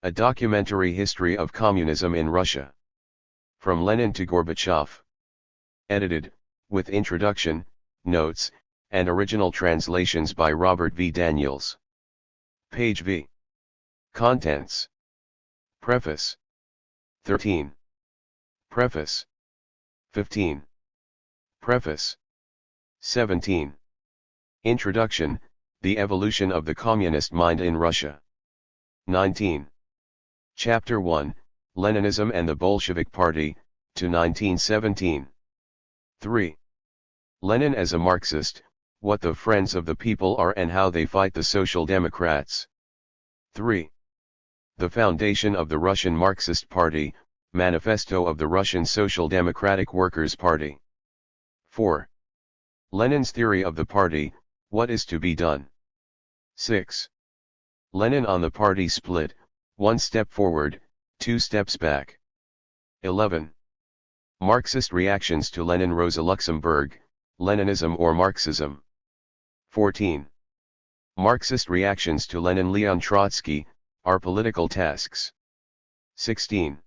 A Documentary History of Communism in Russia. From Lenin to Gorbachev. Edited, with introduction, notes, and original translations by Robert V. Daniels. Page V. Contents. Preface. 13. Preface. 15. Preface. 17. Introduction, The Evolution of the Communist Mind in Russia. 19. Chapter 1, Leninism and the Bolshevik Party, to 1917. 3. Lenin as a Marxist, what the Friends of the People are and how they fight the Social Democrats. 3. The foundation of the Russian Marxist Party, Manifesto of the Russian Social Democratic Workers' Party. 4. Lenin's theory of the party, what is to be done. 6. Lenin on the party split, 1 step forward, 2 steps back. 11. Marxist reactions to Lenin. Rosa Luxemburg, Leninism or Marxism. 14. Marxist reactions to Lenin. Leon Trotsky, Our Political Tasks. 16.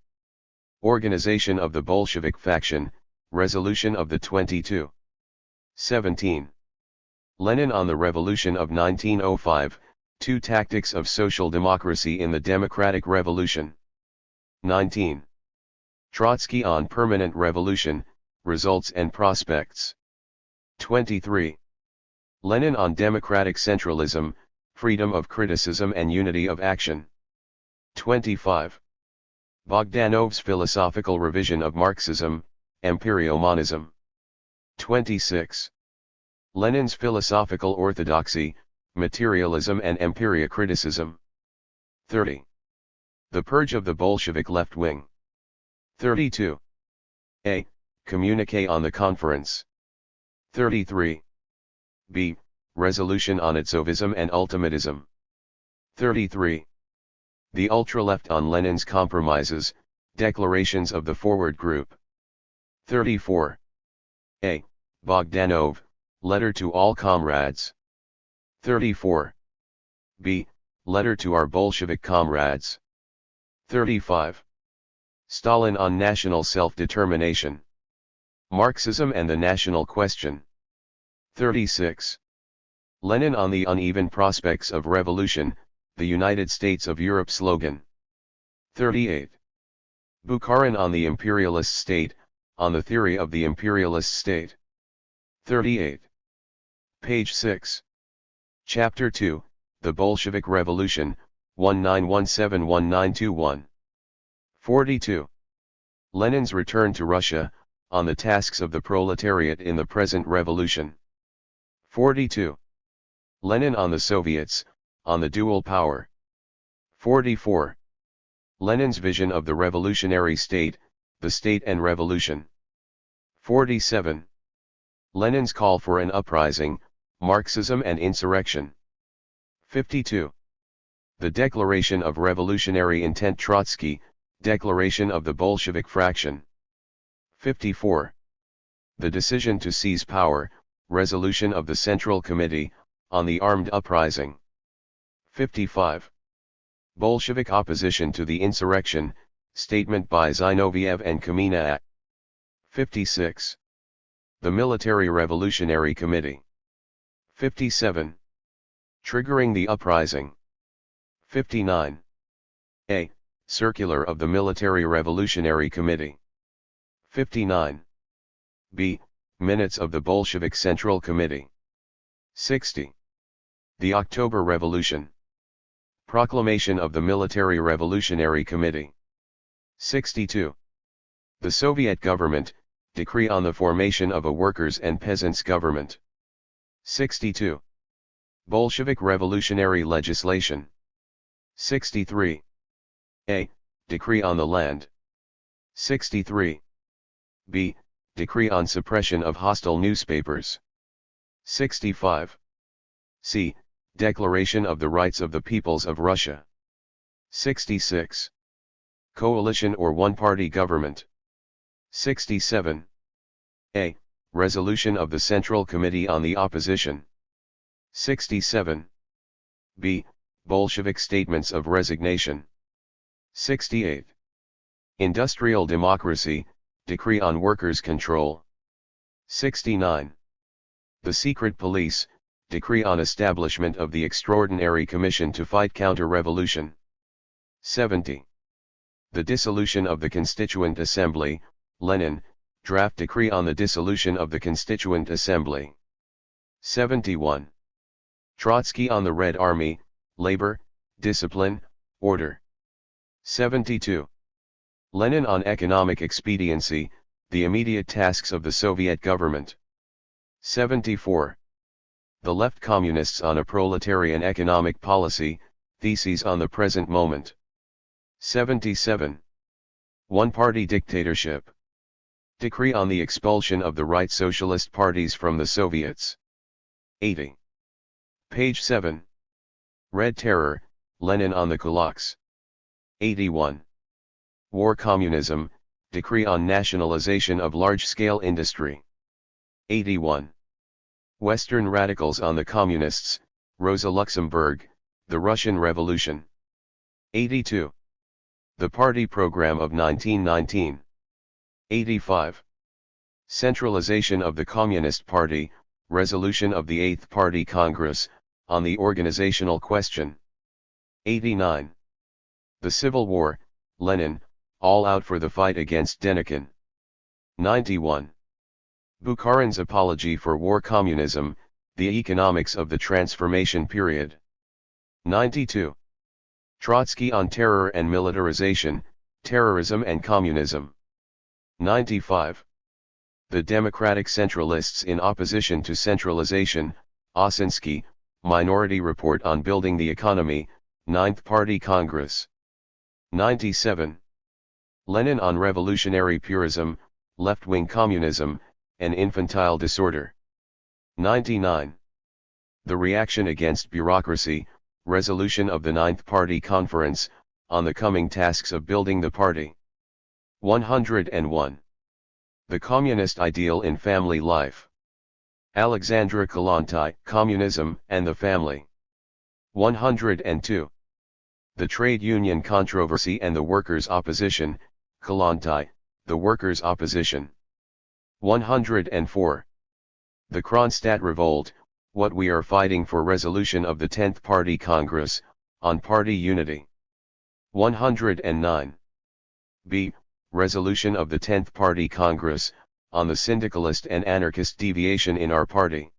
Organization of the Bolshevik faction, Resolution of the 22. 17. Lenin on the Revolution of 1905, 2 Tactics of Social Democracy in the Democratic Revolution. 19. Trotsky on Permanent Revolution, Results and Prospects. 23. Lenin on Democratic Centralism, Freedom of Criticism and Unity of Action. 25. Bogdanov's Philosophical Revision of Marxism, Empirio-Monism. 26. Lenin's Philosophical Orthodoxy, Materialism and Empiria-Criticism. 30. The Purge of the Bolshevik Left Wing. 32. A. Communique on the Conference. 33. B. Resolution on Itzovism and Ultimatism. 33. The Ultra-Left on Lenin's Compromises, Declarations of the Forward Group. 34. A. Bogdanov, Letter to All Comrades. 34. B. Letter to Our Bolshevik Comrades. 35. Stalin on National Self-Determination. Marxism and the National Question. 36. Lenin on the Uneven Prospects of Revolution, the United States of Europe slogan. 38. Bukharin on the Imperialist State, on the Theory of the Imperialist State. 38. Page 6. Chapter 2, The Bolshevik Revolution, 1917-1921. 42. Lenin's Return to Russia, on the Tasks of the Proletariat in the Present Revolution. 42. Lenin on the Soviets, on the Dual Power. 44. Lenin's Vision of the Revolutionary State, the State and Revolution. 47. Lenin's Call for an Uprising, Marxism and Insurrection. 52. The Declaration of Revolutionary Intent. Trotsky, Declaration of the Bolshevik Fraction. 54. The Decision to Seize Power, Resolution of the Central Committee, on the Armed Uprising. 55. Bolshevik Opposition to the Insurrection, Statement by Zinoviev and Kamina. 56. The Military Revolutionary Committee. 57. Triggering the Uprising. 59. A. Circular of the Military Revolutionary Committee. 59. B. Minutes of the Bolshevik Central Committee. 60. The October Revolution. Proclamation of the Military Revolutionary Committee. 62. The Soviet Government, Decree on the Formation of a Workers' and Peasants' Government. 62. Bolshevik Revolutionary Legislation. 63. A. Decree on the Land. 63. B. Decree on Suppression of Hostile Newspapers. 65. C. Declaration of the Rights of the Peoples of Russia. 66. Coalition or one-party government. 67. A. Resolution of the Central Committee on the Opposition. 67. B. Bolshevik Statements of Resignation. 68. Industrial Democracy, Decree on Workers' Control. 69. The Secret Police, Decree on Establishment of the Extraordinary Commission to Fight Counter-Revolution. 70. The Dissolution of the Constituent Assembly, Lenin, Draft Decree on the Dissolution of the Constituent Assembly. 71. Trotsky on the Red Army, Labor, Discipline, Order. 72. Lenin on Economic Expediency, the Immediate Tasks of the Soviet Government. 74. The Left Communists on a Proletarian Economic Policy, Theses on the Present Moment. 77. One-Party Dictatorship. Decree on the Expulsion of the Right Socialist Parties from the Soviets. 80. Page 7. Red Terror, Lenin on the Kulaks. 81. War Communism, Decree on Nationalization of Large-Scale Industry. 81. Western Radicals on the Communists, Rosa Luxemburg, The Russian Revolution. 82. The Party Program of 1919. 85. Centralization of the Communist Party, Resolution of the Eighth Party Congress, on the organizational question. 89. The Civil War, Lenin, all out for the fight against Denikin. 91. Bukharin's Apology for War Communism, the Economics of the Transformation Period. 92. Trotsky on Terror and Militarization, Terrorism and Communism. 95. The Democratic Centralists in Opposition to Centralization, Osinski, Minority Report on Building the Economy, Ninth Party Congress. 97. Lenin on Revolutionary Purism, Left-Wing Communism, and Infantile Disorder. 99. The Reaction Against Bureaucracy, Resolution of the Ninth Party Conference, on the Coming Tasks of Building the Party. 101. The Communist Ideal in Family Life. Alexandra Kollontai, Communism and the Family. 102. The Trade Union Controversy and the Workers' Opposition, Kollontai, The Workers' Opposition. 104. The Kronstadt Revolt, What We Are Fighting for Resolution of the 10th Party Congress, on Party Unity. 109. B. Resolution of the 10th Party Congress, on the Syndicalist and Anarchist Deviation in Our Party.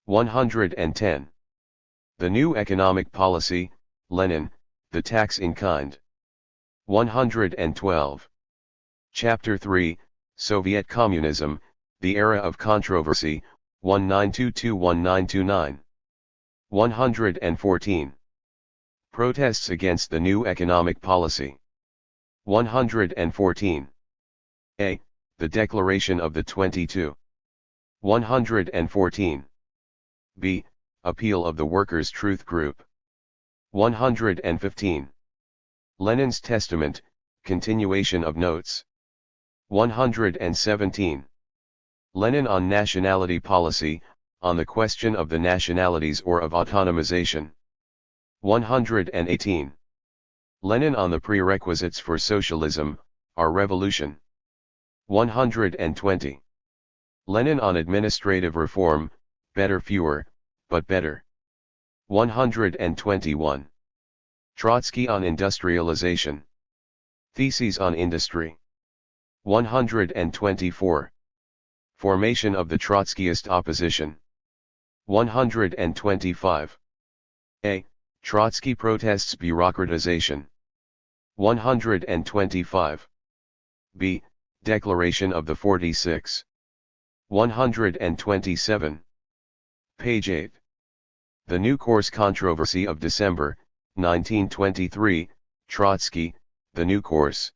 110. The New Economic Policy, Lenin, The Tax in Kind. 112. Chapter 3, Soviet Communism, The Era of Controversy, 1922-1929. 114. Protests against the New Economic Policy. 114. A. The Declaration of the 22. 114. B. Appeal of the Workers' Truth Group. 115. Lenin's Testament, Continuation of Notes. 117. Lenin on Nationality Policy, on the question of the nationalities or of autonomization. 118. Lenin on the prerequisites for socialism, our revolution. 120. Lenin on administrative reform, better fewer, but better. 121. Trotsky on industrialization. Theses on industry. 124. Formation of the Trotskyist opposition. 125. A. Trotsky protests bureaucratization. 125. B. Declaration of the 46. 127. Page 8. The New Course Controversy of December, 1923, Trotsky, The New Course.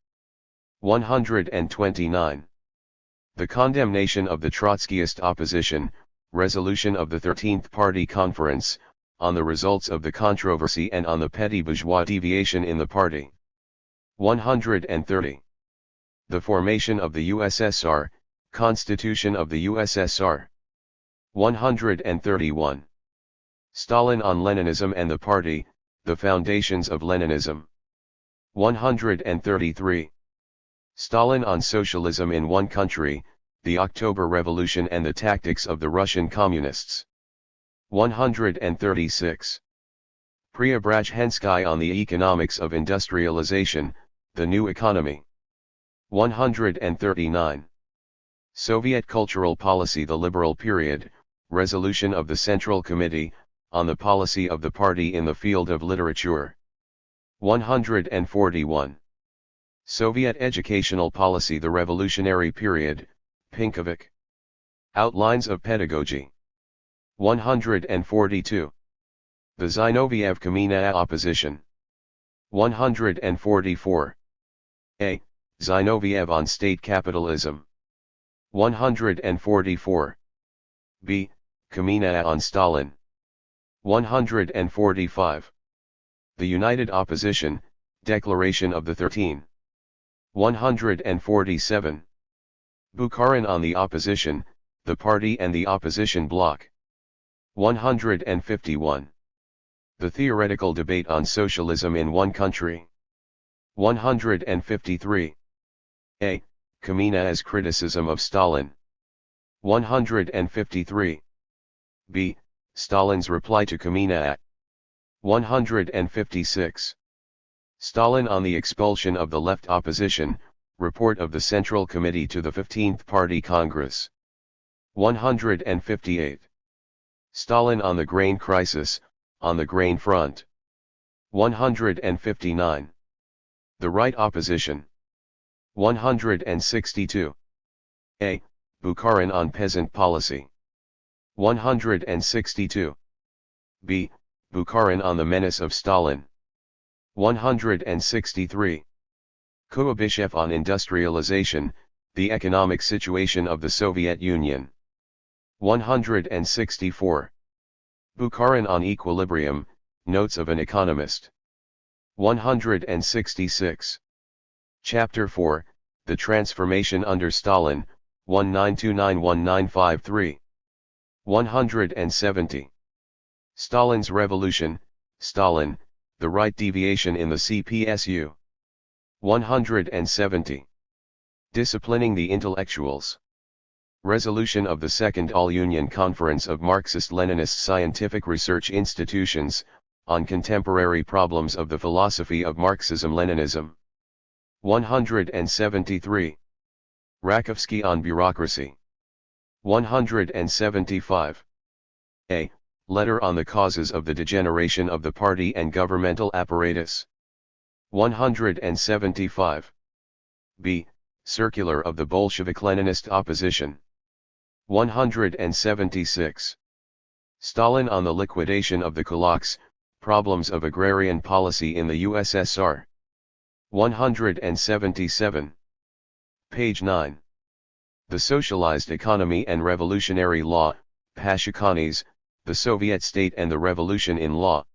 129. The condemnation of the Trotskyist opposition, resolution of the 13th Party Conference, on the results of the controversy and on the petty bourgeois deviation in the party. 130. The formation of the USSR, Constitution of the USSR. 131. Stalin on Leninism and the party, the foundations of Leninism. 133. Stalin on Socialism in One Country, the October Revolution and the Tactics of the Russian Communists. 136. Preobrazhensky on the Economics of Industrialization, the New Economy. 139. Soviet Cultural Policy, the Liberal Period, Resolution of the Central Committee, on the Policy of the Party in the Field of Literature. 141. Soviet Educational Policy, the Revolutionary Period, Pinkovic. Outlines of Pedagogy. 142. The Zinoviev-Kamenev Opposition. 144. A. Zinoviev on State Capitalism. 144. B. Kamenev on Stalin. 145. The United Opposition, Declaration of the 13. 147. Bukharin on the Opposition, the Party and the Opposition Bloc. 151. The Theoretical Debate on Socialism in One Country. 153. A. Kamenev's Criticism of Stalin. 153. B. Stalin's Reply to Kamenev. 156. Stalin on the Expulsion of the Left Opposition, Report of the Central Committee to the 15th Party Congress. 158. Stalin on the Grain Crisis, on the Grain Front. 159. The Right Opposition. 162. A. Bukharin on Peasant Policy. 162. B. Bukharin on the Menace of Stalin. 163. Gorbachev on Industrialization, the Economic Situation of the Soviet Union. 164. Bukharin on Equilibrium, Notes of an Economist. 166. Chapter 4, The Transformation under Stalin, 1929-1953. 170. Stalin's Revolution, Stalin, the Right Deviation in the CPSU. 170. Disciplining the Intellectuals. Resolution of the Second All-Union Conference of Marxist-Leninist Scientific Research Institutions, on Contemporary Problems of the Philosophy of Marxism-Leninism. 173. Rakovsky on Bureaucracy. 175. A. Letter on the Causes of the Degeneration of the Party and Governmental Apparatus. 175. B. Circular of the Bolshevik-Leninist Opposition. 176. Stalin on the Liquidation of the Kulaks, Problems of Agrarian Policy in the USSR. 177. Page 9. The Socialized Economy and Revolutionary Law, Pashikanis, the Soviet State and the Revolution in Law.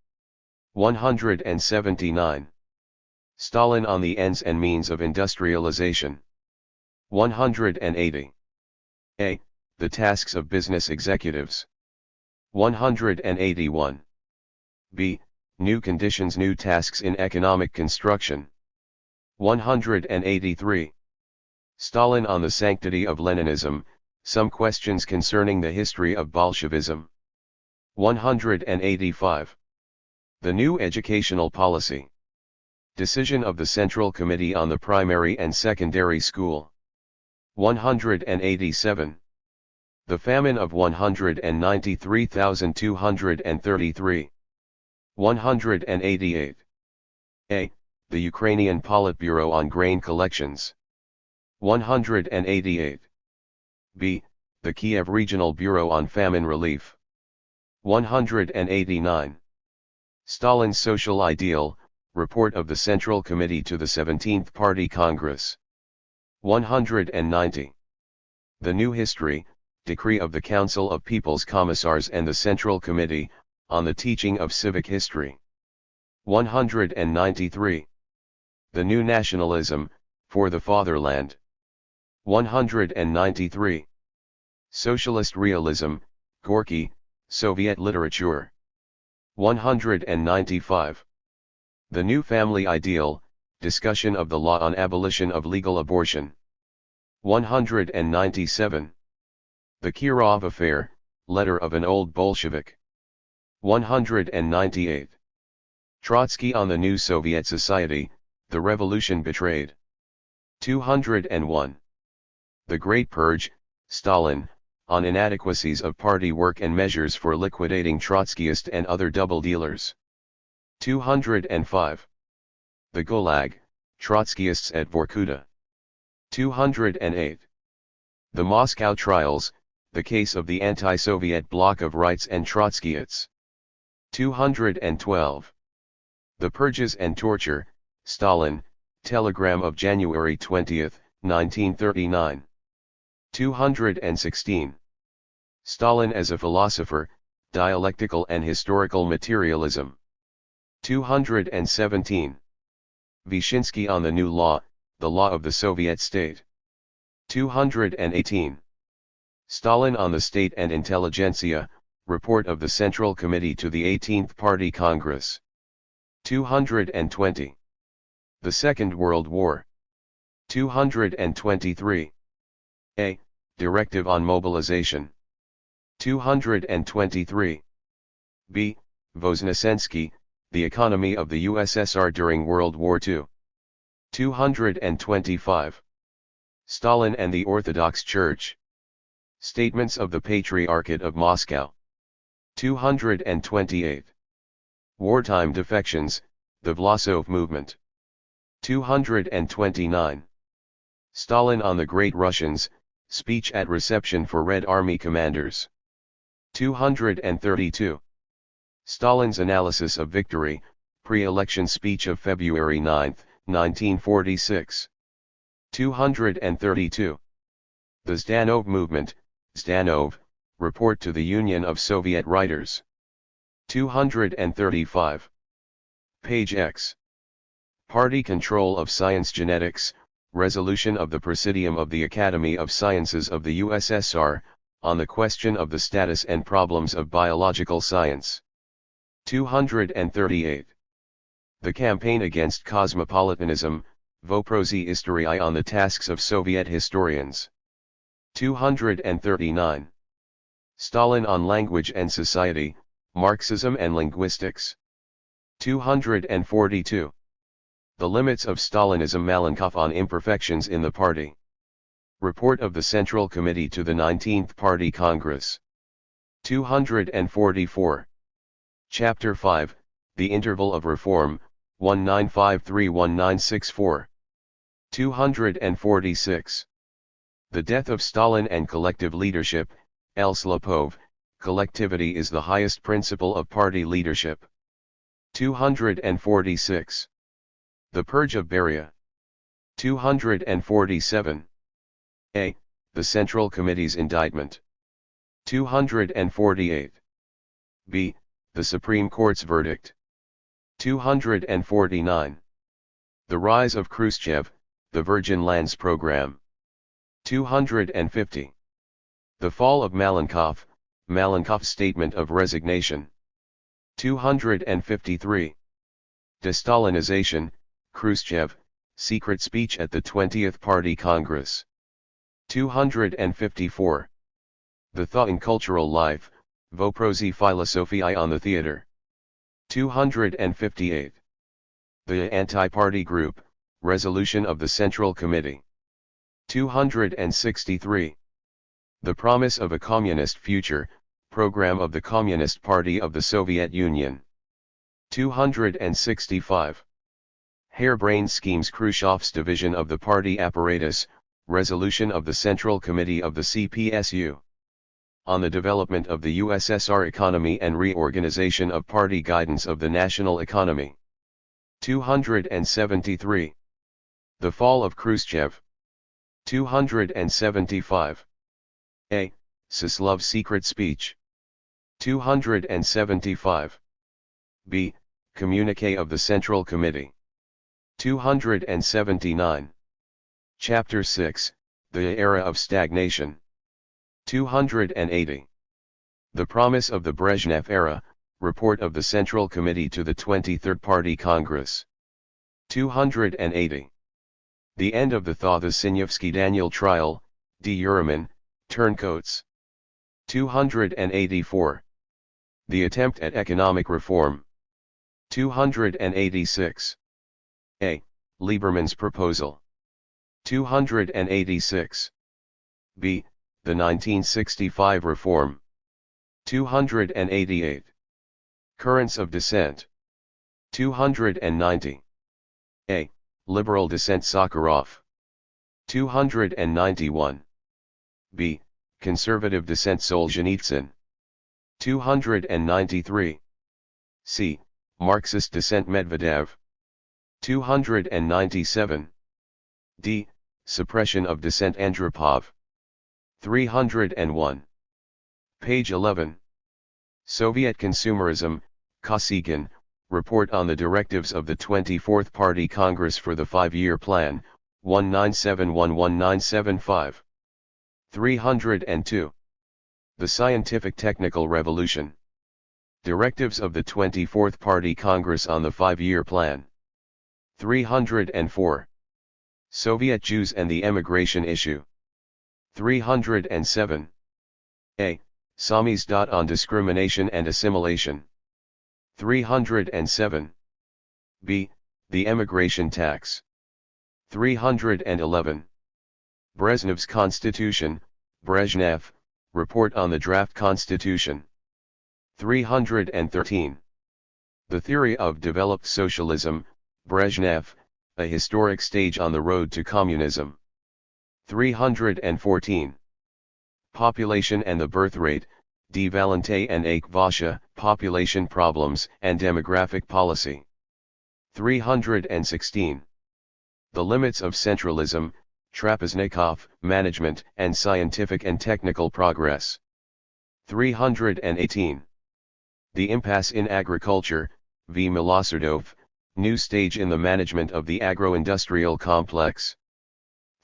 179. Stalin on the Ends and Means of Industrialization. 180. A. The Tasks of Business Executives. 181. B. New Conditions, New Tasks in Economic Construction. 183. Stalin on the Sanctity of Leninism, Some Questions Concerning the History of Bolshevism. 185. The New Educational Policy. Decision of the Central Committee on the Primary and Secondary School. 187. The Famine of 193,233. 188. A. The Ukrainian Politburo on Grain Collections. 188. B. The Kiev Regional Bureau on Famine Relief. 189. Stalin's Social Ideal, Report of the Central Committee to the 17th Party Congress. 190. The New History, Decree of the Council of People's Commissars and the Central Committee, on the Teaching of Civic History. 193. The New Nationalism, for the Fatherland. 193. Socialist Realism, Gorky, Soviet Literature. 195. The New Family Ideal, Discussion of the law on abolition of legal abortion. 197. The Kirov Affair, letter of an old Bolshevik. 198. Trotsky on the new Soviet society, the revolution betrayed. 201. The Great Purge, Stalin, on inadequacies of party work and measures for liquidating Trotskyist and other double dealers. 205. The Gulag, Trotskyists at Vorkuta. 208. The Moscow trials, the case of the anti-Soviet bloc of rights and Trotskyists. 212. The Purges and Torture, Stalin, telegram of January 20, 1939. 216. Stalin as a philosopher, dialectical and historical materialism. 217. Vyshinsky on the new law, the law of the Soviet state. 218. Stalin on the state and intelligentsia, report of the Central Committee to the 18th Party Congress. 220. The Second World War. 223. A. Directive on mobilization. 223. B. Voznesensky, the economy of the USSR during World War II. 225. Stalin and the Orthodox Church. Statements of the Patriarchate of Moscow. 228. Wartime defections, the Vlasov movement. 229. Stalin on the Great Russians, speech at reception for Red Army commanders. 232. Stalin's analysis of victory, pre-election speech of February 9, 1946. 232. The Zdanov movement, Zdanov, report to the Union of Soviet Writers. 235. Page X. Party control of science genetics, resolution of the Presidium of the Academy of Sciences of the USSR, on the question of the status and problems of biological science. 238. The campaign against cosmopolitanism, Voprozy Istorii on the tasks of Soviet historians. 239. Stalin on language and society, Marxism and linguistics. 242. The limits of Stalinism, Malenkov on imperfections in the party. Report of the Central Committee to the 19th Party Congress. 244. Chapter 5, The Interval of Reform, 1953-1964. 246. The death of Stalin and collective leadership, L. Slopov, collectivity is the highest principle of party leadership. 246. The Purge of Beria. 247. A. The Central Committee's indictment. 248. B. The Supreme Court's verdict. 249. The rise of Khrushchev, the Virgin Lands Program. 250. The fall of Malenkov, Malenkov's statement of resignation. 253. Destalinization, Khrushchev, secret speech at the 20th Party Congress. 254. The Thought in Cultural Life, Voprozy Philosophiae on the Theatre. 258. The Anti-Party Group, resolution of the Central Committee. 263. The promise of a communist future, program of the Communist Party of the Soviet Union. 265. Harebrained schemes, Khrushchev's division of the party apparatus, resolution of the Central Committee of the CPSU. On the development of the USSR economy and reorganization of party guidance of the national economy. 273. The fall of Khrushchev. 275. A. Sislov's secret speech. 275. B. Communique of the Central Committee. 279. Chapter 6, The Era of Stagnation. 280. The promise of the Brezhnev era, report of the Central Committee to the 23rd Party Congress. 280. The end of the THIRD-WORLDISM trial, D. Uriman, Turncoats. 284. The attempt at economic reform. 286. A. Lieberman's proposal. 286. B. The 1965 reform. 288. Currents of dissent. 290. A. Liberal dissent Sakharov. 291. B. Conservative dissent Solzhenitsyn. 293. C. Marxist dissent Medvedev. 297. D. Suppression of dissent Andropov. 301. Page 11. Soviet Consumerism, Kosygin, Report on the Directives of the 24th Party Congress for the 5-Year Plan, 1971-1975. 302. The Scientific Technical Revolution. Directives of the 24th Party Congress on the 5-Year Plan. 304. Soviet Jews and the Emigration Issue. 307. A. Samizdat on Discrimination and Assimilation. 307. B. The Emigration Tax. 311. Brezhnev's Constitution, Brezhnev, Report on the Draft Constitution. 313. The Theory of Developed Socialism, Brezhnev, A Historic Stage on the Road to Communism. 314. Population and the Birth Rate, D. Valente and A. Kvasha, Population Problems and Demographic Policy. 316. The Limits of Centralism, Trapeznikov, Management and Scientific and Technical Progress. 318. The Impasse in Agriculture, V. Milosardov, New Stage in the Management of the Agro-Industrial Complex.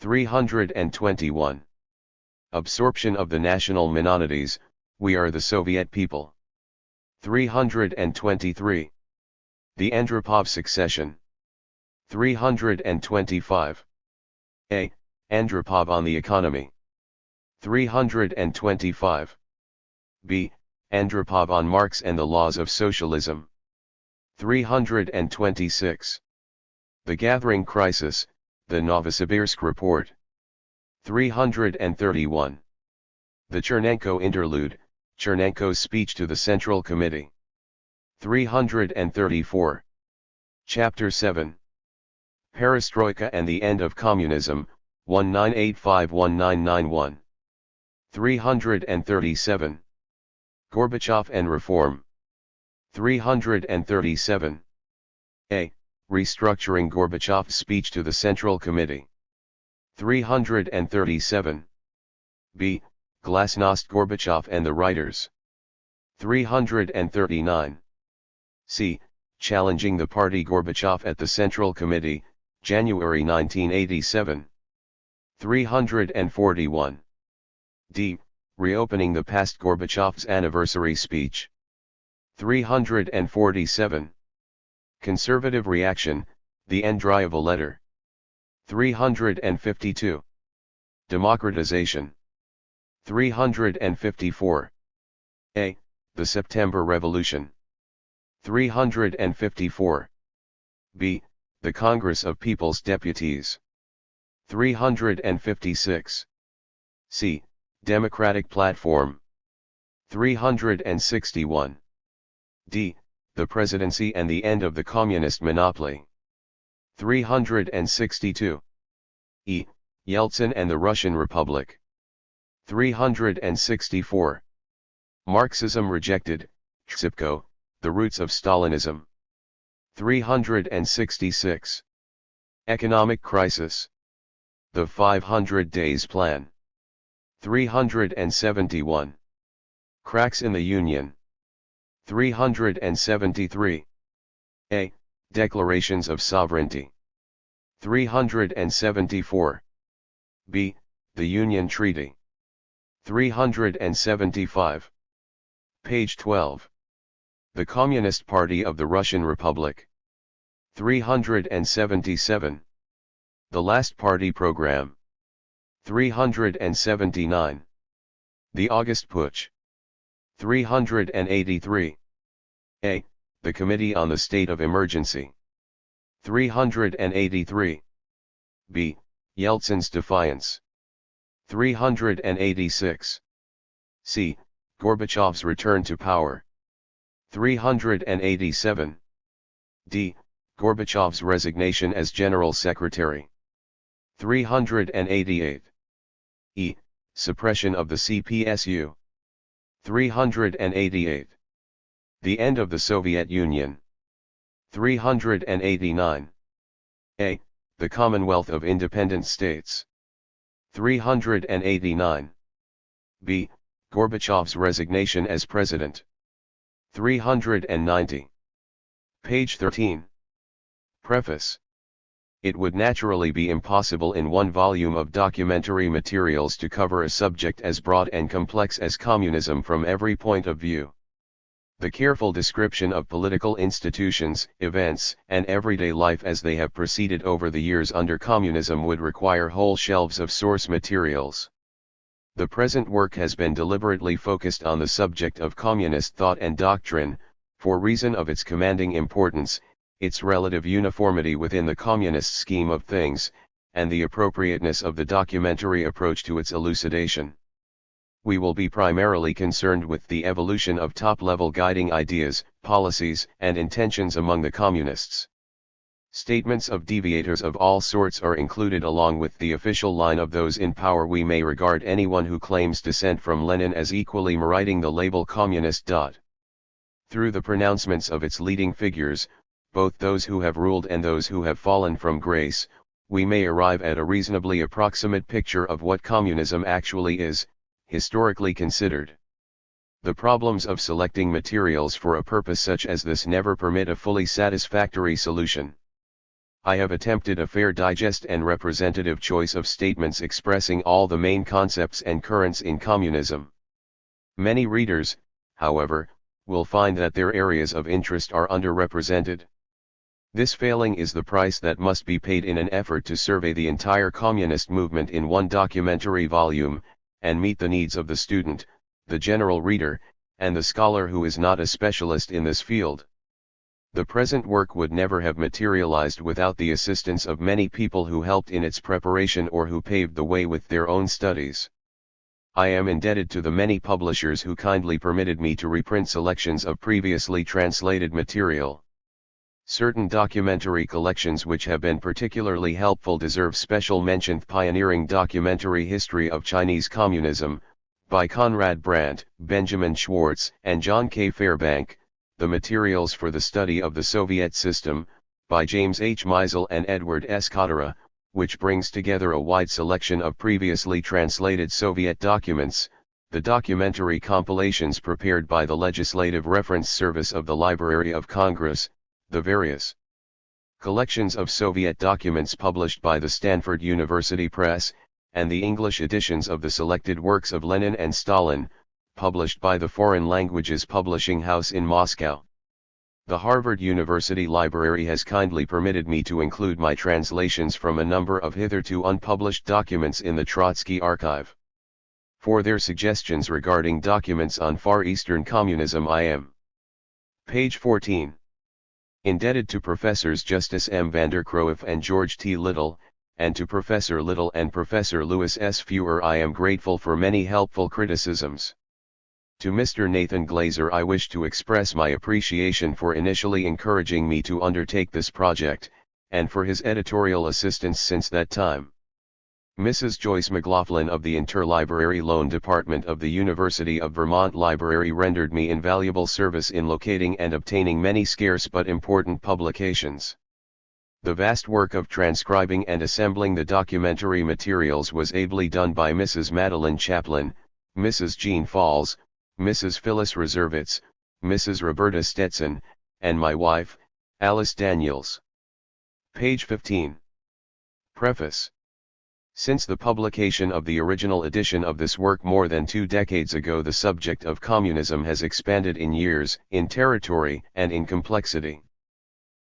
321. Absorption of the National Minorities, We Are the Soviet People. 323. The Andropov Succession. 325. A. Andropov on the Economy. 325. B. Andropov on Marx and the Laws of Socialism. 326. The Gathering Crisis, the Novosibirsk Report. 331. The Chernenko Interlude, Chernenko's Speech to the Central Committee. 334. Chapter 7. Perestroika and the End of Communism, 1985-1991. 337. Gorbachev and Reform. 337. A. Restructuring Gorbachev's Speech to the Central Committee. 337. B. Glasnost Gorbachev and the Writers. 339. C. Challenging the Party Gorbachev at the Central Committee, January 1987. 341. D. Reopening the Past Gorbachev's Anniversary Speech. 347. Conservative Reaction, the Andreeva Letter. 352. Democratization. 354. A. The September Revolution. 354. B. The Congress of People's Deputies. 356. C. Democratic Platform. 361. D. The Presidency and the End of the Communist Monopoly. 362. E. Yeltsin and the Russian Republic. 364. Marxism Rejected, Tsipko, The Roots of Stalinism. 366. Economic Crisis. The 500 Days Plan. 371. Cracks in the Union. 373. A. Declarations of Sovereignty. 374. B. The Union Treaty. 375. Page 12. The Communist Party of the Russian Republic. 377. The Last Party Program. 379. The August Putsch. 383. A. The Committee on the State of Emergency. 383. B. Yeltsin's Defiance. 386. C. Gorbachev's Return to Power. 387. D. Gorbachev's Resignation as General Secretary. 388. E. Suppression of the CPSU. 388. The End of the Soviet Union. 389. A. The Commonwealth of Independent States. 389. B. Gorbachev's Resignation as President. 390. Page 13. Preface. It would naturally be impossible in one volume of documentary materials to cover a subject as broad and complex as communism from every point of view. The careful description of political institutions, events, and everyday life as they have proceeded over the years under communism would require whole shelves of source materials. The present work has been deliberately focused on the subject of communist thought and doctrine, for reason of its commanding importance, its relative uniformity within the communist scheme of things, and the appropriateness of the documentary approach to its elucidation. We will be primarily concerned with the evolution of top-level guiding ideas, policies, and intentions among the communists. Statements of deviators of all sorts are included along with the official line of those in power. We may regard anyone who claims descent from Lenin as equally meriting the label communist. Through the pronouncements of its leading figures, both those who have ruled and those who have fallen from grace, we may arrive at a reasonably approximate picture of what communism actually is, historically considered. The problems of selecting materials for a purpose such as this never permit a fully satisfactory solution. I have attempted a fair digest and representative choice of statements expressing all the main concepts and currents in communism. Many readers, however, will find that their areas of interest are underrepresented. This failing is the price that must be paid in an effort to survey the entire communist movement in one documentary volume, and meet the needs of the student, the general reader, and the scholar who is not a specialist in this field. The present work would never have materialized without the assistance of many people who helped in its preparation or who paved the way with their own studies. I am indebted to the many publishers who kindly permitted me to reprint selections of previously translated material. Certain documentary collections which have been particularly helpful deserve special mention. Pioneering Documentary History of Chinese Communism, by Conrad Brandt, Benjamin Schwartz, and John K. Fairbank. The Materials for the Study of the Soviet System, by James H. Meisel and Edward S. Kottara, which brings together a wide selection of previously translated Soviet documents. The documentary compilations prepared by the Legislative Reference Service of the Library of Congress, the various collections of Soviet documents published by the Stanford University Press, and the English editions of the selected works of Lenin and Stalin, published by the Foreign Languages Publishing House in Moscow. The Harvard University Library has kindly permitted me to include my translations from a number of hitherto unpublished documents in the Trotsky Archive. For their suggestions regarding documents on Far Eastern communism I am. Page 14. Indebted to Professors Justice M. Vanderkroof and George T. Little, and to Professor Little and Professor Louis S. Feuer I am grateful for many helpful criticisms. To Mr. Nathan Glazer I wish to express my appreciation for initially encouraging me to undertake this project, and for his editorial assistance since that time. Mrs. Joyce McLaughlin of the Interlibrary Loan Department of the University of Vermont Library rendered me invaluable service in locating and obtaining many scarce but important publications. The vast work of transcribing and assembling the documentary materials was ably done by Mrs. Madeline Chaplin, Mrs. Jean Falls, Mrs. Phyllis Reservitz, Mrs. Roberta Stetson, and my wife, Alice Daniels. Page 15. Preface. Since the publication of the original edition of this work more than 2 decades ago, the subject of communism has expanded in years, in territory, and in complexity.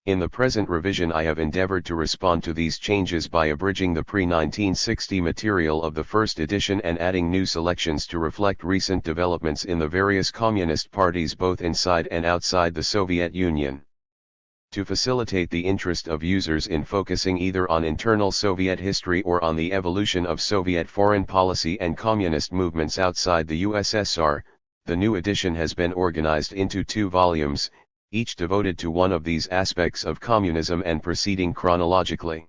In the present revision I have endeavored to respond to these changes by abridging the pre-1960 material of the first edition and adding new selections to reflect recent developments in the various communist parties both inside and outside the Soviet Union. To facilitate the interest of users in focusing either on internal Soviet history or on the evolution of Soviet foreign policy and communist movements outside the USSR, the new edition has been organized into 2 volumes, each devoted to one of these aspects of communism and proceeding chronologically.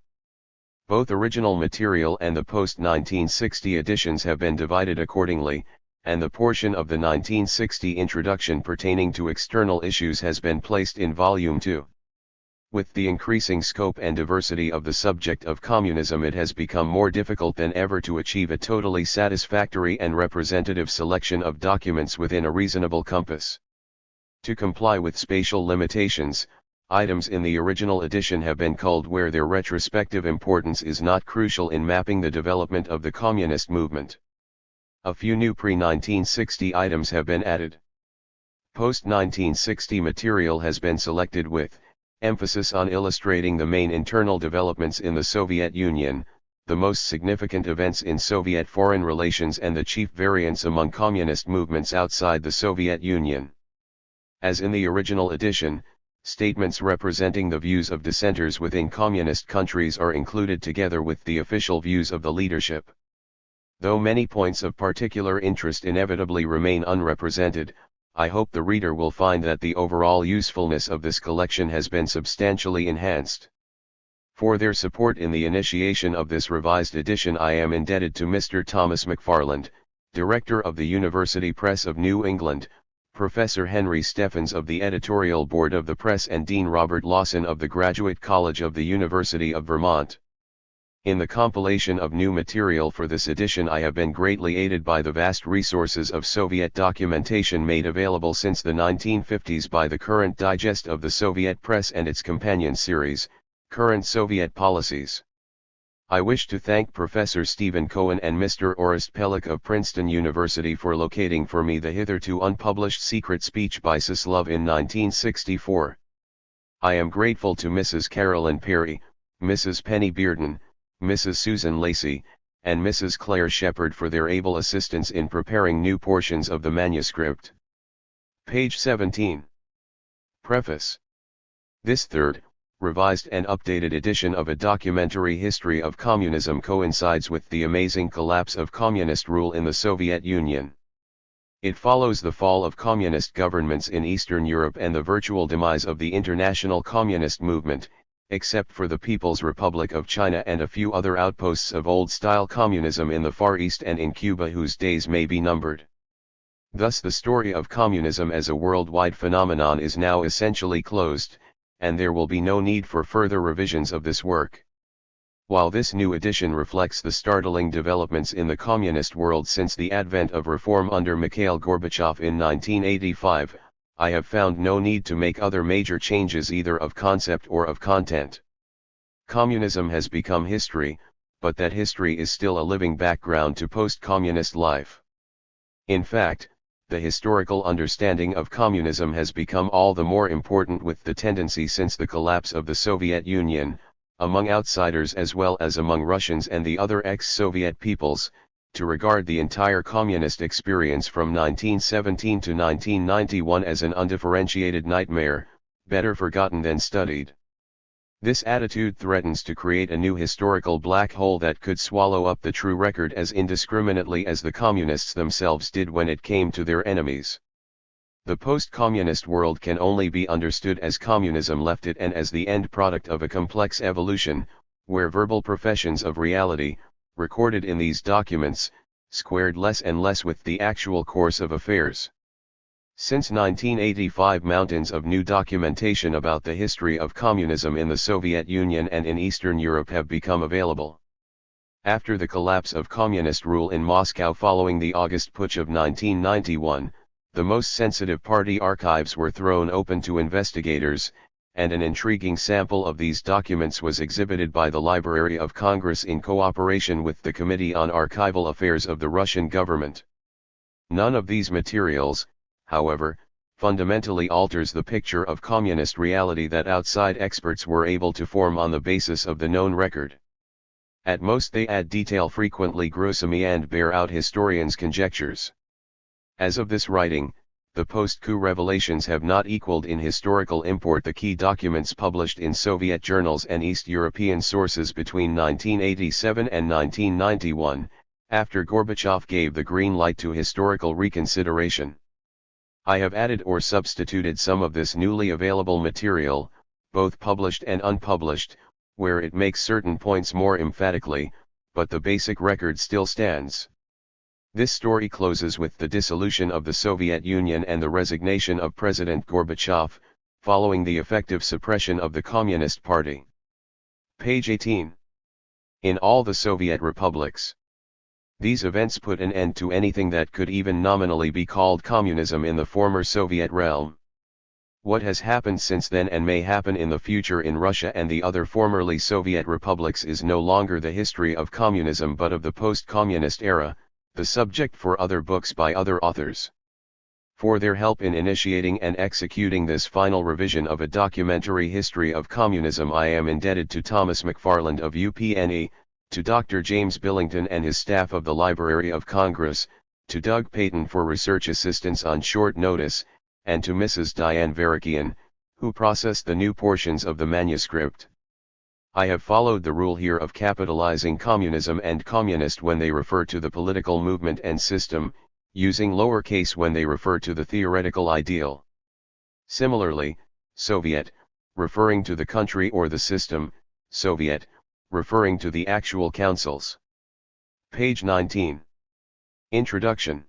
Both original material and the post-1960 editions have been divided accordingly, and the portion of the 1960 introduction pertaining to external issues has been placed in Volume 2. With the increasing scope and diversity of the subject of communism, it has become more difficult than ever to achieve a totally satisfactory and representative selection of documents within a reasonable compass. To comply with spatial limitations, items in the original edition have been culled where their retrospective importance is not crucial in mapping the development of the communist movement. A few new pre-1960 items have been added. Post-1960 material has been selected with emphasis on illustrating the main internal developments in the Soviet Union, the most significant events in Soviet foreign relations and the chief variants among communist movements outside the Soviet Union. As in the original edition, statements representing the views of dissenters within communist countries are included together with the official views of the leadership. Though many points of particular interest inevitably remain unrepresented, I hope the reader will find that the overall usefulness of this collection has been substantially enhanced. For their support in the initiation of this revised edition I am indebted to Mr. Thomas McFarland, Director of the University Press of New England, Professor Henry Steffens of the Editorial Board of the Press and Dean Robert Lawson of the Graduate College of the University of Vermont. In the compilation of new material for this edition I have been greatly aided by the vast resources of Soviet documentation made available since the 1950s by the Current Digest of the Soviet Press and its companion series, Current Soviet Policies. I wish to thank Professor Stephen Cohen and Mr. Orest Pelik of Princeton University for locating for me the hitherto unpublished Secret Speech by Suslov in 1964. I am grateful to Mrs. Carolyn Perry, Mrs. Penny Bearden, Mrs. Susan Lacey, and Mrs. Claire Shepard for their able assistance in preparing new portions of the manuscript. Page 17. Preface. This third, revised and updated edition of A Documentary History of Communism coincides with the amazing collapse of communist rule in the Soviet Union. It follows the fall of communist governments in Eastern Europe and the virtual demise of the international communist movement, except for the People's Republic of China and a few other outposts of old-style communism in the Far East and in Cuba whose days may be numbered. Thus the story of communism as a worldwide phenomenon is now essentially closed, and there will be no need for further revisions of this work. While this new edition reflects the startling developments in the communist world since the advent of reform under Mikhail Gorbachev in 1985, I have found no need to make other major changes either of concept or of content. Communism has become history, but that history is still a living background to post-communist life. In fact, the historical understanding of communism has become all the more important with the tendency since the collapse of the Soviet Union, among outsiders as well as among Russians and the other ex-Soviet peoples, to regard the entire communist experience from 1917 to 1991 as an undifferentiated nightmare, better forgotten than studied. This attitude threatens to create a new historical black hole that could swallow up the true record as indiscriminately as the communists themselves did when it came to their enemies. The post-communist world can only be understood as communism left it and as the end product of a complex evolution, where verbal professions of reality, recorded in these documents, squared less and less with the actual course of affairs. Since 1985 mountains of new documentation about the history of communism in the Soviet Union and in Eastern Europe have become available. After the collapse of communist rule in Moscow following the August Putsch of 1991, the most sensitive party archives were thrown open to investigators, and an intriguing sample of these documents was exhibited by the Library of Congress in cooperation with the Committee on Archival Affairs of the Russian government. None of these materials, however, fundamentally alters the picture of communist reality that outside experts were able to form on the basis of the known record. At most they add detail, frequently gruesome, and bear out historians' conjectures. As of this writing, the post-coup revelations have not equaled in historical import the key documents published in Soviet journals and East European sources between 1987 and 1991, after Gorbachev gave the green light to historical reconsideration. I have added or substituted some of this newly available material, both published and unpublished, where it makes certain points more emphatically, but the basic record still stands. This story closes with the dissolution of the Soviet Union and the resignation of President Gorbachev, following the effective suppression of the Communist Party. Page 18. In all the Soviet republics. These events put an end to anything that could even nominally be called communism in the former Soviet realm. What has happened since then and may happen in the future in Russia and the other formerly Soviet republics is no longer the history of communism but of the post-communist era, the subject for other books by other authors. For their help in initiating and executing this final revision of a documentary history of communism, I am indebted to Thomas McFarland of UPNE, to Dr. James Billington and his staff of the Library of Congress, to Doug Payton for research assistance on short notice, and to Mrs. Diane Varikian, who processed the new portions of the manuscript. I have followed the rule here of capitalizing communism and communist when they refer to the political movement and system, using lowercase when they refer to the theoretical ideal. Similarly, Soviet, referring to the country or the system, Soviet, referring to the actual councils. Page 19. Introduction.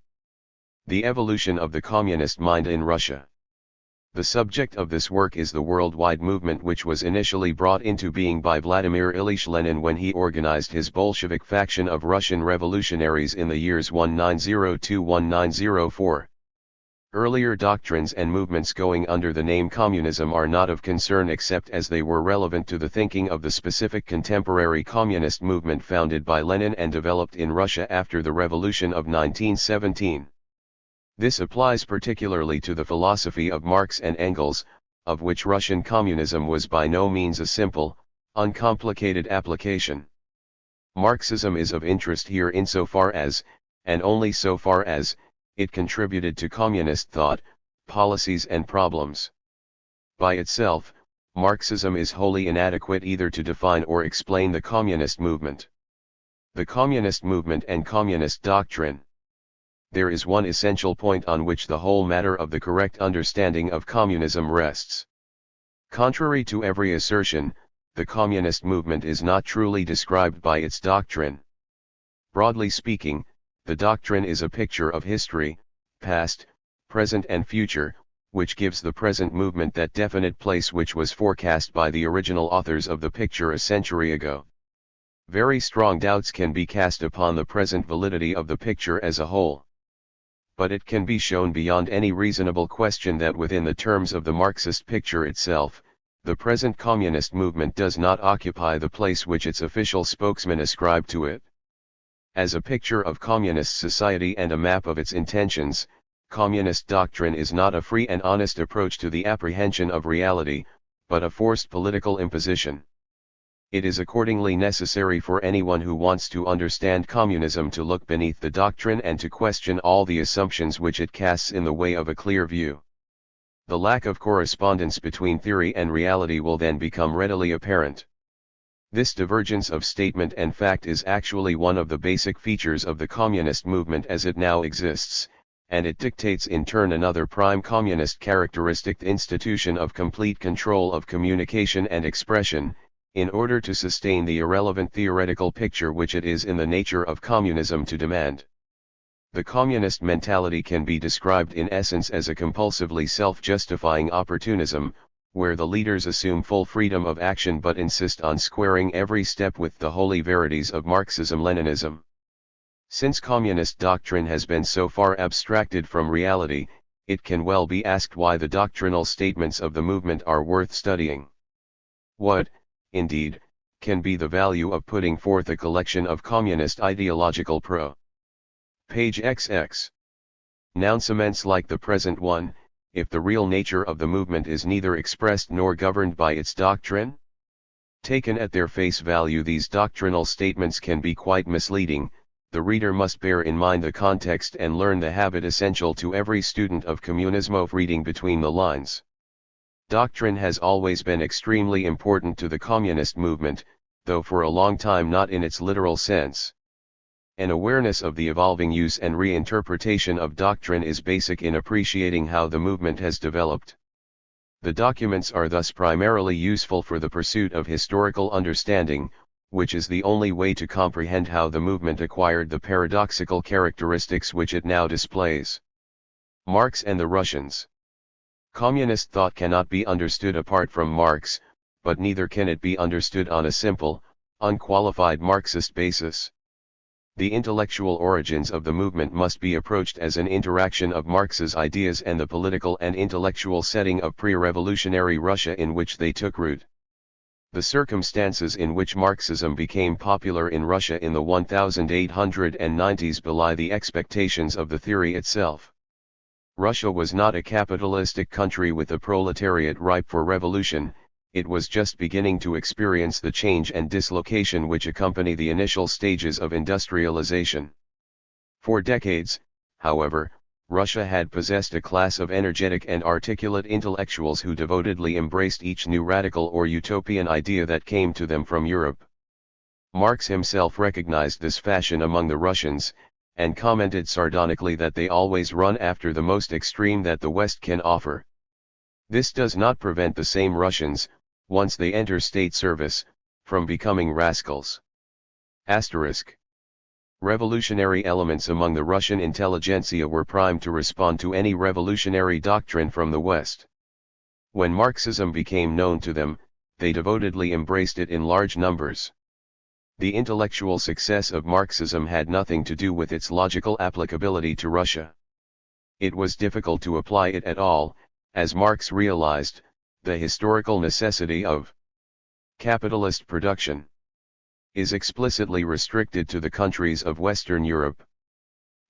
The evolution of the communist mind in Russia. The subject of this work is the worldwide movement which was initially brought into being by Vladimir Ilyich Lenin when he organized his Bolshevik faction of Russian revolutionaries in the years 1902-1904. Earlier doctrines and movements going under the name communism are not of concern except as they were relevant to the thinking of the specific contemporary communist movement founded by Lenin and developed in Russia after the Revolution of 1917. This applies particularly to the philosophy of Marx and Engels, of which Russian communism was by no means a simple, uncomplicated application. Marxism is of interest here insofar as, and only so far as, it contributed to communist thought, policies and problems. By itself, Marxism is wholly inadequate either to define or explain the communist movement. The communist movement and communist doctrine. There is one essential point on which the whole matter of the correct understanding of communism rests. Contrary to every assertion, the communist movement is not truly described by its doctrine. Broadly speaking, the doctrine is a picture of history, past, present and future, which gives the present movement that definite place which was forecast by the original authors of the picture a century ago. Very strong doubts can be cast upon the present validity of the picture as a whole. But it can be shown beyond any reasonable question that within the terms of the Marxist picture itself, the present communist movement does not occupy the place which its official spokesman ascribed to it. As a picture of communist society and a map of its intentions, communist doctrine is not a free and honest approach to the apprehension of reality, but a forced political imposition. It is accordingly necessary for anyone who wants to understand communism to look beneath the doctrine and to question all the assumptions which it casts in the way of a clear view. The lack of correspondence between theory and reality will then become readily apparent. This divergence of statement and fact is actually one of the basic features of the communist movement as it now exists, and it dictates in turn another prime communist characteristic: the institution of complete control of communication and expression, in order to sustain the irrelevant theoretical picture which it is in the nature of communism to demand. The communist mentality can be described in essence as a compulsively self-justifying opportunism, where the leaders assume full freedom of action but insist on squaring every step with the holy verities of Marxism-Leninism. Since communist doctrine has been so far abstracted from reality, it can well be asked why the doctrinal statements of the movement are worth studying. What, indeed, can be the value of putting forth a collection of communist ideological Page XX. Announcements like the present one, if the real nature of the movement is neither expressed nor governed by its doctrine? Taken at their face value, these doctrinal statements can be quite misleading. The reader must bear in mind the context and learn the habit essential to every student of communism of reading between the lines. Doctrine has always been extremely important to the communist movement, though for a long time not in its literal sense. An awareness of the evolving use and reinterpretation of doctrine is basic in appreciating how the movement has developed. The documents are thus primarily useful for the pursuit of historical understanding, which is the only way to comprehend how the movement acquired the paradoxical characteristics which it now displays. Marx and the Russians. Communist thought cannot be understood apart from Marx, but neither can it be understood on a simple, unqualified Marxist basis. The intellectual origins of the movement must be approached as an interaction of Marx's ideas and the political and intellectual setting of pre-revolutionary Russia in which they took root. The circumstances in which Marxism became popular in Russia in the 1890s belie the expectations of the theory itself. Russia was not a capitalistic country with a proletariat ripe for revolution. It was just beginning to experience the change and dislocation which accompany the initial stages of industrialization. For decades, however, Russia had possessed a class of energetic and articulate intellectuals who devotedly embraced each new radical or utopian idea that came to them from Europe. Marx himself recognized this fashion among the Russians, and commented sardonically that they always run after the most extreme that the West can offer. This does not prevent the same Russians, once they enter state service, from becoming rascals. Asterisk. Revolutionary elements among the Russian intelligentsia were primed to respond to any revolutionary doctrine from the West. When Marxism became known to them, they devotedly embraced it in large numbers. The intellectual success of Marxism had nothing to do with its logical applicability to Russia. It was difficult to apply it at all, as Marx realized the historical necessity of capitalist production is explicitly restricted to the countries of Western Europe.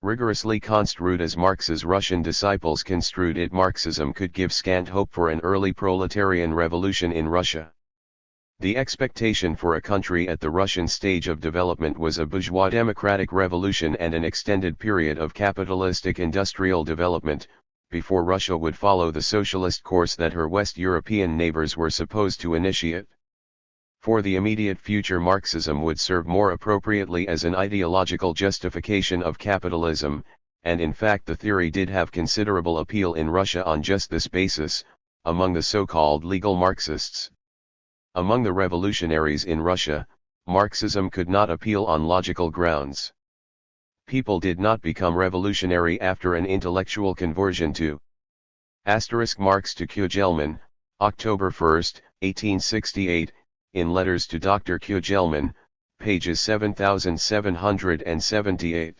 Rigorously construed as Marx's Russian disciples construed it, Marxism could give scant hope for an early proletarian revolution in Russia. The expectation for a country at the Russian stage of development was a bourgeois democratic revolution and an extended period of capitalistic industrial development, before Russia would follow the socialist course that her West European neighbors were supposed to initiate. For the immediate future, Marxism would serve more appropriately as an ideological justification of capitalism, and in fact the theory did have considerable appeal in Russia on just this basis, among the so-called legal Marxists. Among the revolutionaries in Russia, Marxism could not appeal on logical grounds. People did not become revolutionary after an intellectual conversion to Marx to Kugelman, October 1, 1868, in Letters to Dr. Kugelman, pages 7778.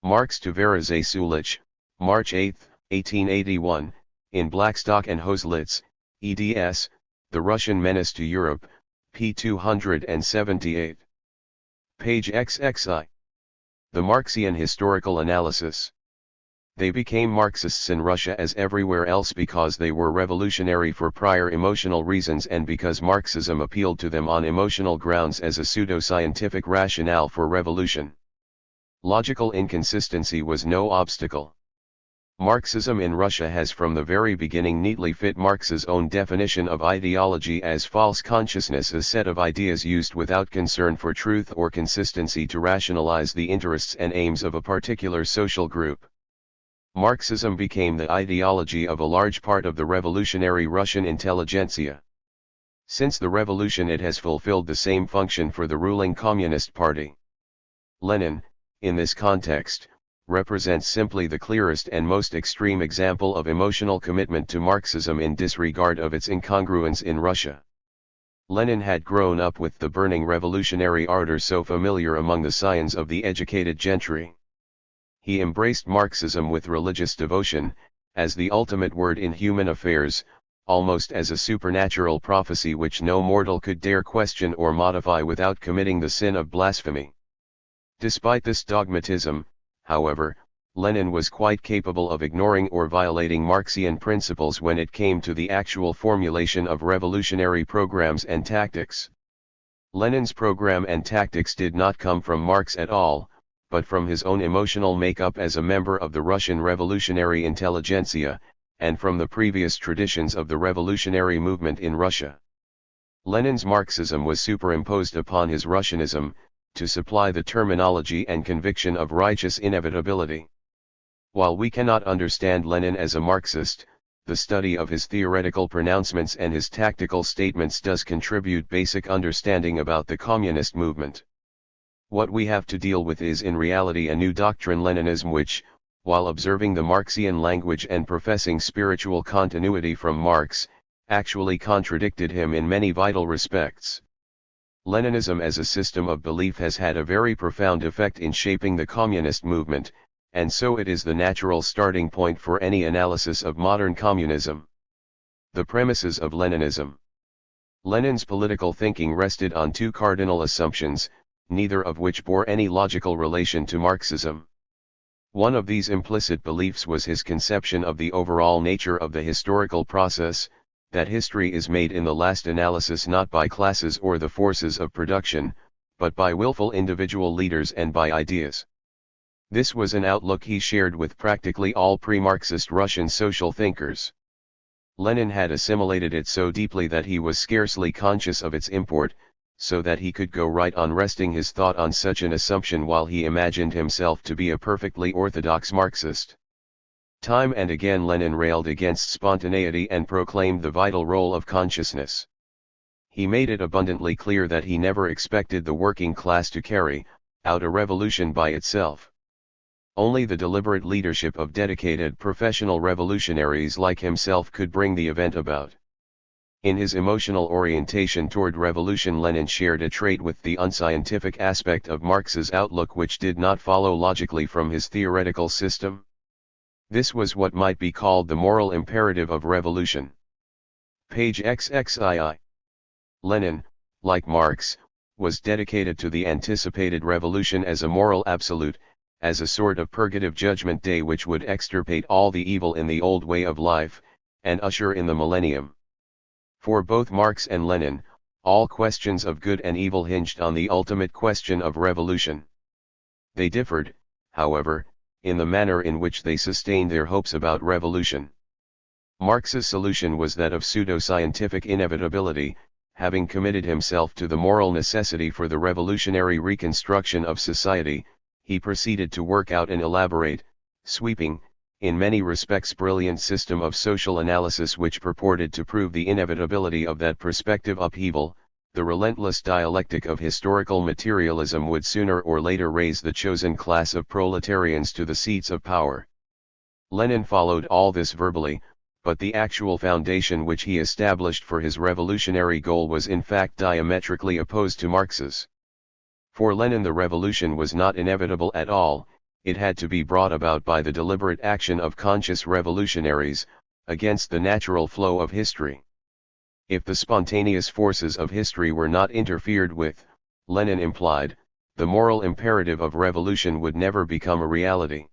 Marx to Varazay Sulich, March 8, 1881, in Blackstock and Hoslitz, eds, The Russian Menace to Europe, p. 278. Page XXI. The Marxian Historical Analysis. They became Marxists in Russia as everywhere else because they were revolutionary for prior emotional reasons and because Marxism appealed to them on emotional grounds as a pseudo-scientific rationale for revolution. Logical inconsistency was no obstacle. Marxism in Russia has from the very beginning neatly fit Marx's own definition of ideology as false consciousness, a set of ideas used without concern for truth or consistency to rationalize the interests and aims of a particular social group. Marxism became the ideology of a large part of the revolutionary Russian intelligentsia. Since the revolution, it has fulfilled the same function for the ruling Communist Party. Lenin, in this context, represents simply the clearest and most extreme example of emotional commitment to Marxism in disregard of its incongruence in Russia. Lenin had grown up with the burning revolutionary ardor so familiar among the scions of the educated gentry. He embraced Marxism with religious devotion, as the ultimate word in human affairs, almost as a supernatural prophecy which no mortal could dare question or modify without committing the sin of blasphemy. Despite this dogmatism, however, Lenin was quite capable of ignoring or violating Marxian principles when it came to the actual formulation of revolutionary programs and tactics. Lenin's program and tactics did not come from Marx at all, but from his own emotional makeup as a member of the Russian revolutionary intelligentsia, and from the previous traditions of the revolutionary movement in Russia. Lenin's Marxism was superimposed upon his Russianism, to supply the terminology and conviction of righteous inevitability. While we cannot understand Lenin as a Marxist, the study of his theoretical pronouncements and his tactical statements does contribute basic understanding about the communist movement. What we have to deal with is in reality a new doctrine, Leninism, which, while observing the Marxian language and professing spiritual continuity from Marx, actually contradicted him in many vital respects. Leninism as a system of belief has had a very profound effect in shaping the communist movement, and so it is the natural starting point for any analysis of modern communism. The premises of Leninism. Lenin's political thinking rested on two cardinal assumptions, neither of which bore any logical relation to Marxism. One of these implicit beliefs was his conception of the overall nature of the historical process, that history is made in the last analysis not by classes or the forces of production, but by willful individual leaders and by ideas. This was an outlook he shared with practically all pre-Marxist Russian social thinkers. Lenin had assimilated it so deeply that he was scarcely conscious of its import, so that he could go right on resting his thought on such an assumption while he imagined himself to be a perfectly orthodox Marxist. Time and again Lenin railed against spontaneity and proclaimed the vital role of consciousness. He made it abundantly clear that he never expected the working class to carry out a revolution by itself. Only the deliberate leadership of dedicated professional revolutionaries like himself could bring the event about. In his emotional orientation toward revolution, Lenin shared a trait with the unscientific aspect of Marx's outlook which did not follow logically from his theoretical system. This was what might be called the moral imperative of revolution. Page XXII. Lenin, like Marx, was dedicated to the anticipated revolution as a moral absolute, as a sort of purgative judgment day which would extirpate all the evil in the old way of life, and usher in the millennium. For both Marx and Lenin, all questions of good and evil hinged on the ultimate question of revolution. They differed, however, in the manner in which they sustained their hopes about revolution. Marx's solution was that of pseudo-scientific inevitability. Having committed himself to the moral necessity for the revolutionary reconstruction of society, he proceeded to work out an elaborate, sweeping, in many respects brilliant system of social analysis which purported to prove the inevitability of that prospective upheaval. The relentless dialectic of historical materialism would sooner or later raise the chosen class of proletarians to the seats of power. Lenin followed all this verbally, but the actual foundation which he established for his revolutionary goal was in fact diametrically opposed to Marx's. For Lenin the revolution was not inevitable at all, it had to be brought about by the deliberate action of conscious revolutionaries, against the natural flow of history. If the spontaneous forces of history were not interfered with, Lenin implied, the moral imperative of revolution would never become a reality.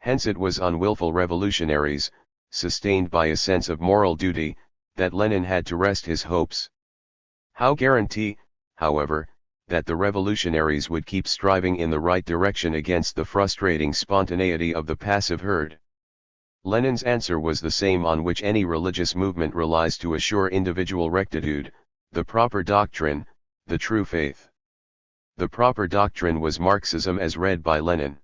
Hence it was on willful revolutionaries, sustained by a sense of moral duty, that Lenin had to rest his hopes. How guarantee, however, that the revolutionaries would keep striving in the right direction against the frustrating spontaneity of the passive herd? Lenin's answer was the same on which any religious movement relies to assure individual rectitude: the proper doctrine, the true faith. The proper doctrine was Marxism as read by Lenin.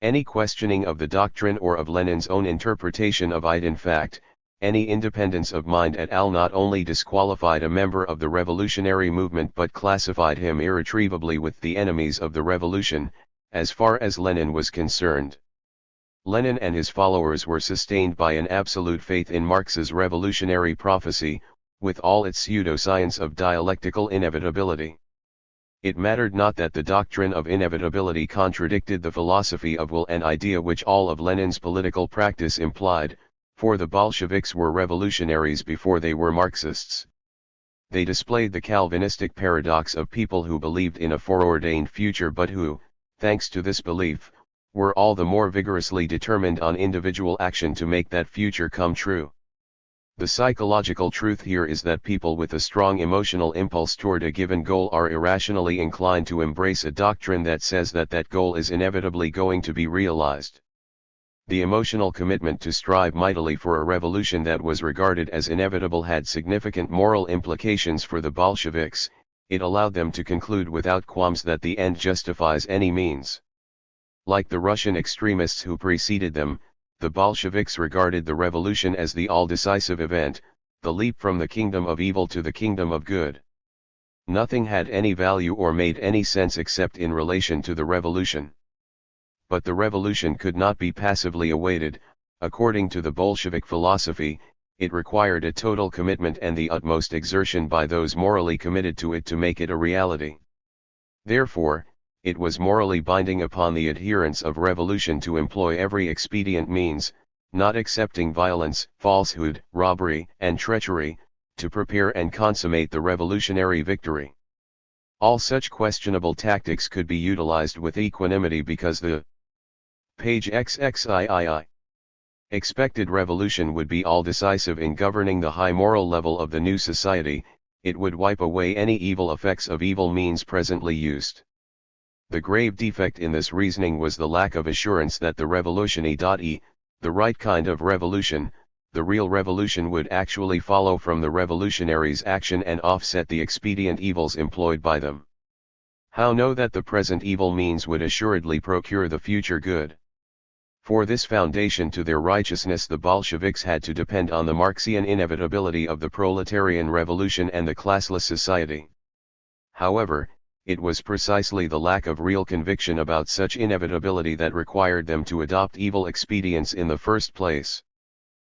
Any questioning of the doctrine or of Lenin's own interpretation of it, in fact, any independence of mind at all, not only disqualified a member of the revolutionary movement but classified him irretrievably with the enemies of the revolution, as far as Lenin was concerned. Lenin and his followers were sustained by an absolute faith in Marx's revolutionary prophecy, with all its pseudo-science of dialectical inevitability. It mattered not that the doctrine of inevitability contradicted the philosophy of will, an idea which all of Lenin's political practice implied, for the Bolsheviks were revolutionaries before they were Marxists. They displayed the Calvinistic paradox of people who believed in a foreordained future but who, thanks to this belief, were all the more vigorously determined on individual action to make that future come true. The psychological truth here is that people with a strong emotional impulse toward a given goal are irrationally inclined to embrace a doctrine that says that that goal is inevitably going to be realized. The emotional commitment to strive mightily for a revolution that was regarded as inevitable had significant moral implications for the Bolsheviks. It allowed them to conclude without qualms that the end justifies any means. Like the Russian extremists who preceded them, the Bolsheviks regarded the revolution as the all-decisive event, the leap from the kingdom of evil to the kingdom of good. Nothing had any value or made any sense except in relation to the revolution. But the revolution could not be passively awaited. According to the Bolshevik philosophy, it required a total commitment and the utmost exertion by those morally committed to it to make it a reality. Therefore, it was morally binding upon the adherents of revolution to employ every expedient means, not excepting violence, falsehood, robbery, and treachery, to prepare and consummate the revolutionary victory. All such questionable tactics could be utilized with equanimity because the page XXIII expected revolution would be all decisive in governing the high moral level of the new society. It would wipe away any evil effects of evil means presently used. The grave defect in this reasoning was the lack of assurance that the revolution-the right kind of revolution, the real revolution would actually follow from the revolutionaries' action and offset the expedient evils employed by them. How know that the present evil means would assuredly procure the future good? For this foundation to their righteousness the Bolsheviks had to depend on the Marxian inevitability of the proletarian revolution and the classless society. However, it was precisely the lack of real conviction about such inevitability that required them to adopt evil expedients in the first place.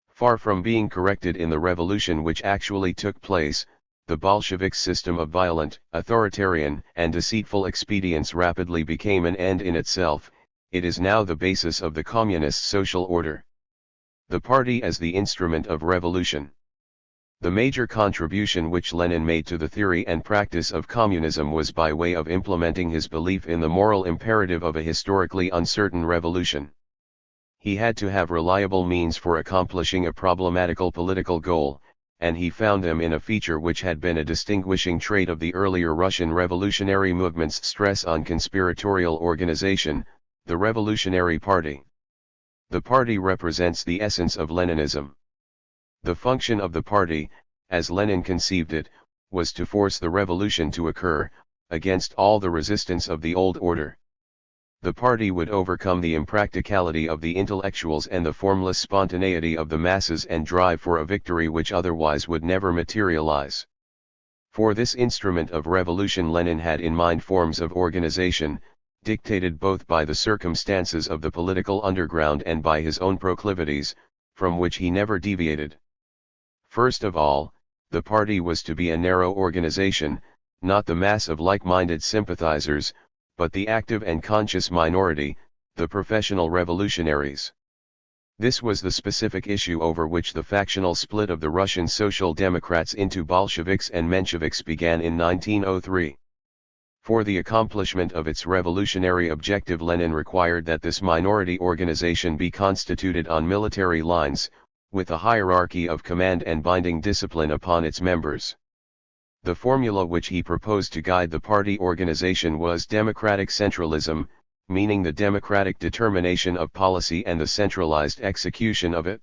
Far from being corrected in the revolution which actually took place, the Bolsheviks' system of violent, authoritarian, and deceitful expedients rapidly became an end in itself. It is now the basis of the communist social order. The party as the instrument of revolution. The major contribution which Lenin made to the theory and practice of communism was by way of implementing his belief in the moral imperative of a historically uncertain revolution. He had to have reliable means for accomplishing a problematical political goal, and he found them in a feature which had been a distinguishing trait of the earlier Russian revolutionary movement's stress on conspiratorial organization, the Revolutionary Party. The party represents the essence of Leninism. The function of the party, as Lenin conceived it, was to force the revolution to occur, against all the resistance of the old order. The party would overcome the impracticality of the intellectuals and the formless spontaneity of the masses and drive for a victory which otherwise would never materialize. For this instrument of revolution Lenin had in mind forms of organization, dictated both by the circumstances of the political underground and by his own proclivities, from which he never deviated. First of all, the party was to be a narrow organization, not the mass of like-minded sympathizers, but the active and conscious minority, the professional revolutionaries. This was the specific issue over which the factional split of the Russian Social Democrats into Bolsheviks and Mensheviks began in 1903. For the accomplishment of its revolutionary objective Lenin required that this minority organization be constituted on military lines, with a hierarchy of command and binding discipline upon its members. The formula which he proposed to guide the party organization was democratic centralism, meaning the democratic determination of policy and the centralized execution of it.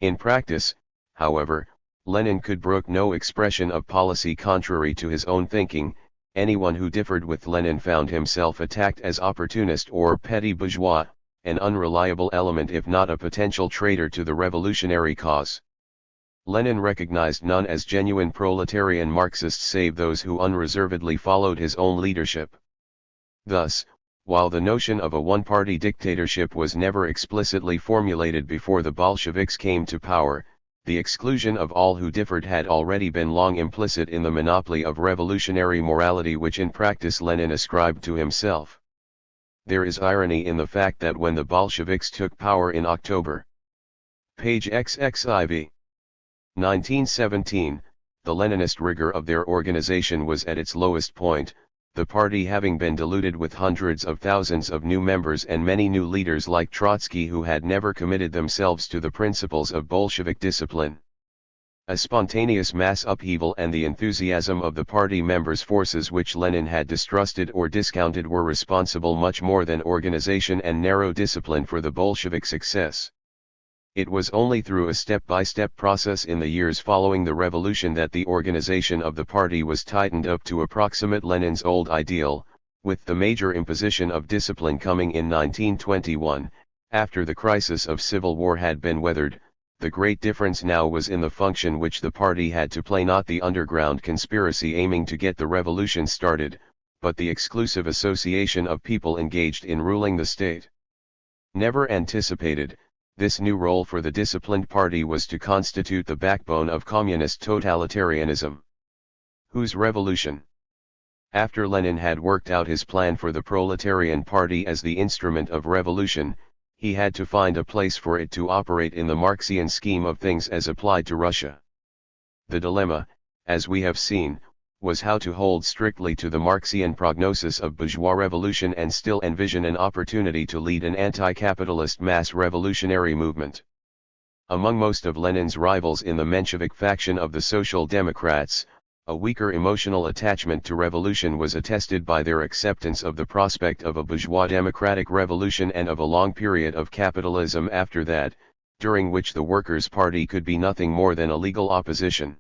In practice, however, Lenin could brook no expression of policy contrary to his own thinking. Anyone who differed with Lenin found himself attacked as opportunist or petty bourgeois, an unreliable element if not a potential traitor to the revolutionary cause. Lenin recognized none as genuine proletarian Marxists save those who unreservedly followed his own leadership. Thus, while the notion of a one-party dictatorship was never explicitly formulated before the Bolsheviks came to power, the exclusion of all who differed had already been long implicit in the monopoly of revolutionary morality which in practice Lenin ascribed to himself. There is irony in the fact that when the Bolsheviks took power in October, page XXIV, 1917, the Leninist rigor of their organization was at its lowest point. the party having been diluted with hundreds of thousands of new members and many new leaders like Trotsky who had never committed themselves to the principles of Bolshevik discipline. A spontaneous mass upheaval and the enthusiasm of the party members' forces which Lenin had distrusted or discounted were responsible much more than organization and narrow discipline for the Bolshevik success. It was only through a step-by-step process in the years following the revolution that the organization of the party was tightened up to approximate Lenin's old ideal, with the major imposition of discipline coming in 1921, after the crisis of civil war had been weathered. The great difference now was in the function which the party had to play, not the underground conspiracy aiming to get the revolution started, but the exclusive association of people engaged in ruling the state. Never anticipated, this new role for the disciplined party was to constitute the backbone of communist totalitarianism. Whose revolution? After Lenin had worked out his plan for the proletarian party as the instrument of revolution, he had to find a place for it to operate in the Marxian scheme of things as applied to Russia. The dilemma, as we have seen, was how to hold strictly to the Marxian prognosis of bourgeois revolution and still envision an opportunity to lead an anti-capitalist mass revolutionary movement. Among most of Lenin's rivals in the Menshevik faction of the Social Democrats, a weaker emotional attachment to revolution was attested by their acceptance of the prospect of a bourgeois democratic revolution and of a long period of capitalism after that, during which the Workers' Party could be nothing more than a legal opposition.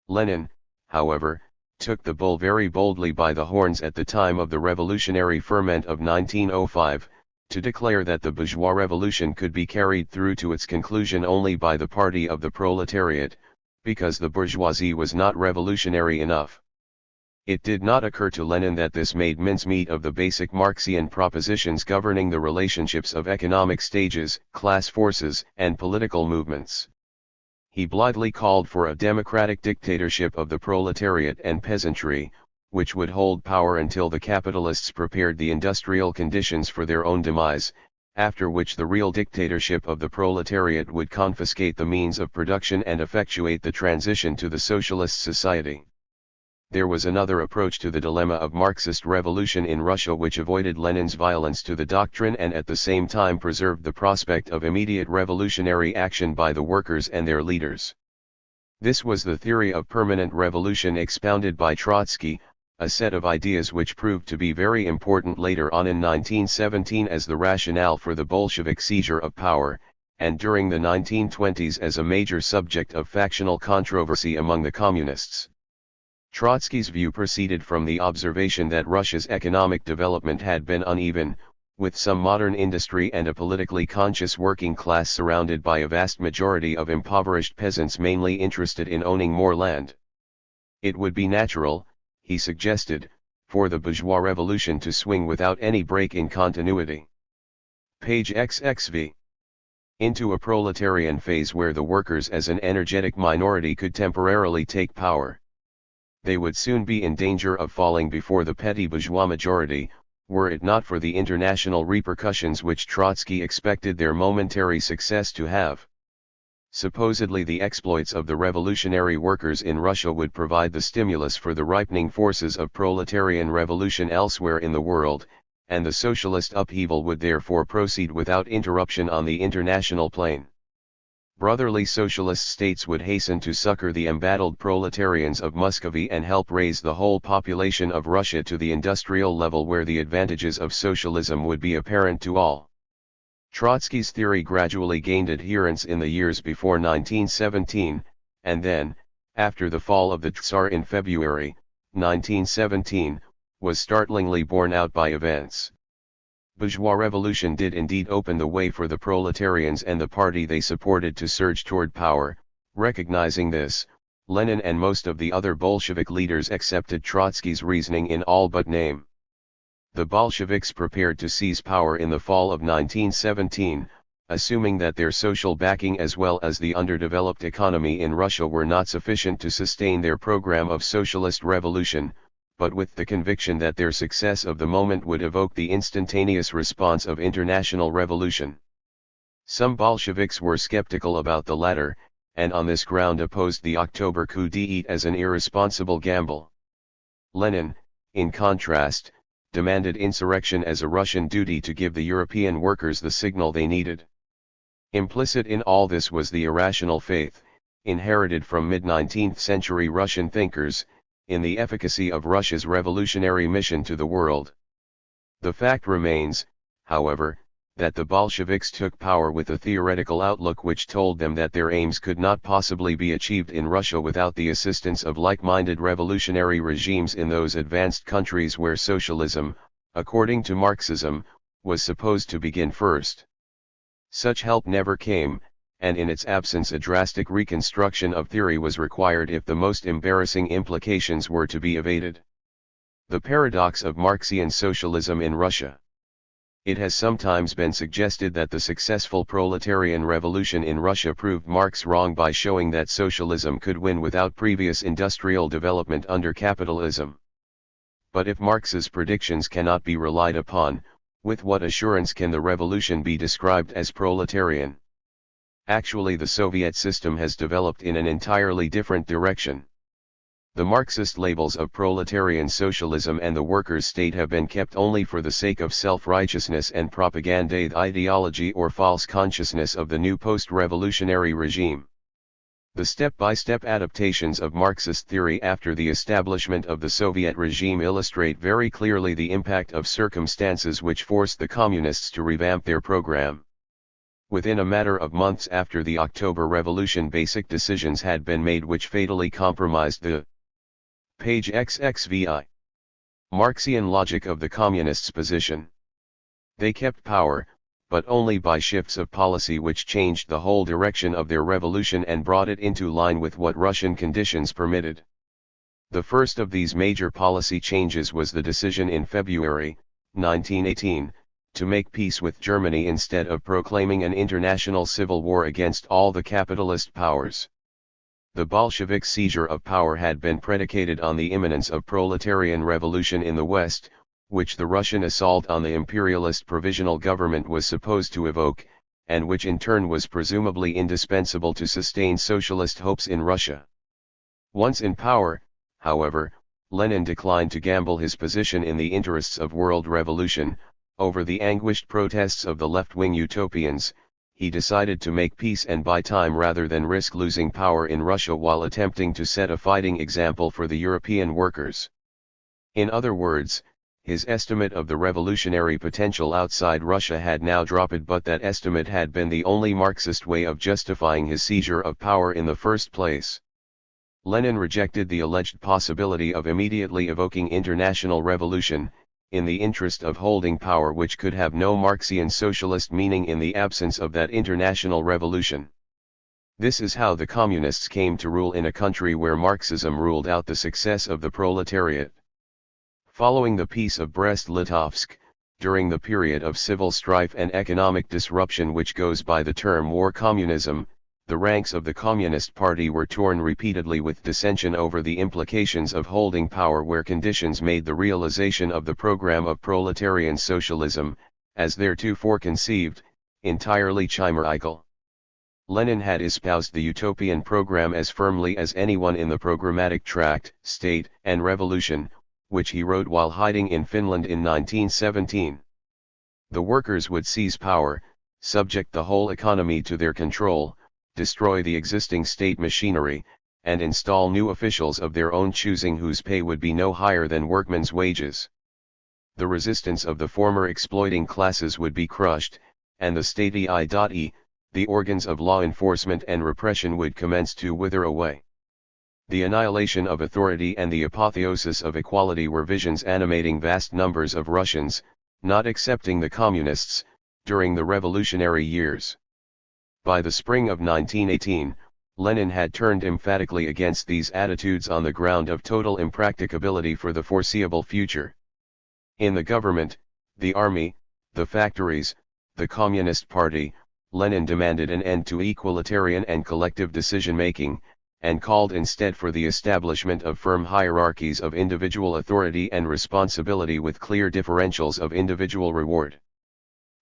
Lenin, however, took the bull very boldly by the horns at the time of the revolutionary ferment of 1905, to declare that the bourgeois revolution could be carried through to its conclusion only by the party of the proletariat, because the bourgeoisie was not revolutionary enough. It did not occur to Lenin that this made mincemeat of the basic Marxian propositions governing the relationships of economic stages, class forces, and political movements. He blithely called for a democratic dictatorship of the proletariat and peasantry, which would hold power until the capitalists prepared the industrial conditions for their own demise, after which the real dictatorship of the proletariat would confiscate the means of production and effectuate the transition to the socialist society. There was another approach to the dilemma of Marxist revolution in Russia which avoided Lenin's violence to the doctrine and at the same time preserved the prospect of immediate revolutionary action by the workers and their leaders. This was the theory of permanent revolution expounded by Trotsky, a set of ideas which proved to be very important later on in 1917 as the rationale for the Bolshevik seizure of power, and during the 1920s as a major subject of factional controversy among the communists. Trotsky's view proceeded from the observation that Russia's economic development had been uneven, with some modern industry and a politically conscious working class surrounded by a vast majority of impoverished peasants mainly interested in owning more land. It would be natural, he suggested, for the bourgeois revolution to swing without any break in continuity. Page XXV. Into a proletarian phase where the workers as an energetic minority could temporarily take power. They would soon be in danger of falling before the petty bourgeois majority, were it not for the international repercussions which Trotsky expected their momentary success to have. Supposedly the exploits of the revolutionary workers in Russia would provide the stimulus for the ripening forces of proletarian revolution elsewhere in the world, and the socialist upheaval would therefore proceed without interruption on the international plane. Brotherly socialist states would hasten to succor the embattled proletarians of Muscovy and help raise the whole population of Russia to the industrial level where the advantages of socialism would be apparent to all. Trotsky's theory gradually gained adherents in the years before 1917, and then, after the fall of the Tsar in February 1917, was startlingly borne out by events. Bourgeois revolution did indeed open the way for the proletarians and the party they supported to surge toward power. Recognizing this, Lenin and most of the other Bolshevik leaders accepted Trotsky's reasoning in all but name. The Bolsheviks prepared to seize power in the fall of 1917, assuming that their social backing as well as the underdeveloped economy in Russia were not sufficient to sustain their program of socialist revolution, but with the conviction that their success of the moment would evoke the instantaneous response of international revolution. Some Bolsheviks were skeptical about the latter, and on this ground opposed the October coup d'état as an irresponsible gamble. Lenin, in contrast, demanded insurrection as a Russian duty to give the European workers the signal they needed. Implicit in all this was the irrational faith, inherited from mid-19th century Russian thinkers, in the efficacy of Russia's revolutionary mission to the world. The fact remains, however, that the Bolsheviks took power with a theoretical outlook which told them that their aims could not possibly be achieved in Russia without the assistance of like-minded revolutionary regimes in those advanced countries where socialism, according to Marxism, was supposed to begin first. Such help never came, and in its absence a drastic reconstruction of theory was required if the most embarrassing implications were to be evaded. The paradox of Marxian socialism in Russia. It has sometimes been suggested that the successful proletarian revolution in Russia proved Marx wrong by showing that socialism could win without previous industrial development under capitalism. But if Marx's predictions cannot be relied upon, with what assurance can the revolution be described as proletarian? Actually, the Soviet system has developed in an entirely different direction. The Marxist labels of proletarian socialism and the workers' state have been kept only for the sake of self-righteousness and propaganda ideology or false consciousness of the new post-revolutionary regime. The step-by-step adaptations of Marxist theory after the establishment of the Soviet regime illustrate very clearly the impact of circumstances which forced the communists to revamp their program. Within a matter of months after the October Revolution, basic decisions had been made which fatally compromised the page XXVI Marxian logic of the communists' position. They kept power, but only by shifts of policy which changed the whole direction of their revolution and brought it into line with what Russian conditions permitted. The first of these major policy changes was the decision in February 1918, to make peace with Germany instead of proclaiming an international civil war against all the capitalist powers. The Bolshevik seizure of power had been predicated on the imminence of proletarian revolution in the West, which the Russian assault on the imperialist provisional government was supposed to evoke, and which in turn was presumably indispensable to sustain socialist hopes in Russia. Once in power, however, Lenin declined to gamble his position in the interests of world revolution. Over the anguished protests of the left-wing utopians, he decided to make peace and buy time rather than risk losing power in Russia while attempting to set a fighting example for the European workers. In other words, his estimate of the revolutionary potential outside Russia had now dropped, but that estimate had been the only Marxist way of justifying his seizure of power in the first place. Lenin rejected the alleged possibility of immediately evoking international revolution, in the interest of holding power which could have no Marxian socialist meaning in the absence of that international revolution. This is how the communists came to rule in a country where Marxism ruled out the success of the proletariat. Following the Peace of Brest-Litovsk, during the period of civil strife and economic disruption which goes by the term war communism, the ranks of the Communist Party were torn repeatedly with dissension over the implications of holding power where conditions made the realization of the program of proletarian socialism, as theretofore conceived, entirely chimerical. Lenin had espoused the utopian program as firmly as anyone in the programmatic tract, State and Revolution, which he wrote while hiding in Finland in 1917. The workers would seize power, subject the whole economy to their control, destroy the existing state machinery, and install new officials of their own choosing whose pay would be no higher than workmen's wages. The resistance of the former exploiting classes would be crushed, and the state i.e., the organs of law enforcement and repression would commence to wither away. The annihilation of authority and the apotheosis of equality were visions animating vast numbers of Russians, not excepting the communists, during the revolutionary years. By the spring of 1918, Lenin had turned emphatically against these attitudes on the ground of total impracticability for the foreseeable future. In the government, the army, the factories, the Communist Party, Lenin demanded an end to equalitarian and collective decision-making, and called instead for the establishment of firm hierarchies of individual authority and responsibility with clear differentials of individual reward.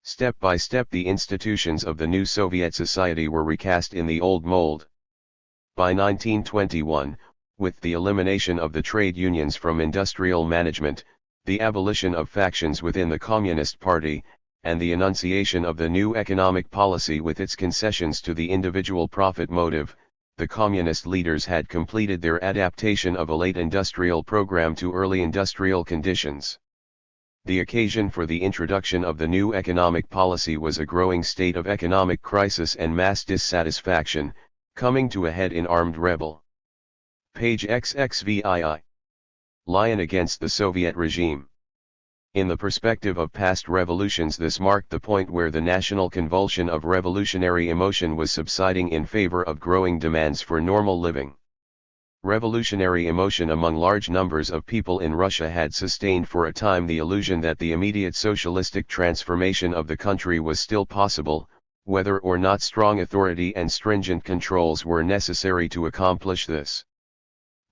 Step by step the institutions of the new Soviet society were recast in the old mold. By 1921, with the elimination of the trade unions from industrial management, the abolition of factions within the Communist Party, and the enunciation of the new economic policy with its concessions to the individual profit motive, the communist leaders had completed their adaptation of a late industrial program to early industrial conditions. The occasion for the introduction of the new economic policy was a growing state of economic crisis and mass dissatisfaction, coming to a head in armed rebel. Page XXVII. Lion against the Soviet regime. In the perspective of past revolutions, this marked the point where the national convulsion of revolutionary emotion was subsiding in favor of growing demands for normal living. Revolutionary emotion among large numbers of people in Russia had sustained for a time the illusion that the immediate socialistic transformation of the country was still possible, whether or not strong authority and stringent controls were necessary to accomplish this.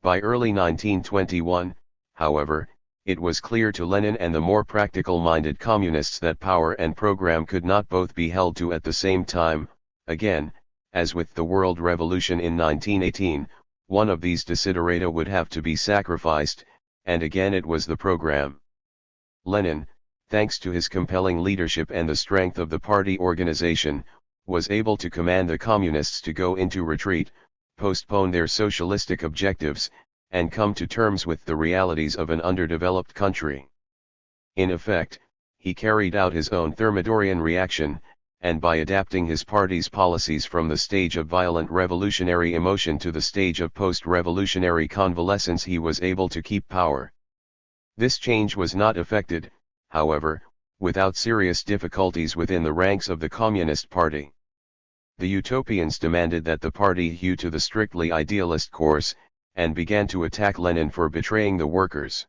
By early 1921, however, it was clear to Lenin and the more practical-minded communists that power and program could not both be held to at the same time. Again, as with the World Revolution in 1918, one of these desiderata would have to be sacrificed, and again it was the program. Lenin, thanks to his compelling leadership and the strength of the party organization, was able to command the communists to go into retreat, postpone their socialistic objectives, and come to terms with the realities of an underdeveloped country. In effect, he carried out his own Thermidorian reaction, and by adapting his party's policies from the stage of violent revolutionary emotion to the stage of post-revolutionary convalescence, he was able to keep power. This change was not effected, however, without serious difficulties within the ranks of the Communist Party. The utopians demanded that the party hew to the strictly idealist course, and began to attack Lenin for betraying the workers.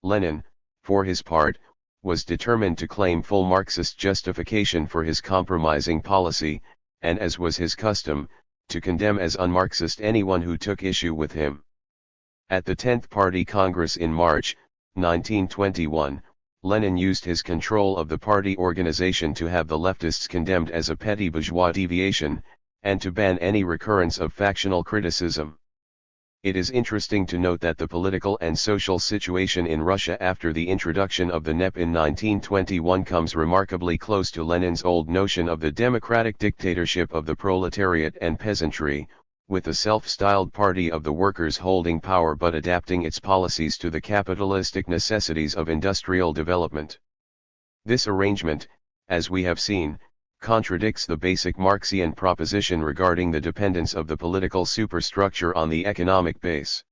Lenin, for his part, was determined to claim full Marxist justification for his compromising policy, and as was his custom, to condemn as un-Marxist anyone who took issue with him. At the 10th Party Congress in March 1921, Lenin used his control of the party organization to have the leftists condemned as a petty bourgeois deviation, and to ban any recurrence of factional criticism. It is interesting to note that the political and social situation in Russia after the introduction of the NEP in 1921 comes remarkably close to Lenin's old notion of the democratic dictatorship of the proletariat and peasantry, with the self-styled party of the workers holding power but adapting its policies to the capitalistic necessities of industrial development. This arrangement, as we have seen, contradicts the basic Marxian proposition regarding the dependence of the political superstructure on the economic base.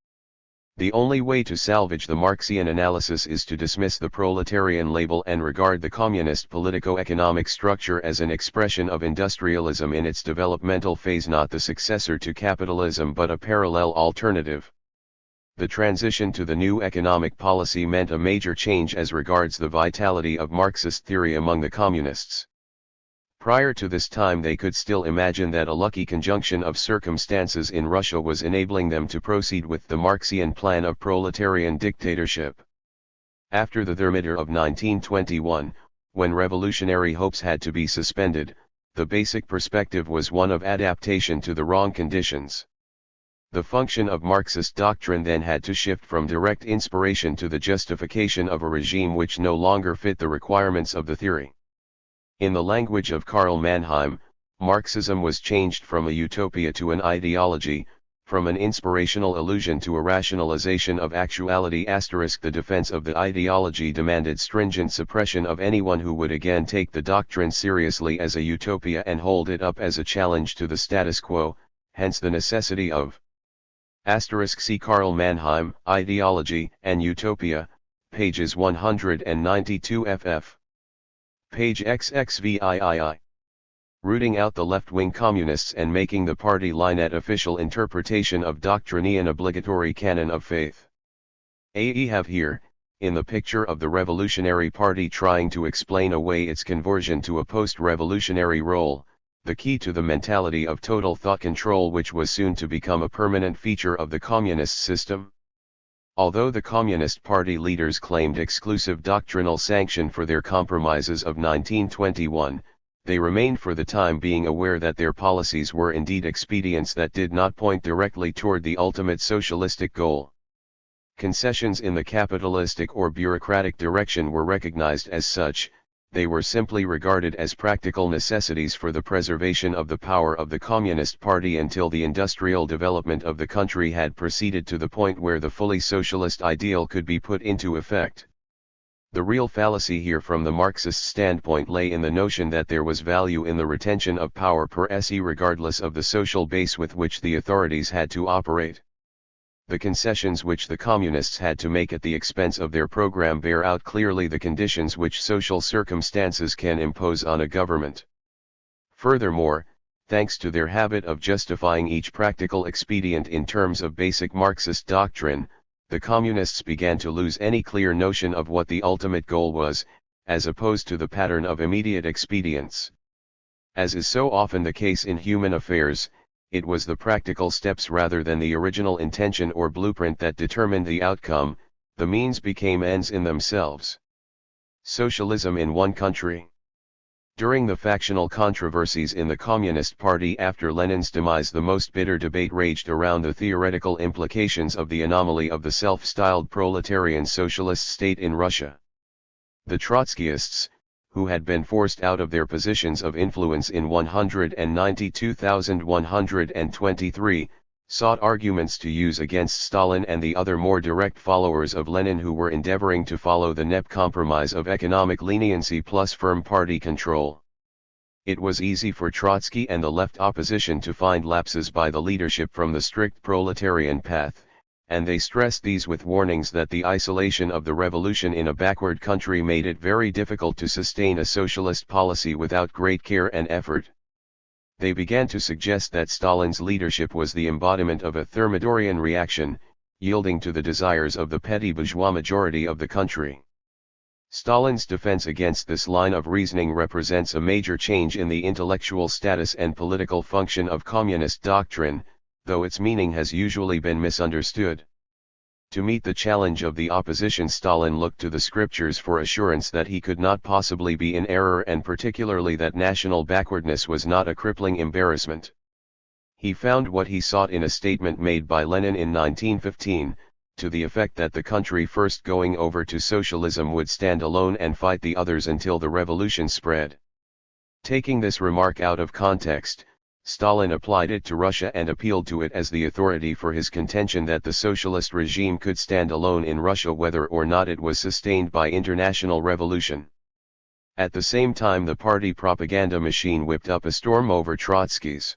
The only way to salvage the Marxian analysis is to dismiss the proletarian label and regard the communist politico-economic structure as an expression of industrialism in its developmental phase, not the successor to capitalism but a parallel alternative. The transition to the new economic policy meant a major change as regards the vitality of Marxist theory among the communists. Prior to this time they could still imagine that a lucky conjunction of circumstances in Russia was enabling them to proceed with the Marxian plan of proletarian dictatorship. After the Thermidor of 1921, when revolutionary hopes had to be suspended, the basic perspective was one of adaptation to the wrong conditions. The function of Marxist doctrine then had to shift from direct inspiration to the justification of a regime which no longer fit the requirements of the theory. In the language of Karl Mannheim, Marxism was changed from a utopia to an ideology, from an inspirational illusion to a rationalization of actuality. The defense of the ideology demanded stringent suppression of anyone who would again take the doctrine seriously as a utopia and hold it up as a challenge to the status quo, hence the necessity of See Karl Mannheim, Ideology and Utopia, pages 192 ff. Page XXVII. Rooting out the left-wing communists and making the party line at official interpretation of doctrine obligatory canon of faith. We have here, in the picture of the Revolutionary Party trying to explain away its conversion to a post-revolutionary role, the key to the mentality of total thought control which was soon to become a permanent feature of the communist system. Although the Communist Party leaders claimed exclusive doctrinal sanction for their compromises of 1921, they remained for the time being aware that their policies were indeed expedients that did not point directly toward the ultimate socialistic goal. Concessions in the capitalistic or bureaucratic direction were recognized as such. They were simply regarded as practical necessities for the preservation of the power of the Communist Party until the industrial development of the country had proceeded to the point where the fully socialist ideal could be put into effect. The real fallacy here from the Marxist standpoint lay in the notion that there was value in the retention of power per se regardless of the social base with which the authorities had to operate. The concessions which the communists had to make at the expense of their program bear out clearly the conditions which social circumstances can impose on a government. Furthermore, thanks to their habit of justifying each practical expedient in terms of basic Marxist doctrine, the communists began to lose any clear notion of what the ultimate goal was, as opposed to the pattern of immediate expedients. As is so often the case in human affairs, it was the practical steps rather than the original intention or blueprint that determined the outcome. The means became ends in themselves. Socialism in one country. During the factional controversies in the Communist Party after Lenin's demise, the most bitter debate raged around the theoretical implications of the anomaly of the self-styled proletarian socialist state in Russia. The Trotskyists, who had been forced out of their positions of influence in 192,123, sought arguments to use against Stalin and the other more direct followers of Lenin who were endeavoring to follow the NEP compromise of economic leniency plus firm party control. It was easy for Trotsky and the left opposition to find lapses by the leadership from the strict proletarian path, and they stressed these with warnings that the isolation of the revolution in a backward country made it very difficult to sustain a socialist policy without great care and effort. They began to suggest that Stalin's leadership was the embodiment of a Thermidorian reaction, yielding to the desires of the petty bourgeois majority of the country. Stalin's defense against this line of reasoning represents a major change in the intellectual status and political function of communist doctrine, though its meaning has usually been misunderstood. To meet the challenge of the opposition, Stalin looked to the scriptures for assurance that he could not possibly be in error, and particularly that national backwardness was not a crippling embarrassment. He found what he sought in a statement made by Lenin in 1915, to the effect that the country first going over to socialism would stand alone and fight the others until the revolution spread. Taking this remark out of context, Stalin applied it to Russia and appealed to it as the authority for his contention that the socialist regime could stand alone in Russia whether or not it was sustained by international revolution. At the same time, the party propaganda machine whipped up a storm over Trotsky's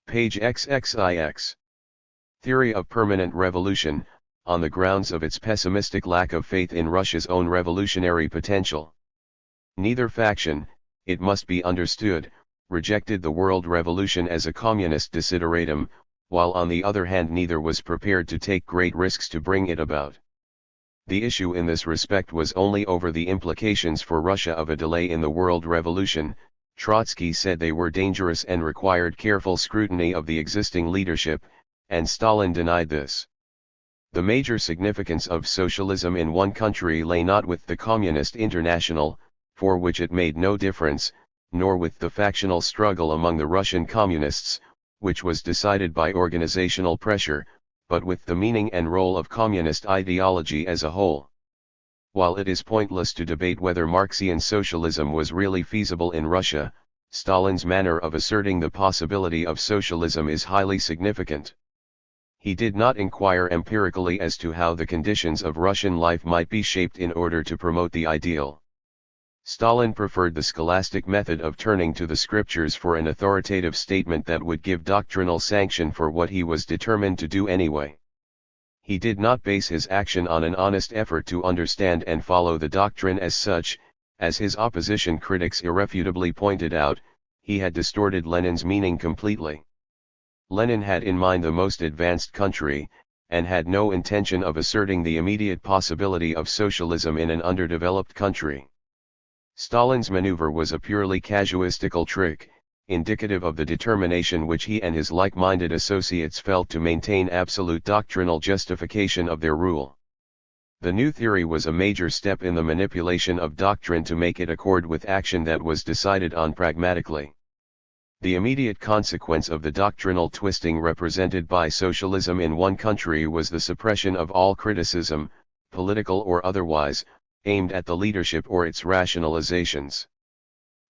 page XXIX theory of permanent revolution, on the grounds of its pessimistic lack of faith in Russia's own revolutionary potential. Neither faction, it must be understood, rejected the world revolution as a communist desideratum, while on the other hand neither was prepared to take great risks to bring it about. The issue in this respect was only over the implications for Russia of a delay in the world revolution. Trotsky said they were dangerous and required careful scrutiny of the existing leadership, and Stalin denied this. The major significance of socialism in one country lay not with the Communist International, for which it made no difference, nor with the factional struggle among the Russian communists, which was decided by organizational pressure, but with the meaning and role of communist ideology as a whole. While it is pointless to debate whether Marxian socialism was really feasible in Russia, Stalin's manner of asserting the possibility of socialism is highly significant. He did not inquire empirically as to how the conditions of Russian life might be shaped in order to promote the ideal. Stalin preferred the scholastic method of turning to the scriptures for an authoritative statement that would give doctrinal sanction for what he was determined to do anyway. He did not base his action on an honest effort to understand and follow the doctrine as such. As his opposition critics irrefutably pointed out, he had distorted Lenin's meaning completely. Lenin had in mind the most advanced country, and had no intention of asserting the immediate possibility of socialism in an underdeveloped country. Stalin's maneuver was a purely casuistical trick, indicative of the determination which he and his like-minded associates felt to maintain absolute doctrinal justification of their rule. The new theory was a major step in the manipulation of doctrine to make it accord with action that was decided on pragmatically. The immediate consequence of the doctrinal twisting represented by socialism in one country was the suppression of all criticism, political or otherwise, aimed at the leadership or its rationalizations.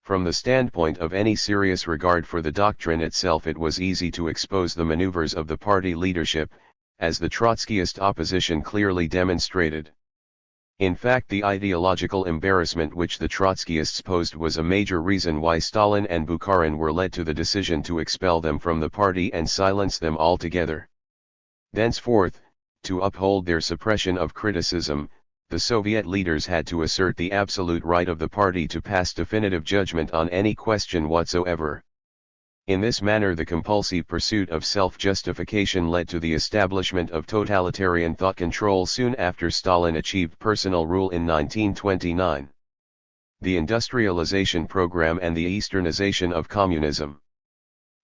From the standpoint of any serious regard for the doctrine itself, it was easy to expose the maneuvers of the party leadership, as the Trotskyist opposition clearly demonstrated. In fact, the ideological embarrassment which the Trotskyists posed was a major reason why Stalin and Bukharin were led to the decision to expel them from the party and silence them altogether. Thenceforth, to uphold their suppression of criticism, the Soviet leaders had to assert the absolute right of the party to pass definitive judgment on any question whatsoever. In this manner, the compulsive pursuit of self-justification led to the establishment of totalitarian thought control soon after Stalin achieved personal rule in 1929. The industrialization program and the Easternization of communism.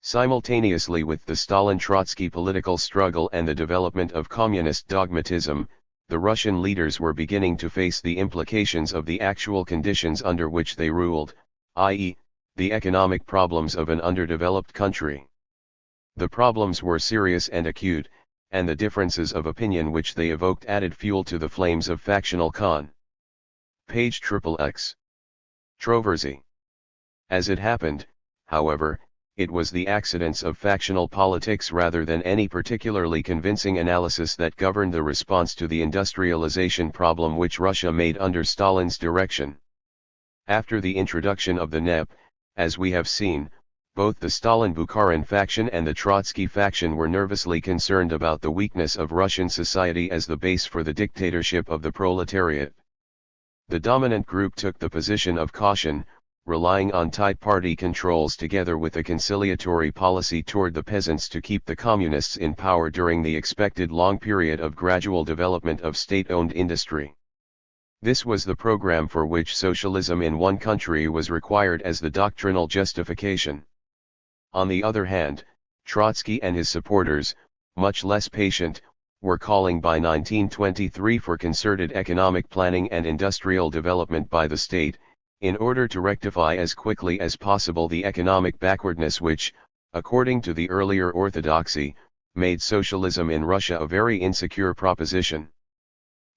Simultaneously with the Stalin-Trotsky political struggle and the development of communist dogmatism, the Russian leaders were beginning to face the implications of the actual conditions under which they ruled, i.e., the economic problems of an underdeveloped country. The problems were serious and acute, and the differences of opinion which they evoked added fuel to the flames of factional Page XXX. Troversy. As it happened, however, it was the accidents of factional politics rather than any particularly convincing analysis that governed the response to the industrialization problem which Russia made under Stalin's direction. After the introduction of the NEP, as we have seen, both the Stalin-Bukharin faction and the Trotsky faction were nervously concerned about the weakness of Russian society as the base for the dictatorship of the proletariat. The dominant group took the position of caution, relying on tight party controls together with a conciliatory policy toward the peasants to keep the communists in power during the expected long period of gradual development of state-owned industry. This was the program for which socialism in one country was required as the doctrinal justification. On the other hand, Trotsky and his supporters, much less patient, were calling by 1923 for concerted economic planning and industrial development by the state, in order to rectify as quickly as possible the economic backwardness which, according to the earlier orthodoxy, made socialism in Russia a very insecure proposition.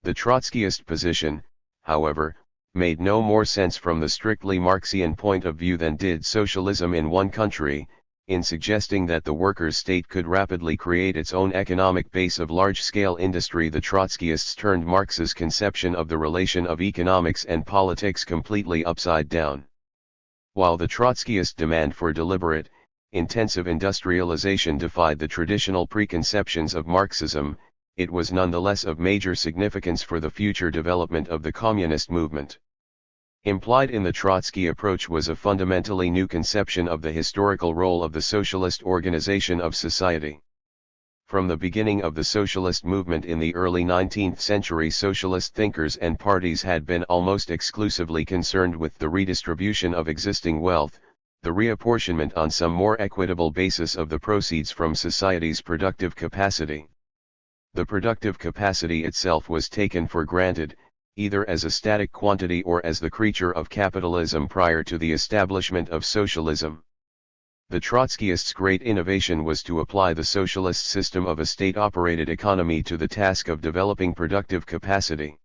The Trotskyist position, however, made no more sense from the strictly Marxian point of view than did socialism in one country, in suggesting that the workers' state could rapidly create its own economic base of large-scale industry. The Trotskyists turned Marx's conception of the relation of economics and politics completely upside down. While the Trotskyist demand for deliberate, intensive industrialization defied the traditional preconceptions of Marxism, it was nonetheless of major significance for the future development of the communist movement. Implied in the Trotsky approach was a fundamentally new conception of the historical role of the socialist organization of society. From the beginning of the socialist movement in the early 19th century, socialist thinkers and parties had been almost exclusively concerned with the redistribution of existing wealth, the reapportionment on some more equitable basis of the proceeds from society's productive capacity. The productive capacity itself was taken for granted, either as a static quantity or as the creature of capitalism prior to the establishment of socialism. The Trotskyists' great innovation was to apply the socialist system of a state-operated economy to the task of developing productive capacity.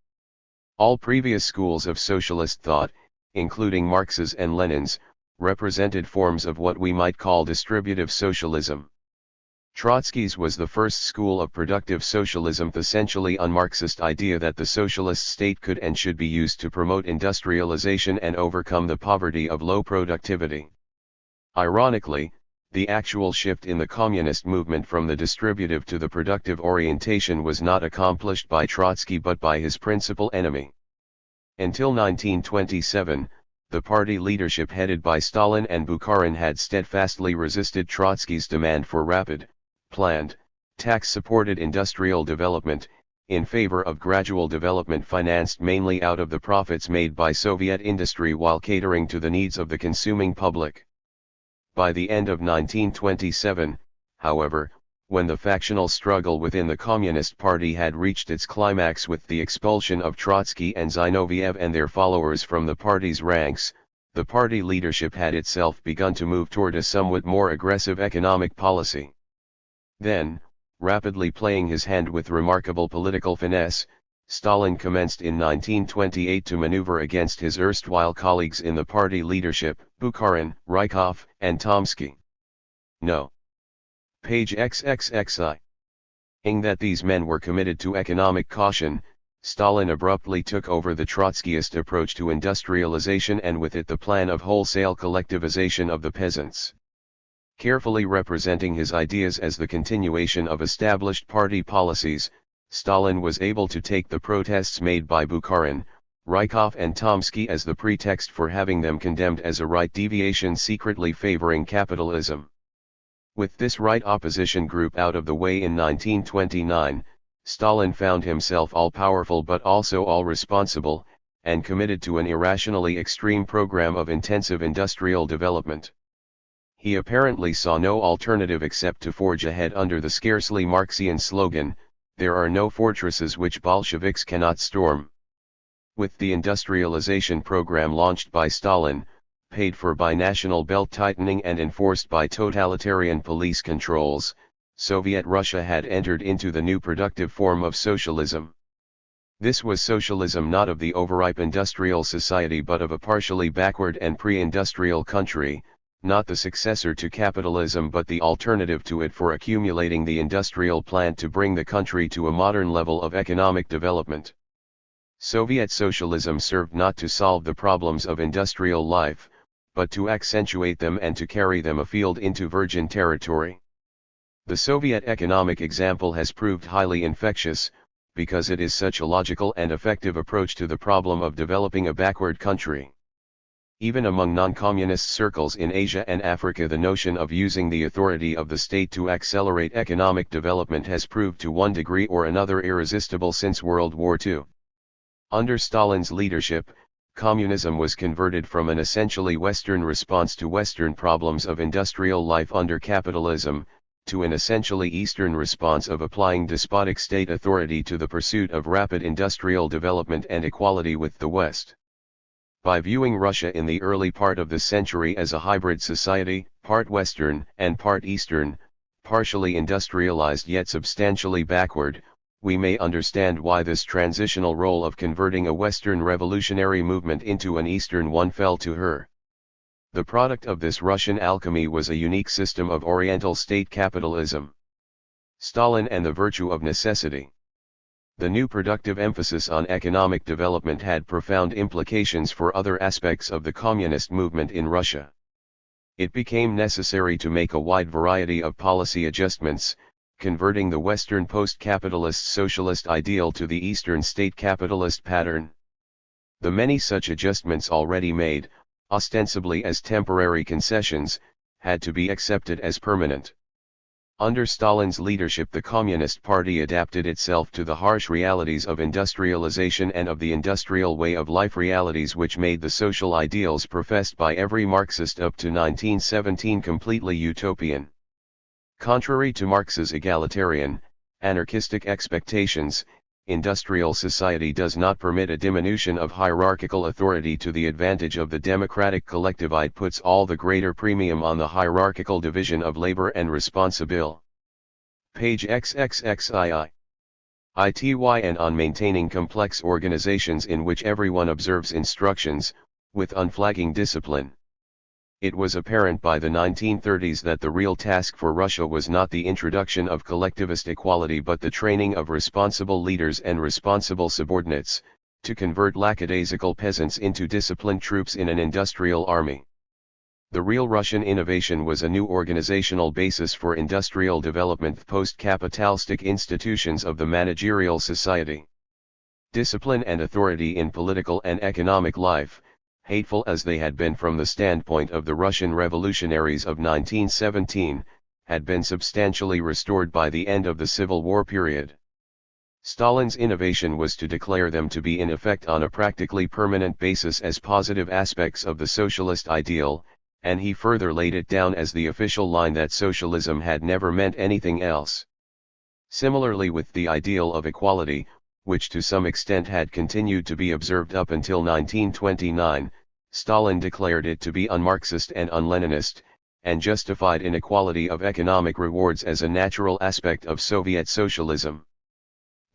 All previous schools of socialist thought, including Marx's and Lenin's, represented forms of what we might call distributive socialism. Trotsky's was the first school of productive socialism, the essentially un-Marxist idea that the socialist state could and should be used to promote industrialization and overcome the poverty of low productivity. Ironically, the actual shift in the communist movement from the distributive to the productive orientation was not accomplished by Trotsky but by his principal enemy. Until 1927, the party leadership headed by Stalin and Bukharin had steadfastly resisted Trotsky's demand for rapid, planned, tax-supported industrial development, in favor of gradual development financed mainly out of the profits made by Soviet industry while catering to the needs of the consuming public. By the end of 1927, however, when the factional struggle within the Communist Party had reached its climax with the expulsion of Trotsky and Zinoviev and their followers from the party's ranks, the party leadership had itself begun to move toward a somewhat more aggressive economic policy. Then, rapidly playing his hand with remarkable political finesse, Stalin commenced in 1928 to maneuver against his erstwhile colleagues in the party leadership, Bukharin, Rykov, and Tomsky. No. Page XXXI. In that these men were committed to economic caution, Stalin abruptly took over the Trotskyist approach to industrialization and with it the plan of wholesale collectivization of the peasants. Carefully representing his ideas as the continuation of established party policies, Stalin was able to take the protests made by Bukharin, Rykov and Tomsky as the pretext for having them condemned as a right deviation secretly favoring capitalism. With this right opposition group out of the way in 1929, Stalin found himself all-powerful but also all-responsible, and committed to an irrationally extreme program of intensive industrial development. He apparently saw no alternative except to forge ahead under the scarcely Marxian slogan, "There are no fortresses which Bolsheviks cannot storm." With the industrialization program launched by Stalin, paid for by national belt-tightening and enforced by totalitarian police controls, Soviet Russia had entered into the new productive form of socialism. This was socialism not of the overripe industrial society but of a partially backward and pre-industrial country, not the successor to capitalism but the alternative to it for accumulating the industrial plant to bring the country to a modern level of economic development. Soviet socialism served not to solve the problems of industrial life, but to accentuate them and to carry them afield into virgin territory. The Soviet economic example has proved highly infectious, because it is such a logical and effective approach to the problem of developing a backward country. Even among non-communist circles in Asia and Africa, the notion of using the authority of the state to accelerate economic development has proved to one degree or another irresistible since World War II. Under Stalin's leadership, communism was converted from an essentially Western response to Western problems of industrial life under capitalism, to an essentially Eastern response of applying despotic state authority to the pursuit of rapid industrial development and equality with the West. By viewing Russia in the early part of the century as a hybrid society, part Western and part Eastern, partially industrialized yet substantially backward, we may understand why this transitional role of converting a Western revolutionary movement into an Eastern one fell to her. The product of this Russian alchemy was a unique system of Oriental state capitalism. Stalin and the virtue of necessity. The new productive emphasis on economic development had profound implications for other aspects of the communist movement in Russia. It became necessary to make a wide variety of policy adjustments, converting the Western post-capitalist socialist ideal to the Eastern state capitalist pattern. The many such adjustments already made, ostensibly as temporary concessions, had to be accepted as permanent. Under Stalin's leadership, the Communist Party adapted itself to the harsh realities of industrialization and of the industrial way of life, realities which made the social ideals professed by every Marxist up to 1917 completely utopian. Contrary to Marx's egalitarian, anarchistic expectations, industrial society does not permit a diminution of hierarchical authority to the advantage of the democratic collective. It puts all the greater premium on the hierarchical division of labor and responsibility. Page XXXII. And on maintaining complex organizations in which everyone observes instructions, with unflagging discipline. It was apparent by the 1930s that the real task for Russia was not the introduction of collectivist equality but the training of responsible leaders and responsible subordinates, to convert lackadaisical peasants into disciplined troops in an industrial army. The real Russian innovation was a new organizational basis for industrial development, post-capitalistic institutions of the managerial society. Discipline and authority in political and economic life, hateful as they had been from the standpoint of the Russian revolutionaries of 1917, had been substantially restored by the end of the Civil War period. Stalin's innovation was to declare them to be in effect on a practically permanent basis as positive aspects of the socialist ideal, and he further laid it down as the official line that socialism had never meant anything else. Similarly with the ideal of equality, which to some extent had continued to be observed up until 1929, Stalin declared it to be un-Marxist and un-Leninist, and justified inequality of economic rewards as a natural aspect of Soviet socialism.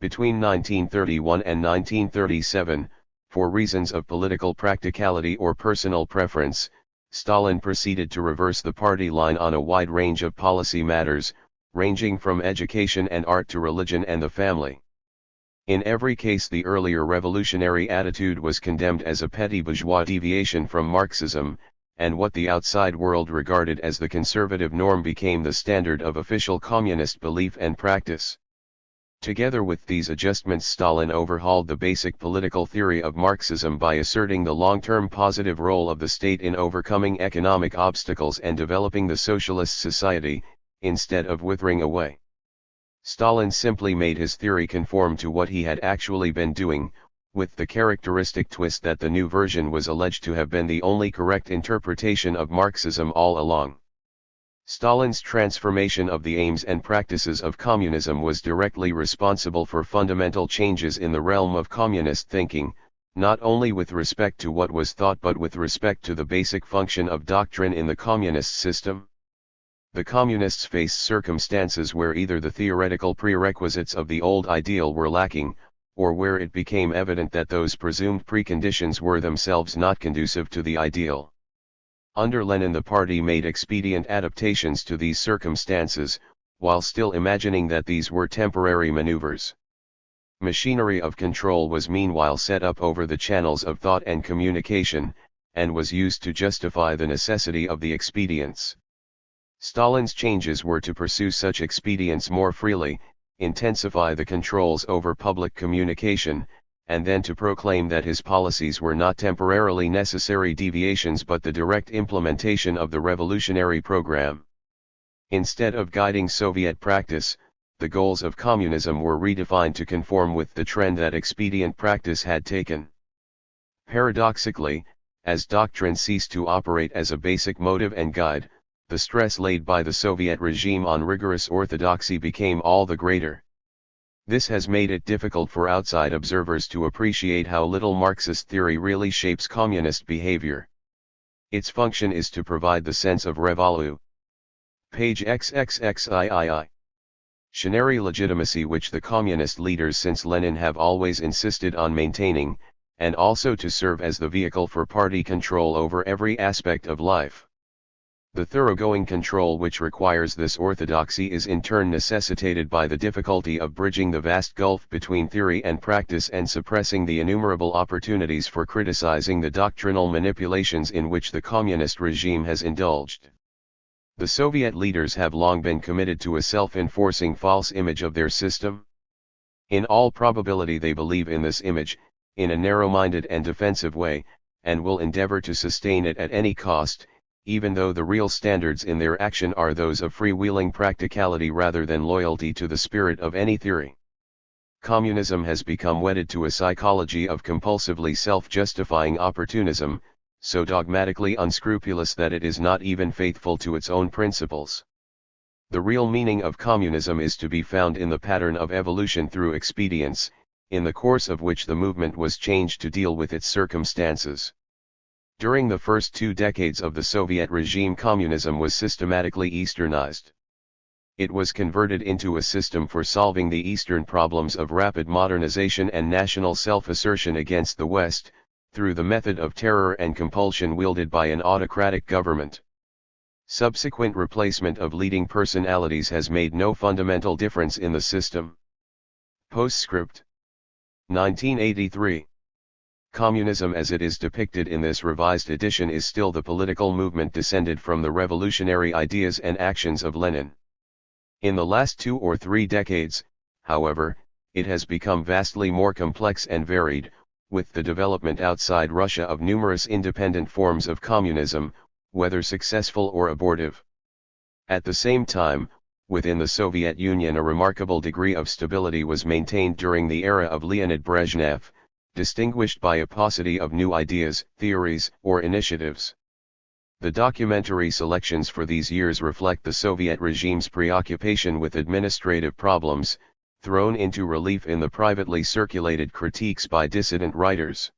Between 1931 and 1937, for reasons of political practicality or personal preference, Stalin proceeded to reverse the party line on a wide range of policy matters, ranging from education and art to religion and the family. In every case the earlier revolutionary attitude was condemned as a petty bourgeois deviation from Marxism, and what the outside world regarded as the conservative norm became the standard of official communist belief and practice. Together with these adjustments, Stalin overhauled the basic political theory of Marxism by asserting the long-term positive role of the state in overcoming economic obstacles and developing the socialist society, instead of withering away. Stalin simply made his theory conform to what he had actually been doing, with the characteristic twist that the new version was alleged to have been the only correct interpretation of Marxism all along. Stalin's transformation of the aims and practices of communism was directly responsible for fundamental changes in the realm of communist thinking, not only with respect to what was thought but with respect to the basic function of doctrine in the communist system. The communists faced circumstances where either the theoretical prerequisites of the old ideal were lacking, or where it became evident that those presumed preconditions were themselves not conducive to the ideal. Under Lenin the party made expedient adaptations to these circumstances, while still imagining that these were temporary maneuvers. Machinery of control was meanwhile set up over the channels of thought and communication, and was used to justify the necessity of the expedients. Stalin's changes were to pursue such expedients more freely, intensify the controls over public communication, and then to proclaim that his policies were not temporarily necessary deviations but the direct implementation of the revolutionary program. Instead of guiding Soviet practice, the goals of communism were redefined to conform with the trend that expedient practice had taken. Paradoxically, as doctrine ceased to operate as a basic motive and guide, the stress laid by the Soviet regime on rigorous orthodoxy became all the greater. This has made it difficult for outside observers to appreciate how little Marxist theory really shapes communist behavior. Its function is to provide the sense of revolutionary. Page XXXIII. Legitimacy which the communist leaders since Lenin have always insisted on maintaining, and also to serve as the vehicle for party control over every aspect of life. The thoroughgoing control which requires this orthodoxy is in turn necessitated by the difficulty of bridging the vast gulf between theory and practice and suppressing the innumerable opportunities for criticizing the doctrinal manipulations in which the communist regime has indulged. The Soviet leaders have long been committed to a self-enforcing false image of their system. In all probability they believe in this image, in a narrow-minded and defensive way, and will endeavor to sustain it at any cost, even though the real standards in their action are those of freewheeling practicality rather than loyalty to the spirit of any theory. Communism has become wedded to a psychology of compulsively self-justifying opportunism, so dogmatically unscrupulous that it is not even faithful to its own principles. The real meaning of communism is to be found in the pattern of evolution through expedience, in the course of which the movement was changed to deal with its circumstances. During the first 2 decades of the Soviet regime, communism was systematically Easternized. It was converted into a system for solving the Eastern problems of rapid modernization and national self-assertion against the West, through the method of terror and compulsion wielded by an autocratic government. Subsequent replacement of leading personalities has made no fundamental difference in the system. Postscript. 1983. Communism as it is depicted in this revised edition is still the political movement descended from the revolutionary ideas and actions of Lenin. In the last 2 or 3 decades, however, it has become vastly more complex and varied, with the development outside Russia of numerous independent forms of communism, whether successful or abortive. At the same time, within the Soviet Union a remarkable degree of stability was maintained during the era of Leonid Brezhnev, distinguished by a paucity of new ideas, theories, or initiatives. The documentary selections for these years reflect the Soviet regime's preoccupation with administrative problems, thrown into relief in the privately circulated critiques by dissident writers.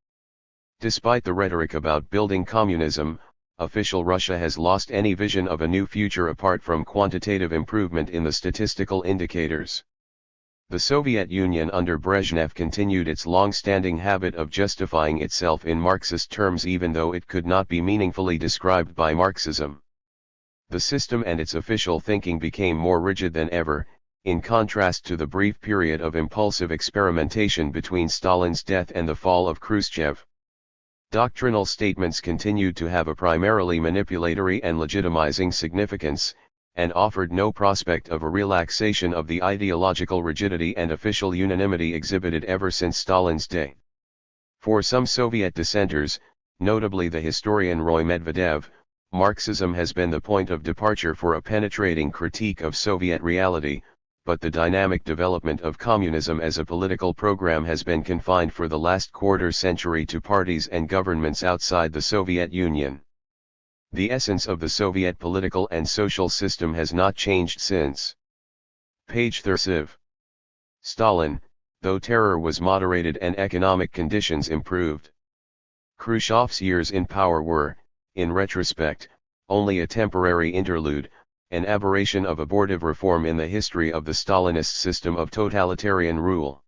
Despite the rhetoric about building communism, official Russia has lost any vision of a new future apart from quantitative improvement in the statistical indicators. The Soviet Union under Brezhnev continued its long-standing habit of justifying itself in Marxist terms even though it could not be meaningfully described by Marxism. The system and its official thinking became more rigid than ever, in contrast to the brief period of impulsive experimentation between Stalin's death and the fall of Khrushchev. Doctrinal statements continued to have a primarily manipulatory and legitimizing significance, and offered no prospect of a relaxation of the ideological rigidity and official unanimity exhibited ever since Stalin's day. For some Soviet dissenters, notably the historian Roy Medvedev, Marxism has been the point of departure for a penetrating critique of Soviet reality, but the dynamic development of communism as a political program has been confined for the last quarter century to parties and governments outside the Soviet Union. The essence of the Soviet political and social system has not changed since. Page 30. Stalin, though terror was moderated and economic conditions improved. Khrushchev's years in power were, in retrospect, only a temporary interlude, an aberration of abortive reform in the history of the Stalinist system of totalitarian rule.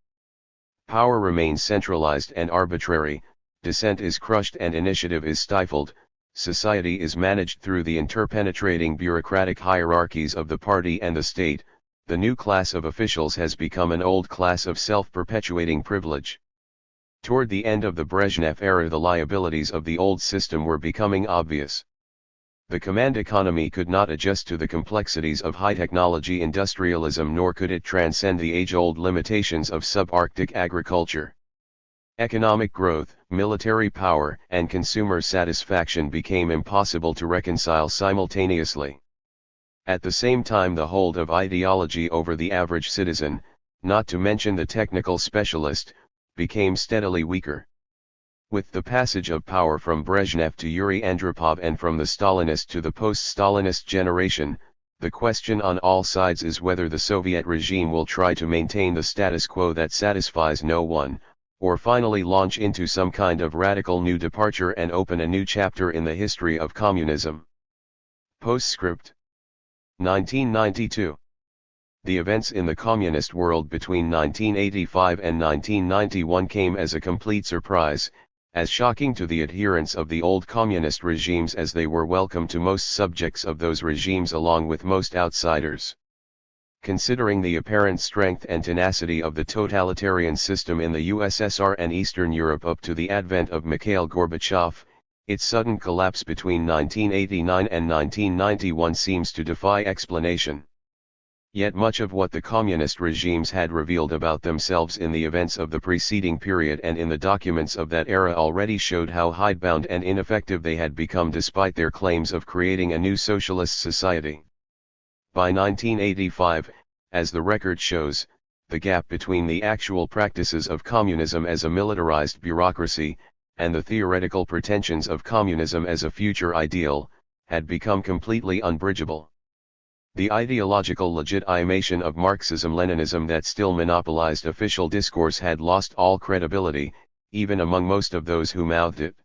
Power remains centralized and arbitrary, dissent is crushed and initiative is stifled. Society is managed through the interpenetrating bureaucratic hierarchies of the party and the state. The new class of officials has become an old class of self-perpetuating privilege. Toward the end of the Brezhnev era, the liabilities of the old system were becoming obvious. The command economy could not adjust to the complexities of high-technology industrialism, nor could it transcend the age-old limitations of subarctic agriculture. Economic growth, military power, and consumer satisfaction became impossible to reconcile simultaneously. At the same time, the hold of ideology over the average citizen, not to mention the technical specialist, became steadily weaker. With the passage of power from Brezhnev to Yuri Andropov and from the Stalinist to the post-Stalinist generation, the question on all sides is whether the Soviet regime will try to maintain the status quo that satisfies no one, or finally launch into some kind of radical new departure and open a new chapter in the history of communism. Postscript. 1992. The events in the communist world between 1985 and 1991 came as a complete surprise, as shocking to the adherents of the old communist regimes as they were welcome to most subjects of those regimes along with most outsiders. Considering the apparent strength and tenacity of the totalitarian system in the USSR and Eastern Europe up to the advent of Mikhail Gorbachev, its sudden collapse between 1989 and 1991 seems to defy explanation. Yet much of what the communist regimes had revealed about themselves in the events of the preceding period and in the documents of that era already showed how hidebound and ineffective they had become despite their claims of creating a new socialist society. By 1985, as the record shows, the gap between the actual practices of communism as a militarized bureaucracy, and the theoretical pretensions of communism as a future ideal, had become completely unbridgeable. The ideological legitimation of Marxism-Leninism that still monopolized official discourse had lost all credibility, even among most of those who mouthed it.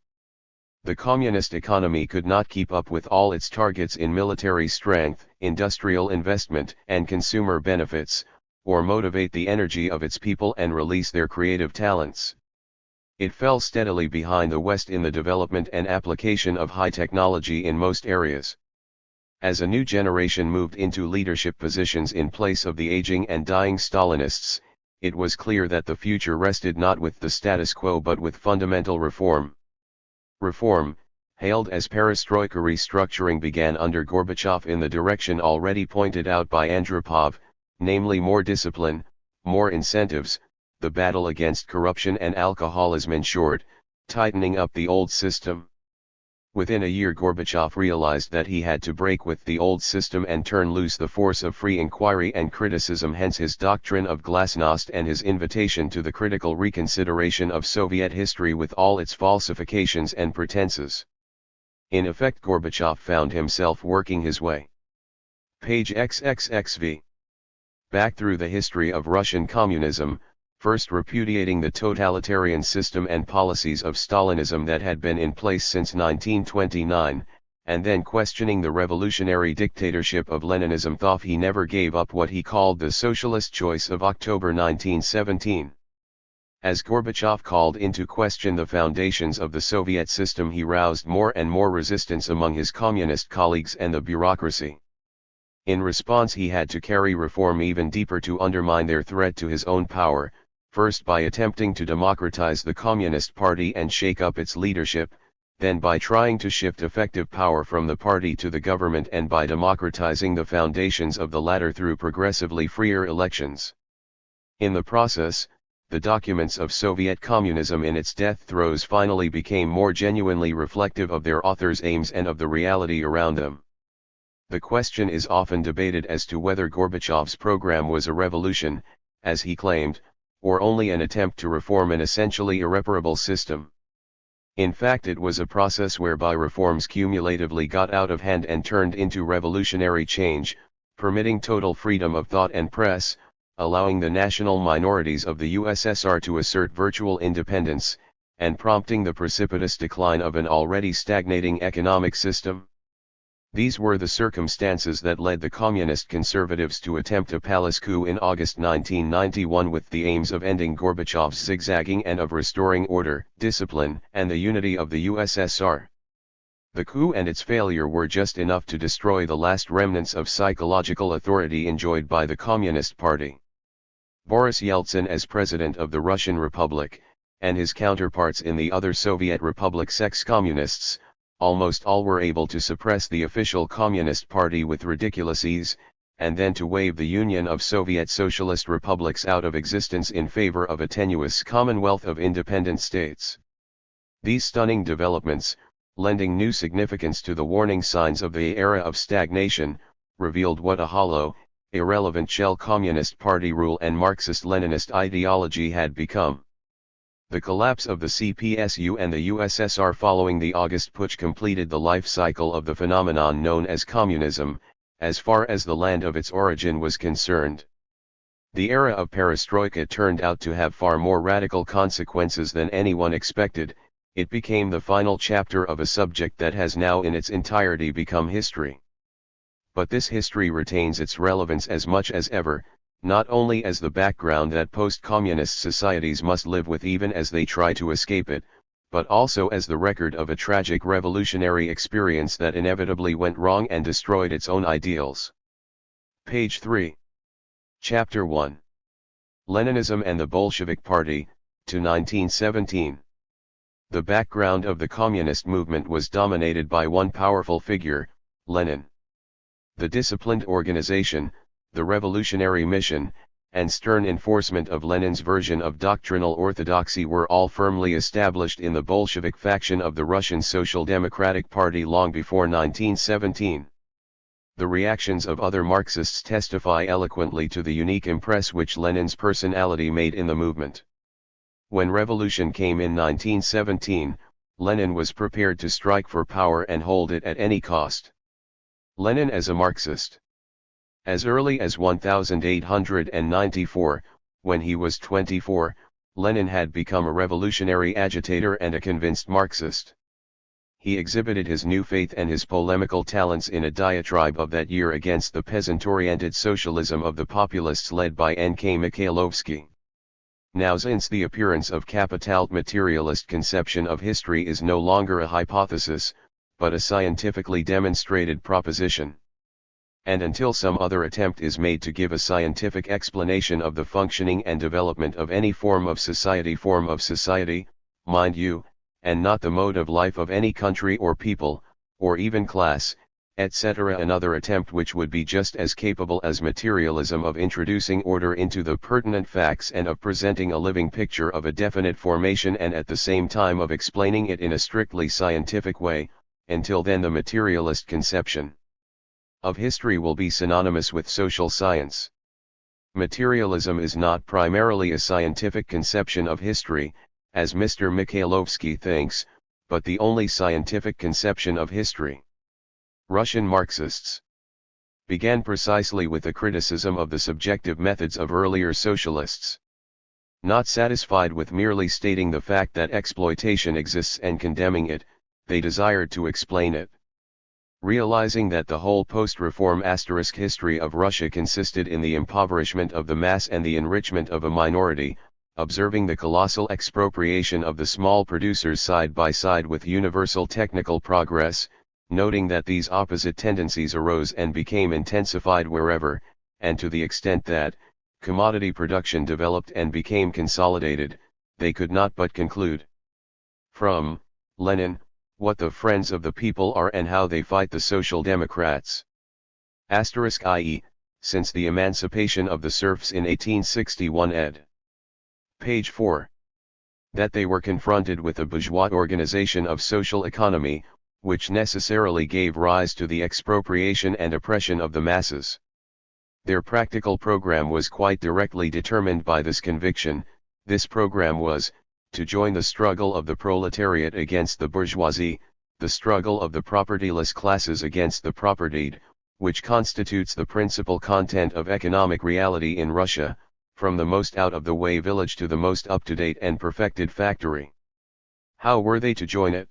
The communist economy could not keep up with all its targets in military strength, industrial investment, and consumer benefits, or motivate the energy of its people and release their creative talents. It fell steadily behind the West in the development and application of high technology in most areas. As a new generation moved into leadership positions in place of the aging and dying Stalinists, it was clear that the future rested not with the status quo but with fundamental reform. Reform, hailed as perestroika restructuring, began under Gorbachev in the direction already pointed out by Andropov, namely more discipline, more incentives, the battle against corruption and alcoholism, in short, tightening up the old system. Within a year Gorbachev realized that he had to break with the old system and turn loose the force of free inquiry and criticism, hence his doctrine of glasnost and his invitation to the critical reconsideration of Soviet history with all its falsifications and pretenses. In effect, Gorbachev found himself working his way. Page XXXV. Back through the history of Russian communism, first repudiating the totalitarian system and policies of Stalinism that had been in place since 1929, and then questioning the revolutionary dictatorship of Leninism. Though he never gave up what he called the socialist choice of October 1917. As Gorbachev called into question the foundations of the Soviet system, he roused more and more resistance among his communist colleagues and the bureaucracy. In response, he had to carry reform even deeper to undermine their threat to his own power, first by attempting to democratize the Communist Party and shake up its leadership, then by trying to shift effective power from the party to the government, and by democratizing the foundations of the latter through progressively freer elections. In the process, the documents of Soviet communism in its death throes finally became more genuinely reflective of their authors' aims and of the reality around them. The question is often debated as to whether Gorbachev's program was a revolution, as he claimed, or only an attempt to reform an essentially irreparable system. In fact, it was a process whereby reforms cumulatively got out of hand and turned into revolutionary change, permitting total freedom of thought and press, allowing the national minorities of the USSR to assert virtual independence, and prompting the precipitous decline of an already stagnating economic system. These were the circumstances that led the communist conservatives to attempt a palace coup in August 1991 with the aims of ending Gorbachev's zigzagging and of restoring order, discipline, and the unity of the USSR. The coup and its failure were just enough to destroy the last remnants of psychological authority enjoyed by the Communist Party. Boris Yeltsin, as President of the Russian Republic, and his counterparts in the other Soviet republics, ex-communists, almost all were able to suppress the official Communist Party with ridiculous ease, and then to wave the Union of Soviet Socialist Republics out of existence in favor of a tenuous Commonwealth of independent states. These stunning developments, lending new significance to the warning signs of the era of stagnation, revealed what a hollow, irrelevant shell Communist Party rule and Marxist-Leninist ideology had become. The collapse of the CPSU and the USSR following the August Putsch completed the life cycle of the phenomenon known as communism, as far as the land of its origin was concerned. The era of perestroika turned out to have far more radical consequences than anyone expected. It became the final chapter of a subject that has now in its entirety become history. But this history retains its relevance as much as ever, not only as the background that post-communist societies must live with even as they try to escape it, but also as the record of a tragic revolutionary experience that inevitably went wrong and destroyed its own ideals. Page 3. Chapter 1. Leninism and the Bolshevik Party, to 1917. The background of the communist movement was dominated by one powerful figure, Lenin. The disciplined organization, the revolutionary mission, and stern enforcement of Lenin's version of doctrinal orthodoxy were all firmly established in the Bolshevik faction of the Russian Social Democratic Party long before 1917. The reactions of other Marxists testify eloquently to the unique impress which Lenin's personality made in the movement. When revolution came in 1917, Lenin was prepared to strike for power and hold it at any cost. Lenin as a Marxist. As early as 1894, when he was 24, Lenin had become a revolutionary agitator and a convinced Marxist. He exhibited his new faith and his polemical talents in a diatribe of that year against the peasant-oriented socialism of the populists led by N.K. Mikhailovsky. Now, since the appearance of capitalist materialist conception of history is no longer a hypothesis, but a scientifically demonstrated proposition. And until some other attempt is made to give a scientific explanation of the functioning and development of any form of society, mind you, and not the mode of life of any country or people, or even class, etc., another attempt which would be just as capable as materialism of introducing order into the pertinent facts and of presenting a living picture of a definite formation and at the same time of explaining it in a strictly scientific way, until then the materialist conception of history will be synonymous with social science. Materialism is not primarily a scientific conception of history, as Mr. Mikhailovsky thinks, but the only scientific conception of history. Russian Marxists began precisely with a criticism of the subjective methods of earlier socialists. Not satisfied with merely stating the fact that exploitation exists and condemning it, they desired to explain it. Realizing that the whole post-reform * history of Russia consisted in the impoverishment of the mass and the enrichment of a minority, observing the colossal expropriation of the small producers side by side with universal technical progress, noting that these opposite tendencies arose and became intensified wherever, and to the extent that, commodity production developed and became consolidated, they could not but conclude. From Lenin, what the friends of the people are and how they fight the Social Democrats. *i.e., since the emancipation of the serfs in 1861 ed. Page 4. That they were confronted with a bourgeois organization of social economy, which necessarily gave rise to the expropriation and oppression of the masses. Their practical program was quite directly determined by this conviction. This program was, to join the struggle of the proletariat against the bourgeoisie, the struggle of the propertyless classes against the propertied, which constitutes the principal content of economic reality in Russia, from the most out-of-the-way village to the most up-to-date and perfected factory. How were they to join it?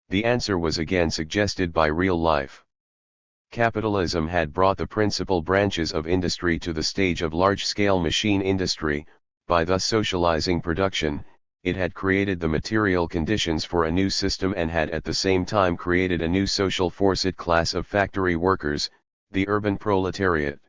The answer was again suggested by real life. Capitalism had brought the principal branches of industry to the stage of large-scale machine industry. By thus socializing production, it had created the material conditions for a new system and had at the same time created a new social forced class of factory workers, the urban proletariat.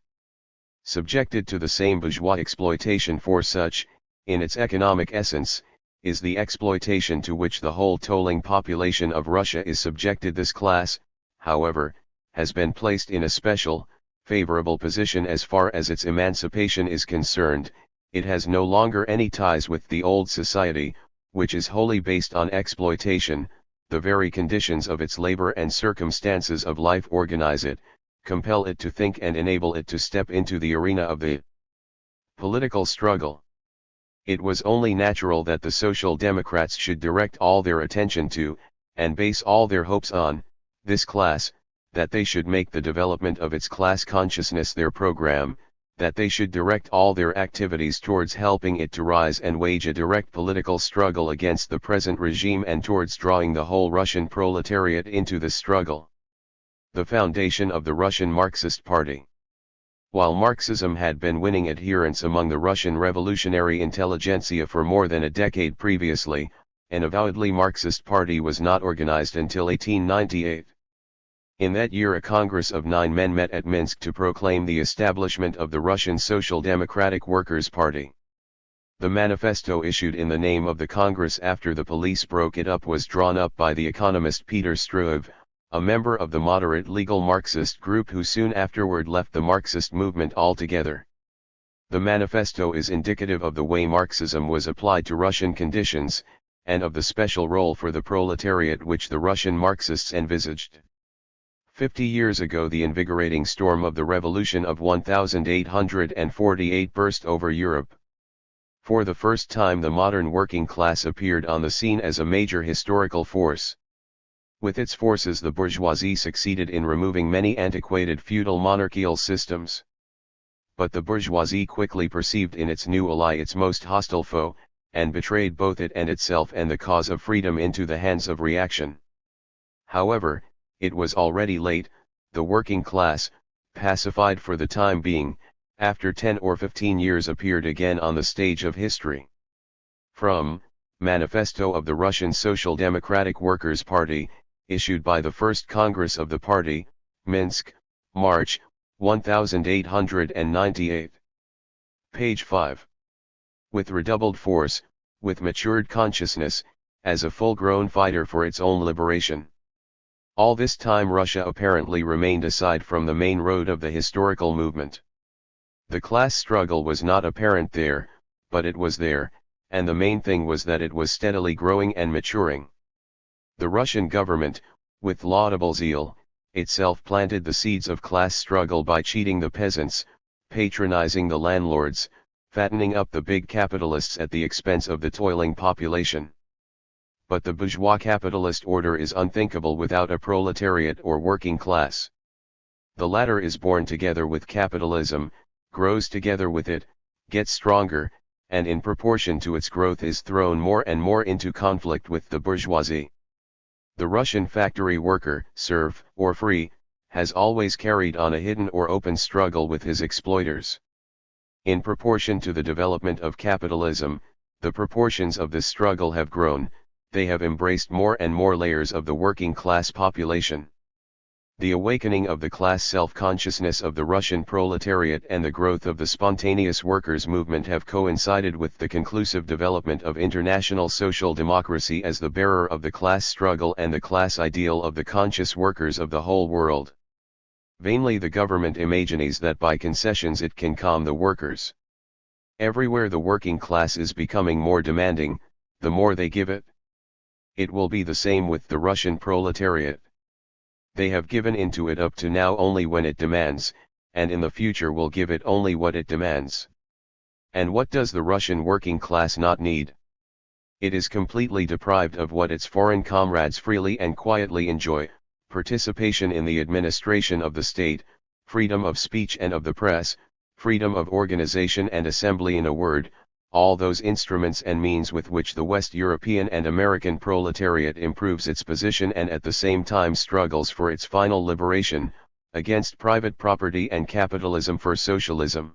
Subjected to the same bourgeois exploitation, for such, in its economic essence, is the exploitation to which the whole toiling population of Russia is subjected. This class, however, has been placed in a special, favorable position as far as its emancipation is concerned. It has no longer any ties with the old society, which is wholly based on exploitation. The very conditions of its labor and circumstances of life organize it, compel it to think and enable it to step into the arena of the political struggle. It was only natural that the Social Democrats should direct all their attention to, and base all their hopes on, this class, that they should make the development of its class consciousness their program, that they should direct all their activities towards helping it to rise and wage a direct political struggle against the present regime and towards drawing the whole Russian proletariat into the struggle. The foundation of the Russian Marxist Party. While Marxism had been winning adherents among the Russian revolutionary intelligentsia for more than a decade previously, an avowedly Marxist party was not organized until 1898. In that year a Congress of 9 men met at Minsk to proclaim the establishment of the Russian Social Democratic Workers' Party. The manifesto issued in the name of the Congress after the police broke it up was drawn up by the economist Peter Struve, a member of the moderate legal Marxist group who soon afterward left the Marxist movement altogether. The manifesto is indicative of the way Marxism was applied to Russian conditions, and of the special role for the proletariat which the Russian Marxists envisaged. 50 years ago the invigorating storm of the Revolution of 1848 burst over Europe. For the first time the modern working class appeared on the scene as a major historical force. With its forces the bourgeoisie succeeded in removing many antiquated feudal monarchical systems. But the bourgeoisie quickly perceived in its new ally its most hostile foe, and betrayed both it and itself and the cause of freedom into the hands of reaction. However, it was already late. The working class, pacified for the time being, after 10 or 15 years appeared again on the stage of history. From Manifesto of the Russian Social Democratic Workers' Party, issued by the First Congress of the Party, Minsk, March, 1898. Page 5. With redoubled force, with matured consciousness, as a full-grown fighter for its own liberation. All this time Russia apparently remained aside from the main road of the historical movement. The class struggle was not apparent there, but it was there, and the main thing was that it was steadily growing and maturing. The Russian government, with laudable zeal, itself planted the seeds of class struggle by cheating the peasants, patronizing the landlords, fattening up the big capitalists at the expense of the toiling population. But the bourgeois capitalist order is unthinkable without a proletariat or working class. The latter is born together with capitalism, grows together with it, gets stronger, and in proportion to its growth is thrown more and more into conflict with the bourgeoisie. The Russian factory worker, serf, or free, has always carried on a hidden or open struggle with his exploiters. In proportion to the development of capitalism, the proportions of this struggle have grown, they have embraced more and more layers of the working class population. The awakening of the class self-consciousness of the Russian proletariat and the growth of the spontaneous workers' movement have coincided with the conclusive development of international social democracy as the bearer of the class struggle and the class ideal of the conscious workers of the whole world. Vainly the government imagines that by concessions it can calm the workers. Everywhere the working class is becoming more demanding, the more they give it. It will be the same with the Russian proletariat. They have given into it up to now only when it demands, and in the future will give it only what it demands. And what does the Russian working class not need? It is completely deprived of what its foreign comrades freely and quietly enjoy: participation in the administration of the state, freedom of speech and of the press, freedom of organization and assembly, in a word, all those instruments and means with which the West European and American proletariat improves its position and at the same time struggles for its final liberation, against private property and capitalism for socialism.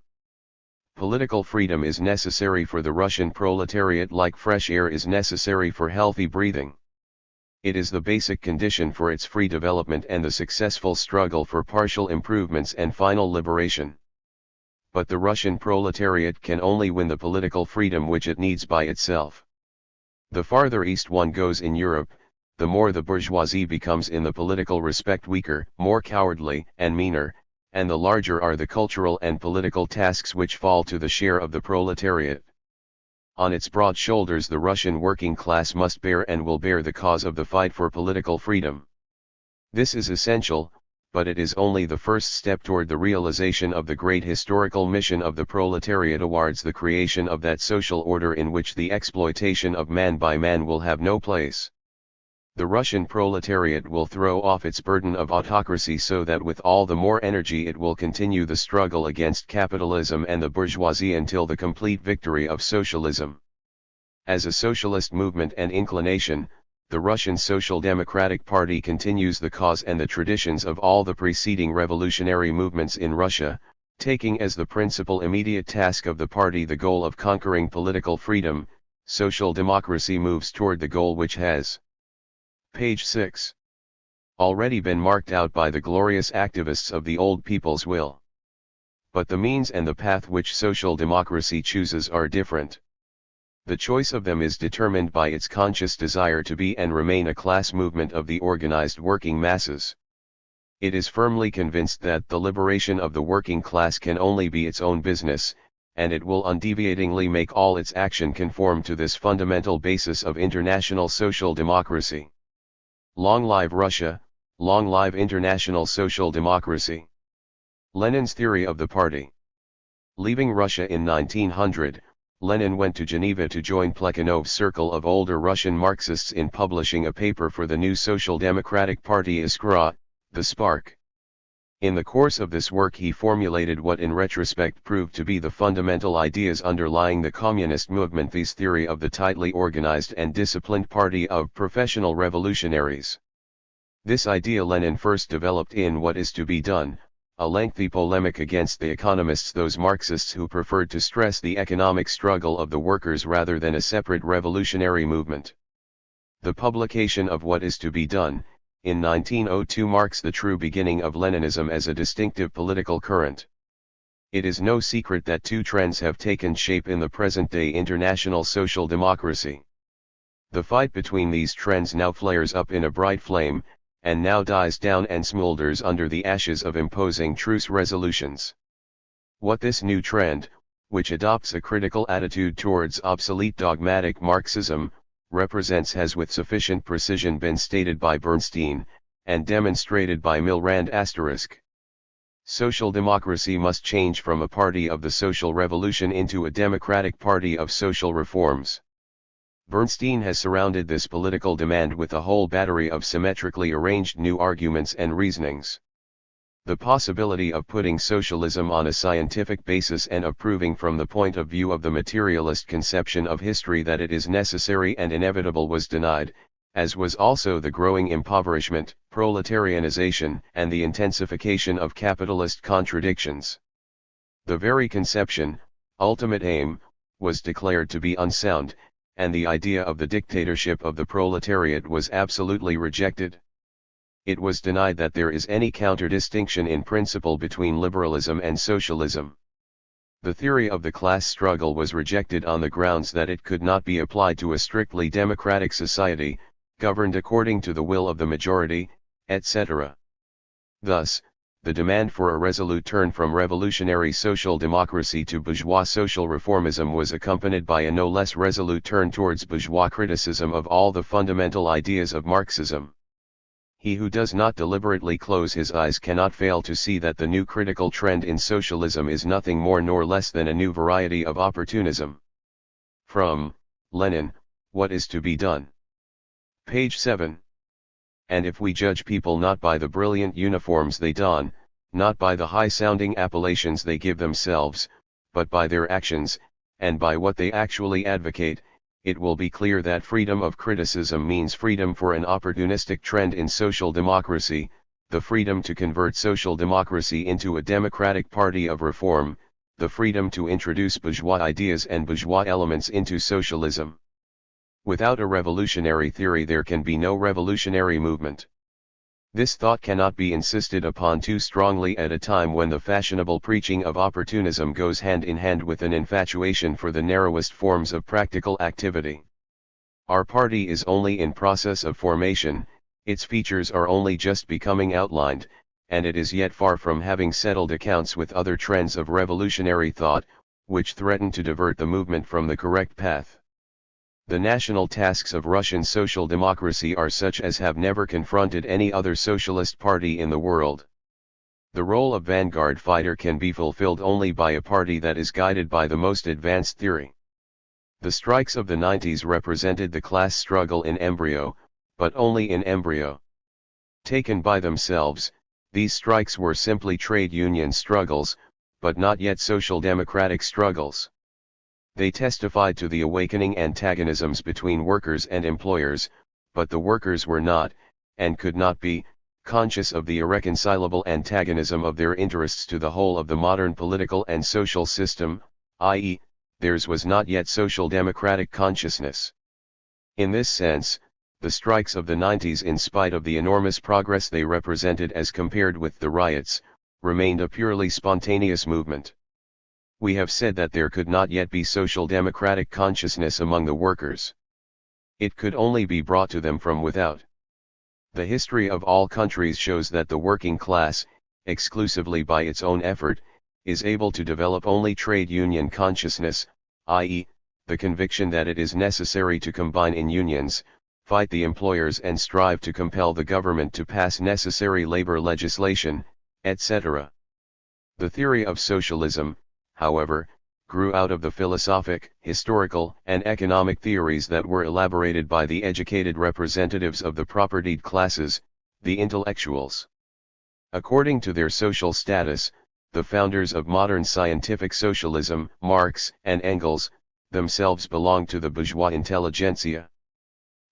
Political freedom is necessary for the Russian proletariat like fresh air is necessary for healthy breathing. It is the basic condition for its free development and the successful struggle for partial improvements and final liberation. But the Russian proletariat can only win the political freedom which it needs by itself. The farther east one goes in Europe, the more the bourgeoisie becomes in the political respect weaker, more cowardly and meaner, and the larger are the cultural and political tasks which fall to the share of the proletariat. On its broad shoulders the Russian working class must bear and will bear the cause of the fight for political freedom. This is essential, but it is only the first step toward the realization of the great historical mission of the proletariat towards the creation of that social order in which the exploitation of man by man will have no place. The Russian proletariat will throw off its burden of autocracy so that with all the more energy it will continue the struggle against capitalism and the bourgeoisie until the complete victory of socialism. As a socialist movement and inclination, the Russian Social Democratic Party continues the cause and the traditions of all the preceding revolutionary movements in Russia, taking as the principal immediate task of the party the goal of conquering political freedom. Social democracy moves toward the goal which has, page 6, already been marked out by the glorious activists of the old people's will. But the means and the path which social democracy chooses are different. The choice of them is determined by its conscious desire to be and remain a class movement of the organized working masses. It is firmly convinced that the liberation of the working class can only be its own business, and it will undeviatingly make all its action conform to this fundamental basis of international social democracy. Long live Russia, long live international social democracy. Lenin's theory of the party. Leaving Russia in 1900, Lenin went to Geneva to join Plekhanov's circle of older Russian Marxists in publishing a paper for the new Social Democratic Party Iskra, the Spark. In the course of this work he formulated what in retrospect proved to be the fundamental ideas underlying the communist movement, his theory of the tightly organized and disciplined party of professional revolutionaries. This idea Lenin first developed in What Is to Be Done, a lengthy polemic against the economists, those Marxists who preferred to stress the economic struggle of the workers rather than a separate revolutionary movement. The publication of What Is to Be Done, in 1902 marks the true beginning of Leninism as a distinctive political current. It is no secret that two trends have taken shape in the present-day international social democracy. The fight between these trends now flares up in a bright flame, and now dies down and smolders under the ashes of imposing truce resolutions. What this new trend, which adopts a critical attitude towards obsolete dogmatic Marxism, represents has with sufficient precision been stated by Bernstein, and demonstrated by Milrand *. Social democracy must change from a party of the social revolution into a democratic party of social reforms. Bernstein has surrounded this political demand with a whole battery of symmetrically arranged new arguments and reasonings. The possibility of putting socialism on a scientific basis and of proving from the point of view of the materialist conception of history that it is necessary and inevitable was denied, as was also the growing impoverishment, proletarianization, and the intensification of capitalist contradictions. The very conception, ultimate aim, was declared to be unsound, and the idea of the dictatorship of the proletariat was absolutely rejected. It was denied that there is any counter-distinction in principle between liberalism and socialism. The theory of the class struggle was rejected on the grounds that it could not be applied to a strictly democratic society, governed according to the will of the majority, etc. Thus, the demand for a resolute turn from revolutionary social democracy to bourgeois social reformism was accompanied by a no less resolute turn towards bourgeois criticism of all the fundamental ideas of Marxism. He who does not deliberately close his eyes cannot fail to see that the new critical trend in socialism is nothing more nor less than a new variety of opportunism. From Lenin, What is to be done? Page 7. And if we judge people not by the brilliant uniforms they don, not by the high-sounding appellations they give themselves, but by their actions, and by what they actually advocate, it will be clear that freedom of criticism means freedom for an opportunistic trend in social democracy, the freedom to convert social democracy into a democratic party of reform, the freedom to introduce bourgeois ideas and bourgeois elements into socialism. Without a revolutionary theory there can be no revolutionary movement. This thought cannot be insisted upon too strongly at a time when the fashionable preaching of opportunism goes hand in hand with an infatuation for the narrowest forms of practical activity. Our party is only in process of formation, its features are only just becoming outlined, and it is yet far from having settled accounts with other trends of revolutionary thought, which threaten to divert the movement from the correct path. The national tasks of Russian social democracy are such as have never confronted any other socialist party in the world. The role of vanguard fighter can be fulfilled only by a party that is guided by the most advanced theory. The strikes of the 90s represented the class struggle in embryo, but only in embryo. Taken by themselves, these strikes were simply trade union struggles, but not yet social democratic struggles. They testified to the awakening antagonisms between workers and employers, but the workers were not, and could not be, conscious of the irreconcilable antagonism of their interests to the whole of the modern political and social system, i.e., theirs was not yet social democratic consciousness. In this sense, the strikes of the 90s, in spite of the enormous progress they represented as compared with the riots, remained a purely spontaneous movement. We have said that there could not yet be social democratic consciousness among the workers. It could only be brought to them from without. The history of all countries shows that the working class, exclusively by its own effort, is able to develop only trade union consciousness, i.e., the conviction that it is necessary to combine in unions, fight the employers and strive to compel the government to pass necessary labor legislation, etc. The theory of socialism, however, grew out of the philosophic, historical, and economic theories that were elaborated by the educated representatives of the propertied classes, the intellectuals. According to their social status, the founders of modern scientific socialism, Marx and Engels, themselves belonged to the bourgeois intelligentsia.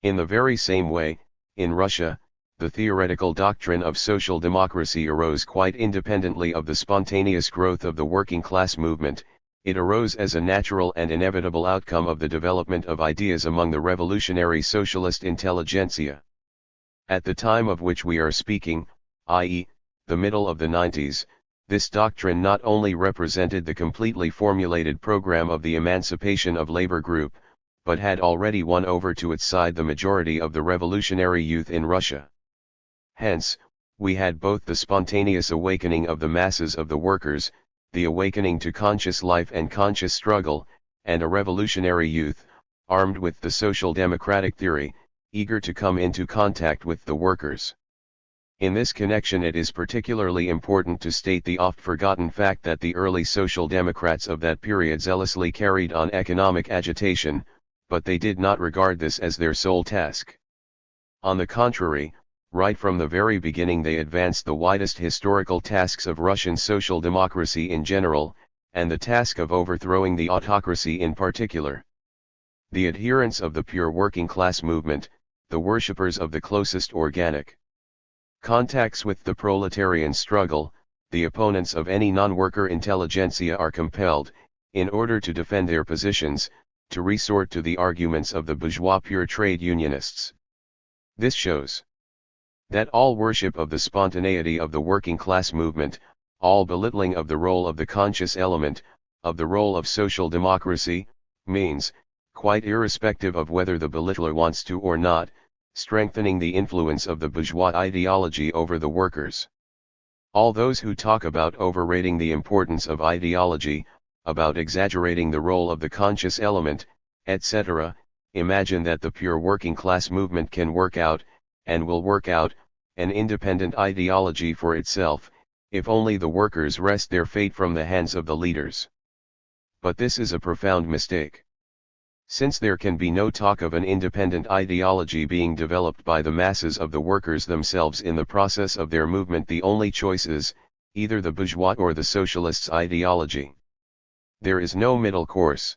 In the very same way, in Russia, the theoretical doctrine of social democracy arose quite independently of the spontaneous growth of the working class movement. It arose as a natural and inevitable outcome of the development of ideas among the revolutionary socialist intelligentsia. At the time of which we are speaking, i.e., the middle of the 90s, this doctrine not only represented the completely formulated program of the emancipation of labor group, but had already won over to its side the majority of the revolutionary youth in Russia. Hence, we had both the spontaneous awakening of the masses of the workers, the awakening to conscious life and conscious struggle, and a revolutionary youth, armed with the social democratic theory, eager to come into contact with the workers. In this connection it is particularly important to state the oft-forgotten fact that the early social democrats of that period zealously carried on economic agitation, but they did not regard this as their sole task. On the contrary, right from the very beginning they advanced the widest historical tasks of Russian social democracy in general, and the task of overthrowing the autocracy in particular. The adherents of the pure working class movement, the worshippers of the closest organic contacts with the proletarian struggle, the opponents of any non-worker intelligentsia are compelled, in order to defend their positions, to resort to the arguments of the bourgeois pure trade unionists. This shows that all worship of the spontaneity of the working class movement, all belittling of the role of the conscious element, of the role of social democracy, means, quite irrespective of whether the belittler wants to or not, strengthening the influence of the bourgeois ideology over the workers. All those who talk about overrating the importance of ideology, about exaggerating the role of the conscious element, etc., imagine that the pure working class movement can work out, and will work out, an independent ideology for itself, if only the workers wrest their fate from the hands of the leaders. But this is a profound mistake. Since there can be no talk of an independent ideology being developed by the masses of the workers themselves in the process of their movement, the only choice is, either the bourgeois or the socialists' ideology. There is no middle course.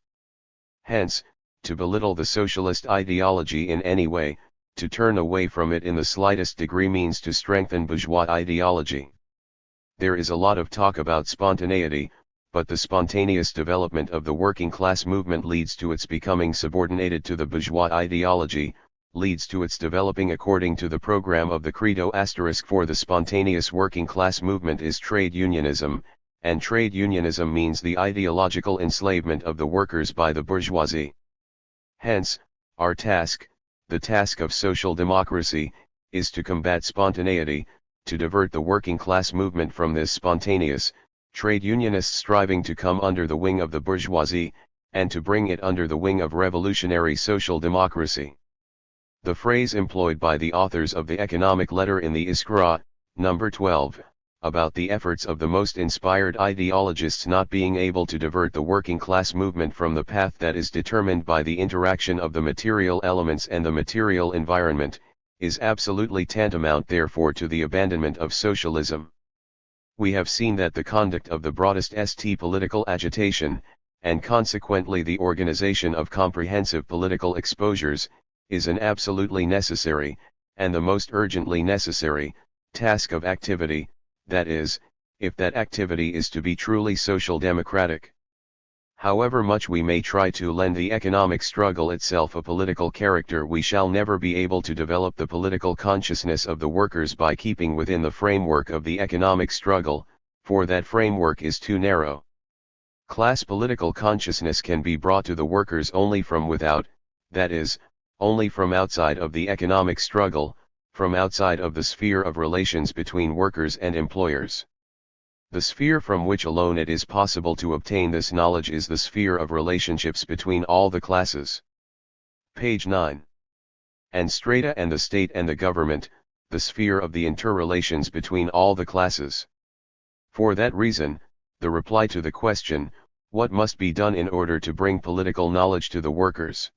Hence, to belittle the socialist ideology in any way, to turn away from it in the slightest degree means to strengthen bourgeois ideology. There is a lot of talk about spontaneity, but the spontaneous development of the working class movement leads to its becoming subordinated to the bourgeois ideology, leads to its developing according to the program of the Credo *, for the spontaneous working class movement is trade unionism, and trade unionism means the ideological enslavement of the workers by the bourgeoisie. Hence, our task, the task of social democracy, is to combat spontaneity, to divert the working class movement from this spontaneous, trade unionists striving to come under the wing of the bourgeoisie, and to bring it under the wing of revolutionary social democracy. The phrase employed by the authors of the economic letter in the Iskra, number 12, about the efforts of the most inspired ideologists not being able to divert the working class movement from the path that is determined by the interaction of the material elements and the material environment, is absolutely tantamount therefore to the abandonment of socialism. We have seen that the conduct of the broadest political agitation, and consequently the organization of comprehensive political exposures, is an absolutely necessary, and the most urgently necessary, task of activity, that is, if that activity is to be truly social democratic. However much we may try to lend the economic struggle itself a political character, we shall never be able to develop the political consciousness of the workers by keeping within the framework of the economic struggle, for that framework is too narrow. Class political consciousness can be brought to the workers only from without, that is, only from outside of the economic struggle, from outside of the sphere of relations between workers and employers. The sphere from which alone it is possible to obtain this knowledge is the sphere of relationships between all the classes. Page 9. And strata and the state and the government, the sphere of the interrelations between all the classes. For that reason, the reply to the question, what must be done in order to bring political knowledge to the workers,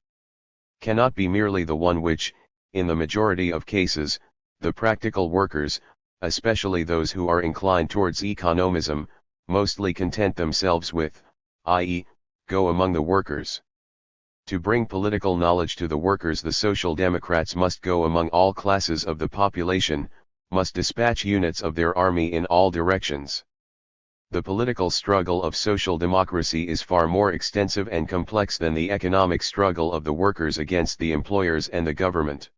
cannot be merely the one which, in the majority of cases, the practical workers, especially those who are inclined towards economism, mostly content themselves with, i.e., go among the workers. To bring political knowledge to the workers, the Social Democrats must go among all classes of the population, must dispatch units of their army in all directions. The political struggle of social democracy is far more extensive and complex than the economic struggle of the workers against the employers and the government.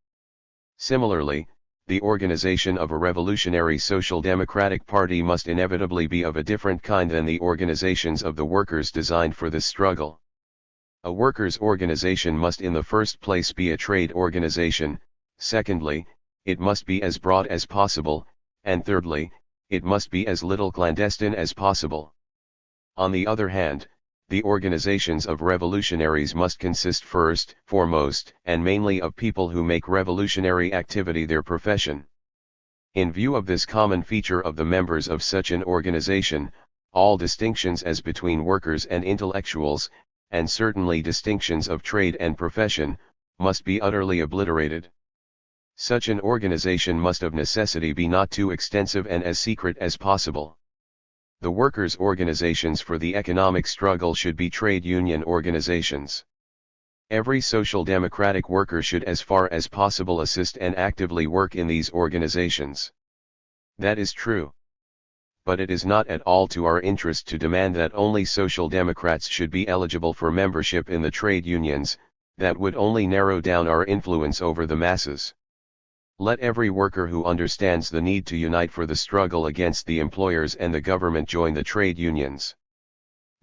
Similarly, the organization of a revolutionary social democratic party must inevitably be of a different kind than the organizations of the workers designed for this struggle. A workers' organization must in the first place be a trade organization, secondly, it must be as broad as possible, and thirdly, it must be as little clandestine as possible. On the other hand, the organizations of revolutionaries must consist first, foremost, and mainly of people who make revolutionary activity their profession. In view of this common feature of the members of such an organization, all distinctions as between workers and intellectuals, and certainly distinctions of trade and profession, must be utterly obliterated. Such an organization must of necessity be not too extensive and as secret as possible. The workers' organizations for the economic struggle should be trade union organizations. Every social democratic worker should as far as possible assist and actively work in these organizations. That is true. But it is not at all to our interest to demand that only social democrats should be eligible for membership in the trade unions. That would only narrow down our influence over the masses. Let every worker who understands the need to unite for the struggle against the employers and the government join the trade unions.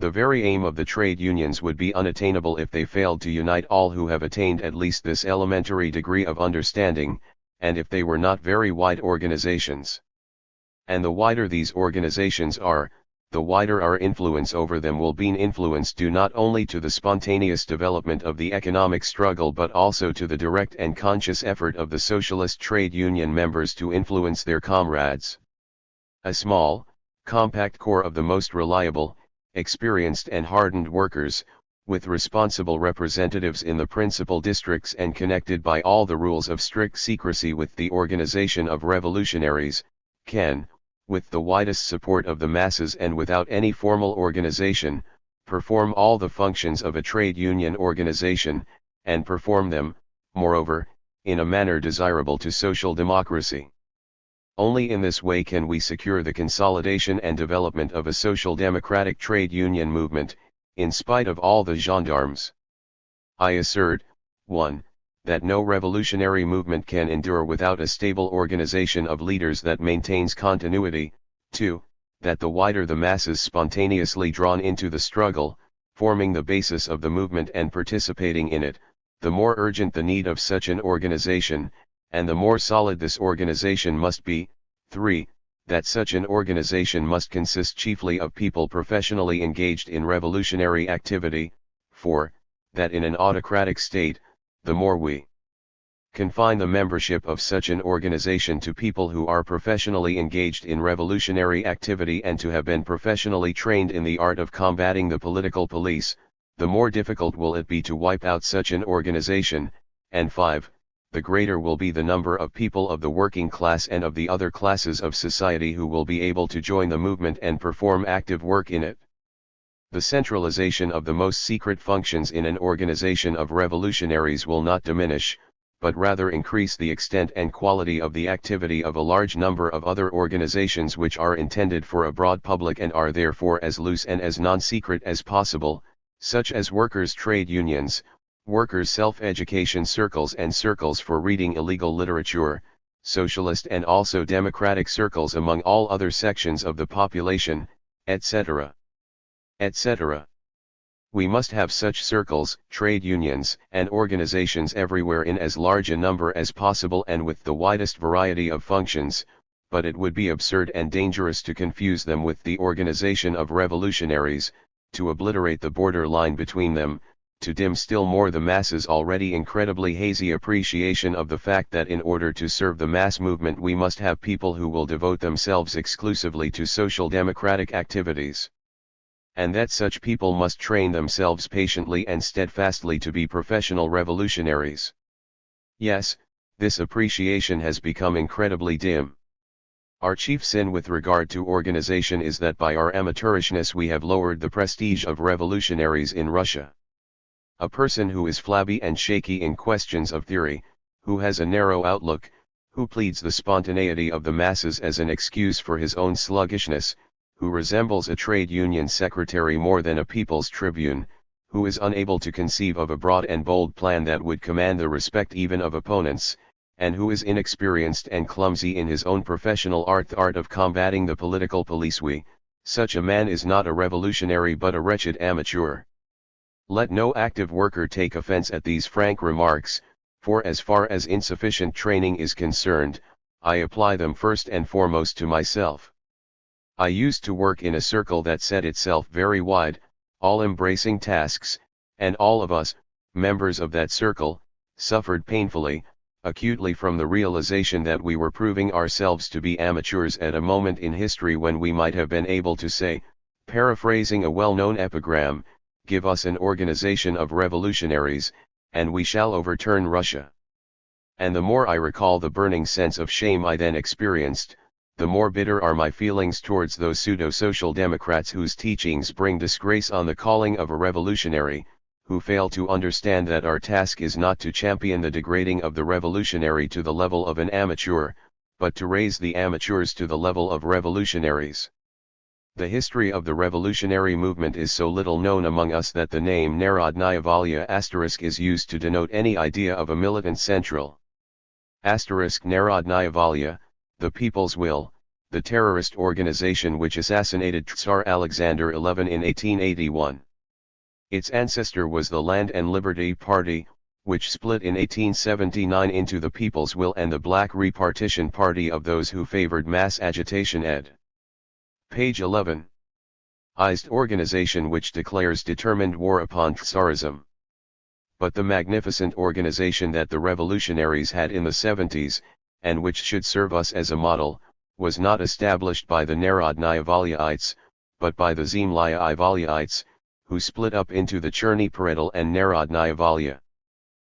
The very aim of the trade unions would be unattainable if they failed to unite all who have attained at least this elementary degree of understanding, and if they were not very wide organizations. And the wider these organizations are, the wider our influence over them will be. Influence due not only to the spontaneous development of the economic struggle but also to the direct and conscious effort of the socialist trade union members to influence their comrades. A small, compact core of the most reliable, experienced and hardened workers, with responsible representatives in the principal districts and connected by all the rules of strict secrecy with the organization of revolutionaries, can, with the widest support of the masses and without any formal organization, perform all the functions of a trade union organization, and perform them, moreover, in a manner desirable to social democracy. Only in this way can we secure the consolidation and development of a social democratic trade union movement, in spite of all the gendarmes. I assert, 1. That no revolutionary movement can endure without a stable organization of leaders that maintains continuity. 2. That the wider the masses spontaneously drawn into the struggle, forming the basis of the movement and participating in it, the more urgent the need of such an organization, and the more solid this organization must be. 3. That such an organization must consist chiefly of people professionally engaged in revolutionary activity. 4. That in an autocratic state, the more we confine the membership of such an organization to people who are professionally engaged in revolutionary activity and to have been professionally trained in the art of combating the political police, the more difficult will it be to wipe out such an organization, and 5. The greater will be the number of people of the working class and of the other classes of society who will be able to join the movement and perform active work in it. The centralization of the most secret functions in an organization of revolutionaries will not diminish, but rather increase the extent and quality of the activity of a large number of other organizations which are intended for a broad public and are therefore as loose and as non-secret as possible, such as workers' trade unions, workers' self-education circles and circles for reading illegal literature, socialist and also democratic circles among all other sections of the population, etc. etc. We must have such circles, trade unions, and organizations everywhere in as large a number as possible and with the widest variety of functions, but it would be absurd and dangerous to confuse them with the organization of revolutionaries, to obliterate the border line between them, to dim still more the masses' already incredibly hazy appreciation of the fact that in order to serve the mass movement we must have people who will devote themselves exclusively to social democratic activities. And that such people must train themselves patiently and steadfastly to be professional revolutionaries. Yes, this appreciation has become incredibly dim. Our chief sin with regard to organization is that by our amateurishness we have lowered the prestige of revolutionaries in Russia. A person who is flabby and shaky in questions of theory, who has a narrow outlook, who pleads the spontaneity of the masses as an excuse for his own sluggishness, who resembles a trade union secretary more than a people's tribune, who is unable to conceive of a broad and bold plan that would command the respect even of opponents, and who is inexperienced and clumsy in his own professional art, the art of combating the political police. Such a man is not a revolutionary but a wretched amateur. Let no active worker take offense at these frank remarks, for as far as insufficient training is concerned, I apply them first and foremost to myself. I used to work in a circle that set itself very wide, all-embracing tasks, and all of us, members of that circle, suffered painfully, acutely from the realization that we were proving ourselves to be amateurs at a moment in history when we might have been able to say, paraphrasing a well-known epigram, give us an organization of revolutionaries, and we shall overturn Russia. And the more I recall the burning sense of shame I then experienced, the more bitter are my feelings towards those pseudo-social democrats whose teachings bring disgrace on the calling of a revolutionary, who fail to understand that our task is not to champion the degrading of the revolutionary to the level of an amateur, but to raise the amateurs to the level of revolutionaries. The history of the revolutionary movement is so little known among us that the name Narodnaya Volya * is used to denote any idea of a militant central. Narodnaya Volya, the people's will, the terrorist organization which assassinated Tsar Alexander XI in 1881. Its ancestor was the Land and Liberty Party, which split in 1879 into the People's Will and the Black Repartition Party of those who favored mass agitation ed. Page 11. Ized organization which declares determined war upon Tsarism. But the magnificent organization that the revolutionaries had in the 70s, and which should serve us as a model, was not established by the Narodnaya Volyaites, but by the Zemlya Volyaites, who split up into the Cherny Paredal and Narodnaya Volya.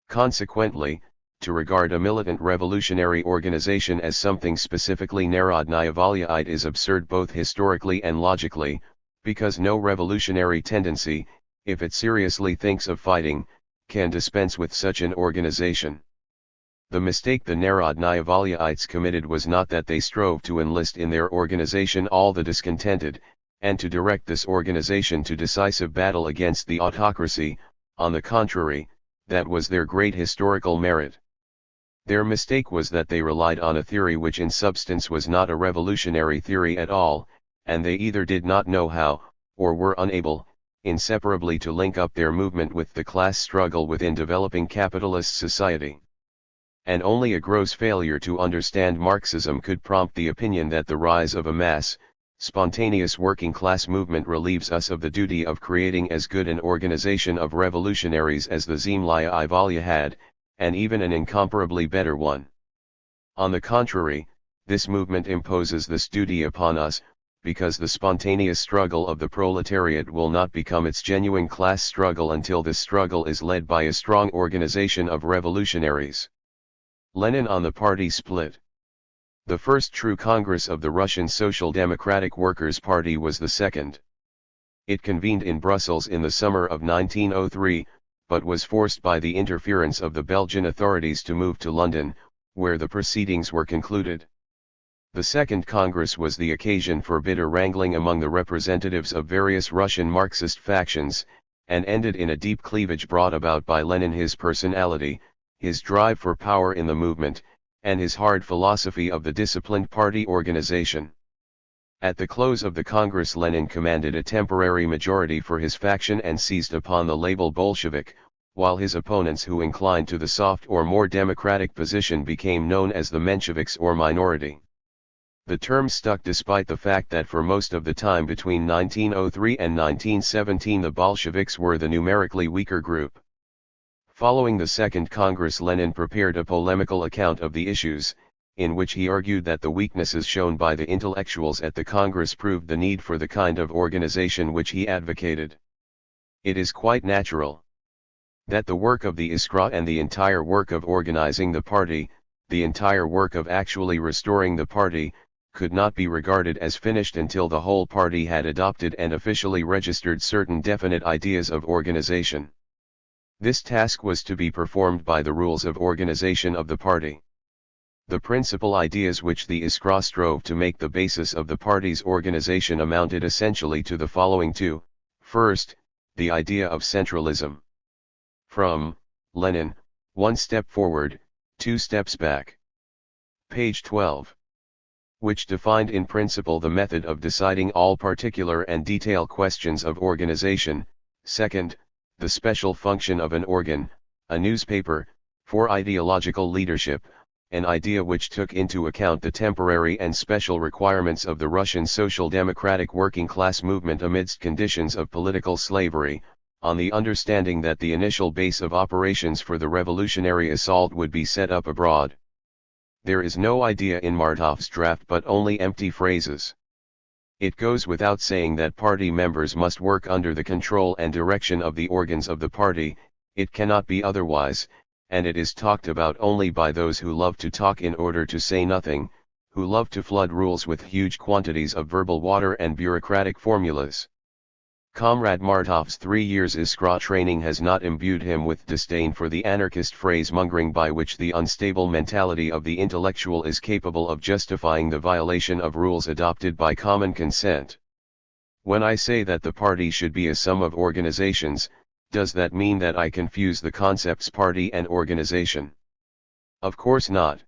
Consequently, to regard a militant revolutionary organization as something specifically Narodnaya Volyaite is absurd both historically and logically, because no revolutionary tendency, if it seriously thinks of fighting, can dispense with such an organization. The mistake the Narodnaya Volyaites committed was not that they strove to enlist in their organization all the discontented, and to direct this organization to decisive battle against the autocracy. On the contrary, that was their great historical merit. Their mistake was that they relied on a theory which in substance was not a revolutionary theory at all, and they either did not know how, or were unable, inseparably to link up their movement with the class struggle within developing capitalist society. And only a gross failure to understand Marxism could prompt the opinion that the rise of a mass, spontaneous working class movement relieves us of the duty of creating as good an organization of revolutionaries as the Zemlya Volya had, and even an incomparably better one. On the contrary, this movement imposes this duty upon us, because the spontaneous struggle of the proletariat will not become its genuine class struggle until this struggle is led by a strong organization of revolutionaries. Lenin on the party split. The first true Congress of the Russian Social Democratic Workers' Party was the second. It convened in Brussels in the summer of 1903, but was forced by the interference of the Belgian authorities to move to London, where the proceedings were concluded. The Second Congress was the occasion for bitter wrangling among the representatives of various Russian Marxist factions, and ended in a deep cleavage brought about by Lenin, his personality, his drive for power in the movement, and his hard philosophy of the disciplined party organization. At the close of the Congress, Lenin commanded a temporary majority for his faction and seized upon the label Bolshevik, while his opponents who inclined to the soft or more democratic position became known as the Mensheviks or minority. The term stuck despite the fact that for most of the time between 1903 and 1917 the Bolsheviks were the numerically weaker group. Following the Second Congress, Lenin prepared a polemical account of the issues, in which he argued that the weaknesses shown by the intellectuals at the Congress proved the need for the kind of organization which he advocated. It is quite natural that the work of the Iskra and the entire work of organizing the party, the entire work of actually restoring the party, could not be regarded as finished until the whole party had adopted and officially registered certain definite ideas of organization. This task was to be performed by the rules of organization of the party. The principal ideas which the Iskra strove to make the basis of the party's organization amounted essentially to the following two. First, the idea of centralism. From Lenin, 1 step forward, 2 steps back. Page 12. Which defined in principle the method of deciding all particular and detail questions of organization. Second, the special function of an organ, a newspaper, for ideological leadership, an idea which took into account the temporary and special requirements of the Russian social democratic working class movement amidst conditions of political slavery, on the understanding that the initial base of operations for the revolutionary assault would be set up abroad. There is no idea in Martov's draft but only empty phrases. It goes without saying that party members must work under the control and direction of the organs of the party, it cannot be otherwise, and it is talked about only by those who love to talk in order to say nothing, who love to flood rules with huge quantities of verbal water and bureaucratic formulas. Comrade Martov's 3 years Iskra training has not imbued him with disdain for the anarchist phrase-mongering by which the unstable mentality of the intellectual is capable of justifying the violation of rules adopted by common consent. When I say that the party should be a sum of organizations, does that mean that I confuse the concepts party and organization? Of course not.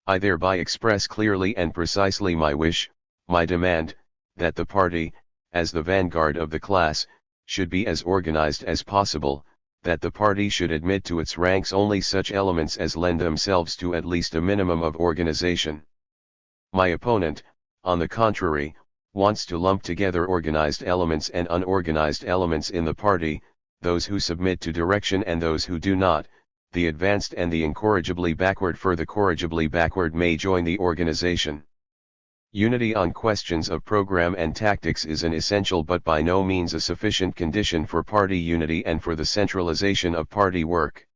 I thereby express clearly and precisely my wish, my demand, that the party, as the vanguard of the class, should be as organized as possible, that the party should admit to its ranks only such elements as lend themselves to at least a minimum of organization. My opponent, on the contrary, wants to lump together organized elements and unorganized elements in the party, those who submit to direction and those who do not, the advanced and the incorrigibly backward, for the corrigibly backward may join the organization. Unity on questions of program and tactics is an essential but by no means a sufficient condition for party unity and for the centralization of party work.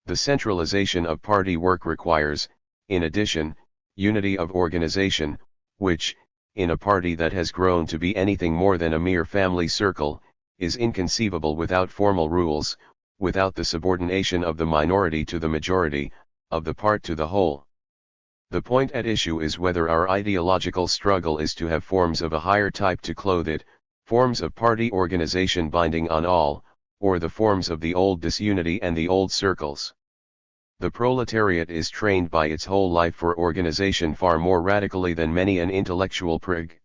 The centralization of party work requires, in addition, unity of organization, which, in a party that has grown to be anything more than a mere family circle, is inconceivable without formal rules, without the subordination of the minority to the majority, of the part to the whole. The point at issue is whether our ideological struggle is to have forms of a higher type to clothe it, forms of party organization binding on all, or the forms of the old disunity and the old circles. The proletariat is trained by its whole life for organization far more radically than many an intellectual prig.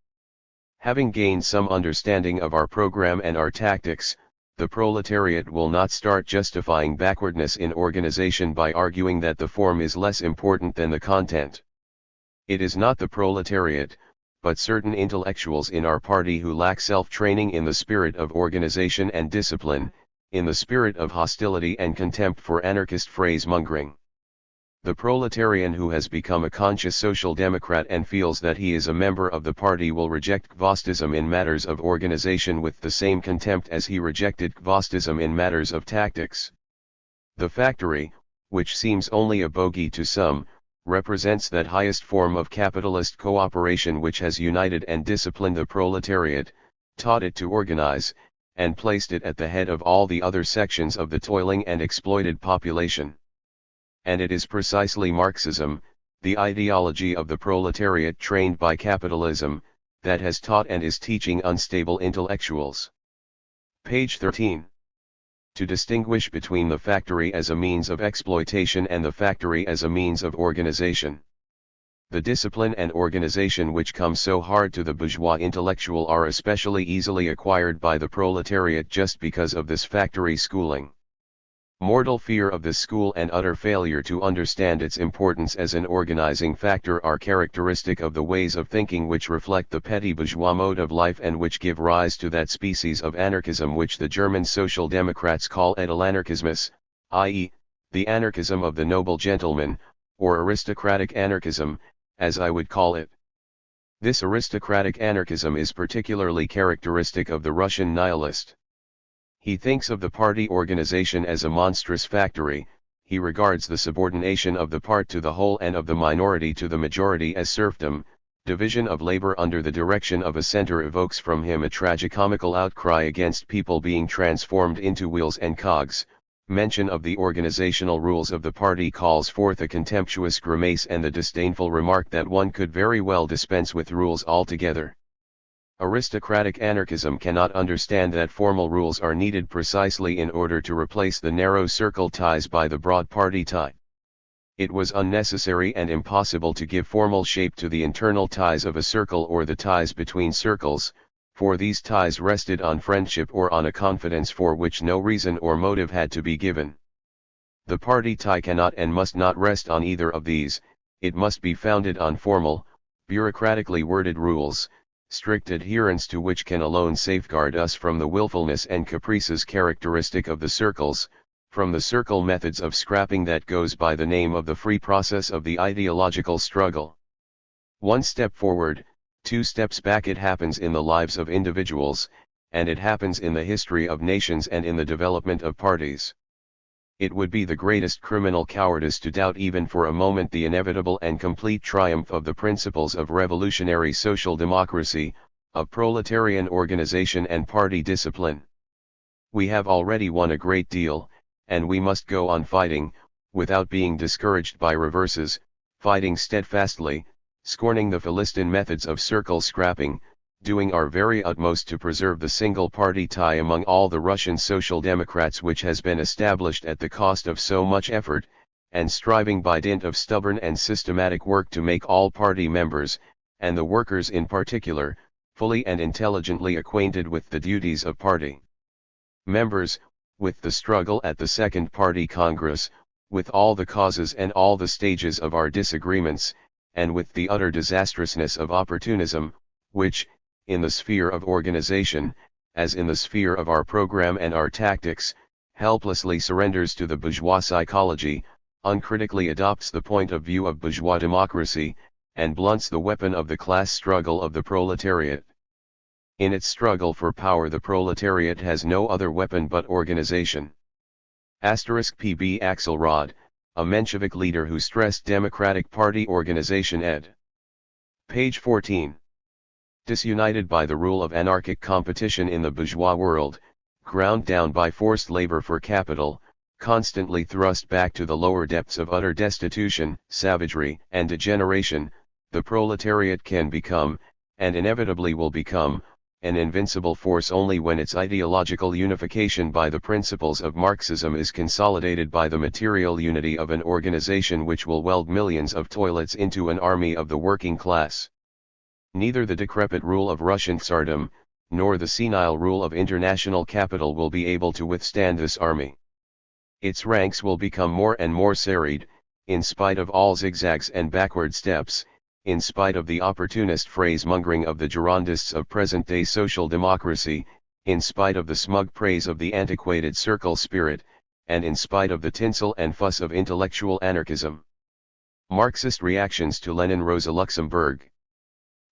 Having gained some understanding of our program and our tactics, the proletariat will not start justifying backwardness in organization by arguing that the form is less important than the content. It is not the proletariat, but certain intellectuals in our party who lack self-training in the spirit of organization and discipline, in the spirit of hostility and contempt for anarchist phrase-mongering. The proletarian who has become a conscious social democrat and feels that he is a member of the party will reject Gvostism in matters of organization with the same contempt as he rejected Gvostism in matters of tactics. The factory, which seems only a bogey to some, represents that highest form of capitalist cooperation which has united and disciplined the proletariat, taught it to organize, and placed it at the head of all the other sections of the toiling and exploited population. And it is precisely Marxism, the ideology of the proletariat trained by capitalism, that has taught and is teaching unstable intellectuals. Page 13. To distinguish between the factory as a means of exploitation and the factory as a means of organization. The discipline and organization which come so hard to the bourgeois intellectual are especially easily acquired by the proletariat just because of this factory schooling. Mortal fear of this school and utter failure to understand its importance as an organizing factor are characteristic of the ways of thinking which reflect the petty bourgeois mode of life and which give rise to that species of anarchism which the German social democrats call Edelanarchismus, i.e., the anarchism of the noble gentleman, or aristocratic anarchism, as I would call it. This aristocratic anarchism is particularly characteristic of the Russian nihilist. He thinks of the party organization as a monstrous factory, he regards the subordination of the part to the whole and of the minority to the majority as serfdom. Division of labor under the direction of a center evokes from him a tragicomical outcry against people being transformed into wheels and cogs. Mention of the organizational rules of the party calls forth a contemptuous grimace and the disdainful remark that one could very well dispense with rules altogether. Aristocratic anarchism cannot understand that formal rules are needed precisely in order to replace the narrow circle ties by the broad party tie. It was unnecessary and impossible to give formal shape to the internal ties of a circle or the ties between circles, for these ties rested on friendship or on a confidence for which no reason or motive had to be given. The party tie cannot and must not rest on either of these, it must be founded on formal, bureaucratically worded rules, strict adherence to which can alone safeguard us from the willfulness and caprices characteristic of the circles, from the circle methods of scrapping that goes by the name of the free process of the ideological struggle. One step forward, 2 steps back, it happens in the lives of individuals, and it happens in the history of nations and in the development of parties. It would be the greatest criminal cowardice to doubt even for a moment the inevitable and complete triumph of the principles of revolutionary social democracy, of proletarian organization and party discipline. We have already won a great deal, and we must go on fighting, without being discouraged by reverses, fighting steadfastly, scorning the Philistine methods of circle scrapping, doing our very utmost to preserve the single-party tie among all the Russian Social Democrats which has been established at the cost of so much effort, and striving by dint of stubborn and systematic work to make all party members, and the workers in particular, fully and intelligently acquainted with the duties of party members, with the struggle at the Second Party Congress, with all the causes and all the stages of our disagreements, and with the utter disastrousness of opportunism, which, in the sphere of organization, as in the sphere of our program and our tactics, helplessly surrenders to the bourgeois psychology, uncritically adopts the point of view of bourgeois democracy, and blunts the weapon of the class struggle of the proletariat. In its struggle for power, the proletariat has no other weapon but organization. *P.B. Axelrod, a Menshevik leader who stressed Democratic Party organization, ed. Page 14. Disunited by the rule of anarchic competition in the bourgeois world, ground down by forced labor for capital, constantly thrust back to the lower depths of utter destitution, savagery, and degeneration, the proletariat can become, and inevitably will become, an invincible force only when its ideological unification by the principles of Marxism is consolidated by the material unity of an organization which will weld millions of toilets into an army of the working class. Neither the decrepit rule of Russian Tsardom, nor the senile rule of international capital will be able to withstand this army. Its ranks will become more and more serried, in spite of all zigzags and backward steps, in spite of the opportunist phrase-mongering of the Girondists of present-day social democracy, in spite of the smug praise of the antiquated circle spirit, and in spite of the tinsel and fuss of intellectual anarchism. Marxist reactions to Lenin. Rosa Luxemburg.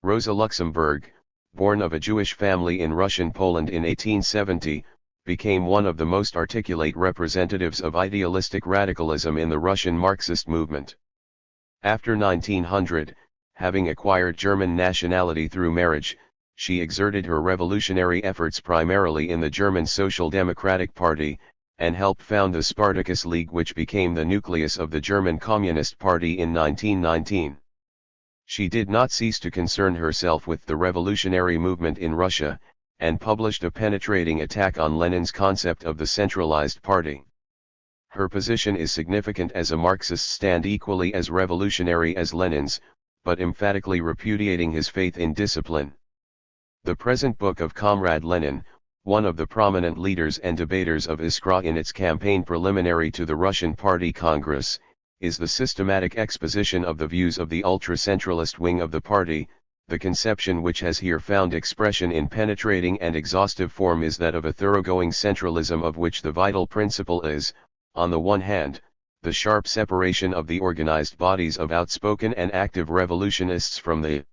Rosa Luxemburg, born of a Jewish family in Russian Poland in 1870, became one of the most articulate representatives of idealistic radicalism in the Russian Marxist movement. After 1900, having acquired German nationality through marriage, she exerted her revolutionary efforts primarily in the German Social Democratic Party, and helped found the Spartacus League, which became the nucleus of the German Communist Party in 1919. She did not cease to concern herself with the revolutionary movement in Russia, and published a penetrating attack on Lenin's concept of the centralized party. Her position is significant as a Marxist stand, equally as revolutionary as Lenin's, but emphatically repudiating his faith in discipline. The present book of Comrade Lenin, one of the prominent leaders and debaters of Iskra in its campaign preliminary to the Russian Party Congress, is the systematic exposition of the views of the ultra-centralist wing of the party. The conception which has here found expression in penetrating and exhaustive form is that of a thoroughgoing centralism, of which the vital principle is, on the one hand, the sharp separation of the organized bodies of outspoken and active revolutionists from the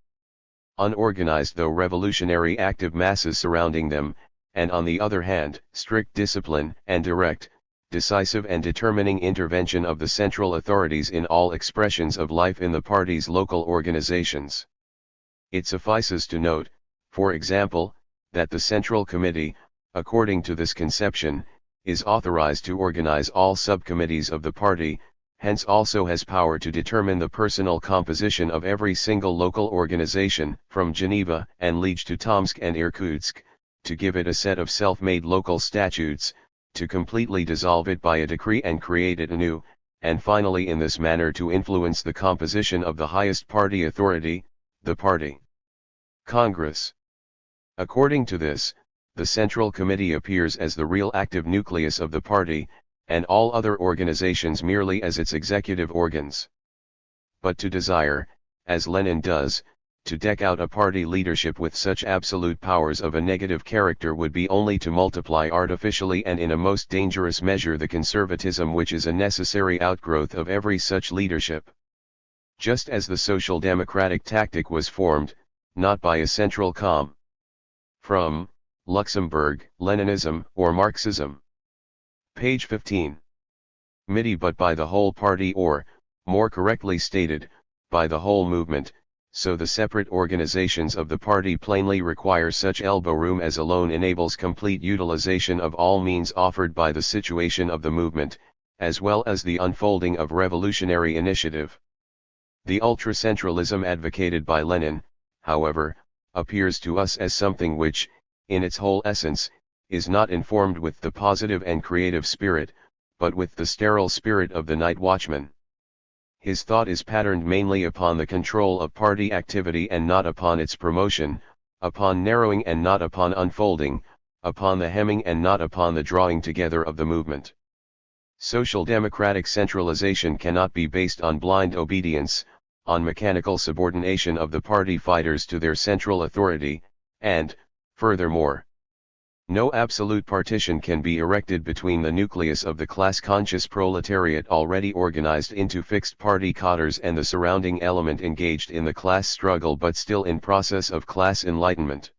unorganized though revolutionary active masses surrounding them, and on the other hand, strict discipline and direct, decisive and determining intervention of the central authorities in all expressions of life in the party's local organizations. It suffices to note, for example, that the Central Committee, according to this conception, is authorized to organize all subcommittees of the party, hence also has power to determine the personal composition of every single local organization, from Geneva and Liege to Tomsk and Irkutsk, to give it a set of self-made local statutes, to completely dissolve it by a decree and create it anew, and finally in this manner to influence the composition of the highest party authority, the Party Congress. According to this, the Central Committee appears as the real active nucleus of the party, and all other organizations merely as its executive organs. But to desire, as Lenin does, to deck out a party leadership with such absolute powers of a negative character would be only to multiply artificially and in a most dangerous measure the conservatism which is a necessary outgrowth of every such leadership. Just as the social democratic tactic was formed, not by a central com. From Luxemburg, Leninism or Marxism. Page 15. Committee but by the whole party or, more correctly stated, by the whole movement, so the separate organizations of the party plainly require such elbow room as alone enables complete utilization of all means offered by the situation of the movement, as well as the unfolding of revolutionary initiative. The ultra-centralism advocated by Lenin, however, appears to us as something which, in its whole essence, is not informed with the positive and creative spirit, but with the sterile spirit of the night watchman. His thought is patterned mainly upon the control of party activity and not upon its promotion, upon narrowing and not upon unfolding, upon the hemming and not upon the drawing together of the movement. Social democratic centralization cannot be based on blind obedience, on mechanical subordination of the party fighters to their central authority, and, furthermore, no absolute partition can be erected between the nucleus of the class-conscious proletariat already organized into fixed party cadres and the surrounding element engaged in the class struggle but still in process of class enlightenment.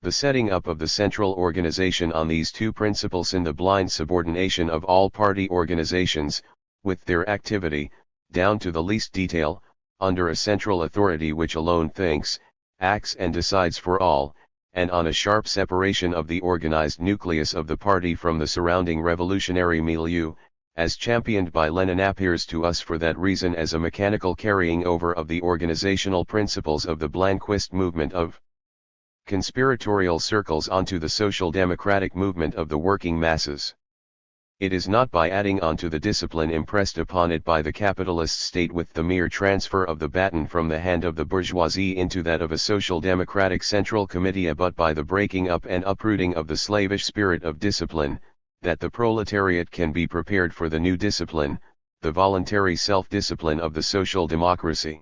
The setting up of the central organization on these two principles in the blind subordination of all party organizations, with their activity, down to the least detail, under a central authority which alone thinks, acts and decides for all, and on a sharp separation of the organized nucleus of the party from the surrounding revolutionary milieu, as championed by Lenin appears to us for that reason as a mechanical carrying over of the organizational principles of the Blanquist movement of conspiratorial circles onto the social democratic movement of the working masses. It is not by adding on to the discipline impressed upon it by the capitalist state with the mere transfer of the baton from the hand of the bourgeoisie into that of a social democratic central committee, but by the breaking up and uprooting of the slavish spirit of discipline, that the proletariat can be prepared for the new discipline, the voluntary self-discipline of the social democracy.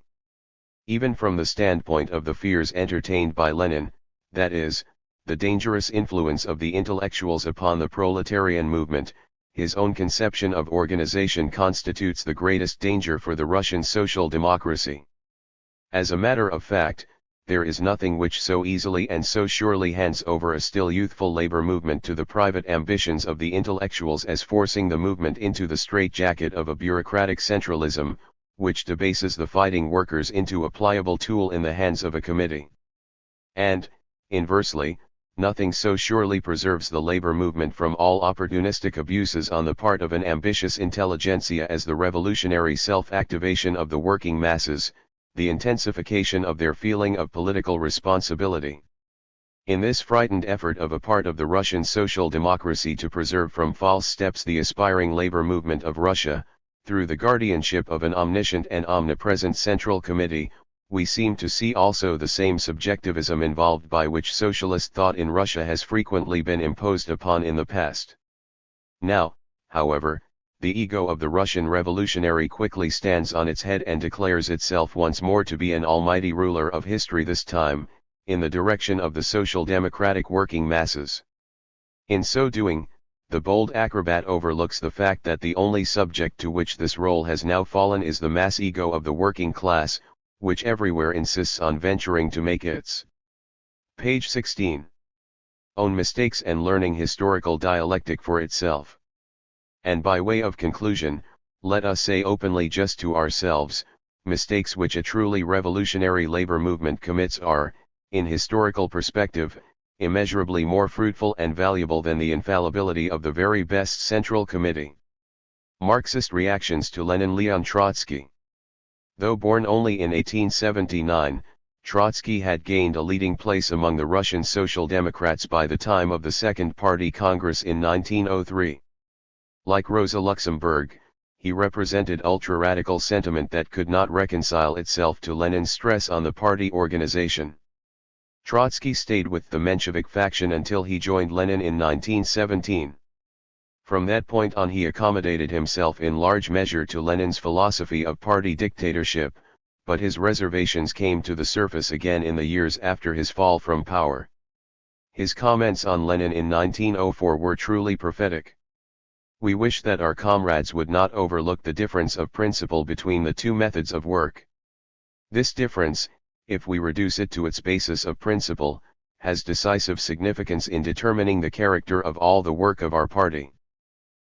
Even from the standpoint of the fears entertained by Lenin, that is, the dangerous influence of the intellectuals upon the proletarian movement, his own conception of organization constitutes the greatest danger for the Russian social democracy. As a matter of fact, there is nothing which so easily and so surely hands over a still youthful labor movement to the private ambitions of the intellectuals as forcing the movement into the straitjacket of a bureaucratic centralism, which debases the fighting workers into a pliable tool in the hands of a committee. And, inversely, nothing so surely preserves the labor movement from all opportunistic abuses on the part of an ambitious intelligentsia as the revolutionary self-activation of the working masses, the intensification of their feeling of political responsibility. In this frightened effort of a part of the Russian social democracy to preserve from false steps the aspiring labor movement of Russia, through the guardianship of an omniscient and omnipresent central committee, we seem to see also the same subjectivism involved by which socialist thought in Russia has frequently been imposed upon in the past. Now, however, the ego of the Russian revolutionary quickly stands on its head and declares itself once more to be an almighty ruler of history, this time, in the direction of the social democratic working masses. In so doing, the bold acrobat overlooks the fact that the only subject to which this role has now fallen is the mass ego of the working class, which everywhere insists on venturing to make its page 16 own mistakes and learning historical dialectic for itself. And by way of conclusion, let us say openly just to ourselves, mistakes which a truly revolutionary labor movement commits are, in historical perspective, immeasurably more fruitful and valuable than the infallibility of the very best Central Committee. Marxist reactions to Lenin. Leon Trotsky. Though born only in 1879, Trotsky had gained a leading place among the Russian Social Democrats by the time of the Second Party Congress in 1903. Like Rosa Luxemburg, he represented ultra-radical sentiment that could not reconcile itself to Lenin's stress on the party organization. Trotsky stayed with the Menshevik faction until he joined Lenin in 1917. From that point on he accommodated himself in large measure to Lenin's philosophy of party dictatorship, but his reservations came to the surface again in the years after his fall from power. His comments on Lenin in 1904 were truly prophetic. We wish that our comrades would not overlook the difference of principle between the two methods of work. This difference, if we reduce it to its basis of principle, has decisive significance in determining the character of all the work of our party.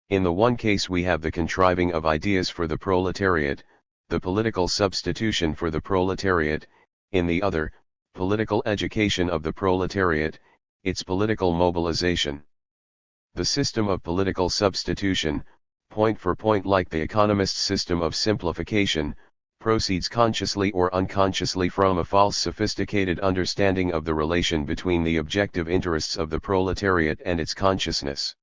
In the one case we have the contriving of ideas for the proletariat, the political substitution for the proletariat; in the other, political education of the proletariat, its political mobilization. The system of political substitution, point for point like the economist's system of simplification, proceeds consciously or unconsciously from a false sophisticated understanding of the relation between the objective interests of the proletariat and its consciousness.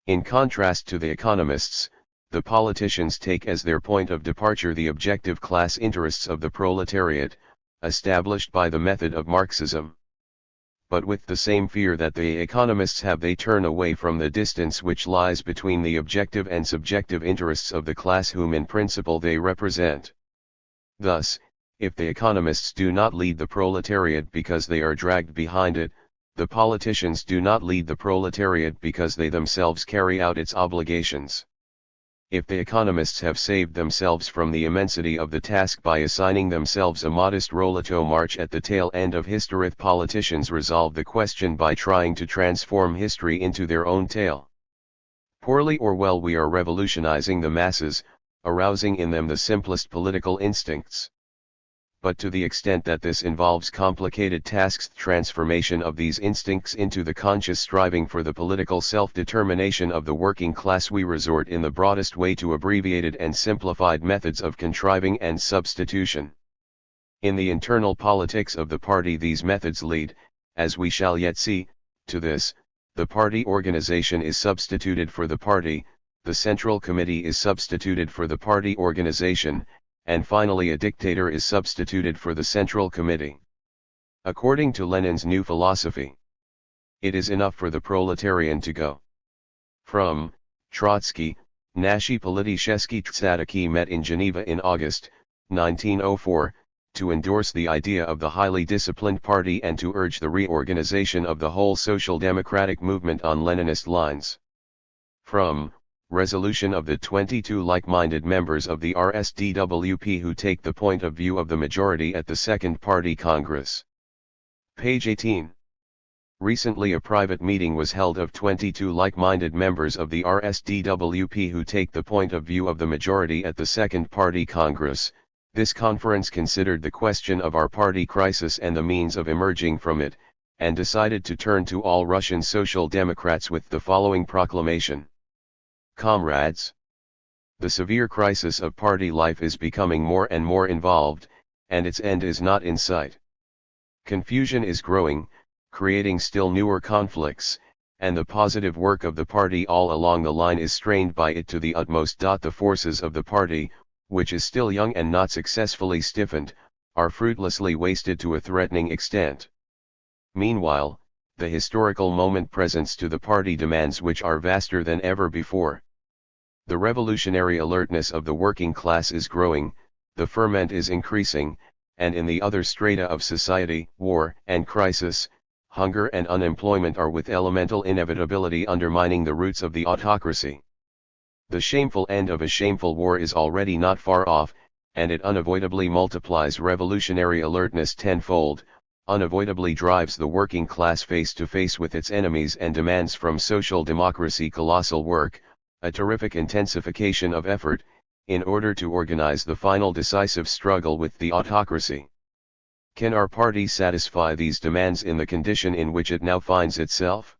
In contrast to the economists, the politicians take as their point of departure the objective class interests of the proletariat, established by the method of Marxism. But with the same fear that the economists have, they turn away from the distance which lies between the objective and subjective interests of the class whom in principle they represent. Thus, if the economists do not lead the proletariat because they are dragged behind it, the politicians do not lead the proletariat because they themselves carry out its obligations. If the economists have saved themselves from the immensity of the task by assigning themselves a modest rollato march at the tail end of history, politicians resolve the question by trying to transform history into their own tail. Poorly or well, we are revolutionizing the masses, arousing in them the simplest political instincts. But to the extent that this involves complicated tasks, transformation of these instincts into the conscious striving for the political self-determination of the working class, we resort in the broadest way to abbreviated and simplified methods of contriving and substitution. In the internal politics of the party these methods lead, as we shall yet see, to this: the party organization is substituted for the party, the Central Committee is substituted for the party organization, and finally a dictator is substituted for the Central Committee. According to Lenin's new philosophy, it is enough for the proletarian to go. From Trotsky, Nashi Politishesky Tsadaki met in Geneva in August, 1904, to endorse the idea of the highly disciplined party and to urge the reorganization of the whole social democratic movement on Leninist lines. From Resolution of the 22 like-minded members of the RSDWP who take the point of view of the majority at the Second Party Congress. Page 18. Recently a private meeting was held of 22 like-minded members of the RSDWP who take the point of view of the majority at the Second Party Congress. This conference considered the question of our party crisis and the means of emerging from it, and decided to turn to all Russian Social Democrats with the following proclamation. Comrades, the severe crisis of party life is becoming more and more involved, and its end is not in sight. Confusion is growing, creating still newer conflicts, and the positive work of the party all along the line is strained by it to the utmost. The forces of the party, which is still young and not successfully stiffened, are fruitlessly wasted to a threatening extent. Meanwhile, the historical moment presents to the party demands which are vaster than ever before. The revolutionary alertness of the working class is growing, the ferment is increasing, and in the other strata of society, war and crisis, hunger and unemployment are with elemental inevitability undermining the roots of the autocracy. The shameful end of a shameful war is already not far off, and it unavoidably multiplies revolutionary alertness tenfold, unavoidably drives the working class face to face with its enemies and demands from social democracy colossal work, a terrific intensification of effort, in order to organize the final decisive struggle with the autocracy. Can our party satisfy these demands in the condition in which it now finds itself?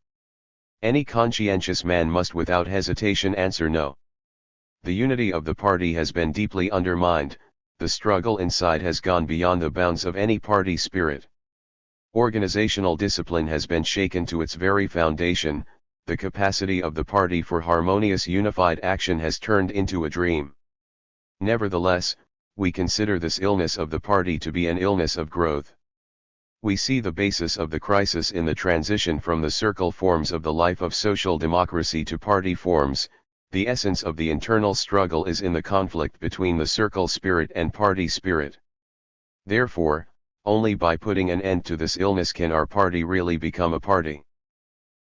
Any conscientious man must without hesitation answer no. The unity of the party has been deeply undermined, the struggle inside has gone beyond the bounds of any party spirit. Organizational discipline has been shaken to its very foundation, the capacity of the party for harmonious unified action has turned into a dream. Nevertheless, we consider this illness of the party to be an illness of growth. We see the basis of the crisis in the transition from the circle forms of the life of social democracy to party forms. The essence of the internal struggle is in the conflict between the circle spirit and party spirit. Therefore, only by putting an end to this illness can our party really become a party.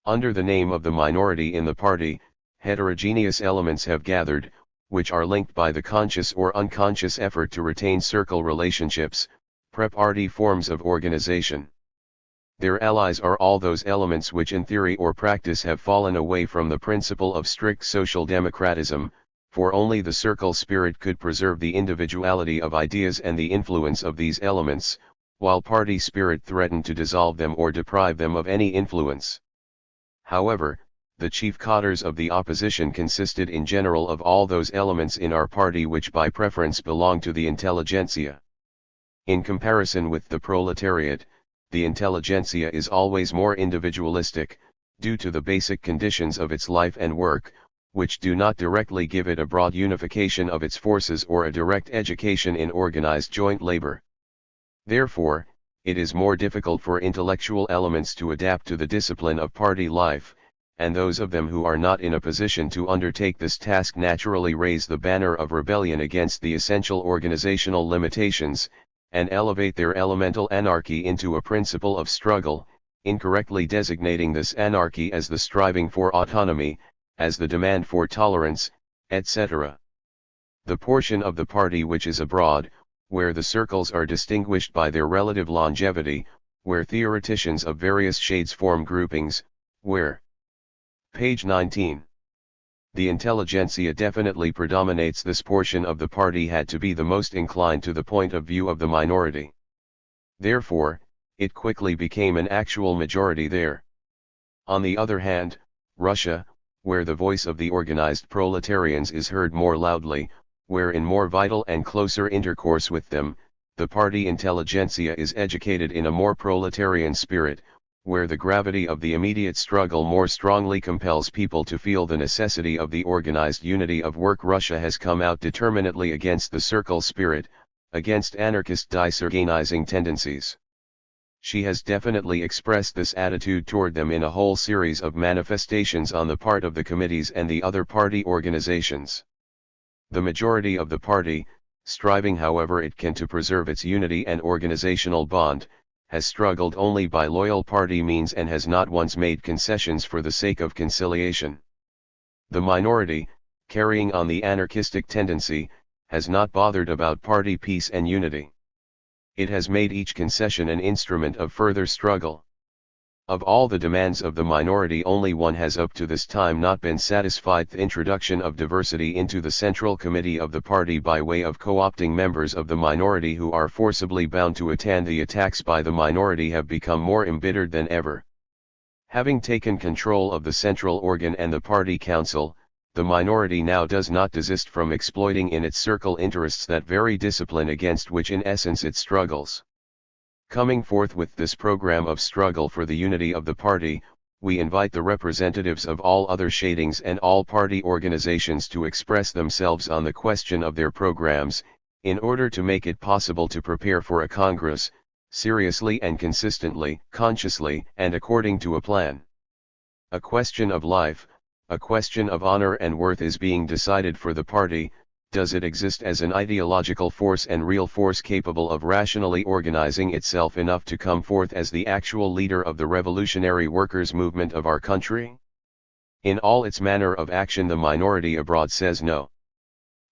Under the name of the minority in the party, heterogeneous elements have gathered, which are linked by the conscious or unconscious effort to retain circle relationships, Prep-RD forms of organization. Their allies are all those elements which in theory or practice have fallen away from the principle of strict social democratism, for only the circle spirit could preserve the individuality of ideas and the influence of these elements, while party spirit threatened to dissolve them or deprive them of any influence. However, the chief cadres of the opposition consisted in general of all those elements in our party which by preference belong to the intelligentsia. In comparison with the proletariat, the intelligentsia is always more individualistic, due to the basic conditions of its life and work, which do not directly give it a broad unification of its forces or a direct education in organized joint labor. Therefore, it is more difficult for intellectual elements to adapt to the discipline of party life, and those of them who are not in a position to undertake this task naturally raise the banner of rebellion against the essential organizational limitations, and elevate their elemental anarchy into a principle of struggle, incorrectly designating this anarchy as the striving for autonomy, as the demand for tolerance, etc. The portion of the party which is abroad, where the circles are distinguished by their relative longevity, where theoreticians of various shades form groupings, where page 19. The intelligentsia definitely predominates. This portion of the party had to be the most inclined to the point of view of the minority. Therefore, it quickly became an actual majority there. On the other hand, Russia, where the voice of the organized proletarians is heard more loudly, where in more vital and closer intercourse with them, the party intelligentsia is educated in a more proletarian spirit, where the gravity of the immediate struggle more strongly compels people to feel the necessity of the organized unity of work. Russia has come out determinately against the circle spirit, against anarchist disorganizing tendencies. She has definitely expressed this attitude toward them in a whole series of manifestations on the part of the committees and the other party organizations. The majority of the party, striving however it can to preserve its unity and organizational bond, has struggled only by loyal party means and has not once made concessions for the sake of conciliation. The minority, carrying on the anarchistic tendency, has not bothered about party peace and unity. It has made each concession an instrument of further struggle. Of all the demands of the minority, only one has up to this time not been satisfied: the introduction of diversity into the Central Committee of the party by way of co-opting members of the minority who are forcibly bound to attend. The attacks by the minority have become more embittered than ever. Having taken control of the central organ and the party council, the minority now does not desist from exploiting in its circle interests that very discipline against which in essence it struggles. Coming forth with this program of struggle for the unity of the party, we invite the representatives of all other shadings and all party organizations to express themselves on the question of their programs, in order to make it possible to prepare for a Congress, seriously and consistently, consciously and according to a plan. A question of life, a question of honor and worth is being decided for the party. Does it exist as an ideological force and real force capable of rationally organizing itself enough to come forth as the actual leader of the revolutionary workers' movement of our country? In all its manner of action the minority abroad says no.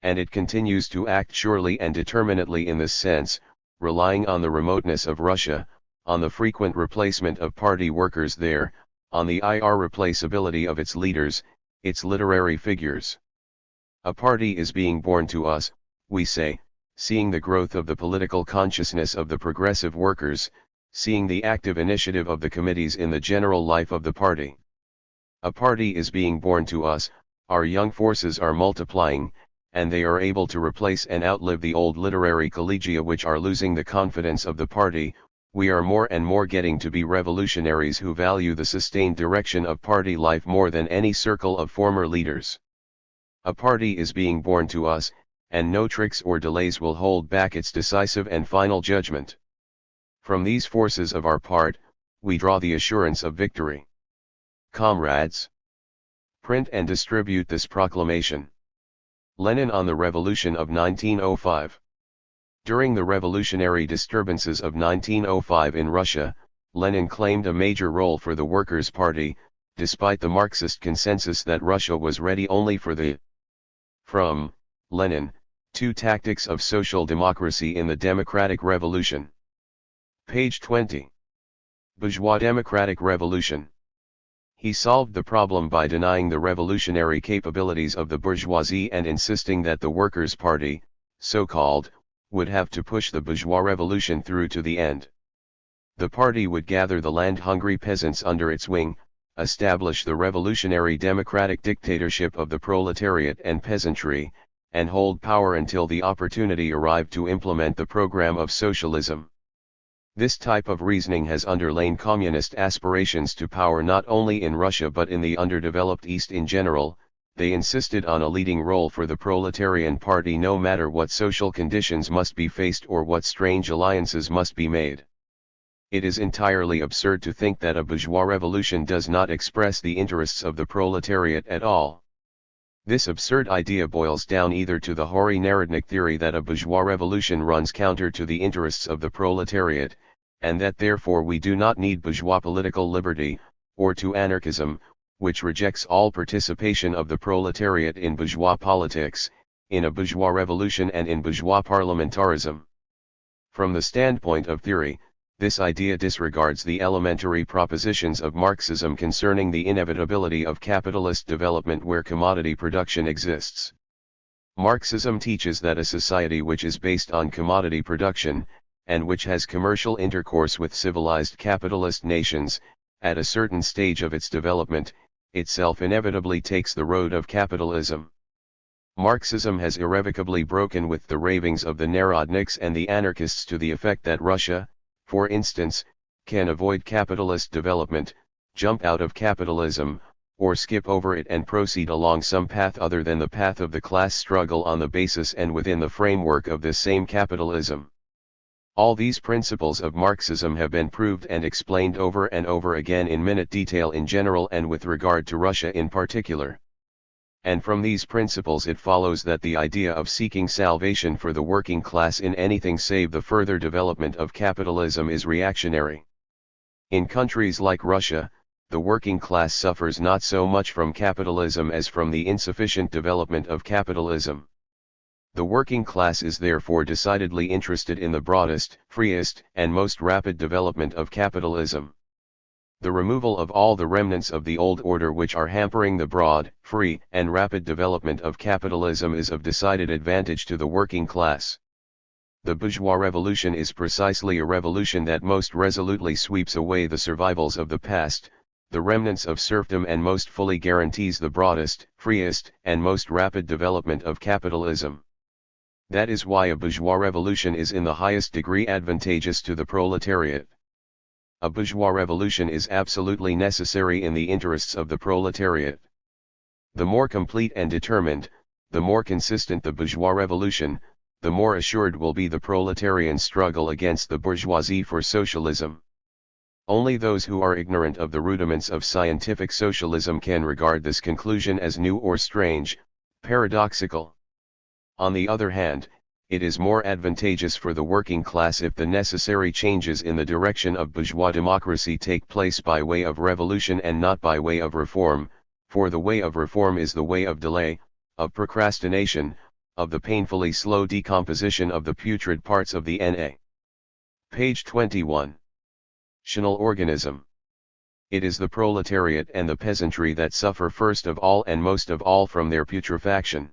And it continues to act surely and determinately in this sense, relying on the remoteness of Russia, on the frequent replacement of party workers there, on the irreplaceability of its leaders, its literary figures. A party is being born to us, we say, seeing the growth of the political consciousness of the progressive workers, seeing the active initiative of the committees in the general life of the party. A party is being born to us, our young forces are multiplying, and they are able to replace and outlive the old literary collegia which are losing the confidence of the party. We are more and more getting to be revolutionaries who value the sustained direction of party life more than any circle of former leaders. A party is being born to us, and no tricks or delays will hold back its decisive and final judgment. From these forces of our part, we draw the assurance of victory. Comrades, print and distribute this proclamation. Lenin on the Revolution of 1905. During the revolutionary disturbances of 1905 in Russia, Lenin claimed a major role for the Workers' Party, despite the Marxist consensus that Russia was ready only for the From Lenin, Two Tactics of Social Democracy in the Democratic Revolution. Page 20. Bourgeois Democratic Revolution. He solved the problem by denying the revolutionary capabilities of the bourgeoisie and insisting that the Workers' Party, so-called, would have to push the bourgeois revolution through to the end. The party would gather the land-hungry peasants under its wing, establish the revolutionary democratic dictatorship of the proletariat and peasantry, and hold power until the opportunity arrived to implement the program of socialism. This type of reasoning has underlain communist aspirations to power not only in Russia but in the underdeveloped East in general. They insisted on a leading role for the proletarian party no matter what social conditions must be faced or what strange alliances must be made. It is entirely absurd to think that a bourgeois revolution does not express the interests of the proletariat at all. This absurd idea boils down either to the hoary Narodnik theory that a bourgeois revolution runs counter to the interests of the proletariat, and that therefore we do not need bourgeois political liberty, or to anarchism, which rejects all participation of the proletariat in bourgeois politics, in a bourgeois revolution and in bourgeois parliamentarism. From the standpoint of theory, this idea disregards the elementary propositions of Marxism concerning the inevitability of capitalist development where commodity production exists. Marxism teaches that a society which is based on commodity production, and which has commercial intercourse with civilized capitalist nations, at a certain stage of its development, itself inevitably takes the road of capitalism. Marxism has irrevocably broken with the ravings of the Narodniks and the anarchists to the effect that Russia, for instance, can avoid capitalist development, jump out of capitalism, or skip over it and proceed along some path other than the path of the class struggle on the basis and within the framework of this same capitalism. All these principles of Marxism have been proved and explained over and over again in minute detail in general and with regard to Russia in particular. And from these principles it follows that the idea of seeking salvation for the working class in anything save the further development of capitalism is reactionary. In countries like Russia, the working class suffers not so much from capitalism as from the insufficient development of capitalism. The working class is therefore decidedly interested in the broadest, freest, and most rapid development of capitalism. The removal of all the remnants of the old order which are hampering the broad, free, and rapid development of capitalism is of decided advantage to the working class. The bourgeois revolution is precisely a revolution that most resolutely sweeps away the survivals of the past, the remnants of serfdom, and most fully guarantees the broadest, freest, and most rapid development of capitalism. That is why a bourgeois revolution is in the highest degree advantageous to the proletariat. A bourgeois revolution is absolutely necessary in the interests of the proletariat. The more complete and determined, the more consistent the bourgeois revolution, the more assured will be the proletarian struggle against the bourgeoisie for socialism. Only those who are ignorant of the rudiments of scientific socialism can regard this conclusion as new or strange, paradoxical. On the other hand, it is more advantageous for the working class if the necessary changes in the direction of bourgeois democracy take place by way of revolution and not by way of reform, for the way of reform is the way of delay, of procrastination, of the painfully slow decomposition of the putrid parts of the N.A. Page 21. National organism. It is the proletariat and the peasantry that suffer first of all and most of all from their putrefaction.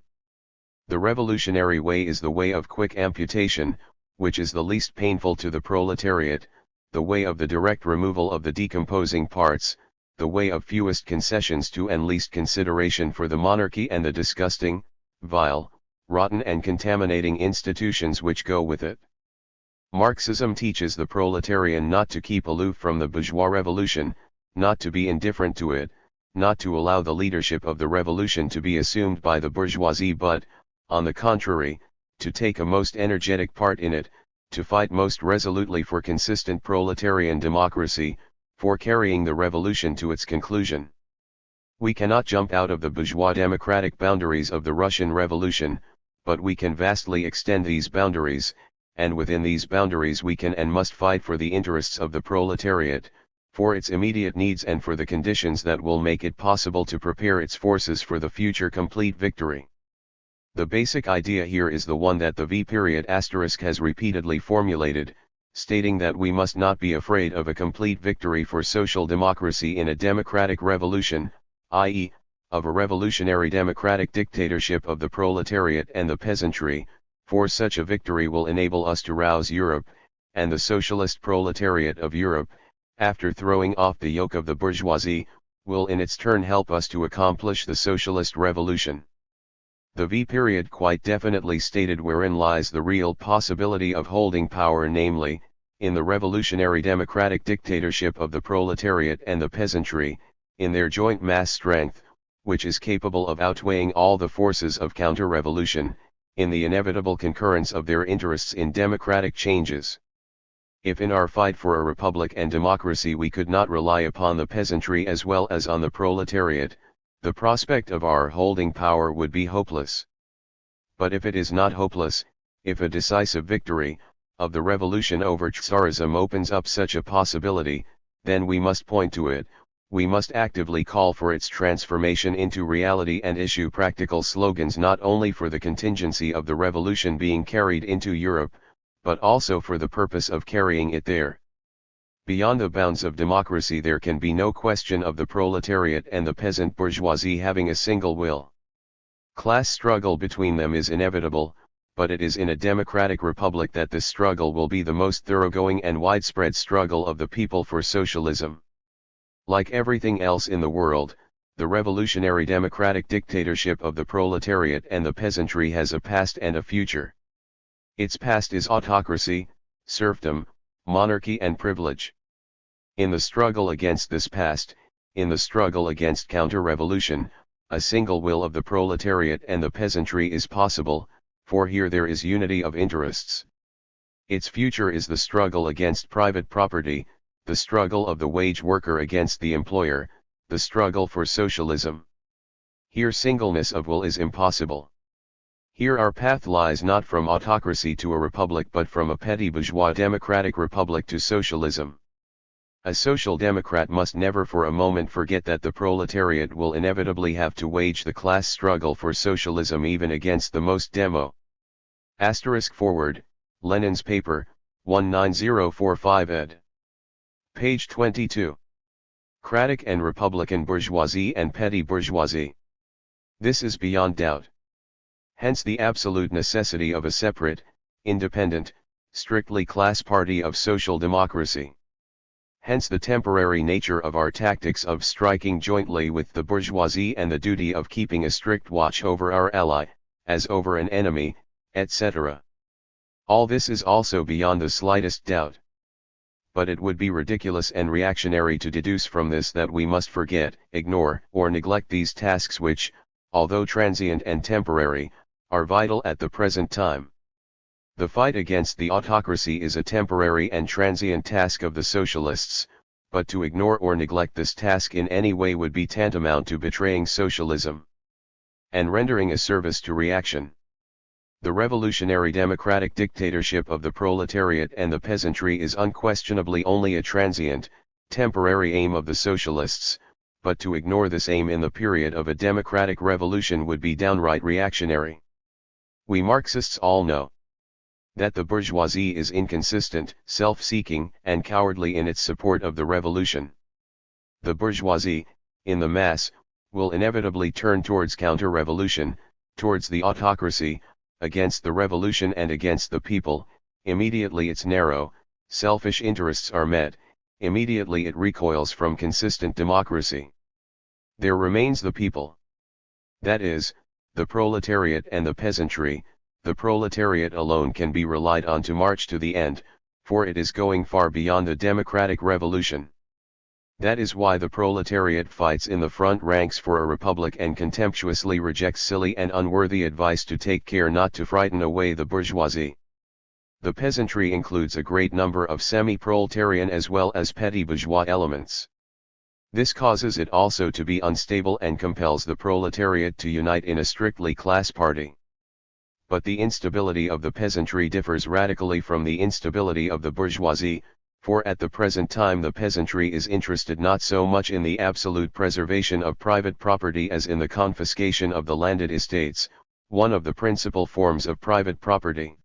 The revolutionary way is the way of quick amputation, which is the least painful to the proletariat, the way of the direct removal of the decomposing parts, the way of fewest concessions to and least consideration for the monarchy and the disgusting, vile, rotten and contaminating institutions which go with it. Marxism teaches the proletarian not to keep aloof from the bourgeois revolution, not to be indifferent to it, not to allow the leadership of the revolution to be assumed by the bourgeoisie but, on the contrary, to take a most energetic part in it, to fight most resolutely for consistent proletarian democracy, for carrying the revolution to its conclusion. We cannot jump out of the bourgeois democratic boundaries of the Russian Revolution, but we can vastly extend these boundaries, and within these boundaries we can and must fight for the interests of the proletariat, for its immediate needs and for the conditions that will make it possible to prepare its forces for the future complete victory. The basic idea here is the one that the V. * has repeatedly formulated, stating that we must not be afraid of a complete victory for social democracy in a democratic revolution, i.e., of a revolutionary democratic dictatorship of the proletariat and the peasantry, for such a victory will enable us to rouse Europe, and the socialist proletariat of Europe, after throwing off the yoke of the bourgeoisie, will in its turn help us to accomplish the socialist revolution. The V period quite definitely stated wherein lies the real possibility of holding power, namely, in the revolutionary democratic dictatorship of the proletariat and the peasantry, in their joint mass strength, which is capable of outweighing all the forces of counter-revolution, in the inevitable concurrence of their interests in democratic changes. If in our fight for a republic and democracy we could not rely upon the peasantry as well as on the proletariat, the prospect of our holding power would be hopeless. But if it is not hopeless, if a decisive victory of the revolution over Tsarism opens up such a possibility, then we must point to it, we must actively call for its transformation into reality and issue practical slogans not only for the contingency of the revolution being carried into Europe, but also for the purpose of carrying it there. Beyond the bounds of democracy there can be no question of the proletariat and the peasant bourgeoisie having a single will. Class struggle between them is inevitable, but it is in a democratic republic that this struggle will be the most thoroughgoing and widespread struggle of the people for socialism. Like everything else in the world, the revolutionary democratic dictatorship of the proletariat and the peasantry has a past and a future. Its past is autocracy, serfdom, monarchy and privilege. In the struggle against this past, in the struggle against counter-revolution, a single will of the proletariat and the peasantry is possible, for here there is unity of interests. Its future is the struggle against private property, the struggle of the wage worker against the employer, the struggle for socialism. Here singleness of will is impossible. Here our path lies not from autocracy to a republic but from a petty bourgeois democratic republic to socialism. A social democrat must never for a moment forget that the proletariat will inevitably have to wage the class struggle for socialism even against the most demo. *forward, Lenin's paper, 19045 ed. Page 22. Democratic and Republican bourgeoisie and petty bourgeoisie. This is beyond doubt. Hence the absolute necessity of a separate, independent, strictly class party of social democracy. Hence the temporary nature of our tactics of striking jointly with the bourgeoisie and the duty of keeping a strict watch over our ally, as over an enemy, etc. All this is also beyond the slightest doubt. But it would be ridiculous and reactionary to deduce from this that we must forget, ignore, or neglect these tasks which, although transient and temporary, are vital at the present time. The fight against the autocracy is a temporary and transient task of the socialists, but to ignore or neglect this task in any way would be tantamount to betraying socialism and rendering a service to reaction. The revolutionary democratic dictatorship of the proletariat and the peasantry is unquestionably only a transient, temporary aim of the socialists, but to ignore this aim in the period of a democratic revolution would be downright reactionary. We Marxists all know that the bourgeoisie is inconsistent, self-seeking, and cowardly in its support of the revolution. The bourgeoisie, in the mass, will inevitably turn towards counter-revolution, towards the autocracy, against the revolution and against the people. Immediately its narrow, selfish interests are met, immediately it recoils from consistent democracy. There remains the people. That is, the proletariat and the peasantry. The proletariat alone can be relied on to march to the end, for it is going far beyond the democratic revolution. That is why the proletariat fights in the front ranks for a republic and contemptuously rejects silly and unworthy advice to take care not to frighten away the bourgeoisie. The peasantry includes a great number of semi-proletarian as well as petty bourgeois elements. This causes it also to be unstable and compels the proletariat to unite in a strictly class party. But the instability of the peasantry differs radically from the instability of the bourgeoisie, for at the present time the peasantry is interested not so much in the absolute preservation of private property as in the confiscation of the landed estates, one of the principal forms of private property.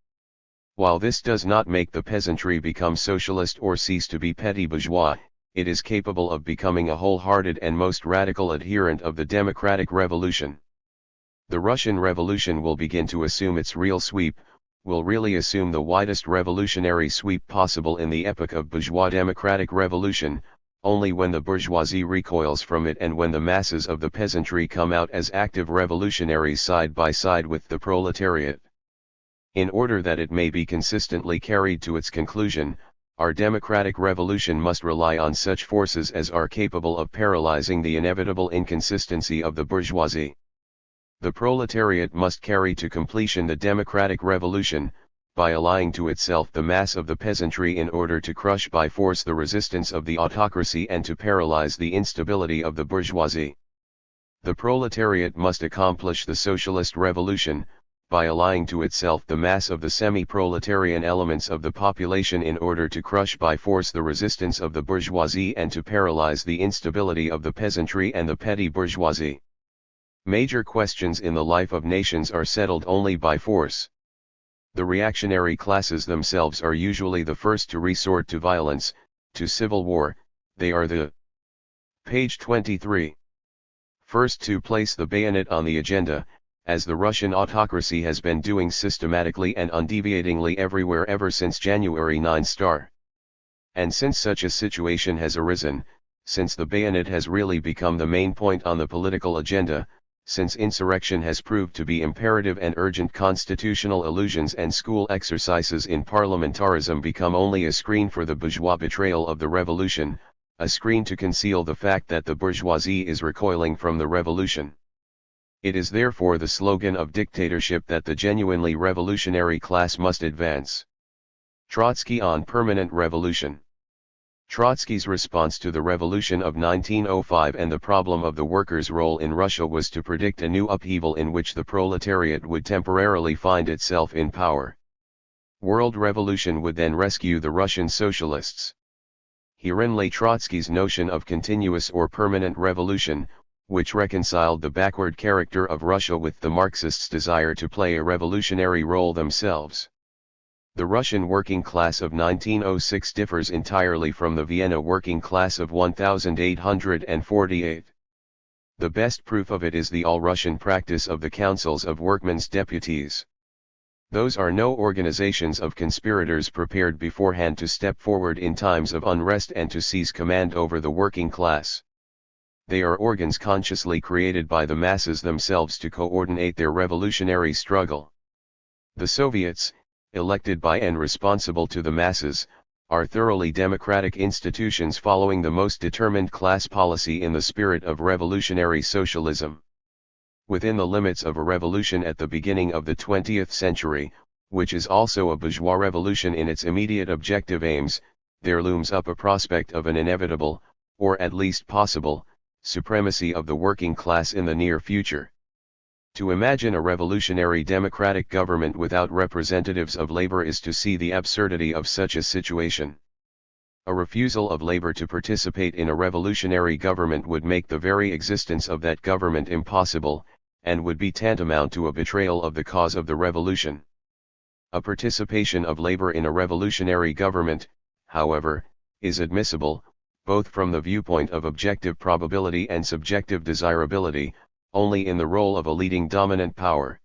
While this does not make the peasantry become socialist or cease to be petty bourgeois, it is capable of becoming a wholehearted and most radical adherent of the democratic revolution. The Russian Revolution will begin to assume its real sweep, will really assume the widest revolutionary sweep possible in the epoch of bourgeois democratic revolution, only when the bourgeoisie recoils from it and when the masses of the peasantry come out as active revolutionaries side by side with the proletariat. In order that it may be consistently carried to its conclusion, our democratic revolution must rely on such forces as are capable of paralyzing the inevitable inconsistency of the bourgeoisie. The proletariat must carry to completion the democratic revolution, by allying to itself the mass of the peasantry in order to crush by force the resistance of the autocracy and to paralyze the instability of the bourgeoisie. The proletariat must accomplish the socialist revolution, by allying to itself the mass of the semi-proletarian elements of the population in order to crush by force the resistance of the bourgeoisie and to paralyze the instability of the peasantry and the petty bourgeoisie. Major questions in the life of nations are settled only by force. The reactionary classes themselves are usually the first to resort to violence, to civil war. They are the page 23. First to place the bayonet on the agenda, as the Russian autocracy has been doing systematically and undeviatingly everywhere ever since January 9. And since such a situation has arisen, since the bayonet has really become the main point on the political agenda, since insurrection has proved to be imperative and urgent, constitutional illusions and school exercises in parliamentarism become only a screen for the bourgeois betrayal of the revolution, a screen to conceal the fact that the bourgeoisie is recoiling from the revolution. It is therefore the slogan of dictatorship that the genuinely revolutionary class must advance. Trotsky on permanent revolution. Trotsky's response to the revolution of 1905 and the problem of the workers' role in Russia was to predict a new upheaval in which the proletariat would temporarily find itself in power. World revolution would then rescue the Russian socialists. Herein lay Trotsky's notion of continuous or permanent revolution, which reconciled the backward character of Russia with the Marxists' desire to play a revolutionary role themselves. The Russian working class of 1906 differs entirely from the Vienna working class of 1848. The best proof of it is the all-Russian practice of the councils of workmen's deputies. Those are no organizations of conspirators prepared beforehand to step forward in times of unrest and to seize command over the working class. They are organs consciously created by the masses themselves to coordinate their revolutionary struggle. The Soviets, elected by and responsible to the masses, are thoroughly democratic institutions following the most determined class policy in the spirit of revolutionary socialism. Within the limits of a revolution at the beginning of the 20th century, which is also a bourgeois revolution in its immediate objective aims, there looms up a prospect of an inevitable, or at least possible, supremacy of the working class in the near future. To imagine a revolutionary democratic government without representatives of labor is to see the absurdity of such a situation. A refusal of labor to participate in a revolutionary government would make the very existence of that government impossible, and would be tantamount to a betrayal of the cause of the revolution. A participation of labor in a revolutionary government, however, is admissible, both from the viewpoint of objective probability and subjective desirability, only in the role of a leading dominant power.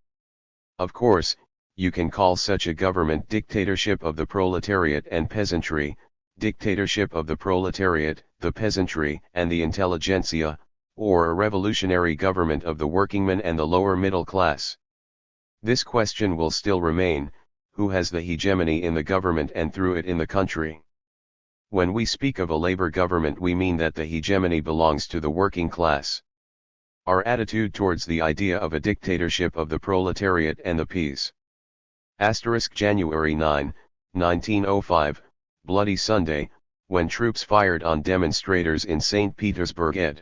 Of course, you can call such a government dictatorship of the proletariat and peasantry, dictatorship of the proletariat, the peasantry, and the intelligentsia, or a revolutionary government of the workingmen and the lower middle class. This question will still remain: who has the hegemony in the government and through it in the country? When we speak of a labor government, we mean that the hegemony belongs to the working class. Our attitude towards the idea of a dictatorship of the proletariat and the Ps. January 9, 1905, Bloody Sunday, when troops fired on demonstrators in St. Petersburg. Ed.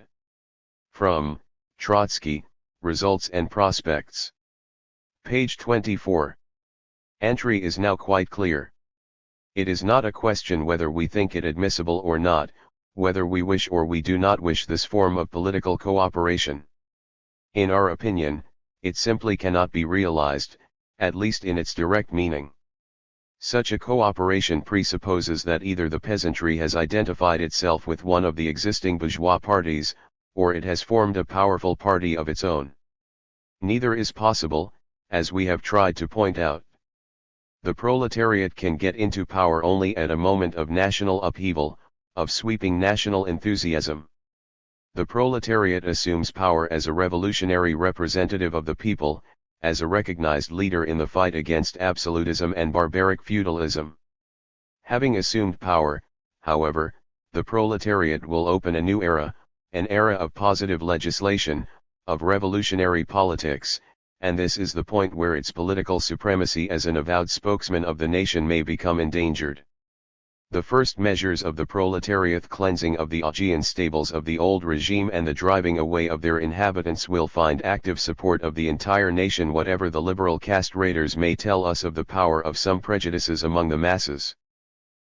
From Trotsky, Results and Prospects. Page 24. Entry is now quite clear. It is not a question whether we think it admissible or not, whether we wish or we do not wish this form of political cooperation. In our opinion, it simply cannot be realized, at least in its direct meaning. Such a cooperation presupposes that either the peasantry has identified itself with one of the existing bourgeois parties, or it has formed a powerful party of its own. Neither is possible, as we have tried to point out. The proletariat can get into power only at a moment of national upheaval, of sweeping national enthusiasm. The proletariat assumes power as a revolutionary representative of the people, as a recognized leader in the fight against absolutism and barbaric feudalism. Having assumed power, however, the proletariat will open a new era, an era of positive legislation, of revolutionary politics, and this is the point where its political supremacy as an avowed spokesman of the nation may become endangered. The first measures of the proletariat cleansing of the Augean stables of the old regime and the driving away of their inhabitants will find active support of the entire nation, whatever the liberal caste raiders may tell us of the power of some prejudices among the masses.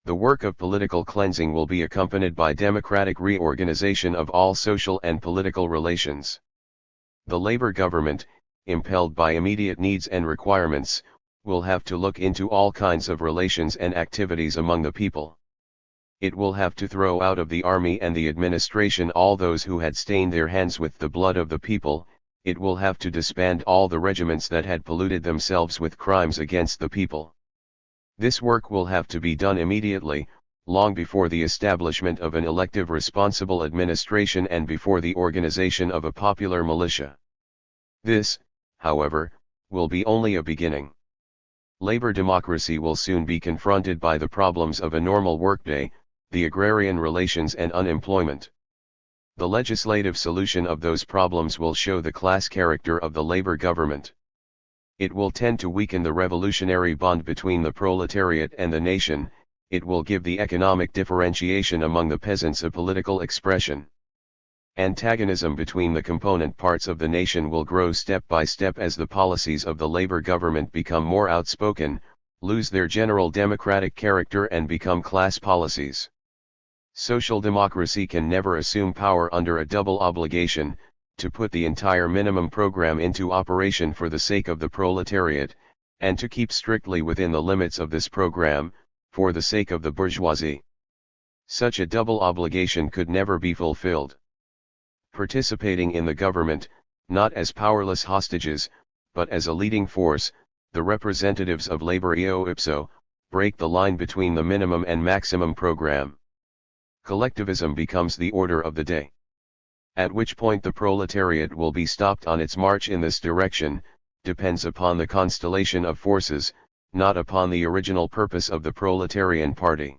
The work of political cleansing will be accompanied by democratic reorganization of all social and political relations. The labor government, impelled by immediate needs and requirements, will have to look into all kinds of relations and activities among the people. It will have to throw out of the army and the administration all those who had stained their hands with the blood of the people. It will have to disband all the regiments that had polluted themselves with crimes against the people. This work will have to be done immediately, long before the establishment of an elective responsible administration and before the organization of a popular militia. This, however, will be only a beginning. Labor democracy will soon be confronted by the problems of a normal workday, the agrarian relations and unemployment. The legislative solution of those problems will show the class character of the labor government. It will tend to weaken the revolutionary bond between the proletariat and the nation. It will give the economic differentiation among the peasants a political expression. Antagonism between the component parts of the nation will grow step by step as the policies of the labor government become more outspoken, lose their general democratic character and become class policies. Social democracy can never assume power under a double obligation, to put the entire minimum program into operation for the sake of the proletariat, and to keep strictly within the limits of this program, for the sake of the bourgeoisie. Such a double obligation could never be fulfilled. Participating in the government, not as powerless hostages, but as a leading force, the representatives of labor eo ipso, break the line between the minimum and maximum program. Collectivism becomes the order of the day. At which point the proletariat will be stopped on its march in this direction, depends upon the constellation of forces, not upon the original purpose of the proletarian party.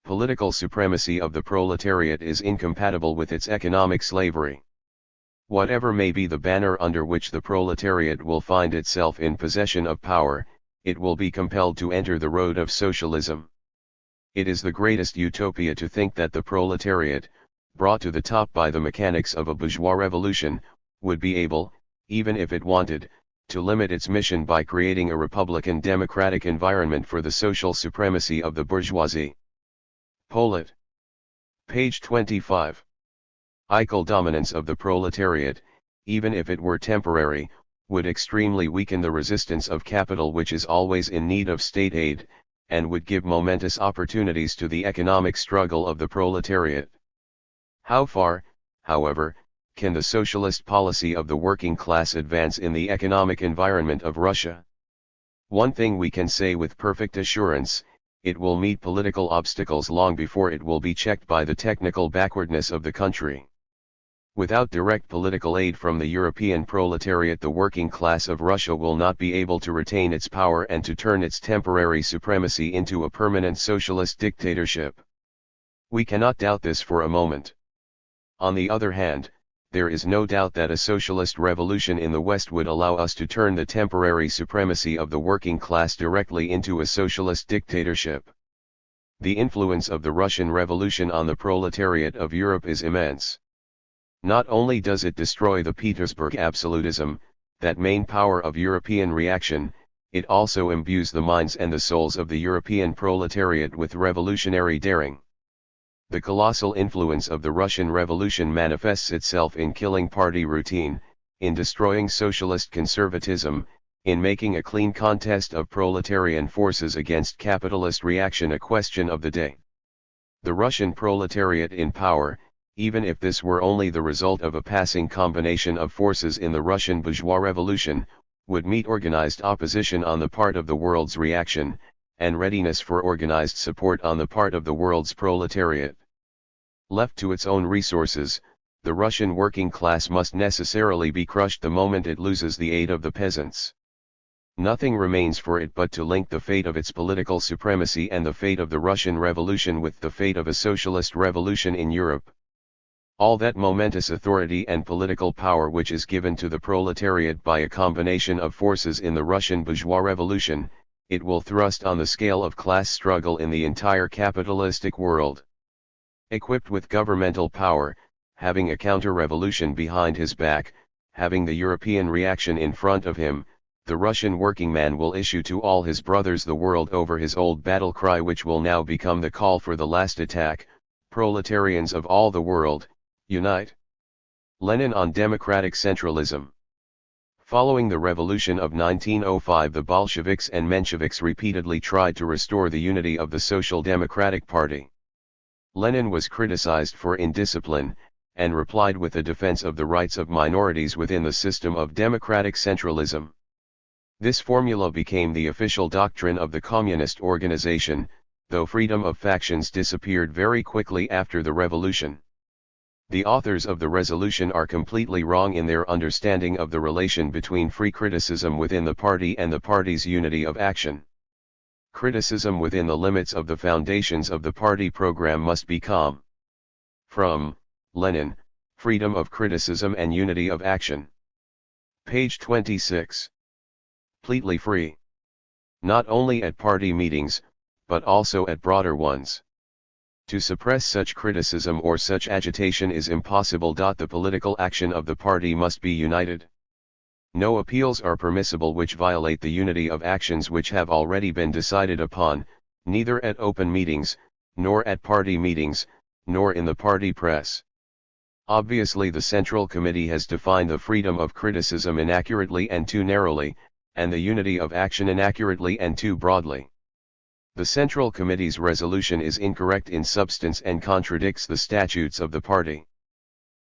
Political supremacy of the proletariat is incompatible with its economic slavery. Whatever may be the banner under which the proletariat will find itself in possession of power, it will be compelled to enter the road of socialism. It is the greatest utopia to think that the proletariat, brought to the top by the mechanics of a bourgeois revolution, would be able, even if it wanted, to limit its mission by creating a republican democratic environment for the social supremacy of the bourgeoisie. Polit. Page 25. Equal dominance of the proletariat, even if it were temporary, would extremely weaken the resistance of capital, which is always in need of state aid, and would give momentous opportunities to the economic struggle of the proletariat. How far, however, can the socialist policy of the working class advance in the economic environment of Russia? One thing we can say with perfect assurance: it will meet political obstacles long before it will be checked by the technical backwardness of the country. Without direct political aid from the European proletariat, the working class of Russia will not be able to retain its power and to turn its temporary supremacy into a permanent socialist dictatorship. We cannot doubt this for a moment. On the other hand, there is no doubt that a socialist revolution in the West would allow us to turn the temporary supremacy of the working class directly into a socialist dictatorship. The influence of the Russian Revolution on the proletariat of Europe is immense. Not only does it destroy the Petersburg absolutism, that main power of European reaction, it also imbues the minds and the souls of the European proletariat with revolutionary daring. The colossal influence of the Russian Revolution manifests itself in killing party routine, in destroying socialist conservatism, in making a clean contest of proletarian forces against capitalist reaction a question of the day. The Russian proletariat in power, even if this were only the result of a passing combination of forces in the Russian bourgeois revolution, would meet organized opposition on the part of the world's reaction, and readiness for organized support on the part of the world's proletariat. Left to its own resources, the Russian working class must necessarily be crushed the moment it loses the aid of the peasants. Nothing remains for it but to link the fate of its political supremacy and the fate of the Russian Revolution with the fate of a socialist revolution in Europe. All that momentous authority and political power which is given to the proletariat by a combination of forces in the Russian bourgeois revolution, it will thrust on the scale of class struggle in the entire capitalistic world. Equipped with governmental power, having a counter-revolution behind his back, having the European reaction in front of him, the Russian working man will issue to all his brothers the world over his old battle cry, which will now become the call for the last attack: proletarians of all the world, unite! Lenin on democratic centralism. Following the revolution of 1905, the Bolsheviks and Mensheviks repeatedly tried to restore the unity of the Social Democratic Party. Lenin was criticized for indiscipline, and replied with a defense of the rights of minorities within the system of democratic centralism. This formula became the official doctrine of the communist organization, though freedom of factions disappeared very quickly after the revolution. The authors of the resolution are completely wrong in their understanding of the relation between free criticism within the party and the party's unity of action. Criticism within the limits of the foundations of the party program must be calm. From Lenin, Freedom of Criticism and Unity of Action. Page 26. Completely free. Not only at party meetings, but also at broader ones. To suppress such criticism or such agitation is impossible. The political action of the party must be united. No appeals are permissible which violate the unity of actions which have already been decided upon, neither at open meetings, nor at party meetings, nor in the party press. Obviously, the Central Committee has defined the freedom of criticism inaccurately and too narrowly, and the unity of action inaccurately and too broadly. The Central Committee's resolution is incorrect in substance and contradicts the statutes of the party.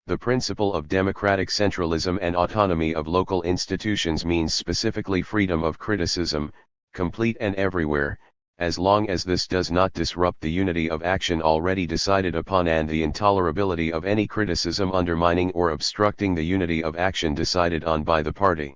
The principle of democratic centralism and autonomy of local institutions means specifically freedom of criticism, complete and everywhere, as long as this does not disrupt the unity of action already decided upon and the intolerability of any criticism undermining or obstructing the unity of action decided on by the party.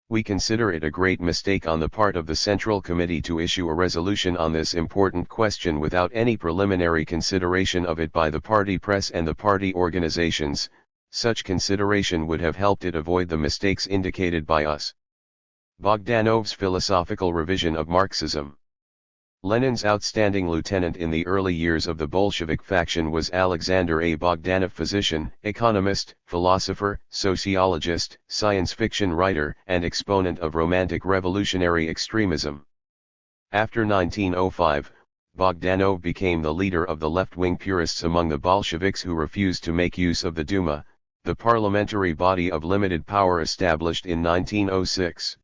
We consider it a great mistake on the part of the Central Committee to issue a resolution on this important question without any preliminary consideration of it by the party press and the party organizations. Such consideration would have helped it avoid the mistakes indicated by us. Bogdanov's philosophical revision of Marxism. Lenin's outstanding lieutenant in the early years of the Bolshevik faction was Alexander A. Bogdanov, physician, economist, philosopher, sociologist, science fiction writer, and exponent of romantic revolutionary extremism. After 1905, Bogdanov became the leader of the left-wing purists among the Bolsheviks who refused to make use of the Duma, the parliamentary body of limited power established in 1906.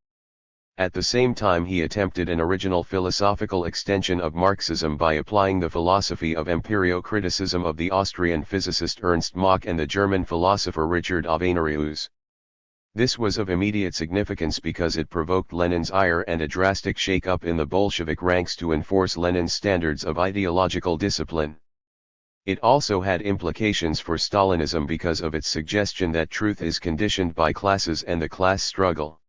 At the same time, he attempted an original philosophical extension of Marxism by applying the philosophy of empirio-criticism of the Austrian physicist Ernst Mach and the German philosopher Richard Avenarius. This was of immediate significance because it provoked Lenin's ire and a drastic shake-up in the Bolshevik ranks to enforce Lenin's standards of ideological discipline. It also had implications for Stalinism because of its suggestion that truth is conditioned by classes and the class struggle.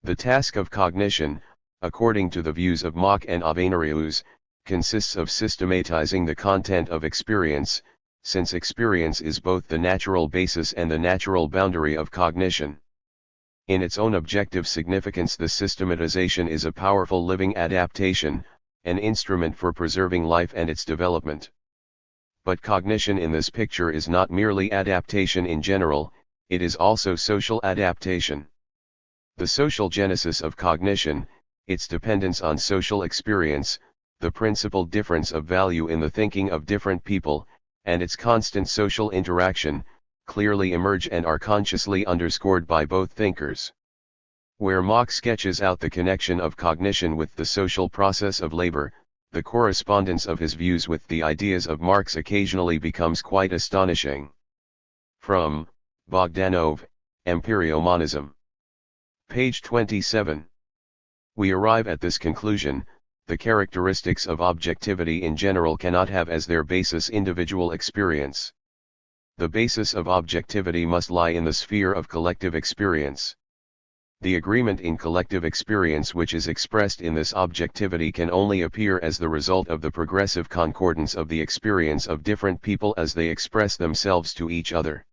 The task of cognition, according to the views of Mach and Avenarius, consists of systematizing the content of experience, since experience is both the natural basis and the natural boundary of cognition. In its own objective significance, the systematization is a powerful living adaptation, an instrument for preserving life and its development. But cognition in this picture is not merely adaptation in general, it is also social adaptation. The social genesis of cognition, its dependence on social experience, the principal difference of value in the thinking of different people, and its constant social interaction, clearly emerge and are consciously underscored by both thinkers. Where Mach sketches out the connection of cognition with the social process of labor, the correspondence of his views with the ideas of Marx occasionally becomes quite astonishing. From Bogdanov, Empirio-Monism. Page 27. We arrive at this conclusion: the characteristics of objectivity in general cannot have as their basis individual experience. The basis of objectivity must lie in the sphere of collective experience. The agreement in collective experience which is expressed in this objectivity can only appear as the result of the progressive concordance of the experience of different people as they express themselves to each other.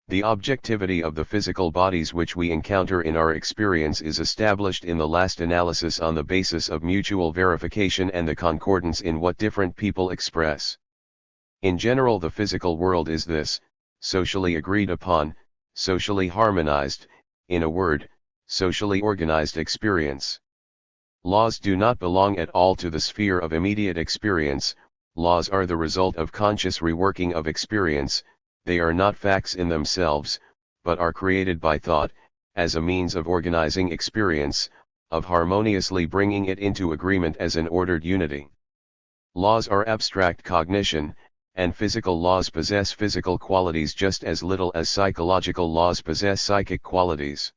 The objectivity of the physical bodies which we encounter in our experience is established in the last analysis on the basis of mutual verification and the concordance in what different people express. In general, the physical world is this, socially agreed upon, socially harmonized, in a word, socially organized experience. Laws do not belong at all to the sphere of immediate experience. Laws are the result of conscious reworking of experience. They are not facts in themselves, but are created by thought, as a means of organizing experience, of harmoniously bringing it into agreement as an ordered unity. Laws are abstract cognition, and physical laws possess physical qualities just as little as psychological laws possess psychic qualities.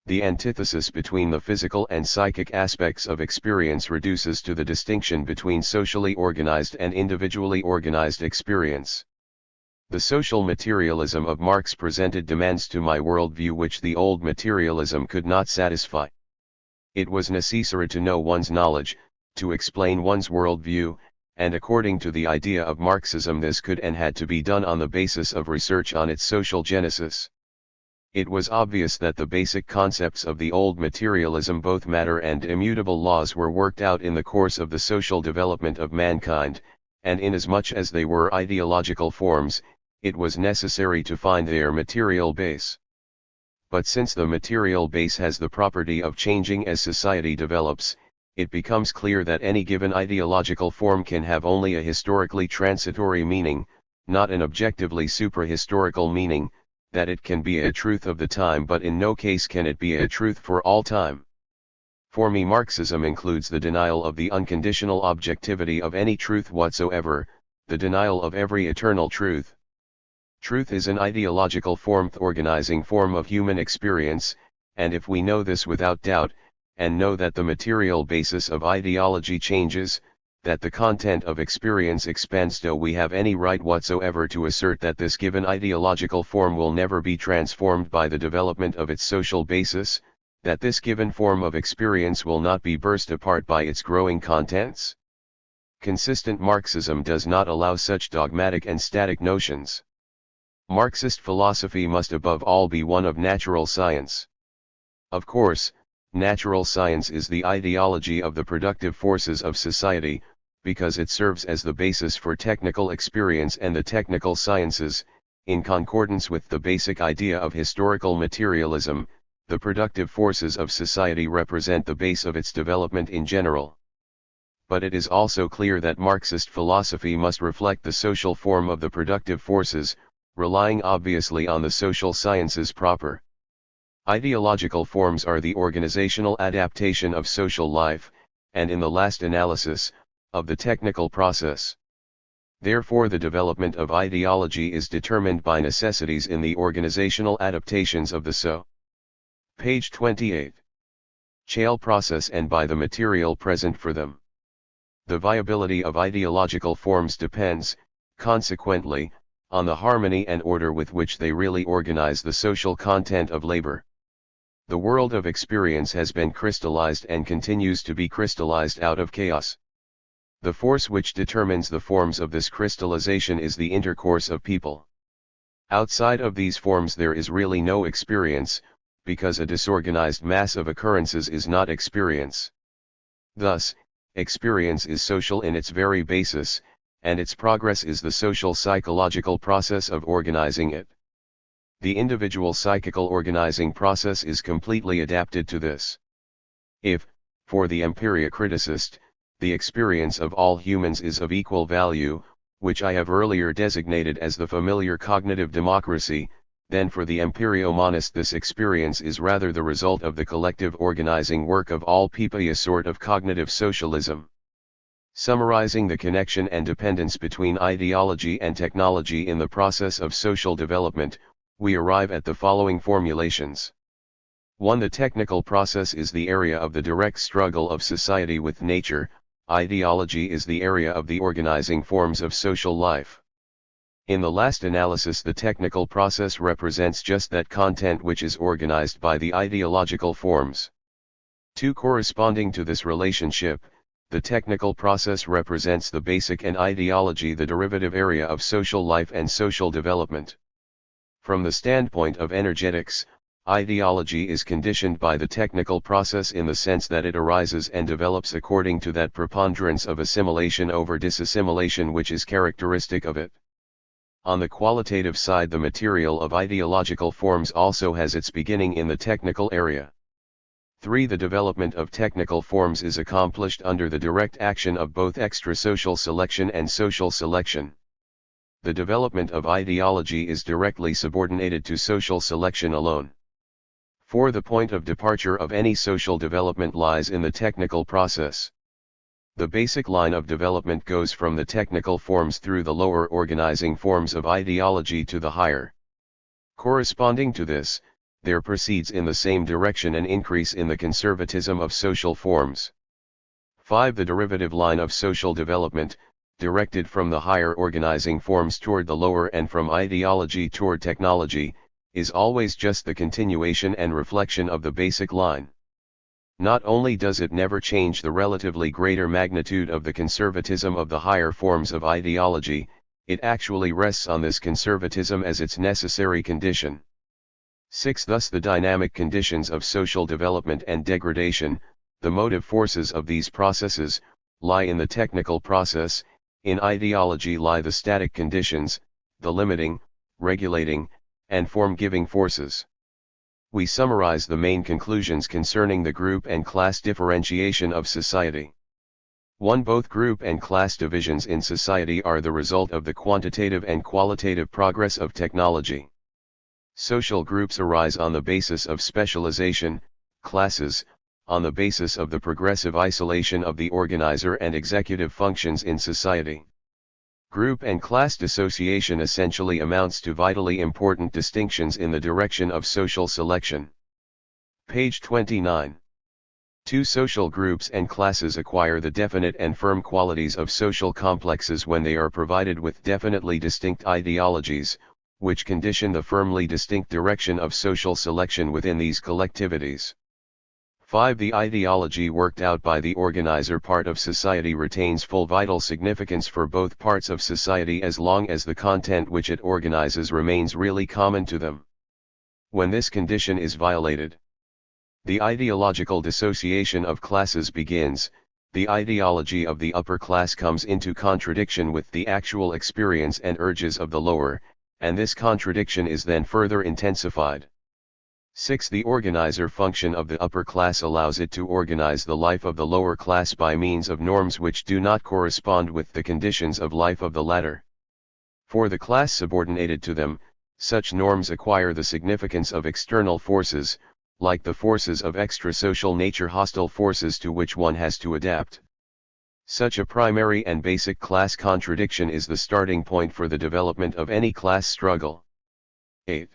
The antithesis between the physical and psychic aspects of experience reduces to the distinction between socially organized and individually organized experience. The social materialism of Marx presented demands to my worldview which the old materialism could not satisfy. It was necessary to know one's knowledge, to explain one's worldview, and according to the idea of Marxism this could and had to be done on the basis of research on its social genesis. It was obvious that the basic concepts of the old materialism, both matter and immutable laws, were worked out in the course of the social development of mankind, and inasmuch as they were ideological forms, it was necessary to find their material base. But since the material base has the property of changing as society develops, it becomes clear that any given ideological form can have only a historically transitory meaning, not an objectively suprahistorical meaning, that it can be a truth of the time but in no case can it be a truth for all time. For me, Marxism includes the denial of the unconditional objectivity of any truth whatsoever, the denial of every eternal truth. Truth is an ideological form, the organizing form of human experience, and if we know this without doubt, and know that the material basis of ideology changes, that the content of experience expands, do we have any right whatsoever to assert that this given ideological form will never be transformed by the development of its social basis, that this given form of experience will not be burst apart by its growing contents? Consistent Marxism does not allow such dogmatic and static notions. Marxist philosophy must above all be one of natural science. Of course, natural science is the ideology of the productive forces of society, because it serves as the basis for technical experience and the technical sciences. In concordance with the basic idea of historical materialism, the productive forces of society represent the base of its development in general. But it is also clear that Marxist philosophy must reflect the social form of the productive forces, relying obviously on the social sciences proper. Ideological forms are the organizational adaptation of social life, and in the last analysis, of the technical process. Therefore the development of ideology is determined by necessities in the organizational adaptations of the so. Page 28. Chale process and by the material present for them. The viability of ideological forms depends, consequently, on the harmony and order with which they really organize the social content of labor. The world of experience has been crystallized and continues to be crystallized out of chaos. The force which determines the forms of this crystallization is the intercourse of people. Outside of these forms there is really no experience, because a disorganized mass of occurrences is not experience. Thus, experience is social in its very basis, and its progress is the social psychological process of organizing it. The individual psychical organizing process is completely adapted to this. If, for the empiriocriticist, the experience of all humans is of equal value, which I have earlier designated as the familiar cognitive democracy, then for the empirio-monist this experience is rather the result of the collective organizing work of all people, a sort of cognitive socialism. Summarizing the connection and dependence between ideology and technology in the process of social development, we arrive at the following formulations. 1. The technical process is the area of the direct struggle of society with nature. Ideology is the area of the organizing forms of social life. In the last analysis, the technical process represents just that content which is organized by the ideological forms. 2. Corresponding to this relationship, the technical process represents the basic and ideology the derivative area of social life and social development. From the standpoint of energetics, ideology is conditioned by the technical process in the sense that it arises and develops according to that preponderance of assimilation over disassimilation which is characteristic of it. On the qualitative side, the material of ideological forms also has its beginning in the technical area. 3. The development of technical forms is accomplished under the direct action of both extrasocial selection and social selection. The development of ideology is directly subordinated to social selection alone. 4. The point of departure of any social development lies in the technical process. The basic line of development goes from the technical forms through the lower organizing forms of ideology to the higher. Corresponding to this, there proceeds in the same direction an increase in the conservatism of social forms. 5. The derivative line of social development, directed from the higher organizing forms toward the lower and from ideology toward technology, is always just the continuation and reflection of the basic line. Not only does it never change the relatively greater magnitude of the conservatism of the higher forms of ideology, it actually rests on this conservatism as its necessary condition. 6. Thus the dynamic conditions of social development and degradation, the motive forces of these processes, lie in the technical process. In ideology lie the static conditions, the limiting, regulating, and form-giving forces. We summarize the main conclusions concerning the group and class differentiation of society. 1. Both group and class divisions in society are the result of the quantitative and qualitative progress of technology. Social groups arise on the basis of specialization, classes, on the basis of the progressive isolation of the organizer and executive functions in society. Group and class dissociation essentially amounts to vitally important distinctions in the direction of social selection. Page 29. 2. Social groups and classes acquire the definite and firm qualities of social complexes when they are provided with definitely distinct ideologies, which condition the firmly distinct direction of social selection within these collectivities. 5. The ideology worked out by the organizer part of society retains full vital significance for both parts of society as long as the content which it organizes remains really common to them. When this condition is violated, the ideological dissociation of classes begins. The ideology of the upper class comes into contradiction with the actual experience and urges of the lower, and this contradiction is then further intensified. 6. The organizer function of the upper class allows it to organize the life of the lower class by means of norms which do not correspond with the conditions of life of the latter. For the class subordinated to them, such norms acquire the significance of external forces, like the forces of extrasocial nature, hostile forces to which one has to adapt. Such a primary and basic class contradiction is the starting point for the development of any class struggle. 8.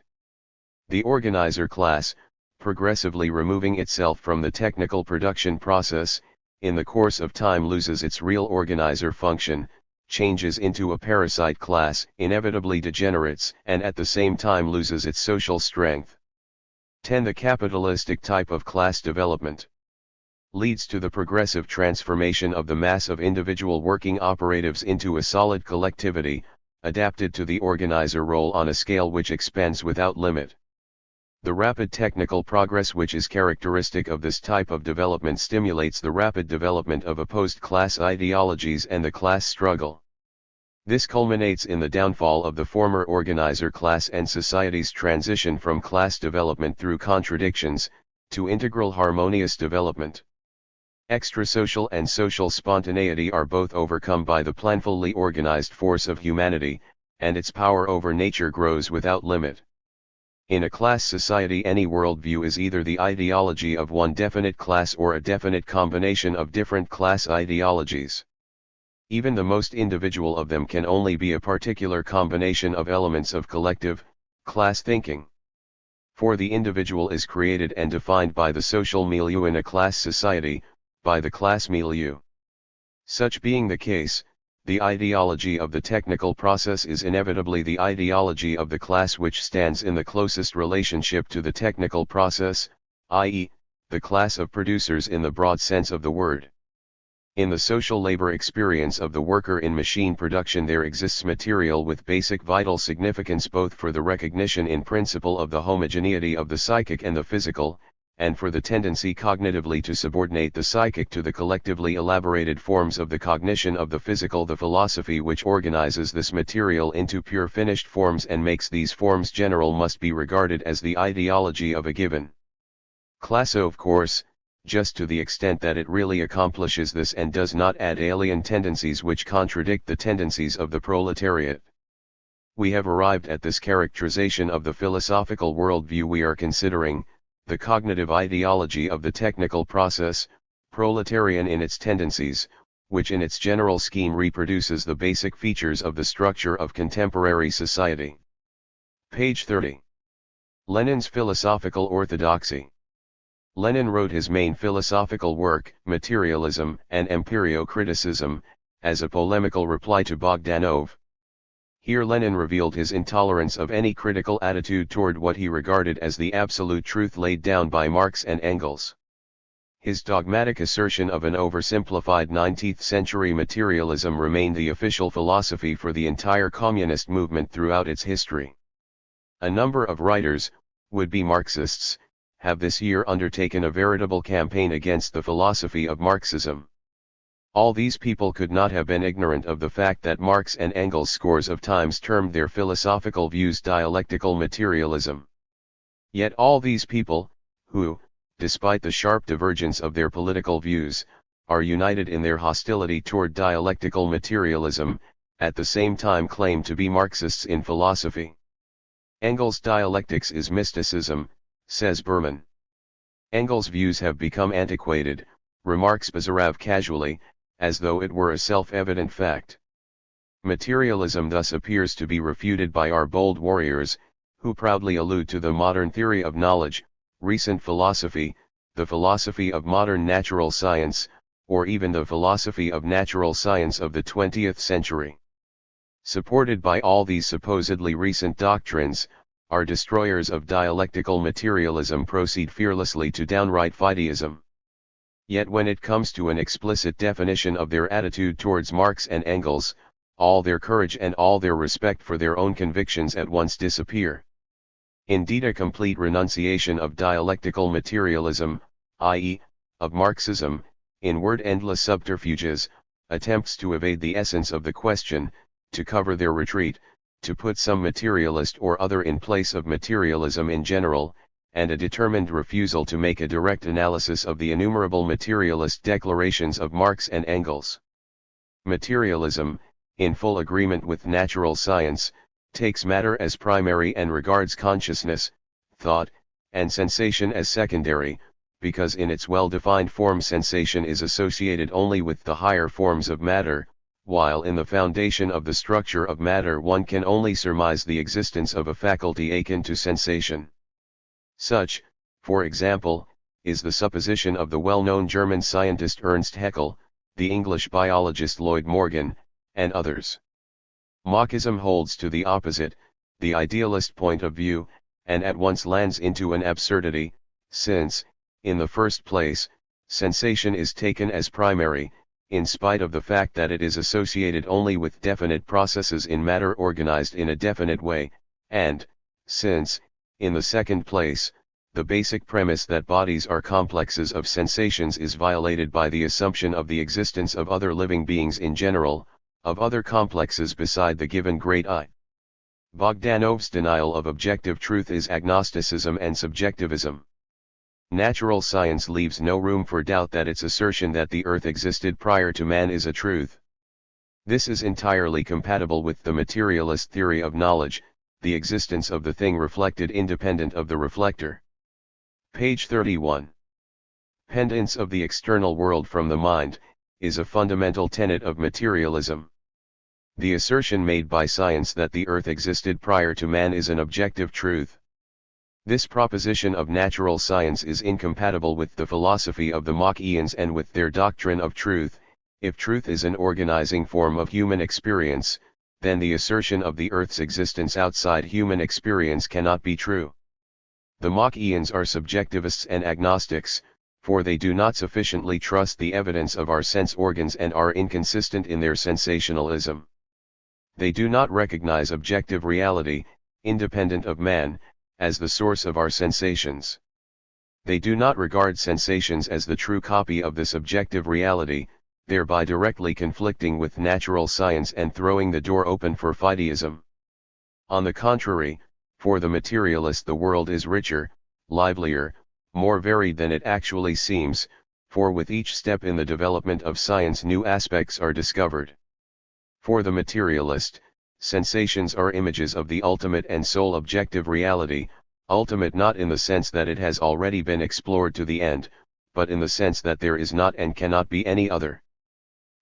The organizer class, progressively removing itself from the technical production process, in the course of time loses its real organizer function, changes into a parasite class, inevitably degenerates, and at the same time loses its social strength. 10. The capitalistic type of class development leads to the progressive transformation of the mass of individual working operatives into a solid collectivity, adapted to the organizer role on a scale which expands without limit. The rapid technical progress which is characteristic of this type of development stimulates the rapid development of opposed class ideologies and the class struggle. This culminates in the downfall of the former organizer class and society's transition from class development through contradictions, to integral harmonious development. Extrasocial and social spontaneity are both overcome by the planfully organized force of humanity, and its power over nature grows without limit. In a class society, any worldview is either the ideology of one definite class or a definite combination of different class ideologies. Even the most individual of them can only be a particular combination of elements of collective, class thinking. For the individual is created and defined by the social milieu in a class society, by the class milieu. Such being the case, the ideology of the technical process is inevitably the ideology of the class which stands in the closest relationship to the technical process, i.e., the class of producers in the broad sense of the word. In the social labor experience of the worker in machine production there exists material with basic vital significance both for the recognition in principle of the homogeneity of the psychic and the physical, and for the tendency cognitively to subordinate the psychic to the collectively elaborated forms of the cognition of the physical. The philosophy which organizes this material into pure finished forms and makes these forms general must be regarded as the ideology of a given class, of course, just to the extent that it really accomplishes this and does not add alien tendencies which contradict the tendencies of the proletariat. We have arrived at this characterization of the philosophical worldview we are considering, the cognitive ideology of the technical process, proletarian in its tendencies, which in its general scheme reproduces the basic features of the structure of contemporary society. Page 30. Lenin's philosophical orthodoxy. Lenin wrote his main philosophical work, Materialism and Empirio-Criticism, as a polemical reply to Bogdanov. Here Lenin revealed his intolerance of any critical attitude toward what he regarded as the absolute truth laid down by Marx and Engels. His dogmatic assertion of an oversimplified 19th-century materialism remained the official philosophy for the entire communist movement throughout its history. A number of writers, would-be Marxists, have this year undertaken a veritable campaign against the philosophy of Marxism. All these people could not have been ignorant of the fact that Marx and Engels scores of times termed their philosophical views dialectical materialism. Yet all these people, who, despite the sharp divergence of their political views, are united in their hostility toward dialectical materialism, at the same time claim to be Marxists in philosophy. Engels' dialectics is mysticism, says Berman. Engels' views have become antiquated, remarks Bazarov casually, as though it were a self-evident fact. Materialism thus appears to be refuted by our bold warriors, who proudly allude to the modern theory of knowledge, recent philosophy, the philosophy of modern natural science, or even the philosophy of natural science of the 20th century. Supported by all these supposedly recent doctrines, our destroyers of dialectical materialism proceed fearlessly to downright fideism. Yet when it comes to an explicit definition of their attitude towards Marx and Engels, all their courage and all their respect for their own convictions at once disappear. Indeed, a complete renunciation of dialectical materialism, i.e., of Marxism, in word endless subterfuges, attempts to evade the essence of the question, to cover their retreat, to put some materialist or other in place of materialism in general, and a determined refusal to make a direct analysis of the innumerable materialist declarations of Marx and Engels. Materialism, in full agreement with natural science, takes matter as primary and regards consciousness, thought, and sensation as secondary, because in its well-defined form sensation is associated only with the higher forms of matter, while in the foundation of the structure of matter one can only surmise the existence of a faculty akin to sensation. Such, for example, is the supposition of the well-known German scientist Ernst Haeckel, the English biologist Lloyd Morgan, and others. Marxism holds to the opposite, the idealist point of view, and at once lands into an absurdity, since, in the first place, sensation is taken as primary, in spite of the fact that it is associated only with definite processes in matter organized in a definite way, and, since, in the second place, the basic premise that bodies are complexes of sensations is violated by the assumption of the existence of other living beings in general, of other complexes beside the given great I. Bogdanov's denial of objective truth is agnosticism and subjectivism. Natural science leaves no room for doubt that its assertion that the earth existed prior to man is a truth. This is entirely compatible with the materialist theory of knowledge, the existence of the thing reflected independent of the reflector. Page 31. Pendence of the external world from the mind, is a fundamental tenet of materialism. The assertion made by science that the earth existed prior to man is an objective truth. This proposition of natural science is incompatible with the philosophy of the Machians and with their doctrine of truth. If truth is an organizing form of human experience, then the assertion of the earth's existence outside human experience cannot be true. The Machians are subjectivists and agnostics, for they do not sufficiently trust the evidence of our sense organs and are inconsistent in their sensationalism. They do not recognize objective reality, independent of man, as the source of our sensations. They do not regard sensations as the true copy of this objective reality, thereby directly conflicting with natural science and throwing the door open for fideism. On the contrary, for the materialist the world is richer, livelier, more varied than it actually seems, for with each step in the development of science new aspects are discovered. For the materialist, sensations are images of the ultimate and sole objective reality, ultimate not in the sense that it has already been explored to the end, but in the sense that there is not and cannot be any other.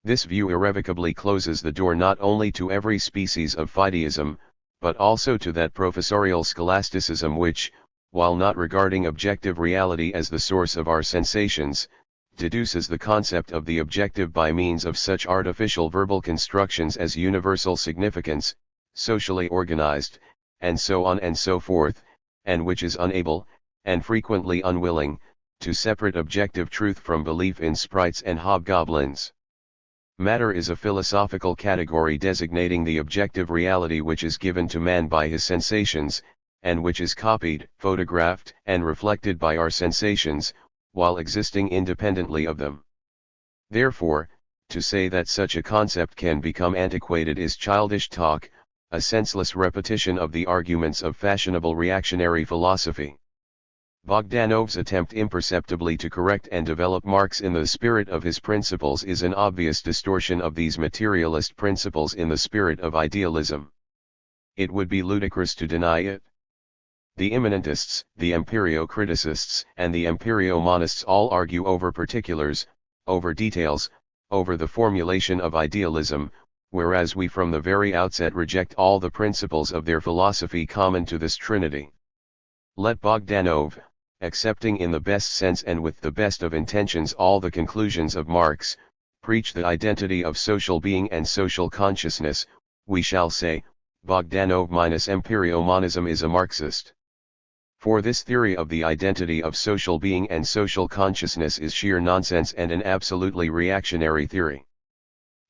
This view irrevocably closes the door not only to every species of fideism, but also to that professorial scholasticism which, while not regarding objective reality as the source of our sensations, deduces the concept of the objective by means of such artificial verbal constructions as universal significance, socially organized, and so on and so forth, and which is unable, and frequently unwilling, to separate objective truth from belief in sprites and hobgoblins. Matter is a philosophical category designating the objective reality which is given to man by his sensations, and which is copied, photographed, and reflected by our sensations, while existing independently of them. Therefore, to say that such a concept can become antiquated is childish talk, a senseless repetition of the arguments of fashionable reactionary philosophy. Bogdanov's attempt imperceptibly to correct and develop Marx in the spirit of his principles is an obvious distortion of these materialist principles in the spirit of idealism. It would be ludicrous to deny it. The immanentists, the empirio-criticists, and the empirio-monists all argue over particulars, over details, over the formulation of idealism, whereas we from the very outset reject all the principles of their philosophy common to this trinity. Let Bogdanov, accepting in the best sense and with the best of intentions all the conclusions of Marx, preach the identity of social being and social consciousness, we shall say, Bogdanov minus empirio-monism is a Marxist. For this theory of the identity of social being and social consciousness is sheer nonsense and an absolutely reactionary theory.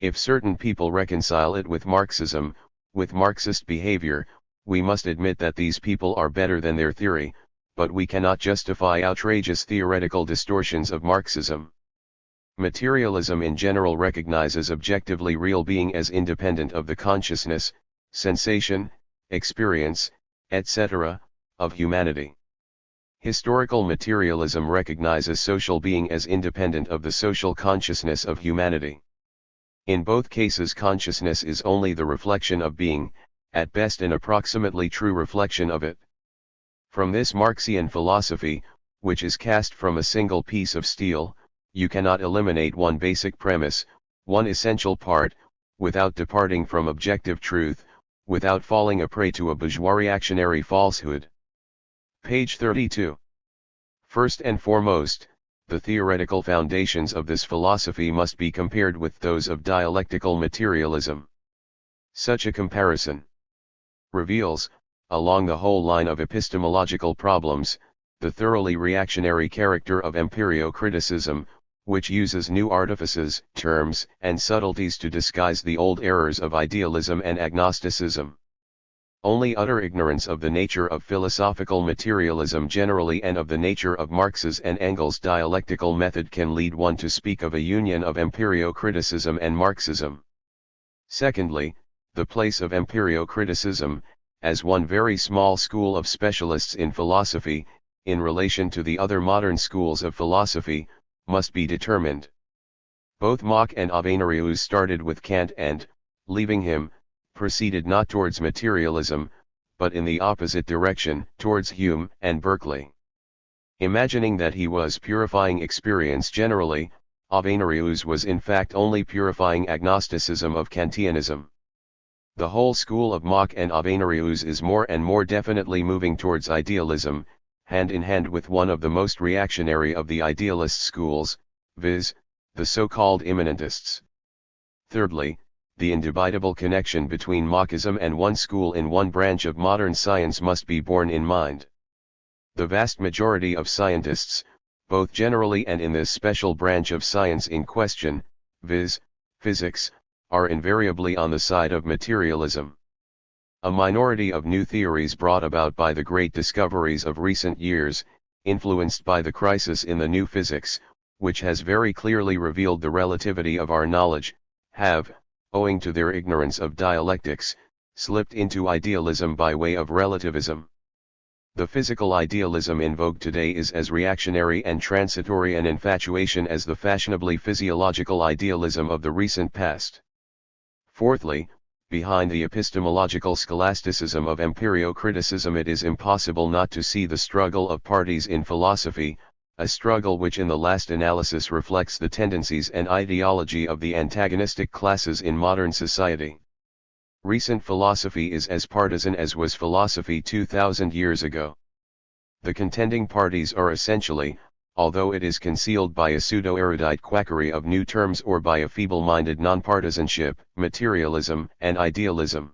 If certain people reconcile it with Marxism, with Marxist behavior, we must admit that these people are better than their theory, but we cannot justify outrageous theoretical distortions of Marxism. Materialism in general recognizes objectively real being as independent of the consciousness, sensation, experience, etc., of humanity. Historical materialism recognizes social being as independent of the social consciousness of humanity. In both cases consciousness is only the reflection of being, at best an approximately true reflection of it. From this Marxian philosophy, which is cast from a single piece of steel, you cannot eliminate one basic premise, one essential part, without departing from objective truth, without falling a prey to a bourgeois reactionary falsehood. Page 32. First and foremost, the theoretical foundations of this philosophy must be compared with those of dialectical materialism. Such a comparison reveals, along the whole line of epistemological problems, the thoroughly reactionary character of empirio-criticism, which uses new artifices, terms, and subtleties to disguise the old errors of idealism and agnosticism. Only utter ignorance of the nature of philosophical materialism generally and of the nature of Marx's and Engels' dialectical method can lead one to speak of a union of empirio-criticism and Marxism. Secondly, the place of empirio-criticism, as one very small school of specialists in philosophy, in relation to the other modern schools of philosophy, must be determined. Both Mach and Avenarius started with Kant and, leaving him, proceeded not towards materialism, but in the opposite direction, towards Hume and Berkeley. Imagining that he was purifying experience generally, Avenarius was in fact only purifying agnosticism of Kantianism. The whole school of Mach and Avenarius is more and more definitely moving towards idealism, hand in hand with one of the most reactionary of the idealist schools, viz., the so-called immanentists. Thirdly, the indubitable connection between Machism and one school in one branch of modern science must be borne in mind. The vast majority of scientists, both generally and in this special branch of science in question, viz., physics, are invariably on the side of materialism. A minority of new theories brought about by the great discoveries of recent years, influenced by the crisis in the new physics, which has very clearly revealed the relativity of our knowledge, have, owing to their ignorance of dialectics, slipped into idealism by way of relativism. The physical idealism in vogue today is as reactionary and transitory an infatuation as the fashionably physiological idealism of the recent past. Fourthly, behind the epistemological scholasticism of empirio-criticism it is impossible not to see the struggle of parties in philosophy, a struggle which in the last analysis reflects the tendencies and ideology of the antagonistic classes in modern society. Recent philosophy is as partisan as was philosophy 2,000 years ago. The contending parties are essentially, although it is concealed by a pseudo-erudite quackery of new terms or by a feeble-minded nonpartisanship, materialism and idealism.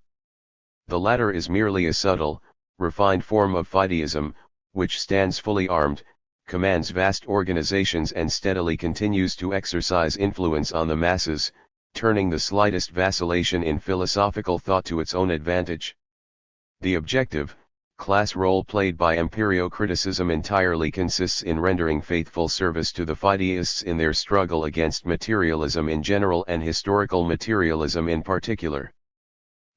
The latter is merely a subtle, refined form of fideism, which stands fully armed, commands vast organizations and steadily continues to exercise influence on the masses, turning the slightest vacillation in philosophical thought to its own advantage. The objective, class role played by empirio-criticism entirely consists in rendering faithful service to the fideists in their struggle against materialism in general and historical materialism in particular.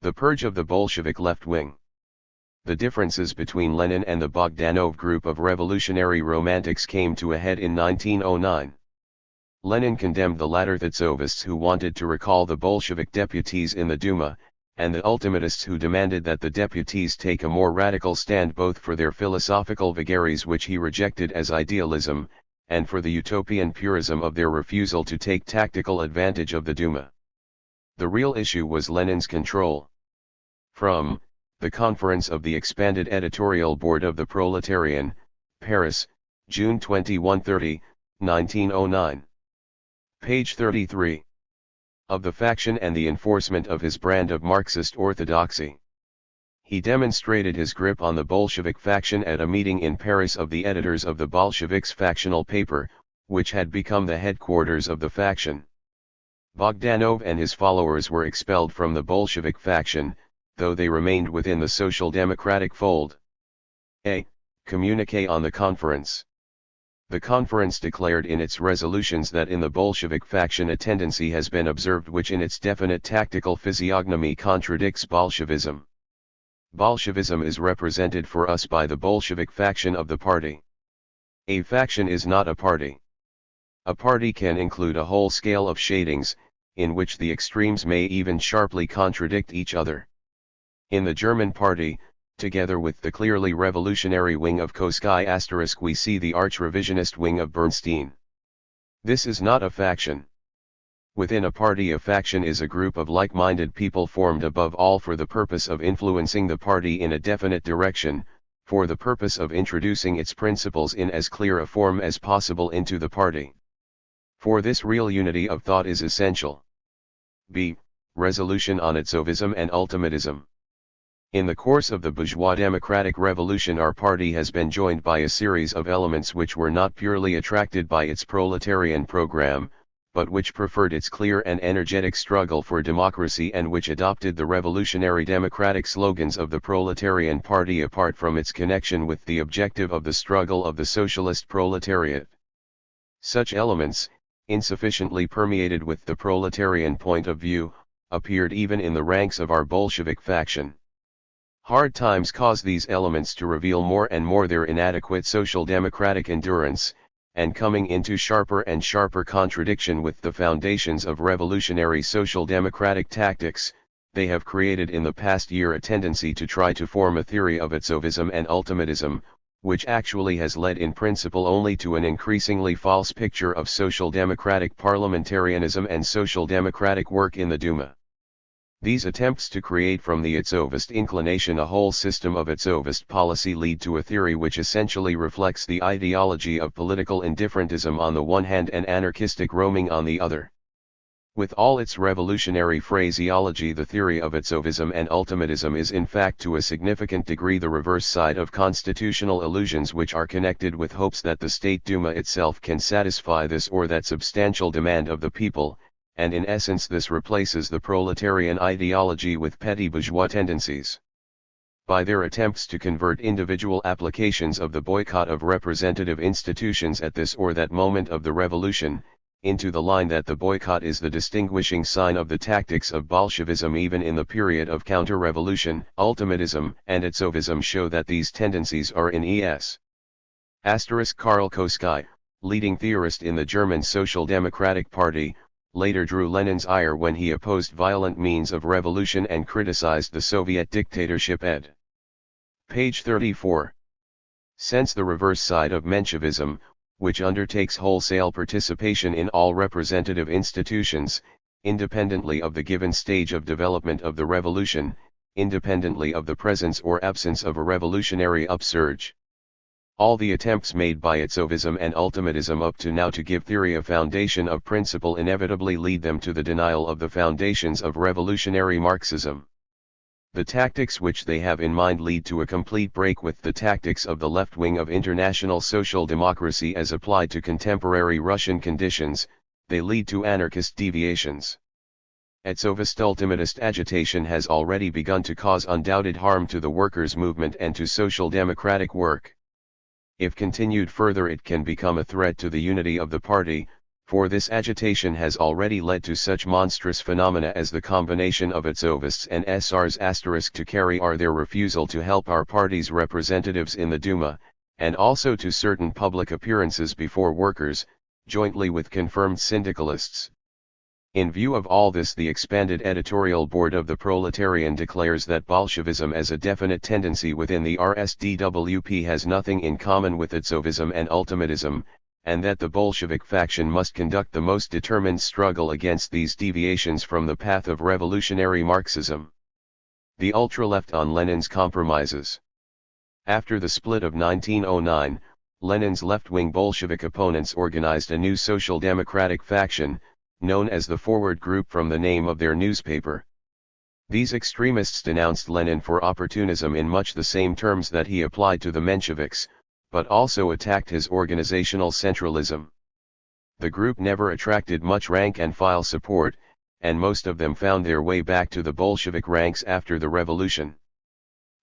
The purge of the Bolshevik left wing. The differences between Lenin and the Bogdanov group of revolutionary romantics came to a head in 1909. Lenin condemned the latter Thatsovists who wanted to recall the Bolshevik deputies in the Duma, and the ultimatists who demanded that the deputies take a more radical stand both for their philosophical vagaries which he rejected as idealism, and for the utopian purism of their refusal to take tactical advantage of the Duma. The real issue was Lenin's control. From The Conference of the Expanded Editorial Board of the Proletarian, Paris, June 21-30, 1909. Page 33. Of the faction and the enforcement of his brand of Marxist orthodoxy. He demonstrated his grip on the Bolshevik faction at a meeting in Paris of the editors of the Bolsheviks' factional paper, which had become the headquarters of the faction. Bogdanov and his followers were expelled from the Bolshevik faction, though they remained within the Social Democratic fold. A. Communiqué on the conference. The conference declared in its resolutions that in the Bolshevik faction a tendency has been observed which in its definite tactical physiognomy contradicts Bolshevism. Bolshevism is represented for us by the Bolshevik faction of the party. A faction is not a party. A party can include a whole scale of shadings, in which the extremes may even sharply contradict each other. In the German party, together with the clearly revolutionary wing of Koski**, we see the arch-revisionist wing of Bernstein. This is not a faction. Within a party, a faction is a group of like-minded people formed above all for the purpose of influencing the party in a definite direction, for the purpose of introducing its principles in as clear a form as possible into the party. For this real unity of thought is essential. B. Resolution on Itzovism and Ultimatism. In the course of the bourgeois democratic revolution our party has been joined by a series of elements which were not purely attracted by its proletarian program, but which preferred its clear and energetic struggle for democracy and which adopted the revolutionary democratic slogans of the proletarian party apart from its connection with the objective of the struggle of the socialist proletariat. Such elements, insufficiently permeated with the proletarian point of view, appeared even in the ranks of our Bolshevik faction. Hard times caused these elements to reveal more and more their inadequate social democratic endurance, and coming into sharper and sharper contradiction with the foundations of revolutionary social democratic tactics, they have created in the past year a tendency to try to form a theory of itsovism and ultimatism, which actually has led in principle only to an increasingly false picture of social democratic parliamentarianism and social democratic work in the Duma. These attempts to create from the Itzovist inclination a whole system of Itzovist policy lead to a theory which essentially reflects the ideology of political indifferentism on the one hand and anarchistic roaming on the other. With all its revolutionary phraseology, the theory of Itzovism and ultimatism is in fact to a significant degree the reverse side of constitutional illusions which are connected with hopes that the State Duma itself can satisfy this or that substantial demand of the people, and in essence this replaces the proletarian ideology with petty bourgeois tendencies. By their attempts to convert individual applications of the boycott of representative institutions at this or that moment of the revolution, into the line that the boycott is the distinguishing sign of the tactics of Bolshevism even in the period of counter-revolution, ultimatism and Itzovism show that these tendencies are in es. Karl Koski, leading theorist in the German Social Democratic Party, later drew Lenin's ire when he opposed violent means of revolution and criticized the Soviet dictatorship ed. Page 34. Since the reverse side of Menshevism, which undertakes wholesale participation in all representative institutions, independently of the given stage of development of the revolution, independently of the presence or absence of a revolutionary upsurge. All the attempts made by Itzovism and ultimatism up to now to give theory a foundation of principle inevitably lead them to the denial of the foundations of revolutionary Marxism. The tactics which they have in mind lead to a complete break with the tactics of the left wing of international social democracy as applied to contemporary Russian conditions. They lead to anarchist deviations. Itzovist ultimatist agitation has already begun to cause undoubted harm to the workers' movement and to social democratic work. If continued further it can become a threat to the unity of the party, for this agitation has already led to such monstrous phenomena as the combination of Itzovists and SRs to carry their refusal to help our party's representatives in the Duma, and also to certain public appearances before workers, jointly with confirmed syndicalists. In view of all this, the expanded editorial board of the Proletarian declares that Bolshevism as a definite tendency within the RSDWP has nothing in common with Itzovism and ultimatism, and that the Bolshevik faction must conduct the most determined struggle against these deviations from the path of revolutionary Marxism. The ultra-left on Lenin's compromises. After the split of 1909, Lenin's left-wing Bolshevik opponents organized a new social democratic faction, known as the Forward Group from the name of their newspaper. These extremists denounced Lenin for opportunism in much the same terms that he applied to the Mensheviks, but also attacked his organizational centralism. The group never attracted much rank-and-file support, and most of them found their way back to the Bolshevik ranks after the revolution.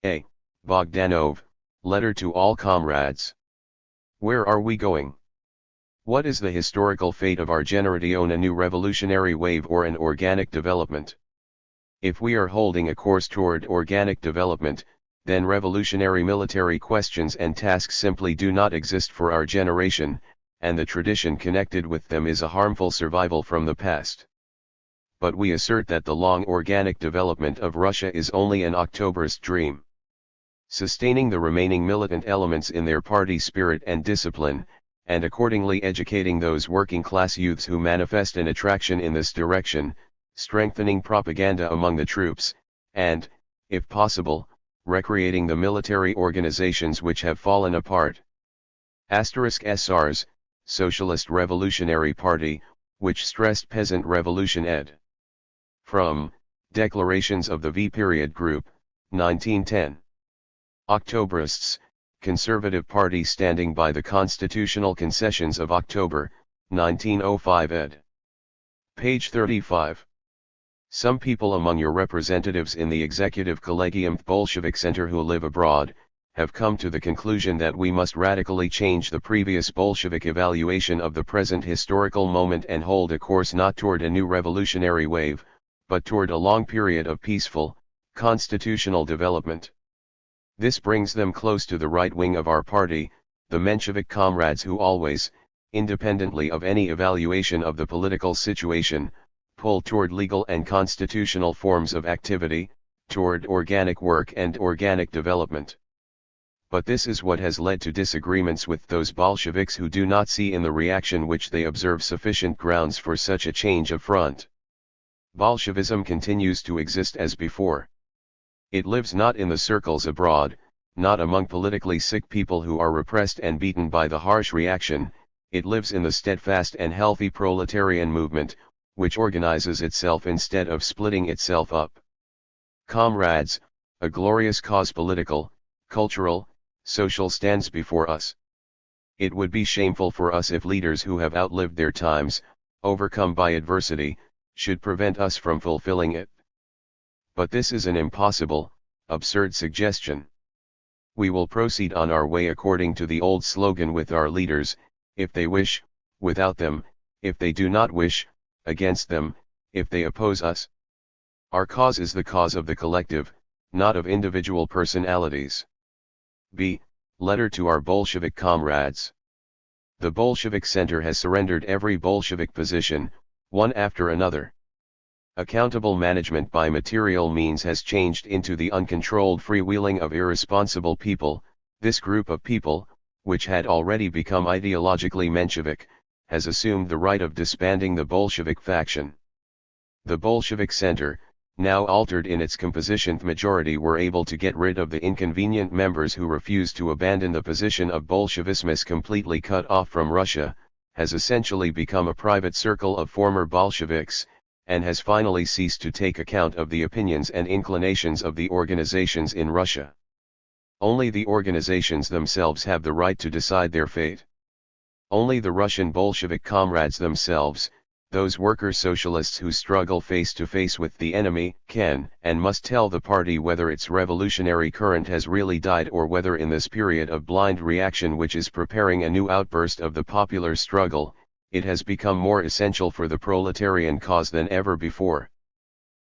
A. Bogdanov, Letter to All Comrades. Where are we going? What is the historical fate of our generation, a new revolutionary wave or an organic development? If we are holding a course toward organic development, then revolutionary military questions and tasks simply do not exist for our generation, and the tradition connected with them is a harmful survival from the past. But we assert that the long organic development of Russia is only an October's dream. Sustaining the remaining militant elements in their party spirit and discipline, and accordingly educating those working-class youths who manifest an attraction in this direction, strengthening propaganda among the troops, and, if possible, recreating the military organizations which have fallen apart. SRs, Socialist Revolutionary Party, which stressed peasant revolution ed. From, Declarations of the V. Group, 1910. Octoberists, Conservative Party standing by the constitutional concessions of October, 1905 ed. Page 35. Some people among your representatives in the Executive Collegium Bolshevik Center who live abroad, have come to the conclusion that we must radically change the previous Bolshevik evaluation of the present historical moment and hold a course not toward a new revolutionary wave, but toward a long period of peaceful, constitutional development. This brings them close to the right wing of our party, the Menshevik comrades who always, independently of any evaluation of the political situation, pull toward legal and constitutional forms of activity, toward organic work and organic development. But this is what has led to disagreements with those Bolsheviks who do not see in the reaction which they observe sufficient grounds for such a change of front. Bolshevism continues to exist as before. It lives not in the circles abroad, not among politically sick people who are repressed and beaten by the harsh reaction. It lives in the steadfast and healthy proletarian movement, which organizes itself instead of splitting itself up. Comrades, a glorious cause, political, cultural, social, stands before us. It would be shameful for us if leaders who have outlived their times, overcome by adversity, should prevent us from fulfilling it. But this is an impossible, absurd suggestion. We will proceed on our way according to the old slogan, with our leaders, if they wish; without them, if they do not wish; against them, if they oppose us. Our cause is the cause of the collective, not of individual personalities. B. Letter to our Bolshevik comrades. The Bolshevik Center has surrendered every Bolshevik position, one after another. Accountable management by material means has changed into the uncontrolled freewheeling of irresponsible people. This group of people, which had already become ideologically Menshevik, has assumed the right of disbanding the Bolshevik faction. The Bolshevik Center, now altered in its composition, majority were able to get rid of the inconvenient members who refused to abandon the position of Bolshevism as completely cut off from Russia, has essentially become a private circle of former Bolsheviks, and has finally ceased to take account of the opinions and inclinations of the organizations in Russia. Only the organizations themselves have the right to decide their fate. Only the Russian Bolshevik comrades themselves, those worker socialists who struggle face to face with the enemy, can and must tell the party whether its revolutionary current has really died, or whether in this period of blind reaction which is preparing a new outburst of the popular struggle, it has become more essential for the proletarian cause than ever before.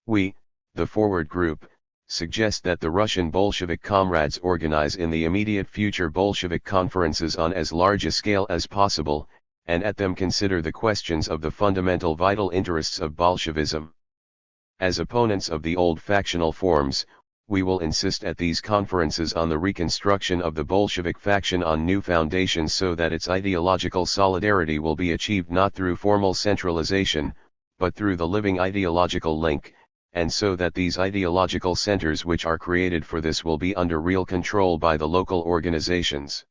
We, the Forward Group, suggest that the Russian Bolshevik comrades organize in the immediate future Bolshevik conferences on as large a scale as possible, and at them consider the questions of the fundamental vital interests of Bolshevism. As opponents of the old factional forms, we will insist at these conferences on the reconstruction of the Bolshevik faction on new foundations, so that its ideological solidarity will be achieved not through formal centralization, but through the living ideological link, and so that these ideological centers which are created for this will be under real control by the local organizations.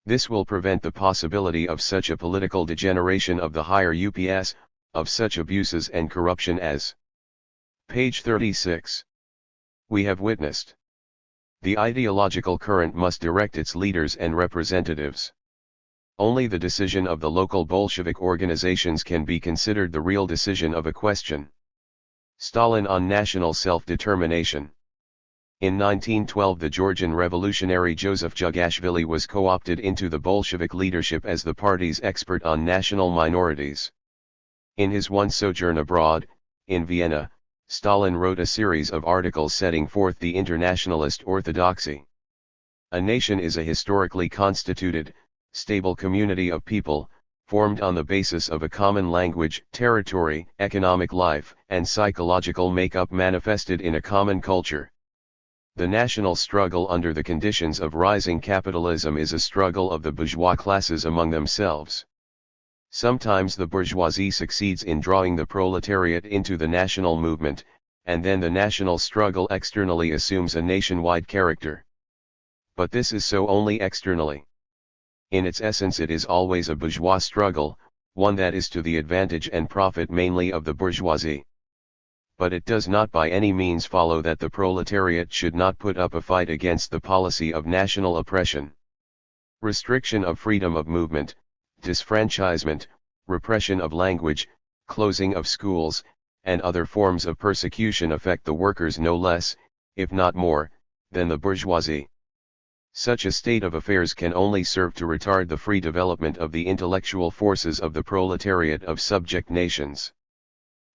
This will prevent the possibility of such a political degeneration of the higher UPS, of such abuses and corruption as page 36. We have witnessed. The ideological current must direct its leaders and representatives. Only the decision of the local Bolshevik organizations can be considered the real decision of a question. Stalin on national self-determination. In 1912 the Georgian revolutionary Joseph Jugashvili was co-opted into the Bolshevik leadership as the party's expert on national minorities. In his one sojourn abroad, in Vienna, Stalin wrote a series of articles setting forth the internationalist orthodoxy. A nation is a historically constituted, stable community of people, formed on the basis of a common language, territory, economic life, and psychological makeup manifested in a common culture. The national struggle under the conditions of rising capitalism is a struggle of the bourgeois classes among themselves. Sometimes the bourgeoisie succeeds in drawing the proletariat into the national movement, and then the national struggle externally assumes a nationwide character. But this is so only externally. In its essence it is always a bourgeois struggle, one that is to the advantage and profit mainly of the bourgeoisie. But it does not by any means follow that the proletariat should not put up a fight against the policy of national oppression. Restriction of freedom of movement, disfranchisement, repression of language, closing of schools, and other forms of persecution affect the workers no less, if not more, than the bourgeoisie. Such a state of affairs can only serve to retard the free development of the intellectual forces of the proletariat of subject nations.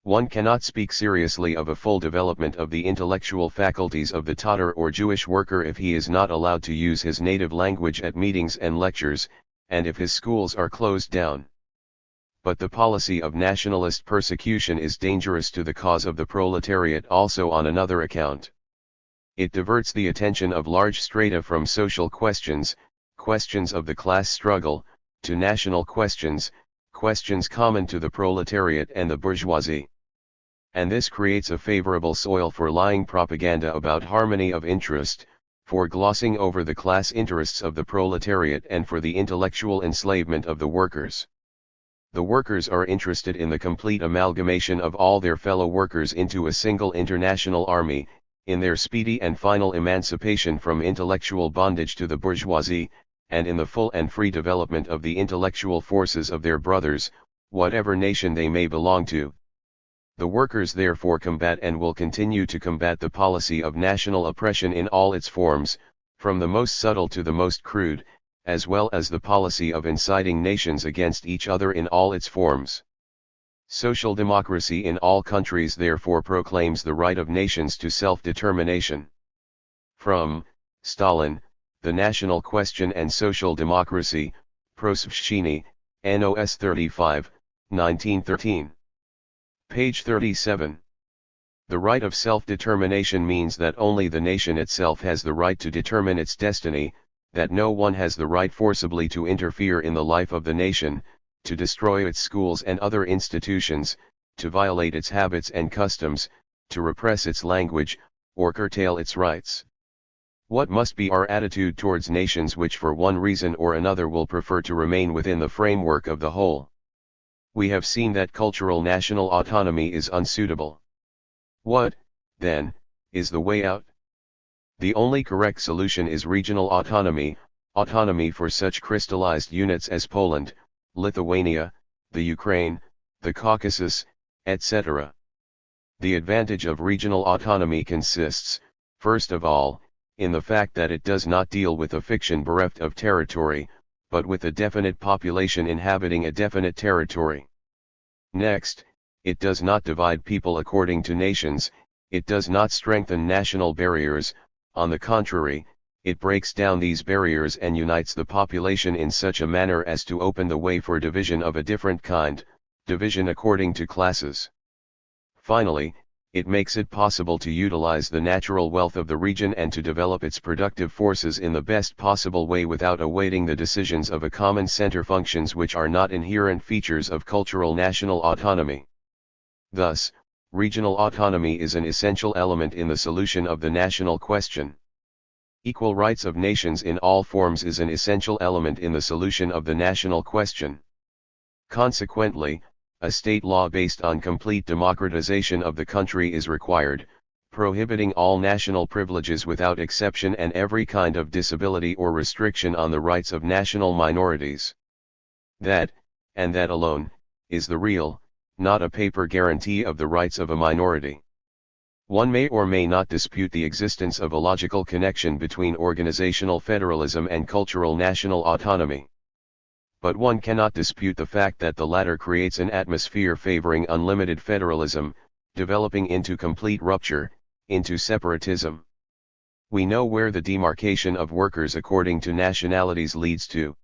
One cannot speak seriously of a full development of the intellectual faculties of the Tatar or Jewish worker if he is not allowed to use his native language at meetings and lectures, and if his schools are closed down. But the policy of nationalist persecution is dangerous to the cause of the proletariat also on another account. It diverts the attention of large strata from social questions, questions of the class struggle, to national questions, questions common to the proletariat and the bourgeoisie. And this creates a favorable soil for lying propaganda about harmony of interest, for glossing over the class interests of the proletariat and for the intellectual enslavement of the workers. The workers are interested in the complete amalgamation of all their fellow workers into a single international army, in their speedy and final emancipation from intellectual bondage to the bourgeoisie, and in the full and free development of the intellectual forces of their brothers, whatever nation they may belong to. The workers therefore combat and will continue to combat the policy of national oppression in all its forms, from the most subtle to the most crude, as well as the policy of inciting nations against each other in all its forms. Social democracy in all countries therefore proclaims the right of nations to self-determination. From Stalin, The National Question and Social Democracy, Prosvshchiny, NOS 35, 1913. Page 37. The right of self-determination means that only the nation itself has the right to determine its destiny, that no one has the right forcibly to interfere in the life of the nation, to destroy its schools and other institutions, to violate its habits and customs, to repress its language, or curtail its rights. What must be our attitude towards nations which for one reason or another will prefer to remain within the framework of the whole? We have seen that cultural national autonomy is unsuitable. What, then, is the way out? The only correct solution is regional autonomy, autonomy for such crystallized units as Poland, Lithuania, the Ukraine, the Caucasus, etc. The advantage of regional autonomy consists, first of all, in the fact that it does not deal with a fiction bereft of territory, but with a definite population inhabiting a definite territory. Next, it does not divide people according to nations, it does not strengthen national barriers, on the contrary, it breaks down these barriers and unites the population in such a manner as to open the way for division of a different kind, division according to classes. Finally, it makes it possible to utilize the natural wealth of the region and to develop its productive forces in the best possible way without awaiting the decisions of a common center, functions which are not inherent features of cultural national autonomy. Thus, regional autonomy is an essential element in the solution of the national question. Equal rights of nations in all forms is an essential element in the solution of the national question. Consequently, a state law based on complete democratization of the country is required, prohibiting all national privileges without exception and every kind of disability or restriction on the rights of national minorities. That, and that alone, is the real, not a paper guarantee of the rights of a minority. One may or may not dispute the existence of a logical connection between organizational federalism and cultural national autonomy. But one cannot dispute the fact that the latter creates an atmosphere favoring unlimited federalism, developing into complete rupture, into separatism. We know where the demarcation of workers according to nationalities leads to.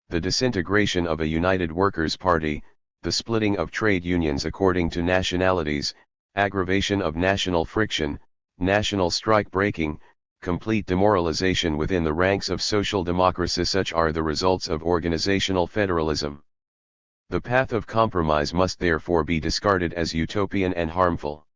The disintegration of a united workers' party, the splitting of trade unions according to nationalities, aggravation of national friction, national strike breaking, complete demoralization within the ranks of social democracy. Such are the results of organizational federalism. The path of compromise must therefore be discarded as utopian and harmful.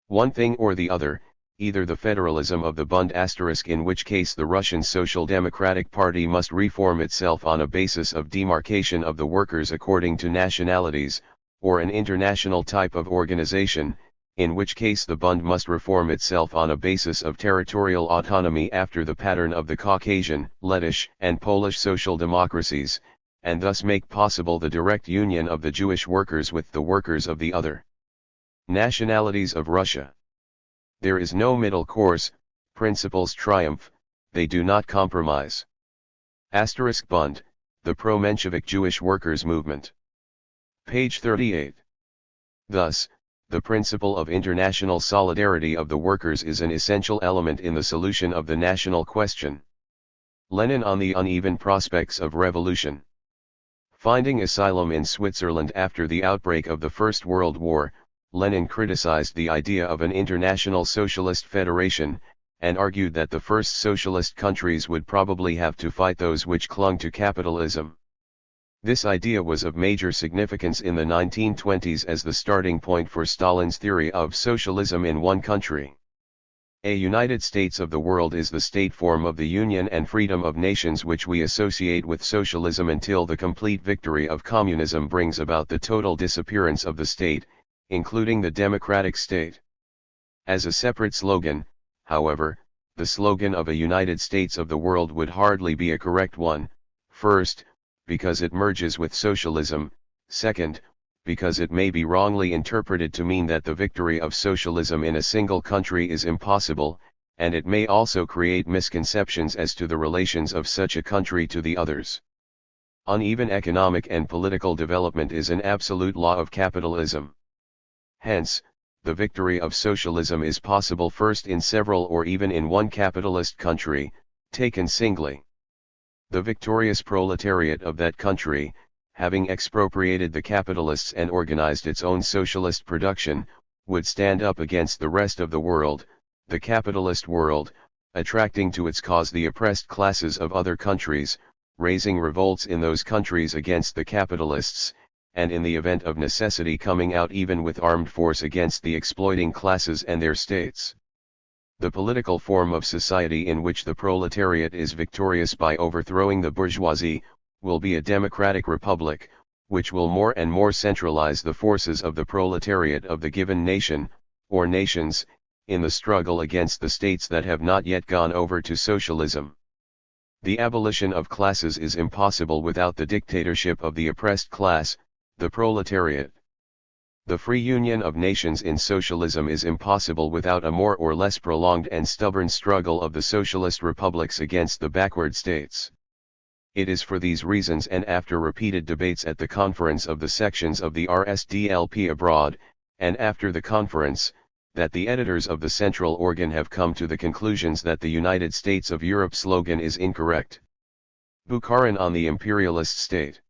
One thing or the other, either the federalism of the Bund *, in which case the Russian Social Democratic Party must reform itself on a basis of demarcation of the workers according to nationalities, or an international type of organization, in which case the Bund must reform itself on a basis of territorial autonomy after the pattern of the Caucasian, Lettish, and Polish social democracies, and thus make possible the direct union of the Jewish workers with the workers of the other nationalities of Russia. There is no middle course, principles triumph, they do not compromise. Bund, the pro-Menshevik Jewish workers' movement. Page 38. Thus, the principle of international solidarity of the workers is an essential element in the solution of the national question. Lenin on the uneven prospects of revolution. Finding asylum in Switzerland after the outbreak of the First World War, Lenin criticized the idea of an international socialist federation, and argued that the first socialist countries would probably have to fight those which clung to capitalism. This idea was of major significance in the 1920s as the starting point for Stalin's theory of socialism in one country. A United States of the world is the state form of the union and freedom of nations which we associate with socialism until the complete victory of communism brings about the total disappearance of the state, including the democratic state. As a separate slogan, however, the slogan of a United States of the world would hardly be a correct one. First, because it merges with socialism; second, because it may be wrongly interpreted to mean that the victory of socialism in a single country is impossible, and it may also create misconceptions as to the relations of such a country to the others. Uneven economic and political development is an absolute law of capitalism. Hence, the victory of socialism is possible first in several or even in one capitalist country, taken singly. The victorious proletariat of that country, having expropriated the capitalists and organized its own socialist production, would stand up against the rest of the world, the capitalist world, attracting to its cause the oppressed classes of other countries, raising revolts in those countries against the capitalists, and in the event of necessity coming out even with armed force against the exploiting classes and their states. The political form of society in which the proletariat is victorious by overthrowing the bourgeoisie, will be a democratic republic, which will more and more centralize the forces of the proletariat of the given nation, or nations, in the struggle against the states that have not yet gone over to socialism. The abolition of classes is impossible without the dictatorship of the oppressed class, the proletariat. The free union of nations in socialism is impossible without a more or less prolonged and stubborn struggle of the socialist republics against the backward states. It is for these reasons, and after repeated debates at the conference of the sections of the RSDLP abroad, and after the conference, that the editors of the central organ have come to the conclusions that the United States of Europe slogan is incorrect. Bukharin on the imperialist state.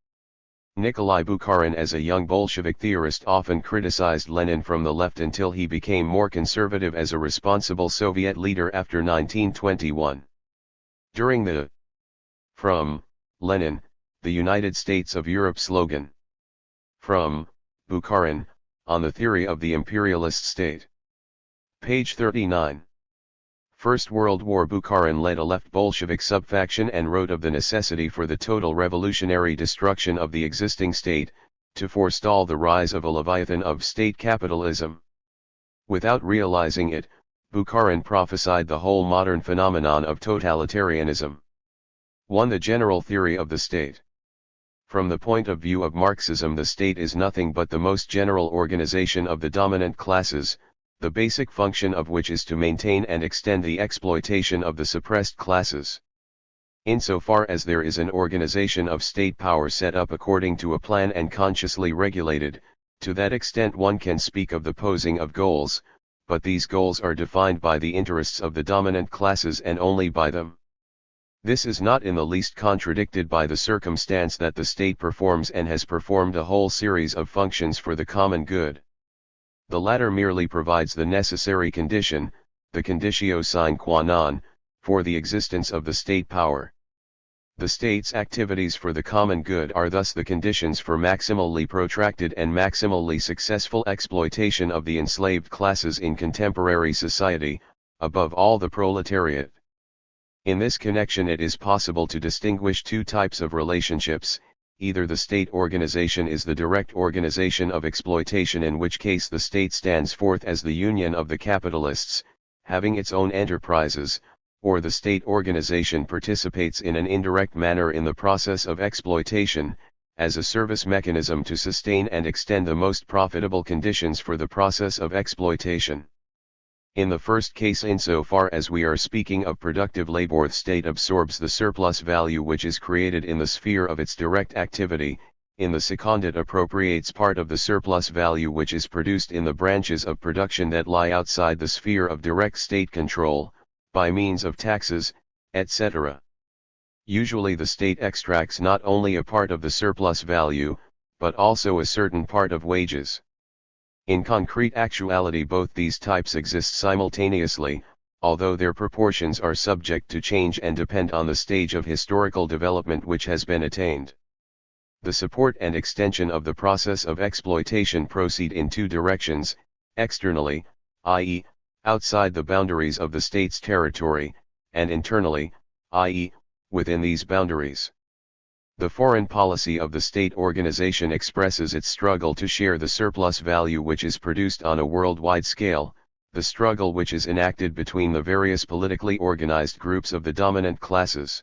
Nikolai Bukharin, as a young Bolshevik theorist, often criticized Lenin from the left until he became more conservative as a responsible Soviet leader after 1921. During the From Lenin, the United States of Europe slogan. From Bukharin, on the theory of the imperialist state. Page 39. First World War. Bukharin led a left Bolshevik subfaction and wrote of the necessity for the total revolutionary destruction of the existing state, to forestall the rise of a leviathan of state capitalism. Without realizing it, Bukharin prophesied the whole modern phenomenon of totalitarianism. 1. The general theory of the state. From the point of view of Marxism, the state is nothing but the most general organization of the dominant classes, the basic function of which is to maintain and extend the exploitation of the suppressed classes. Insofar as there is an organization of state power set up according to a plan and consciously regulated, to that extent one can speak of the posing of goals, but these goals are defined by the interests of the dominant classes and only by them. This is not in the least contradicted by the circumstance that the state performs and has performed a whole series of functions for the common good. The latter merely provides the necessary condition, the conditio sine qua non, for the existence of the state power. The state's activities for the common good are thus the conditions for maximally protracted and maximally successful exploitation of the enslaved classes in contemporary society, above all the proletariat. In this connection it is possible to distinguish two types of relationships. Either the state organization is the direct organization of exploitation, in which case the state stands forth as the union of the capitalists, having its own enterprises, or the state organization participates in an indirect manner in the process of exploitation, as a service mechanism to sustain and extend the most profitable conditions for the process of exploitation. In the first case, insofar as we are speaking of productive labor, the state absorbs the surplus value which is created in the sphere of its direct activity. In the second, it appropriates part of the surplus value which is produced in the branches of production that lie outside the sphere of direct state control, by means of taxes, etc. Usually the state extracts not only a part of the surplus value, but also a certain part of wages. In concrete actuality both these types exist simultaneously, although their proportions are subject to change and depend on the stage of historical development which has been attained. The support and extension of the process of exploitation proceed in two directions: externally, i.e., outside the boundaries of the state's territory, and internally, i.e., within these boundaries. The foreign policy of the state organization expresses its struggle to share the surplus value which is produced on a worldwide scale, the struggle which is enacted between the various politically organized groups of the dominant classes.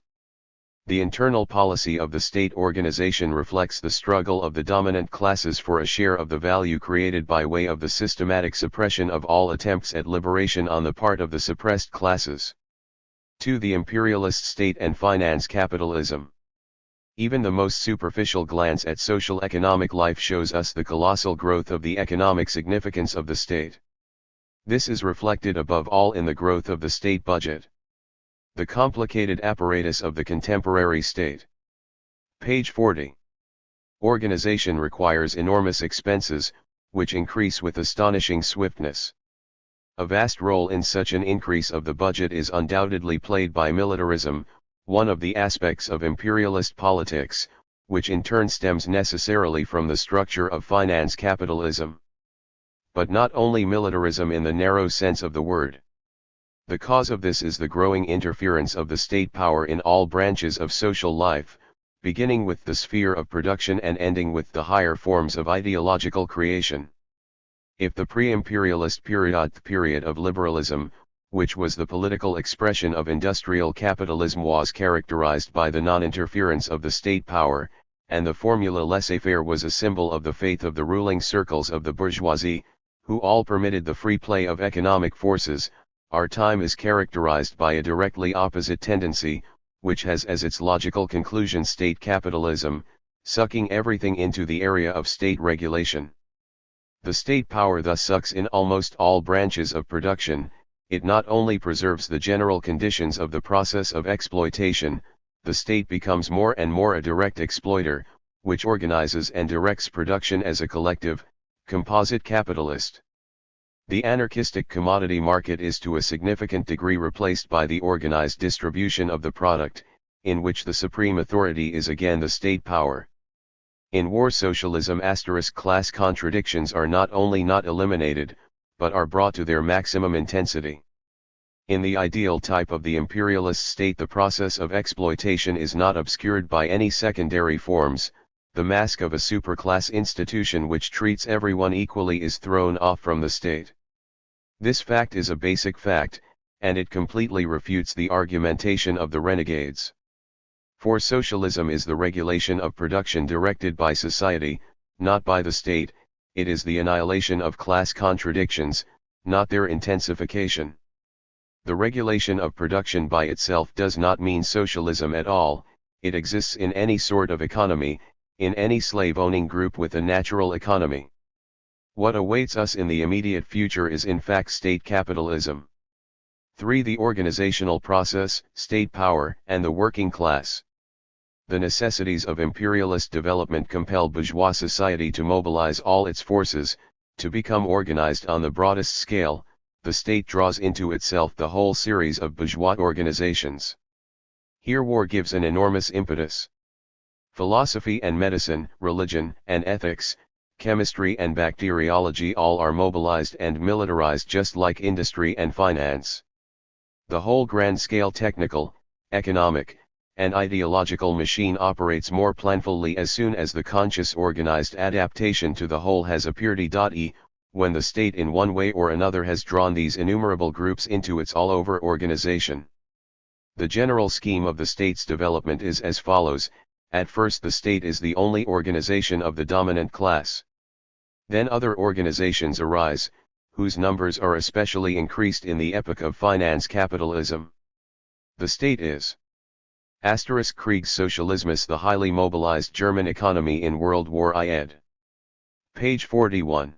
The internal policy of the state organization reflects the struggle of the dominant classes for a share of the value created by way of the systematic suppression of all attempts at liberation on the part of the suppressed classes. 2. The imperialist state and finance capitalism. Even the most superficial glance at social economic life shows us the colossal growth of the economic significance of the state. This is reflected above all in the growth of the state budget. The complicated apparatus of the contemporary state. Page 40. Organization requires enormous expenses, which increase with astonishing swiftness. A vast role in such an increase of the budget is undoubtedly played by militarism, one of the aspects of imperialist politics, which in turn stems necessarily from the structure of finance capitalism. But not only militarism in the narrow sense of the word. The cause of this is the growing interference of the state power in all branches of social life, beginning with the sphere of production and ending with the higher forms of ideological creation. If the pre-imperialist period of liberalism, which was the political expression of industrial capitalism, was characterized by the non-interference of the state power, and the formula laissez-faire was a symbol of the faith of the ruling circles of the bourgeoisie, who all permitted the free play of economic forces, our time is characterized by a directly opposite tendency, which has as its logical conclusion state capitalism, sucking everything into the area of state regulation. The state power thus sucks in almost all branches of production. It not only preserves the general conditions of the process of exploitation, the state becomes more and more a direct exploiter, which organizes and directs production as a collective, composite capitalist. The anarchistic commodity market is to a significant degree replaced by the organized distribution of the product, in which the supreme authority is again the state power. In war socialism class contradictions are not only not eliminated, but are brought to their maximum intensity. In the ideal type of the imperialist state the process of exploitation is not obscured by any secondary forms, the mask of a superclass institution which treats everyone equally is thrown off from the state. This fact is a basic fact, and it completely refutes the argumentation of the renegades. For socialism is the regulation of production directed by society, not by the state. It is the annihilation of class contradictions, not their intensification. The regulation of production by itself does not mean socialism at all. It exists in any sort of economy, in any slave-owning group with a natural economy. What awaits us in the immediate future is in fact state capitalism. 3. The organizational process, state power, and the working class. The necessities of imperialist development compel bourgeois society to mobilize all its forces, to become organized on the broadest scale. The state draws into itself the whole series of bourgeois organizations. Here war gives an enormous impetus. Philosophy and medicine, religion and ethics, chemistry and bacteriology all are mobilized and militarized just like industry and finance. The whole grand-scale technical, economic, and ideological machine operates more planfully as soon as the conscious organized adaptation to the whole has appeared. When the state in one way or another has drawn these innumerable groups into its all-over organization. The general scheme of the state's development is as follows. At first the state is the only organization of the dominant class. Then other organizations arise, whose numbers are especially increased in the epoch of finance capitalism. The state is Kriegssocialismus, the highly mobilized German economy in World War I. Ed. Page 41.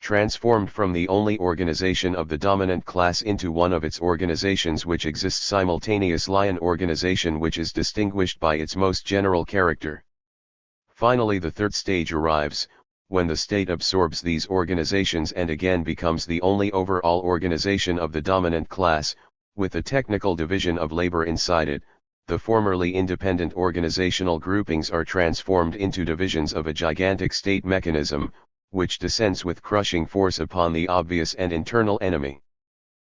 transformed from the only organization of the dominant class into one of its organizations which exists simultaneously, an organization which is distinguished by its most general character. Finally, the third stage arrives, when the state absorbs these organizations and again becomes the only overall organization of the dominant class, with a technical division of labor inside it. The formerly independent organizational groupings are transformed into divisions of a gigantic state mechanism, which descends with crushing force upon the obvious and internal enemy.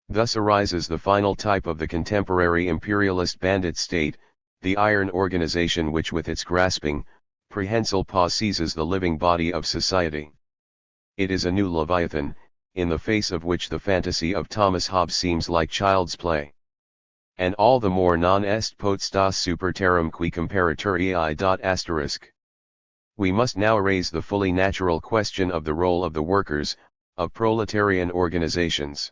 Thus arises the final type of the contemporary imperialist bandit state, the iron organization which with its grasping, prehensile paw seizes the living body of society. It is a new Leviathan, in the face of which the fantasy of Thomas Hobbes seems like child's play. And all the more non est potestas super terram qui comparatur ei. We must now raise the fully natural question of the role of the workers, of proletarian organizations.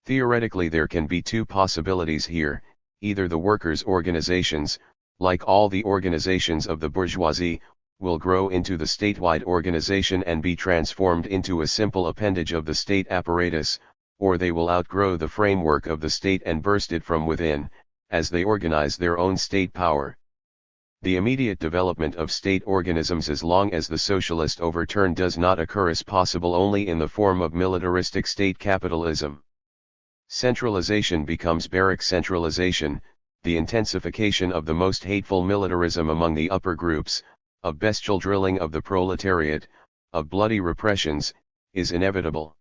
Theoretically there can be two possibilities here: either the workers' organizations, like all the organizations of the bourgeoisie, will grow into the statewide organization and be transformed into a simple appendage of the state apparatus, or they will outgrow the framework of the state and burst it from within, as they organize their own state power. The immediate development of state organisms as long as the socialist overturn does not occur is possible only in the form of militaristic state capitalism. Centralization becomes barrack centralization, the intensification of the most hateful militarism among the upper groups, of bestial drilling of the proletariat, of bloody repressions, is inevitable.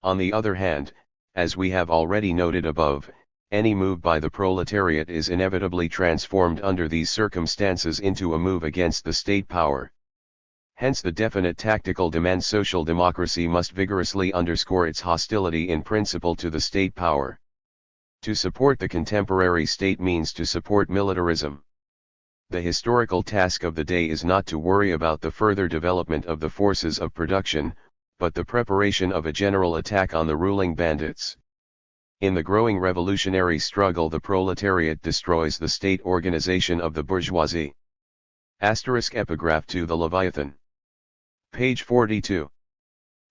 On the other hand, as we have already noted above, any move by the proletariat is inevitably transformed under these circumstances into a move against the state power. Hence the definite tactical demand: social democracy must vigorously underscore its hostility in principle to the state power. To support the contemporary state means to support militarism. The historical task of the day is not to worry about the further development of the forces of production, but the preparation of a general attack on the ruling bandits. In the growing revolutionary struggle, the proletariat destroys the state organization of the bourgeoisie. Asterisk epigraph to the Leviathan. Page 42.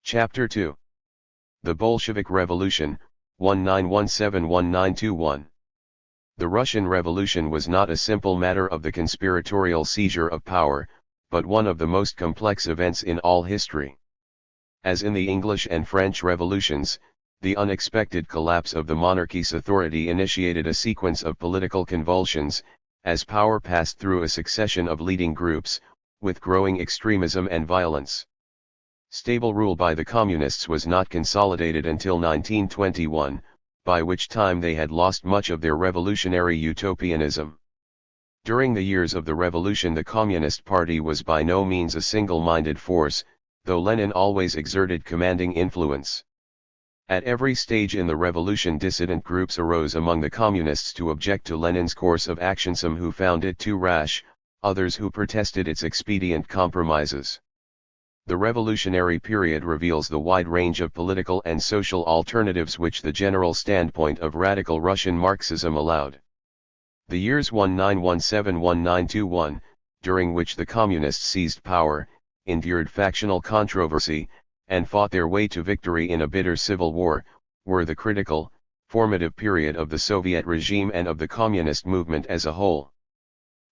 Chapter 2. The Bolshevik Revolution, 1917-1921. The Russian Revolution was not a simple matter of the conspiratorial seizure of power, but one of the most complex events in all history. As in the English and French revolutions, the unexpected collapse of the monarchy's authority initiated a sequence of political convulsions, as power passed through a succession of leading groups, with growing extremism and violence. Stable rule by the Communists was not consolidated until 1921, by which time they had lost much of their revolutionary utopianism. During the years of the revolution, the Communist Party was by no means a single-minded force, though Lenin always exerted commanding influence. At every stage in the revolution, dissident groups arose among the Communists to object to Lenin's course of action, some who found it too rash, others who protested its expedient compromises. The revolutionary period reveals the wide range of political and social alternatives which the general standpoint of radical Russian Marxism allowed. The years 1917-1921, during which the Communists seized power, endured factional controversy, and fought their way to victory in a bitter civil war, were the critical, formative period of the Soviet regime and of the communist movement as a whole.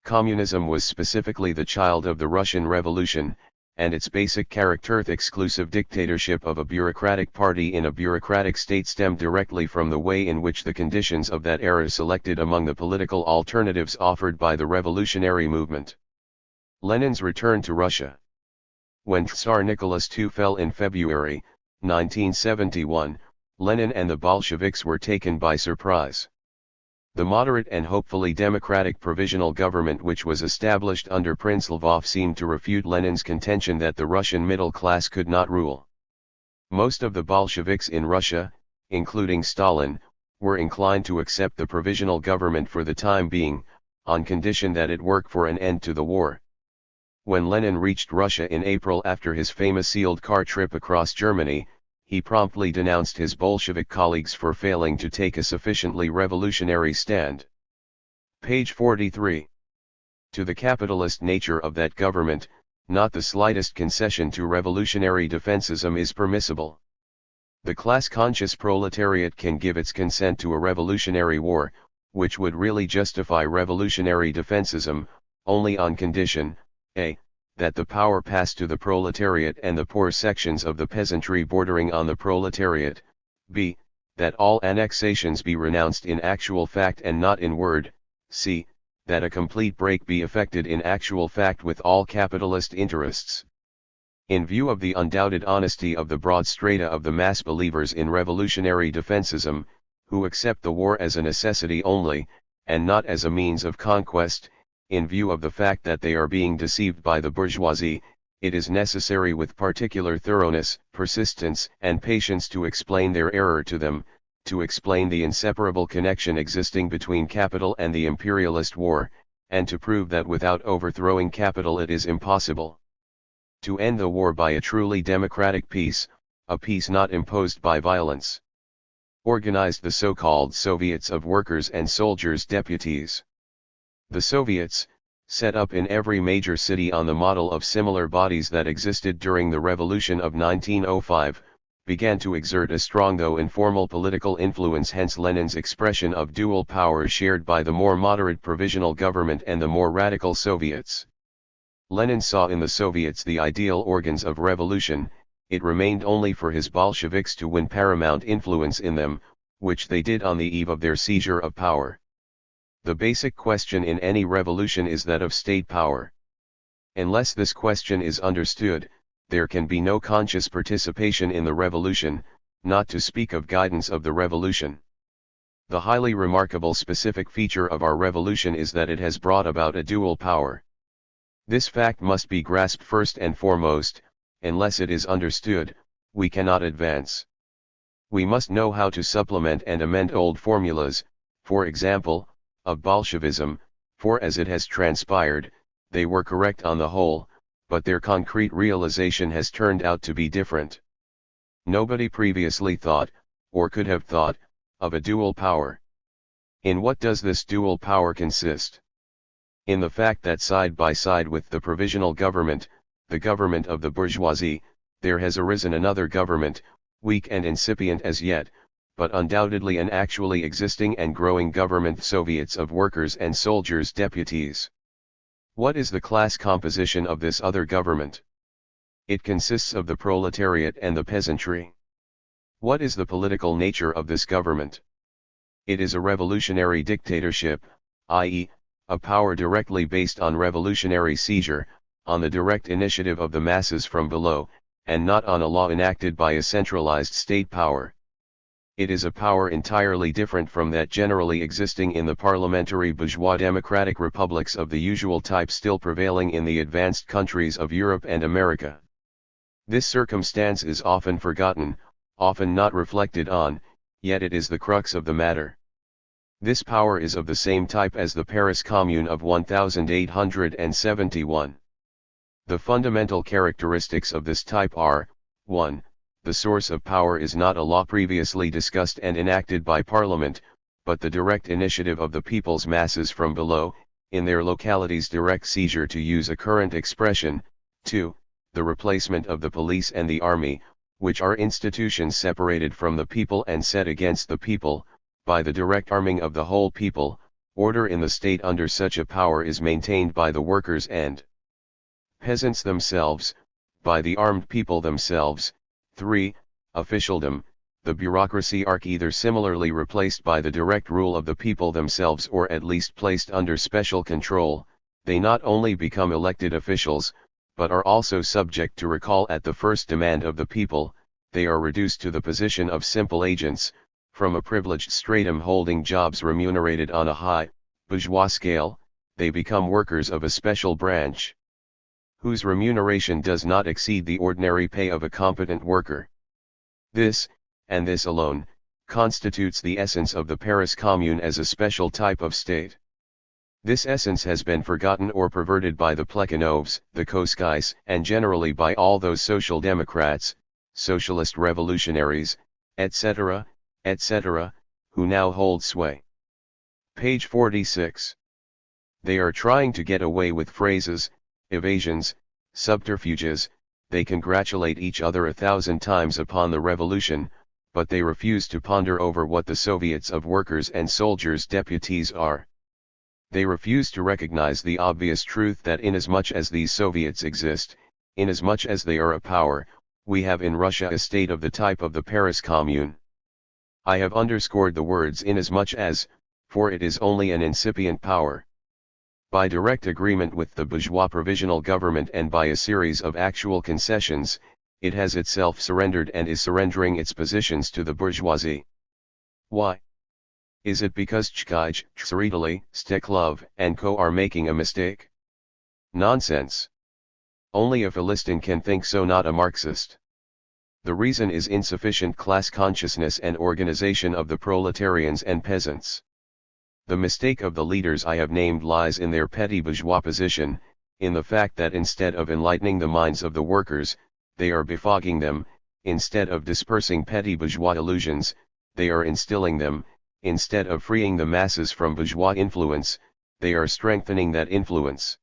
Communism was specifically the child of the Russian Revolution, and its basic character, the exclusive dictatorship of a bureaucratic party in a bureaucratic state, stemmed directly from the way in which the conditions of that era selected among the political alternatives offered by the revolutionary movement. Lenin's return to Russia. When Tsar Nicholas II fell in February 1971, Lenin and the Bolsheviks were taken by surprise. The moderate and hopefully democratic provisional government which was established under Prince Lvov seemed to refute Lenin's contention that the Russian middle class could not rule. Most of the Bolsheviks in Russia, including Stalin, were inclined to accept the provisional government for the time being, on condition that it work for an end to the war. When Lenin reached Russia in April after his famous sealed car trip across Germany, he promptly denounced his Bolshevik colleagues for failing to take a sufficiently revolutionary stand. Page 43. To the capitalist nature of that government, Not the slightest concession to revolutionary defensism is permissible. The class-conscious proletariat can give its consent to a revolutionary war, which would really justify revolutionary defensism, only on condition, a. that the power pass to the proletariat and the poor sections of the peasantry bordering on the proletariat, b. that all annexations be renounced in actual fact and not in word, c. that a complete break be effected in actual fact with all capitalist interests. In view of the undoubted honesty of the broad strata of the mass believers in revolutionary defensism, who accept the war as a necessity only, and not as a means of conquest, in view of the fact that they are being deceived by the bourgeoisie, it is necessary with particular thoroughness, persistence, and patience to explain their error to them, to explain the inseparable connection existing between capital and the imperialist war, and to prove that without overthrowing capital it is impossible to end the war by a truly democratic peace, a peace not imposed by violence. Organized the so-called Soviets of Workers' and Soldiers' Deputies. The Soviets, set up in every major city on the model of similar bodies that existed during the Revolution of 1905, began to exert a strong though informal political influence, hence Lenin's expression of dual power shared by the more moderate provisional government and the more radical Soviets. Lenin saw in the Soviets the ideal organs of revolution. It remained only for his Bolsheviks to win paramount influence in them, which they did on the eve of their seizure of power. The basic question in any revolution is that of state power. Unless this question is understood, there can be no conscious participation in the revolution, not to speak of guidance of the revolution. The highly remarkable specific feature of our revolution is that it has brought about a dual power. This fact must be grasped first and foremost. Unless it is understood, we cannot advance. We must know how to supplement and amend old formulas, for example, of Bolshevism, for as it has transpired, they were correct on the whole, but their concrete realization has turned out to be different. Nobody previously thought, or could have thought, of a dual power. In what does this dual power consist? In the fact that side by side with the provisional government, the government of the bourgeoisie, there has arisen another government, weak and incipient as yet, but undoubtedly an actually existing and growing government, Soviets of Workers' and Soldiers' Deputies. What is the class composition of this other government? It consists of the proletariat and the peasantry. What is the political nature of this government? It is a revolutionary dictatorship, i.e., a power directly based on revolutionary seizure, on the direct initiative of the masses from below, and not on a law enacted by a centralized state power. It is a power entirely different from that generally existing in the parliamentary bourgeois democratic republics of the usual type still prevailing in the advanced countries of Europe and America. This circumstance is often forgotten, often not reflected on, yet it is the crux of the matter. This power is of the same type as the Paris Commune of 1871. The fundamental characteristics of this type are, 1. The source of power is not a law previously discussed and enacted by Parliament, but the direct initiative of the people's masses from below, in their localities, direct seizure to use a current expression. 2. The replacement of the police and the army, which are institutions separated from the people and set against the people, by the direct arming of the whole people. Order in the state under such a power is maintained by the workers and peasants themselves, by the armed people themselves. 3. Officialdom, the bureaucracy are either similarly replaced by the direct rule of the people themselves or at least placed under special control. They not only become elected officials, but are also subject to recall at the first demand of the people. They are reduced to the position of simple agents, from a privileged stratum holding jobs remunerated on a high, bourgeois scale. They become workers of a special branch, whose remuneration does not exceed the ordinary pay of a competent worker. This, and this alone, constitutes the essence of the Paris Commune as a special type of state. This essence has been forgotten or perverted by the Plekhanovs, the Kosgais, and generally by all those social democrats, socialist revolutionaries, etc., etc., who now hold sway. Page 46. They are trying to get away with phrases, evasions, subterfuges, they congratulate each other 1,000 times upon the revolution, but they refuse to ponder over what the Soviets of Workers and Soldiers' Deputies are. They refuse to recognize the obvious truth that inasmuch as these Soviets exist, inasmuch as they are a power, we have in Russia a state of the type of the Paris Commune. I have underscored the words inasmuch as, for it is only an incipient power. By direct agreement with the bourgeois provisional government and by a series of actual concessions, it has itself surrendered and is surrendering its positions to the bourgeoisie. Why? Is it because Chkij, Tsaritali, Steklov, and co. are making a mistake? Nonsense. Only a Philistin can think so, not a Marxist. The reason is insufficient class consciousness and organization of the proletarians and peasants. The mistake of the leaders I have named lies in their petty bourgeois position, in the fact that instead of enlightening the minds of the workers, they are befogging them; instead of dispersing petty bourgeois illusions, they are instilling them; instead of freeing the masses from bourgeois influence, they are strengthening that influence.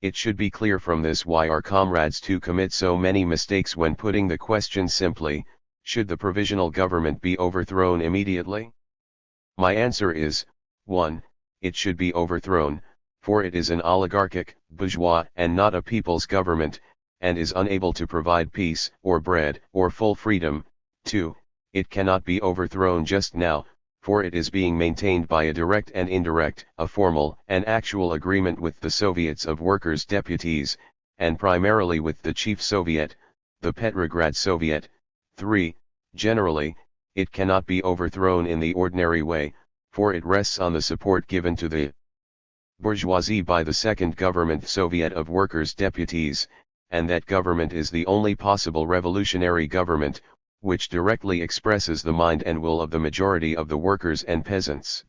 It should be clear from this why our comrades too commit so many mistakes when putting the question simply, should the provisional government be overthrown immediately? My answer is, 1. It should be overthrown, for it is an oligarchic, bourgeois and not a people's government, and is unable to provide peace, or bread, or full freedom. 2. It cannot be overthrown just now, for it is being maintained by a direct and indirect, a formal and actual agreement with the Soviets of Workers' Deputies, and primarily with the Chief Soviet, the Petrograd Soviet. 3. Generally, it cannot be overthrown in the ordinary way, for it rests on the support given to the bourgeoisie by the Second Government Soviet of Workers' Deputies, and that government is the only possible revolutionary government, which directly expresses the mind and will of the majority of the workers and peasants.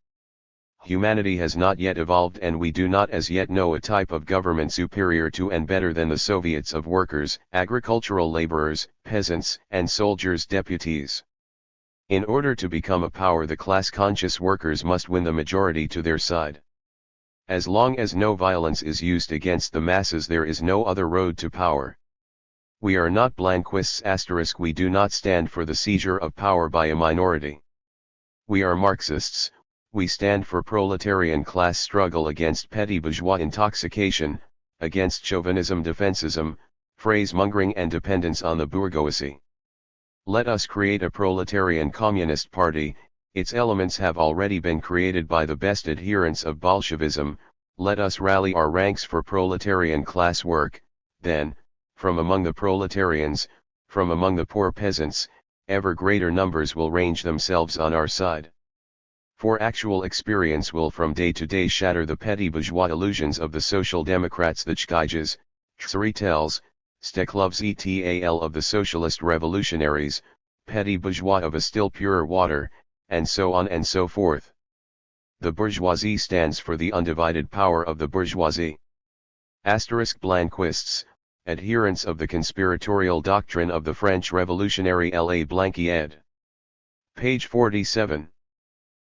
Humanity has not yet evolved, and we do not as yet know a type of government superior to and better than the Soviets of Workers, Agricultural Laborers, Peasants, and Soldiers' Deputies. In order to become a power, the class-conscious workers must win the majority to their side. As long as no violence is used against the masses, there is no other road to power. We are not Blanquists*. We do not stand for the seizure of power by a minority. We are Marxists. We stand for proletarian class struggle against petty bourgeois intoxication, against chauvinism, defensism, phrase-mongering and dependence on the bourgeoisie. Let us create a proletarian communist party. Its elements have already been created by the best adherents of Bolshevism. Let us rally our ranks for proletarian class work. Then, from among the proletarians, from among the poor peasants, ever greater numbers will range themselves on our side. For actual experience will from day to day shatter the petty bourgeois illusions of the Social Democrats, the Chkijs, Tsaritels, Steklovs et al. Of the socialist revolutionaries, petty bourgeois of a still purer water, and so on and so forth. The bourgeoisie stands for the undivided power of the bourgeoisie. Blanquists, adherents of the conspiratorial doctrine of the French revolutionary La Blanqui ed. Page 47.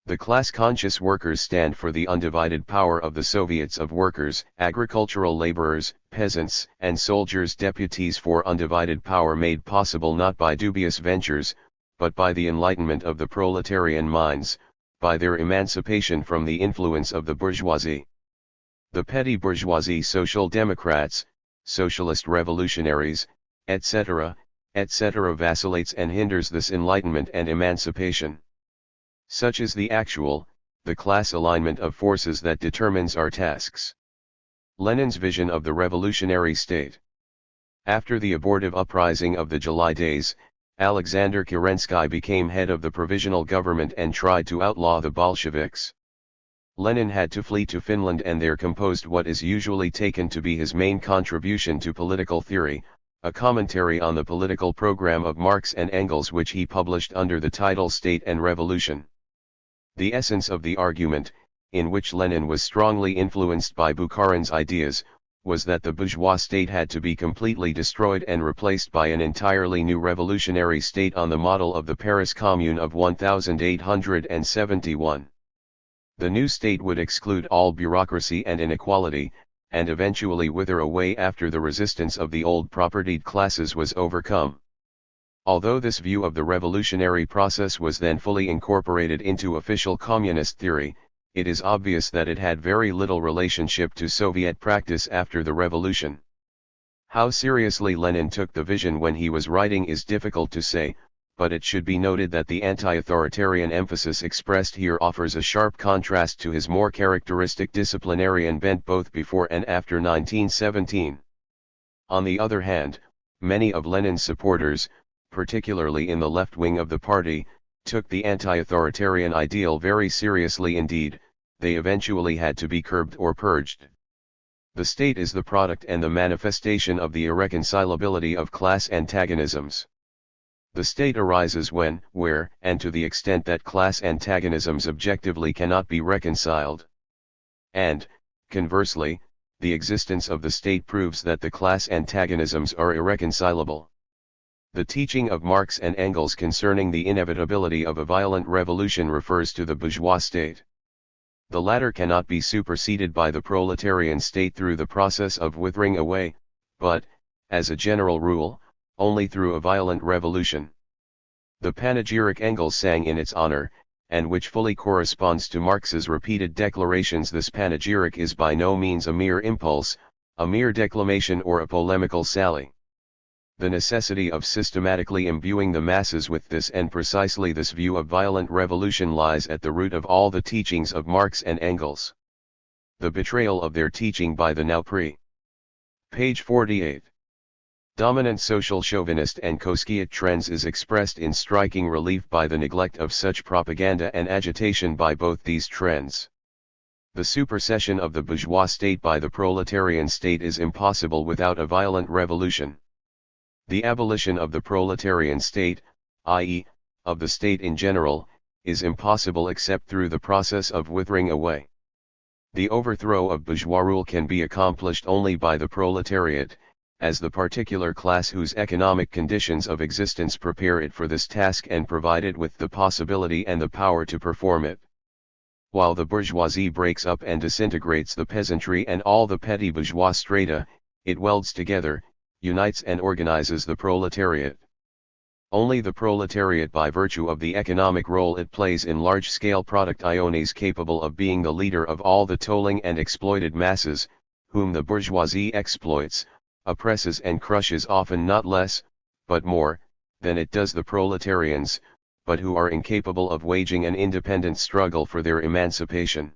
The class-conscious workers stand for the undivided power of the Soviets of Workers, Agricultural Laborers, Peasants, and Soldiers' Deputies, for undivided power made possible not by dubious ventures, but by the enlightenment of the proletarian minds, by their emancipation from the influence of the bourgeoisie. The petty bourgeoisie, Social Democrats, Socialist revolutionaries, etc., vacillates and hinders this enlightenment and emancipation. Such is the actual, the class alignment of forces that determines our tasks. Lenin's vision of the revolutionary state. After the abortive uprising of the July days, Alexander Kerensky became head of the provisional government and tried to outlaw the Bolsheviks. Lenin had to flee to Finland and there composed what is usually taken to be his main contribution to political theory, a commentary on the political program of Marx and Engels, which he published under the title State and Revolution. The essence of the argument, in which Lenin was strongly influenced by Bukharin's ideas, was that the bourgeois state had to be completely destroyed and replaced by an entirely new revolutionary state on the model of the Paris Commune of 1871. The new state would exclude all bureaucracy and inequality, and eventually wither away after the resistance of the old propertied classes was overcome. Although this view of the revolutionary process was then fully incorporated into official communist theory, it is obvious that it had very little relationship to Soviet practice after the revolution. How seriously Lenin took the vision when he was writing is difficult to say, but it should be noted that the anti-authoritarian emphasis expressed here offers a sharp contrast to his more characteristic disciplinarian bent both before and after 1917. On the other hand, many of Lenin's supporters, particularly in the left wing of the party, took the anti-authoritarian ideal very seriously indeed. They eventually had to be curbed or purged. The state is the product and the manifestation of the irreconcilability of class antagonisms. The state arises when, where, and to the extent that class antagonisms objectively cannot be reconciled. And, conversely, the existence of the state proves that the class antagonisms are irreconcilable. The teaching of Marx and Engels concerning the inevitability of a violent revolution refers to the bourgeois state. The latter cannot be superseded by the proletarian state through the process of withering away, but, as a general rule, only through a violent revolution. The panegyric Engels sang in its honor, and which fully corresponds to Marx's repeated declarations, this panegyric is by no means a mere impulse, a mere declamation or a polemical sally. The necessity of systematically imbuing the masses with this and precisely this view of violent revolution lies at the root of all the teachings of Marx and Engels. The betrayal of their teaching by the now Page 48. Dominant social chauvinist and Koskiot trends is expressed in striking relief by the neglect of such propaganda and agitation by both these trends. The supersession of the bourgeois state by the proletarian state is impossible without a violent revolution. The abolition of the proletarian state, i.e., of the state in general, is impossible except through the process of withering away. The overthrow of bourgeois rule can be accomplished only by the proletariat, as the particular class whose economic conditions of existence prepare it for this task and provide it with the possibility and the power to perform it. While the bourgeoisie breaks up and disintegrates the peasantry and all the petty bourgeois strata, it welds together, unites and organizes the proletariat. Only the proletariat, by virtue of the economic role it plays in large-scale production, is capable of being the leader of all the toiling and exploited masses, whom the bourgeoisie exploits, oppresses and crushes often not less, but more, than it does the proletarians, but who are incapable of waging an independent struggle for their emancipation.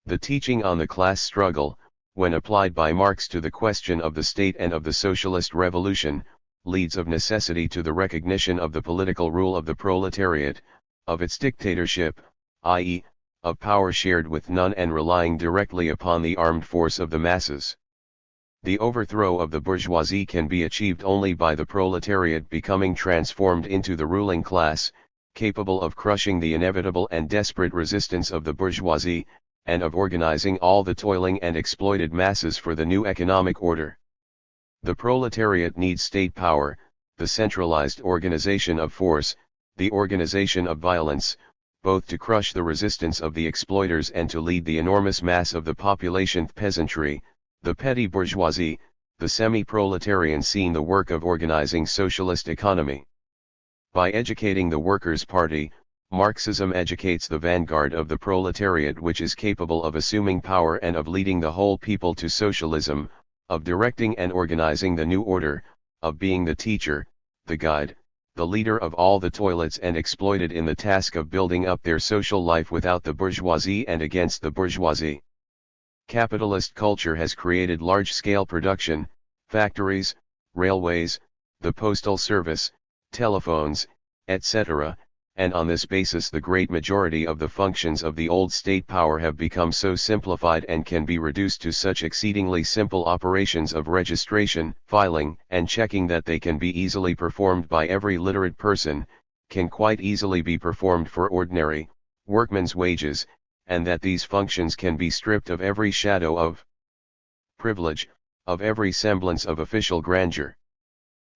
The teaching on the class struggle, when applied by Marx to the question of the state and of the socialist revolution, leads of necessity to the recognition of the political rule of the proletariat, of its dictatorship, i.e., of power shared with none and relying directly upon the armed force of the masses. The overthrow of the bourgeoisie can be achieved only by the proletariat becoming transformed into the ruling class, capable of crushing the inevitable and desperate resistance of the bourgeoisie, and of organizing all the toiling and exploited masses for the new economic order. The proletariat needs state power, the centralized organization of force, the organization of violence, both to crush the resistance of the exploiters and to lead the enormous mass of the population peasantry, the petty bourgeoisie, the semi-proletarian scene the work of organizing socialist economy. By educating the Workers' Party, Marxism educates the vanguard of the proletariat, which is capable of assuming power and of leading the whole people to socialism, of directing and organizing the new order, of being the teacher, the guide, the leader of all the toilets and exploited in the task of building up their social life without the bourgeoisie and against the bourgeoisie. Capitalist culture has created large-scale production, factories, railways, the postal service, telephones, etc., and on this basis the great majority of the functions of the old state power have become so simplified and can be reduced to such exceedingly simple operations of registration, filing, and checking that they can be easily performed by every literate person, can quite easily be performed for ordinary, workmen's wages, and that these functions can be stripped of every shadow of privilege, of every semblance of official grandeur.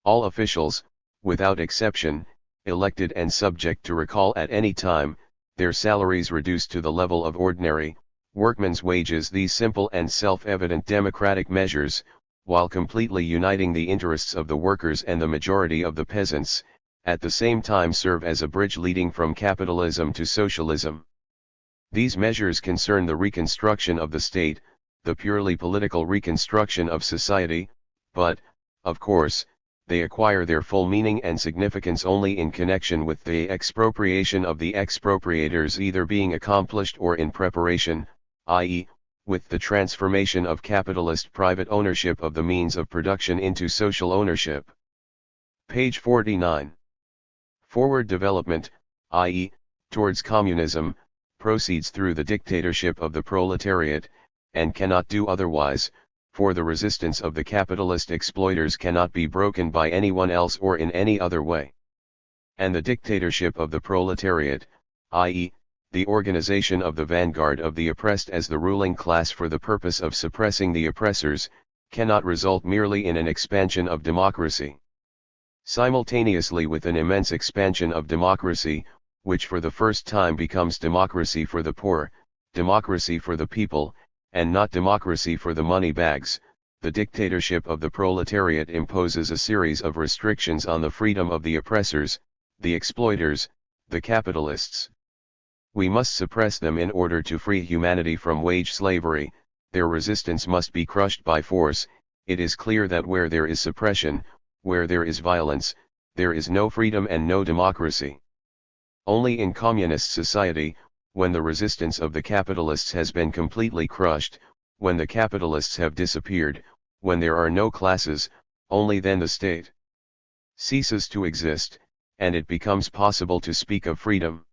All officials, without exception, elected and subject to recall at any time, their salaries reduced to the level of ordinary, workmen's wages. These simple and self-evident democratic measures, while completely uniting the interests of the workers and the majority of the peasants, at the same time serve as a bridge leading from capitalism to socialism. These measures concern the reconstruction of the state, the purely political reconstruction of society, but, of course, they acquire their full meaning and significance only in connection with the expropriation of the expropriators either being accomplished or in preparation, i.e., with the transformation of capitalist private ownership of the means of production into social ownership. Page 49. Forward development, i.e., towards communism, proceeds through the dictatorship of the proletariat, and cannot do otherwise, for the resistance of the capitalist exploiters cannot be broken by anyone else or in any other way. And the dictatorship of the proletariat, i.e., the organization of the vanguard of the oppressed as the ruling class for the purpose of suppressing the oppressors, cannot result merely in an expansion of democracy. Simultaneously with an immense expansion of democracy, which for the first time becomes democracy for the poor, democracy for the people, and not democracy for the money bags, the dictatorship of the proletariat imposes a series of restrictions on the freedom of the oppressors, the exploiters, the capitalists. We must suppress them in order to free humanity from wage slavery. Their resistance must be crushed by force. It is clear that where there is suppression, where there is violence, there is no freedom and no democracy. Only in communist society, when the resistance of the capitalists has been completely crushed, when the capitalists have disappeared, when there are no classes, only then the state ceases to exist, and it becomes possible to speak of freedom.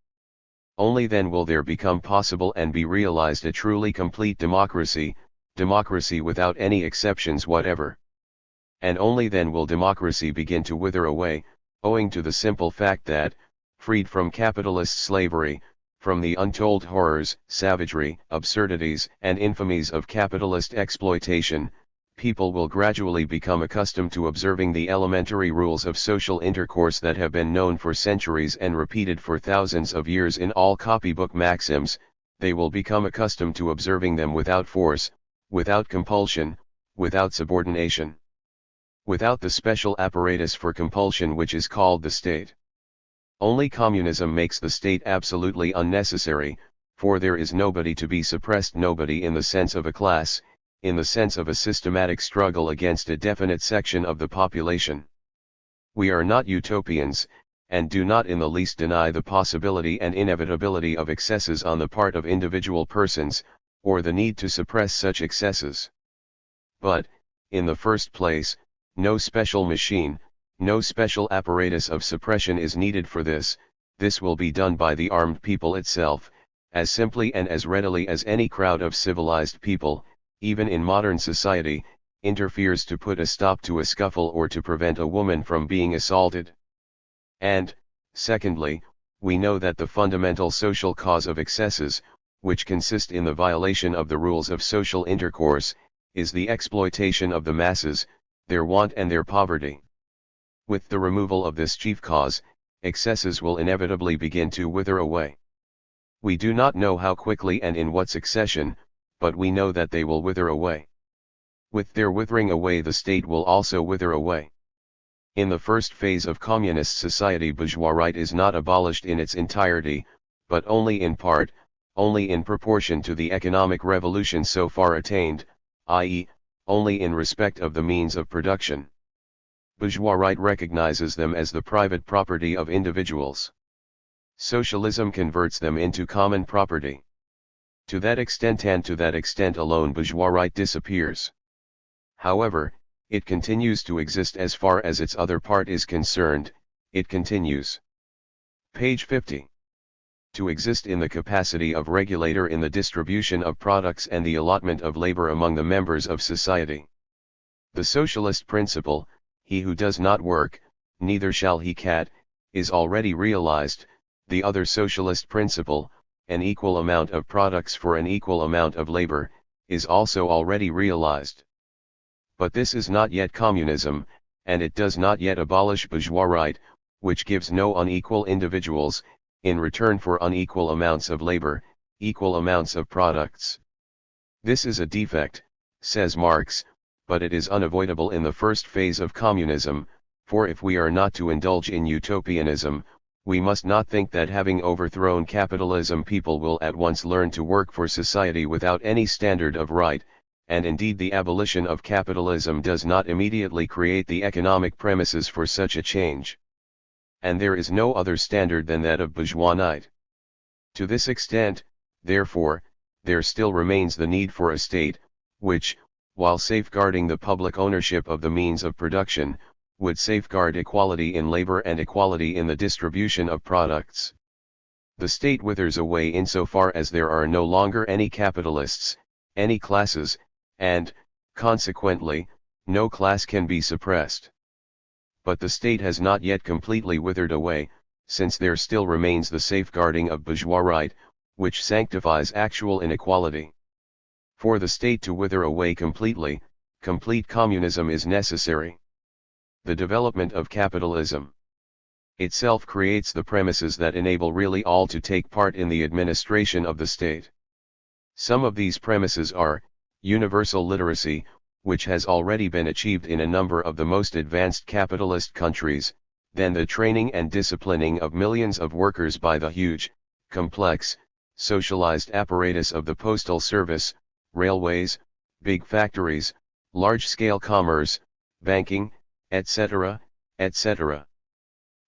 Only then will there become possible and be realized a truly complete democracy, democracy without any exceptions whatever. And only then will democracy begin to wither away, owing to the simple fact that, freed from capitalist slavery, from the untold horrors, savagery, absurdities, and infamies of capitalist exploitation, people will gradually become accustomed to observing the elementary rules of social intercourse that have been known for centuries and repeated for thousands of years in all copybook maxims. They will become accustomed to observing them without force, without compulsion, without subordination, without the special apparatus for compulsion which is called the state. Only communism makes the state absolutely unnecessary, for there is nobody to be suppressed, nobody in the sense of a class, in the sense of a systematic struggle against a definite section of the population. We are not utopians, and do not in the least deny the possibility and inevitability of excesses on the part of individual persons, or the need to suppress such excesses. But, in the first place, no special machine, no special apparatus of suppression is needed for this. This will be done by the armed people itself, as simply and as readily as any crowd of civilized people, even in modern society, interferes to put a stop to a scuffle or to prevent a woman from being assaulted. And, secondly, we know that the fundamental social cause of excesses, which consist in the violation of the rules of social intercourse, is the exploitation of the masses, their want and their poverty. With the removal of this chief cause, excesses will inevitably begin to wither away. We do not know how quickly and in what succession, but we know that they will wither away. With their withering away, the state will also wither away. In the first phase of communist society, bourgeois right is not abolished in its entirety, but only in part, only in proportion to the economic revolution so far attained, i.e., only in respect of the means of production. Bourgeois right recognizes them as the private property of individuals. Socialism converts them into common property. To that extent and to that extent alone bourgeois right disappears. However, it continues to exist as far as its other part is concerned. It continues. Page 50. To exist in the capacity of regulator in the distribution of products and the allotment of labor among the members of society. The socialist principle, he who does not work, neither shall he cat, is already realized. The other socialist principle, an equal amount of products for an equal amount of labor, is also already realized. But this is not yet communism, and it does not yet abolish bourgeois right, which gives no unequal individuals, in return for unequal amounts of labor, equal amounts of products. This is a defect, says Marx, but it is unavoidable in the first phase of communism, for if we are not to indulge in utopianism, we must not think that having overthrown capitalism people will at once learn to work for society without any standard of right, and indeed the abolition of capitalism does not immediately create the economic premises for such a change. And there is no other standard than that of bourgeoisie. To this extent, therefore, there still remains the need for a state, which, while safeguarding the public ownership of the means of production, would safeguard equality in labor and equality in the distribution of products. The state withers away insofar as there are no longer any capitalists, any classes, and, consequently, no class can be suppressed. But the state has not yet completely withered away, since there still remains the safeguarding of bourgeois right, which sanctifies actual inequality. For the state to wither away completely, complete communism is necessary. The development of capitalism itself creates the premises that enable really all to take part in the administration of the state. Some of these premises are, universal literacy, which has already been achieved in a number of the most advanced capitalist countries, then the training and disciplining of millions of workers by the huge, complex, socialized apparatus of the postal service, railways, big factories, large-scale commerce, banking, etc., etc.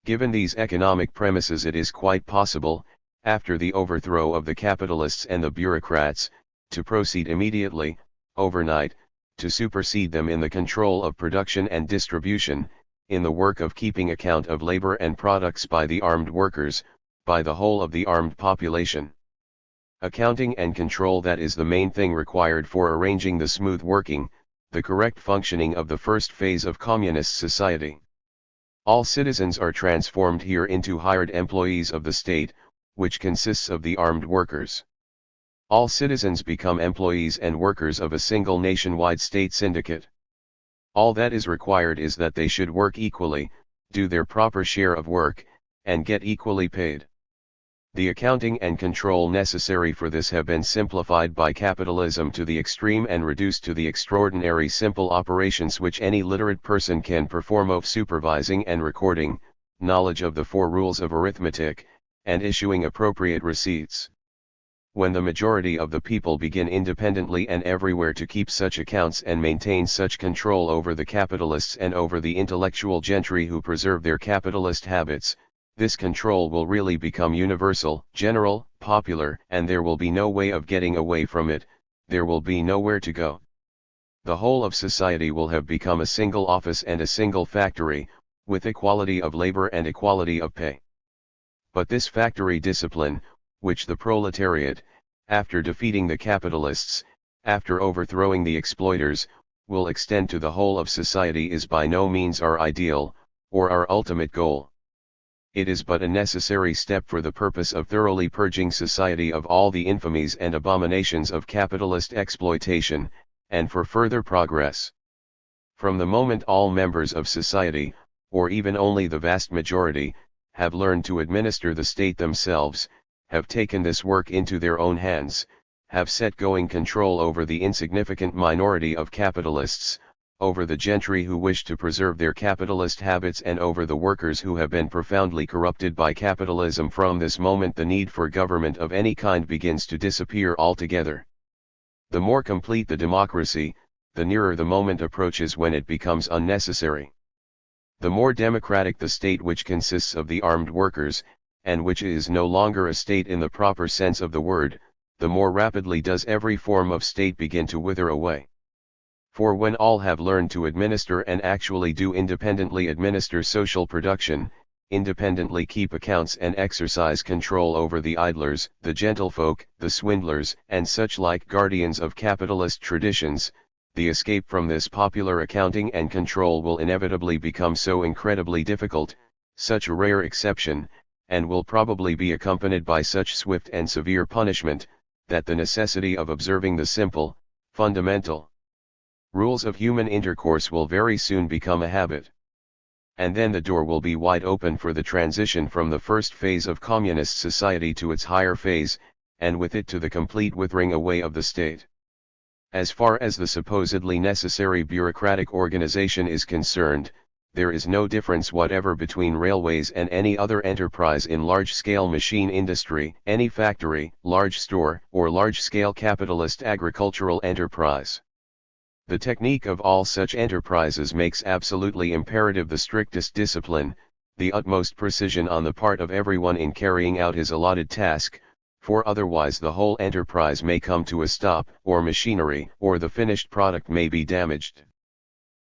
Given these economic premises, it is quite possible, after the overthrow of the capitalists and the bureaucrats, to proceed immediately, overnight, to supersede them in the control of production and distribution, in the work of keeping account of labor and products by the armed workers, by the whole of the armed population. Accounting and control, that is the main thing required for arranging the smooth working, the correct functioning of the first phase of communist society. All citizens are transformed here into hired employees of the state, which consists of the armed workers. All citizens become employees and workers of a single nationwide state syndicate. All that is required is that they should work equally, do their proper share of work, and get equally paid. The accounting and control necessary for this have been simplified by capitalism to the extreme and reduced to the extraordinary simple operations which any literate person can perform, of supervising and recording, knowledge of the 4 rules of arithmetic, and issuing appropriate receipts. When the majority of the people begin independently and everywhere to keep such accounts and maintain such control over the capitalists and over the intellectual gentry who preserve their capitalist habits, this control will really become universal, general, popular, and there will be no way of getting away from it, there will be nowhere to go. The whole of society will have become a single office and a single factory, with equality of labor and equality of pay. But this factory discipline, which the proletariat, after defeating the capitalists, after overthrowing the exploiters, will extend to the whole of society, is by no means our ideal, or our ultimate goal. It is but a necessary step for the purpose of thoroughly purging society of all the infamies and abominations of capitalist exploitation, and for further progress. From the moment all members of society, or even only the vast majority, have learned to administer the state themselves, have taken this work into their own hands, have set going control over the insignificant minority of capitalists, over the gentry who wish to preserve their capitalist habits, and over the workers who have been profoundly corrupted by capitalism, from this moment the need for government of any kind begins to disappear altogether. The more complete the democracy, the nearer the moment approaches when it becomes unnecessary. The more democratic the state which consists of the armed workers, and which is no longer a state in the proper sense of the word, the more rapidly does every form of state begin to wither away. For when all have learned to administer and actually do independently administer social production, independently keep accounts and exercise control over the idlers, the gentlefolk, the swindlers, and such like guardians of capitalist traditions, the escape from this popular accounting and control will inevitably become so incredibly difficult, such a rare exception, and will probably be accompanied by such swift and severe punishment, that the necessity of observing the simple, fundamental rules of human intercourse will very soon become a habit. And then the door will be wide open for the transition from the first phase of communist society to its higher phase, and with it to the complete withering away of the state. As far as the supposedly necessary bureaucratic organization is concerned, there is no difference whatever between railways and any other enterprise in large-scale machine industry, any factory, large store, or large-scale capitalist agricultural enterprise. The technique of all such enterprises makes absolutely imperative the strictest discipline, the utmost precision on the part of everyone in carrying out his allotted task, for otherwise the whole enterprise may come to a stop, or machinery or the finished product may be damaged.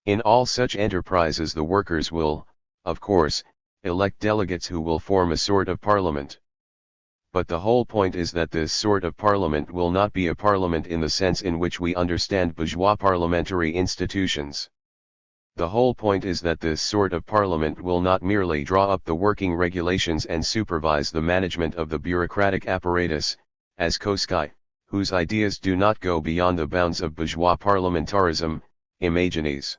In all such enterprises the workers will, of course, elect delegates who will form a sort of parliament. But the whole point is that this sort of parliament will not be a parliament in the sense in which we understand bourgeois parliamentary institutions. The whole point is that this sort of parliament will not merely draw up the working regulations and supervise the management of the bureaucratic apparatus, as Koski, whose ideas do not go beyond the bounds of bourgeois parliamentarism, imagines.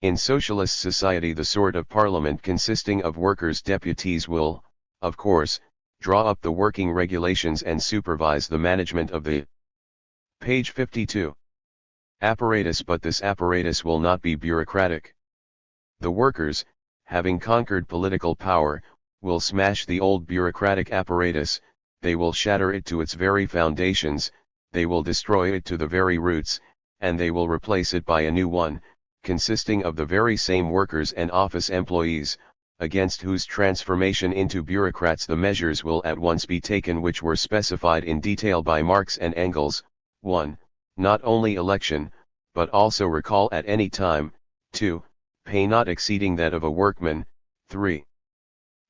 In socialist society the sort of parliament consisting of workers' deputies will, of course, draw up the working regulations and supervise the management of the page 52. Apparatus, but this apparatus will not be bureaucratic. The workers, having conquered political power, will smash the old bureaucratic apparatus, they will shatter it to its very foundations, they will destroy it to the very roots, and they will replace it by a new one, consisting of the very same workers and office employees, against whose transformation into bureaucrats the measures will at once be taken which were specified in detail by Marx and Engels. 1. Not only election, but also recall at any time. 2. Pay not exceeding that of a workman. 3.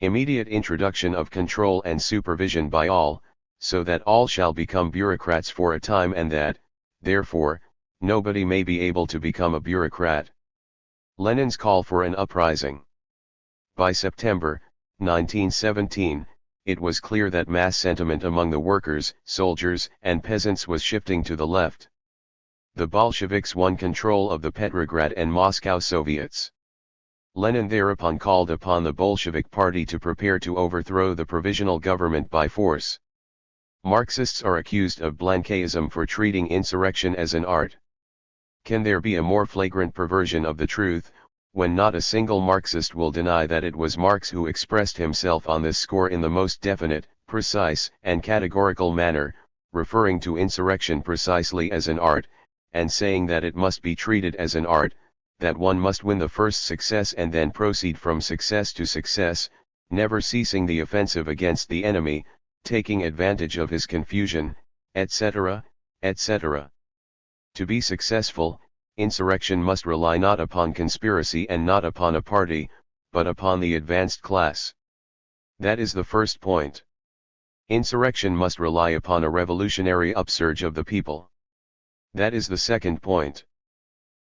Immediate introduction of control and supervision by all, so that all shall become bureaucrats for a time and that, therefore, nobody may be able to become a bureaucrat. Lenin's call for an uprising. By September 1917, it was clear that mass sentiment among the workers, soldiers, and peasants was shifting to the left. The Bolsheviks won control of the Petrograd and Moscow Soviets. Lenin thereupon called upon the Bolshevik Party to prepare to overthrow the provisional government by force. Marxists are accused of Blanquism for treating insurrection as an art. Can there be a more flagrant perversion of the truth, when not a single Marxist will deny that it was Marx who expressed himself on this score in the most definite, precise, and categorical manner, referring to insurrection precisely as an art, and saying that it must be treated as an art, that one must win the first success and then proceed from success to success, never ceasing the offensive against the enemy, taking advantage of his confusion, etc., etc. To be successful, insurrection must rely not upon conspiracy and not upon a party, but upon the advanced class. That is the first point. Insurrection must rely upon a revolutionary upsurge of the people. That is the second point.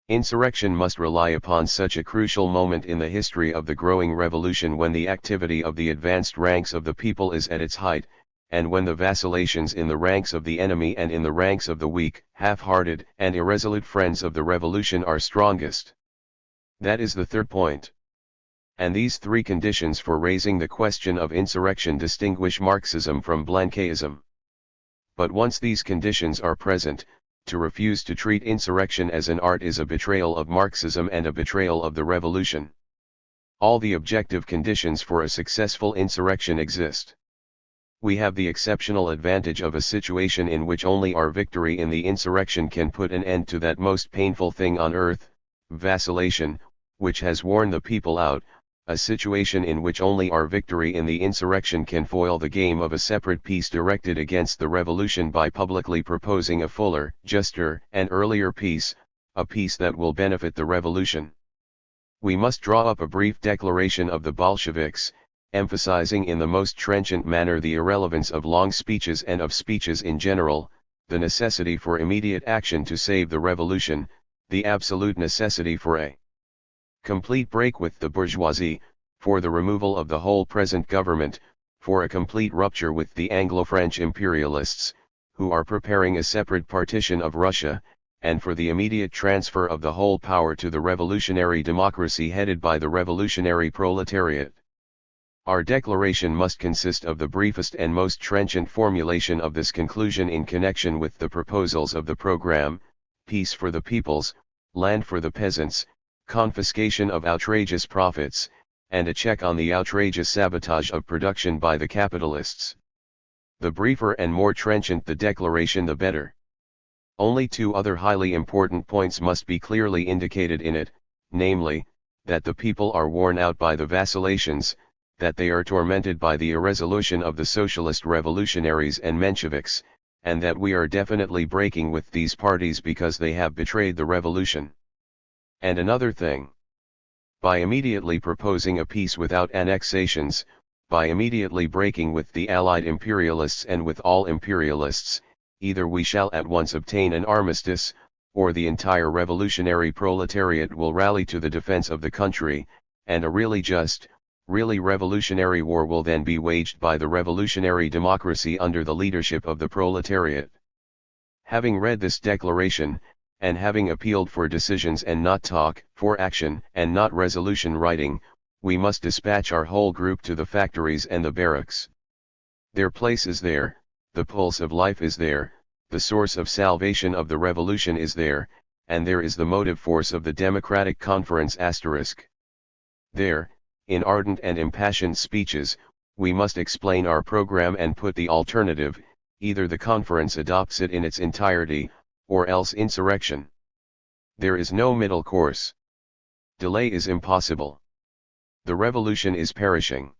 Insurrection must rely upon such a crucial moment in the history of the growing revolution when the activity of the advanced ranks of the people is at its height, and when the vacillations in the ranks of the enemy and in the ranks of the weak, half-hearted, and irresolute friends of the revolution are strongest. That is the third point. And these three conditions for raising the question of insurrection distinguish Marxism from Blanquism. But once these conditions are present, to refuse to treat insurrection as an art is a betrayal of Marxism and a betrayal of the revolution. All the objective conditions for a successful insurrection exist. We have the exceptional advantage of a situation in which only our victory in the insurrection can put an end to that most painful thing on earth, vacillation, which has worn the people out, a situation in which only our victory in the insurrection can foil the game of a separate peace directed against the revolution by publicly proposing a fuller, juster, and earlier peace, a peace that will benefit the revolution. We must draw up a brief declaration of the Bolsheviks, emphasizing in the most trenchant manner the irrelevance of long speeches and of speeches in general, the necessity for immediate action to save the revolution, the absolute necessity for a complete break with the bourgeoisie, for the removal of the whole present government, for a complete rupture with the Anglo-French imperialists, who are preparing a separate partition of Russia, and for the immediate transfer of the whole power to the revolutionary democracy headed by the revolutionary proletariat. Our declaration must consist of the briefest and most trenchant formulation of this conclusion in connection with the proposals of the program, peace for the peoples, land for the peasants, confiscation of outrageous profits, and a check on the outrageous sabotage of production by the capitalists. The briefer and more trenchant the declaration the better. Only two other highly important points must be clearly indicated in it, namely, that the people are worn out by the vacillations, that they are tormented by the irresolution of the socialist revolutionaries and Mensheviks, and that we are definitely breaking with these parties because they have betrayed the revolution. And another thing. By immediately proposing a peace without annexations, by immediately breaking with the Allied imperialists and with all imperialists, either we shall at once obtain an armistice, or the entire revolutionary proletariat will rally to the defense of the country, and a really just, really revolutionary war will then be waged by the revolutionary democracy under the leadership of the proletariat. Having read this declaration, and having appealed for decisions and not talk, for action and not resolution writing, we must dispatch our whole group to the factories and the barracks. Their place is there, the pulse of life is there, the source of salvation of the revolution is there, and there is the motive force of the democratic conference *. There, in ardent and impassioned speeches, we must explain our program and put the alternative, either the conference adopts it in its entirety, or else insurrection. There is no middle course. Delay is impossible. The revolution is perishing.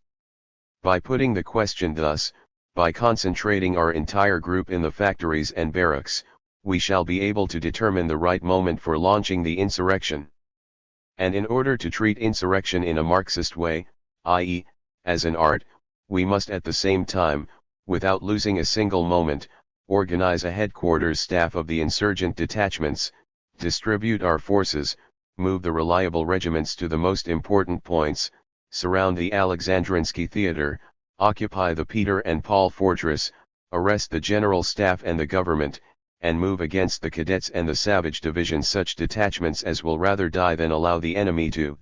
By putting the question thus, by concentrating our entire group in the factories and barracks, we shall be able to determine the right moment for launching the insurrection. And in order to treat insurrection in a Marxist way, i.e., as an art, we must at the same time, without losing a single moment, organize a headquarters staff of the insurgent detachments, distribute our forces, move the reliable regiments to the most important points, surround the Alexandrinsky Theater, occupy the Peter and Paul Fortress, arrest the general staff and the government, and move against the cadets and the savage division such detachments as will rather die than allow the enemy to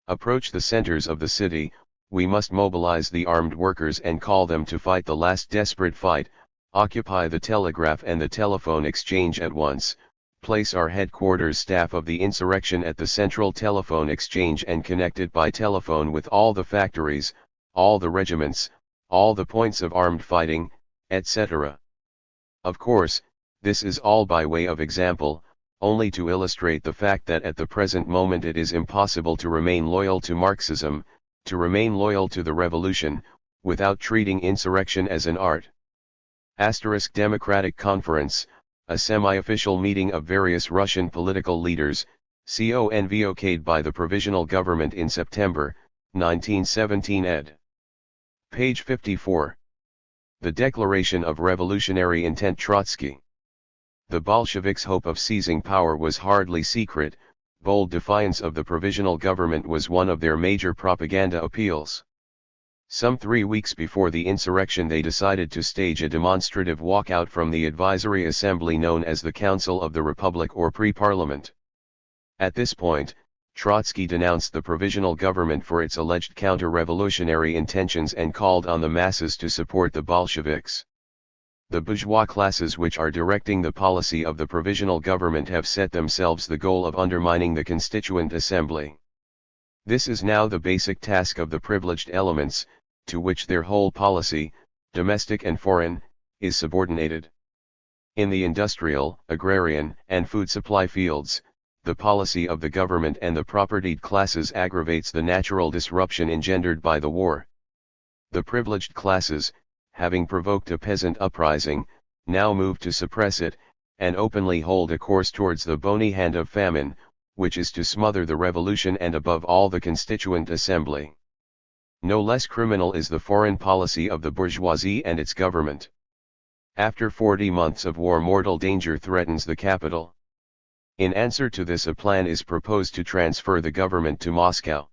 approach the centers of the city. We must mobilize the armed workers and call them to fight the last desperate fight, occupy the telegraph and the telephone exchange at once, place our headquarters staff of the insurrection at the central telephone exchange and connect it by telephone with all the factories, all the regiments, all the points of armed fighting, etc. Of course, this is all by way of example, only to illustrate the fact that at the present moment it is impossible to remain loyal to Marxism, to remain loyal to the revolution, without treating insurrection as an art. Democratic Conference, a semi-official meeting of various Russian political leaders, convoked by the Provisional Government in September, 1917 ed. Page 54. The Declaration of Revolutionary Intent Trotsky. The Bolsheviks' hope of seizing power was hardly secret. Bold defiance of the Provisional Government was one of their major propaganda appeals. Some 3 weeks before the insurrection they decided to stage a demonstrative walkout from the advisory assembly known as the Council of the Republic or Pre-Parliament. At this point, Trotsky denounced the Provisional Government for its alleged counter-revolutionary intentions and called on the masses to support the Bolsheviks. The bourgeois classes which are directing the policy of the Provisional Government have set themselves the goal of undermining the Constituent Assembly. This is now the basic task of the privileged elements, to which their whole policy, domestic and foreign, is subordinated. In the industrial, agrarian, and food supply fields, the policy of the government and the propertied classes aggravates the natural disruption engendered by the war. The privileged classes, having provoked a peasant uprising, now move to suppress it, and openly hold a course towards the bony hand of famine, which is to smother the revolution and above all the Constituent Assembly. No less criminal is the foreign policy of the bourgeoisie and its government. After 40 months of war, mortal danger threatens the capital. In answer to this, a plan is proposed to transfer the government to Moscow.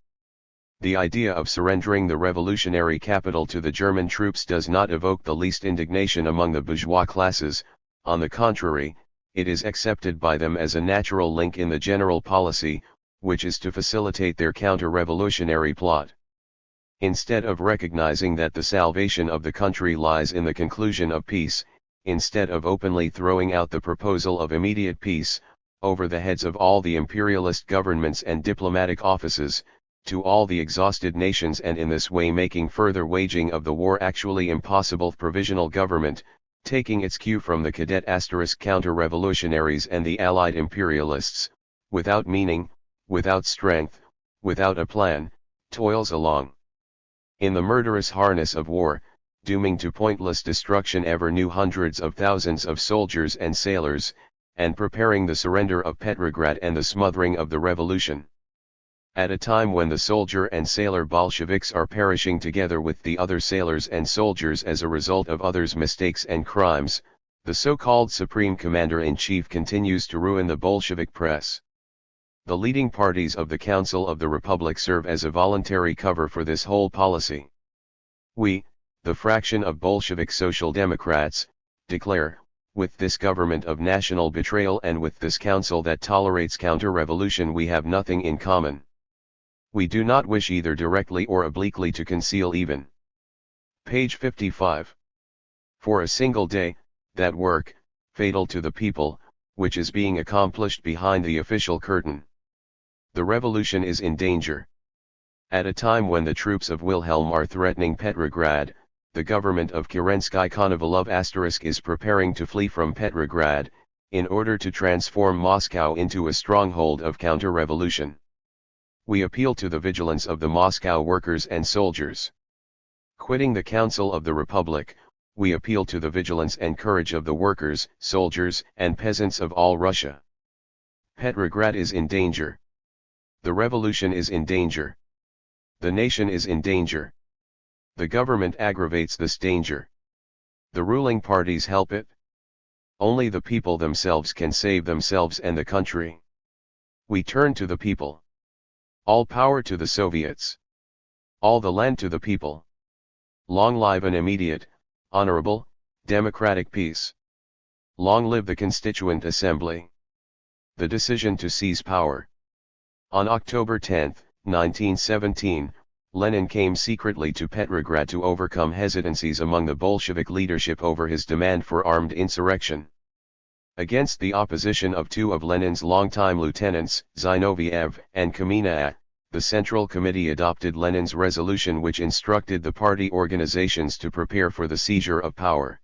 The idea of surrendering the revolutionary capital to the German troops does not evoke the least indignation among the bourgeois classes. On the contrary, it is accepted by them as a natural link in the general policy, which is to facilitate their counter-revolutionary plot. Instead of recognizing that the salvation of the country lies in the conclusion of peace, instead of openly throwing out the proposal of immediate peace, over the heads of all the imperialist governments and diplomatic offices, to all the exhausted nations, and in this way making further waging of the war actually impossible. Provisional government, taking its cue from the cadet counter-revolutionaries and the allied imperialists, without meaning, without strength, without a plan, toils along in the murderous harness of war, dooming to pointless destruction ever new hundreds of thousands of soldiers and sailors, and preparing the surrender of Petrograd and the smothering of the revolution. At a time when the soldier and sailor Bolsheviks are perishing together with the other sailors and soldiers as a result of others' mistakes and crimes, the so-called Supreme Commander-in-Chief continues to ruin the Bolshevik press. The leading parties of the Council of the Republic serve as a voluntary cover for this whole policy. We, the fraction of Bolshevik Social Democrats, declare, with this government of national betrayal and with this council that tolerates counter-revolution, we have nothing in common. We do not wish either directly or obliquely to conceal even. Page 55. For a single day, that work, fatal to the people, which is being accomplished behind the official curtain. The revolution is in danger. At a time when the troops of Wilhelm are threatening Petrograd, the government of Kerensky-Konovalov * is preparing to flee from Petrograd, in order to transform Moscow into a stronghold of counter-revolution. We appeal to the vigilance of the Moscow workers and soldiers. Quitting the Council of the Republic, we appeal to the vigilance and courage of the workers, soldiers, and peasants of all Russia. Petrograd is in danger. The revolution is in danger. The nation is in danger. The government aggravates this danger. The ruling parties help it. Only the people themselves can save themselves and the country. We turn to the people. All power to the Soviets. All the land to the people. Long live an immediate, honorable, democratic peace. Long live the Constituent Assembly. The decision to seize power. On October 10, 1917, Lenin came secretly to Petrograd to overcome hesitancies among the Bolshevik leadership over his demand for armed insurrection. Against the opposition of two of Lenin's longtime lieutenants, Zinoviev and Kamina, the Central Committee adopted Lenin's resolution which instructed the party organizations to prepare for the seizure of power.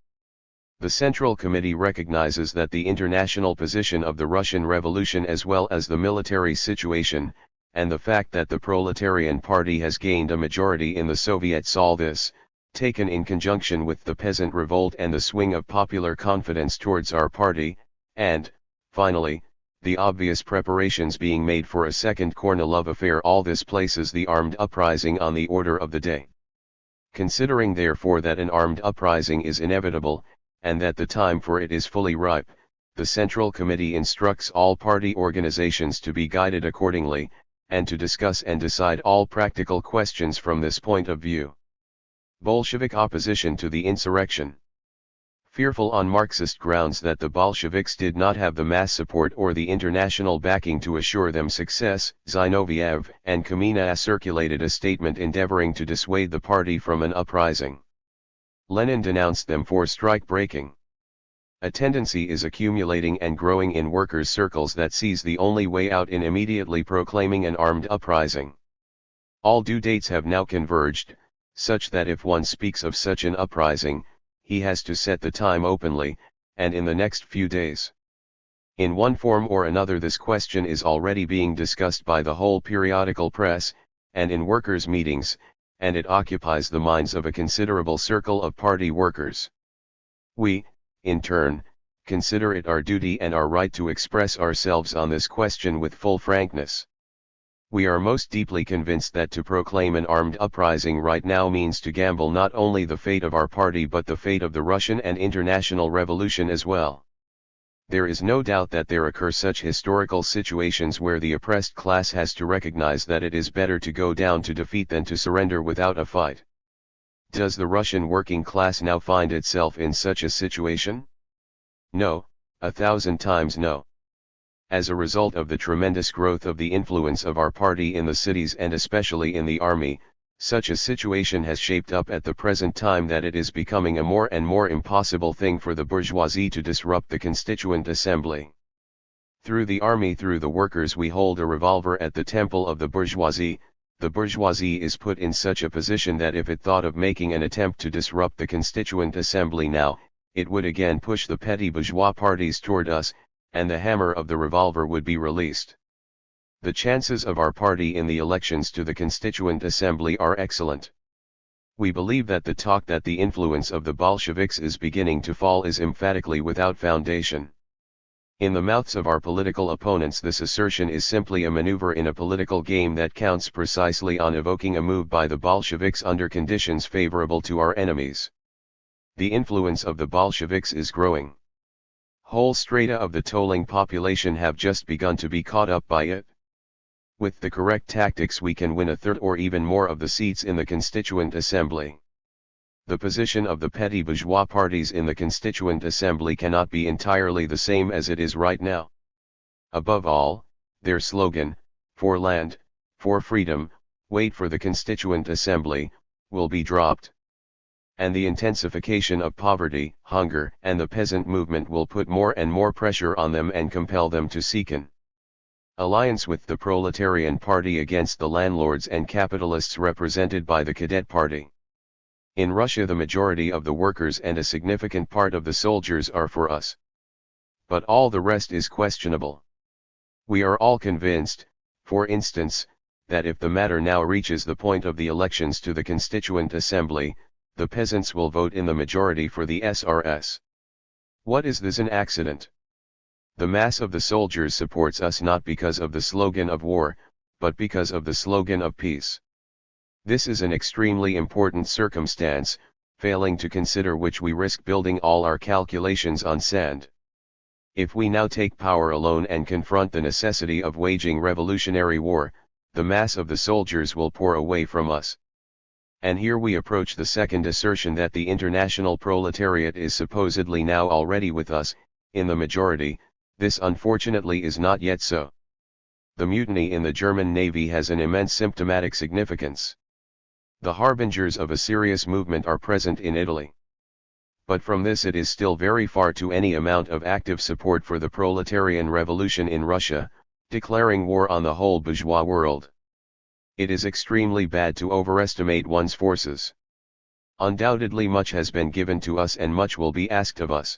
The Central Committee recognizes that the international position of the Russian Revolution as well as the military situation, and the fact that the Proletarian Party has gained a majority in the Soviets, all this, taken in conjunction with the peasant revolt and the swing of popular confidence towards our party, and, finally, the obvious preparations being made for a second Kornilov affair, all this places the armed uprising on the order of the day. Considering therefore that an armed uprising is inevitable, and that the time for it is fully ripe, the Central Committee instructs all party organizations to be guided accordingly, and to discuss and decide all practical questions from this point of view. Bolshevik opposition to the insurrection. Fearful on Marxist grounds that the Bolsheviks did not have the mass support or the international backing to assure them success, Zinoviev and Kamina circulated a statement endeavoring to dissuade the party from an uprising. Lenin denounced them for strike-breaking. A tendency is accumulating and growing in workers' circles that sees the only way out in immediately proclaiming an armed uprising. All due dates have now converged, such that if one speaks of such an uprising, he has to set the time openly, and in the next few days. In one form or another this question is already being discussed by the whole periodical press, and in workers' meetings, and it occupies the minds of a considerable circle of party workers. We, in turn, consider it our duty and our right to express ourselves on this question with full frankness. We are most deeply convinced that to proclaim an armed uprising right now means to gamble not only the fate of our party but the fate of the Russian and international revolution as well. There is no doubt that there occur such historical situations where the oppressed class has to recognize that it is better to go down to defeat than to surrender without a fight. Does the Russian working class now find itself in such a situation? No, 1,000 times no. As a result of the tremendous growth of the influence of our party in the cities and especially in the army, Such a situation has shaped up at the present time that it is becoming a more and more impossible thing for the bourgeoisie to disrupt the Constituent Assembly. Through the army, through the workers, we hold a revolver at the temple of the bourgeoisie. The bourgeoisie is put in such a position that if it thought of making an attempt to disrupt the Constituent Assembly now, it would again push the petty bourgeois parties toward us, and the hammer of the revolver would be released. The chances of our party in the elections to the Constituent Assembly are excellent. We believe that the talk that the influence of the Bolsheviks is beginning to fall is emphatically without foundation. In the mouths of our political opponents, this assertion is simply a maneuver in a political game that counts precisely on evoking a move by the Bolsheviks under conditions favorable to our enemies. The influence of the Bolsheviks is growing. Whole strata of the tolling population have just begun to be caught up by it. With the correct tactics, we can win a third or even more of the seats in the Constituent Assembly. The position of the petty bourgeois parties in the Constituent Assembly cannot be entirely the same as it is right now. Above all, their slogan, "For land, for freedom, wait for the Constituent Assembly," will be dropped. And the intensification of poverty, hunger, and the peasant movement will put more and more pressure on them and compel them to seek an alliance with the proletarian party against the landlords and capitalists represented by the Cadet Party. In Russia, the majority of the workers and a significant part of the soldiers are for us. But all the rest is questionable. We are all convinced, for instance, that if the matter now reaches the point of the elections to the Constituent Assembly, the peasants will vote in the majority for the SRS. What is this, an accident? The mass of the soldiers supports us not because of the slogan of war, but because of the slogan of peace. This is an extremely important circumstance, failing to consider which we risk building all our calculations on sand. If we now take power alone and confront the necessity of waging revolutionary war, the mass of the soldiers will pour away from us. And here we approach the second assertion, that the international proletariat is supposedly now already with us, in the majority. This unfortunately is not yet so. The mutiny in the German Navy has an immense symptomatic significance. The harbingers of a serious movement are present in Italy. But from this it is still very far to any amount of active support for the proletarian revolution in Russia, declaring war on the whole bourgeois world. It is extremely bad to overestimate one's forces. Undoubtedly much has been given to us and much will be asked of us.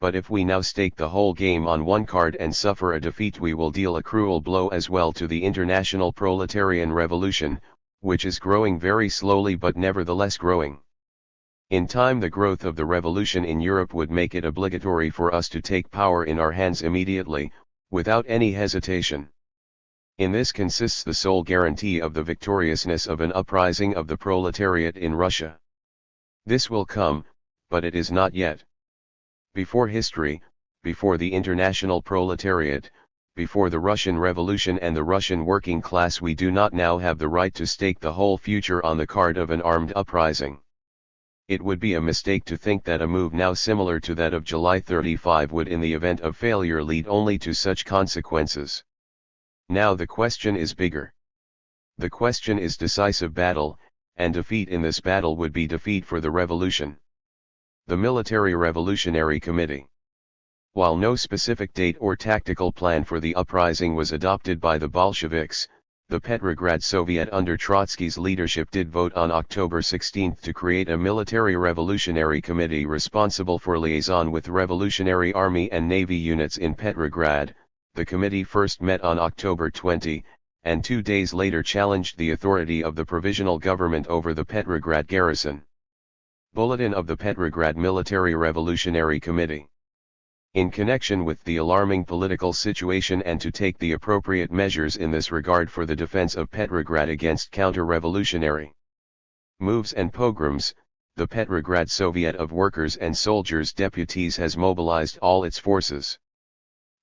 But if we now stake the whole game on one card and suffer a defeat, we will deal a cruel blow as well to the international proletarian revolution, which is growing very slowly but nevertheless growing. In time, the growth of the revolution in Europe would make it obligatory for us to take power in our hands immediately, without any hesitation. In this consists the sole guarantee of the victoriousness of an uprising of the proletariat in Russia. This will come, but it is not yet. Before history, before the international proletariat, before the Russian Revolution and the Russian working class, we do not now have the right to stake the whole future on the card of an armed uprising. It would be a mistake to think that a move now similar to that of July 35 would in the event of failure lead only to such consequences. Now the question is bigger. The question is decisive battle, and defeat in this battle would be defeat for the revolution. The Military Revolutionary Committee. While no specific date or tactical plan for the uprising was adopted by the Bolsheviks, the Petrograd Soviet under Trotsky's leadership did vote on October 16 to create a Military Revolutionary Committee responsible for liaison with Revolutionary Army and Navy units in Petrograd. The committee first met on October 20, and 2 days later challenged the authority of the provisional government over the Petrograd garrison. Bulletin of the Petrograd Military Revolutionary Committee. In connection with the alarming political situation and to take the appropriate measures in this regard for the defense of Petrograd against counter-revolutionary moves and pogroms, the Petrograd Soviet of Workers and Soldiers Deputies has mobilized all its forces.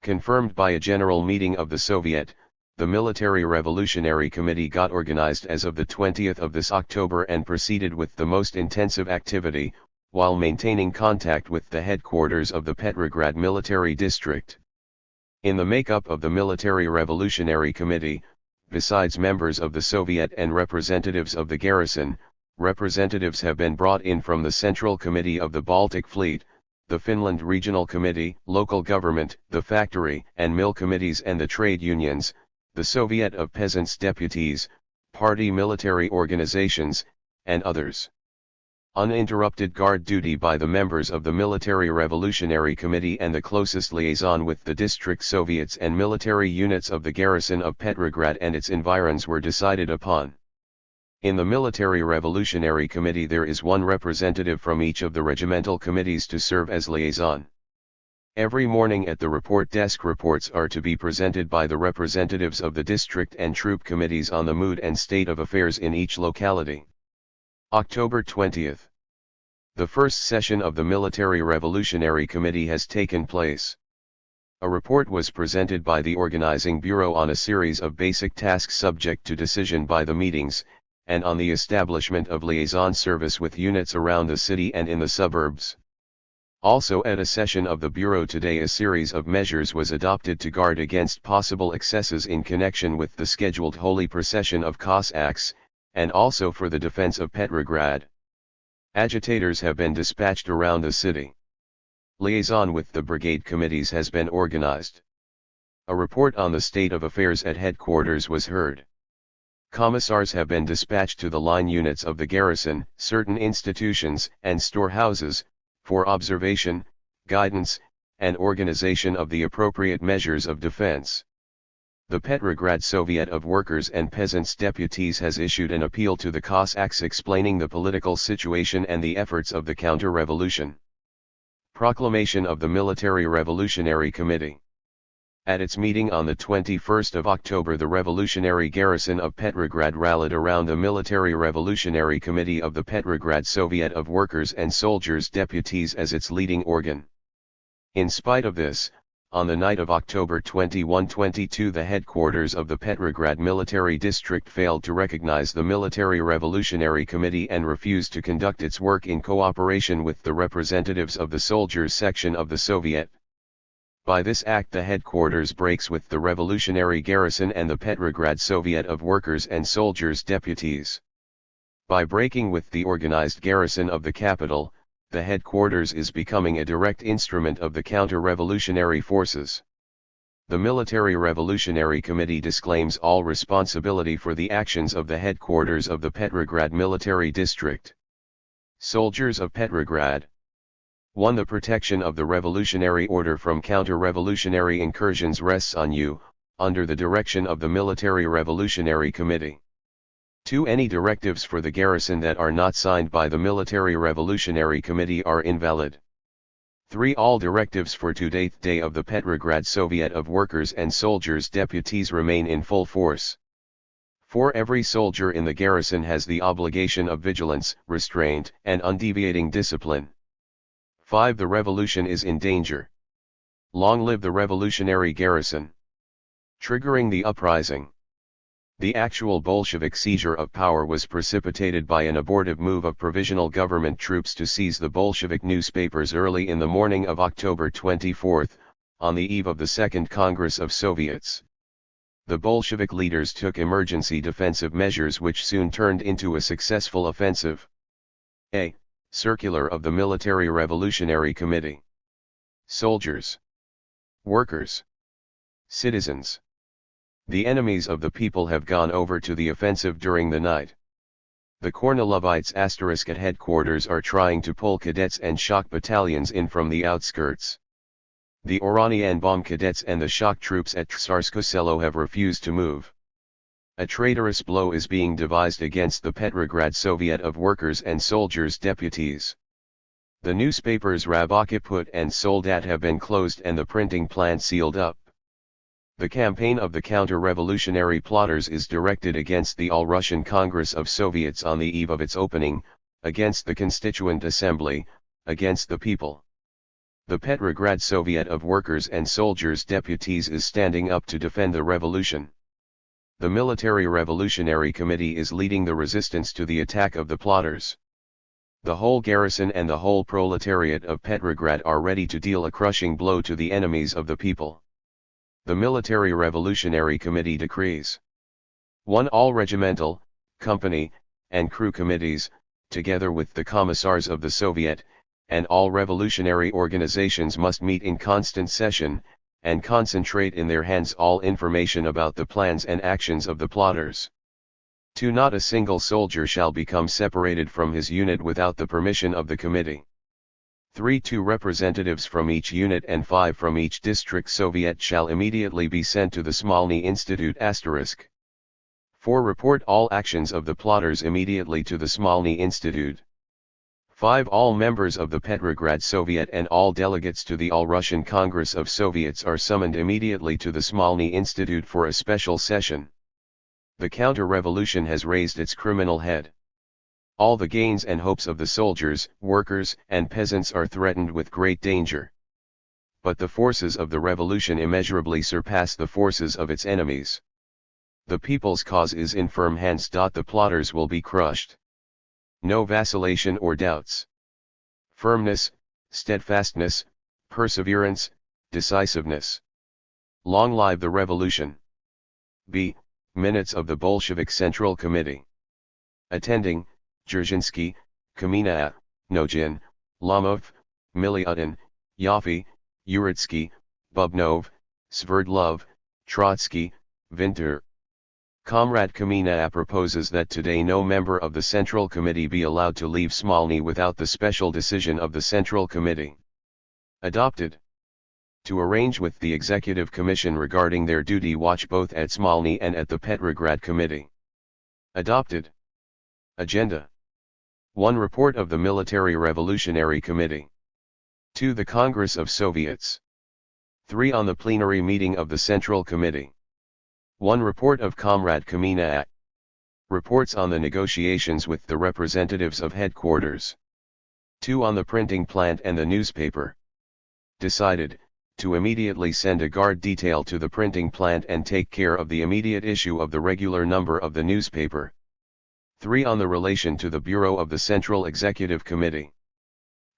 Confirmed by a general meeting of the Soviet, the Military Revolutionary Committee got organized as of the 20th of this October and proceeded with the most intensive activity, while maintaining contact with the headquarters of the Petrograd Military District. In the makeup of the Military Revolutionary Committee, besides members of the Soviet and representatives of the garrison, representatives have been brought in from the Central Committee of the Baltic Fleet, the Finland Regional Committee, local government, the factory and mill committees and the trade unions, the Soviet of Peasants' Deputies, party military organizations, and others. Uninterrupted guard duty by the members of the Military Revolutionary Committee and the closest liaison with the district Soviets and military units of the garrison of Petrograd and its environs were decided upon. In the Military Revolutionary Committee there is one representative from each of the regimental committees to serve as liaison. Every morning at the report desk reports are to be presented by the representatives of the district and troop committees on the mood and state of affairs in each locality. October 20th. The first session of the Military Revolutionary Committee has taken place. A report was presented by the Organizing Bureau on a series of basic tasks subject to decision by the meetings, and on the establishment of liaison service with units around the city and in the suburbs. Also at a session of the Bureau today a series of measures was adopted to guard against possible excesses in connection with the scheduled holy procession of Cossacks, and also for the defense of Petrograd. Agitators have been dispatched around the city. Liaison with the brigade committees has been organized. A report on the state of affairs at headquarters was heard. Commissars have been dispatched to the line units of the garrison, certain institutions and storehouses, for observation, guidance, and organization of the appropriate measures of defense. The Petrograd Soviet of Workers and Peasants' Deputies has issued an appeal to the Cossacks explaining the political situation and the efforts of the counter-revolution. Proclamation of the Military Revolutionary Committee. At its meeting on the 21st of October the revolutionary garrison of Petrograd rallied around the Military Revolutionary Committee of the Petrograd Soviet of Workers and Soldiers' Deputies as its leading organ. In spite of this, on the night of October 21-22 the headquarters of the Petrograd Military District failed to recognize the Military Revolutionary Committee and refused to conduct its work in cooperation with the representatives of the soldiers section of the Soviet. By this act the headquarters breaks with the revolutionary garrison and the Petrograd Soviet of Workers and Soldiers' Deputies. By breaking with the organized garrison of the capital, the headquarters is becoming a direct instrument of the counter-revolutionary forces. The Military Revolutionary Committee disclaims all responsibility for the actions of the headquarters of the Petrograd Military District. Soldiers of Petrograd. 1. The protection of the revolutionary order from counter-revolutionary incursions rests on you, under the direction of the Military Revolutionary Committee. 2. Any directives for the garrison that are not signed by the Military Revolutionary Committee are invalid. 3. All directives for today's day of the Petrograd Soviet of Workers and Soldiers' Deputies remain in full force. 4. Every soldier in the garrison has the obligation of vigilance, restraint, and undeviating discipline. 5. The revolution is in danger. Long live the revolutionary garrison. Triggering the uprising. The actual Bolshevik seizure of power was precipitated by an abortive move of provisional government troops to seize the Bolshevik newspapers early in the morning of October 24, on the eve of the Second Congress of Soviets. The Bolshevik leaders took emergency defensive measures which soon turned into a successful offensive. A. Circular of the Military Revolutionary Committee. Soldiers. Workers. Citizens. The enemies of the people have gone over to the offensive during the night. The Kornilovites * at headquarters are trying to pull cadets and shock battalions in from the outskirts. The Oranian bomb cadets and the shock troops at Tsarskoye Selo have refused to move. A traitorous blow is being devised against the Petrograd Soviet of Workers and Soldiers' Deputies. The newspapers Rabotchi Put and Soldat have been closed and the printing plant sealed up. The campaign of the counter-revolutionary plotters is directed against the All-Russian Congress of Soviets on the eve of its opening, against the Constituent Assembly, against the people. The Petrograd Soviet of Workers and Soldiers' Deputies is standing up to defend the revolution. The Military Revolutionary Committee is leading the resistance to the attack of the plotters. The whole garrison and the whole proletariat of Petrograd are ready to deal a crushing blow to the enemies of the people. The Military Revolutionary Committee decrees. 1. All regimental, company, and crew committees, together with the commissars of the Soviet, and all revolutionary organizations must meet in constant session, and concentrate in their hands all information about the plans and actions of the plotters. 2. Not a single soldier shall become separated from his unit without the permission of the committee. 3. 2 representatives from each unit and 5 from each district Soviet shall immediately be sent to the Smolny Institute *. 4. Report all actions of the plotters immediately to the Smolny Institute. 5. All members of the Petrograd Soviet and all delegates to the All-Russian Congress of Soviets are summoned immediately to the Smolny Institute for a special session. The counter-revolution has raised its criminal head. All the gains and hopes of the soldiers, workers, and peasants are threatened with great danger. But the forces of the revolution immeasurably surpass the forces of its enemies. The people's cause is in firm hands. The plotters will be crushed. No vacillation or doubts. Firmness, steadfastness, perseverance, decisiveness. Long live the revolution. B. Minutes of the Bolshevik Central Committee. Attending, Dzerzhinsky, Kamina, Nogin, Lomov, Miliutin, Yaffe, Uritsky, Bubnov, Sverdlov, Trotsky, Vinter. Comrade Kamina proposes that today no member of the Central Committee be allowed to leave Smolny without the special decision of the Central Committee. Adopted. To arrange with the Executive Commission regarding their duty watch both at Smolny and at the Petrograd Committee. Adopted. Agenda. 1. Report of the Military Revolutionary Committee. 2. The Congress of Soviets. 3. On the plenary meeting of the Central Committee. 1. Report of Comrade Kamina. Reports on the negotiations with the representatives of headquarters. 2. On the printing plant and the newspaper. Decided, to immediately send a guard detail to the printing plant and take care of the immediate issue of the regular number of the newspaper. 3. On the relation to the Bureau of the Central Executive Committee.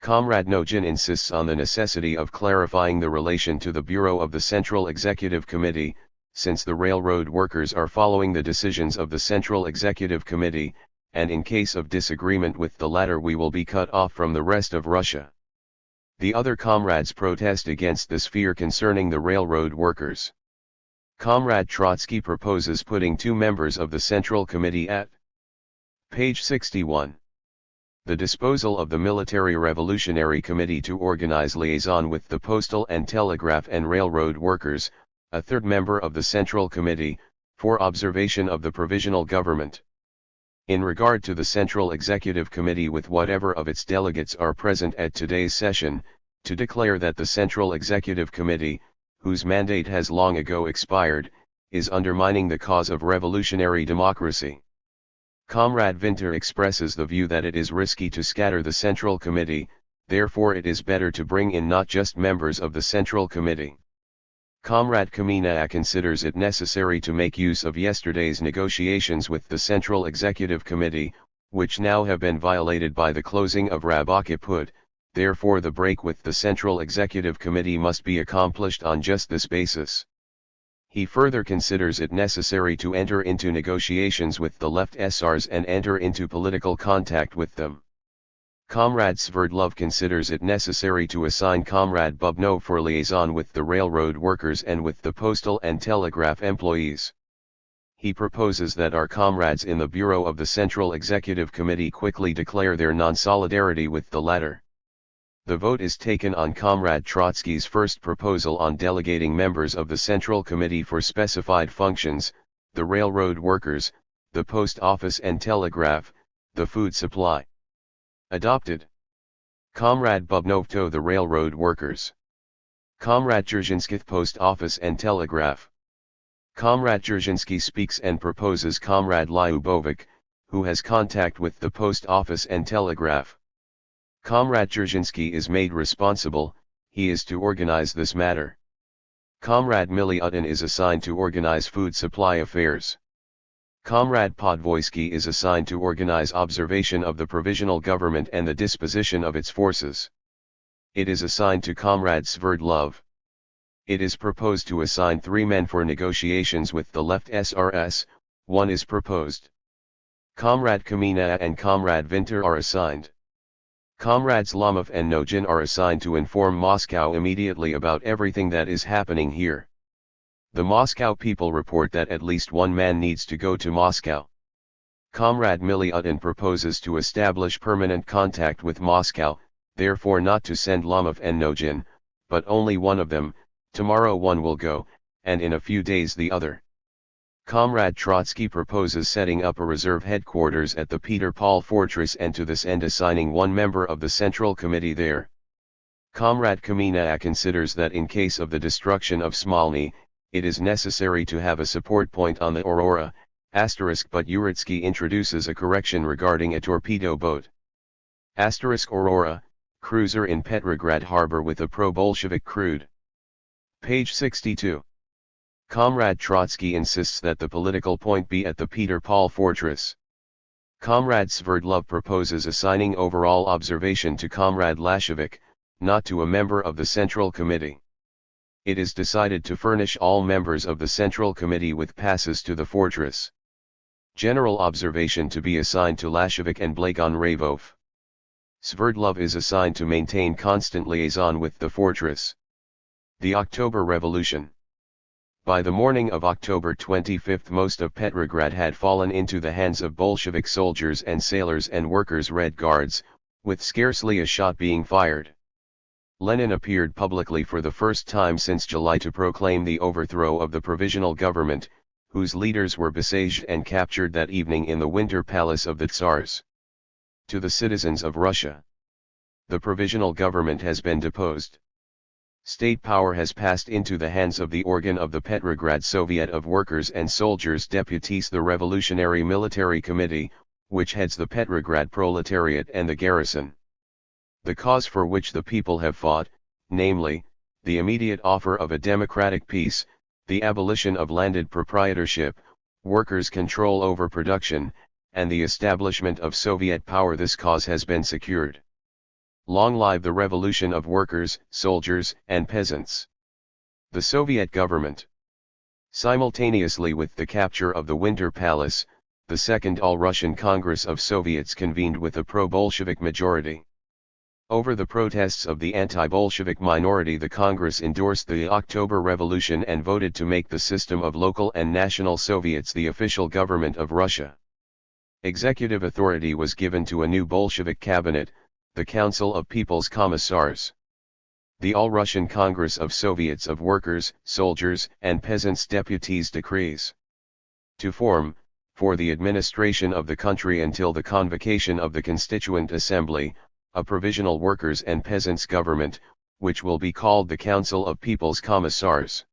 Comrade Nogin insists on the necessity of clarifying the relation to the Bureau of the Central Executive Committee, since the railroad workers are following the decisions of the Central Executive Committee, and in case of disagreement with the latter we will be cut off from the rest of Russia. The other comrades protest against this fear concerning the railroad workers. Comrade Trotsky proposes putting 2 members of the Central Committee at page 61. The disposal of the Military Revolutionary Committee to organize liaison with the postal and telegraph and railroad workers, a 3rd member of the Central Committee, for observation of the Provisional Government. In regard to the Central Executive Committee with whatever of its delegates are present at today's session, to declare that the Central Executive Committee, whose mandate has long ago expired, is undermining the cause of revolutionary democracy. Comrade Vinter expresses the view that it is risky to scatter the Central Committee, therefore it is better to bring in not just members of the Central Committee. Comrade Kamina considers it necessary to make use of yesterday's negotiations with the Central Executive Committee, which now have been violated by the closing of Rabokiput, therefore the break with the Central Executive Committee must be accomplished on just this basis. He further considers it necessary to enter into negotiations with the left SRs and enter into political contact with them. Comrade Sverdlov considers it necessary to assign Comrade Bubnov for liaison with the railroad workers and with the postal and telegraph employees. He proposes that our comrades in the Bureau of the Central Executive Committee quickly declare their non-solidarity with the latter. The vote is taken on Comrade Trotsky's first proposal on delegating members of the Central Committee for specified functions, the railroad workers, the post office and telegraph, the food supply. Adopted. Comrade Bubnov to the railroad workers. Comrade Dzerzhinsky post office and telegraph. Comrade Dzerzhinsky speaks and proposes Comrade Lyubovic, who has contact with the post office and telegraph. Comrade Dzerzhinsky is made responsible, he is to organize this matter. Comrade Miliutin is assigned to organize food supply affairs. Comrade Podvoisky is assigned to organize observation of the Provisional Government and the disposition of its forces. It is assigned to Comrade Sverdlov. It is proposed to assign 3 men for negotiations with the left SRS, 1 is proposed. Comrade Kamina and Comrade Vinter are assigned. Comrades Lomov and Nogin are assigned to inform Moscow immediately about everything that is happening here. The Moscow people report that at least one man needs to go to Moscow. Comrade Miliutin proposes to establish permanent contact with Moscow, therefore not to send Lomov and Nogin, but only one of them. Tomorrow one will go, and in a few days the other. Comrade Trotsky proposes setting up a reserve headquarters at the Peter Paul Fortress and to this end assigning one member of the Central Committee there. Comrade Kamina considers that in case of the destruction of Smolny, it is necessary to have a support point on the Aurora, but Uritsky introduces a correction regarding a torpedo boat. Aurora, cruiser in Petrograd harbor with a pro-Bolshevik crude. Page 62. Comrade Trotsky insists that the political point be at the Peter Paul Fortress. Comrade Sverdlov proposes assigning overall observation to Comrade Lashevik, not to a member of the Central Committee. It is decided to furnish all members of the Central Committee with passes to the fortress. General observation to be assigned to Lashevik and Blagon Ravov. Sverdlov is assigned to maintain constant liaison with the fortress. The October Revolution. By the morning of October 25 most of Petrograd had fallen into the hands of Bolshevik soldiers and sailors and workers' Red Guards, with scarcely a shot being fired. Lenin appeared publicly for the first time since July to proclaim the overthrow of the provisional government, whose leaders were besieged and captured that evening in the Winter Palace of the Tsars. To the citizens of Russia, the provisional government has been deposed. State power has passed into the hands of the organ of the Petrograd Soviet of Workers and Soldiers Deputies, the Revolutionary Military Committee, which heads the Petrograd proletariat and the garrison. The cause for which the people have fought, namely, the immediate offer of a democratic peace, the abolition of landed proprietorship, workers' control over production, and the establishment of Soviet power, this cause has been secured. Long live the revolution of workers, soldiers, and peasants. The Soviet government. Simultaneously with the capture of the Winter Palace, the Second All-Russian Congress of Soviets convened with a pro-Bolshevik majority. Over the protests of the anti-Bolshevik minority, the Congress endorsed the October Revolution and voted to make the system of local and national Soviets the official government of Russia. Executive authority was given to a new Bolshevik cabinet, the Council of People's Commissars. The All-Russian Congress of Soviets of Workers, Soldiers, and Peasants Deputies decrees to form, for the administration of the country until the convocation of the Constituent Assembly, a provisional workers' and peasants' government, which will be called the Council of People's Commissars.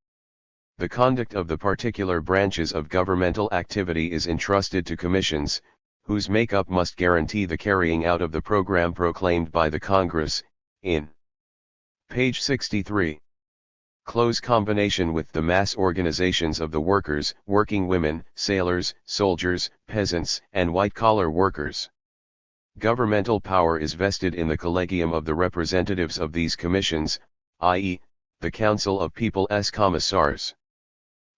The conduct of the particular branches of governmental activity is entrusted to commissions, whose makeup must guarantee the carrying out of the program proclaimed by the Congress, in page 63. Close combination with the mass organizations of the workers, working women, sailors, soldiers, peasants, and white-collar workers. Governmental power is vested in the collegium of the representatives of these commissions, i.e., the Council of People's Commissars.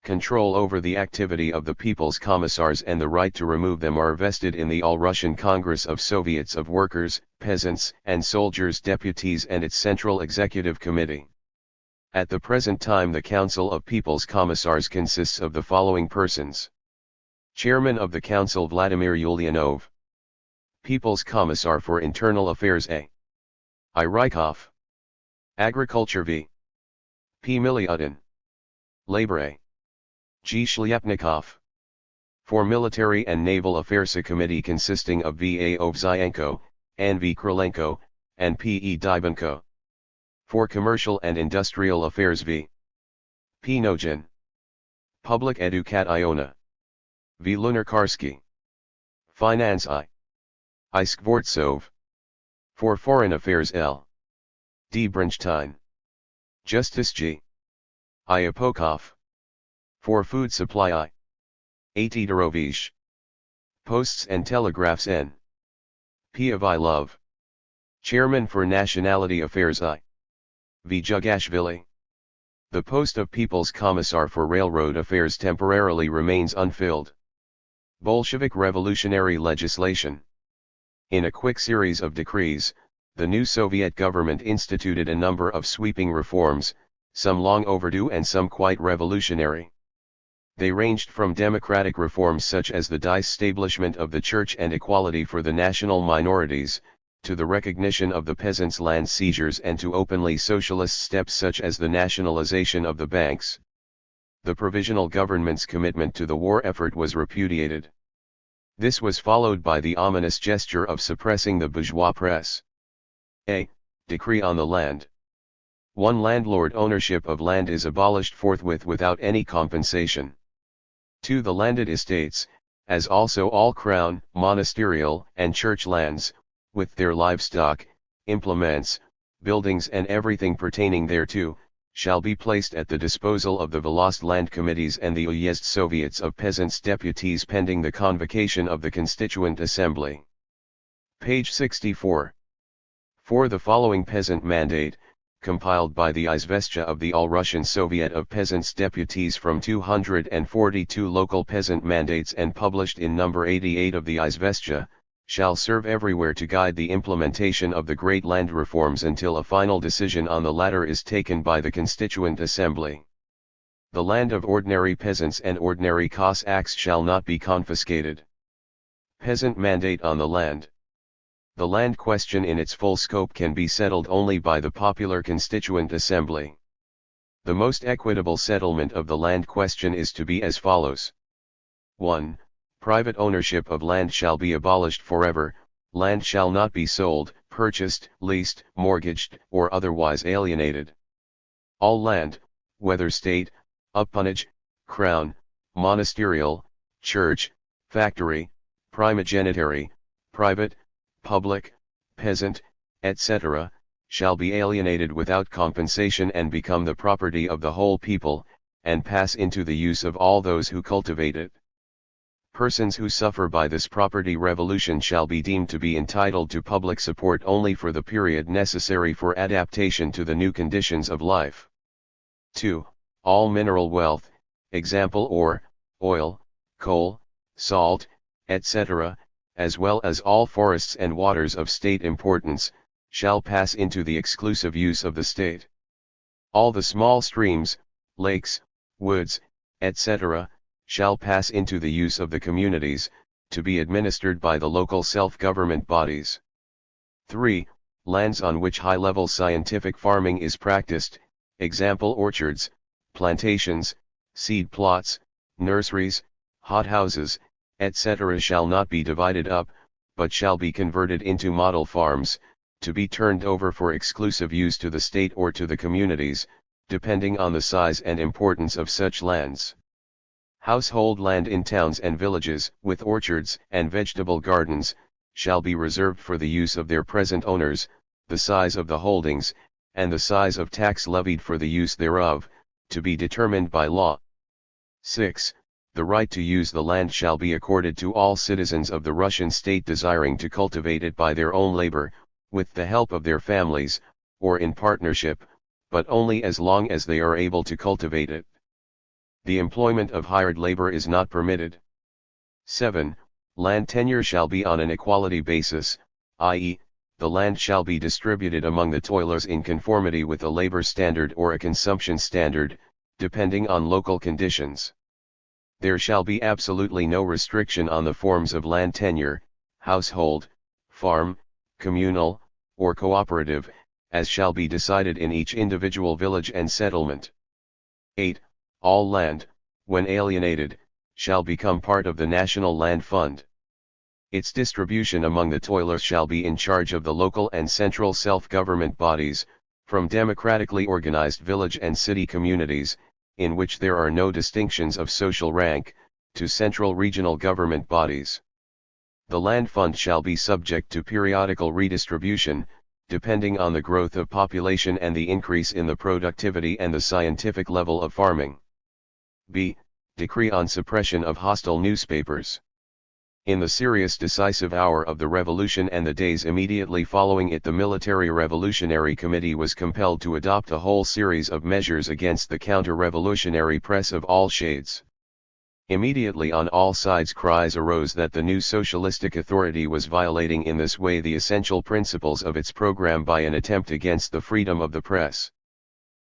Control over the activity of the People's Commissars and the right to remove them are vested in the All-Russian Congress of Soviets of Workers, Peasants, and Soldiers Deputies and its Central Executive Committee. At the present time the Council of People's Commissars consists of the following persons. Chairman of the Council Vladimir Ulyanov. People's Commissar for Internal Affairs A. I. Rykov. Agriculture V. P. Miliutin. Labor A. G. Shlyapnikov. For Military and Naval Affairs a committee consisting of V. A. Ovzyenko, N. V. Krylenko, and P. E. Dybenko. For Commercial and Industrial Affairs V. P. Nogin. Public Educat Iona. V. Lunarkarsky. Finance I. Skvortsov. For Foreign Affairs L. D. Bronstein. Justice G. I. Apokov. For Food Supply I. A. Tidorovich. Posts and Telegraphs N. P. of I. Love. Chairman for Nationality Affairs I. V. Jugashvili. The post of People's Commissar for Railroad Affairs temporarily remains unfilled. Bolshevik revolutionary legislation. In a quick series of decrees, the new Soviet government instituted a number of sweeping reforms, some long overdue and some quite revolutionary. They ranged from democratic reforms such as the disestablishment of the church and equality for the national minorities, to the recognition of the peasants' land seizures and to openly socialist steps such as the nationalization of the banks. The provisional government's commitment to the war effort was repudiated. This was followed by the ominous gesture of suppressing the bourgeois press. A. Decree on the land. One landlord ownership of land is abolished forthwith without any compensation. 2. The landed estates, as also all crown, monasterial, and church lands, with their livestock, implements, buildings and everything pertaining thereto, shall be placed at the disposal of the Volast land committees and the Uyezd Soviets of peasants' deputies pending the convocation of the Constituent Assembly. Page 64. 4. The following peasant mandate, compiled by the Izvestia of the All-Russian Soviet of Peasants' Deputies from 242 local peasant mandates and published in number 88 of the Izvestia, shall serve everywhere to guide the implementation of the great land reforms until a final decision on the latter is taken by the Constituent Assembly. The land of ordinary peasants and ordinary Cossacks shall not be confiscated. Peasant mandate on the land. The land question in its full scope can be settled only by the popular Constituent Assembly. The most equitable settlement of the land question is to be as follows. 1. Private ownership of land shall be abolished forever, land shall not be sold, purchased, leased, mortgaged, or otherwise alienated. All land, whether state, uponnage, crown, monasterial, church, factory, primogeniture, private, public, peasant, etc., shall be alienated without compensation and become the property of the whole people, and pass into the use of all those who cultivate it. Persons who suffer by this property revolution shall be deemed to be entitled to public support only for the period necessary for adaptation to the new conditions of life. 2. All mineral wealth, example ore, oil, coal, salt, etc., as well as all forests and waters of state importance, shall pass into the exclusive use of the state. All the small streams, lakes, woods, etc., shall pass into the use of the communities, to be administered by the local self-government bodies. 3. Lands on which high-level scientific farming is practiced, example orchards, plantations, seed plots, nurseries, hothouses, etc. shall not be divided up, but shall be converted into model farms, to be turned over for exclusive use to the state or to the communities, depending on the size and importance of such lands. Household land in towns and villages, with orchards and vegetable gardens, shall be reserved for the use of their present owners, the size of the holdings, and the size of tax levied for the use thereof, to be determined by law. 6. The right to use the land shall be accorded to all citizens of the Russian state desiring to cultivate it by their own labor, with the help of their families, or in partnership, but only as long as they are able to cultivate it. The employment of hired labor is not permitted. 7. Land tenure shall be on an equality basis, i.e., the land shall be distributed among the toilers in conformity with a labor standard or a consumption standard, depending on local conditions. There shall be absolutely no restriction on the forms of land tenure, household, farm, communal, or cooperative, as shall be decided in each individual village and settlement. 8. All land, when alienated, shall become part of the National Land Fund. Its distribution among the toilers shall be in charge of the local and central self-government bodies, from democratically organized village and city communities, in which there are no distinctions of social rank, to central regional government bodies. The land fund shall be subject to periodical redistribution, depending on the growth of population and the increase in the productivity and the scientific level of farming. B. Decree on suppression of hostile newspapers. In the serious decisive hour of the revolution and the days immediately following it, the Military Revolutionary Committee was compelled to adopt a whole series of measures against the counter-revolutionary press of all shades. Immediately on all sides cries arose that the new socialistic authority was violating in this way the essential principles of its program by an attempt against the freedom of the press.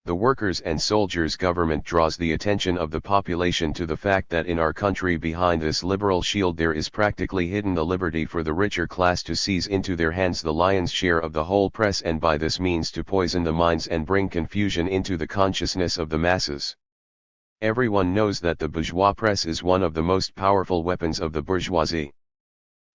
The workers' and soldiers' government draws the attention of the population to the fact that in our country behind this liberal shield there is practically hidden the liberty for the richer class to seize into their hands the lion's share of the whole press and by this means to poison the minds and bring confusion into the consciousness of the masses. Everyone knows that the bourgeois press is one of the most powerful weapons of the bourgeoisie.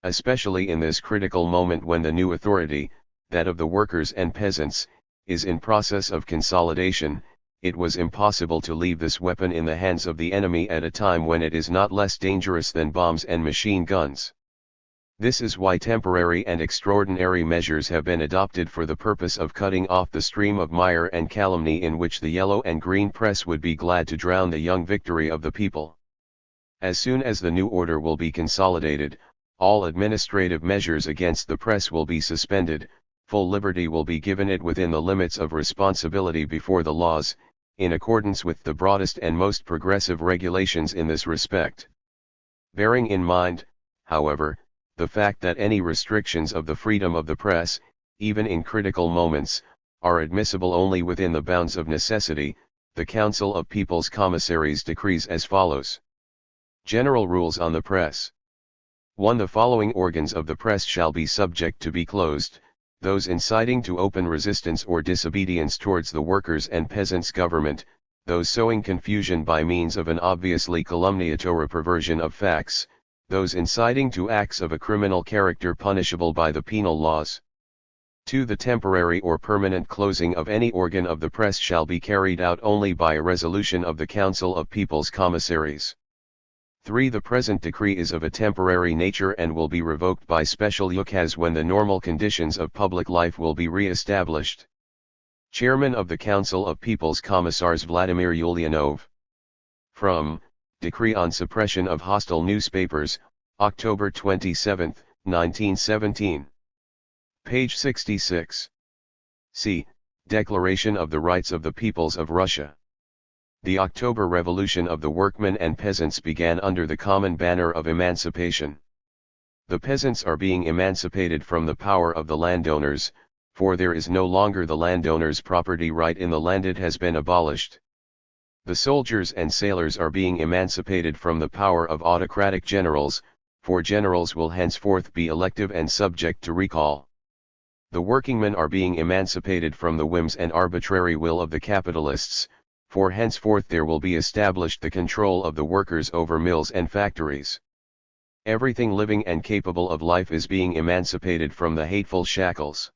Especially in this critical moment when the new authority, that of the workers and peasants, is in process of consolidation, it was impossible to leave this weapon in the hands of the enemy at a time when it is not less dangerous than bombs and machine guns. This is why temporary and extraordinary measures have been adopted for the purpose of cutting off the stream of mire and calumny in which the yellow and green press would be glad to drown the young victory of the people. As soon as the new order will be consolidated, all administrative measures against the press will be suspended, full liberty will be given it within the limits of responsibility before the laws, in accordance with the broadest and most progressive regulations in this respect. Bearing in mind, however, the fact that any restrictions of the freedom of the press, even in critical moments, are admissible only within the bounds of necessity, the Council of People's Commissaries decrees as follows. General Rules on the Press. 1. The following organs of the press shall be subject to be closed: those inciting to open resistance or disobedience towards the workers' and peasants' government, those sowing confusion by means of an obviously calumniatory perversion of facts, those inciting to acts of a criminal character punishable by the penal laws. 2. The temporary or permanent closing of any organ of the press shall be carried out only by a resolution of the Council of People's Commissaries. 3. The present decree is of a temporary nature and will be revoked by special ukaz when the normal conditions of public life will be re-established. Chairman of the Council of People's Commissars Vladimir Ulyanov. From Decree on Suppression of Hostile Newspapers, October 27, 1917. Page 66. C. Declaration of the Rights of the Peoples of Russia. The October Revolution of the workmen and peasants began under the common banner of emancipation. The peasants are being emancipated from the power of the landowners, for there is no longer the landowner's property right in the land, it has been abolished. The soldiers and sailors are being emancipated from the power of autocratic generals, for generals will henceforth be elective and subject to recall. The workingmen are being emancipated from the whims and arbitrary will of the capitalists, for henceforth there will be established the control of the workers over mills and factories. Everything living and capable of life is being emancipated from the hateful shackles.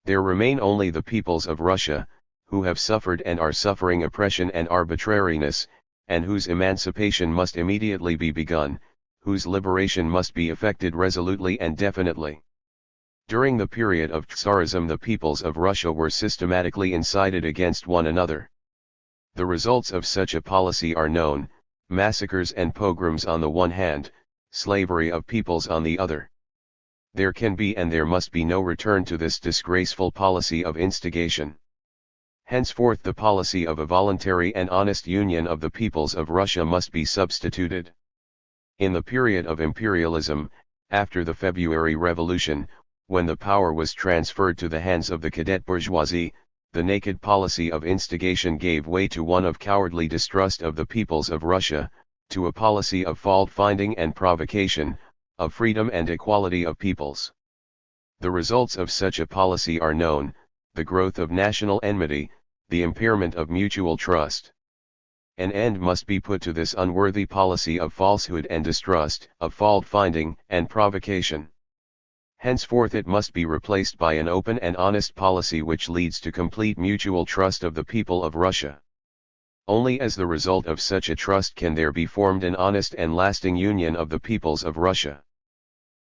There remain only the peoples of Russia, who have suffered and are suffering oppression and arbitrariness, and whose emancipation must immediately be begun, whose liberation must be effected resolutely and definitely. During the period of Tsarism the peoples of Russia were systematically incited against one another. The results of such a policy are known: massacres and pogroms on the one hand, slavery of peoples on the other. There can be and there must be no return to this disgraceful policy of instigation. Henceforth the policy of a voluntary and honest union of the peoples of Russia must be substituted. In the period of imperialism, after the February Revolution, when the power was transferred to the hands of the cadet bourgeoisie, the naked policy of instigation gave way to one of cowardly distrust of the peoples of Russia, to a policy of fault-finding and provocation, of freedom and equality of peoples. The results of such a policy are known: the growth of national enmity, the impairment of mutual trust. An end must be put to this unworthy policy of falsehood and distrust, of fault-finding and provocation. Henceforth it must be replaced by an open and honest policy which leads to complete mutual trust of the people of Russia. Only as the result of such a trust can there be formed an honest and lasting union of the peoples of Russia.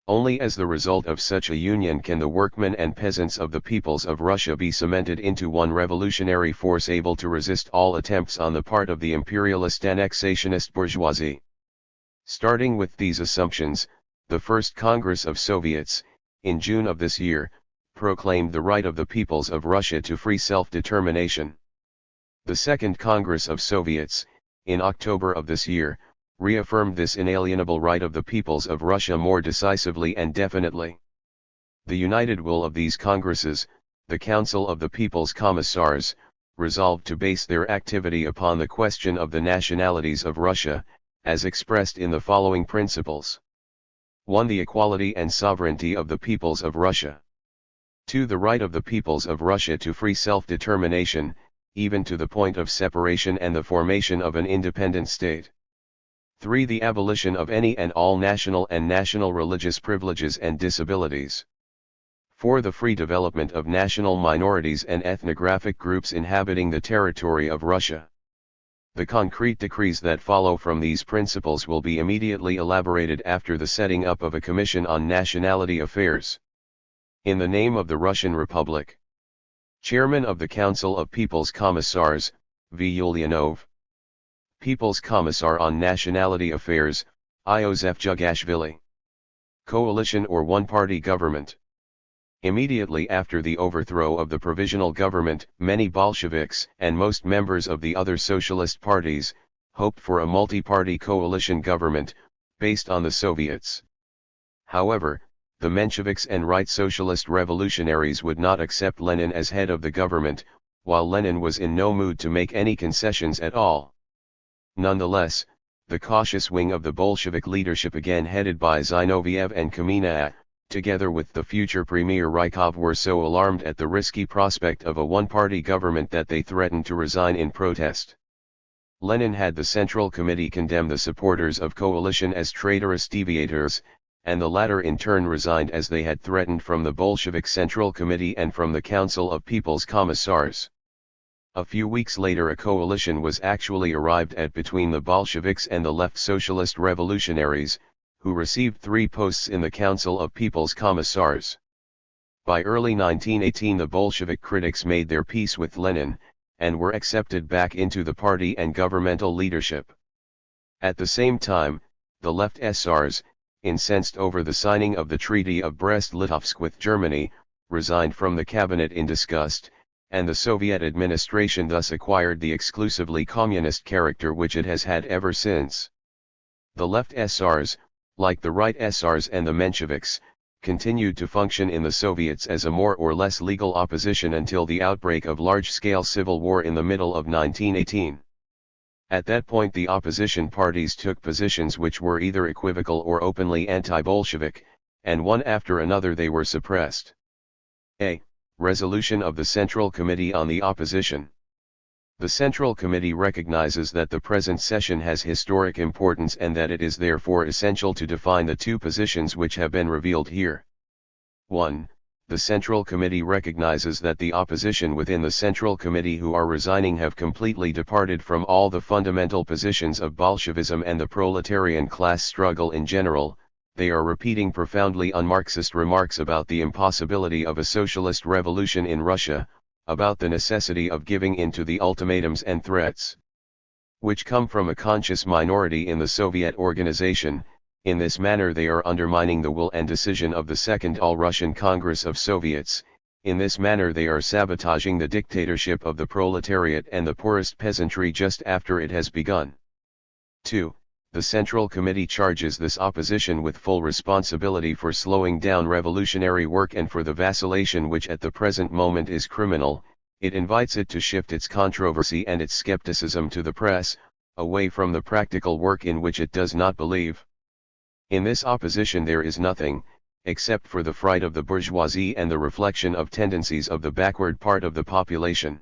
Only as the result of such a union can the workmen and peasants of the peoples of Russia be cemented into one revolutionary force able to resist all attempts on the part of the imperialist annexationist bourgeoisie. Starting with these assumptions, the First Congress of Soviets, in June of this year, proclaimed the right of the peoples of Russia to free self-determination. The Second Congress of Soviets, in October of this year, reaffirmed this inalienable right of the peoples of Russia more decisively and definitely. The united will of these congresses, the Council of the People's Commissars, resolved to base their activity upon the question of the nationalities of Russia, as expressed in the following principles. 1. The equality and sovereignty of the peoples of Russia. 2. The right of the peoples of Russia to free self-determination, even to the point of separation and the formation of an independent state. 3. The abolition of any and all national and national religious privileges and disabilities. 4. The free development of national minorities and ethnographic groups inhabiting the territory of Russia. The concrete decrees that follow from these principles will be immediately elaborated after the setting up of a Commission on Nationality Affairs. In the name of the Russian Republic. Chairman of the Council of People's Commissars, V. Ulyanov. People's Commissar on Nationality Affairs, Iosef Jugashvili. Coalition or one-party government. Immediately after the overthrow of the provisional government, many Bolsheviks and most members of the other socialist parties hoped for a multi-party coalition government, based on the Soviets. However, the Mensheviks and right socialist revolutionaries would not accept Lenin as head of the government, while Lenin was in no mood to make any concessions at all. Nonetheless, the cautious wing of the Bolshevik leadership, again headed by Zinoviev and Kamenev, together with the future Premier Rykov, were so alarmed at the risky prospect of a one-party government that they threatened to resign in protest. Lenin had the Central Committee condemn the supporters of coalition as traitorous deviators, and the latter in turn resigned as they had threatened from the Bolshevik Central Committee and from the Council of People's Commissars. A few weeks later a coalition was actually arrived at between the Bolsheviks and the left socialist revolutionaries, who received 3 posts in the Council of People's Commissars. By early 1918 the Bolshevik critics made their peace with Lenin, and were accepted back into the party and governmental leadership. At the same time, the left SRs, incensed over the signing of the Treaty of Brest-Litovsk with Germany, resigned from the cabinet in disgust, and the Soviet administration thus acquired the exclusively communist character which it has had ever since. The left SRs, like the right SRs and the Mensheviks, continued to function in the Soviets as a more or less legal opposition until the outbreak of large-scale civil war in the middle of 1918. At that point the opposition parties took positions which were either equivocal or openly anti-Bolshevik, and one after another they were suppressed. A. Resolution of the Central Committee on the Opposition. The Central Committee recognizes that the present session has historic importance and that it is therefore essential to define the 2 positions which have been revealed here. 1. The Central Committee recognizes that the opposition within the Central Committee who are resigning have completely departed from all the fundamental positions of Bolshevism and the proletarian class struggle in general. They are repeating profoundly un-Marxist remarks about the impossibility of a socialist revolution in Russia, about the necessity of giving in to the ultimatums and threats which come from a conscious minority in the Soviet organization. In this manner they are undermining the will and decision of the Second All-Russian Congress of Soviets. In this manner they are sabotaging the dictatorship of the proletariat and the poorest peasantry just after it has begun. 2. The Central Committee charges this opposition with full responsibility for slowing down revolutionary work and for the vacillation which at the present moment is criminal. It invites it to shift its controversy and its skepticism to the press, away from the practical work in which it does not believe. In this opposition there is nothing, except for the fright of the bourgeoisie and the reflection of tendencies of the backward part of the population.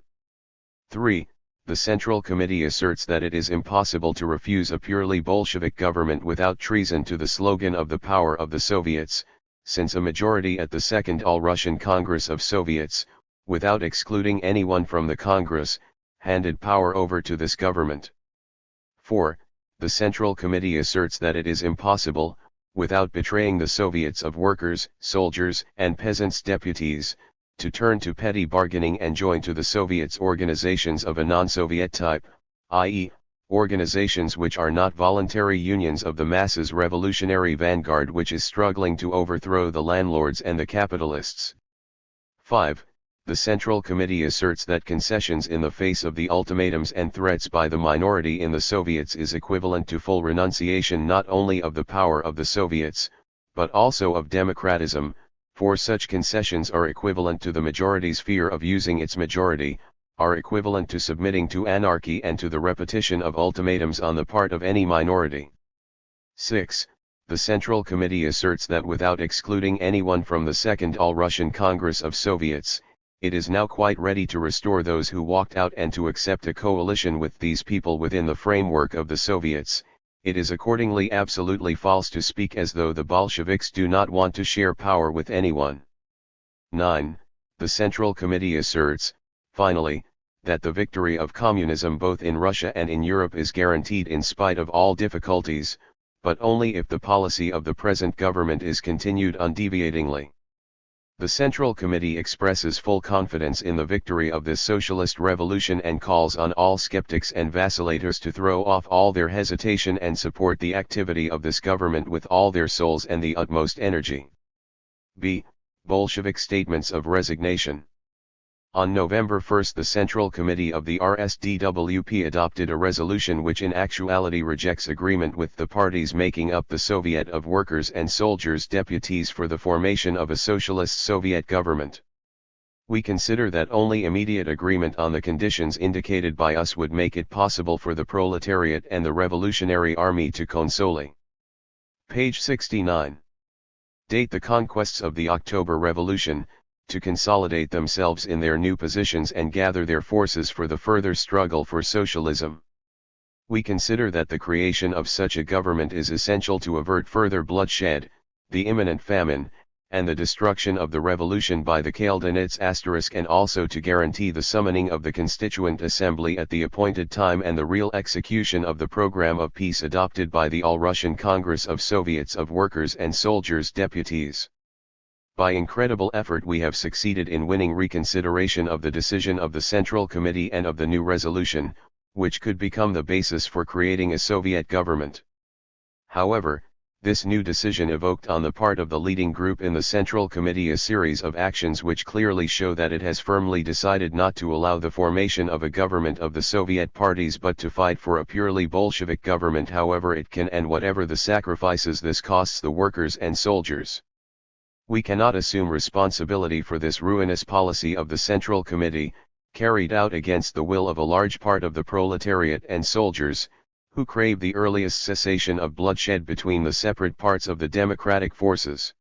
3. The Central Committee asserts that it is impossible to refuse a purely Bolshevik government without treason to the slogan of the power of the Soviets, since a majority at the Second All-Russian Congress of Soviets, without excluding anyone from the Congress, handed power over to this government. 4. The Central Committee asserts that it is impossible, without betraying the Soviets of workers, soldiers, and peasants' deputies, to turn to petty bargaining and join to the Soviets organizations of a non-Soviet type, i.e., organizations which are not voluntary unions of the masses revolutionary vanguard which is struggling to overthrow the landlords and the capitalists. 5. the Central Committee asserts that concessions in the face of the ultimatums and threats by the minority in the Soviets is equivalent to full renunciation not only of the power of the Soviets, but also of democratism, for such concessions are equivalent to the majority's fear of using its majority, are equivalent to submitting to anarchy and to the repetition of ultimatums on the part of any minority. 6. The Central Committee asserts that without excluding anyone from the Second All-Russian Congress of Soviets, it is now quite ready to restore those who walked out and to accept a coalition with these people within the framework of the Soviets. It is accordingly absolutely false to speak as though the Bolsheviks do not want to share power with anyone. 9. The Central Committee asserts, finally, that the victory of communism both in Russia and in Europe is guaranteed in spite of all difficulties, but only if the policy of the present government is continued undeviatingly. The Central Committee expresses full confidence in the victory of this socialist revolution and calls on all skeptics and vacillators to throw off all their hesitation and support the activity of this government with all their souls and the utmost energy. B. Bolshevik statements of resignation. On November 1 the Central Committee of the RSDWP adopted a resolution which in actuality rejects agreement with the parties making up the Soviet of Workers and Soldiers Deputies for the formation of a socialist Soviet government. We consider that only immediate agreement on the conditions indicated by us would make it possible for the proletariat and the Revolutionary Army to console. Page 69. Date the conquests of the October Revolution, to consolidate themselves in their new positions and gather their forces for the further struggle for socialism. We consider that the creation of such a government is essential to avert further bloodshed, the imminent famine, and the destruction of the revolution by the Kaledinets**, and also to guarantee the summoning of the Constituent Assembly at the appointed time and the real execution of the program of peace adopted by the All-Russian Congress of Soviets of Workers and Soldiers Deputies. By incredible effort we have succeeded in winning reconsideration of the decision of the Central Committee and of the new resolution, which could become the basis for creating a Soviet government. However, this new decision evoked on the part of the leading group in the Central Committee a series of actions which clearly show that it has firmly decided not to allow the formation of a government of the Soviet parties but to fight for a purely Bolshevik government however it can and whatever the sacrifices this costs the workers and soldiers. We cannot assume responsibility for this ruinous policy of the Central Committee, carried out against the will of a large part of the proletariat and soldiers, who crave the earliest cessation of bloodshed between the separate parts of the democratic forces.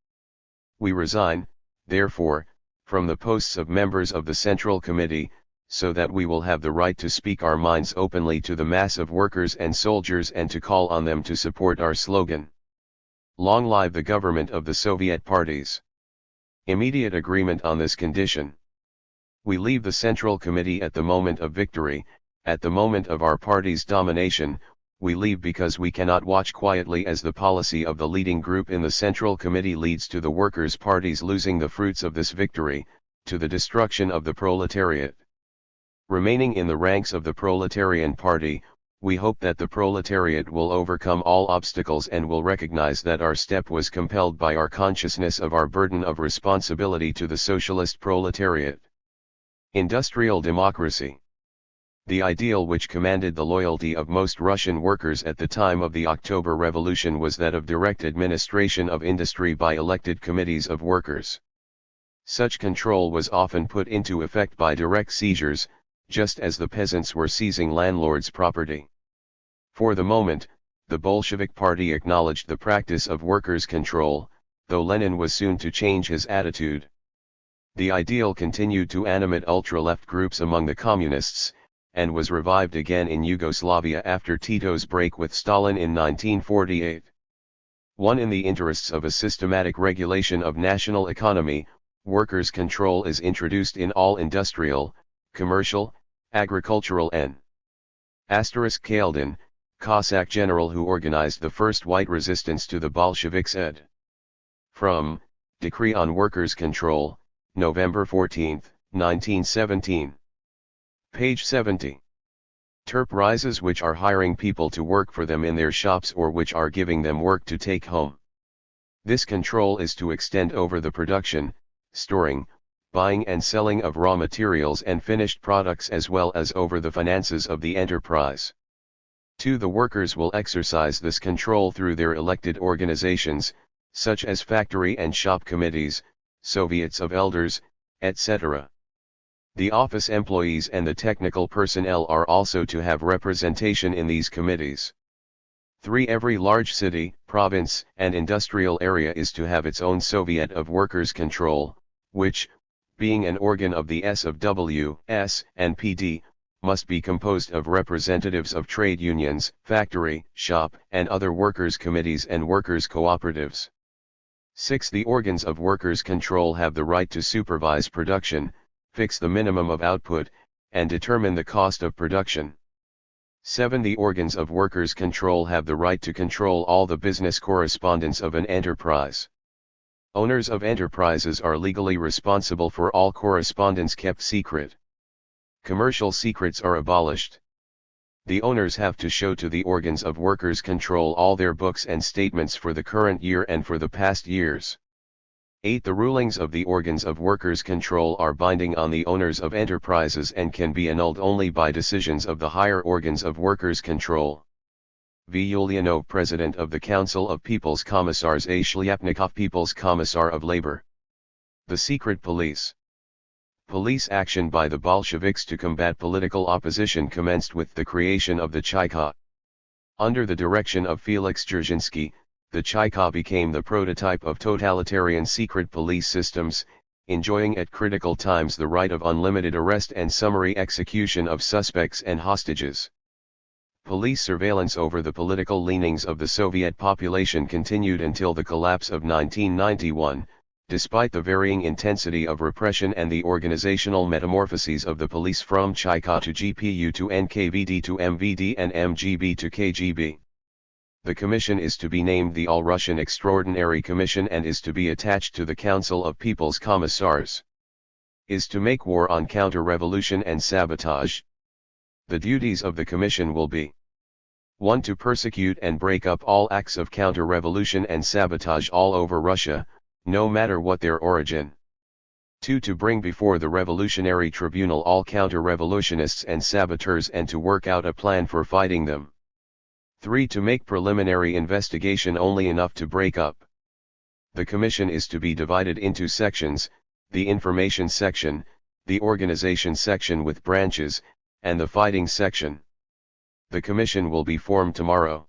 We resign, therefore, from the posts of members of the Central Committee, so that we will have the right to speak our minds openly to the mass of workers and soldiers and to call on them to support our slogan. Long live the government of the Soviet parties. Immediate agreement on this condition. We leave the Central Committee at the moment of victory, at the moment of our party's domination. We leave because we cannot watch quietly as the policy of the leading group in the Central Committee leads to the workers' parties losing the fruits of this victory, to the destruction of the proletariat. Remaining in the ranks of the Proletarian Party, we hope that the proletariat will overcome all obstacles and will recognize that our step was compelled by our consciousness of our burden of responsibility to the socialist proletariat. Industrial democracy. The ideal which commanded the loyalty of most Russian workers at the time of the October Revolution was that of direct administration of industry by elected committees of workers. Such control was often put into effect by direct seizures, just as the peasants were seizing landlords' property. For the moment, the Bolshevik Party acknowledged the practice of workers' control, though Lenin was soon to change his attitude. The ideal continued to animate ultra-left groups among the communists, and was revived again in Yugoslavia after Tito's break with Stalin in 1948. 1. In the interests of a systematic regulation of national economy, workers' control is introduced in all industrial, commercial, agricultural and Kaledin, Cossack general who organized the first white resistance to the Bolsheviks ed. From, Decree on Workers' Control, November 14, 1917. Page 70. Enterprises which are hiring people to work for them in their shops or which are giving them work to take home. This control is to extend over the production, storing, buying and selling of raw materials and finished products as well as over the finances of the enterprise. 2. The workers will exercise this control through their elected organizations, such as factory and shop committees, Soviets of elders, etc. The office employees and the technical personnel are also to have representation in these committees. 3. Every large city, province, and industrial area is to have its own Soviet of Workers' Control, which, being an organ of the SOW, S, and PD, must be composed of representatives of trade unions, factory, shop, and other workers' committees and workers' cooperatives. 6. The organs of workers' control have the right to supervise production, fix the minimum of output, and determine the cost of production. 7. The organs of workers' control have the right to control all the business correspondence of an enterprise. Owners of enterprises are legally responsible for all correspondence kept secret. Commercial secrets are abolished. The owners have to show to the organs of workers' control all their books and statements for the current year and for the past years. 8. The rulings of the organs of workers' control are binding on the owners of enterprises and can be annulled only by decisions of the higher organs of workers' control. V. Ulyanov, President of the Council of People's Commissars. A. Shlyapnikov, People's Commissar of Labor. The Secret Police. Police action by the Bolsheviks to combat political opposition commenced with the creation of the Chayka. Under the direction of Felix Dzerzhinsky, the Chayka became the prototype of totalitarian secret police systems, enjoying at critical times the right of unlimited arrest and summary execution of suspects and hostages. Police surveillance over the political leanings of the Soviet population continued until the collapse of 1991, despite the varying intensity of repression and the organizational metamorphoses of the police from Chayka to GPU to NKVD to MVD and MGB to KGB. The commission is to be named the All-Russian Extraordinary Commission and is to be attached to the Council of People's Commissars. Is to make war on counter-revolution and sabotage. The duties of the commission will be: 1. To persecute and break up all acts of counter-revolution and sabotage all over Russia, no matter what their origin. 2. To bring before the Revolutionary Tribunal all counter-revolutionists and saboteurs and to work out a plan for fighting them. 3. To make preliminary investigation only enough to break up. The commission is to be divided into sections: the information section, the organization section with branches, and the fighting section. The commission will be formed tomorrow.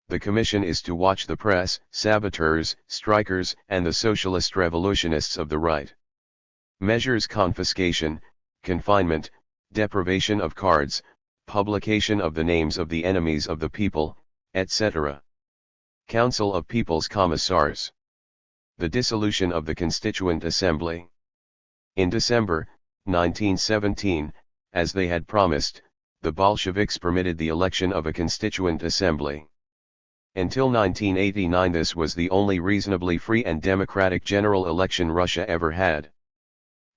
The commission is to watch the press, saboteurs, strikers, and the socialist revolutionists of the right. Measures: confiscation, confinement, deprivation of cards, publication of the names of the enemies of the people, etc. Council of People's Commissars. The dissolution of the Constituent Assembly. In December 1917, as they had promised, the Bolsheviks permitted the election of a Constituent Assembly. Until 1989 this was the only reasonably free and democratic general election Russia ever had.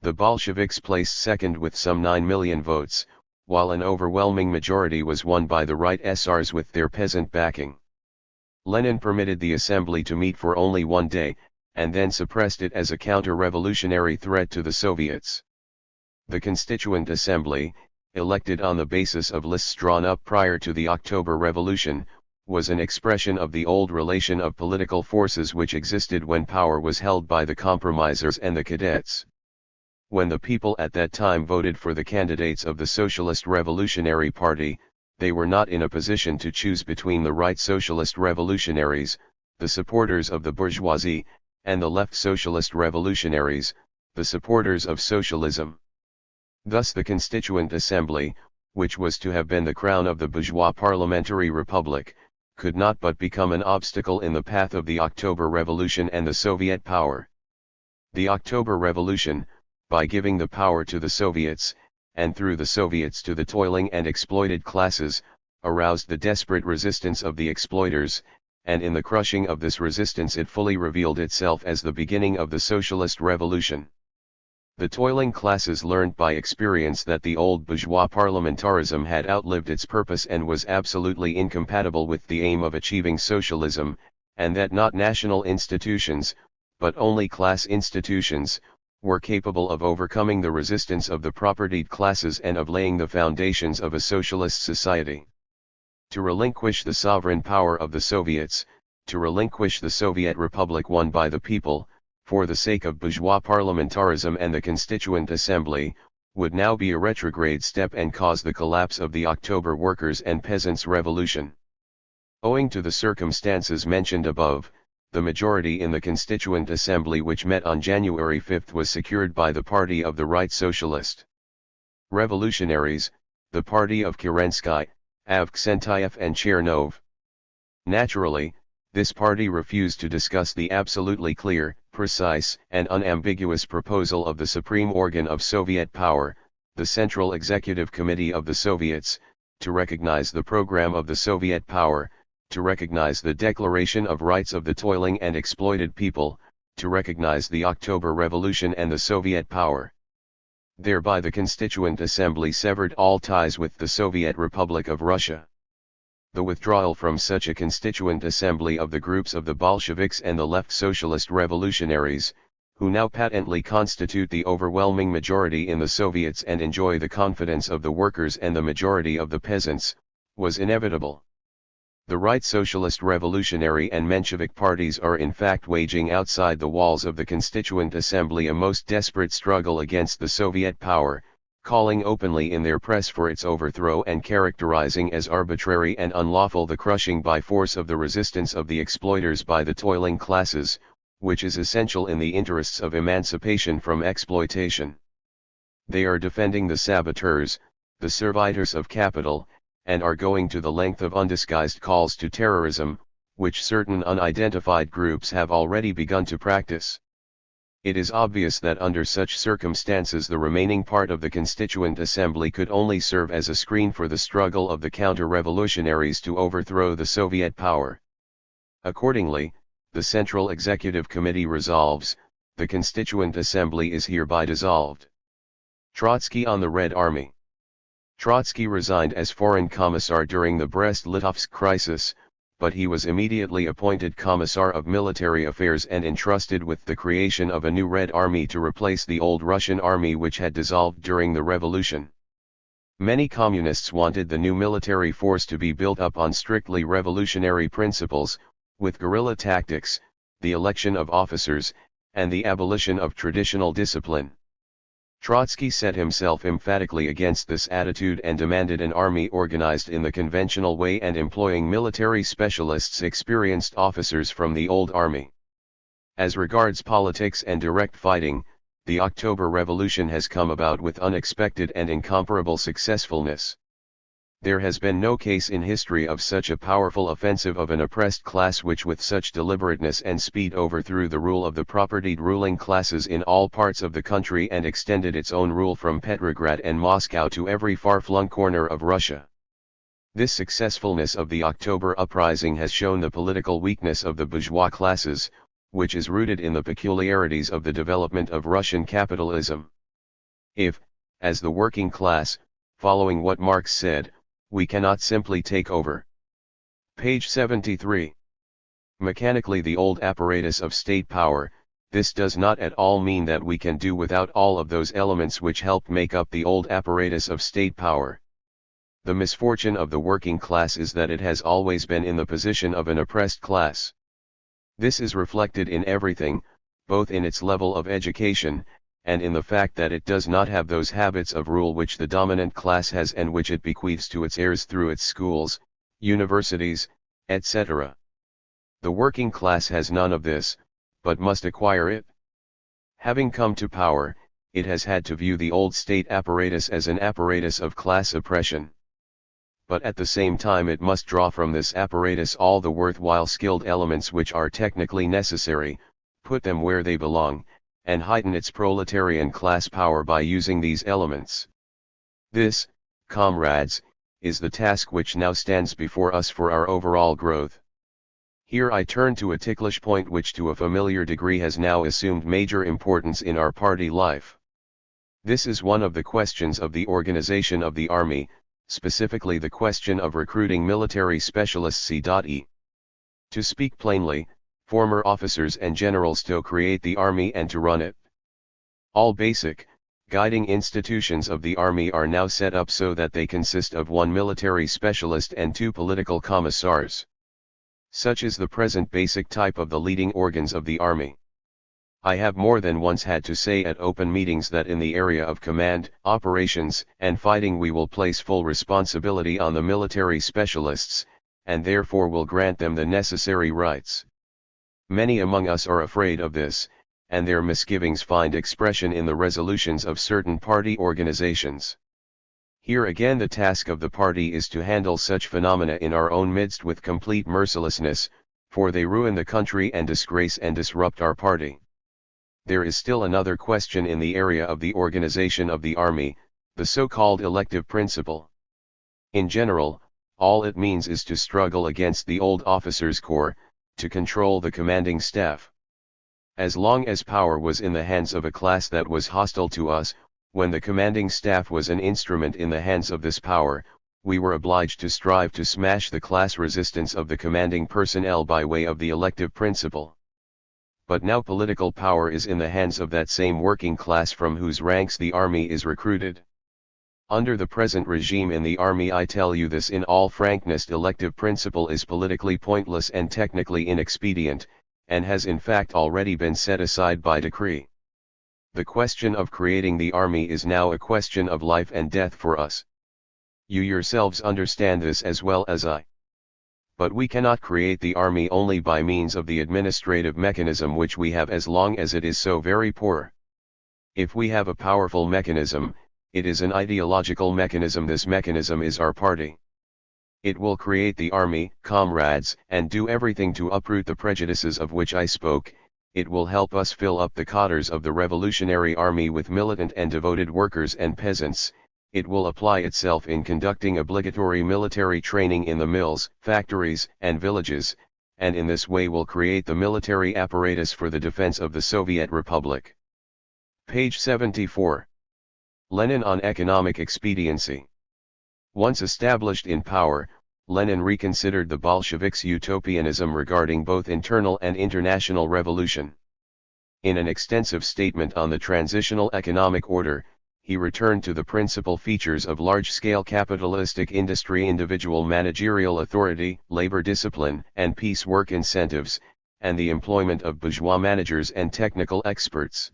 The Bolsheviks placed second with some 9 million votes, while an overwhelming majority was won by the Right SRs with their peasant backing. Lenin permitted the assembly to meet for only one day, and then suppressed it as a counter-revolutionary threat to the Soviets. The Constituent Assembly, elected on the basis of lists drawn up prior to the October Revolution, was an expression of the old relation of political forces which existed when power was held by the compromisers and the cadets. When the people at that time voted for the candidates of the Socialist Revolutionary Party, they were not in a position to choose between the right socialist revolutionaries, the supporters of the bourgeoisie, and the left socialist revolutionaries, the supporters of socialism. Thus the Constituent Assembly, which was to have been the crown of the bourgeois parliamentary republic, could not but become an obstacle in the path of the October Revolution and the Soviet power. The October Revolution, by giving the power to the Soviets, and through the Soviets to the toiling and exploited classes, aroused the desperate resistance of the exploiters, and in the crushing of this resistance it fully revealed itself as the beginning of the socialist revolution. The toiling classes learned by experience that the old bourgeois parliamentarism had outlived its purpose and was absolutely incompatible with the aim of achieving socialism, and that not national institutions, but only class institutions, were capable of overcoming the resistance of the propertied classes and of laying the foundations of a socialist society. To relinquish the sovereign power of the Soviets, to relinquish the Soviet Republic won by the people, for the sake of bourgeois parliamentarism and the Constituent Assembly, would now be a retrograde step and cause the collapse of the October Workers' and Peasants' Revolution. Owing to the circumstances mentioned above, the majority in the Constituent Assembly which met on January 5 was secured by the Party of the Right Socialist Revolutionaries, the party of Kerensky, Avksentiev and Chernov. Naturally, this party refused to discuss the absolutely clear, precise, and unambiguous proposal of the supreme organ of Soviet power, the Central Executive Committee of the Soviets, to recognize the program of the Soviet power, to recognize the Declaration of Rights of the Toiling and Exploited People, to recognize the October Revolution and the Soviet power. Thereby the Constituent Assembly severed all ties with the Soviet Republic of Russia. The withdrawal from such a Constituent Assembly of the groups of the Bolsheviks and the left socialist revolutionaries, who now patently constitute the overwhelming majority in the Soviets and enjoy the confidence of the workers and the majority of the peasants, was inevitable. The Right Socialist Revolutionary and Menshevik parties are in fact waging outside the walls of the Constituent Assembly a most desperate struggle against the Soviet power, calling openly in their press for its overthrow and characterizing as arbitrary and unlawful the crushing by force of the resistance of the exploiters by the toiling classes, which is essential in the interests of emancipation from exploitation. They are defending the saboteurs, the servitors of capital, and are going to the length of undisguised calls to terrorism, which certain unidentified groups have already begun to practice. It is obvious that under such circumstances the remaining part of the Constituent Assembly could only serve as a screen for the struggle of the counter-revolutionaries to overthrow the Soviet power. Accordingly, the Central Executive Committee resolves, the Constituent Assembly is hereby dissolved. Trotsky on the Red Army. Trotsky resigned as Foreign Commissar during the Brest-Litovsk crisis, but he was immediately appointed Commissar of Military Affairs and entrusted with the creation of a new Red Army to replace the old Russian army which had dissolved during the revolution. Many communists wanted the new military force to be built up on strictly revolutionary principles, with guerrilla tactics, the election of officers, and the abolition of traditional discipline. Trotsky set himself emphatically against this attitude and demanded an army organized in the conventional way and employing military specialists, experienced officers from the old army. As regards politics and direct fighting, the October Revolution has come about with unexpected and incomparable successfulness. There has been no case in history of such a powerful offensive of an oppressed class which with such deliberateness and speed overthrew the rule of the propertied ruling classes in all parts of the country and extended its own rule from Petrograd and Moscow to every far-flung corner of Russia. This successfulness of the October uprising has shown the political weakness of the bourgeois classes, which is rooted in the peculiarities of the development of Russian capitalism. If, as the working class, following what Marx said, we cannot simply take over. Page 73. Mechanically the old apparatus of state power, this does not at all mean that we can do without all of those elements which help make up the old apparatus of state power. The misfortune of the working class is that it has always been in the position of an oppressed class. This is reflected in everything, both in its level of education, and in the fact that it does not have those habits of rule which the dominant class has and which it bequeaths to its heirs through its schools, universities, etc. The working class has none of this, but must acquire it. Having come to power, it has had to view the old state apparatus as an apparatus of class oppression. But at the same time it must draw from this apparatus all the worthwhile skilled elements which are technically necessary, put them where they belong, and heighten its proletarian class power by using these elements. This, comrades, is the task which now stands before us for our overall growth. Here I turn to a ticklish point which to a familiar degree has now assumed major importance in our party life. This is one of the questions of the organization of the army, specifically the question of recruiting military specialists. To speak plainly, former officers and generals to create the army and to run it. All basic, guiding institutions of the army are now set up so that they consist of one military specialist and two political commissars. Such is the present basic type of the leading organs of the army. I have more than once had to say at open meetings that in the area of command, operations, and fighting we will place full responsibility on the military specialists, and therefore will grant them the necessary rights. Many among us are afraid of this, and their misgivings find expression in the resolutions of certain party organizations. Here again the task of the party is to handle such phenomena in our own midst with complete mercilessness, for they ruin the country and disgrace and disrupt our party. There is still another question in the area of the organization of the army, the so-called elective principle. In general, all it means is to struggle against the old officers' corps, to control the commanding staff. As long as power was in the hands of a class that was hostile to us, when the commanding staff was an instrument in the hands of this power, we were obliged to strive to smash the class resistance of the commanding personnel by way of the elective principle. But now political power is in the hands of that same working class from whose ranks the army is recruited. Under the present regime in the army, I tell you this in all frankness, elective principle is politically pointless and technically inexpedient, and has in fact already been set aside by decree. The question of creating the army is now a question of life and death for us. You yourselves understand this as well as I. But we cannot create the army only by means of the administrative mechanism which we have as long as it is so very poor. If we have a powerful mechanism, it is an ideological mechanism. This mechanism is our party. It will create the army, comrades, and do everything to uproot the prejudices of which I spoke. It will help us fill up the cadres of the revolutionary army with militant and devoted workers and peasants. It will apply itself in conducting obligatory military training in the mills, factories, and villages, and in this way will create the military apparatus for the defense of the Soviet Republic. Page 74. Lenin on economic expediency. Once established in power, Lenin reconsidered the Bolsheviks' utopianism regarding both internal and international revolution. In an extensive statement on the transitional economic order, he returned to the principal features of large-scale capitalistic industry: individual managerial authority, labor discipline, and piecework incentives, and the employment of bourgeois managers and technical experts.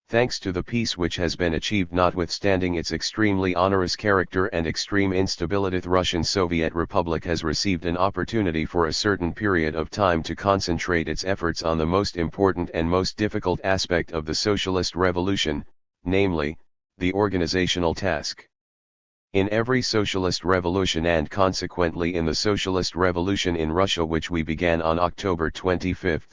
Thanks to the peace which has been achieved notwithstanding its extremely onerous character and extreme instability, the Russian Soviet Republic has received an opportunity for a certain period of time to concentrate its efforts on the most important and most difficult aspect of the socialist revolution, namely, the organizational task. In every socialist revolution, and consequently in the socialist revolution in Russia which we began on October 25,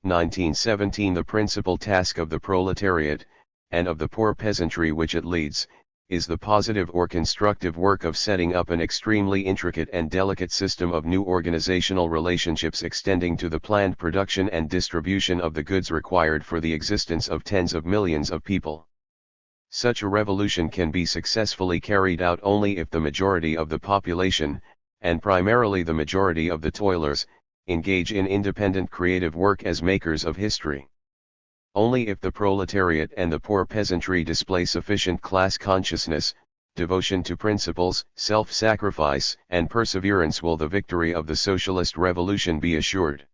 1917, the principal task of the proletariat, and of the poor peasantry which it leads, is the positive or constructive work of setting up an extremely intricate and delicate system of new organizational relationships extending to the planned production and distribution of the goods required for the existence of tens of millions of people. Such a revolution can be successfully carried out only if the majority of the population, and primarily the majority of the toilers, engage in independent creative work as makers of history. Only if the proletariat and the poor peasantry display sufficient class consciousness, devotion to principles, self-sacrifice, and perseverance will the victory of the socialist revolution be assured.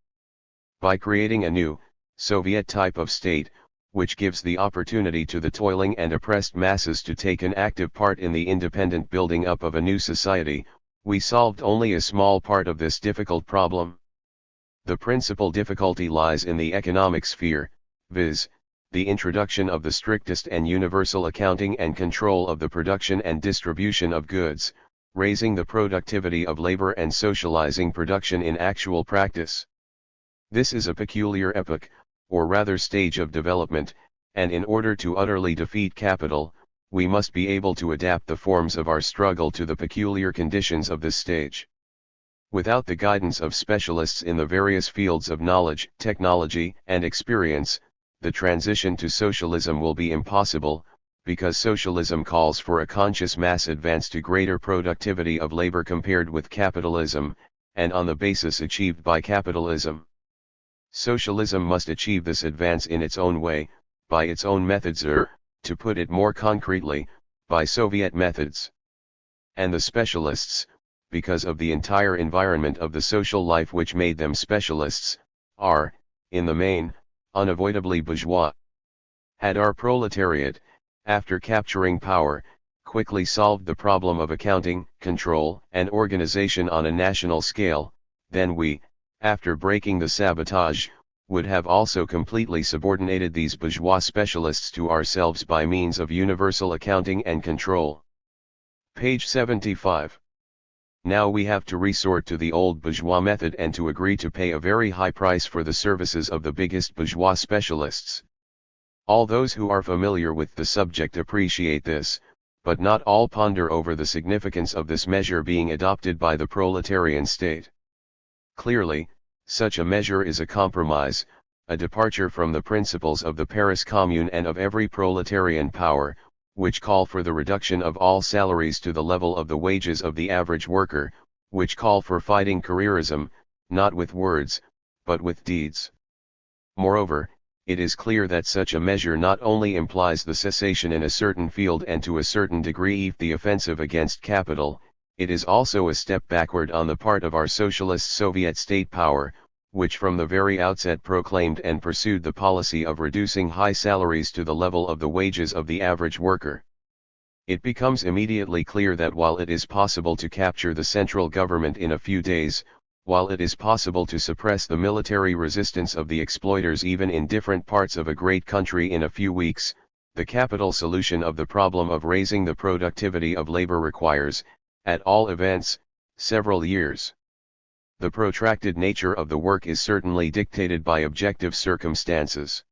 By creating a new, Soviet type of state, which gives the opportunity to the toiling and oppressed masses to take an active part in the independent building up of a new society, we solved only a small part of this difficult problem. The principal difficulty lies in the economic sphere, viz., the introduction of the strictest and universal accounting and control of the production and distribution of goods, raising the productivity of labor and socializing production in actual practice. This is a peculiar epoch, or rather stage of development, and in order to utterly defeat capital, we must be able to adapt the forms of our struggle to the peculiar conditions of this stage. Without the guidance of specialists in the various fields of knowledge, technology, and experience, the transition to socialism will be impossible, because socialism calls for a conscious mass advance to greater productivity of labor compared with capitalism, and on the basis achieved by capitalism. Socialism must achieve this advance in its own way, by its own methods or, to put it more concretely, by Soviet methods. And the specialists, because of the entire environment of the social life which made them specialists, are, in the main, unavoidably bourgeois. Had our proletariat, after capturing power, quickly solved the problem of accounting, control, and organization on a national scale, then we, after breaking the sabotage, would have also completely subordinated these bourgeois specialists to ourselves by means of universal accounting and control. Page 75. Now we have to resort to the old bourgeois method and to agree to pay a very high price for the services of the biggest bourgeois specialists. All those who are familiar with the subject appreciate this, but not all ponder over the significance of this measure being adopted by the proletarian state. Clearly, such a measure is a compromise, a departure from the principles of the Paris Commune and of every proletarian power, which call for the reduction of all salaries to the level of the wages of the average worker, which call for fighting careerism, not with words, but with deeds. Moreover, it is clear that such a measure not only implies the cessation in a certain field and to a certain degree the offensive against capital, it is also a step backward on the part of our socialist Soviet state power, which from the very outset proclaimed and pursued the policy of reducing high salaries to the level of the wages of the average worker. It becomes immediately clear that while it is possible to capture the central government in a few days, while it is possible to suppress the military resistance of the exploiters even in different parts of a great country in a few weeks, the capital solution of the problem of raising the productivity of labor requires, at all events, several years. The protracted nature of the work is certainly dictated by objective circumstances.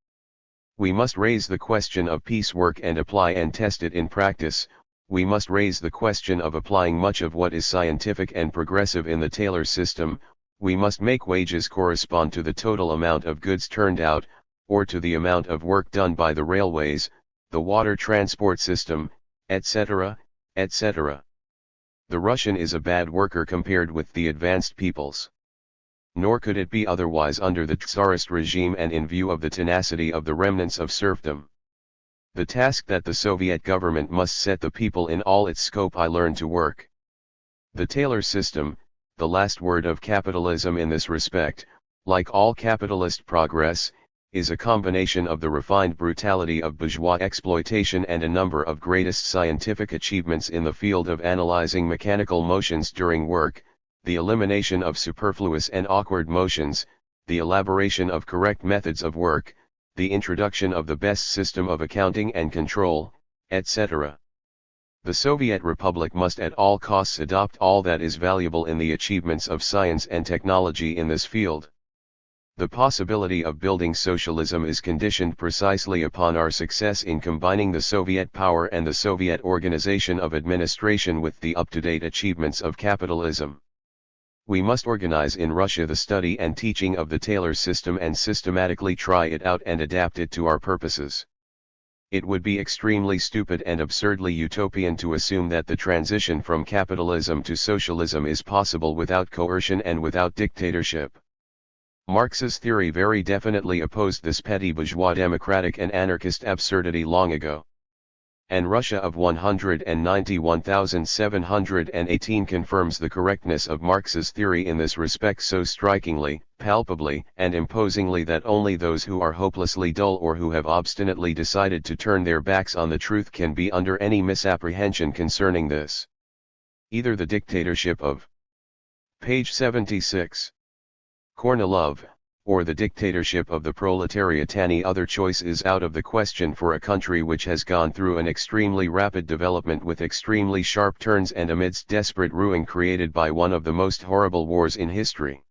We must raise the question of piecework and apply and test it in practice. We must raise the question of applying much of what is scientific and progressive in the Taylor system. We must make wages correspond to the total amount of goods turned out, or to the amount of work done by the railways, the water transport system, etc., etc. The Russian is a bad worker compared with the advanced peoples. Nor could it be otherwise under the Tsarist regime and in view of the tenacity of the remnants of serfdom. The task that the Soviet government must set the people in all its scope I learn to work. The Taylor system, the last word of capitalism in this respect, like all capitalist progress, is a combination of the refined brutality of bourgeois exploitation and a number of greatest scientific achievements in the field of analyzing mechanical motions during work, the elimination of superfluous and awkward motions, the elaboration of correct methods of work, the introduction of the best system of accounting and control, etc. The Soviet Republic must at all costs adopt all that is valuable in the achievements of science and technology in this field. The possibility of building socialism is conditioned precisely upon our success in combining the Soviet power and the Soviet organization of administration with the up-to-date achievements of capitalism. We must organize in Russia the study and teaching of the Taylor system and systematically try it out and adapt it to our purposes. It would be extremely stupid and absurdly utopian to assume that the transition from capitalism to socialism is possible without coercion and without dictatorship. Marx's theory very definitely opposed this petty bourgeois democratic and anarchist absurdity long ago. And Russia of 191,718 confirms the correctness of Marx's theory in this respect so strikingly, palpably, and imposingly that only those who are hopelessly dull or who have obstinately decided to turn their backs on the truth can be under any misapprehension concerning this. Either the dictatorship of page 76. Kornilov, or the dictatorship of the proletariat. Any other choice is out of the question for a country which has gone through an extremely rapid development with extremely sharp turns and amidst desperate ruin created by one of the most horrible wars in history.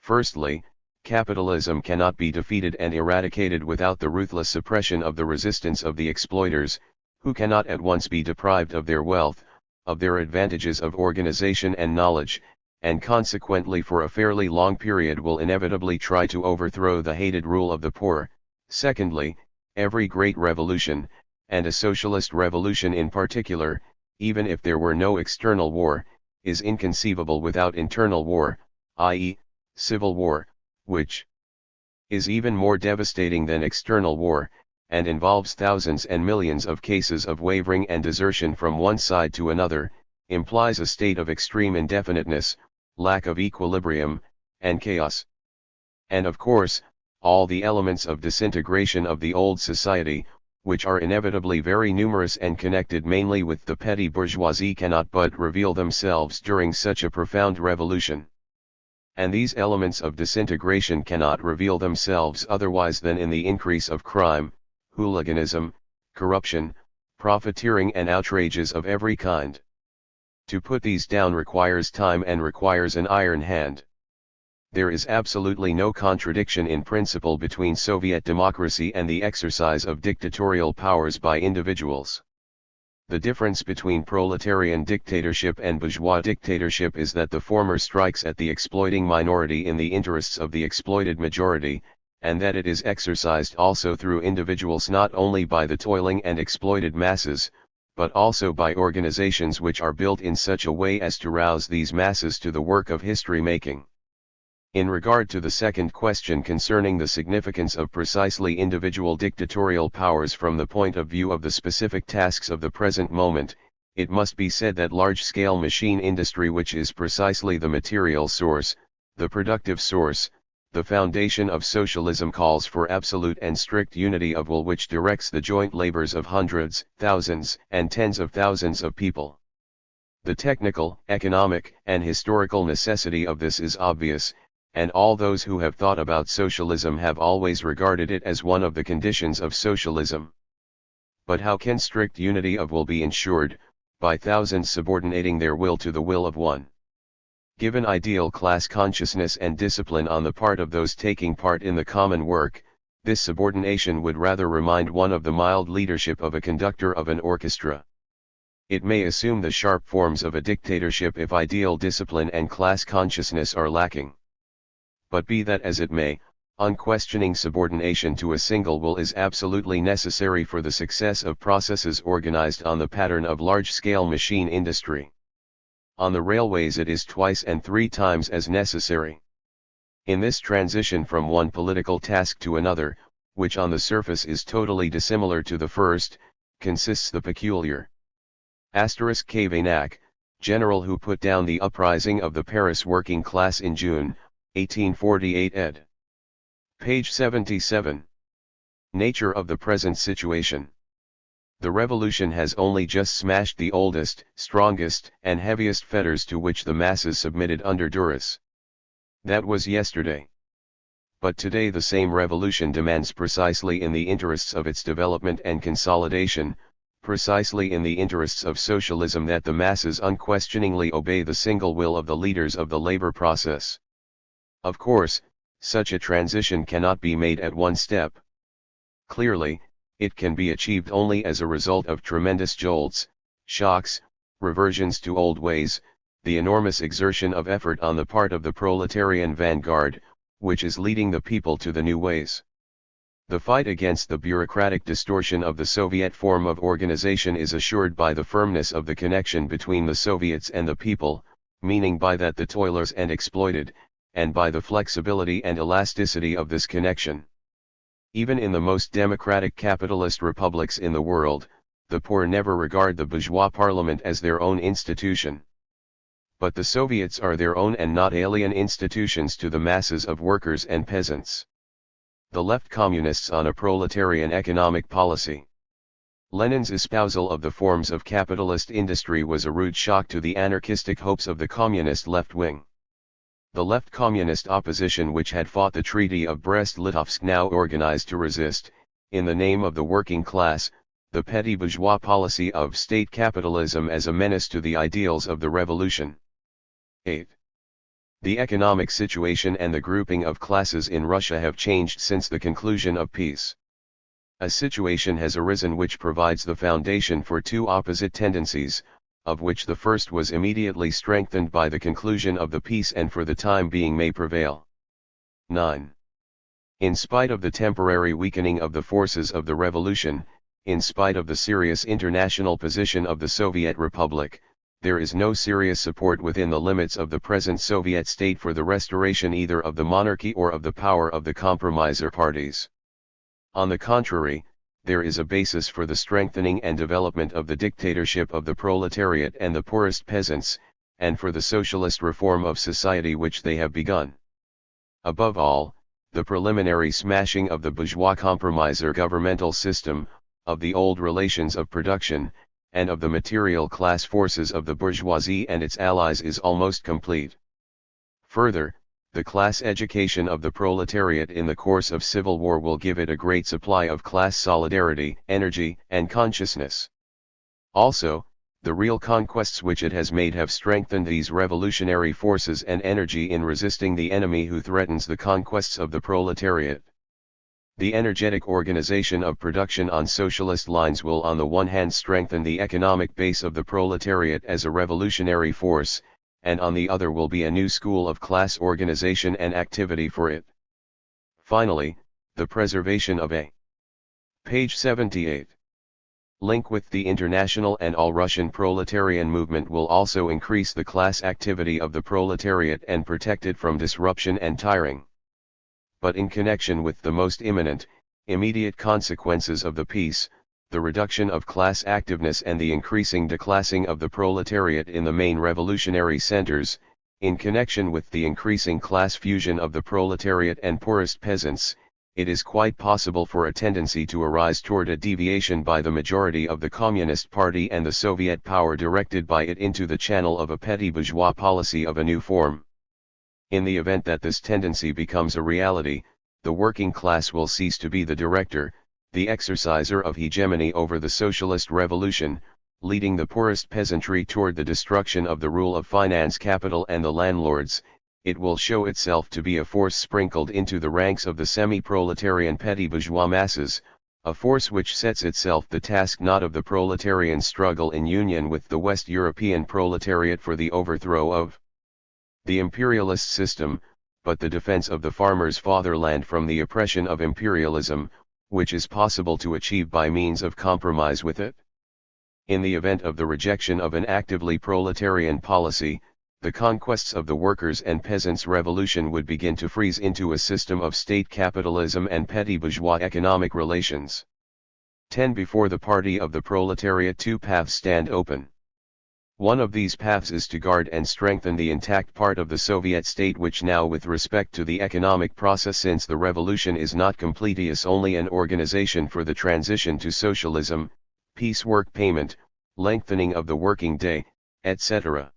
Firstly, capitalism cannot be defeated and eradicated without the ruthless suppression of the resistance of the exploiters, who cannot at once be deprived of their wealth, of their advantages of organization and knowledge, and consequently for a fairly long period will inevitably try to overthrow the hated rule of the poor. Secondly, every great revolution, and a socialist revolution in particular, even if there were no external war, is inconceivable without internal war, i.e., civil war, which is even more devastating than external war, and involves thousands and millions of cases of wavering and desertion from one side to another, implies a state of extreme indefiniteness, lack of equilibrium, and chaos. And of course, all the elements of disintegration of the old society, which are inevitably very numerous and connected mainly with the petty bourgeoisie, cannot but reveal themselves during such a profound revolution. And these elements of disintegration cannot reveal themselves otherwise than in the increase of crime, hooliganism, corruption, profiteering and outrages of every kind. To put these down requires time and requires an iron hand. There is absolutely no contradiction in principle between Soviet democracy and the exercise of dictatorial powers by individuals. The difference between proletarian dictatorship and bourgeois dictatorship is that the former strikes at the exploiting minority in the interests of the exploited majority, and that it is exercised also through individuals, not only by the toiling and exploited masses, but also by organizations which are built in such a way as to rouse these masses to the work of history-making. In regard to the second question concerning the significance of precisely individual dictatorial powers from the point of view of the specific tasks of the present moment, it must be said that large-scale machine industry, which is precisely the material source, the productive source, the foundation of socialism, calls for absolute and strict unity of will, which directs the joint labors of hundreds, thousands, and tens of thousands of people. The technical, economic, and historical necessity of this is obvious, and all those who have thought about socialism have always regarded it as one of the conditions of socialism. But how can strict unity of will be ensured, by thousands subordinating their will to the will of one? Given ideal class consciousness and discipline on the part of those taking part in the common work, this subordination would rather remind one of the mild leadership of a conductor of an orchestra. It may assume the sharp forms of a dictatorship if ideal discipline and class consciousness are lacking. But be that as it may, unquestioning subordination to a single will is absolutely necessary for the success of processes organized on the pattern of large-scale machine industry. On the railways it is twice and three times as necessary. In this transition from one political task to another, which on the surface is totally dissimilar to the first, consists the peculiar Cavaignac, general who put down the uprising of the Paris working class in June, 1848 ed. Page 77. Nature of the present situation. The revolution has only just smashed the oldest, strongest, and heaviest fetters to which the masses submitted under duress. That was yesterday. But today the same revolution demands, precisely in the interests of its development and consolidation, precisely in the interests of socialism, that the masses unquestioningly obey the single will of the leaders of the labor process. Of course, such a transition cannot be made at one step. Clearly, it can be achieved only as a result of tremendous jolts, shocks, reversions to old ways, the enormous exertion of effort on the part of the proletarian vanguard, which is leading the people to the new ways. The fight against the bureaucratic distortion of the Soviet form of organization is assured by the firmness of the connection between the Soviets and the people, meaning by that the toilers and exploited, and by the flexibility and elasticity of this connection. Even in the most democratic capitalist republics in the world, the poor never regard the bourgeois parliament as their own institution. But the Soviets are their own and not alien institutions to the masses of workers and peasants. The left communists on a proletarian economic policy. Lenin's espousal of the forms of capitalist industry was a rude shock to the anarchistic hopes of the communist left wing. The left communist opposition, which had fought the Treaty of Brest-Litovsk, now organized to resist, in the name of the working class, the petty bourgeois policy of state capitalism as a menace to the ideals of the revolution. 8. The economic situation and the grouping of classes in Russia have changed since the conclusion of peace. A situation has arisen which provides the foundation for two opposite tendencies, of which the first was immediately strengthened by the conclusion of the peace and for the time being may prevail. 9. In spite of the temporary weakening of the forces of the revolution, in spite of the serious international position of the Soviet Republic, there is no serious support within the limits of the present Soviet state for the restoration either of the monarchy or of the power of the compromiser parties. On the contrary, there is a basis for the strengthening and development of the dictatorship of the proletariat and the poorest peasants, and for the socialist reform of society which they have begun. Above all, the preliminary smashing of the bourgeois compromiser governmental system, of the old relations of production, and of the material class forces of the bourgeoisie and its allies is almost complete. Further, the class education of the proletariat in the course of civil war will give it a great supply of class solidarity, energy, and consciousness. Also, the real conquests which it has made have strengthened these revolutionary forces and energy in resisting the enemy who threatens the conquests of the proletariat. The energetic organization of production on socialist lines will on the one hand strengthen the economic base of the proletariat as a revolutionary force, and on the other will be a new school of class organization and activity for it. Finally, the preservation of a page 78. Link with the international and all-Russian proletarian movement will also increase the class activity of the proletariat and protect it from disruption and tiring. But in connection with the most imminent, immediate consequences of the peace, the reduction of class activeness and the increasing declassing of the proletariat in the main revolutionary centers, in connection with the increasing class fusion of the proletariat and poorest peasants, it is quite possible for a tendency to arise toward a deviation by the majority of the Communist Party and the Soviet power directed by it into the channel of a petty bourgeois policy of a new form. In the event that this tendency becomes a reality, the working class will cease to be the director, the exerciser of hegemony over the socialist revolution, leading the poorest peasantry toward the destruction of the rule of finance capital and the landlords. It will show itself to be a force sprinkled into the ranks of the semi-proletarian petty bourgeois masses, a force which sets itself the task not of the proletarian struggle in union with the West European proletariat for the overthrow of the imperialist system, but the defense of the farmer's fatherland from the oppression of imperialism, which is possible to achieve by means of compromise with it. In the event of the rejection of an actively proletarian policy, the conquests of the workers' and peasants' revolution would begin to freeze into a system of state capitalism and petty bourgeois economic relations. 10. Before the party of the proletariat, two paths stand open. One of these paths is to guard and strengthen the intact part of the Soviet state which now with respect to the economic process since the revolution is not complete is only an organization for the transition to socialism, piecework payment, lengthening of the working day, etc.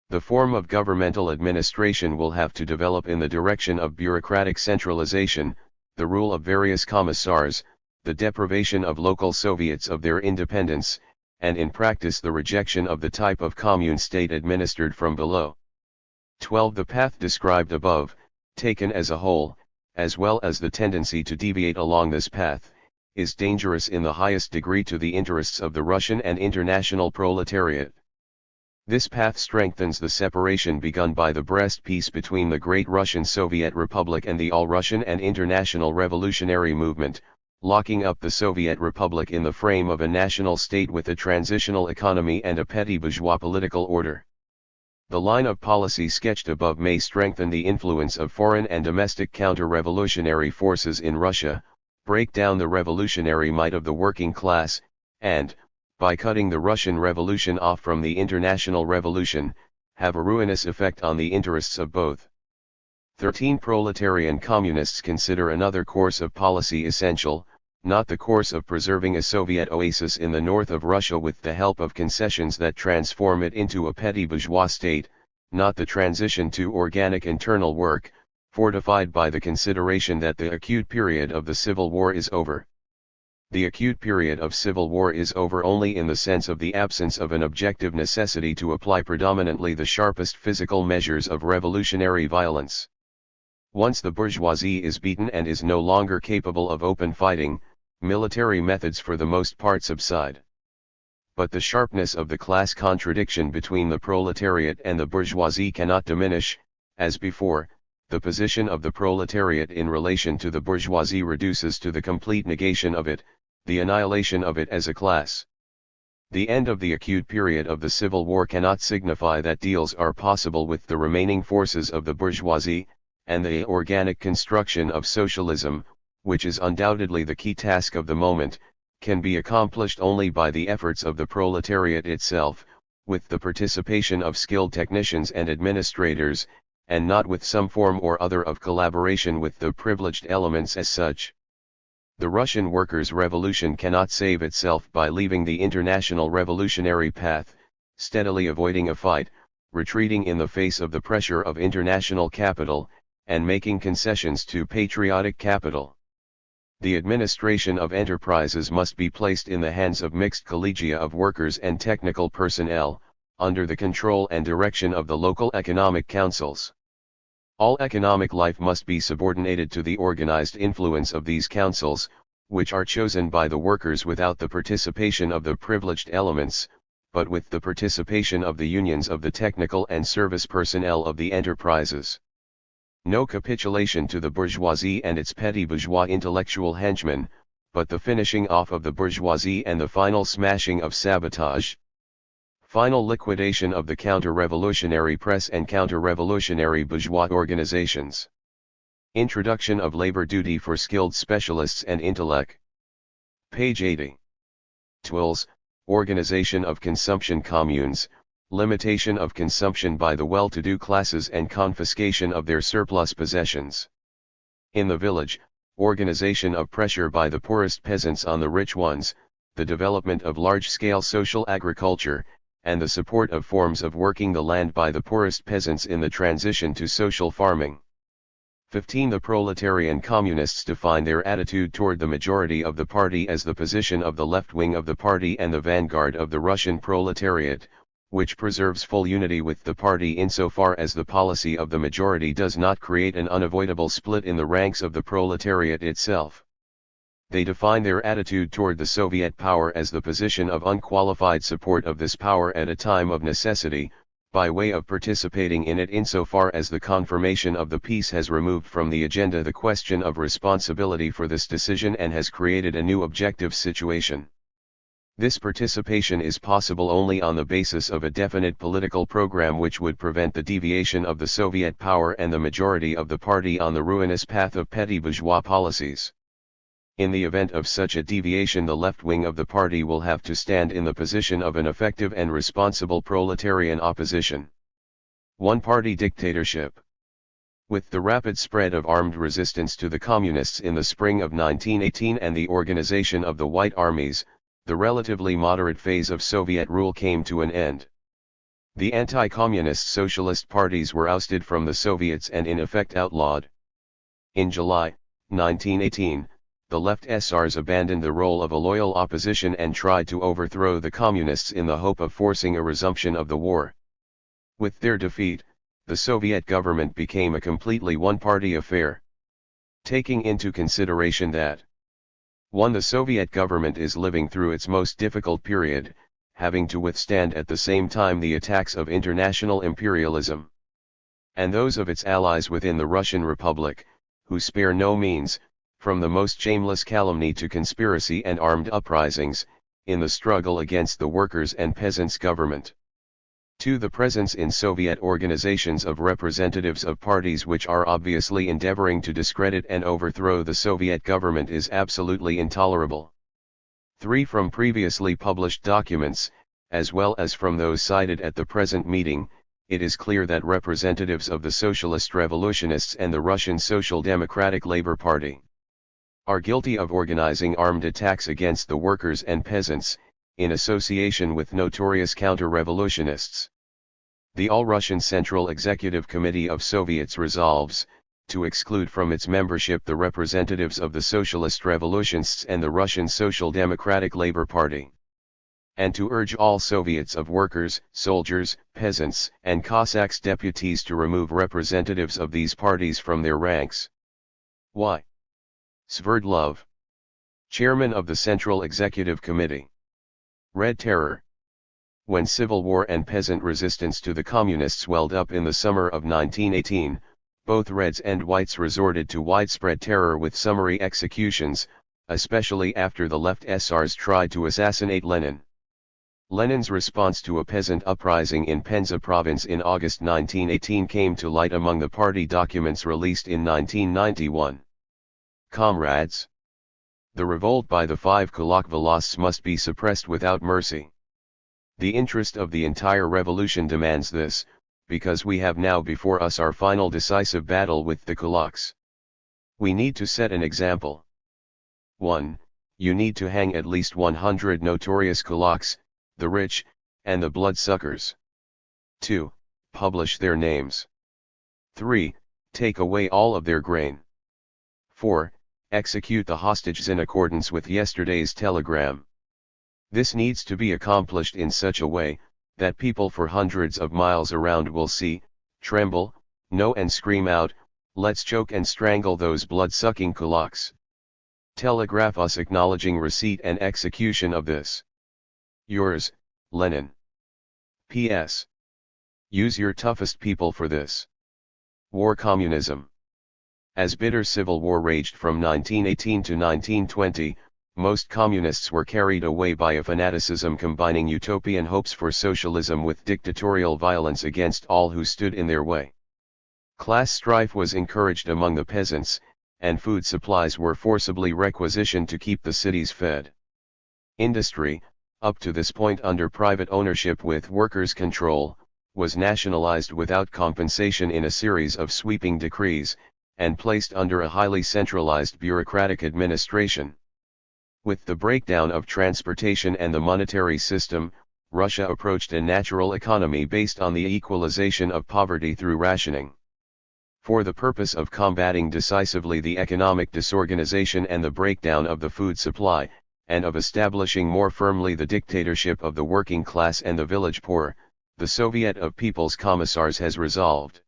The form of governmental administration will have to develop in the direction of bureaucratic centralization, the rule of various commissars, the deprivation of local Soviets of their independence, and in practice the rejection of the type of commune state administered from below. 12. The path described above, taken as a whole, as well as the tendency to deviate along this path, is dangerous in the highest degree to the interests of the Russian and international proletariat. This path strengthens the separation begun by the Brest Peace between the Great Russian Soviet Republic and the All-Russian and International Revolutionary Movement, locking up the Soviet Republic in the frame of a national state with a transitional economy and a petty bourgeois political order. The line of policy sketched above may strengthen the influence of foreign and domestic counter-revolutionary forces in Russia, break down the revolutionary might of the working class, and, by cutting the Russian Revolution off from the international revolution, have a ruinous effect on the interests of both. 13. Proletarian communists consider another course of policy essential, not the course of preserving a Soviet oasis in the north of Russia with the help of concessions that transform it into a petty bourgeois state, not the transition to organic internal work, fortified by the consideration that the acute period of the Civil War is over. The acute period of civil war is over only in the sense of the absence of an objective necessity to apply predominantly the sharpest physical measures of revolutionary violence. Once the bourgeoisie is beaten and is no longer capable of open fighting, military methods for the most part subside. But the sharpness of the class contradiction between the proletariat and the bourgeoisie cannot diminish. As before, the position of the proletariat in relation to the bourgeoisie reduces to the complete negation of it, the annihilation of it as a class. The end of the acute period of the Civil War cannot signify that deals are possible with the remaining forces of the bourgeoisie, and the organic construction of socialism, which is undoubtedly the key task of the moment, can be accomplished only by the efforts of the proletariat itself, with the participation of skilled technicians and administrators, and not with some form or other of collaboration with the privileged elements as such. The Russian workers' revolution cannot save itself by leaving the international revolutionary path, steadily avoiding a fight, retreating in the face of the pressure of international capital, and making concessions to patriotic capital. The administration of enterprises must be placed in the hands of mixed collegia of workers and technical personnel, under the control and direction of the local economic councils. All economic life must be subordinated to the organized influence of these councils, which are chosen by the workers without the participation of the privileged elements, but with the participation of the unions of the technical and service personnel of the enterprises. No capitulation to the bourgeoisie and its petty bourgeois intellectual henchmen, but the finishing off of the bourgeoisie and the final smashing of sabotage. Final liquidation of the counter-revolutionary press and counter-revolutionary bourgeois organizations. Introduction of labor duty for skilled specialists and intellect. Page 80. Tools, organization of consumption communes, limitation of consumption by the well-to-do classes and confiscation of their surplus possessions. In the village, organization of pressure by the poorest peasants on the rich ones, the development of large-scale social agriculture, and the support of forms of working the land by the poorest peasants in the transition to social farming. 15. The proletarian communists define their attitude toward the majority of the party as the position of the left wing of the party and the vanguard of the Russian proletariat, which preserves full unity with the party insofar as the policy of the majority does not create an unavoidable split in the ranks of the proletariat itself. They define their attitude toward the Soviet power as the position of unqualified support of this power at a time of necessity, by way of participating in it insofar as the confirmation of the peace has removed from the agenda the question of responsibility for this decision and has created a new objective situation. This participation is possible only on the basis of a definite political program which would prevent the deviation of the Soviet power and the majority of the party on the ruinous path of petty bourgeois policies. In the event of such a deviation, the left wing of the party will have to stand in the position of an effective and responsible proletarian opposition. One-party dictatorship. With the rapid spread of armed resistance to the communists in the spring of 1918 and the organization of the White Armies, the relatively moderate phase of Soviet rule came to an end. The anti-communist socialist parties were ousted from the Soviets and in effect outlawed. In July 1918, the left SRs abandoned the role of a loyal opposition and tried to overthrow the communists in the hope of forcing a resumption of the war. With their defeat, the Soviet government became a completely one-party affair. Taking into consideration that 1. The Soviet government is living through its most difficult period, having to withstand at the same time the attacks of international imperialism, and those of its allies within the Russian Republic, who spare no means, from the most shameless calumny to conspiracy and armed uprisings, in the struggle against the workers' and peasants' government. 2. The presence in Soviet organizations of representatives of parties which are obviously endeavoring to discredit and overthrow the Soviet government is absolutely intolerable. 3. From previously published documents, as well as from those cited at the present meeting, it is clear that representatives of the Socialist Revolutionists and the Russian Social Democratic Labor Party are guilty of organizing armed attacks against the workers and peasants, in association with notorious counter-revolutionists. The All-Russian Central Executive Committee of Soviets resolves, to exclude from its membership the representatives of the Socialist Revolutionists and the Russian Social Democratic Labor Party, and to urge all Soviets of workers, soldiers, peasants, and Cossacks deputies to remove representatives of these parties from their ranks. Y. Sverdlov, Chairman of the Central Executive Committee. Red Terror. When civil war and peasant resistance to the communists welled up in the summer of 1918, both Reds and Whites resorted to widespread terror with summary executions, especially after the left SRs tried to assassinate Lenin. Lenin's response to a peasant uprising in Penza province in August 1918 came to light among the party documents released in 1991. Comrades! The revolt by the 5 Kulak-Volosts must be suppressed without mercy. The interest of the entire revolution demands this, because we have now before us our final decisive battle with the Kulaks. We need to set an example. 1. You need to hang at least 100 notorious Kulaks, the rich, and the bloodsuckers. 2. Publish their names. 3. Take away all of their grain. 4. Execute the hostages in accordance with yesterday's telegram. This needs to be accomplished in such a way, that people for hundreds of miles around will see, tremble, know and scream out, "Let's choke and strangle those blood-sucking kulaks." Telegraph us acknowledging receipt and execution of this. Yours, Lenin. P.S. Use your toughest people for this. War Communism. As bitter civil war raged from 1918 to 1920, most communists were carried away by a fanaticism combining utopian hopes for socialism with dictatorial violence against all who stood in their way. Class strife was encouraged among the peasants, and food supplies were forcibly requisitioned to keep the cities fed. Industry, up to this point under private ownership with workers' control, was nationalized without compensation in a series of sweeping decrees, and placed under a highly centralized bureaucratic administration. With the breakdown of transportation and the monetary system, Russia approached a natural economy based on the equalization of poverty through rationing. For the purpose of combating decisively the economic disorganization and the breakdown of the food supply, and of establishing more firmly the dictatorship of the working class and the village poor, the Soviet of People's Commissars has resolved.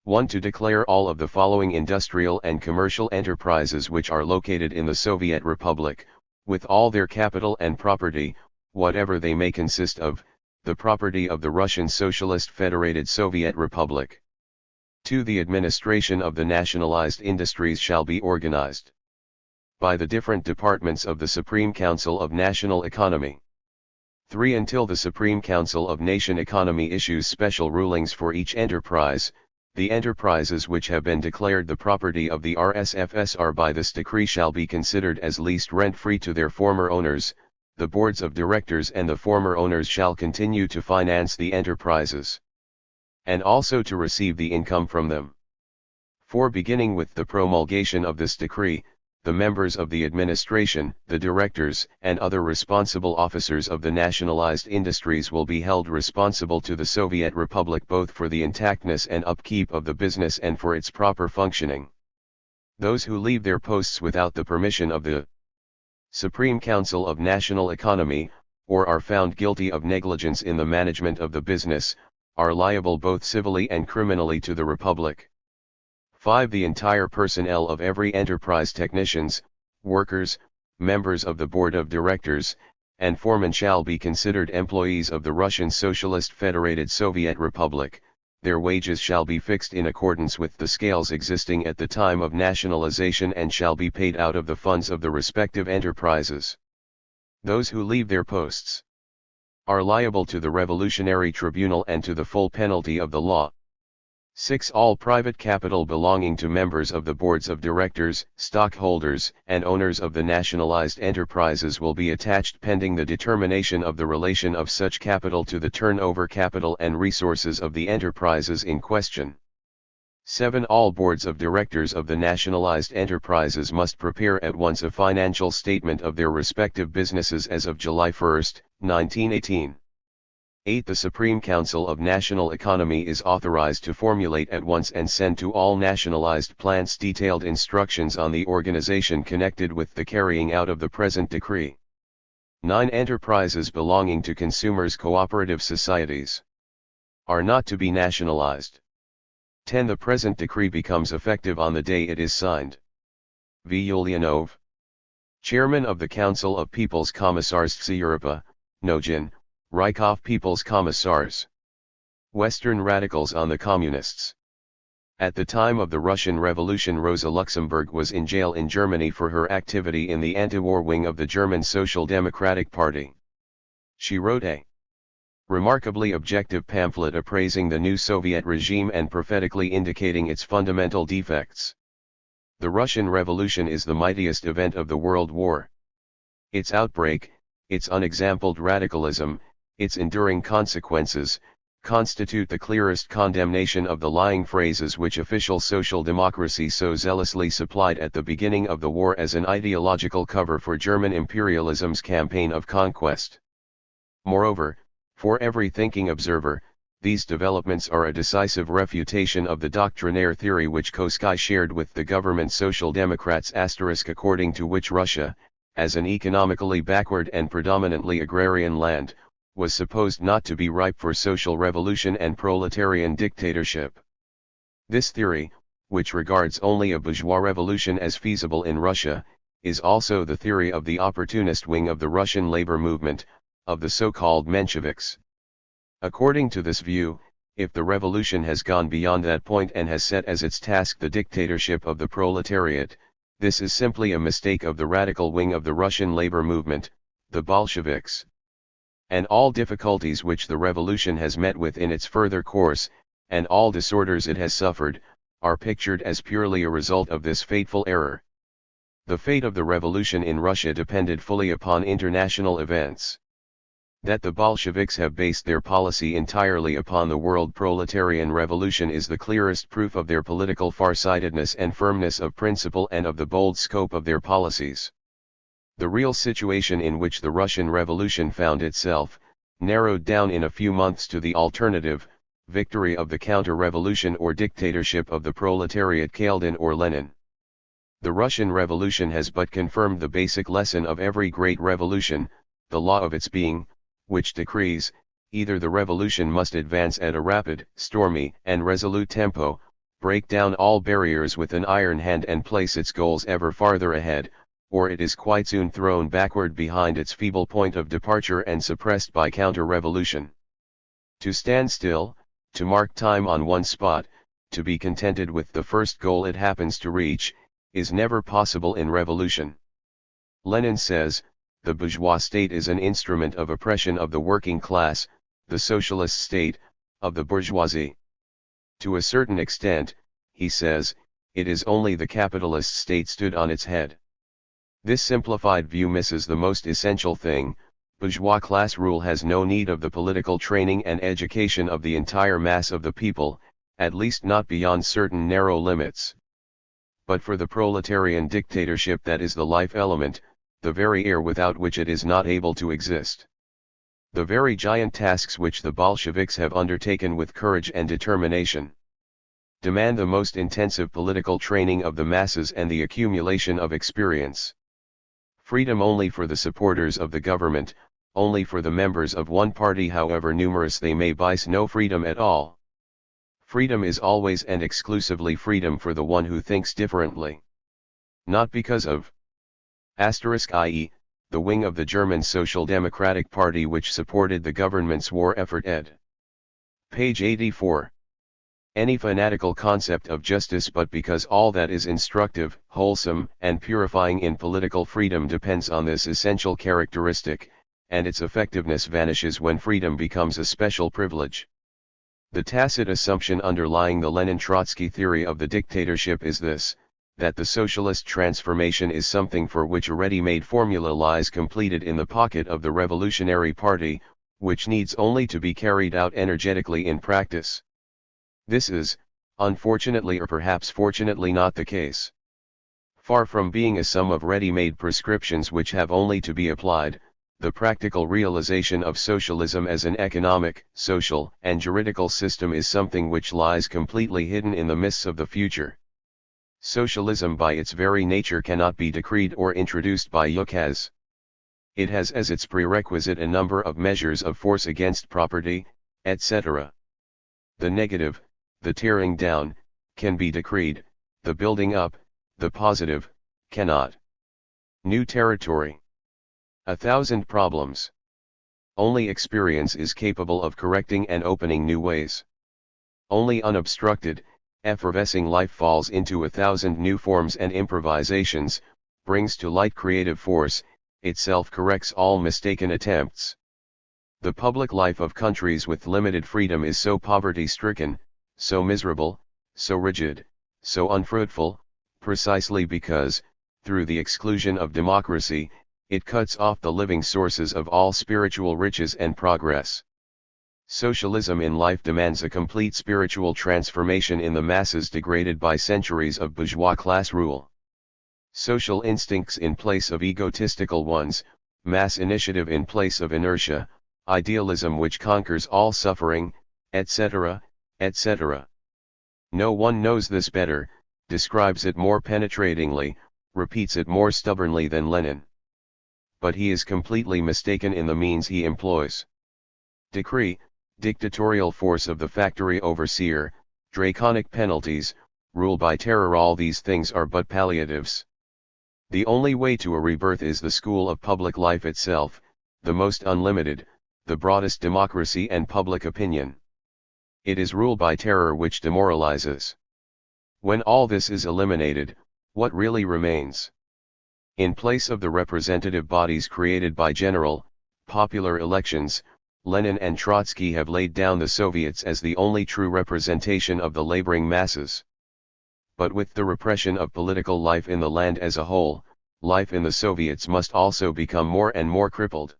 1. To declare all of the following industrial and commercial enterprises which are located in the Soviet Republic, with all their capital and property, whatever they may consist of, the property of the Russian Socialist Federated Soviet Republic. 2. The administration of the nationalized industries shall be organized by the different departments of the Supreme Council of National Economy. 3. Until the Supreme Council of Nation Economy issues special rulings for each enterprise, the enterprises which have been declared the property of the RSFSR by this decree shall be considered as leased rent-free to their former owners. The boards of directors and the former owners shall continue to finance the enterprises, and also to receive the income from them. 4. Beginning with the promulgation of this decree, the members of the administration, the directors, and other responsible officers of the nationalized industries will be held responsible to the Soviet Republic both for the intactness and upkeep of the business and for its proper functioning. Those who leave their posts without the permission of the Supreme Council of National Economy, or are found guilty of negligence in the management of the business, are liable both civilly and criminally to the Republic. 5. The entire personnel of every enterprise, technicians, workers, members of the board of directors, and foremen shall be considered employees of the Russian Socialist Federated Soviet Republic. Their wages shall be fixed in accordance with the scales existing at the time of nationalization and shall be paid out of the funds of the respective enterprises. Those who leave their posts are liable to the Revolutionary Tribunal and to the full penalty of the law. 6. All private capital belonging to members of the boards of directors, stockholders, and owners of the nationalized enterprises will be attached pending the determination of the relation of such capital to the turnover capital and resources of the enterprises in question. 7. All boards of directors of the nationalized enterprises must prepare at once a financial statement of their respective businesses as of July 1, 1918. 8. The Supreme Council of National Economy is authorized to formulate at once and send to all nationalized plants detailed instructions on the organization connected with the carrying out of the present decree. 9. Enterprises belonging to consumers' cooperative societies are not to be nationalized. 10. The present decree becomes effective on the day it is signed. V. Ulyanov, Chairman of the Council of People's Commissars Tsiyurpa, Nogin, Rykov People's Commissars. Western Radicals on the Communists. At the time of the Russian Revolution, Rosa Luxemburg was in jail in Germany for her activity in the anti-war wing of the German Social Democratic Party. She wrote a remarkably objective pamphlet appraising the new Soviet regime and prophetically indicating its fundamental defects. The Russian Revolution is the mightiest event of the World War. Its outbreak, its unexampled radicalism, its enduring consequences, constitute the clearest condemnation of the lying phrases which official social democracy so zealously supplied at the beginning of the war as an ideological cover for German imperialism's campaign of conquest. Moreover, for every thinking observer, these developments are a decisive refutation of the doctrinaire theory which Kosky shared with the government Social Democrats *, according to which Russia, as an economically backward and predominantly agrarian land, was supposed not to be ripe for social revolution and proletarian dictatorship. This theory, which regards only a bourgeois revolution as feasible in Russia, is also the theory of the opportunist wing of the Russian labor movement, of the so-called Mensheviks. According to this view, if the revolution has gone beyond that point and has set as its task the dictatorship of the proletariat, this is simply a mistake of the radical wing of the Russian labor movement, the Bolsheviks. And all difficulties which the revolution has met with in its further course, and all disorders it has suffered, are pictured as purely a result of this fateful error. The fate of the revolution in Russia depended fully upon international events. That the Bolsheviks have based their policy entirely upon the world proletarian revolution is the clearest proof of their political farsightedness and firmness of principle and of the bold scope of their policies. The real situation in which the Russian Revolution found itself, narrowed down in a few months to the alternative, victory of the counter-revolution or dictatorship of the proletariat Kaledin or Lenin. The Russian Revolution has but confirmed the basic lesson of every great revolution, the law of its being, which decrees, either the revolution must advance at a rapid, stormy, and resolute tempo, break down all barriers with an iron hand and place its goals ever farther ahead, or it is quite soon thrown backward behind its feeble point of departure and suppressed by counter-revolution. To stand still, to mark time on one spot, to be contented with the first goal it happens to reach, is never possible in revolution. Lenin says, the bourgeois state is an instrument of oppression of the working class, the socialist state, of the bourgeoisie. To a certain extent, he says, it is only the capitalist state stood on its head. This simplified view misses the most essential thing: bourgeois class rule has no need of the political training and education of the entire mass of the people, at least not beyond certain narrow limits. But for the proletarian dictatorship that is the life element, the very air without which it is not able to exist. The very giant tasks which the Bolsheviks have undertaken with courage and determination demand the most intensive political training of the masses and the accumulation of experience. Freedom only for the supporters of the government, only for the members of one party however numerous they may be, no freedom at all. Freedom is always and exclusively freedom for the one who thinks differently. Not because of i.e., the wing of the German Social Democratic Party which supported the government's war effort ed. Page 84. Any fanatical concept of justice, but because all that is instructive, wholesome, and purifying in political freedom depends on this essential characteristic, and its effectiveness vanishes when freedom becomes a special privilege. The tacit assumption underlying the Lenin-Trotsky theory of the dictatorship is this: that the socialist transformation is something for which a ready-made formula lies completed in the pocket of the revolutionary party, which needs only to be carried out energetically in practice. This is, unfortunately or perhaps fortunately, not the case. Far from being a sum of ready-made prescriptions which have only to be applied, the practical realization of socialism as an economic, social, and juridical system is something which lies completely hidden in the mists of the future. Socialism by its very nature cannot be decreed or introduced by ukaz. It has as its prerequisite a number of measures of force against property, etc. The negative, the tearing down, can be decreed; the building up, the positive, cannot. New territory. 1,000 problems. Only experience is capable of correcting and opening new ways. Only unobstructed, effervescing life falls into 1,000 new forms and improvisations, brings to light creative force, itself corrects all mistaken attempts. The public life of countries with limited freedom is so poverty-stricken, so miserable, so rigid, so unfruitful, precisely because, through the exclusion of democracy, it cuts off the living sources of all spiritual riches and progress. Socialism in life demands a complete spiritual transformation in the masses degraded by centuries of bourgeois class rule. Social instincts in place of egotistical ones, mass initiative in place of inertia, idealism which conquers all suffering, etc., etc. No one knows this better, describes it more penetratingly, repeats it more stubbornly than Lenin. But he is completely mistaken in the means he employs. Decree, dictatorial force of the factory overseer, draconic penalties, rule by terror, all these things are but palliatives. The only way to a rebirth is the school of public life itself, the most unlimited, the broadest democracy and public opinion. It is rule by terror which demoralizes. When all this is eliminated, what really remains? In place of the representative bodies created by general, popular elections, Lenin and Trotsky have laid down the Soviets as the only true representation of the laboring masses. But with the repression of political life in the land as a whole, life in the Soviets must also become more and more crippled.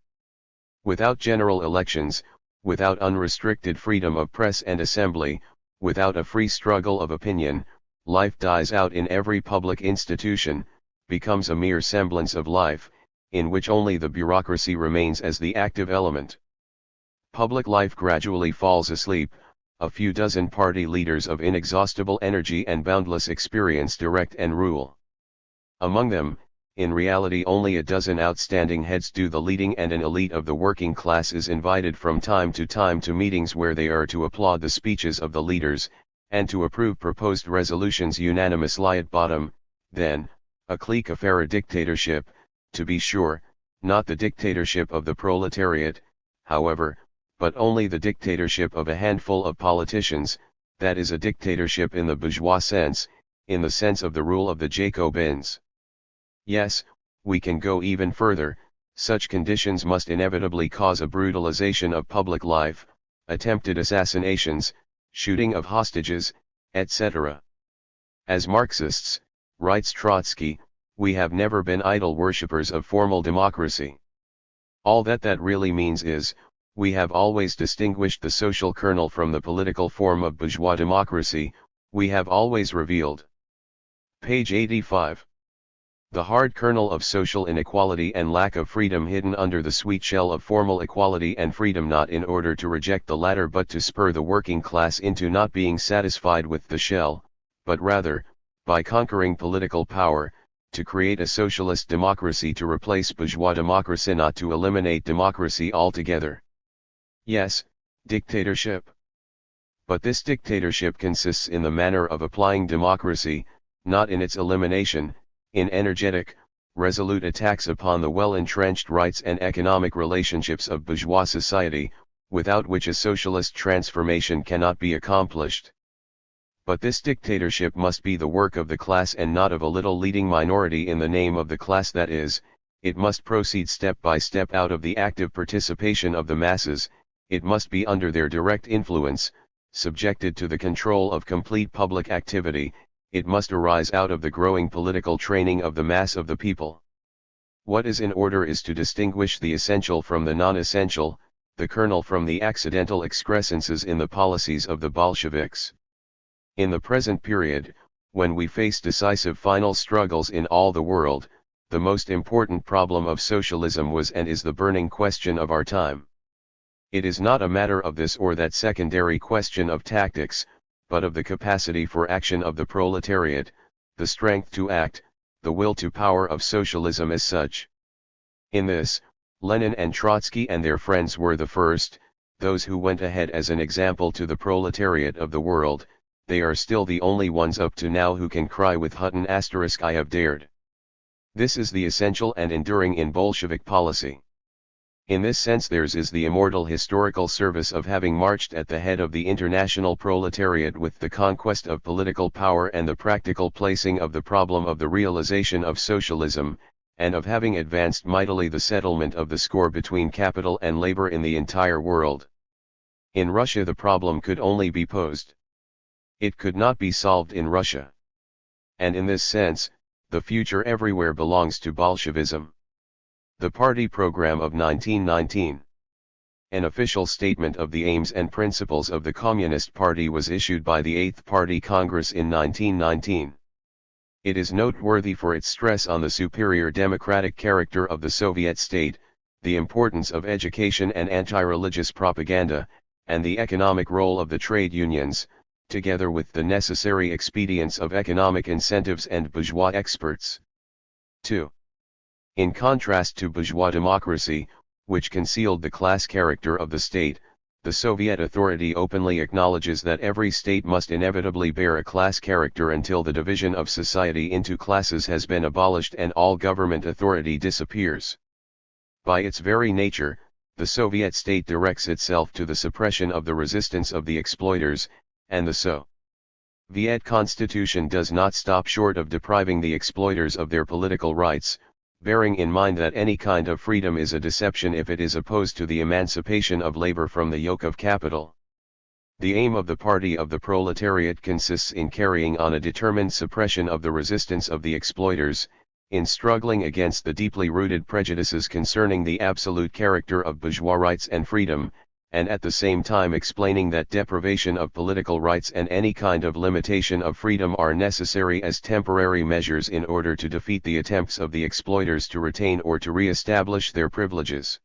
Without general elections, without unrestricted freedom of press and assembly, without a free struggle of opinion, life dies out in every public institution, becomes a mere semblance of life, in which only the bureaucracy remains as the active element. Public life gradually falls asleep, a few dozen party leaders of inexhaustible energy and boundless experience direct and rule. Among them, in reality only a dozen outstanding heads do the leading, and an elite of the working class is invited from time to meetings where they are to applaud the speeches of the leaders, and to approve proposed resolutions unanimously at bottom. Then, a clique affair, a dictatorship, to be sure, not the dictatorship of the proletariat, however, but only the dictatorship of a handful of politicians, that is a dictatorship in the bourgeois sense, in the sense of the rule of the Jacobins. Yes, we can go even further, such conditions must inevitably cause a brutalization of public life, attempted assassinations, shooting of hostages, etc. As Marxists, writes Trotsky, we have never been idle worshippers of formal democracy. All that really means is, we have always distinguished the social kernel from the political form of bourgeois democracy, we have always revealed. Page 85. The hard kernel of social inequality and lack of freedom hidden under the sweet shell of formal equality and freedom, not in order to reject the latter but to spur the working class into not being satisfied with the shell, but rather, by conquering political power, to create a socialist democracy to replace bourgeois democracy, not to eliminate democracy altogether. Yes, dictatorship. But this dictatorship consists in the manner of applying democracy, not in its elimination, in energetic, resolute attacks upon the well-entrenched rights and economic relationships of bourgeois society, without which a socialist transformation cannot be accomplished. But this dictatorship must be the work of the class and not of a little leading minority in the name of the class, that is, it must proceed step by step out of the active participation of the masses, it must be under their direct influence, subjected to the control of complete public activity, it must arise out of the growing political training of the mass of the people. What is in order is to distinguish the essential from the non-essential, the kernel from the accidental excrescences in the policies of the Bolsheviks. In the present period, when we face decisive final struggles in all the world, the most important problem of socialism was and is the burning question of our time. It is not a matter of this or that secondary question of tactics, but of the capacity for action of the proletariat, the strength to act, the will to power of socialism as such. In this, Lenin and Trotsky and their friends were the first, those who went ahead as an example to the proletariat of the world. They are still the only ones up to now who can cry with Hutton *, I have dared. This is the essential and enduring in Bolshevik policy. In this sense theirs is the immortal historical service of having marched at the head of the international proletariat with the conquest of political power and the practical placing of the problem of the realization of socialism, and of having advanced mightily the settlement of the score between capital and labor in the entire world. In Russia the problem could only be posed. It could not be solved in Russia. and in this sense, the future everywhere belongs to Bolshevism. The party program of 1919. An official statement of the aims and principles of the Communist Party was issued by the 8th Party Congress in 1919. It is noteworthy for its stress on the superior democratic character of the Soviet state, the importance of education and anti-religious propaganda, and the economic role of the trade unions, together with the necessary expedients of economic incentives and bourgeois experts. 2. In contrast to bourgeois democracy, which concealed the class character of the state, the Soviet authority openly acknowledges that every state must inevitably bear a class character until the division of society into classes has been abolished and all government authority disappears. By its very nature, the Soviet state directs itself to the suppression of the resistance of the exploiters, and the Soviet constitution does not stop short of depriving the exploiters of their political rights, bearing in mind that any kind of freedom is a deception if it is opposed to the emancipation of labor from the yoke of capital. The aim of the Party of the Proletariat consists in carrying on a determined suppression of the resistance of the exploiters, in struggling against the deeply rooted prejudices concerning the absolute character of bourgeois rights and freedom, and at the same time explaining that deprivation of political rights and any kind of limitation of freedom are necessary as temporary measures in order to defeat the attempts of the exploiters to retain or to re-establish their privileges.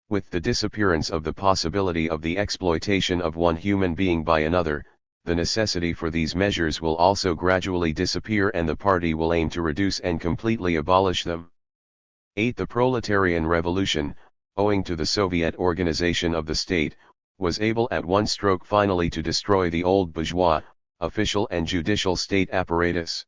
With the disappearance of the possibility of the exploitation of one human being by another, the necessity for these measures will also gradually disappear and the party will aim to reduce and completely abolish them. 8. The proletarian revolution, owing to the Soviet organization of the state, was able at one stroke finally to destroy the old bourgeois, official and judicial state apparatus.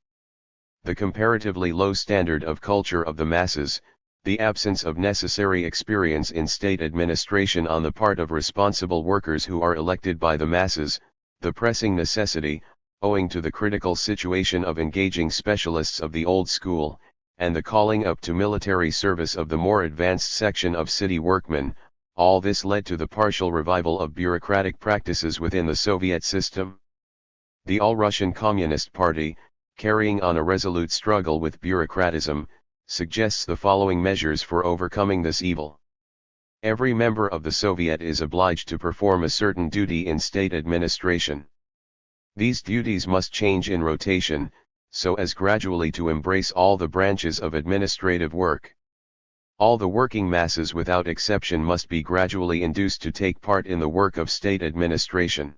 The comparatively low standard of culture of the masses, the absence of necessary experience in state administration on the part of responsible workers who are elected by the masses, the pressing necessity, owing to the critical situation of engaging specialists of the old school, and the calling up to military service of the more advanced section of city workmen, all this led to the partial revival of bureaucratic practices within the Soviet system. The All-Russian Communist Party, carrying on a resolute struggle with bureaucratism, suggests the following measures for overcoming this evil. Every member of the Soviet is obliged to perform a certain duty in state administration. These duties must change in rotation, so as gradually to embrace all the branches of administrative work. All the working masses without exception must be gradually induced to take part in the work of state administration.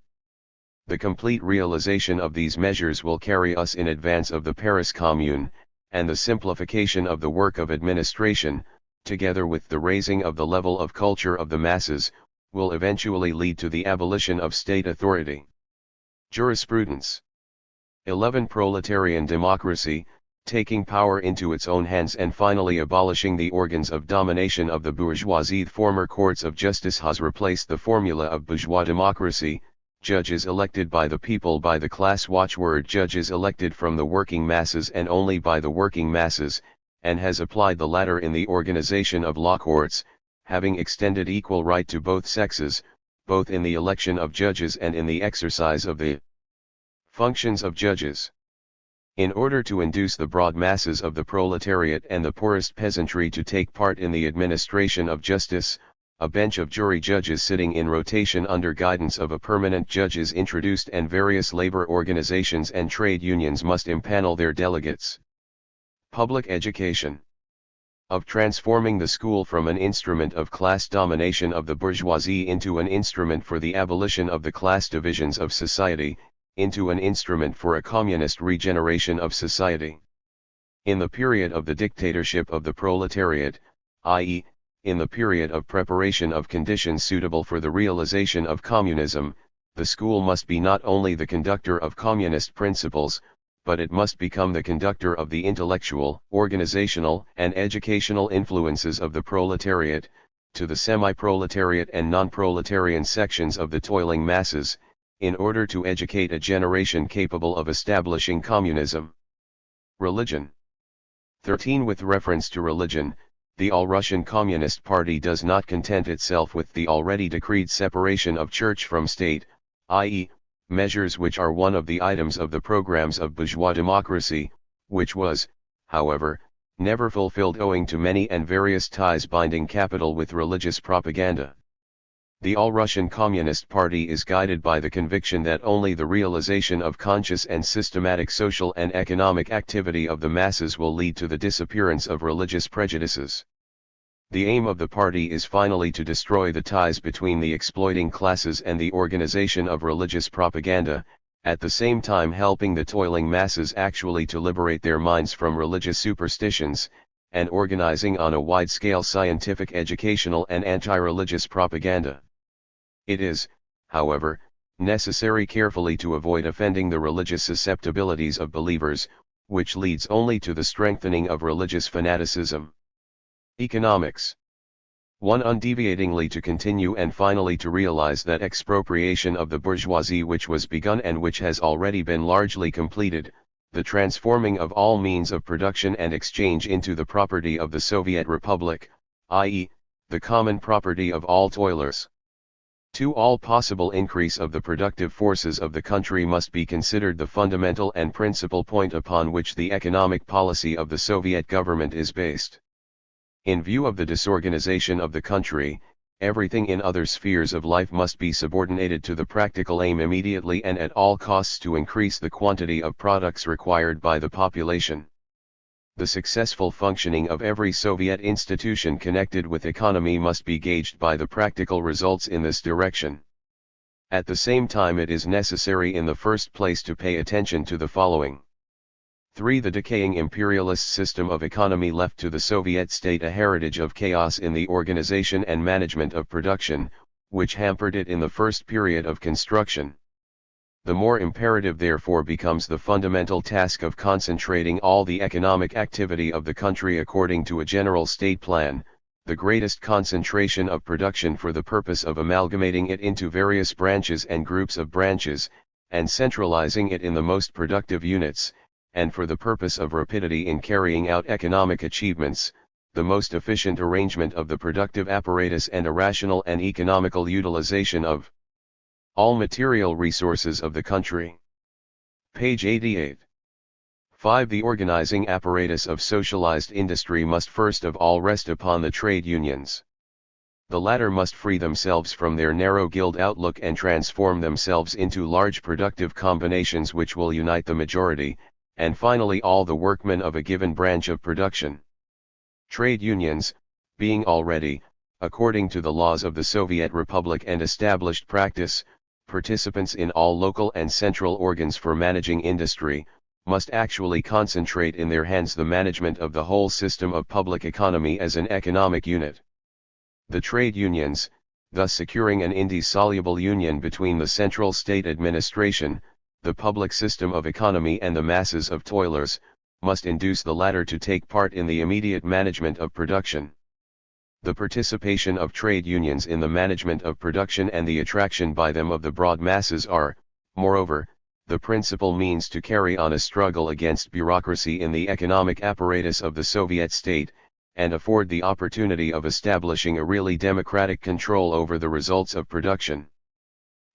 The complete realization of these measures will carry us in advance of the Paris Commune, and the simplification of the work of administration, together with the raising of the level of culture of the masses, will eventually lead to the abolition of state authority. Jurisprudence. 11. Proletarian democracy, taking power into its own hands and finally abolishing the organs of domination of the bourgeoisie. The former courts of justice has replaced the formula of bourgeois democracy, judges elected by the people by the class watchword judges elected from the working masses and only by the working masses, and has applied the latter in the organization of law courts, having extended equal right to both sexes, both in the election of judges and in the exercise of the functions of judges. In order to induce the broad masses of the proletariat and the poorest peasantry to take part in the administration of justice, a bench of jury judges sitting in rotation under guidance of a permanent judge is introduced and various labor organizations and trade unions must impanel their delegates. Public education. Of transforming the school from an instrument of class domination of the bourgeoisie into an instrument for the abolition of the class divisions of society, into an instrument for a communist regeneration of society. In the period of the dictatorship of the proletariat, i.e., in the period of preparation of conditions suitable for the realization of communism, the school must be not only the conductor of communist principles, but it must become the conductor of the intellectual, organizational, and educational influences of the proletariat, to the semi-proletariat and non-proletarian sections of the toiling masses, in order to educate a generation capable of establishing communism. Religion. 13. With reference to religion, the All-Russian Communist Party does not content itself with the already decreed separation of church from state, i.e., measures which are one of the items of the programs of bourgeois democracy, which was, however, never fulfilled owing to many and various ties binding capital with religious propaganda. The All-Russian Communist Party is guided by the conviction that only the realization of conscious and systematic social and economic activity of the masses will lead to the disappearance of religious prejudices. The aim of the party is finally to destroy the ties between the exploiting classes and the organization of religious propaganda, at the same time helping the toiling masses actually to liberate their minds from religious superstitions, and organizing on a wide-scale scientific educational and anti-religious propaganda. It is, however, necessary carefully to avoid offending the religious susceptibilities of believers, which leads only to the strengthening of religious fanaticism. Economics. 1. Undeviatingly to continue and finally to realize that expropriation of the bourgeoisie which was begun and which has already been largely completed, the transforming of all means of production and exchange into the property of the Soviet Republic, i.e., the common property of all toilers. 2. All possible increase of the productive forces of the country must be considered the fundamental and principal point upon which the economic policy of the Soviet government is based. In view of the disorganization of the country, everything in other spheres of life must be subordinated to the practical aim immediately and at all costs to increase the quantity of products required by the population. The successful functioning of every Soviet institution connected with economy must be gauged by the practical results in this direction. At the same time, it is necessary in the first place to pay attention to the following. 3. The decaying imperialist system of economy left to the Soviet state a heritage of chaos in the organization and management of production, which hampered it in the first period of construction. The more imperative therefore becomes the fundamental task of concentrating all the economic activity of the country according to a general state plan, the greatest concentration of production for the purpose of amalgamating it into various branches and groups of branches, and centralizing it in the most productive units, and for the purpose of rapidity in carrying out economic achievements, the most efficient arrangement of the productive apparatus and a rational and economical utilization of all material resources of the country. Page 88. 5. The organizing apparatus of socialized industry must first of all rest upon the trade unions. The latter must free themselves from their narrow guild outlook and transform themselves into large productive combinations which will unite the majority, and finally all the workmen of a given branch of production. Trade unions, being already, according to the laws of the Soviet Republic and established practice, participants in all local and central organs for managing industry, must actually concentrate in their hands the management of the whole system of public economy as an economic unit. The trade unions, thus securing an indissoluble union between the central state administration, the public system of economy and the masses of toilers, must induce the latter to take part in the immediate management of production. The participation of trade unions in the management of production and the attraction by them of the broad masses are, moreover, the principal means to carry on a struggle against bureaucracy in the economic apparatus of the Soviet state, and afford the opportunity of establishing a really democratic control over the results of production.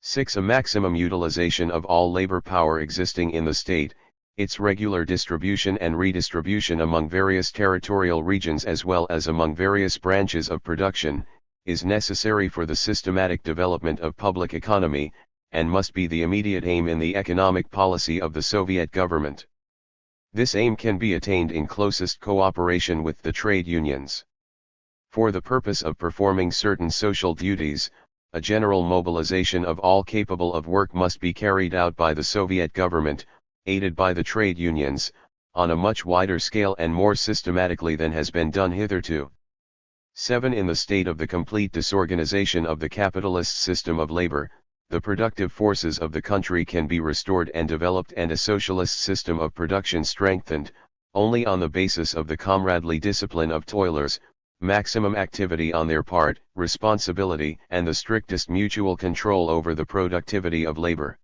6. A maximum utilization of all labor power existing in the state, its regular distribution and redistribution among various territorial regions as well as among various branches of production, is necessary for the systematic development of public economy, and must be the immediate aim in the economic policy of the Soviet government. This aim can be attained in closest cooperation with the trade unions. For the purpose of performing certain social duties, a general mobilization of all capable of work must be carried out by the Soviet government, aided by the trade unions, on a much wider scale and more systematically than has been done hitherto. 7. In the state of the complete disorganization of the capitalist system of labor, the productive forces of the country can be restored and developed and a socialist system of production strengthened, only on the basis of the comradely discipline of toilers, maximum activity on their part, responsibility and the strictest mutual control over the productivity of labor.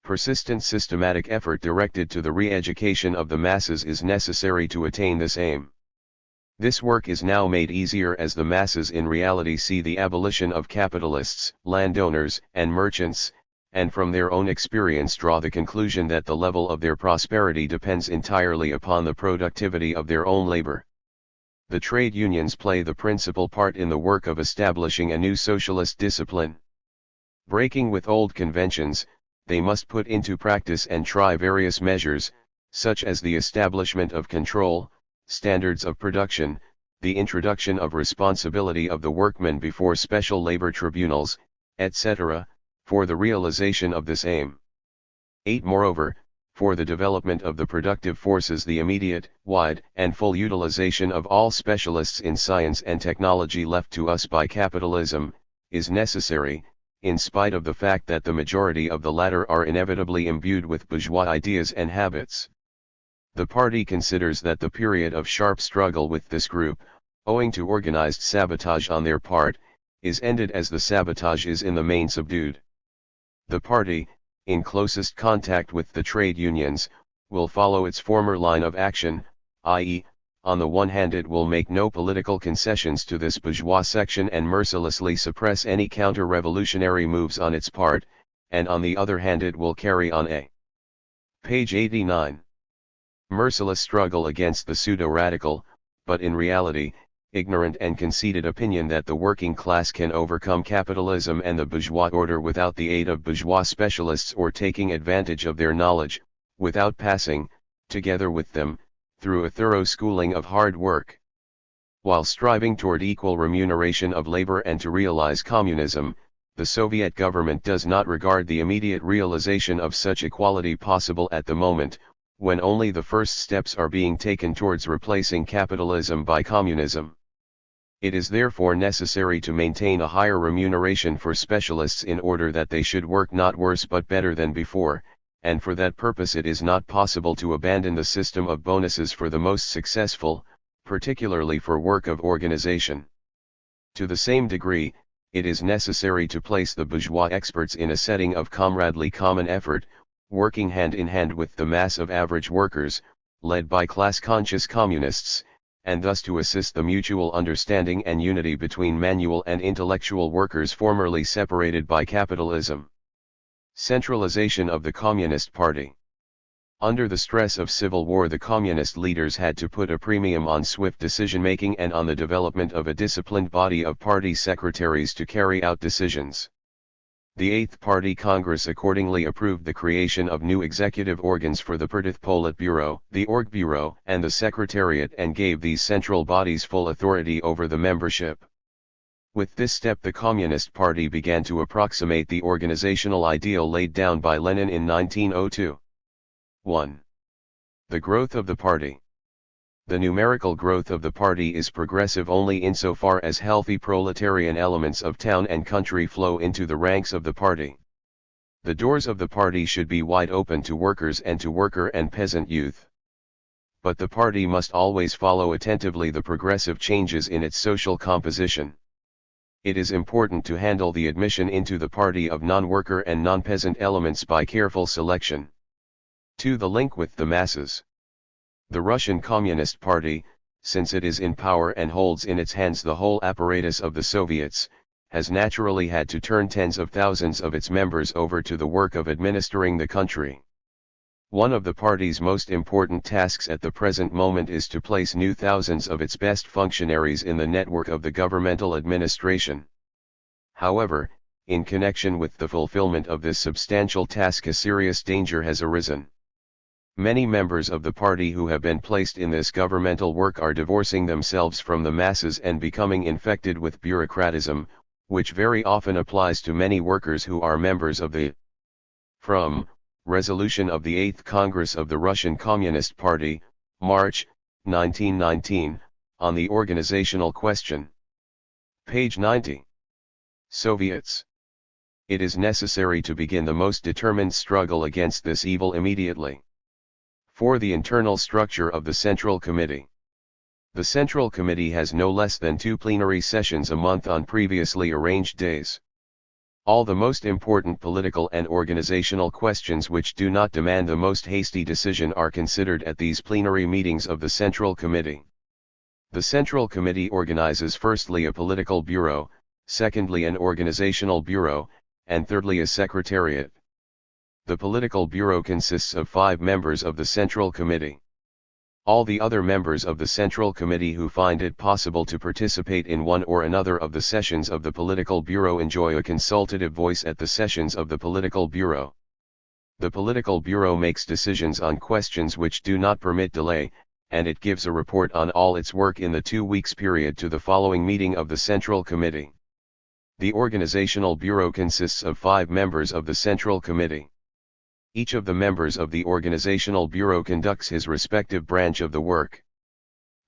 Persistent systematic effort directed to the re-education of the masses is necessary to attain this aim. This work is now made easier as the masses in reality see the abolition of capitalists, landowners, and merchants, and from their own experience draw the conclusion that the level of their prosperity depends entirely upon the productivity of their own labor. The trade unions play the principal part in the work of establishing a new socialist discipline. Breaking with old conventions, they must put into practice and try various measures, such as the establishment of control, standards of production, the introduction of responsibility of the workmen before special labor tribunals, etc., for the realization of this aim. 8. Moreover, for the development of the productive forces, the immediate, wide, and full utilization of all specialists in science and technology left to us by capitalism, is necessary, in spite of the fact that the majority of the latter are inevitably imbued with bourgeois ideas and habits. The party considers that the period of sharp struggle with this group, owing to organized sabotage on their part, is ended as the sabotage is in the main subdued. The party, in closest contact with the trade unions, will follow its former line of action, i.e., on the one hand it will make no political concessions to this bourgeois section and mercilessly suppress any counter-revolutionary moves on its part, and on the other hand it will carry on a page 89. Merciless struggle against the pseudo-radical, but in reality, ignorant and conceited opinion that the working class can overcome capitalism and the bourgeois order without the aid of bourgeois specialists or taking advantage of their knowledge, without passing, together with them, through a thorough schooling of hard work. While striving toward equal remuneration of labor and to realize communism, the Soviet government does not regard the immediate realization of such equality possible at the moment, when only the first steps are being taken towards replacing capitalism by communism. It is therefore necessary to maintain a higher remuneration for specialists in order that they should work not worse but better than before, and for that purpose it is not possible to abandon the system of bonuses for the most successful, particularly for work of organization. To the same degree, it is necessary to place the bourgeois experts in a setting of comradely common effort, working hand in hand with the mass of average workers, led by class-conscious communists, and thus to assist the mutual understanding and unity between manual and intellectual workers formerly separated by capitalism. Centralization of the Communist Party. Under the stress of civil war, the communist leaders had to put a premium on swift decision-making and on the development of a disciplined body of party secretaries to carry out decisions. The Eighth Party Congress accordingly approved the creation of new executive organs for the Politburo, the Orgbureau, and the Secretariat, and gave these central bodies full authority over the membership. With this step the Communist Party began to approximate the organizational ideal laid down by Lenin in 1902. 1. The growth of the party. The numerical growth of the party is progressive only insofar as healthy proletarian elements of town and country flow into the ranks of the party. The doors of the party should be wide open to workers and to worker and peasant youth. But the party must always follow attentively the progressive changes in its social composition. It is important to handle the admission into the party of non-worker and non-peasant elements by careful selection. 2. The link with the masses. The Russian Communist Party, since it is in power and holds in its hands the whole apparatus of the Soviets, has naturally had to turn tens of thousands of its members over to the work of administering the country. One of the party's most important tasks at the present moment is to place new thousands of its best functionaries in the network of the governmental administration. However, in connection with the fulfillment of this substantial task a serious danger has arisen. Many members of the party who have been placed in this governmental work are divorcing themselves from the masses and becoming infected with bureaucratism, which very often applies to many workers who are members of the Resolution of the 8th Congress of the Russian Communist Party, March, 1919, on the organizational question. Page 90. Soviets. It is necessary to begin the most determined struggle against this evil immediately. 4. The internal structure of the Central Committee. The Central Committee has no less than 2 plenary sessions a month on previously arranged days. All the most important political and organizational questions which do not demand the most hasty decision are considered at these plenary meetings of the Central Committee. The Central Committee organizes firstly a political bureau, secondly an organizational bureau, and thirdly a secretariat. The political bureau consists of 5 members of the Central Committee. All the other members of the Central Committee who find it possible to participate in one or another of the sessions of the Political Bureau enjoy a consultative voice at the sessions of the Political Bureau. The Political Bureau makes decisions on questions which do not permit delay, and it gives a report on all its work in the 2 weeks period to the following meeting of the Central Committee. The Organizational Bureau consists of 5 members of the Central Committee. Each of the members of the Organizational Bureau conducts his respective branch of the work.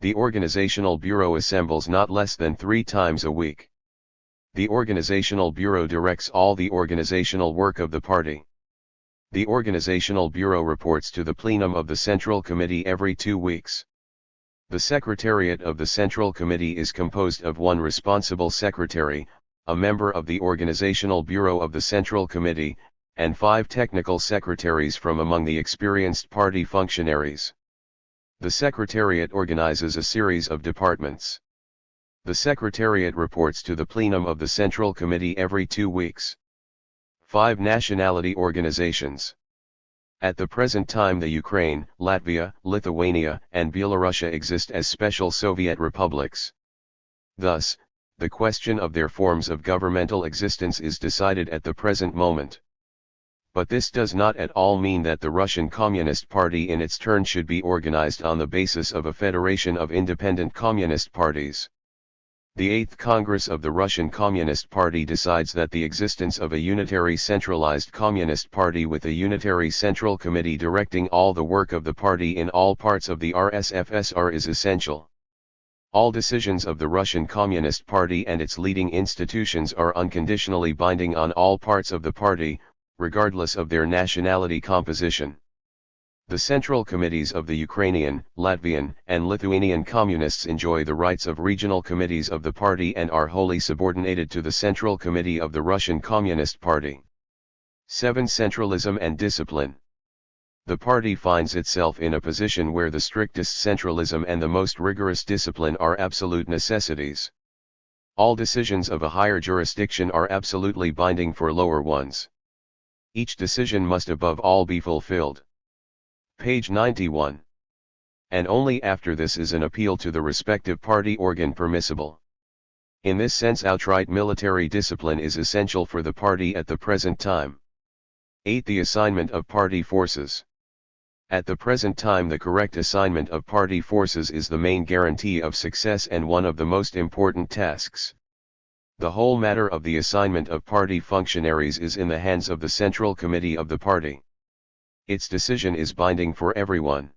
The Organizational Bureau assembles not less than 3 times a week. The Organizational Bureau directs all the organizational work of the party. The Organizational Bureau reports to the plenum of the Central Committee every 2 weeks. The Secretariat of the Central Committee is composed of 1 responsible secretary, a member of the Organizational Bureau of the Central Committee, and 5 technical secretaries from among the experienced party functionaries. The Secretariat organizes a series of departments. The Secretariat reports to the plenum of the Central Committee every 2 weeks. 5 nationality organizations. At the present time the Ukraine, Latvia, Lithuania, and Belarusia exist as special Soviet republics. Thus, the question of their forms of governmental existence is decided at the present moment. But this does not at all mean that the Russian Communist Party in its turn should be organized on the basis of a federation of independent communist parties. The 8th Congress of the Russian Communist Party decides that the existence of a unitary centralized Communist Party with a unitary Central Committee directing all the work of the party in all parts of the RSFSR is essential. All decisions of the Russian Communist Party and its leading institutions are unconditionally binding on all parts of the party, regardless of their nationality composition. The central committees of the Ukrainian, Latvian, and Lithuanian communists enjoy the rights of regional committees of the party and are wholly subordinated to the Central Committee of the Russian Communist Party. 7. Centralism and discipline. The party finds itself in a position where the strictest centralism and the most rigorous discipline are absolute necessities. All decisions of a higher jurisdiction are absolutely binding for lower ones. Each decision must above all be fulfilled. Page 91. And only after this is an appeal to the respective party organ permissible. In this sense outright military discipline is essential for the party at the present time. 8. The assignment of party forces. At the present time the correct assignment of party forces is the main guarantee of success and one of the most important tasks. The whole matter of the assignment of party functionaries is in the hands of the Central Committee of the party. Its decision is binding for everyone.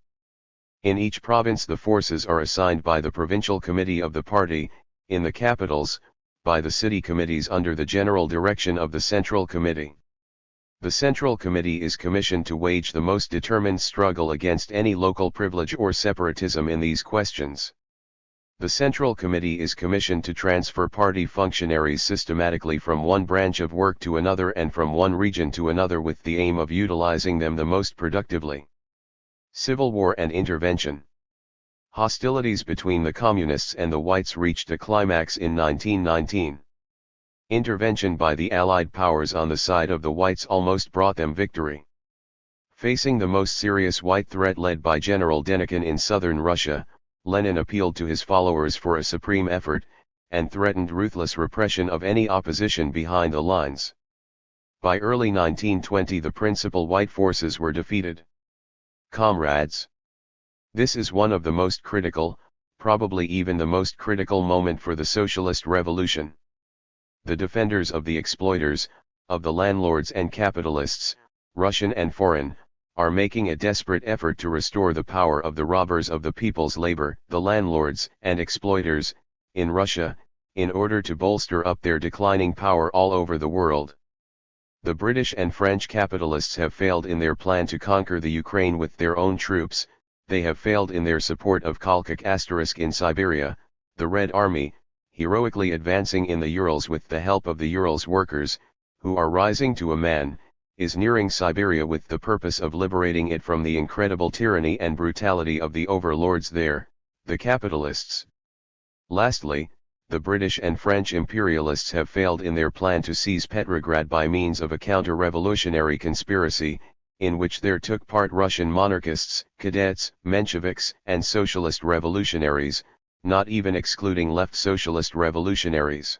In each province the forces are assigned by the Provincial Committee of the party, in the capitals, by the city committees under the general direction of the Central Committee. The Central Committee is commissioned to wage the most determined struggle against any local privilege or separatism in these questions. The Central Committee is commissioned to transfer party functionaries systematically from one branch of work to another and from one region to another with the aim of utilizing them the most productively. Civil war and intervention. Hostilities between the Communists and the Whites reached a climax in 1919. Intervention by the Allied powers on the side of the Whites almost brought them victory. Facing the most serious White threat led by General Denikin in southern Russia, Lenin appealed to his followers for a supreme effort, and threatened ruthless repression of any opposition behind the lines. By early 1920 the principal White forces were defeated. Comrades. This is one of the most critical, probably even the most critical moment for the socialist revolution. The defenders of the exploiters, of the landlords and capitalists, Russian and foreign, are making a desperate effort to restore the power of the robbers of the people's labor, the landlords and exploiters, in Russia, in order to bolster up their declining power all over the world. The British and French capitalists have failed in their plan to conquer the Ukraine with their own troops, they have failed in their support of Kolchak in Siberia, the Red Army, heroically advancing in the Urals with the help of the Urals workers, who are rising to a man, is nearing Siberia with the purpose of liberating it from the incredible tyranny and brutality of the overlords there, the capitalists. Lastly, the British and French imperialists have failed in their plan to seize Petrograd by means of a counter-revolutionary conspiracy, in which there took part Russian monarchists, cadets, Mensheviks, and socialist revolutionaries, not even excluding left socialist revolutionaries.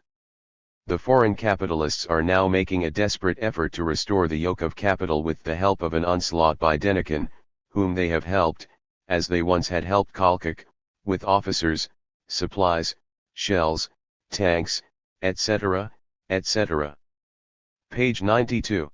The foreign capitalists are now making a desperate effort to restore the yoke of capital with the help of an onslaught by Denikin, whom they have helped, as they once had helped Kolchak, with officers, supplies, shells, tanks, etc., etc. Page 92.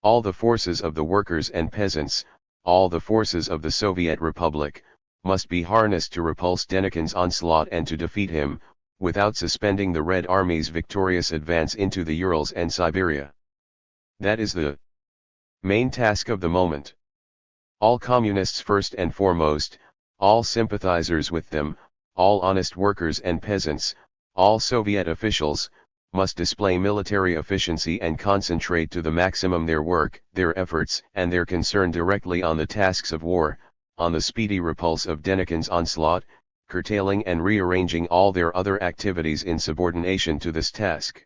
All the forces of the workers and peasants, all the forces of the Soviet Republic, must be harnessed to repulse Denikin's onslaught and to defeat him, without suspending the Red Army's victorious advance into the Urals and Siberia. That is the main task of the moment. All communists first and foremost, all sympathizers with them, all honest workers and peasants, all Soviet officials, must display military efficiency and concentrate to the maximum their work, their efforts, and their concern directly on the tasks of war, on the speedy repulse of Denikin's onslaught, curtailing and rearranging all their other activities in subordination to this task.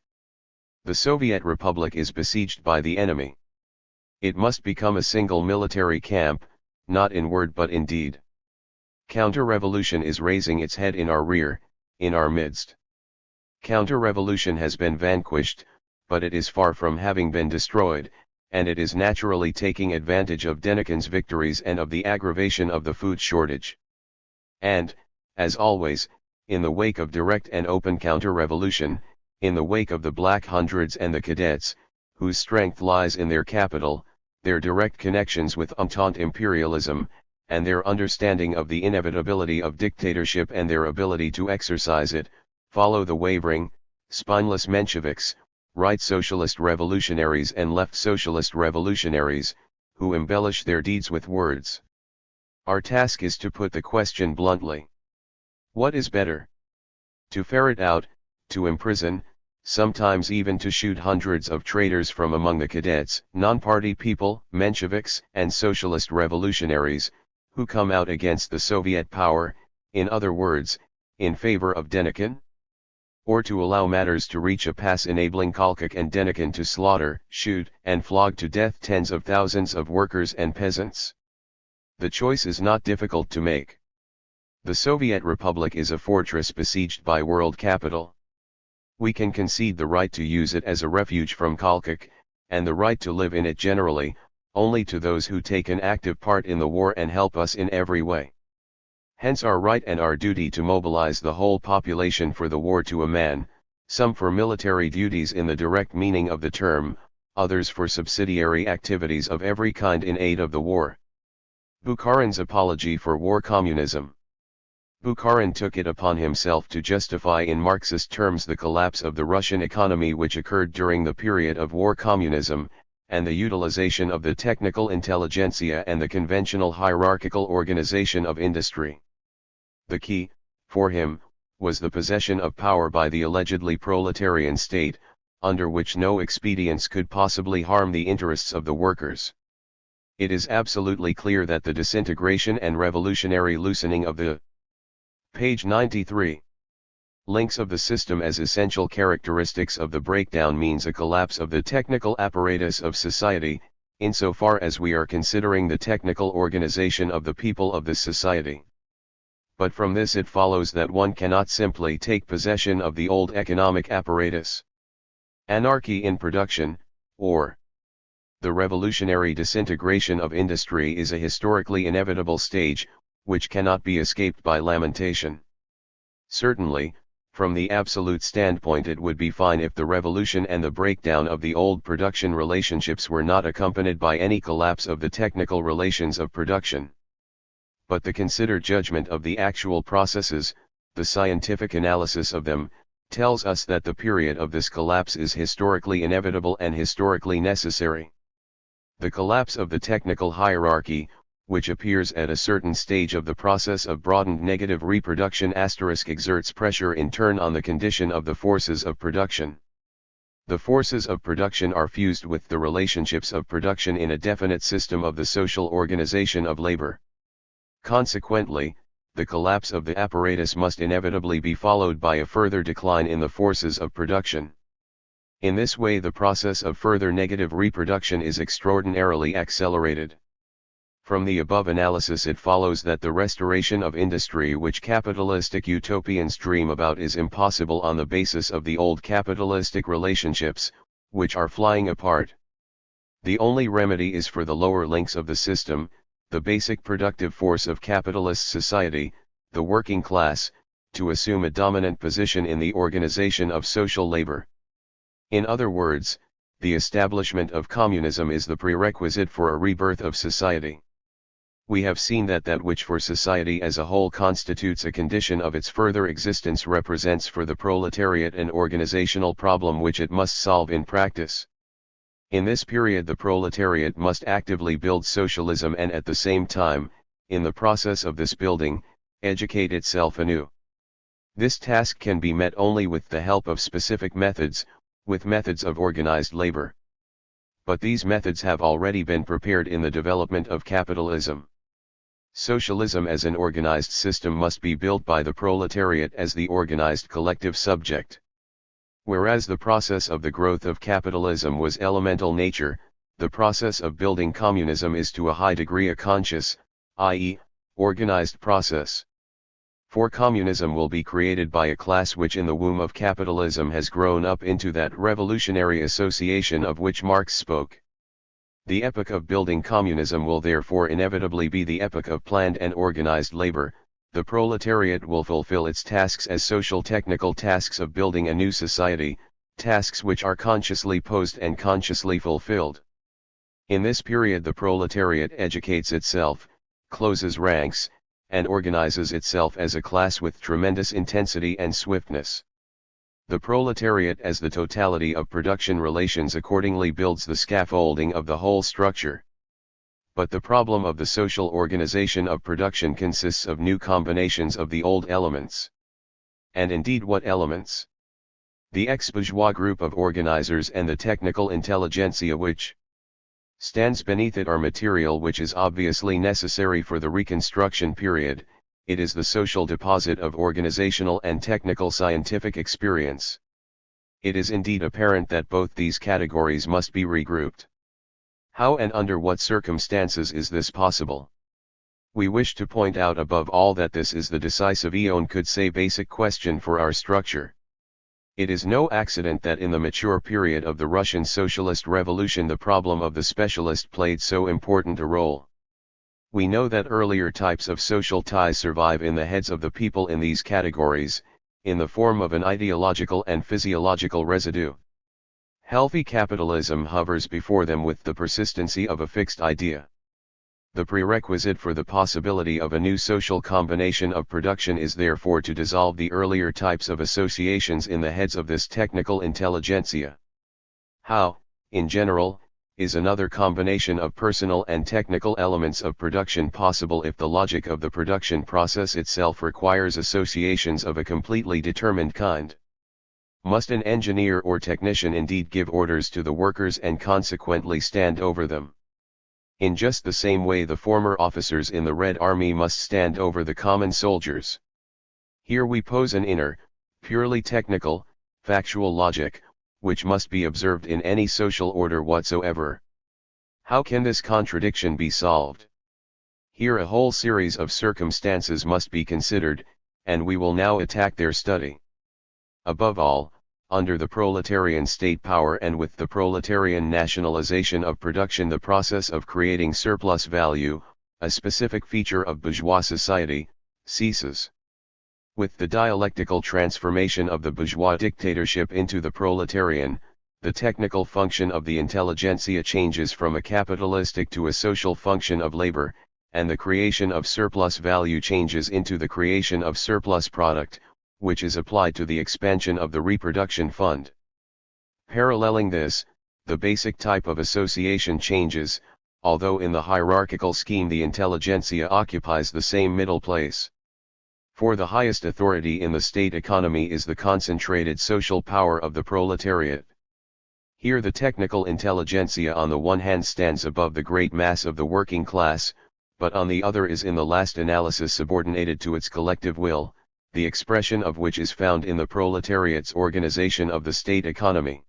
The Soviet Republic is besieged by the enemy. It must become a single military camp, not in word but in deed. Counter-revolution is raising its head in our rear, in our midst. Counter-revolution has been vanquished, but it is far from having been destroyed, and it is naturally taking advantage of Denikin's victories and of the aggravation of the food shortage. And, as always, in the wake of direct and open counter-revolution, in the wake of the Black Hundreds and the cadets, whose strength lies in their capital, their direct connections with Entente imperialism, and their understanding of the inevitability of dictatorship and their ability to exercise it, follow the wavering, spineless Mensheviks, right socialist revolutionaries and left socialist revolutionaries, who embellish their deeds with words. Our task is to put the question bluntly. What is better? To ferret out, to imprison, sometimes even to shoot hundreds of traitors from among the cadets, non-party people, Mensheviks, and socialist revolutionaries, who come out against the Soviet power, in other words, in favor of Denikin? Or to allow matters to reach a pass enabling Kolchak and Denikin to slaughter, shoot, and flog to death tens of thousands of workers and peasants? The choice is not difficult to make. The Soviet Republic is a fortress besieged by world capital. We can concede the right to use it as a refuge from Kolchak, and the right to live in it generally, only to those who take an active part in the war and help us in every way. Hence our right and our duty to mobilize the whole population for the war to a man, some for military duties in the direct meaning of the term, others for subsidiary activities of every kind in aid of the war. Bukharin's apology for war communism. Bukharin took it upon himself to justify in Marxist terms the collapse of the Russian economy which occurred during the period of war communism, and the utilization of the technical intelligentsia and the conventional hierarchical organization of industry. The key, for him, was the possession of power by the allegedly proletarian state, under which no expedients could possibly harm the interests of the workers. It is absolutely clear that the disintegration and revolutionary loosening of the Page 93. Links of the system as essential characteristics of the breakdown means a collapse of the technical apparatus of society, insofar as we are considering the technical organization of the people of this society. But from this it follows that one cannot simply take possession of the old economic apparatus. Anarchy in production, or the revolutionary disintegration of industry is a historically inevitable stage, which cannot be escaped by lamentation. Certainly, from the absolute standpoint it would be fine if the revolution and the breakdown of the old production relationships were not accompanied by any collapse of the technical relations of production. But the considered judgment of the actual processes, the scientific analysis of them, tells us that the period of this collapse is historically inevitable and historically necessary. The collapse of the technical hierarchy, which appears at a certain stage of the process of broadened negative reproduction *, exerts pressure in turn on the condition of the forces of production. The forces of production are fused with the relationships of production in a definite system of the social organization of labor. Consequently, the collapse of the apparatus must inevitably be followed by a further decline in the forces of production. In this way the process of further negative reproduction is extraordinarily accelerated. From the above analysis it follows that the restoration of industry which capitalistic utopians dream about is impossible on the basis of the old capitalistic relationships, which are flying apart. The only remedy is for the lower links of the system, the basic productive force of capitalist society, the working class, to assume a dominant position in the organization of social labor. In other words, the establishment of communism is the prerequisite for a rebirth of society. We have seen that that which for society as a whole constitutes a condition of its further existence represents for the proletariat an organizational problem which it must solve in practice. In this period the proletariat must actively build socialism and at the same time, in the process of this building, educate itself anew. This task can be met only with the help of specific methods, with methods of organized labor. But these methods have already been prepared in the development of capitalism. Socialism as an organized system must be built by the proletariat as the organized collective subject. Whereas the process of the growth of capitalism was elemental nature, the process of building communism is to a high degree a conscious, i.e., organized process. For communism will be created by a class which in the womb of capitalism has grown up into that revolutionary association of which Marx spoke. The epoch of building communism will therefore inevitably be the epoch of planned and organized labor. The proletariat will fulfill its tasks as social technical tasks of building a new society, tasks which are consciously posed and consciously fulfilled. In this period the proletariat educates itself, closes ranks, and organizes itself as a class with tremendous intensity and swiftness. The proletariat as the totality of production relations accordingly builds the scaffolding of the whole structure. But the problem of the social organization of production consists of new combinations of the old elements. And indeed what elements? The ex-bourgeois group of organizers and the technical intelligentsia which stands beneath it are material which is obviously necessary for the reconstruction period. It is the social deposit of organizational and technical scientific experience. It is indeed apparent that both these categories must be regrouped. How and under what circumstances is this possible? We wish to point out above all that this is the decisive could say basic question for our structure. It is no accident that in the mature period of the Russian Socialist Revolution the problem of the specialist played so important a role. We know that earlier types of social ties survive in the heads of the people in these categories, in the form of an ideological and physiological residue. Healthy capitalism hovers before them with the persistency of a fixed idea. The prerequisite for the possibility of a new social combination of production is therefore to dissolve the earlier types of associations in the heads of this technical intelligentsia. How, in general, is another combination of personal and technical elements of production possible if the logic of the production process itself requires associations of a completely determined kind? Must an engineer or technician indeed give orders to the workers and consequently stand over them? In just the same way the former officers in the Red Army must stand over the common soldiers. Here we pose an inner, purely technical, factual logic, which must be observed in any social order whatsoever. How can this contradiction be solved? Here a whole series of circumstances must be considered, and we will now attack their study. Above all, under the proletarian state power and with the proletarian nationalization of production the process of creating surplus value, a specific feature of bourgeois society, ceases. With the dialectical transformation of the bourgeois dictatorship into the proletarian, the technical function of the intelligentsia changes from a capitalistic to a social function of labor, and the creation of surplus value changes into the creation of surplus product, which is applied to the expansion of the reproduction fund. Paralleling this, the basic type of association changes, although in the hierarchical scheme the intelligentsia occupies the same middle place. For the highest authority in the state economy is the concentrated social power of the proletariat. Here the technical intelligentsia on the one hand stands above the great mass of the working class, but on the other is in the last analysis subordinated to its collective will, the expression of which is found in the proletariat's organization of the state economy.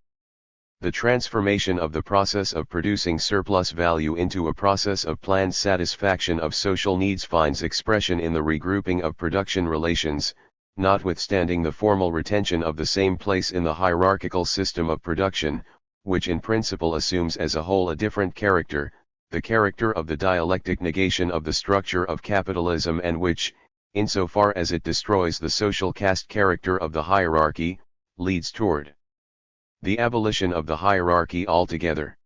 The transformation of the process of producing surplus value into a process of planned satisfaction of social needs finds expression in the regrouping of production relations, notwithstanding the formal retention of the same place in the hierarchical system of production, which in principle assumes as a whole a different character, the character of the dialectic negation of the structure of capitalism, and which, insofar as it destroys the social caste character of the hierarchy, leads toward the abolition of the hierarchy altogether.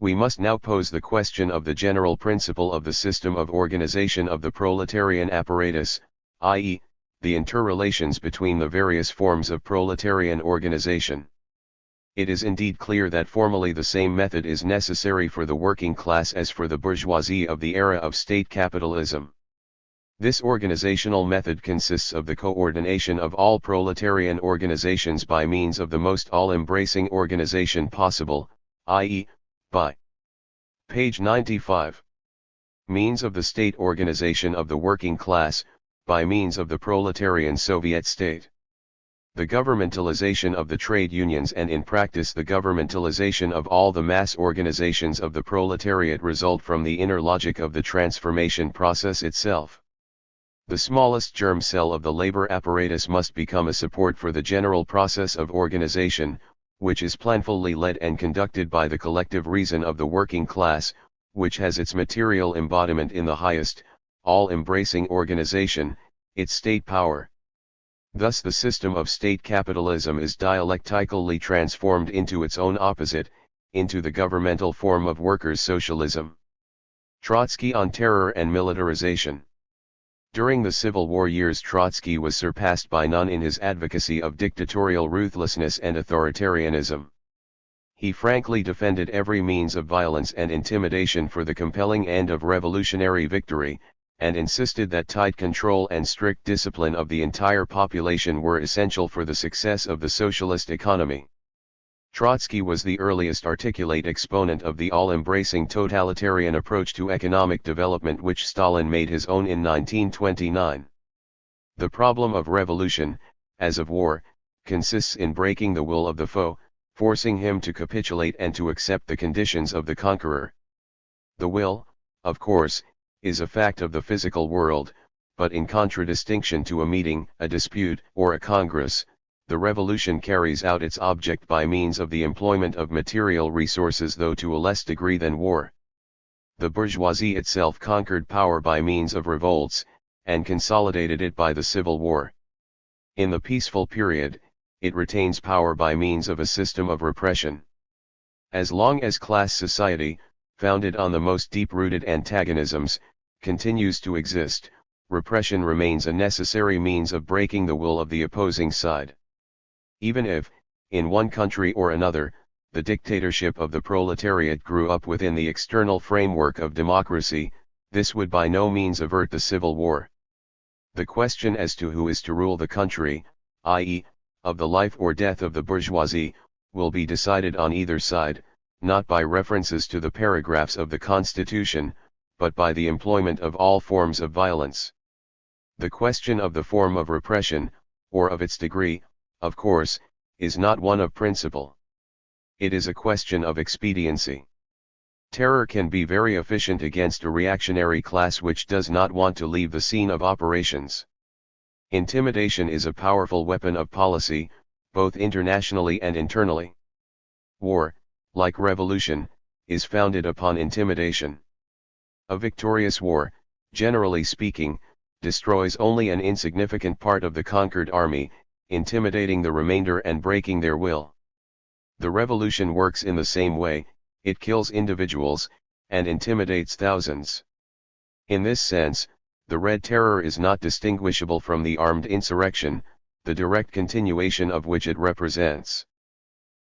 We must now pose the question of the general principle of the system of organization of the proletarian apparatus, i.e., the interrelations between the various forms of proletarian organization. It is indeed clear that formally the same method is necessary for the working class as for the bourgeoisie of the era of state capitalism. This organizational method consists of the coordination of all proletarian organizations by means of the most all-embracing organization possible, i.e., by page 95. Means of the state organization of the working class, by means of the proletarian Soviet state. The governmentalization of the trade unions and in practice the governmentalization of all the mass organizations of the proletariat result from the inner logic of the transformation process itself. The smallest germ cell of the labor apparatus must become a support for the general process of organization, which is planfully led and conducted by the collective reason of the working class, which has its material embodiment in the highest, all-embracing organization, its state power. Thus the system of state capitalism is dialectically transformed into its own opposite, into the governmental form of workers' socialism. Trotsky on terror and militarization. During the Civil War years, Trotsky was surpassed by none in his advocacy of dictatorial ruthlessness and authoritarianism. He frankly defended every means of violence and intimidation for the compelling end of revolutionary victory, and insisted that tight control and strict discipline of the entire population were essential for the success of the socialist economy. Trotsky was the earliest articulate exponent of the all-embracing totalitarian approach to economic development which Stalin made his own in 1929. The problem of revolution, as of war, consists in breaking the will of the foe, forcing him to capitulate and to accept the conditions of the conqueror. The will, of course, is a fact of the physical world, but in contradistinction to a meeting, a dispute, or a congress, the revolution carries out its object by means of the employment of material resources, though to a less degree than war. The bourgeoisie itself conquered power by means of revolts, and consolidated it by the Civil War. In the peaceful period, it retains power by means of a system of repression. As long as class society, founded on the most deep-rooted antagonisms, continues to exist, repression remains a necessary means of breaking the will of the opposing side. Even if, in one country or another, the dictatorship of the proletariat grew up within the external framework of democracy, this would by no means avert the civil war. The question as to who is to rule the country, i.e., of the life or death of the bourgeoisie, will be decided on either side, not by references to the paragraphs of the Constitution, but by the employment of all forms of violence. The question of the form of repression, or of its degree, of course, is not one of principle. It is a question of expediency. Terror can be very efficient against a reactionary class which does not want to leave the scene of operations. Intimidation is a powerful weapon of policy, both internationally and internally. War, like revolution, is founded upon intimidation. A victorious war, generally speaking, destroys only an insignificant part of the conquered army, intimidating the remainder and breaking their will. The revolution works in the same way, it kills individuals, and intimidates thousands. In this sense, the Red Terror is not distinguishable from the armed insurrection, the direct continuation of which it represents.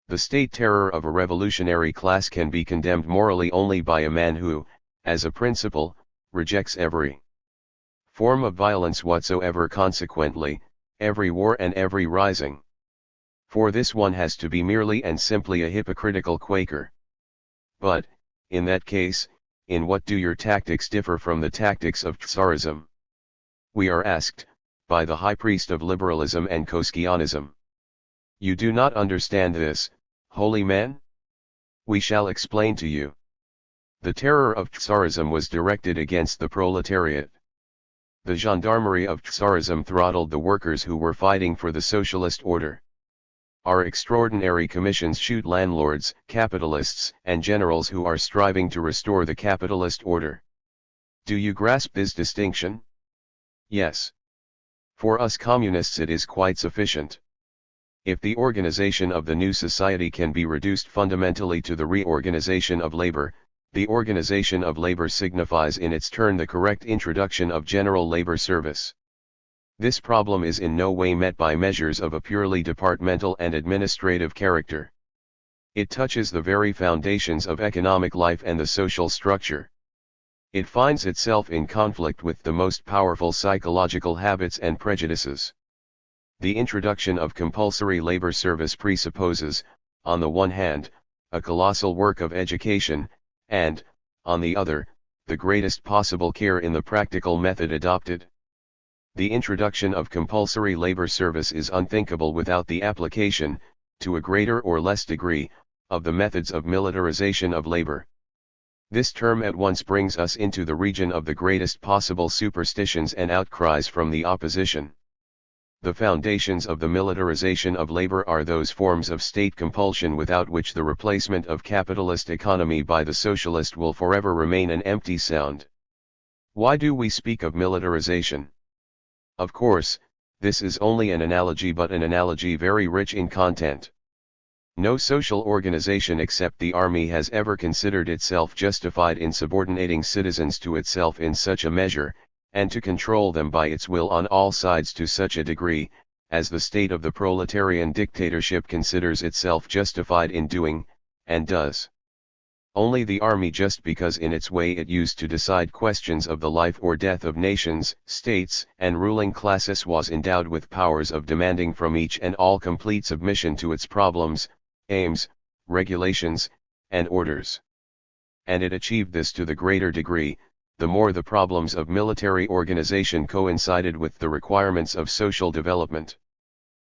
The state terror of a revolutionary class can be condemned morally only by a man who, as a principle, rejects every form of violence whatsoever, consequently, every war and every rising. For this one has to be merely and simply a hypocritical Quaker. But, in that case, in what do your tactics differ from the tactics of Tsarism? We are asked, by the high priest of liberalism and Koskianism. You do not understand this, holy man? We shall explain to you. The terror of Tsarism was directed against the proletariat. The gendarmerie of Tsarism throttled the workers who were fighting for the socialist order. Our extraordinary commissions shoot landlords, capitalists, and generals who are striving to restore the capitalist order. Do you grasp this distinction? Yes. For us communists it is quite sufficient. If the organization of the new society can be reduced fundamentally to the reorganization of labor, the organization of labor signifies in its turn the correct introduction of general labor service. This problem is in no way met by measures of a purely departmental and administrative character. It touches the very foundations of economic life and the social structure. It finds itself in conflict with the most powerful psychological habits and prejudices. The introduction of compulsory labor service presupposes, on the one hand, a colossal work of education, and, on the other, the greatest possible care in the practical method adopted. The introduction of compulsory labor service is unthinkable without the application, to a greater or less degree, of the methods of militarization of labor. This term at once brings us into the region of the greatest possible superstitions and outcries from the opposition. The foundations of the militarization of labor are those forms of state compulsion without which the replacement of capitalist economy by the socialist will forever remain an empty sound. Why do we speak of militarization? Of course, this is only an analogy, but an analogy very rich in content. No social organization except the army has ever considered itself justified in subordinating citizens to itself in such a measure, and to control them by its will on all sides to such a degree, as the state of the proletarian dictatorship considers itself justified in doing, and does. Only the army, just because in its way it used to decide questions of the life or death of nations, states, and ruling classes, was endowed with powers of demanding from each and all complete submission to its problems, aims, regulations, and orders. And it achieved this to the greater degree, the more the problems of military organization coincided with the requirements of social development.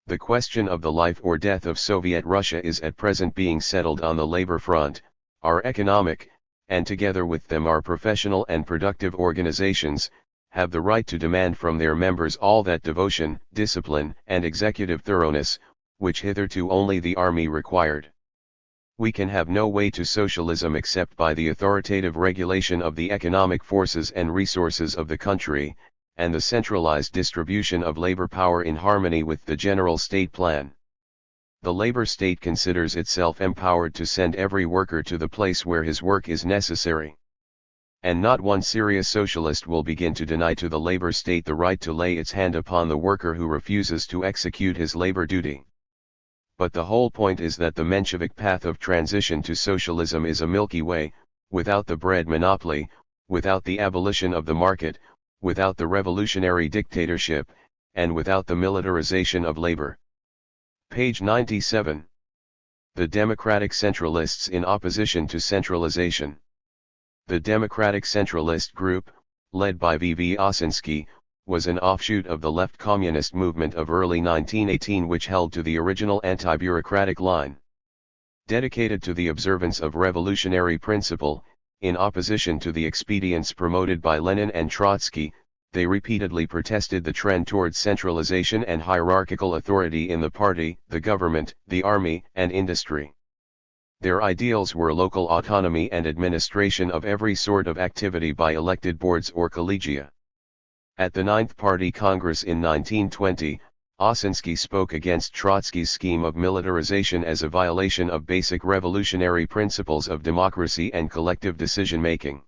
The question of the life or death of Soviet Russia is at present being settled on the labor front. Our economic, and together with them our professional and productive organizations, have the right to demand from their members all that devotion, discipline, and executive thoroughness, which hitherto only the army required. We can have no way to socialism except by the authoritative regulation of the economic forces and resources of the country, and the centralized distribution of labor power in harmony with the general state plan. The labor state considers itself empowered to send every worker to the place where his work is necessary. And not one serious socialist will begin to deny to the labor state the right to lay its hand upon the worker who refuses to execute his labor duty. But the whole point is that the Menshevik path of transition to socialism is a milky way, without the bread monopoly, without the abolition of the market, without the revolutionary dictatorship, and without the militarization of labor. Page 97. The Democratic Centralists in opposition to centralization. The Democratic Centralist Group, led by V. Osinski, was an offshoot of the left communist movement of early 1918, which held to the original anti-bureaucratic line. Dedicated to the observance of revolutionary principle, in opposition to the expedients promoted by Lenin and Trotsky, they repeatedly protested the trend towards centralization and hierarchical authority in the party, the government, the army, and industry. Their ideals were local autonomy and administration of every sort of activity by elected boards or collegia. At the Ninth Party Congress in 1920, Osinski spoke against Trotsky's scheme of militarization as a violation of basic revolutionary principles of democracy and collective decision-making.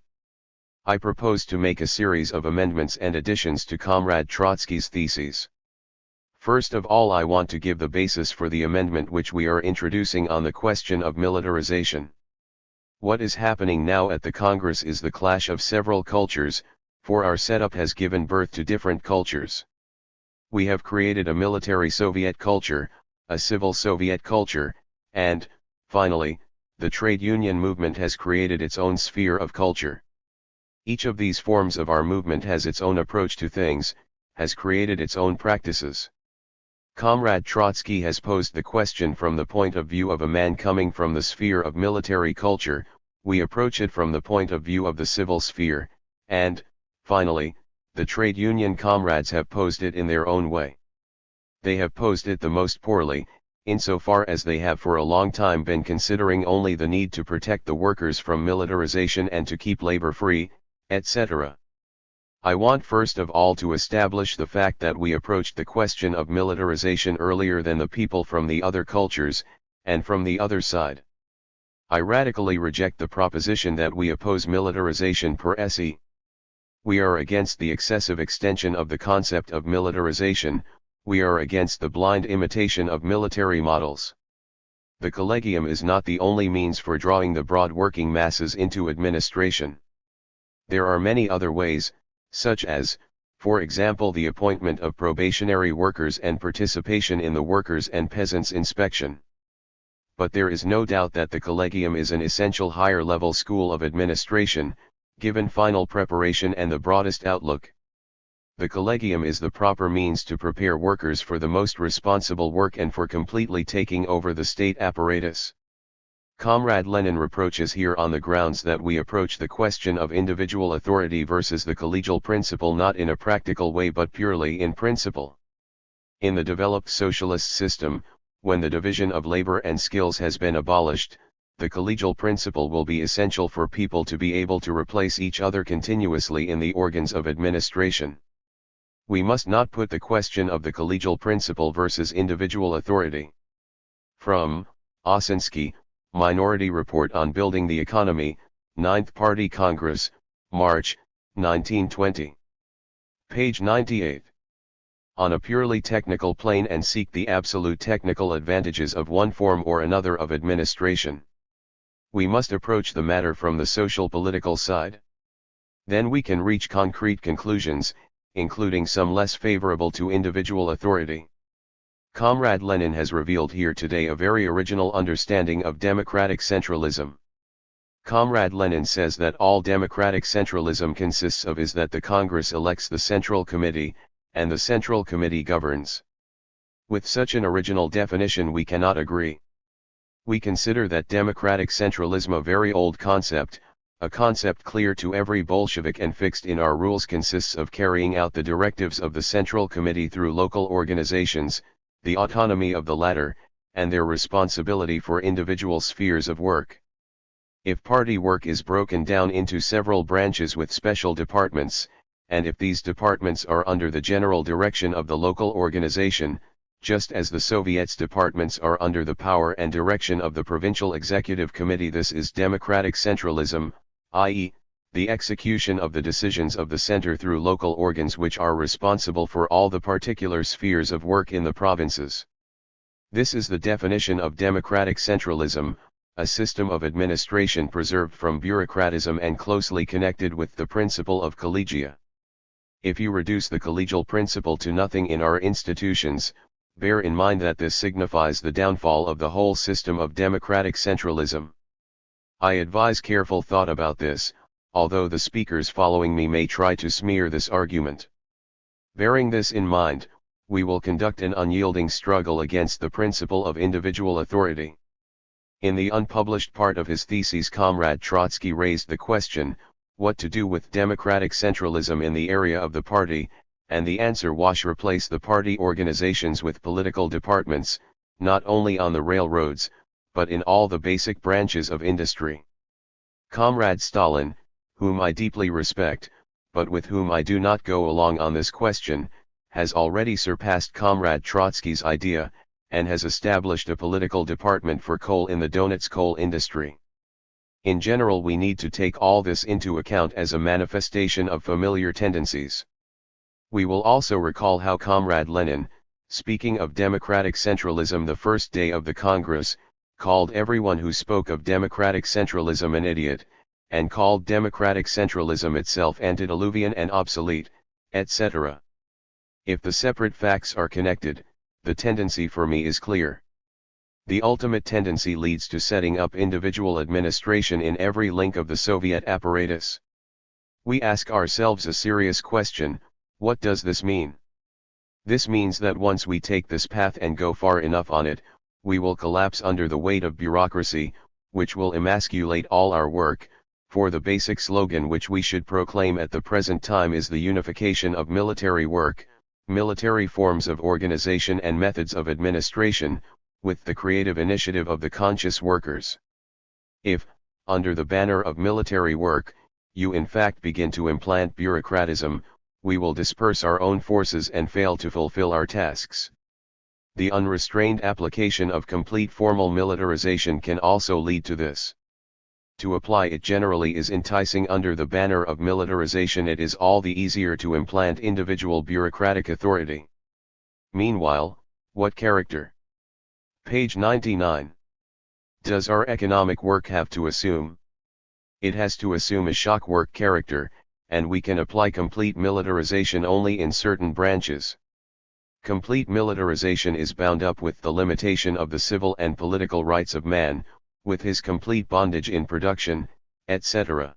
I propose to make a series of amendments and additions to Comrade Trotsky's theses. First of all, I want to give the basis for the amendment which we are introducing on the question of militarization. What is happening now at the Congress is the clash of several cultures, for our setup has given birth to different cultures. We have created a military Soviet culture, a civil Soviet culture, and, finally, the trade union movement has created its own sphere of culture. Each of these forms of our movement has its own approach to things, has created its own practices. Comrade Trotsky has posed the question from the point of view of a man coming from the sphere of military culture. We approach it from the point of view of the civil sphere, and, finally, the trade union comrades have posed it in their own way. They have posed it the most poorly, insofar as they have for a long time been considering only the need to protect the workers from militarization and to keep labor free, etc. I want first of all to establish the fact that we approached the question of militarization earlier than the people from the other cultures, and from the other side. I radically reject the proposition that we oppose militarization per se. We are against the excessive extension of the concept of militarization. We are against the blind imitation of military models. The collegium is not the only means for drawing the broad working masses into administration. There are many other ways, such as, for example, the appointment of probationary workers and participation in the workers' and peasants' inspection. But there is no doubt that the collegium is an essential higher-level school of administration, given final preparation and the broadest outlook. The collegium is the proper means to prepare workers for the most responsible work and for completely taking over the state apparatus. Comrade Lenin reproaches here on the grounds that we approach the question of individual authority versus the collegial principle not in a practical way but purely in principle. In the developed socialist system, when the division of labor and skills has been abolished, the collegial principle will be essential for people to be able to replace each other continuously in the organs of administration. We must not put the question of the collegial principle versus individual authority. From Osinski, Minority Report on Building the Economy, 9th Party Congress, March, 1920. Page 98. On a purely technical plane and seek the absolute technical advantages of one form or another of administration. We must approach the matter from the social-political side. Then we can reach concrete conclusions, including some less favorable to individual authority. Comrade Lenin has revealed here today a very original understanding of democratic centralism. Comrade Lenin says that all democratic centralism consists of is that the Congress elects the Central Committee, and the Central Committee governs. With such an original definition we cannot agree. We consider that democratic centralism a very old concept, a concept clear to every Bolshevik and fixed in our rules consists of carrying out the directives of the Central Committee through local organizations, the autonomy of the latter, and their responsibility for individual spheres of work. If party work is broken down into several branches with special departments, and if these departments are under the general direction of the local organization, just as the Soviets' departments are under the power and direction of the Provincial Executive Committee, this is democratic centralism, i.e., the execution of the decisions of the center through local organs which are responsible for all the particular spheres of work in the provinces. This is the definition of democratic centralism, a system of administration preserved from bureaucratism and closely connected with the principle of collegia. If you reduce the collegial principle to nothing in our institutions, bear in mind that this signifies the downfall of the whole system of democratic centralism. I advise careful thought about this, although the speakers following me may try to smear this argument. Bearing this in mind, we will conduct an unyielding struggle against the principle of individual authority. In the unpublished part of his thesis, Comrade Trotsky raised the question, what to do with democratic centralism in the area of the party, and the answer was replace the party organizations with political departments, not only on the railroads, but in all the basic branches of industry. Comrade Stalin, whom I deeply respect, but with whom I do not go along on this question, has already surpassed Comrade Trotsky's idea, and has established a political department for coal in the Donets coal industry. In general, we need to take all this into account as a manifestation of familiar tendencies. We will also recall how Comrade Lenin, speaking of democratic centralism the first day of the Congress, called everyone who spoke of democratic centralism an idiot, and called democratic centralism itself antediluvian and obsolete, etc. If the separate facts are connected, the tendency for me is clear. The ultimate tendency leads to setting up individual administration in every link of the Soviet apparatus. We ask ourselves a serious question, what does this mean? This means that once we take this path and go far enough on it, we will collapse under the weight of bureaucracy, which will emasculate all our work, for the basic slogan which we should proclaim at the present time is the unification of military work, military forms of organization and methods of administration, with the creative initiative of the conscious workers. If, under the banner of military work, you in fact begin to implant bureaucratism, we will disperse our own forces and fail to fulfill our tasks. The unrestrained application of complete formal militarization can also lead to this. To apply it generally is enticing. Under the banner of militarization it is all the easier to implant individual bureaucratic authority. Meanwhile, what character? Page 99. Does our economic work have to assume? It has to assume a shock work character, and we can apply complete militarization only in certain branches. Complete militarization is bound up with the limitation of the civil and political rights of man, with his complete bondage in production, etc.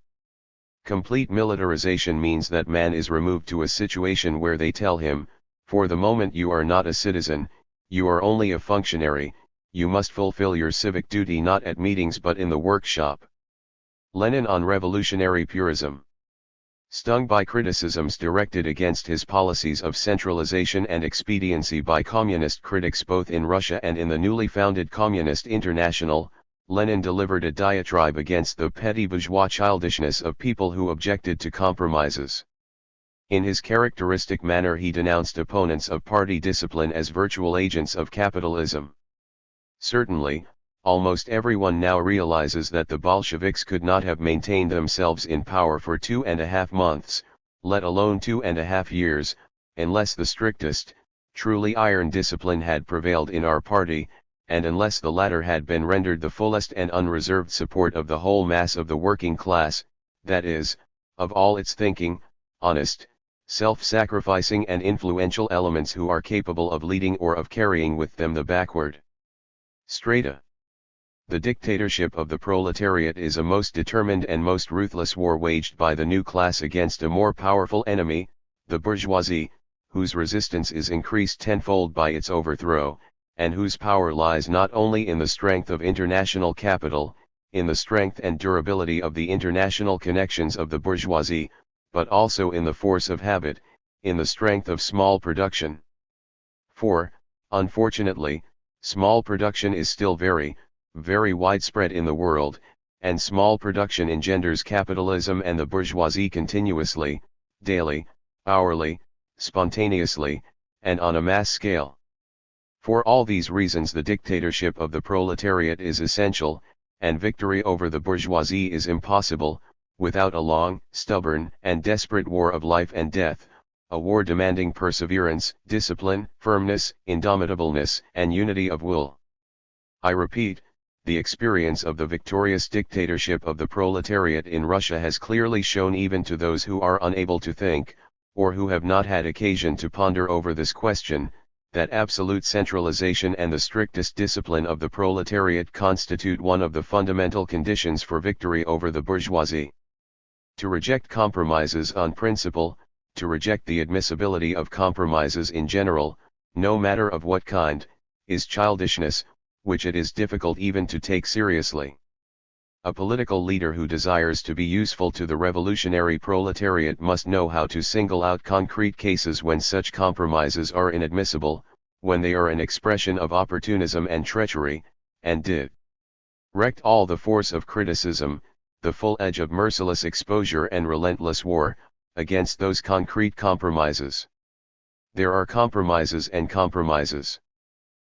Complete militarization means that man is removed to a situation where they tell him, for the moment you are not a citizen, you are only a functionary, you must fulfill your civic duty not at meetings but in the workshop. Lenin on revolutionary purism. Stung by criticisms directed against his policies of centralization and expediency by communist critics both in Russia and in the newly founded Communist International, Lenin delivered a diatribe against the petty bourgeois childishness of people who objected to compromises. In his characteristic manner he denounced opponents of party discipline as virtual agents of capitalism. Certainly, almost everyone now realizes that the Bolsheviks could not have maintained themselves in power for 2.5 months, let alone 2.5 years, unless the strictest, truly iron discipline had prevailed in our party, and unless the latter had been rendered the fullest and unreserved support of the whole mass of the working class, that is, of all its thinking, honest, self-sacrificing and influential elements who are capable of leading or of carrying with them the backward strata. The dictatorship of the proletariat is a most determined and most ruthless war waged by the new class against a more powerful enemy, the bourgeoisie, whose resistance is increased tenfold by its overthrow, and whose power lies not only in the strength of international capital, in the strength and durability of the international connections of the bourgeoisie, but also in the force of habit, in the strength of small production. For, unfortunately, small production is still very widespread in the world, and small production engenders capitalism and the bourgeoisie continuously, daily, hourly, spontaneously, and on a mass scale. For all these reasons the dictatorship of the proletariat is essential, and victory over the bourgeoisie is impossible, without a long, stubborn, and desperate war of life and death, a war demanding perseverance, discipline, firmness, indomitableness, and unity of will. I repeat, the experience of the victorious dictatorship of the proletariat in Russia has clearly shown even to those who are unable to think, or who have not had occasion to ponder over this question, that absolute centralization and the strictest discipline of the proletariat constitute one of the fundamental conditions for victory over the bourgeoisie. To reject compromises on principle, to reject the admissibility of compromises in general, no matter of what kind, is childishness, which it is difficult even to take seriously. A political leader who desires to be useful to the revolutionary proletariat must know how to single out concrete cases when such compromises are inadmissible, when they are an expression of opportunism and treachery, and direct all the force of criticism, the full edge of merciless exposure and relentless war, against those concrete compromises. There are compromises and compromises.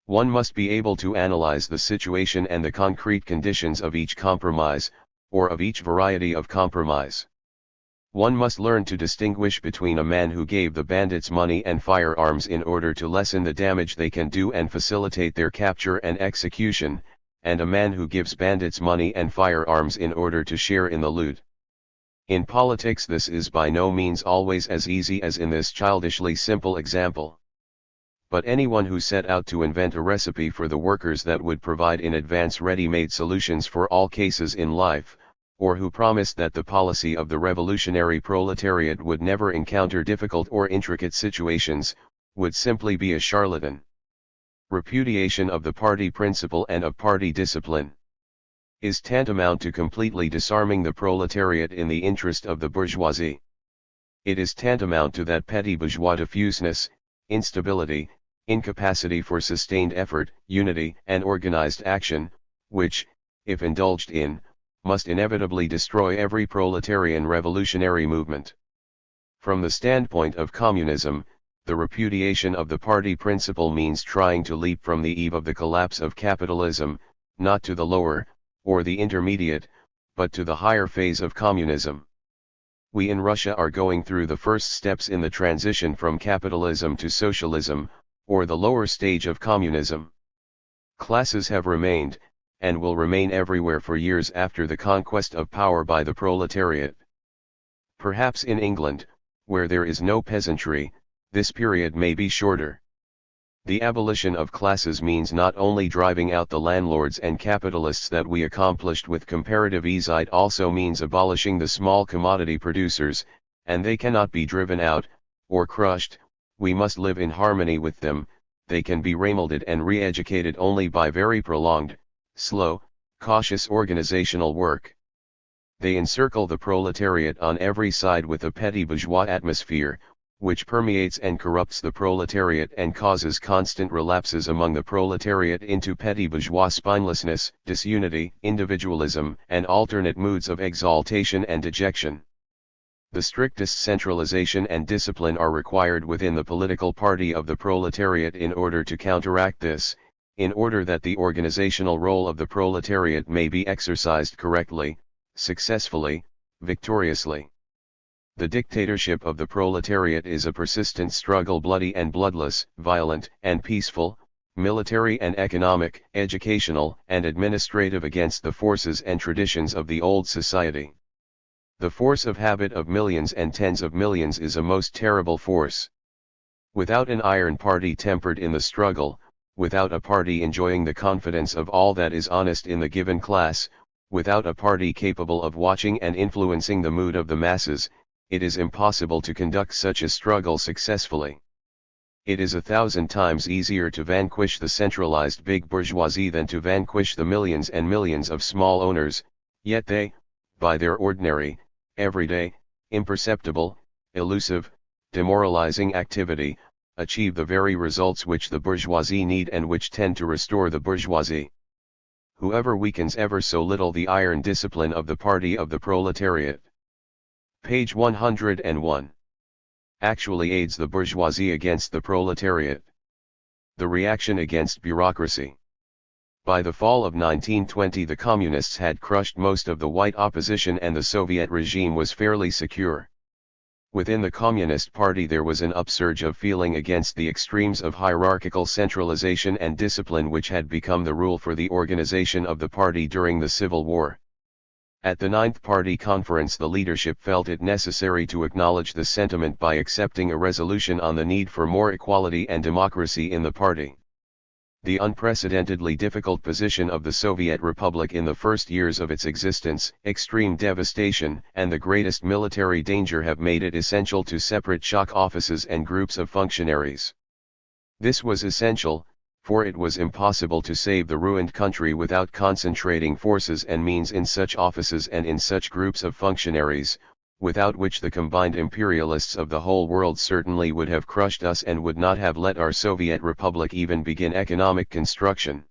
One must be able to analyze the situation and the concrete conditions of each compromise, or of each variety of compromise. One must learn to distinguish between a man who gave the bandits money and firearms in order to lessen the damage they can do and facilitate their capture and execution, and a man who gives bandits money and firearms in order to share in the loot. In politics this is by no means always as easy as in this childishly simple example. But anyone who set out to invent a recipe for the workers that would provide in advance ready-made solutions for all cases in life, or who promised that the policy of the revolutionary proletariat would never encounter difficult or intricate situations, would simply be a charlatan. Repudiation of the party principle and of party discipline is tantamount to completely disarming the proletariat in the interest of the bourgeoisie. It is tantamount to that petty bourgeois diffuseness, instability, incapacity for sustained effort, unity, and organized action, which, if indulged in, must inevitably destroy every proletarian revolutionary movement. From the standpoint of communism, the repudiation of the party principle means trying to leap from the eve of the collapse of capitalism, not to the lower, or the intermediate, but to the higher phase of communism. We in Russia are going through the first steps in the transition from capitalism to socialism, or the lower stage of communism. Classes have remained, and will remain everywhere for years after the conquest of power by the proletariat. Perhaps in England, where there is no peasantry, this period may be shorter. The abolition of classes means not only driving out the landlords and capitalists that we accomplished with comparative ease, it also means abolishing the small commodity producers, and they cannot be driven out, or crushed. We must live in harmony with them. They can be remolded and re-educated only by very prolonged, slow, cautious organizational work. They encircle the proletariat on every side with a petty bourgeois atmosphere, which permeates and corrupts the proletariat and causes constant relapses among the proletariat into petty bourgeois spinelessness, disunity, individualism, and alternate moods of exaltation and dejection. The strictest centralization and discipline are required within the political party of the proletariat in order to counteract this, in order that the organizational role of the proletariat may be exercised correctly, successfully, victoriously. The dictatorship of the proletariat is a persistent struggle, bloody and bloodless, violent and peaceful, military and economic, educational and administrative, against the forces and traditions of the old society. The force of habit of millions and tens of millions is a most terrible force. Without an iron party tempered in the struggle, without a party enjoying the confidence of all that is honest in the given class, without a party capable of watching and influencing the mood of the masses, it is impossible to conduct such a struggle successfully. It is 1,000 times easier to vanquish the centralized big bourgeoisie than to vanquish the millions and millions of small owners, yet they, by their ordinary, everyday, imperceptible, elusive, demoralizing activity, achieve the very results which the bourgeoisie need and which tend to restore the bourgeoisie. Whoever weakens ever so little the iron discipline of the party of the proletariat, page 101, actually aids the bourgeoisie against the proletariat. The reaction against bureaucracy. By the fall of 1920 the communists had crushed most of the white opposition and the Soviet regime was fairly secure. Within the Communist Party there was an upsurge of feeling against the extremes of hierarchical centralization and discipline which had become the rule for the organization of the party during the Civil War. At the Ninth Party Conference the leadership felt it necessary to acknowledge the sentiment by accepting a resolution on the need for more equality and democracy in the party. The unprecedentedly difficult position of the Soviet Republic in the first years of its existence, extreme devastation, and the greatest military danger have made it essential to separate shock offices and groups of functionaries. This was essential, for it was impossible to save the ruined country without concentrating forces and means in such offices and in such groups of functionaries, without which the combined imperialists of the whole world certainly would have crushed us and would not have let our Soviet Republic even begin economic construction.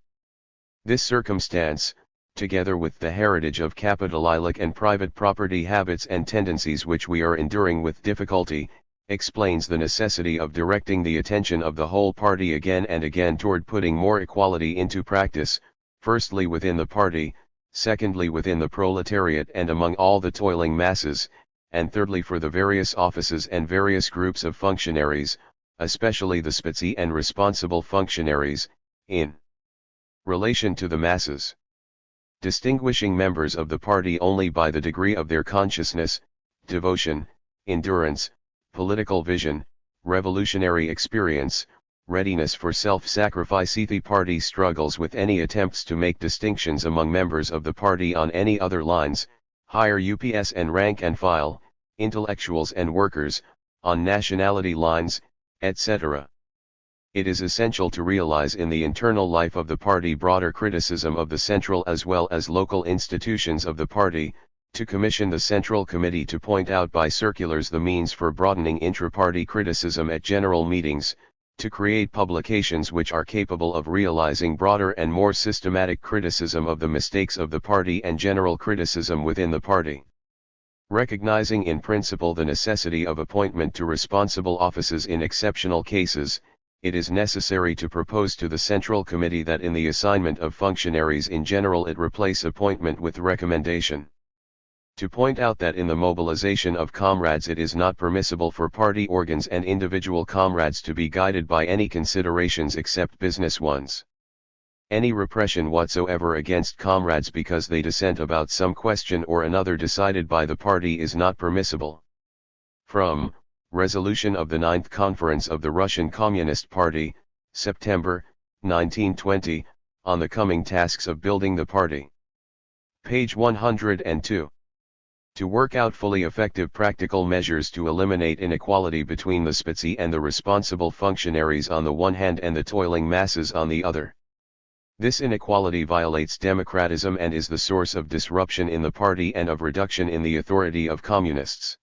This circumstance, together with the heritage of capitalistic and private property habits and tendencies which we are enduring with difficulty, explains the necessity of directing the attention of the whole party again and again toward putting more equality into practice, firstly within the party, secondly within the proletariat and among all the toiling masses, and thirdly for the various offices and various groups of functionaries, especially the spitzy and responsible functionaries, in relation to the masses. Distinguishing members of the party only by the degree of their consciousness, devotion, endurance, political vision, revolutionary experience, readiness for self-sacrifice. The party struggles with any attempts to make distinctions among members of the party on any other lines, higher UPS and rank and file, intellectuals and workers, on nationality lines, etc. It is essential to realize in the internal life of the party broader criticism of the central as well as local institutions of the party, to commission the Central Committee to point out by circulars the means for broadening intra-party criticism at general meetings, to create publications which are capable of realizing broader and more systematic criticism of the mistakes of the party and general criticism within the party. Recognizing in principle the necessity of appointment to responsible offices in exceptional cases, it is necessary to propose to the Central Committee that in the assignment of functionaries in general it replace appointment with recommendation. To point out that in the mobilization of comrades it is not permissible for party organs and individual comrades to be guided by any considerations except business ones. Any repression whatsoever against comrades because they dissent about some question or another decided by the party is not permissible. From Resolution of the 9th Conference of the Russian Communist Party, September, 1920, on the coming tasks of building the party. Page 102. To work out fully effective practical measures to eliminate inequality between the spitzy and the responsible functionaries on the one hand and the toiling masses on the other. This inequality violates democratism and is the source of disruption in the party and of reduction in the authority of communists.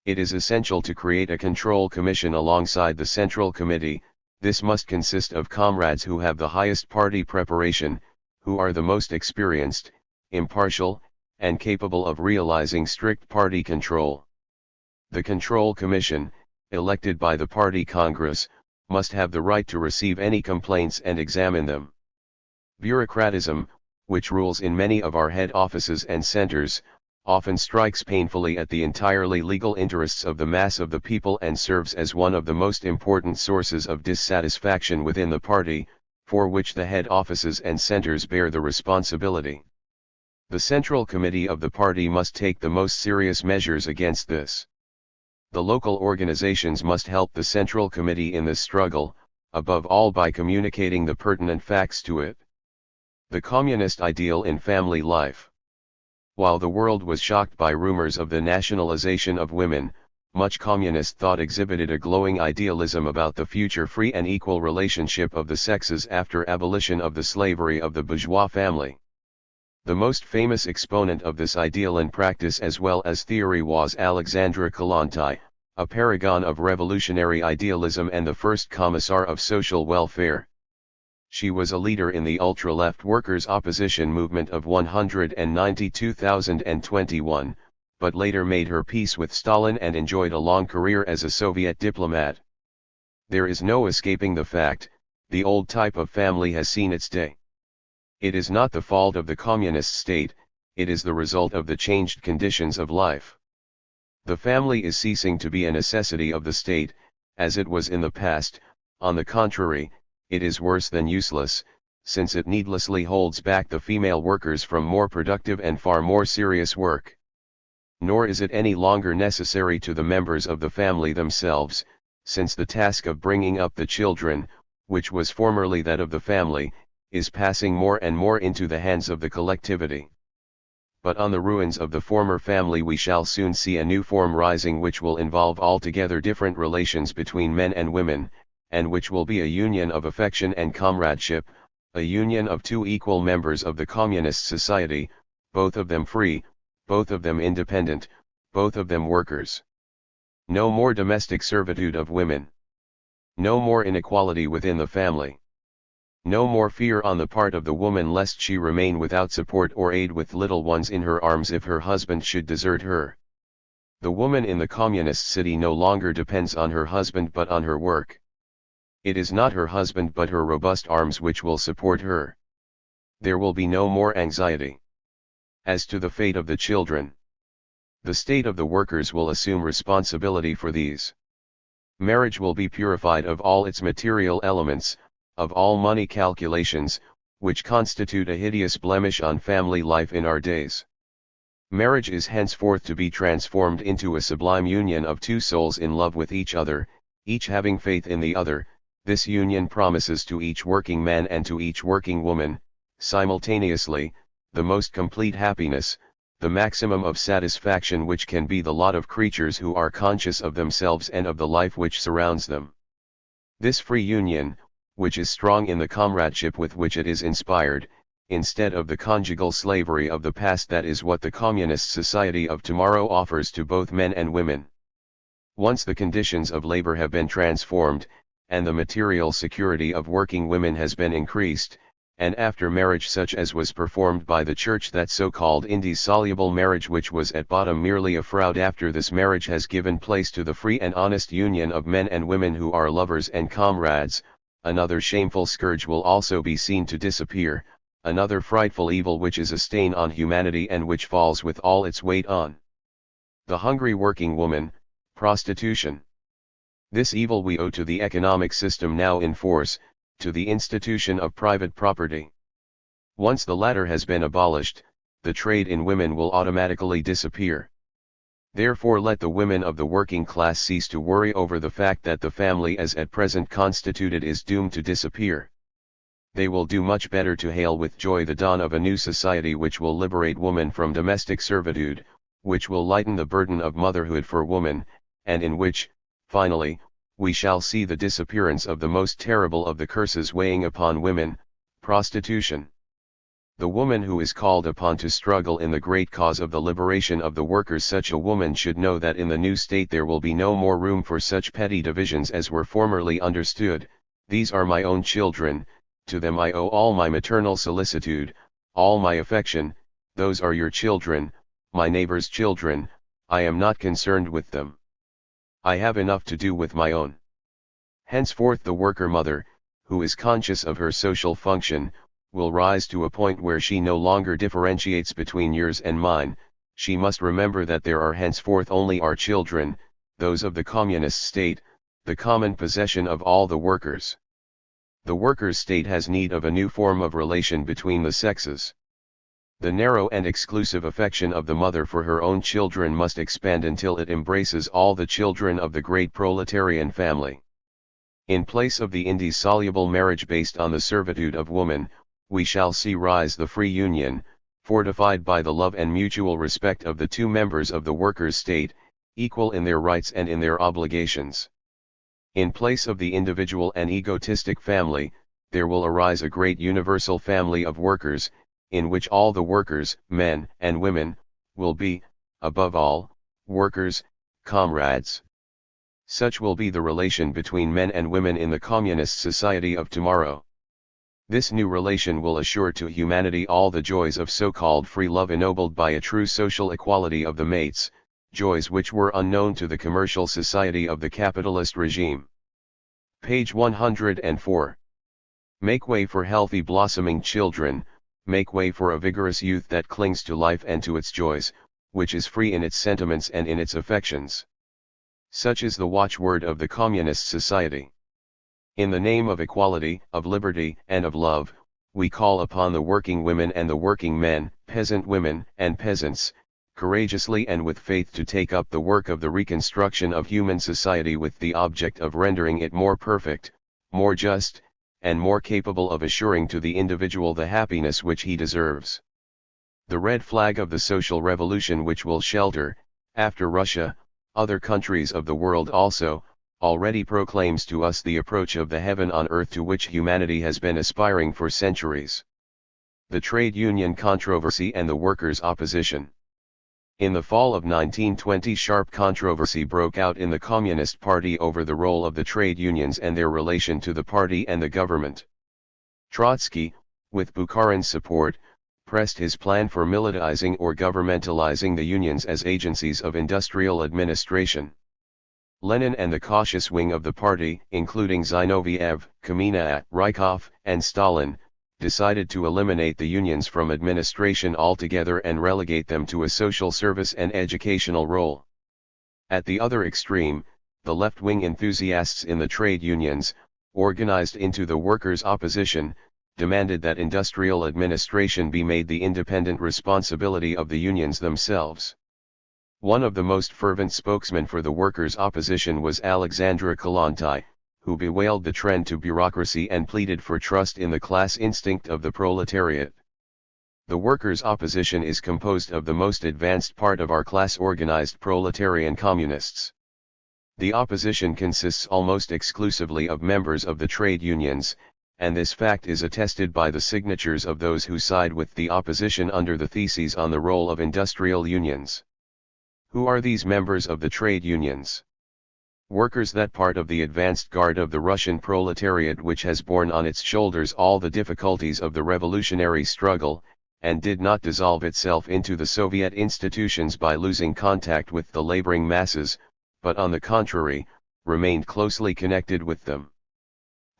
It is essential to create a control commission alongside the Central Committee. This must consist of comrades who have the highest party preparation, who are the most experienced, impartial, and capable of realizing strict party control. The Control Commission, elected by the Party Congress, must have the right to receive any complaints and examine them. Bureaucratism, which rules in many of our head offices and centers, often strikes painfully at the entirely legal interests of the mass of the people and serves as one of the most important sources of dissatisfaction within the party, for which the head offices and centers bear the responsibility. The Central Committee of the party must take the most serious measures against this. The local organizations must help the Central Committee in this struggle, above all by communicating the pertinent facts to it. The communist ideal in family life. While the world was shocked by rumors of the nationalization of women, much communist thought exhibited a glowing idealism about the future free and equal relationship of the sexes after abolition of the slavery of the bourgeois family. The most famous exponent of this ideal in practice as well as theory was Alexandra Kollontai, a paragon of revolutionary idealism and the first commissar of social welfare. She was a leader in the ultra-left workers' opposition movement of 192,021, but later made her peace with Stalin and enjoyed a long career as a Soviet diplomat. There is no escaping the fact, the old type of family has seen its day. It is not the fault of the communist state, it is the result of the changed conditions of life. The family is ceasing to be a necessity of the state, as it was in the past. On the contrary, it is worse than useless, since it needlessly holds back the female workers from more productive and far more serious work. Nor is it any longer necessary to the members of the family themselves, since the task of bringing up the children, which was formerly that of the family, is passing more and more into the hands of the collectivity. But on the ruins of the former family we shall soon see a new form rising which will involve altogether different relations between men and women, and which will be a union of affection and comradeship, a union of two equal members of the communist society, both of them free, both of them independent, both of them workers. No more domestic servitude of women. No more inequality within the family. No more fear on the part of the woman lest she remain without support or aid with little ones in her arms if her husband should desert her. The woman in the communist city no longer depends on her husband but on her work. It is not her husband but her robust arms which will support her. There will be no more anxiety. As to the fate of the children, the state of the workers will assume responsibility for these. Marriage will be purified of all its material elements, of all money calculations, which constitute a hideous blemish on family life in our days. Marriage is henceforth to be transformed into a sublime union of two souls in love with each other, each having faith in the other. This union promises to each working man and to each working woman, simultaneously, the most complete happiness, the maximum of satisfaction which can be the lot of creatures who are conscious of themselves and of the life which surrounds them. This free union, which is strong in the comradeship with which it is inspired, instead of the conjugal slavery of the past, that is what the communist society of tomorrow offers to both men and women. Once the conditions of labor have been transformed, and the material security of working women has been increased, and after marriage such as was performed by the Church, that so-called indissoluble marriage which was at bottom merely a fraud, after this marriage has given place to the free and honest union of men and women who are lovers and comrades, another shameful scourge will also be seen to disappear, another frightful evil which is a stain on humanity and which falls with all its weight on the hungry working woman: prostitution. This evil we owe to the economic system now in force, to the institution of private property. Once the latter has been abolished, the trade in women will automatically disappear. Therefore let the women of the working class cease to worry over the fact that the family as at present constituted is doomed to disappear. They will do much better to hail with joy the dawn of a new society which will liberate woman from domestic servitude, which will lighten the burden of motherhood for woman, and in which, finally, we shall see the disappearance of the most terrible of the curses weighing upon women: prostitution. The woman who is called upon to struggle in the great cause of the liberation of the workers, such a woman should know that in the new state there will be no more room for such petty divisions as were formerly understood. These are my own children, to them I owe all my maternal solicitude, all my affection. Those are your children, my neighbor's children. I am not concerned with them. I have enough to do with my own. Henceforth the worker mother, who is conscious of her social function, will rise to a point where she no longer differentiates between yours and mine. She must remember that there are henceforth only our children, those of the communist state, the common possession of all the workers. The workers' state has need of a new form of relation between the sexes. The narrow and exclusive affection of the mother for her own children must expand until it embraces all the children of the great proletarian family. In place of the indissoluble marriage based on the servitude of woman, we shall see rise the free union, fortified by the love and mutual respect of the two members of the workers' state, equal in their rights and in their obligations. In place of the individual and egotistic family, there will arise a great universal family of workers, in which all the workers, men and women, will be, above all, workers, comrades. Such will be the relation between men and women in the communist society of tomorrow. This new relation will assure to humanity all the joys of so-called free love ennobled by a true social equality of the mates, joys which were unknown to the commercial society of the capitalist regime. Page 104. Make way for healthy blossoming children, make way for a vigorous youth that clings to life and to its joys, which is free in its sentiments and in its affections. Such is the watchword of the communist society. In the name of equality, of liberty, and of love, we call upon the working women and the working men, peasant women and peasants, courageously and with faith to take up the work of the reconstruction of human society with the object of rendering it more perfect, more just, and more capable of assuring to the individual the happiness which he deserves. The red flag of the social revolution, which will shelter, after Russia, other countries of the world also, already proclaims to us the approach of the heaven on earth to which humanity has been aspiring for centuries. The trade union controversy and the workers' opposition. In the fall of 1920, sharp controversy broke out in the Communist Party over the role of the trade unions and their relation to the party and the government. Trotsky, with Bukharin's support, pressed his plan for militarizing or governmentalizing the unions as agencies of industrial administration. Lenin and the cautious wing of the party, including Zinoviev, Kamina, Rykov, and Stalin, decided to eliminate the unions from administration altogether and relegate them to a social service and educational role. At the other extreme, the left-wing enthusiasts in the trade unions, organized into the workers' opposition, demanded that industrial administration be made the independent responsibility of the unions themselves. One of the most fervent spokesmen for the workers' opposition was Alexandra Kollontai, who bewailed the trend to bureaucracy and pleaded for trust in the class instinct of the proletariat. The workers' opposition is composed of the most advanced part of our class, organized proletarian communists. The opposition consists almost exclusively of members of the trade unions, and this fact is attested by the signatures of those who side with the opposition under the theses on the role of industrial unions. Who are these members of the trade unions? Workers, that part of the advanced guard of the Russian proletariat which has borne on its shoulders all the difficulties of the revolutionary struggle, and did not dissolve itself into the Soviet institutions by losing contact with the laboring masses, but on the contrary, remained closely connected with them.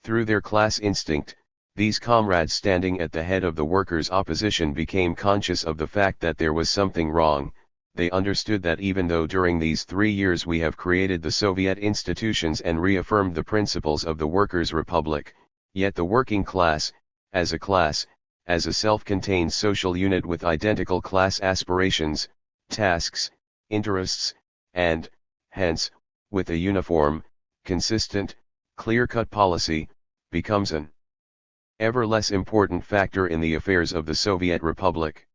Through their class instinct, these comrades standing at the head of the workers' opposition became conscious of the fact that there was something wrong. They understood that even though during these 3 years we have created the Soviet institutions and reaffirmed the principles of the workers' republic, yet the working class, as a self-contained social unit with identical class aspirations, tasks, interests, and, hence, with a uniform, consistent, clear-cut policy, becomes an ever less important factor in the affairs of the Soviet Republic.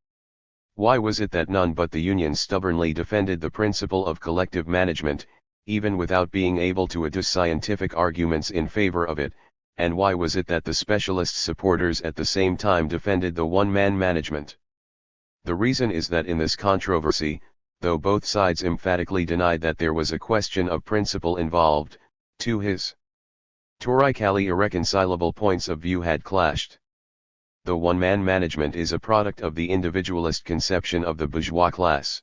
Why was it that none but the unions stubbornly defended the principle of collective management, even without being able to adduce scientific arguments in favor of it, and why was it that the specialist supporters at the same time defended the one-man management? The reason is that in this controversy, though both sides emphatically denied that there was a question of principle involved, two historically irreconcilable points of view had clashed. The one-man management is a product of the individualist conception of the bourgeois class.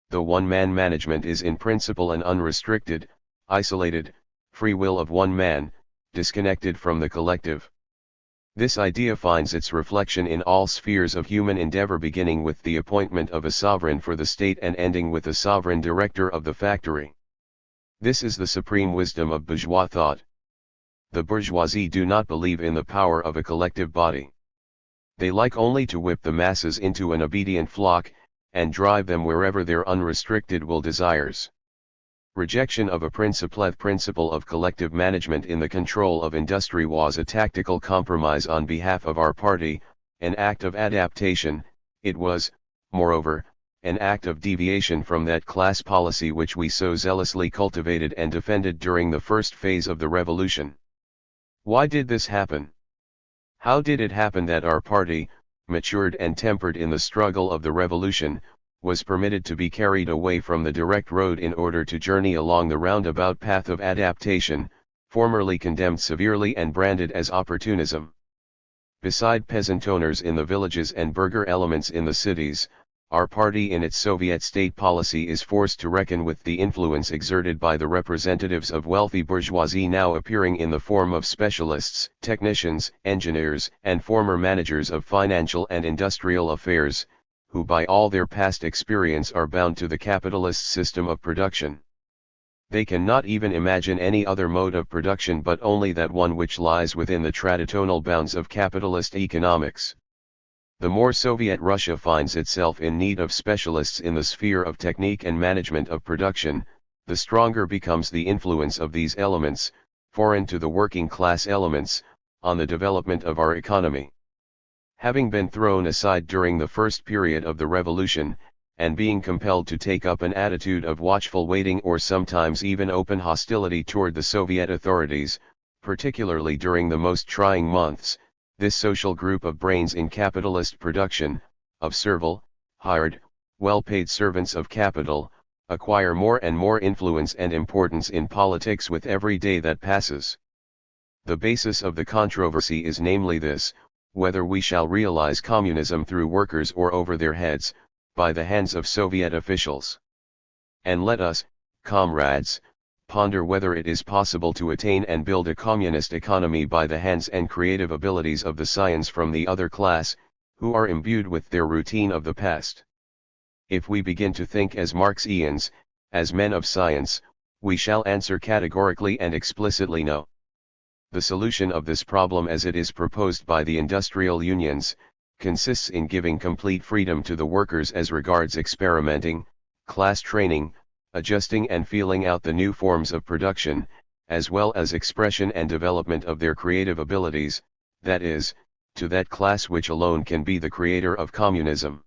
The one-man management is in principle an unrestricted, isolated, free will of one man, disconnected from the collective. This idea finds its reflection in all spheres of human endeavor, beginning with the appointment of a sovereign for the state and ending with a sovereign director of the factory. This is the supreme wisdom of bourgeois thought. The bourgeoisie do not believe in the power of a collective body. They like only to whip the masses into an obedient flock, and drive them wherever their unrestricted will desires. Rejection of a principle of collective management in the control of industry was a tactical compromise on behalf of our party, an act of adaptation. It was, moreover, an act of deviation from that class policy which we so zealously cultivated and defended during the first phase of the revolution. Why did this happen? How did it happen that our party, matured and tempered in the struggle of the revolution, was permitted to be carried away from the direct road in order to journey along the roundabout path of adaptation, formerly condemned severely and branded as opportunism? Beside peasant owners in the villages and burgher elements in the cities, our party in its Soviet state policy is forced to reckon with the influence exerted by the representatives of wealthy bourgeoisie, now appearing in the form of specialists, technicians, engineers, and former managers of financial and industrial affairs, who by all their past experience are bound to the capitalist system of production. They cannot even imagine any other mode of production but only that one which lies within the traditional bounds of capitalist economics. The more Soviet Russia finds itself in need of specialists in the sphere of technique and management of production, the stronger becomes the influence of these elements, foreign to the working class elements, on the development of our economy. Having been thrown aside during the first period of the revolution, and being compelled to take up an attitude of watchful waiting or sometimes even open hostility toward the Soviet authorities, particularly during the most trying months, this social group of brains in capitalist production, of servile, hired, well-paid servants of capital, acquire more and more influence and importance in politics with every day that passes. The basis of the controversy is namely this: whether we shall realize communism through workers or over their heads, by the hands of Soviet officials. And let us, comrades, ponder whether it is possible to attain and build a communist economy by the hands and creative abilities of the scions from the other class, who are imbued with their routine of the past. If we begin to think as Marxians, as men of science, we shall answer categorically and explicitly no. The solution of this problem as it is proposed by the industrial unions, consists in giving complete freedom to the workers as regards experimenting, class training, adjusting and feeling out the new forms of production, as well as expression and development of their creative abilities, that is, to that class which alone can be the creator of communism.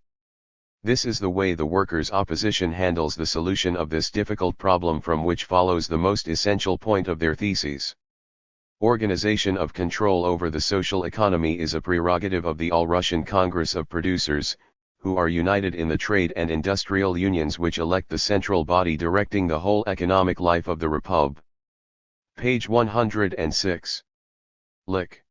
This is the way the workers' opposition handles the solution of this difficult problem, from which follows the most essential point of their theses. Organization of control over the social economy is a prerogative of the All-Russian Congress of Producers, who are united in the trade and industrial unions which elect the central body directing the whole economic life of the Republic. Page 106. Lick.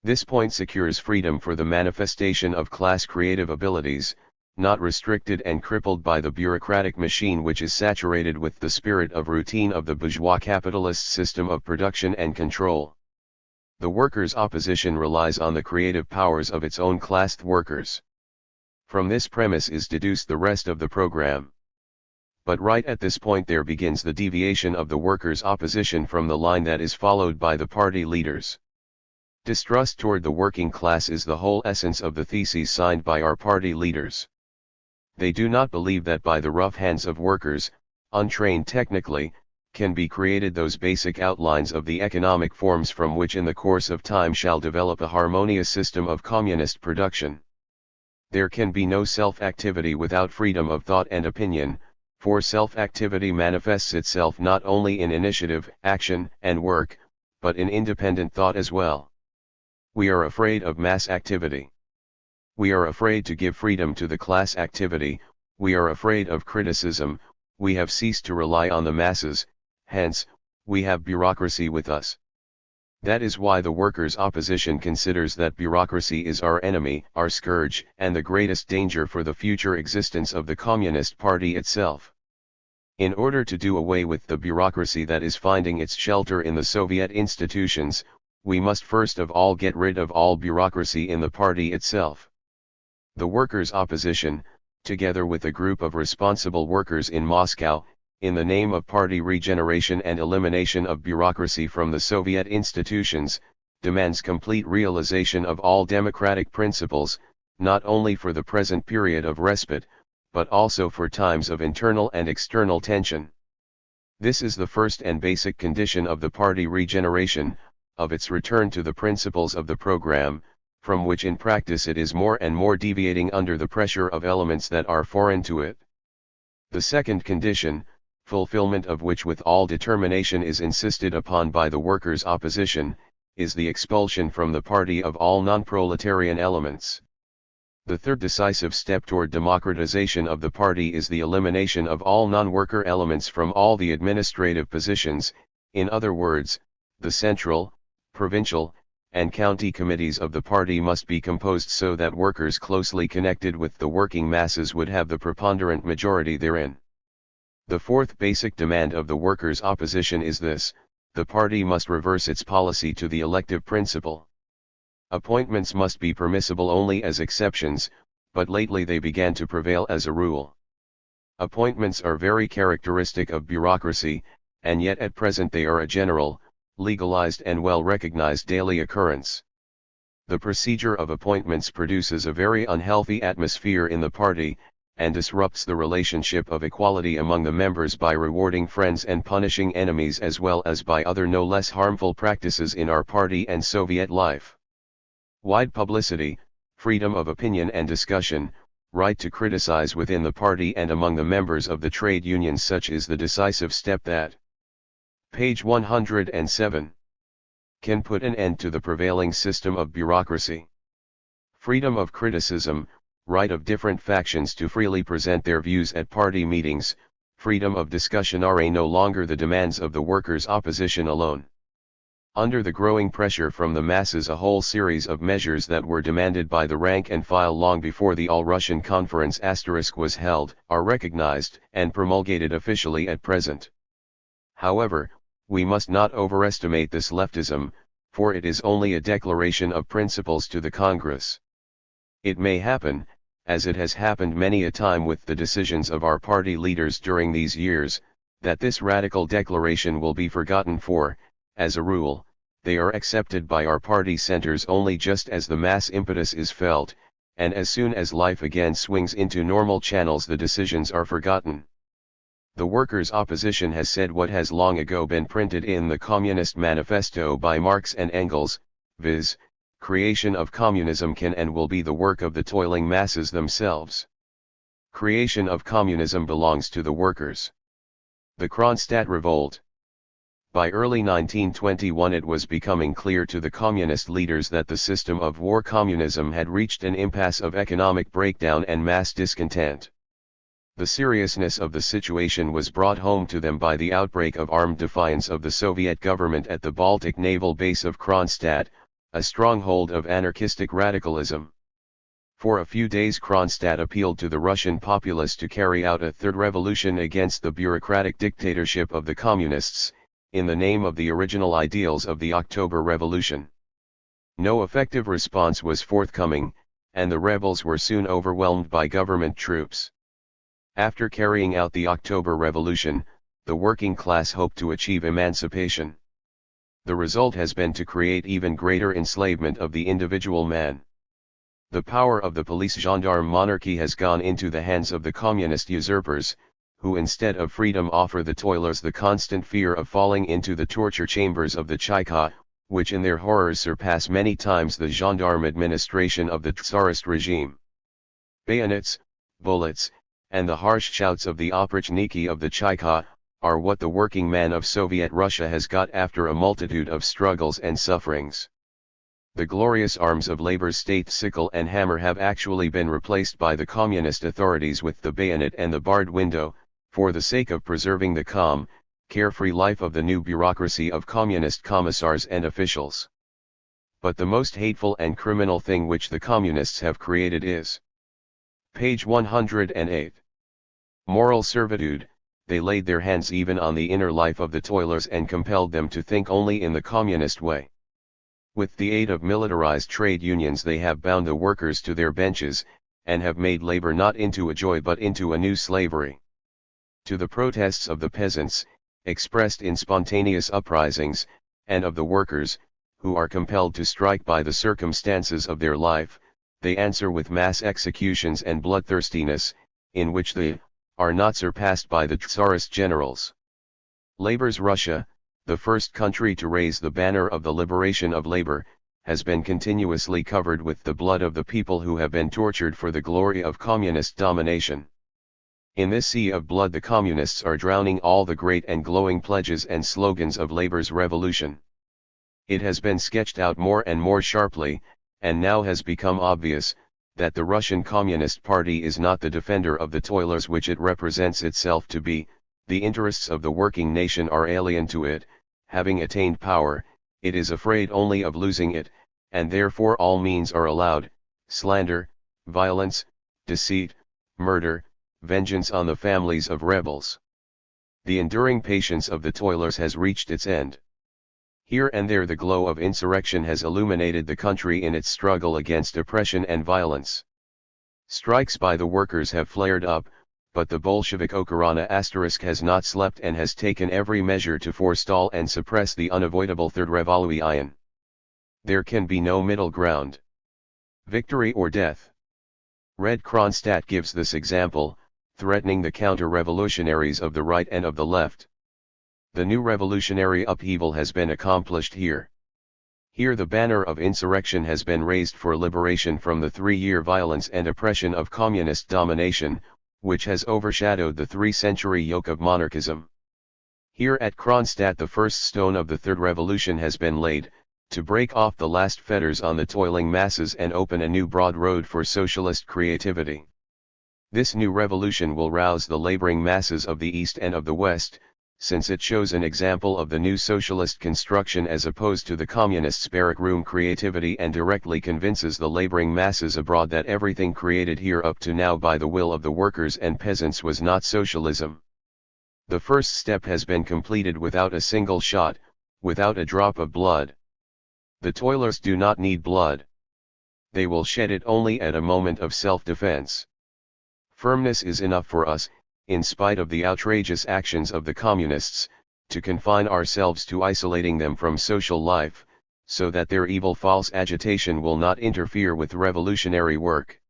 This point secures freedom for the manifestation of class creative abilities, not restricted and crippled by the bureaucratic machine which is saturated with the spirit of routine of the bourgeois capitalist system of production and control. The workers' opposition relies on the creative powers of its own classed workers. From this premise is deduced the rest of the program. But right at this point there begins the deviation of the workers' opposition from the line that is followed by the party leaders. Distrust toward the working class is the whole essence of the theses signed by our party leaders. They do not believe that by the rough hands of workers, untrained technically, can be created those basic outlines of the economic forms from which in the course of time shall develop a harmonious system of communist production. There can be no self-activity without freedom of thought and opinion, for self-activity manifests itself not only in initiative, action, and work, but in independent thought as well. We are afraid of mass activity. We are afraid to give freedom to the class activity, we are afraid of criticism, we have ceased to rely on the masses, hence, we have bureaucracy with us. That is why the workers' opposition considers that bureaucracy is our enemy, our scourge, and the greatest danger for the future existence of the Communist Party itself. In order to do away with the bureaucracy that is finding its shelter in the Soviet institutions, we must first of all get rid of all bureaucracy in the party itself. The workers' opposition, together with a group of responsible workers in Moscow, in the name of party regeneration and elimination of bureaucracy from the Soviet institutions, demands complete realization of all democratic principles, not only for the present period of respite, but also for times of internal and external tension. This is the first and basic condition of the party regeneration, of its return to the principles of the program, from which in practice it is more and more deviating under the pressure of elements that are foreign to it. The second condition, fulfillment of which with all determination is insisted upon by the workers' opposition, is the expulsion from the party of all non-proletarian elements. The third decisive step toward democratization of the party is the elimination of all non-worker elements from all the administrative positions, in other words, the central, provincial, and county committees of the party must be composed so that workers closely connected with the working masses would have the preponderant majority therein. The fourth basic demand of the workers' opposition is this: the party must reverse its policy to the elective principle. Appointments must be permissible only as exceptions, but lately they began to prevail as a rule. Appointments are very characteristic of bureaucracy, and yet at present they are a general, legalized and well-recognized daily occurrence. The procedure of appointments produces a very unhealthy atmosphere in the party, and disrupts the relationship of equality among the members by rewarding friends and punishing enemies, as well as by other no less harmful practices in our party and Soviet life. Wide publicity, freedom of opinion and discussion, right to criticize within the party and among the members of the trade unions, such is the decisive step that, page 107, can put an end to the prevailing system of bureaucracy. Freedom of criticism, right of different factions to freely present their views at party meetings, freedom of discussion are no longer the demands of the workers' opposition alone. Under the growing pressure from the masses, a whole series of measures that were demanded by the rank and file long before the All-Russian Conference was held, are recognized and promulgated officially at present. However, we must not overestimate this leftism, for it is only a declaration of principles to the Congress. It may happen, as it has happened many a time with the decisions of our party leaders during these years, that this radical declaration will be forgotten, for, as a rule, they are accepted by our party centers only just as the mass impetus is felt, and as soon as life again swings into normal channels the decisions are forgotten. The workers' opposition has said what has long ago been printed in the Communist Manifesto by Marx and Engels, viz., creation of communism can and will be the work of the toiling masses themselves. Creation of communism belongs to the workers. The Kronstadt Revolt. By early 1921 it was becoming clear to the communist leaders that the system of war communism had reached an impasse of economic breakdown and mass discontent. The seriousness of the situation was brought home to them by the outbreak of armed defiance of the Soviet government at the Baltic naval base of Kronstadt, a stronghold of anarchistic radicalism. For a few days Kronstadt appealed to the Russian populace to carry out a third revolution against the bureaucratic dictatorship of the communists, in the name of the original ideals of the October Revolution. No effective response was forthcoming, and the rebels were soon overwhelmed by government troops. After carrying out the October Revolution, the working class hoped to achieve emancipation. The result has been to create even greater enslavement of the individual man. The power of the police-gendarme monarchy has gone into the hands of the communist usurpers, who instead of freedom offer the toilers the constant fear of falling into the torture chambers of the Cheka, which in their horrors surpass many times the gendarme administration of the Tsarist regime. Bayonets, bullets, and the harsh shouts of the oprichniki of the Cheka, are what the working man of Soviet Russia has got after a multitude of struggles and sufferings. The glorious arms of labor's state sickle and hammer have actually been replaced by the communist authorities with the bayonet and the barred window, for the sake of preserving the calm, carefree life of the new bureaucracy of communist commissars and officials. But the most hateful and criminal thing which the communists have created is page 108. Moral servitude. They laid their hands even on the inner life of the toilers and compelled them to think only in the communist way. With the aid of militarized trade unions they have bound the workers to their benches, and have made labor not into a joy but into a new slavery. To the protests of the peasants, expressed in spontaneous uprisings, and of the workers, who are compelled to strike by the circumstances of their life, they answer with mass executions and bloodthirstiness, in which they are not surpassed by the Tsarist generals. Labor's Russia, the first country to raise the banner of the liberation of labor, has been continuously covered with the blood of the people who have been tortured for the glory of communist domination. In this sea of blood the communists are drowning all the great and glowing pledges and slogans of labor's revolution. It has been sketched out more and more sharply, and now has become obvious, that the Russian Communist Party is not the defender of the toilers which it represents itself to be. The interests of the working nation are alien to it. Having attained power, it is afraid only of losing it, and therefore all means are allowed: slander, violence, deceit, murder, vengeance on the families of rebels. The enduring patience of the toilers has reached its end. Here and there the glow of insurrection has illuminated the country in its struggle against oppression and violence. Strikes by the workers have flared up, but the Bolshevik Okhrana * has not slept and has taken every measure to forestall and suppress the unavoidable Third Revolution. There can be no middle ground. Victory or death. Red Kronstadt gives this example, threatening the counter-revolutionaries of the right and of the left. The new revolutionary upheaval has been accomplished here. Here the banner of insurrection has been raised for liberation from the 3-year violence and oppression of communist domination, which has overshadowed the 3-century yoke of monarchism. Here at Kronstadt the first stone of the Third Revolution has been laid, to break off the last fetters on the toiling masses and open a new broad road for socialist creativity. This new revolution will rouse the laboring masses of the East and of the West, since it shows an example of the new socialist construction as opposed to the communists' barrack room creativity, and directly convinces the laboring masses abroad that everything created here up to now by the will of the workers and peasants was not socialism. The first step has been completed without a single shot, without a drop of blood. The toilers do not need blood. They will shed it only at a moment of self-defense. Firmness is enough for us, in spite of the outrageous actions of the communists, to confine ourselves to isolating them from social life, so that their evil false agitation will not interfere with revolutionary work.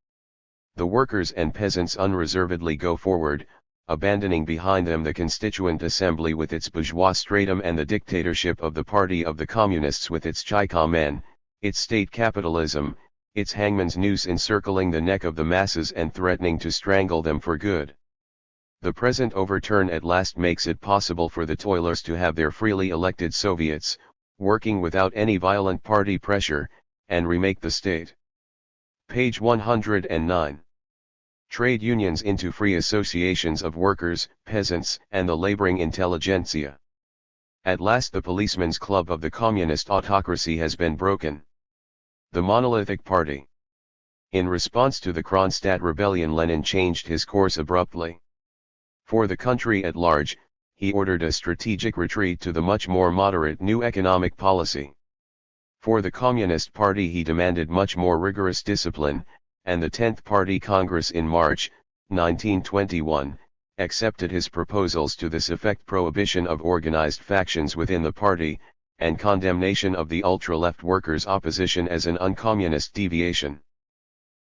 The workers and peasants unreservedly go forward, abandoning behind them the Constituent Assembly with its bourgeois stratum and the dictatorship of the Party of the Communists with its Cheka men, its state capitalism, its hangman's noose encircling the neck of the masses and threatening to strangle them for good. The present overturn at last makes it possible for the toilers to have their freely elected Soviets, working without any violent party pressure, and remake the state. Page 109. Trade unions into free associations of workers, peasants, and the laboring intelligentsia. At last the policeman's club of the communist autocracy has been broken. The monolithic party. In response to the Kronstadt rebellion, Lenin changed his course abruptly. For the country at large, he ordered a strategic retreat to the much more moderate new economic policy. For the Communist Party he demanded much more rigorous discipline, and the 10th Party Congress in March, 1921, accepted his proposals to this effect: prohibition of organized factions within the party, and condemnation of the ultra-left workers' opposition as an uncommunist deviation.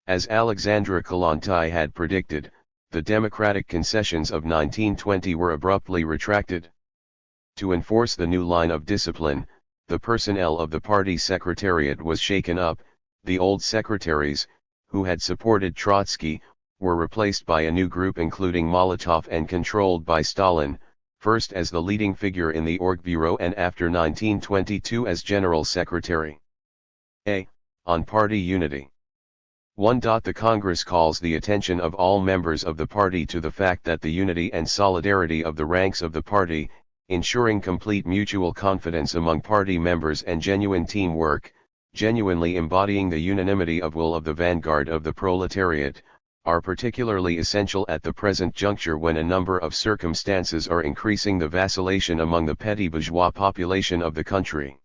As Alexandra Kollontai had predicted, the democratic concessions of 1920 were abruptly retracted. To enforce the new line of discipline, the personnel of the party secretariat was shaken up. The old secretaries, who had supported Trotsky, were replaced by a new group including Molotov and controlled by Stalin, first as the leading figure in the Orgbureau and after 1922 as General Secretary. On party unity. 1. The Congress calls the attention of all members of the party to the fact that the unity and solidarity of the ranks of the party, ensuring complete mutual confidence among party members and genuine teamwork, genuinely embodying the unanimity of will of the vanguard of the proletariat, are particularly essential at the present juncture when a number of circumstances are increasing the vacillation among the petty bourgeois population of the country.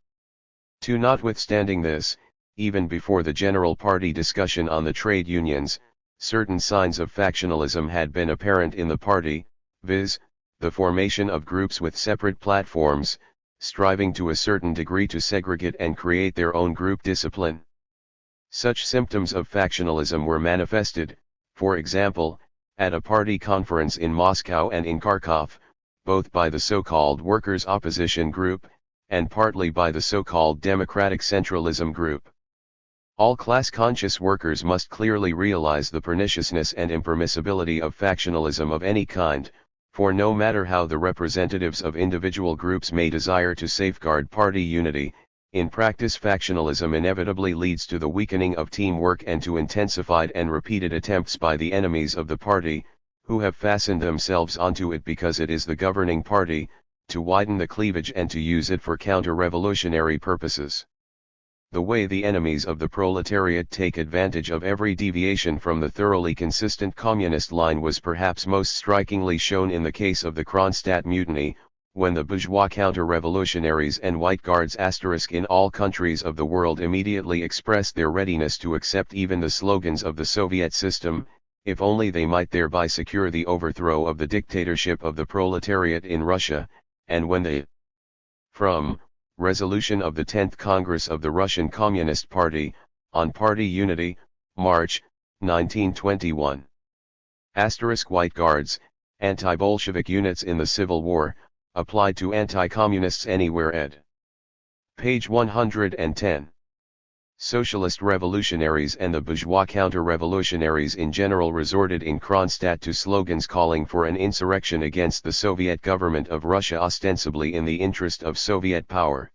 2. Notwithstanding this, even before the general party discussion on the trade unions, certain signs of factionalism had been apparent in the party, viz., the formation of groups with separate platforms, striving to a certain degree to segregate and create their own group discipline. Such symptoms of factionalism were manifested, for example, at a party conference in Moscow and in Kharkov, both by the so-called Workers' Opposition Group, and partly by the so-called Democratic Centralism Group. All class-conscious workers must clearly realize the perniciousness and impermissibility of factionalism of any kind, for no matter how the representatives of individual groups may desire to safeguard party unity, in practice factionalism inevitably leads to the weakening of teamwork and to intensified and repeated attempts by the enemies of the party, who have fastened themselves onto it because it is the governing party, to widen the cleavage and to use it for counter-revolutionary purposes. The way the enemies of the proletariat take advantage of every deviation from the thoroughly consistent communist line was perhaps most strikingly shown in the case of the Kronstadt mutiny, when the bourgeois counter-revolutionaries and White Guards in all countries of the world immediately expressed their readiness to accept even the slogans of the Soviet system, if only they might thereby secure the overthrow of the dictatorship of the proletariat in Russia, and when they from Resolution of the 10th Congress of the Russian Communist Party, on Party Unity, March, 1921. White Guards, anti-Bolshevik units in the Civil War, applied to anti-communists anywhere ed. Page 110. Socialist revolutionaries and the bourgeois counter-revolutionaries in general resorted in Kronstadt to slogans calling for an insurrection against the Soviet government of Russia, ostensibly in the interest of Soviet power.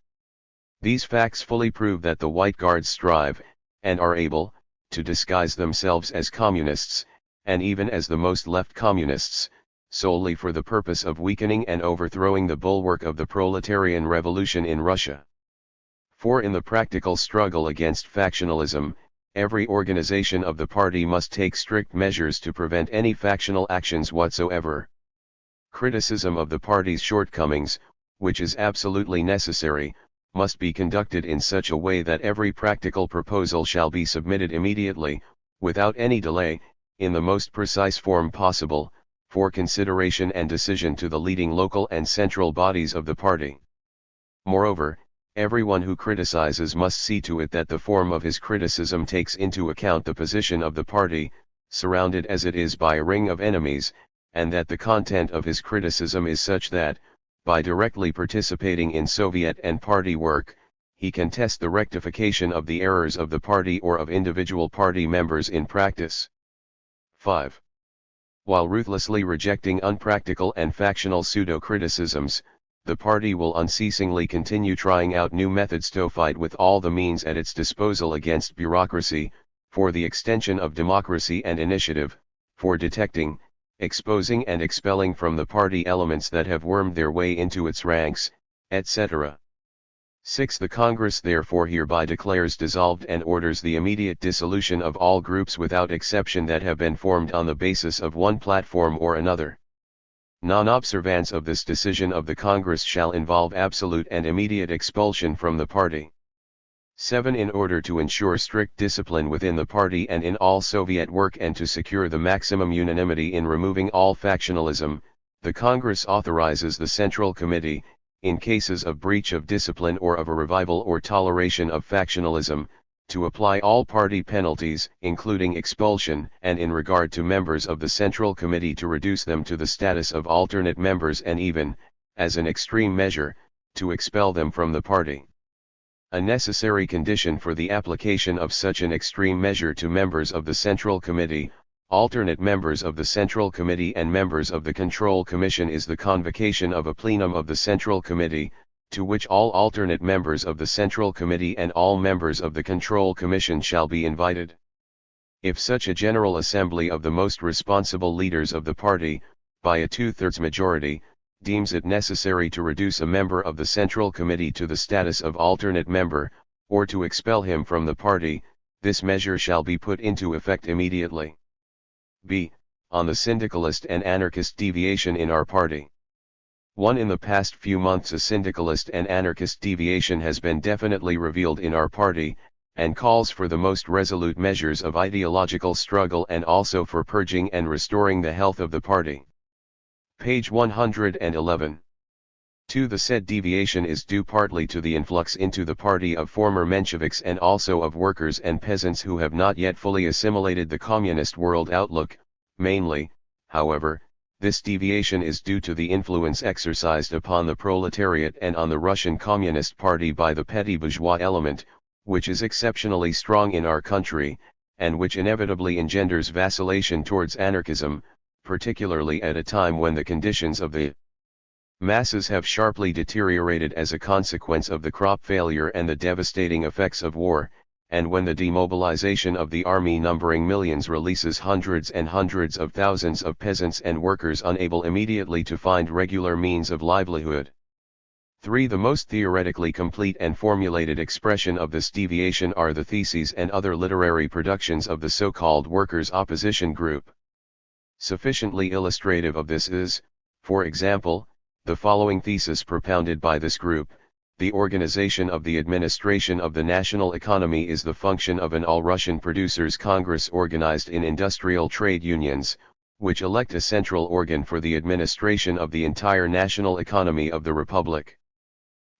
These facts fully prove that the White Guards strive, and are able, to disguise themselves as communists, and even as the most left communists, solely for the purpose of weakening and overthrowing the bulwark of the proletarian revolution in Russia. For in the practical struggle against factionalism, every organization of the party must take strict measures to prevent any factional actions whatsoever. Criticism of the party's shortcomings, which is absolutely necessary, must be conducted in such a way that every practical proposal shall be submitted immediately, without any delay, in the most precise form possible, for consideration and decision to the leading local and central bodies of the party. Moreover, everyone who criticizes must see to it that the form of his criticism takes into account the position of the party, surrounded as it is by a ring of enemies, and that the content of his criticism is such that, by directly participating in Soviet and party work, he can test the rectification of the errors of the party or of individual party members in practice. 5. While ruthlessly rejecting unpractical and factional pseudo-criticisms, the party will unceasingly continue trying out new methods to fight with all the means at its disposal against bureaucracy, for the extension of democracy and initiative, for detecting, exposing and expelling from the party elements that have wormed their way into its ranks, etc. 6. The Congress therefore hereby declares dissolved and orders the immediate dissolution of all groups without exception that have been formed on the basis of one platform or another. Non-observance of this decision of the Congress shall involve absolute and immediate expulsion from the party. 7. In order to ensure strict discipline within the party and in all Soviet work and to secure the maximum unanimity in removing all factionalism, the Congress authorizes the Central Committee, in cases of breach of discipline or of a revival or toleration of factionalism, to apply all party penalties, including expulsion, and in regard to members of the Central Committee to reduce them to the status of alternate members and even, as an extreme measure, to expel them from the party. A necessary condition for the application of such an extreme measure to members of the Central Committee, alternate members of the Central Committee and members of the Control Commission is the convocation of a plenum of the Central Committee, to which all alternate members of the Central Committee and all members of the Control Commission shall be invited. If such a General Assembly of the most responsible leaders of the party, by a 2/3 majority, deems it necessary to reduce a member of the Central Committee to the status of alternate member, or to expel him from the party, this measure shall be put into effect immediately. B. On the syndicalist and anarchist deviation in our party. 1. In the past few months a syndicalist and anarchist deviation has been definitely revealed in our party, and calls for the most resolute measures of ideological struggle and also for purging and restoring the health of the party. Page 111. 2. The said deviation is due partly to the influx into the party of former Mensheviks and also of workers and peasants who have not yet fully assimilated the communist world outlook. Mainly, however, this deviation is due to the influence exercised upon the proletariat and on the Russian Communist Party by the petty bourgeois element, which is exceptionally strong in our country, and which inevitably engenders vacillation towards anarchism, particularly at a time when the conditions of the masses have sharply deteriorated as a consequence of the crop failure and the devastating effects of war, and when the demobilization of the army numbering millions releases hundreds and hundreds of thousands of peasants and workers unable immediately to find regular means of livelihood. 3. The most theoretically complete and formulated expression of this deviation are the theses and other literary productions of the so-called workers' opposition group. Sufficiently illustrative of this is, for example, the following thesis propounded by this group: the organization of the administration of the national economy is the function of an all-Russian producers' Congress organized in industrial trade unions, which elect a central organ for the administration of the entire national economy of the Republic.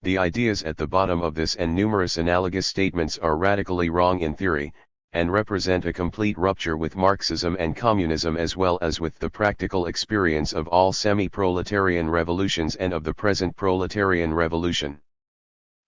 The ideas at the bottom of this and numerous analogous statements are radically wrong in theory, and represent a complete rupture with Marxism and communism as well as with the practical experience of all semi-proletarian revolutions and of the present proletarian revolution.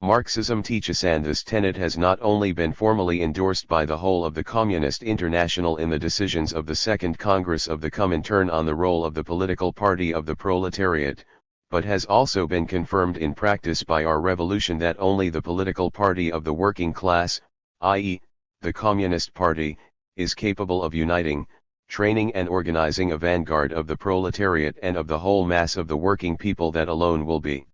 Marxism teaches, and this tenet has not only been formally endorsed by the whole of the Communist International in the decisions of the Second Congress of the Comintern on the role of the political party of the proletariat, but has also been confirmed in practice by our revolution that only the political party of the working class, i.e., the Communist Party, is capable of uniting, training and organizing a vanguard of the proletariat and of the whole mass of the working people that alone will be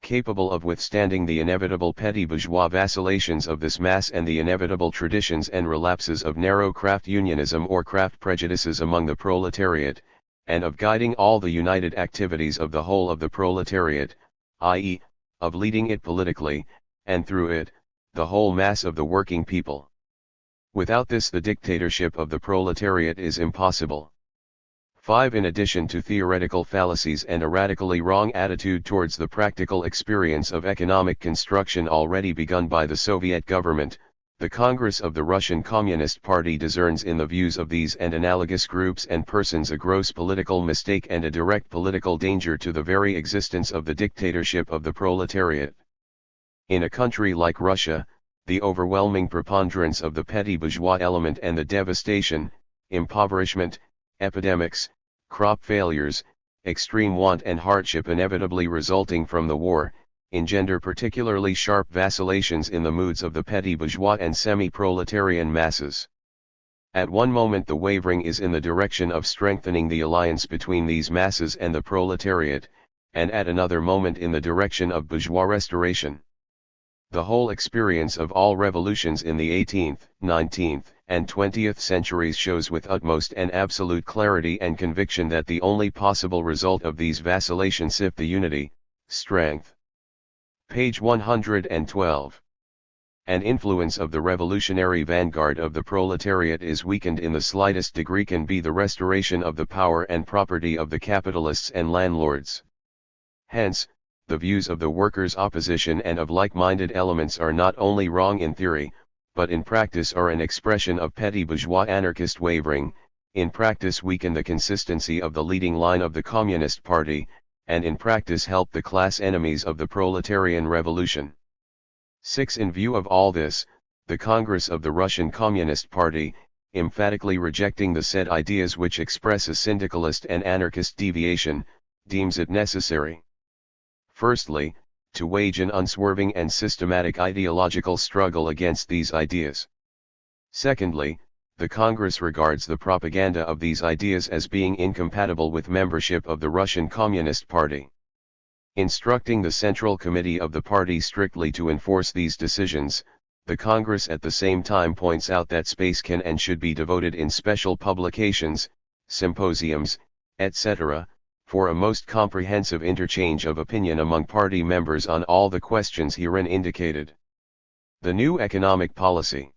capable of withstanding the inevitable petty bourgeois vacillations of this mass and the inevitable traditions and relapses of narrow craft unionism or craft prejudices among the proletariat, and of guiding all the united activities of the whole of the proletariat, i.e., of leading it politically, and through it, the whole mass of the working people. Without this the dictatorship of the proletariat is impossible. 5. In addition to theoretical fallacies and a radically wrong attitude towards the practical experience of economic construction already begun by the Soviet government, the Congress of the Russian Communist Party discerns in the views of these and analogous groups and persons a gross political mistake and a direct political danger to the very existence of the dictatorship of the proletariat. In a country like Russia, the overwhelming preponderance of the petty bourgeois element and the devastation, impoverishment, epidemics, crop failures, extreme want and hardship inevitably resulting from the war, engender particularly sharp vacillations in the moods of the petty bourgeois and semi-proletarian masses. At one moment the wavering is in the direction of strengthening the alliance between these masses and the proletariat, and at another moment in the direction of bourgeois restoration. The whole experience of all revolutions in the 18th, 19th, and 20th centuries shows with utmost and absolute clarity and conviction that the only possible result of these vacillations is the unity, strength. Page 112. An influence of the revolutionary vanguard of the proletariat is weakened in the slightest degree can be the restoration of the power and property of the capitalists and landlords. Hence, the views of the workers' opposition and of like-minded elements are not only wrong in theory, but in practice are an expression of petty bourgeois anarchist wavering, in practice weaken the consistency of the leading line of the Communist Party, and in practice help the class enemies of the proletarian revolution. 6. In view of all this, the Congress of the Russian Communist Party, emphatically rejecting the said ideas which express a syndicalist and anarchist deviation, deems it necessary, firstly, to wage an unswerving and systematic ideological struggle against these ideas. Secondly, the Congress regards the propaganda of these ideas as being incompatible with membership of the Russian Communist Party. Instructing the Central Committee of the party strictly to enforce these decisions, the Congress at the same time points out that space can and should be devoted in special publications, symposiums, etc., for a most comprehensive interchange of opinion among party members on all the questions herein indicated. The new economic policy.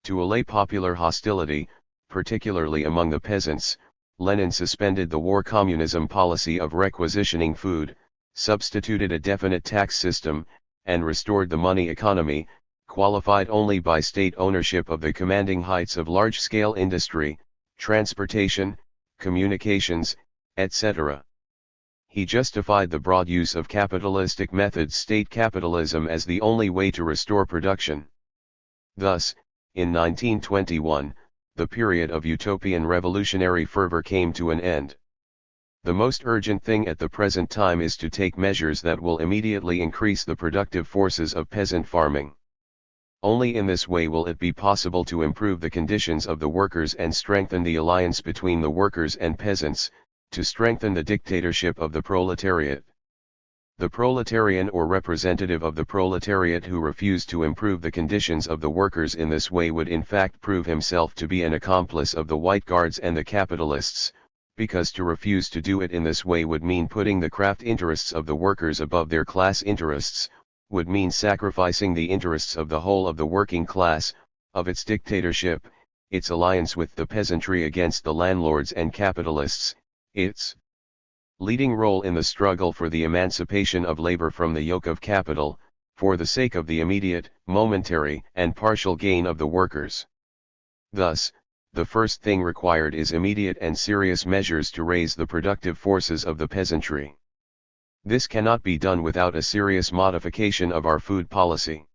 To allay popular hostility, particularly among the peasants, Lenin suspended the war communism policy of requisitioning food, substituted a definite tax system, and restored the money economy, qualified only by state ownership of the commanding heights of large-scale industry, transportation, communications, etc. He justified the broad use of capitalistic methods, state capitalism, as the only way to restore production. Thus, in 1921, the period of utopian revolutionary fervor came to an end. The most urgent thing at the present time is to take measures that will immediately increase the productive forces of peasant farming. Only in this way will it be possible to improve the conditions of the workers and strengthen the alliance between the workers and peasants, to strengthen the dictatorship of the proletariat. The proletarian or representative of the proletariat who refused to improve the conditions of the workers in this way would in fact prove himself to be an accomplice of the White Guards and the capitalists, because to refuse to do it in this way would mean putting the craft interests of the workers above their class interests, would mean sacrificing the interests of the whole of the working class, of its dictatorship, its alliance with the peasantry against the landlords and capitalists, its leading role in the struggle for the emancipation of labor from the yoke of capital, for the sake of the immediate, momentary, and partial gain of the workers. Thus, the first thing required is immediate and serious measures to raise the productive forces of the peasantry. This cannot be done without a serious modification of our food policy.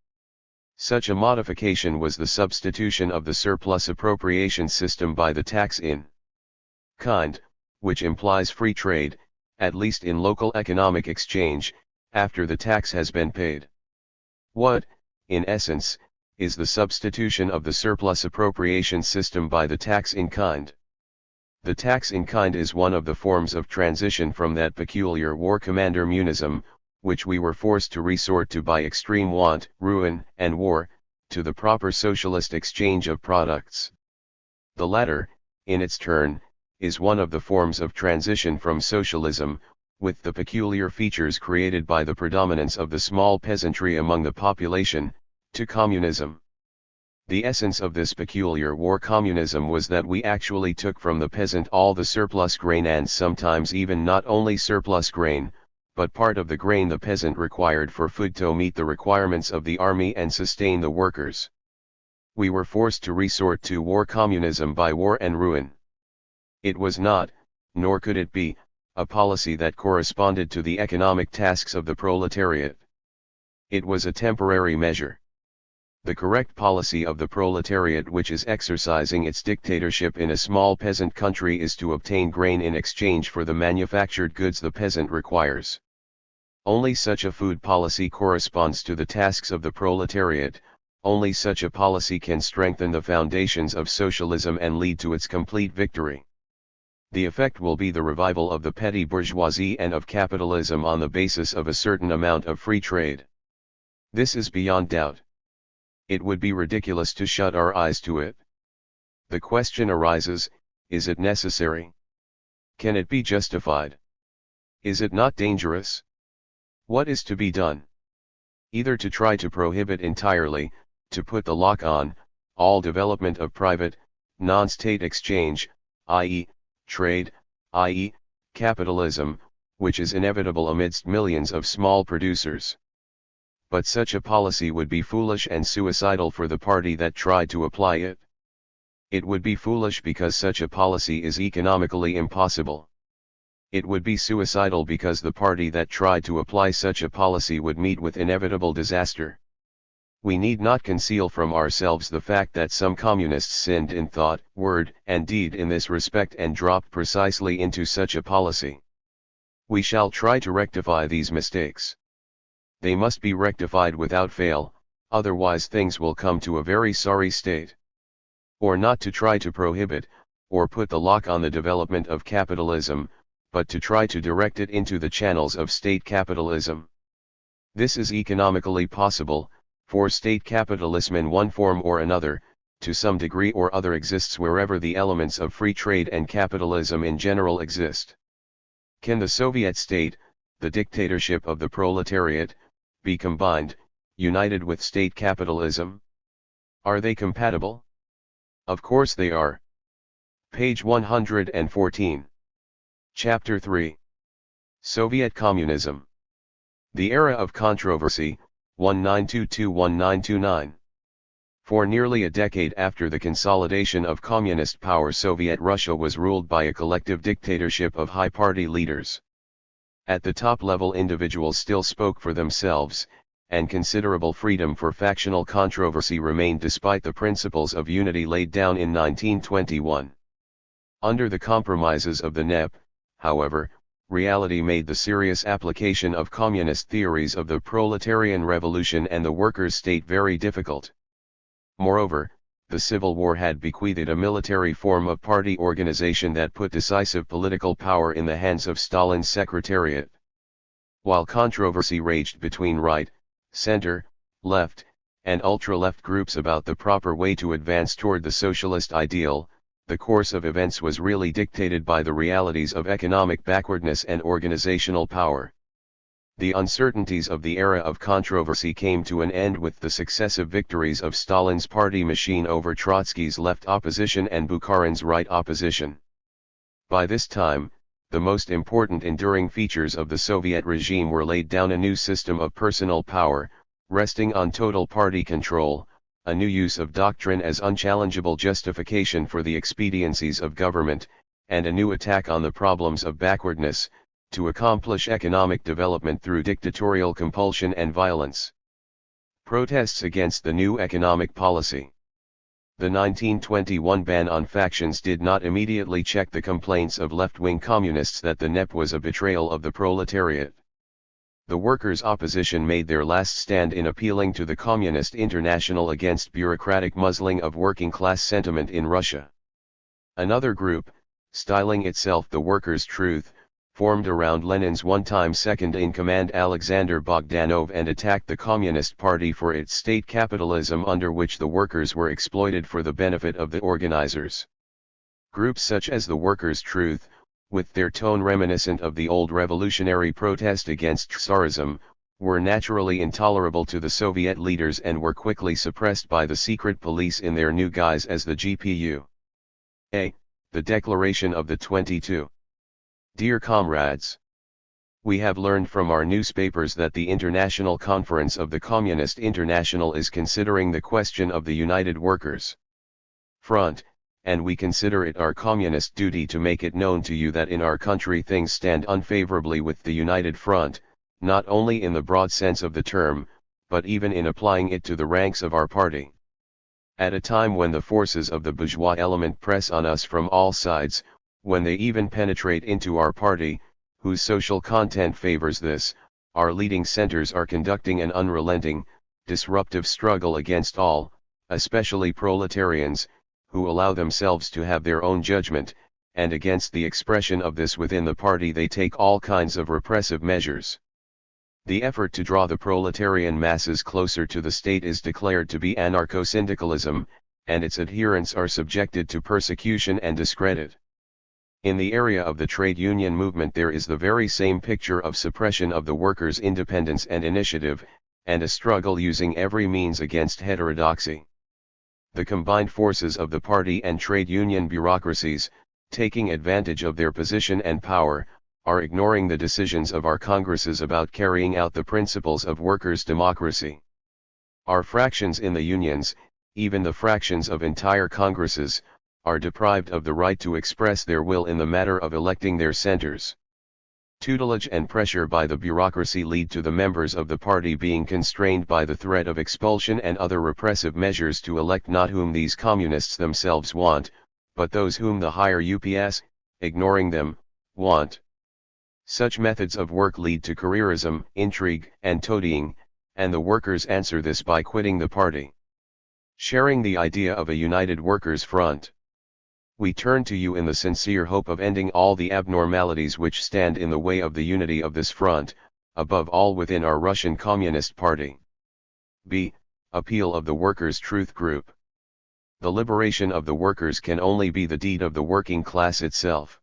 Such a modification was the substitution of the surplus appropriation system by the tax in kind, which implies free trade, at least in local economic exchange, after the tax has been paid. What, in essence, is the substitution of the surplus appropriation system by the tax in kind? The tax in kind is one of the forms of transition from that peculiar war communism, which we were forced to resort to by extreme want, ruin, and war, to the proper socialist exchange of products. The latter, in its turn, is one of the forms of transition from socialism, with the peculiar features created by the predominance of the small peasantry among the population, to communism. The essence of this peculiar war communism was that we actually took from the peasant all the surplus grain, and sometimes even not only surplus grain, but part of the grain the peasant required for food to meet the requirements of the army and sustain the workers. We were forced to resort to war communism by war and ruin. It was not, nor could it be, a policy that corresponded to the economic tasks of the proletariat. It was a temporary measure. The correct policy of the proletariat which is exercising its dictatorship in a small peasant country is to obtain grain in exchange for the manufactured goods the peasant requires. Only such a food policy corresponds to the tasks of the proletariat, only such a policy can strengthen the foundations of socialism and lead to its complete victory. The effect will be the revival of the petty bourgeoisie and of capitalism on the basis of a certain amount of free trade. This is beyond doubt. It would be ridiculous to shut our eyes to it. The question arises, is it necessary? Can it be justified? Is it not dangerous? What is to be done? Either to try to prohibit entirely, to put the lock on, all development of private, non-state exchange, i.e., trade, i.e., capitalism, which is inevitable amidst millions of small producers. But such a policy would be foolish and suicidal for the party that tried to apply it. It would be foolish because such a policy is economically impossible. It would be suicidal because the party that tried to apply such a policy would meet with inevitable disaster. We need not conceal from ourselves the fact that some communists sinned in thought, word, and deed in this respect and dropped precisely into such a policy. We shall try to rectify these mistakes. They must be rectified without fail, otherwise things will come to a very sorry state. Or not to try to prohibit, or put the lock on the development of capitalism, but to try to direct it into the channels of state capitalism. This is economically possible, for state capitalism in one form or another, to some degree or other exists wherever the elements of free trade and capitalism in general exist. Can the Soviet state, the dictatorship of the proletariat, be combined, united with state capitalism? Are they compatible? Of course they are. Page 114. Chapter 3. Soviet Communism. The Era of Controversy, 1922-1929. For nearly a decade after the consolidation of communist power, Soviet Russia was ruled by a collective dictatorship of high party leaders. At the top level, individuals still spoke for themselves, and considerable freedom for factional controversy remained despite the principles of unity laid down in 1921. Under the compromises of the NEP, however, reality made the serious application of communist theories of the proletarian revolution and the workers' state very difficult. Moreover, the Civil War had bequeathed a military form of party organization that put decisive political power in the hands of Stalin's secretariat. While controversy raged between right, center, left, and ultra-left groups about the proper way to advance toward the socialist ideal, the course of events was really dictated by the realities of economic backwardness and organizational power. The uncertainties of the era of controversy came to an end with the successive victories of Stalin's party machine over Trotsky's left opposition and Bukharin's right opposition. By this time, the most important enduring features of the Soviet regime were laid down: a new system of personal power, resting on total party control, a new use of doctrine as unchallengeable justification for the expediencies of government, and a new attack on the problems of backwardness, to accomplish economic development through dictatorial compulsion and violence. Protests against the new economic policy. The 1921 ban on factions did not immediately check the complaints of left-wing communists that the NEP was a betrayal of the proletariat. The workers' opposition made their last stand in appealing to the Communist International against bureaucratic muzzling of working-class sentiment in Russia. Another group, styling itself the Workers' Truth, formed around Lenin's one-time second-in-command Alexander Bogdanov and attacked the Communist Party for its state capitalism under which the workers were exploited for the benefit of the organizers. Groups such as the Workers' Truth, with their tone reminiscent of the old revolutionary protest against Tsarism, were naturally intolerable to the Soviet leaders and were quickly suppressed by the secret police in their new guise as the GPU. A. The Declaration of the 22. Dear comrades, we have learned from our newspapers that the International Conference of the Communist International is considering the question of the United Workers' Front, and we consider it our communist duty to make it known to you that in our country things stand unfavorably with the United Front, not only in the broad sense of the term, but even in applying it to the ranks of our party. At a time when the forces of the bourgeois element press on us from all sides, when they even penetrate into our party, whose social content favors this, our leading centers are conducting an unrelenting, disruptive struggle against all, especially proletarians, who allow themselves to have their own judgment, and against the expression of this within the party they take all kinds of repressive measures. The effort to draw the proletarian masses closer to the state is declared to be anarcho-syndicalism, and its adherents are subjected to persecution and discredit. In the area of the trade union movement there is the very same picture of suppression of the workers' independence and initiative, and a struggle using every means against heterodoxy. The combined forces of the party and trade union bureaucracies, taking advantage of their position and power, are ignoring the decisions of our congresses about carrying out the principles of workers' democracy. Our fractions in the unions, even the fractions of entire congresses, are deprived of the right to express their will in the matter of electing their centers. Tutelage and pressure by the bureaucracy lead to the members of the party being constrained by the threat of expulsion and other repressive measures to elect not whom these communists themselves want, but those whom the higher UPS, ignoring them, want. Such methods of work lead to careerism, intrigue, and toadying, and the workers answer this by quitting the party. Sharing the idea of a united workers' front, we turn to you in the sincere hope of ending all the abnormalities which stand in the way of the unity of this front, above all within our Russian Communist Party. B. Appeal of the Workers' Truth Group. The liberation of the workers can only be the deed of the working class itself.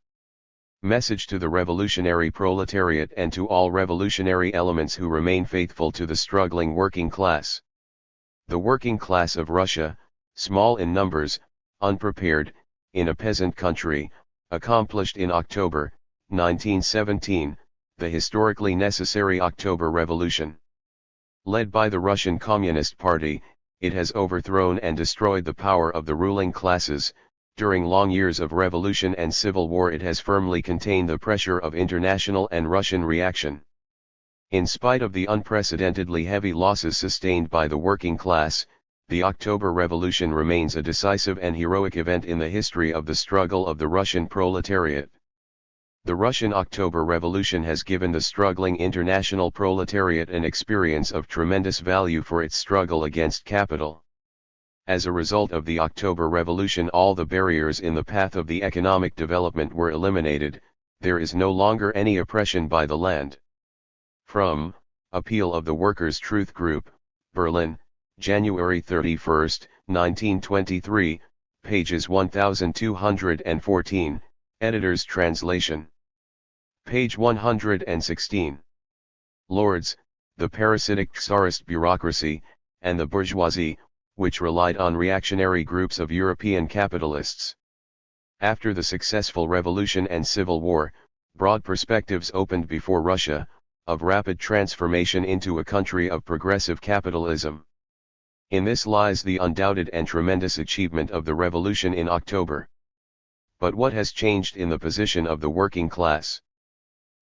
Message to the revolutionary proletariat and to all revolutionary elements who remain faithful to the struggling working class. The working class of Russia, small in numbers, unprepared, in a peasant country, accomplished in October, 1917, the historically necessary October Revolution. Led by the Russian Communist Party, it has overthrown and destroyed the power of the ruling classes. During long years of revolution and civil war it has firmly contained the pressure of international and Russian reaction. In spite of the unprecedentedly heavy losses sustained by the working class, the October Revolution remains a decisive and heroic event in the history of the struggle of the Russian proletariat. The Russian October Revolution has given the struggling international proletariat an experience of tremendous value for its struggle against capital. As a result of the October Revolution, all the barriers in the path of the economic development were eliminated. There is no longer any oppression by the land. From Appeal of the Workers' Truth Group, Berlin, January 31, 1923, pages 1214, Editor's Translation. Page 116. Lords, the parasitic Tsarist bureaucracy, and the bourgeoisie, which relied on reactionary groups of European capitalists. After the successful revolution and civil war, broad perspectives opened before Russia, of rapid transformation into a country of progressive capitalism. In this lies the undoubted and tremendous achievement of the revolution in October. But what has changed in the position of the working class?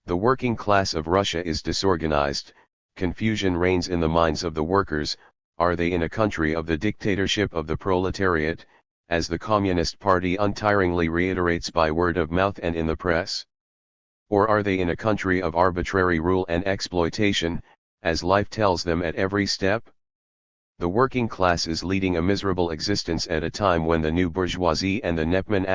The working class of Russia is disorganized, confusion reigns in the minds of the workers. Are they in a country of the dictatorship of the proletariat, as the Communist Party untiringly reiterates by word of mouth and in the press? Or are they in a country of arbitrary rule and exploitation, as life tells them at every step? The working class is leading a miserable existence at a time when the new bourgeoisie and the Nepman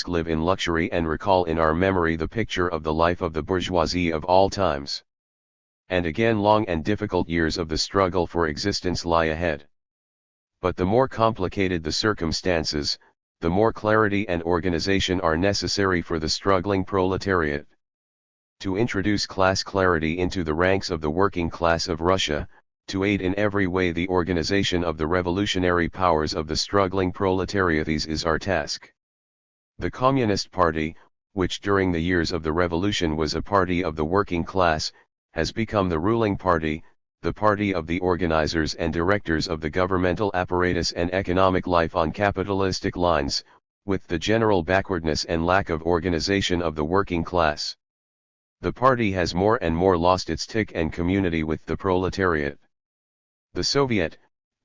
* live in luxury and recall in our memory the picture of the life of the bourgeoisie of all times. And again long and difficult years of the struggle for existence lie ahead. But the more complicated the circumstances, the more clarity and organization are necessary for the struggling proletariat. To introduce class clarity into the ranks of the working class of Russia, to aid in every way the organization of the revolutionary powers of the struggling proletariat is our task. The Communist Party, which during the years of the revolution was a party of the working class, has become the ruling party, the party of the organizers and directors of the governmental apparatus and economic life on capitalistic lines, with the general backwardness and lack of organization of the working class. The party has more and more lost its tick and community with the proletariat. The Soviet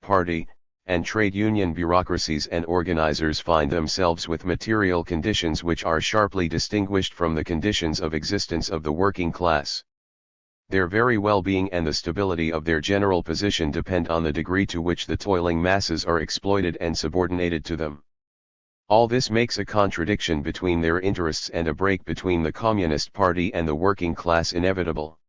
Party and trade union bureaucracies and organizers find themselves with material conditions which are sharply distinguished from the conditions of existence of the working class. Their very well-being and the stability of their general position depend on the degree to which the toiling masses are exploited and subordinated to them. All this makes a contradiction between their interests and a break between the Communist Party and the working class inevitable.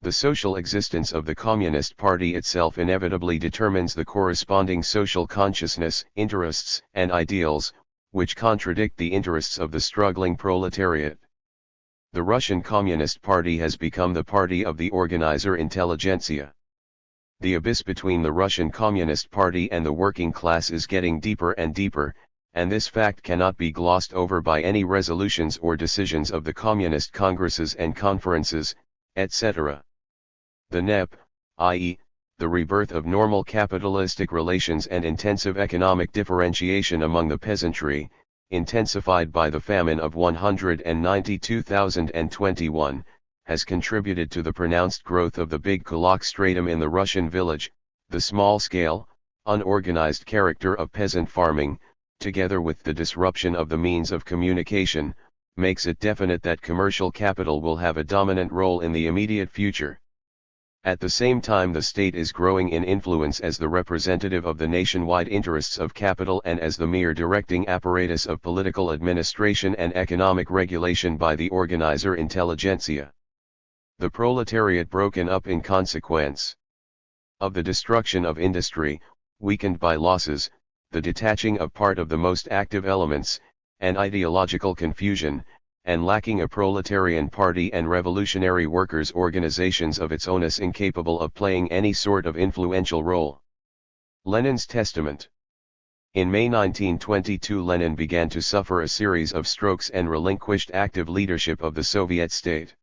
The social existence of the Communist Party itself inevitably determines the corresponding social consciousness, interests, and ideals, which contradict the interests of the struggling proletariat. The Russian Communist Party has become the party of the organizer intelligentsia. The abyss between the Russian Communist Party and the working class is getting deeper and deeper, and this fact cannot be glossed over by any resolutions or decisions of the communist congresses and conferences, etc. The NEP, i.e., the rebirth of normal capitalistic relations and intensive economic differentiation among the peasantry, intensified by the famine of 192,021, has contributed to the pronounced growth of the big kulak stratum in the Russian village, the small-scale, unorganized character of peasant farming, together with the disruption of the means of communication, makes it definite that commercial capital will have a dominant role in the immediate future. At the same time, the state is growing in influence as the representative of the nationwide interests of capital and as the mere directing apparatus of political administration and economic regulation by the organizer intelligentsia. The proletariat broken up in consequence of the destruction of industry, weakened by losses, the detaching of part of the most active elements, and ideological confusion, and lacking a proletarian party and revolutionary workers' organizations of its own is incapable of playing any sort of influential role. Lenin's testament. In May 1922, Lenin began to suffer a series of strokes and relinquished active leadership of the Soviet state.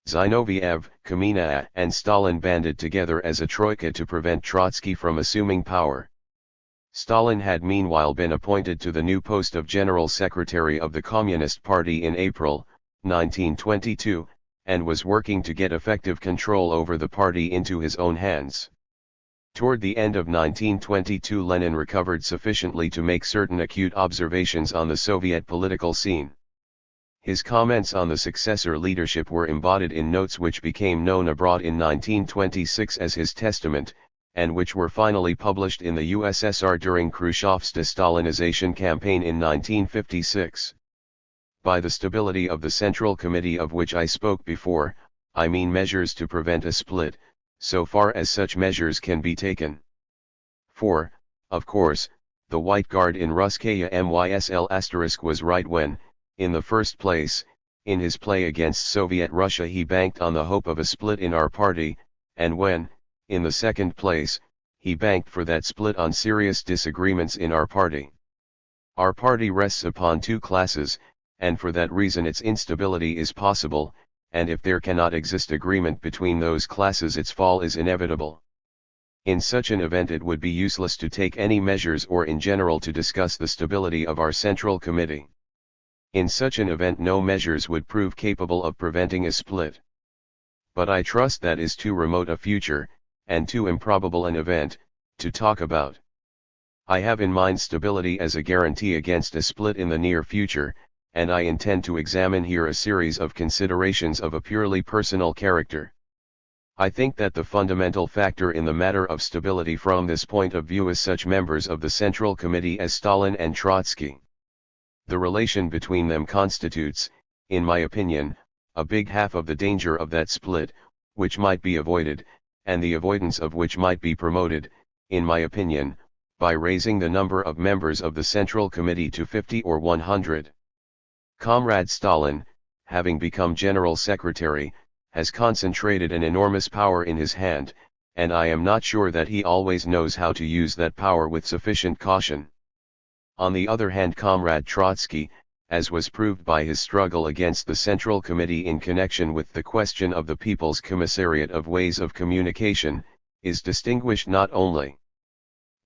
Zinoviev, Kamina, and Stalin banded together as a troika to prevent Trotsky from assuming power. Stalin had meanwhile been appointed to the new post of General Secretary of the Communist Party in April, 1922, and was working to get effective control over the party into his own hands. Toward the end of 1922, Lenin recovered sufficiently to make certain acute observations on the Soviet political scene. His comments on the successor leadership were embodied in notes which became known abroad in 1926 as his testament, and which were finally published in the USSR during Khrushchev's de-Stalinization campaign in 1956. By the stability of the Central Committee of which I spoke before, I mean measures to prevent a split, so far as such measures can be taken. For, of course, the White Guard in Russkaya MYSL* was right when, in the first place, in his play against Soviet Russia he banked on the hope of a split in our party, and when, in the second place, he banked for that split on serious disagreements in our party. Our party rests upon two classes, and for that reason its instability is possible, and if there cannot exist agreement between those classes its fall is inevitable. In such an event it would be useless to take any measures or in general to discuss the stability of our Central Committee. In such an event no measures would prove capable of preventing a split. But I trust that is too remote a future, and too improbable an event, to talk about. I have in mind stability as a guarantee against a split in the near future, and I intend to examine here a series of considerations of a purely personal character. I think that the fundamental factor in the matter of stability from this point of view is such members of the Central Committee as Stalin and Trotsky. The relation between them constitutes, in my opinion, a big half of the danger of that split, which might be avoided, and the avoidance of which might be promoted, in my opinion, by raising the number of members of the Central Committee to 50 or 100. Comrade Stalin, having become General Secretary, has concentrated an enormous power in his hand, and I am not sure that he always knows how to use that power with sufficient caution. On the other hand, Comrade Trotsky, as was proved by his struggle against the Central Committee in connection with the question of the People's Commissariat of Ways of Communication, is distinguished not only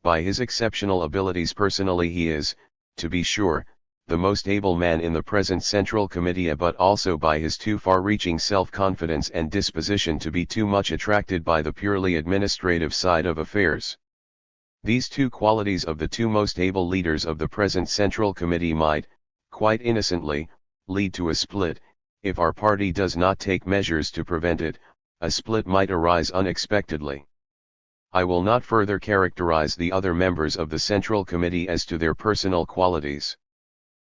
by his exceptional abilities personally, he is, to be sure, the most able man in the present Central Committee, but also by his too far-reaching self-confidence and disposition to be too much attracted by the purely administrative side of affairs. These two qualities of the two most able leaders of the present Central Committee might, quite innocently, lead to a split. If our party does not take measures to prevent it, a split might arise unexpectedly. I will not further characterize the other members of the Central Committee as to their personal qualities.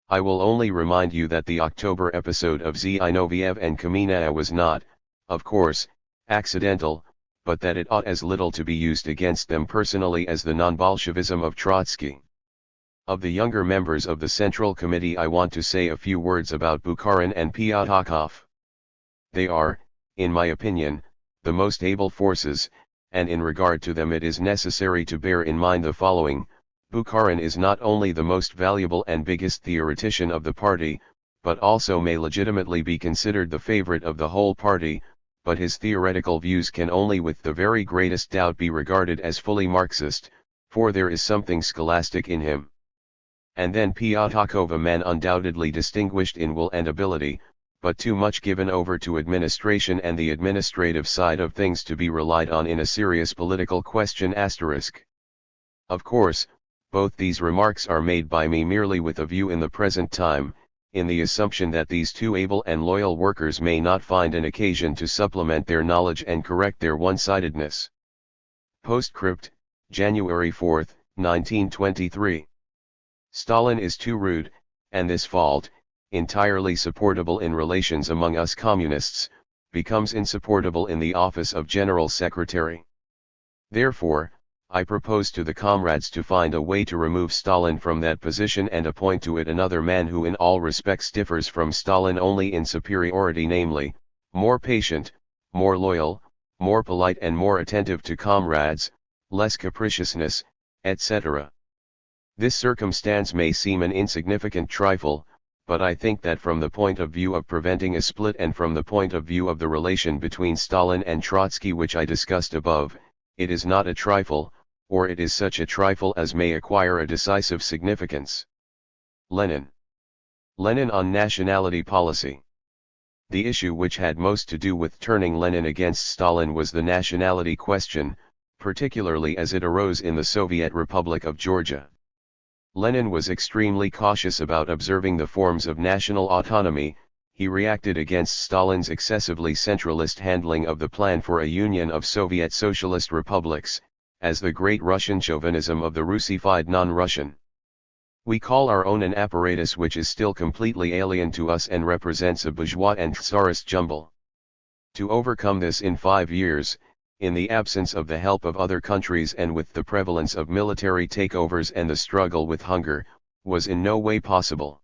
I will only remind you that the October episode of Zinoviev and Kamenaya was not, of course, accidental, but that it ought as little to be used against them personally as the non-Bolshevism of Trotsky. Of the younger members of the Central Committee, I want to say a few words about Bukharin and Pyatakov. They are, in my opinion, the most able forces, and in regard to them it is necessary to bear in mind the following. Bukharin is not only the most valuable and biggest theoretician of the party, but also may legitimately be considered the favorite of the whole party, but his theoretical views can only with the very greatest doubt be regarded as fully Marxist, for there is something scholastic in him. And then Pyatakov, a man undoubtedly distinguished in will and ability, but too much given over to administration and the administrative side of things to be relied on in a serious political question. Of course, both these remarks are made by me merely with a view in the present time, in the assumption that these two able and loyal workers may not find an occasion to supplement their knowledge and correct their one-sidedness. Postscript, January 4, 1923. Stalin is too rude, and this fault, entirely supportable in relations among us communists, becomes insupportable in the office of General Secretary. Therefore, I propose to the comrades to find a way to remove Stalin from that position and appoint to it another man who in all respects differs from Stalin only in superiority, namely, more patient, more loyal, more polite and more attentive to comrades, less capriciousness, etc. This circumstance may seem an insignificant trifle, but I think that from the point of view of preventing a split and from the point of view of the relation between Stalin and Trotsky which I discussed above, it is not a trifle, or it is such a trifle as may acquire a decisive significance. Lenin. Lenin on nationality policy. The issue which had most to do with turning Lenin against Stalin was the nationality question, particularly as it arose in the Soviet Republic of Georgia. Lenin was extremely cautious about observing the forms of national autonomy. He reacted against Stalin's excessively centralist handling of the plan for a union of Soviet Socialist republics, as the great Russian chauvinism of the Russified non-Russian. We call our own an apparatus which is still completely alien to us and represents a bourgeois and tsarist jumble. To overcome this in 5 years, in the absence of the help of other countries and with the prevalence of military takeovers and the struggle with hunger, was in no way possible.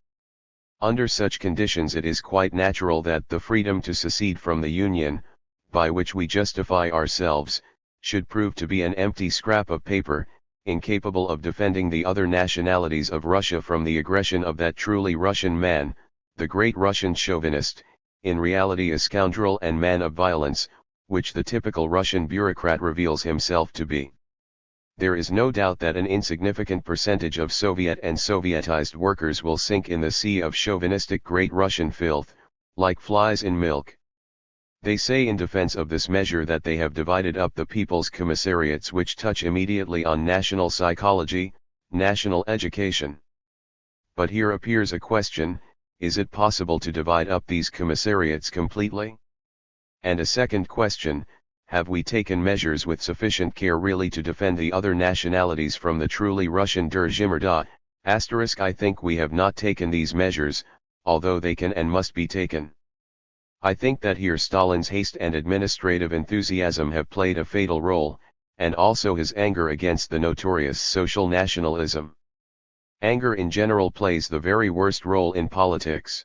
Under such conditions it is quite natural that the freedom to secede from the Union, by which we justify ourselves, should prove to be an empty scrap of paper, incapable of defending the other nationalities of Russia from the aggression of that truly Russian man, the great Russian chauvinist, in reality a scoundrel and man of violence, which the typical Russian bureaucrat reveals himself to be. There is no doubt that an insignificant percentage of Soviet and Sovietized workers will sink in the sea of chauvinistic Great Russian filth, like flies in milk. They say in defense of this measure that they have divided up the people's commissariats which touch immediately on national psychology, national education. But here appears a question: is it possible to divide up these commissariats completely? And a second question: have we taken measures with sufficient care really to defend the other nationalities from the truly Russian Derzymirda? I think we have not taken these measures, although they can and must be taken. I think that here Stalin's haste and administrative enthusiasm have played a fatal role, and also his anger against the notorious social nationalism. Anger in general plays the very worst role in politics.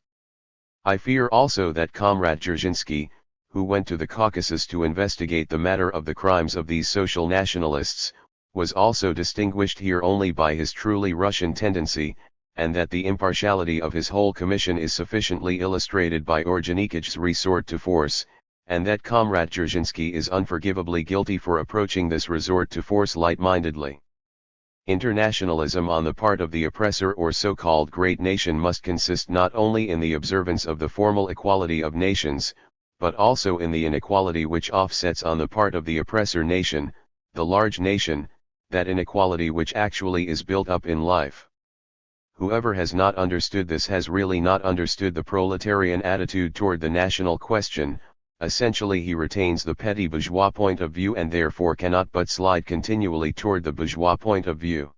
I fear also that Comrade Dzerzhinsky, who went to the Caucasus to investigate the matter of the crimes of these social nationalists, was also distinguished here only by his truly Russian tendency, and that the impartiality of his whole commission is sufficiently illustrated by Ordzhonikidze's resort to force, and that Comrade Dzerzhinsky is unforgivably guilty for approaching this resort to force light-mindedly. Internationalism on the part of the oppressor or so-called great nation must consist not only in the observance of the formal equality of nations, but also in the inequality which offsets on the part of the oppressor nation, the large nation, that inequality which actually is built up in life. Whoever has not understood this has really not understood the proletarian attitude toward the national question. Essentially he retains the petty bourgeois point of view and therefore cannot but slide continually toward the bourgeois point of view.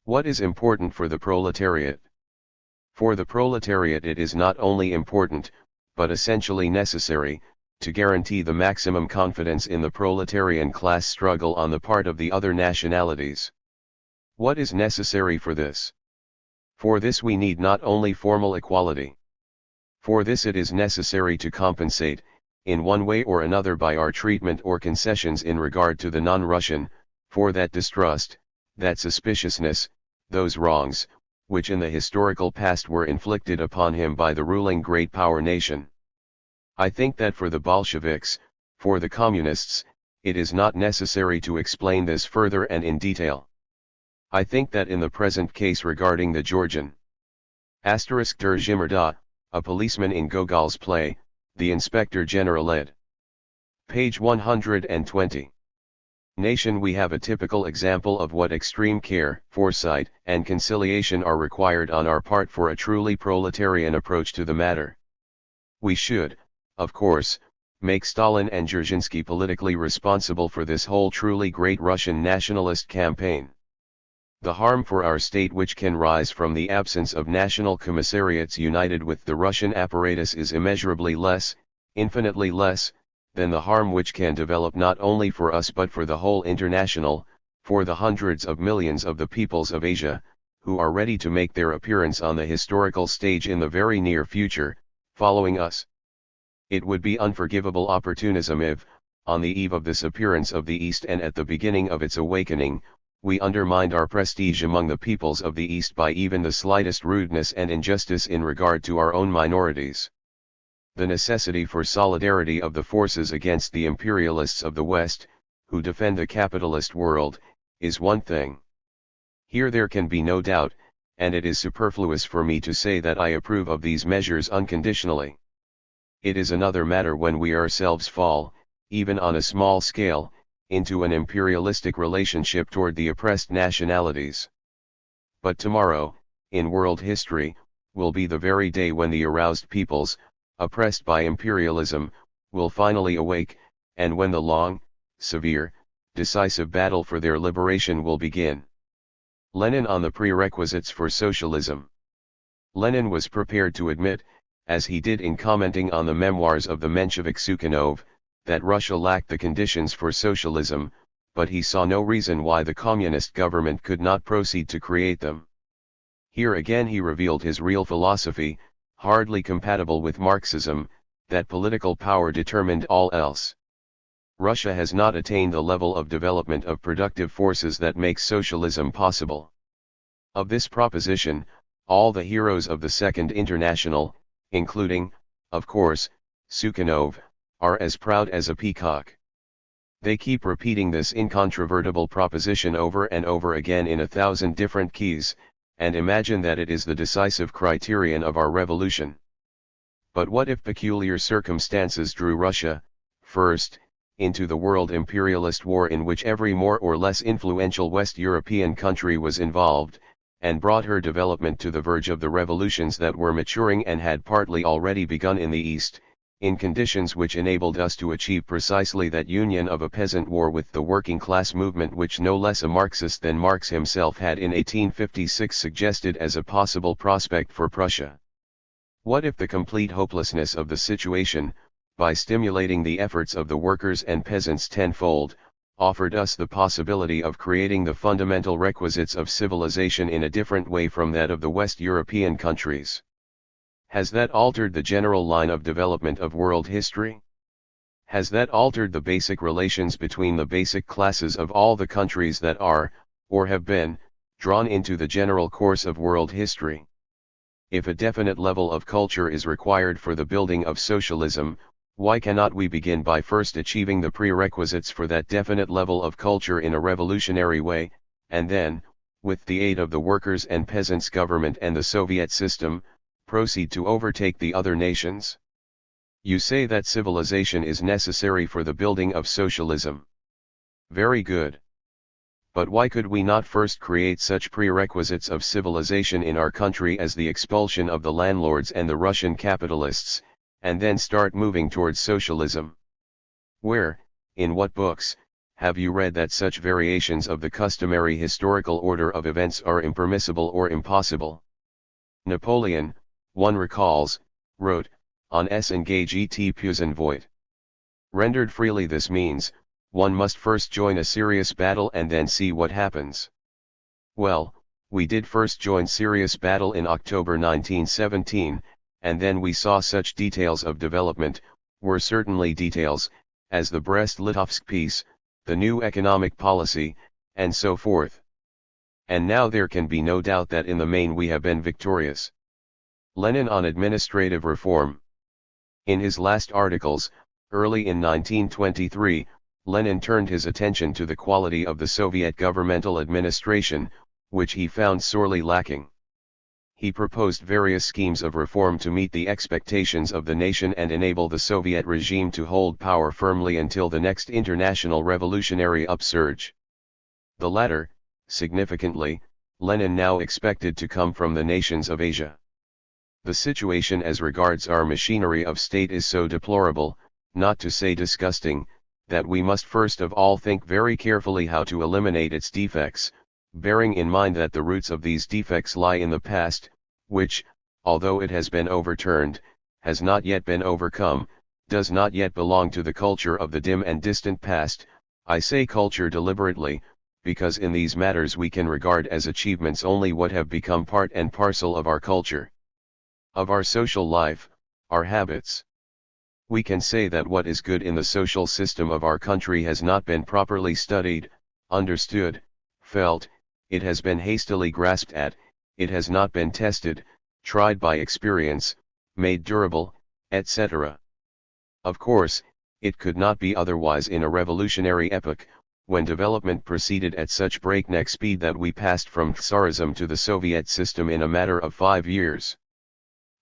What is important for the proletariat? For the proletariat it is not only important, but essentially necessary, to guarantee the maximum confidence in the proletarian class struggle on the part of the other nationalities. What is necessary for this? For this we need not only formal equality. For this it is necessary to compensate, in one way or another by our treatment or concessions in regard to the non-Russian, for that distrust, that suspiciousness, those wrongs, which in the historical past were inflicted upon him by the ruling great power nation. I think that for the Bolsheviks, for the Communists, it is not necessary to explain this further and in detail. I think that in the present case regarding the Georgian *Der Zimmerda, a policeman in Gogol's play, the Inspector General ed. Page 120. Nation we have a typical example of what extreme care, foresight, and conciliation are required on our part for a truly proletarian approach to the matter. We should, of course, make Stalin and Dzerzhinsky politically responsible for this whole truly great Russian nationalist campaign. The harm for our state which can rise from the absence of national commissariats united with the Russian apparatus is immeasurably less, infinitely less, than the harm which can develop not only for us but for the whole international, for the hundreds of millions of the peoples of Asia, who are ready to make their appearance on the historical stage in the very near future, following us. It would be unforgivable opportunism if, on the eve of this appearance of the East and at the beginning of its awakening, we undermined our prestige among the peoples of the East by even the slightest rudeness and injustice in regard to our own minorities. The necessity for solidarity of the forces against the imperialists of the West, who defend the capitalist world, is one thing. Here there can be no doubt, and it is superfluous for me to say that I approve of these measures unconditionally. It is another matter when we ourselves fall, even on a small scale, into an imperialistic relationship toward the oppressed nationalities. But tomorrow, in world history, will be the very day when the aroused peoples, oppressed by imperialism, will finally awake, and when the long, severe, decisive battle for their liberation will begin. Lenin on the prerequisites for socialism. Lenin was prepared to admit, as he did in commenting on the memoirs of the Menshevik Sukhanov, that Russia lacked the conditions for socialism, but he saw no reason why the communist government could not proceed to create them. Here again he revealed his real philosophy, hardly compatible with Marxism, that political power determined all else. Russia has not attained the level of development of productive forces that makes socialism possible. Of this proposition, all the heroes of the Second International, including, of course, Sukhanov, are as proud as a peacock. They keep repeating this incontrovertible proposition over and over again in 1,000 different keys, and imagine that it is the decisive criterion of our revolution. But what if peculiar circumstances drew Russia, first, into the world imperialist war in which every more or less influential West European country was involved, and brought her development to the verge of the revolutions that were maturing and had partly already begun in the East, in conditions which enabled us to achieve precisely that union of a peasant war with the working class movement which no less a Marxist than Marx himself had in 1856 suggested as a possible prospect for Prussia? What if the complete hopelessness of the situation, by stimulating the efforts of the workers and peasants tenfold, offered us the possibility of creating the fundamental requisites of civilization in a different way from that of the West European countries? Has that altered the general line of development of world history? Has that altered the basic relations between the basic classes of all the countries that are, or have been, drawn into the general course of world history? If a definite level of culture is required for the building of socialism, why cannot we begin by first achieving the prerequisites for that definite level of culture in a revolutionary way, and then, with the aid of the workers' and peasants' government and the Soviet system, proceed to overtake the other nations? You say that civilization is necessary for the building of socialism. Very good. But why could we not first create such prerequisites of civilization in our country as the expulsion of the landlords and the Russian capitalists, and then start moving towards socialism? Where, in what books, have you read that such variations of the customary historical order of events are impermissible or impossible? Napoleon, one recalls, wrote, on s engage et puisen voit. Rendered freely, this means, one must first join a serious battle and then see what happens. Well, we did first join serious battle in October 1917, and then we saw such details of development, were certainly details, as the Brest-Litovsk peace, the new economic policy, and so forth. And now there can be no doubt that in the main we have been victorious. Lenin on administrative reform. In his last articles, early in 1923, Lenin turned his attention to the quality of the Soviet governmental administration, which he found sorely lacking. He proposed various schemes of reform to meet the expectations of the nation and enable the Soviet regime to hold power firmly until the next international revolutionary upsurge. The latter, significantly, Lenin now expected to come from the nations of Asia. The situation as regards our machinery of state is so deplorable, not to say disgusting, that we must first of all think very carefully how to eliminate its defects, bearing in mind that the roots of these defects lie in the past, which, although it has been overturned, has not yet been overcome, does not yet belong to the culture of the dim and distant past. I say culture deliberately, because in these matters we can regard as achievements only what have become part and parcel of our culture, of our social life, our habits. We can say that what is good in the social system of our country has not been properly studied, understood, felt, it has been hastily grasped at, it has not been tested, tried by experience, made durable, etc. Of course, it could not be otherwise in a revolutionary epoch, when development proceeded at such breakneck speed that we passed from Tsarism to the Soviet system in a matter of 5 years.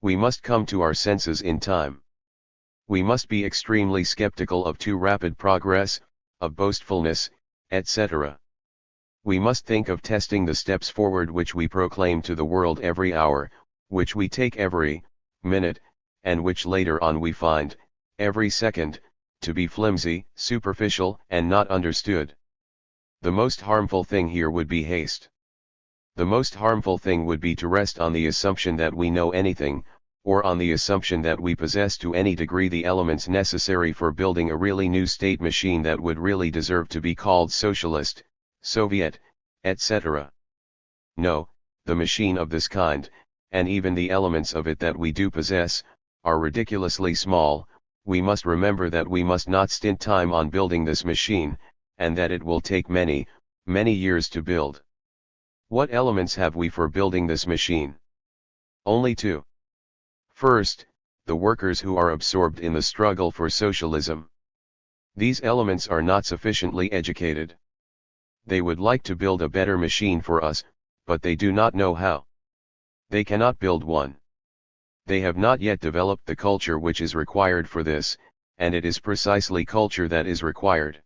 We must come to our senses in time. We must be extremely skeptical of too rapid progress, of boastfulness, etc. We must think of testing the steps forward which we proclaim to the world every hour, which we take every minute, and which later on we find, every second, to be flimsy, superficial, and not understood. The most harmful thing here would be haste. The most harmful thing would be to rest on the assumption that we know anything, or on the assumption that we possess to any degree the elements necessary for building a really new state machine that would really deserve to be called socialist, Soviet, etc. No, the machine of this kind, and even the elements of it that we do possess, are ridiculously small. We must remember that we must not stint time on building this machine, and that it will take many, many years to build. What elements have we for building this machine? Only two. First, the workers who are absorbed in the struggle for socialism. These elements are not sufficiently educated. They would like to build a better machine for us, but they do not know how. They cannot build one. They have not yet developed the culture which is required for this, and it is precisely culture that is required.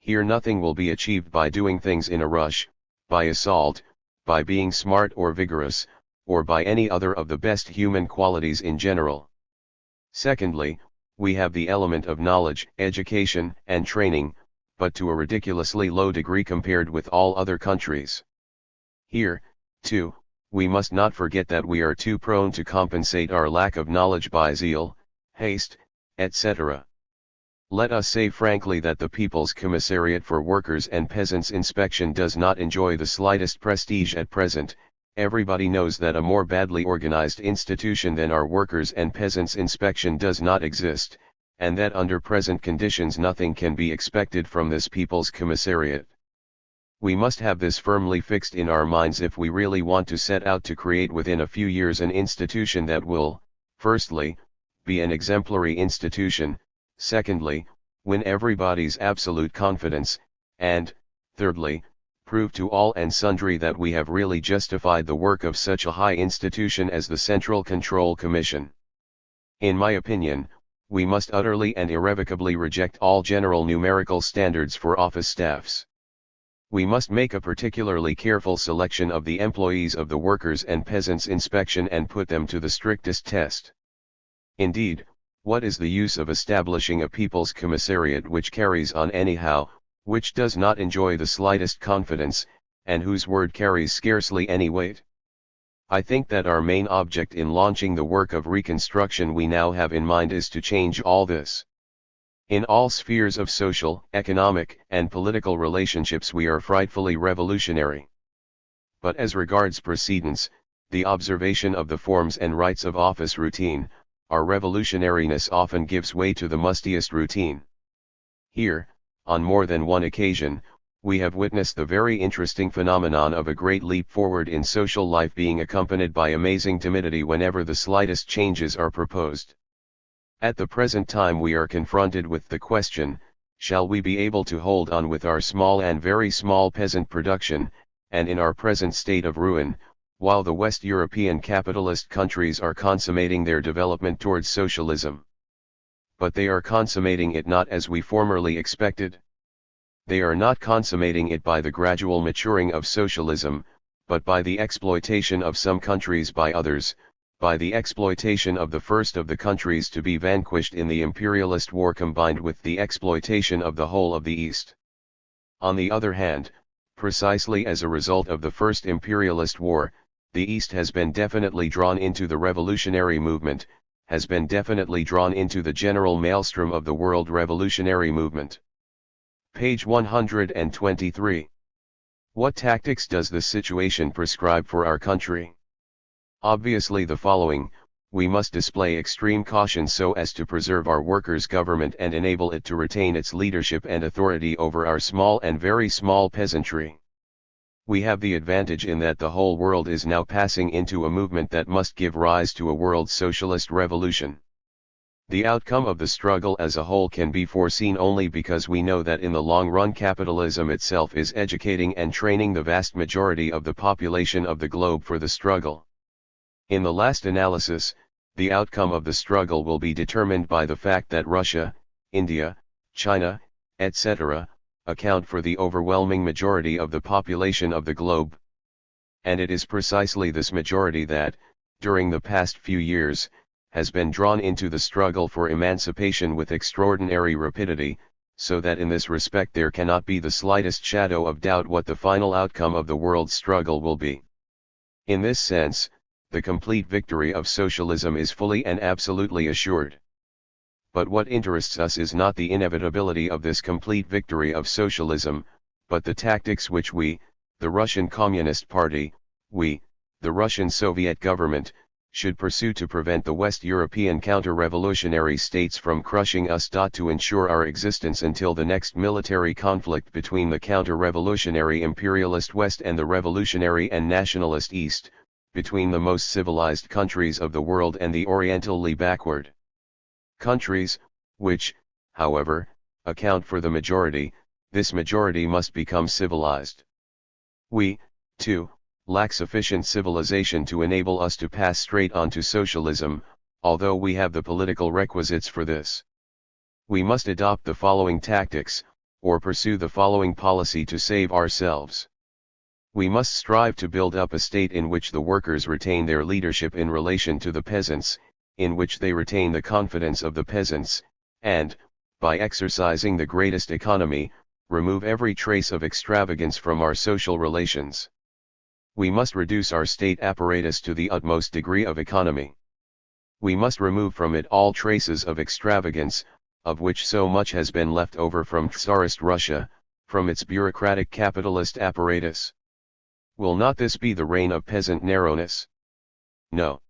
Here nothing will be achieved by doing things in a rush, by assault, by being smart or vigorous, or by any other of the best human qualities in general. Secondly, we have the element of knowledge, education, and training, but to a ridiculously low degree compared with all other countries. Here, too, we must not forget that we are too prone to compensate our lack of knowledge by zeal, haste, etc. Let us say frankly that the People's Commissariat for Workers and Peasants Inspection does not enjoy the slightest prestige at present. Everybody knows that a more badly organized institution than our Workers and Peasants Inspection does not exist, and that under present conditions nothing can be expected from this People's Commissariat. We must have this firmly fixed in our minds if we really want to set out to create within a few years an institution that will, firstly, be an exemplary institution, secondly, win everybody's absolute confidence, and, thirdly, prove to all and sundry that we have really justified the work of such a high institution as the Central Control Commission. In my opinion, we must utterly and irrevocably reject all general numerical standards for office staffs. We must make a particularly careful selection of the employees of the Workers' and Peasants' Inspection and put them to the strictest test. Indeed, what is the use of establishing a People's Commissariat which carries on anyhow, which does not enjoy the slightest confidence, and whose word carries scarcely any weight? I think that our main object in launching the work of reconstruction we now have in mind is to change all this. In all spheres of social, economic, and political relationships we are frightfully revolutionary. But as regards precedence, the observation of the forms and rites of office routine, our revolutionariness often gives way to the mustiest routine. Here, on more than one occasion, we have witnessed the very interesting phenomenon of a great leap forward in social life being accompanied by amazing timidity whenever the slightest changes are proposed. At the present time we are confronted with the question, shall we be able to hold on with our small and very small peasant production, and in our present state of ruin, while the West European capitalist countries are consummating their development towards socialism? But they are consummating it not as we formerly expected. They are not consummating it by the gradual maturing of socialism, but by the exploitation of some countries by others, by the exploitation of the first of the countries to be vanquished in the imperialist war combined with the exploitation of the whole of the East. On the other hand, precisely as a result of the first imperialist war, the East has been definitely drawn into the revolutionary movement, has been definitely drawn into the general maelstrom of the world revolutionary movement. Page 123. What tactics does this situation prescribe for our country? Obviously the following: we must display extreme caution so as to preserve our workers' government and enable it to retain its leadership and authority over our small and very small peasantry. We have the advantage in that the whole world is now passing into a movement that must give rise to a world socialist revolution. The outcome of the struggle as a whole can be foreseen only because we know that in the long run capitalism itself is educating and training the vast majority of the population of the globe for the struggle. In the last analysis, the outcome of the struggle will be determined by the fact that Russia, India, China, etc., account for the overwhelming majority of the population of the globe. And it is precisely this majority that, during the past few years, has been drawn into the struggle for emancipation with extraordinary rapidity, so that in this respect there cannot be the slightest shadow of doubt what the final outcome of the world struggle will be. In this sense, the complete victory of socialism is fully and absolutely assured. But what interests us is not the inevitability of this complete victory of socialism, but the tactics which we, the Russian Communist Party, we, the Russian Soviet government, should pursue to prevent the West European counter-revolutionary states from crushing us. To ensure our existence until the next military conflict between the counter-revolutionary imperialist West and the revolutionary and nationalist East, between the most civilized countries of the world and the orientally backward countries, which, however, account for the majority, this majority must become civilized. We, too, lack sufficient civilization to enable us to pass straight on to socialism, although we have the political requisites for this. We must adopt the following tactics, or pursue the following policy to save ourselves. We must strive to build up a state in which the workers retain their leadership in relation to the peasants, in which they retain the confidence of the peasants, and, by exercising the greatest economy, remove every trace of extravagance from our social relations. We must reduce our state apparatus to the utmost degree of economy. We must remove from it all traces of extravagance, of which so much has been left over from Tsarist Russia, from its bureaucratic capitalist apparatus. Will not this be the reign of peasant narrowness? No.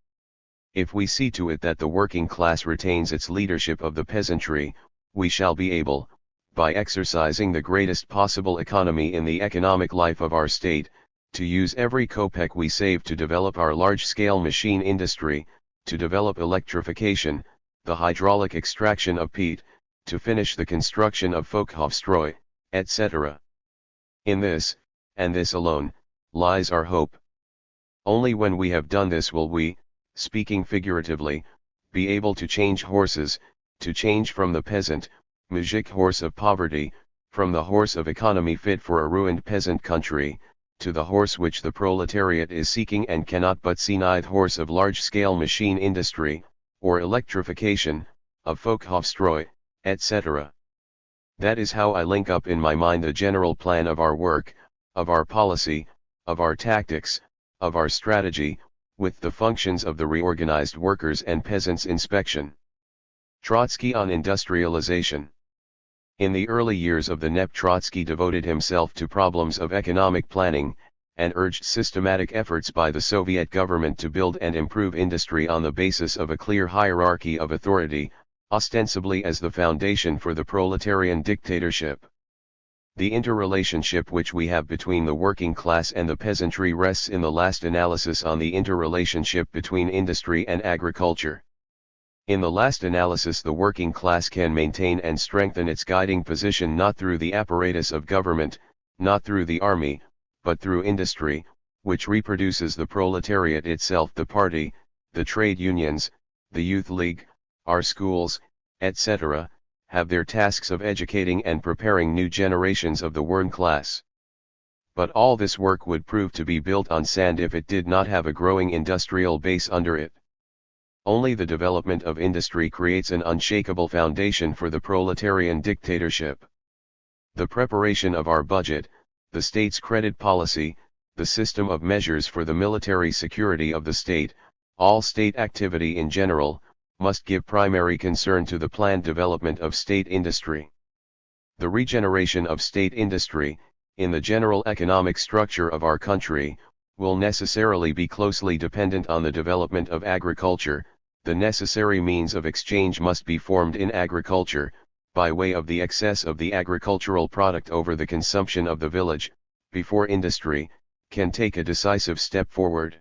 If we see to it that the working class retains its leadership of the peasantry, we shall be able, by exercising the greatest possible economy in the economic life of our state, to use every kopeck we save to develop our large-scale machine industry, to develop electrification, the hydraulic extraction of peat, to finish the construction of Folkhof Stroy, etc. In this, and this alone, lies our hope. Only when we have done this will we, speaking figuratively, be able to change horses, to change from the peasant, muzhik horse of poverty, from the horse of economy fit for a ruined peasant country, to the horse which the proletariat is seeking and cannot but see, neither horse of large-scale machine industry, or electrification, of Folkhofstroy, etc. That is how I link up in my mind the general plan of our work, of our policy, of our tactics, of our strategy, with the functions of the reorganized workers' and peasants' inspection. Trotsky on industrialization. In the early years of the NEP, Trotsky devoted himself to problems of economic planning, and urged systematic efforts by the Soviet government to build and improve industry on the basis of a clear hierarchy of authority, ostensibly as the foundation for the proletarian dictatorship. The interrelationship which we have between the working class and the peasantry rests in the last analysis on the interrelationship between industry and agriculture. In the last analysis, the working class can maintain and strengthen its guiding position not through the apparatus of government, not through the army, but through industry, which reproduces the proletariat itself. The party, the trade unions, the youth league, our schools, etc., have their tasks of educating and preparing new generations of the working class. But all this work would prove to be built on sand if it did not have a growing industrial base under it. Only the development of industry creates an unshakable foundation for the proletarian dictatorship. The preparation of our budget, the state's credit policy, the system of measures for the military security of the state, all state activity in general, must give primary concern to the planned development of state industry. The regeneration of state industry, in the general economic structure of our country, will necessarily be closely dependent on the development of agriculture. The necessary means of exchange must be formed in agriculture, by way of the excess of the agricultural product over the consumption of the village, before industry can take a decisive step forward.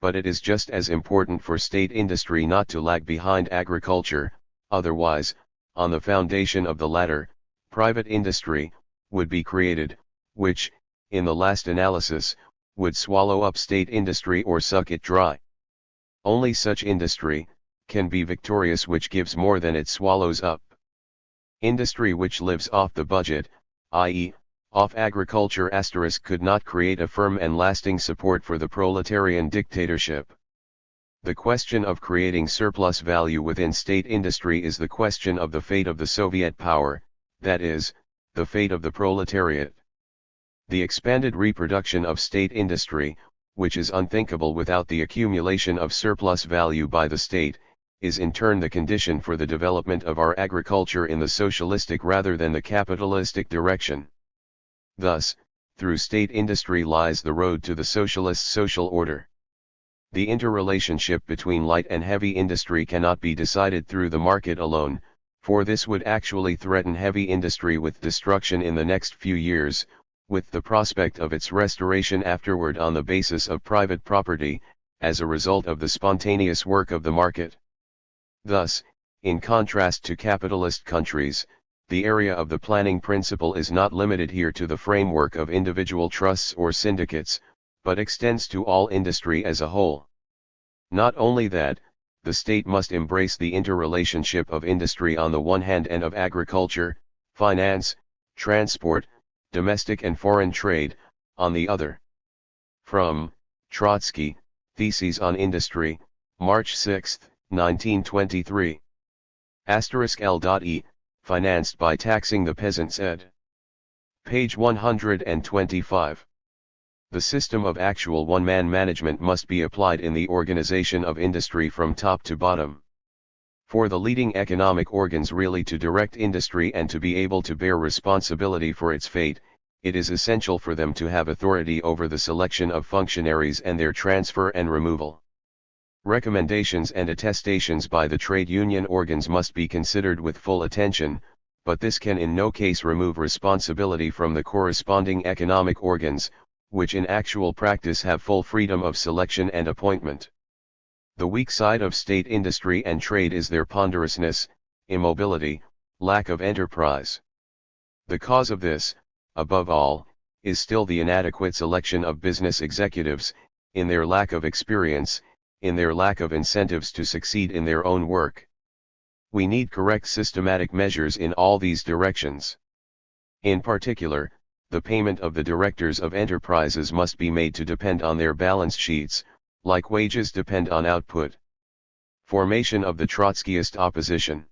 But it is just as important for state industry not to lag behind agriculture, otherwise, on the foundation of the latter, private industry would be created, which, in the last analysis, would swallow up state industry or suck it dry. Only such industry can be victorious which gives more than it swallows up. Industry which lives off the budget, i.e., off agriculture * could not create a firm and lasting support for the proletarian dictatorship. The question of creating surplus value within state industry is the question of the fate of the Soviet power, that is, the fate of the proletariat. The expanded reproduction of state industry, which is unthinkable without the accumulation of surplus value by the state, is in turn the condition for the development of our agriculture in the socialistic rather than the capitalistic direction. Thus, through state industry lies the road to the socialist social order. The interrelationship between light and heavy industry cannot be decided through the market alone, for this would actually threaten heavy industry with destruction in the next few years, with the prospect of its restoration afterward on the basis of private property, as a result of the spontaneous work of the market. Thus, in contrast to capitalist countries, the area of the planning principle is not limited here to the framework of individual trusts or syndicates, but extends to all industry as a whole. Not only that, the state must embrace the interrelationship of industry on the one hand and of agriculture, finance, transport, domestic and foreign trade, on the other. From Trotsky, Theses on Industry, March 6, 1923. *L.E. Financed by taxing the peasants ed. Page 125. The system of actual one-man management must be applied in the organization of industry from top to bottom. For the leading economic organs really to direct industry and to be able to bear responsibility for its fate, it is essential for them to have authority over the selection of functionaries and their transfer and removal. Recommendations and attestations by the trade union organs must be considered with full attention, but this can in no case remove responsibility from the corresponding economic organs, which in actual practice have full freedom of selection and appointment. The weak side of state industry and trade is their ponderousness, immobility, lack of enterprise. The cause of this, above all, is still the inadequate selection of business executives, in their lack of experience, in their lack of incentives to succeed in their own work. We need correct systematic measures in all these directions. In particular, the payment of the directors of enterprises must be made to depend on their balance sheets, like wages depend on output. Formation of the Trotskyist opposition.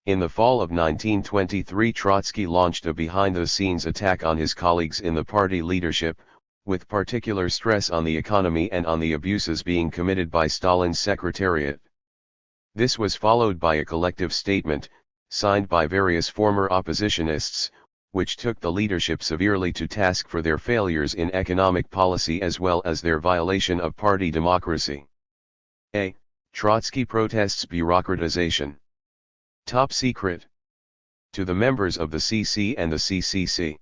In the fall of 1923, Trotsky launched a behind-the-scenes attack on his colleagues in the party leadership, with particular stress on the economy and on the abuses being committed by Stalin's secretariat. This was followed by a collective statement, signed by various former oppositionists, which took the leadership severely to task for their failures in economic policy as well as their violation of party democracy. A. Trotsky protests bureaucratization. Top secret. To the members of the CC and the CCC.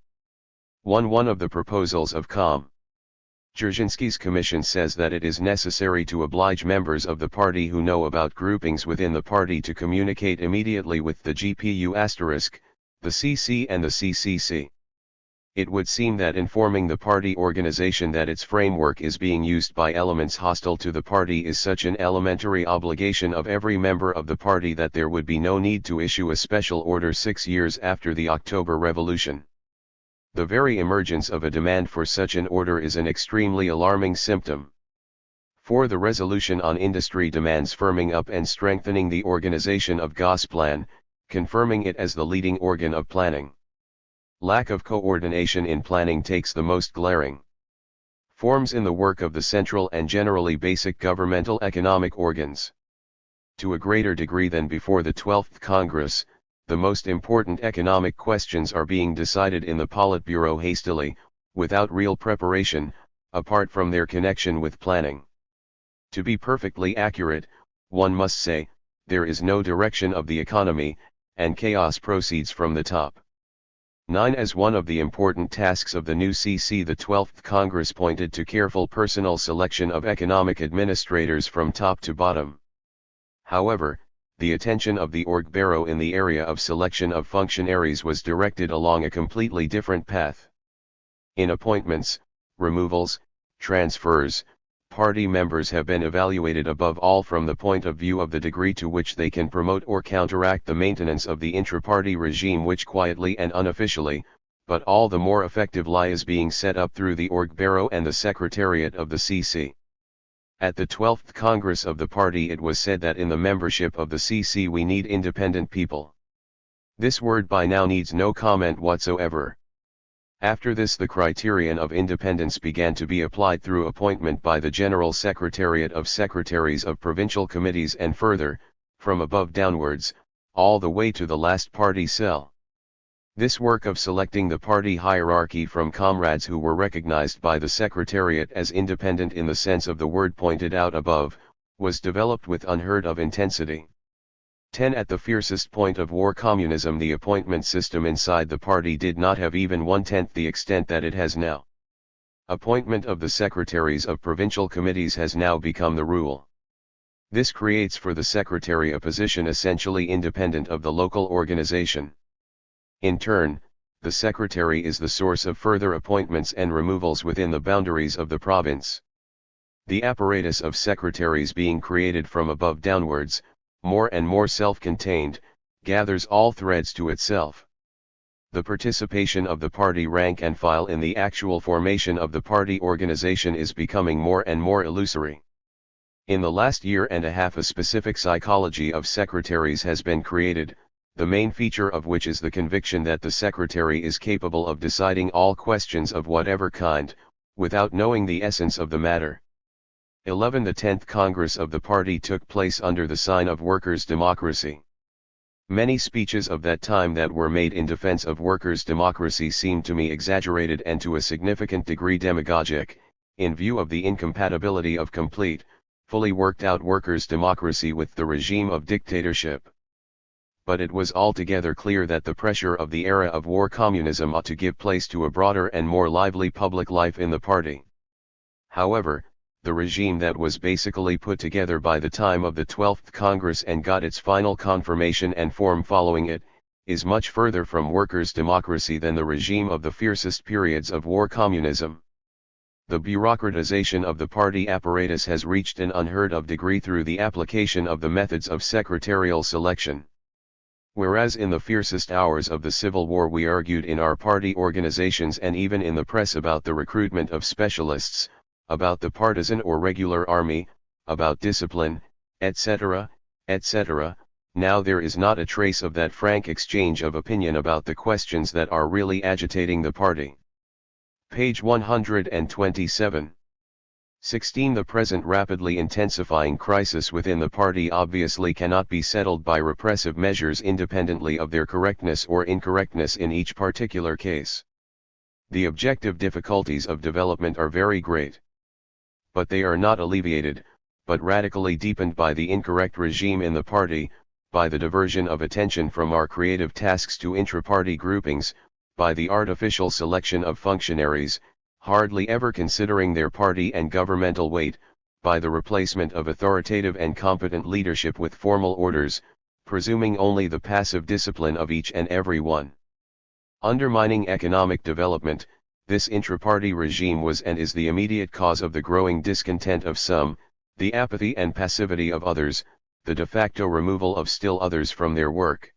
One of the proposals of Comm. Dzerzhinsky's commission says that it is necessary to oblige members of the party who know about groupings within the party to communicate immediately with the GPU*, the CC and the CCC. It would seem that informing the party organization that its framework is being used by elements hostile to the party is such an elementary obligation of every member of the party that there would be no need to issue a special order 6 years after the October Revolution. The very emergence of a demand for such an order is an extremely alarming symptom. For the resolution on industry demands firming up and strengthening the organization of Gosplan, confirming it as the leading organ of planning. Lack of coordination in planning takes the most glaring forms in the work of the central and generally basic governmental economic organs. To a greater degree than before the 12th Congress, the most important economic questions are being decided in the Politburo hastily, without real preparation, apart from their connection with planning. To be perfectly accurate, one must say, there is no direction of the economy, and chaos proceeds from the top. 9. As one of the important tasks of the new CC, the 12th Congress pointed to careful personal selection of economic administrators from top to bottom. However, the attention of the Orgburo in the area of selection of functionaries was directed along a completely different path. In appointments, removals, transfers, party members have been evaluated above all from the point of view of the degree to which they can promote or counteract the maintenance of the intra-party regime, which quietly and unofficially, but all the more effectively, is being set up through the Orgburo and the Secretariat of the CC. At the 12th Congress of the party it was said that in the membership of the CC we need independent people. This word by now needs no comment whatsoever. After this the criterion of independence began to be applied through appointment by the General Secretariat of Secretaries of Provincial Committees and further, from above downwards, all the way to the last party cell. This work of selecting the party hierarchy from comrades who were recognized by the Secretariat as independent in the sense of the word pointed out above, was developed with unheard of intensity. 10. At the fiercest point of war communism, the appointment system inside the party did not have even 1/10 the extent that it has now. Appointment of the secretaries of provincial committees has now become the rule. This creates for the secretary a position essentially independent of the local organization. In turn, the secretary is the source of further appointments and removals within the boundaries of the province. The apparatus of secretaries being created from above downwards, more and more self-contained, gathers all threads to itself. The participation of the party rank and file in the actual formation of the party organization is becoming more and more illusory. In the last year and a half a specific psychology of secretaries has been created, the main feature of which is the conviction that the secretary is capable of deciding all questions of whatever kind, without knowing the essence of the matter. 11. The 10th Congress of the party took place under the sign of workers' democracy. Many speeches of that time that were made in defense of workers' democracy seemed to me exaggerated and to a significant degree demagogic, in view of the incompatibility of complete, fully worked out workers' democracy with the regime of dictatorship. But it was altogether clear that the pressure of the era of war communism ought to give place to a broader and more lively public life in the party. However, the regime that was basically put together by the time of the 12th Congress and got its final confirmation and form following it, is much further from workers' democracy than the regime of the fiercest periods of war communism. The bureaucratization of the party apparatus has reached an unheard of degree through the application of the methods of secretarial selection. Whereas in the fiercest hours of the Civil War we argued in our party organizations and even in the press about the recruitment of specialists, about the partisan or regular army, about discipline, etc., etc., now there is not a trace of that frank exchange of opinion about the questions that are really agitating the party. Page 127. 16. The present rapidly intensifying crisis within the party obviously cannot be settled by repressive measures independently of their correctness or incorrectness in each particular case. The objective difficulties of development are very great. But they are not alleviated, but radically deepened by the incorrect regime in the party, by the diversion of attention from our creative tasks to intra-party groupings, by the artificial selection of functionaries, hardly ever considering their party and governmental weight, by the replacement of authoritative and competent leadership with formal orders, presuming only the passive discipline of each and every one. Undermining economic development, this intra-party regime was and is the immediate cause of the growing discontent of some, the apathy and passivity of others, the de facto removal of still others from their work.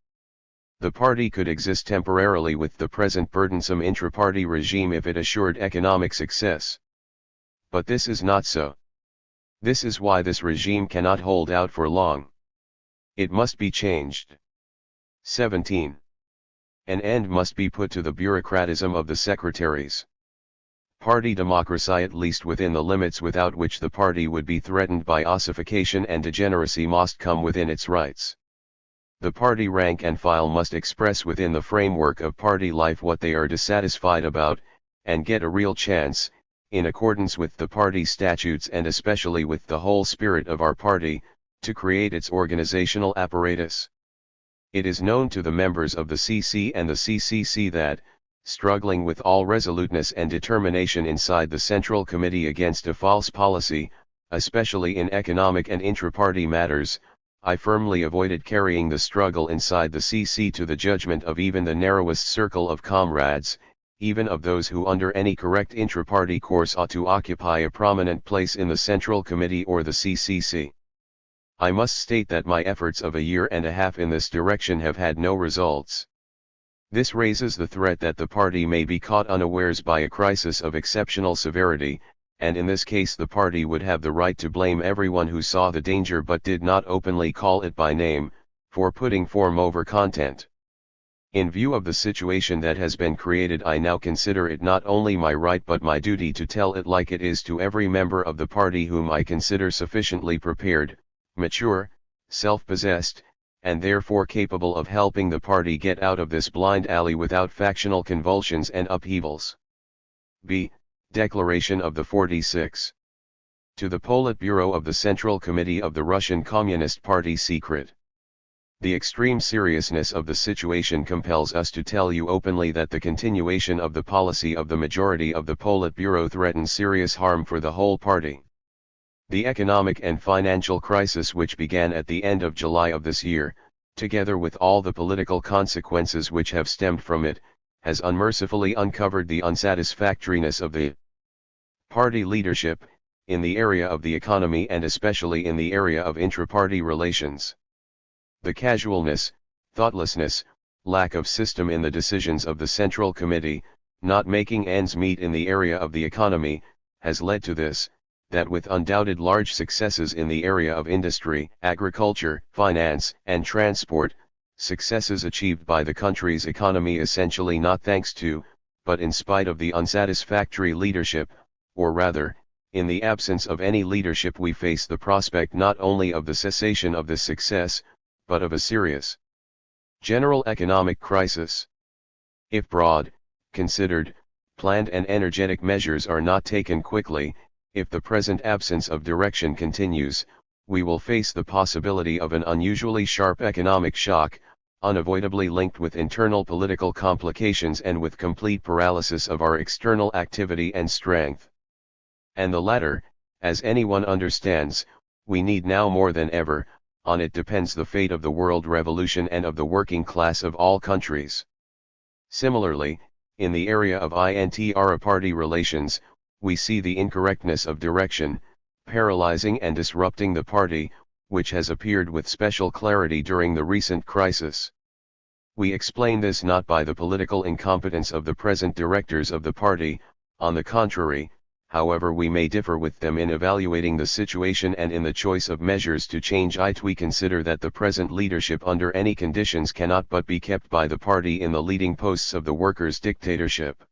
The party could exist temporarily with the present burdensome intra-party regime if it assured economic success. But this is not so. This is why this regime cannot hold out for long. It must be changed. 17. An end must be put to the bureaucratism of the secretaries. Party democracy, at least within the limits without which the party would be threatened by ossification and degeneracy, must come within its rights. The party rank and file must express within the framework of party life what they are dissatisfied about, and get a real chance, in accordance with the party statutes and especially with the whole spirit of our party, to create its organizational apparatus. It is known to the members of the CC and the CCC that, struggling with all resoluteness and determination inside the Central Committee against a false policy, especially in economic and intra-party matters, I firmly avoided carrying the struggle inside the CC to the judgment of even the narrowest circle of comrades, even of those who under any correct intra-party course ought to occupy a prominent place in the Central Committee or the CCC. I must state that my efforts of a year and a half in this direction have had no results. This raises the threat that the party may be caught unawares by a crisis of exceptional severity, and in this case the party would have the right to blame everyone who saw the danger but did not openly call it by name, for putting form over content. In view of the situation that has been created, I now consider it not only my right but my duty to tell it like it is to every member of the party whom I consider sufficiently prepared, mature, self-possessed, and therefore capable of helping the party get out of this blind alley without factional convulsions and upheavals. B. Declaration of the 46. To the Politburo of the Central Committee of the Russian Communist Party, secret. The extreme seriousness of the situation compels us to tell you openly that the continuation of the policy of the majority of the Politburo threatens serious harm for the whole party. The economic and financial crisis which began at the end of July of this year, together with all the political consequences which have stemmed from it, has unmercifully uncovered the unsatisfactoriness of the party leadership, in the area of the economy and especially in the area of intra-party relations. The casualness, thoughtlessness, lack of system in the decisions of the Central Committee, not making ends meet in the area of the economy, has led to this, that with undoubted large successes in the area of industry, agriculture, finance, and transport, successes achieved by the country's economy essentially not thanks to, but in spite of the unsatisfactory leadership, or rather, in the absence of any leadership, we face the prospect not only of the cessation of this success, but of a serious general economic crisis. If broad, considered, planned and energetic measures are not taken quickly, if the present absence of direction continues, we will face the possibility of an unusually sharp economic shock, unavoidably linked with internal political complications and with complete paralysis of our external activity and strength. And the latter, as anyone understands, we need now more than ever, on it depends the fate of the world revolution and of the working class of all countries. Similarly, in the area of intra-party relations, we see the incorrectness of direction, paralyzing and disrupting the party, which has appeared with special clarity during the recent crisis. We explain this not by the political incompetence of the present directors of the party, on the contrary, however we may differ with them in evaluating the situation and in the choice of measures to change it, we consider that the present leadership under any conditions cannot but be kept by the party in the leading posts of the workers' dictatorship.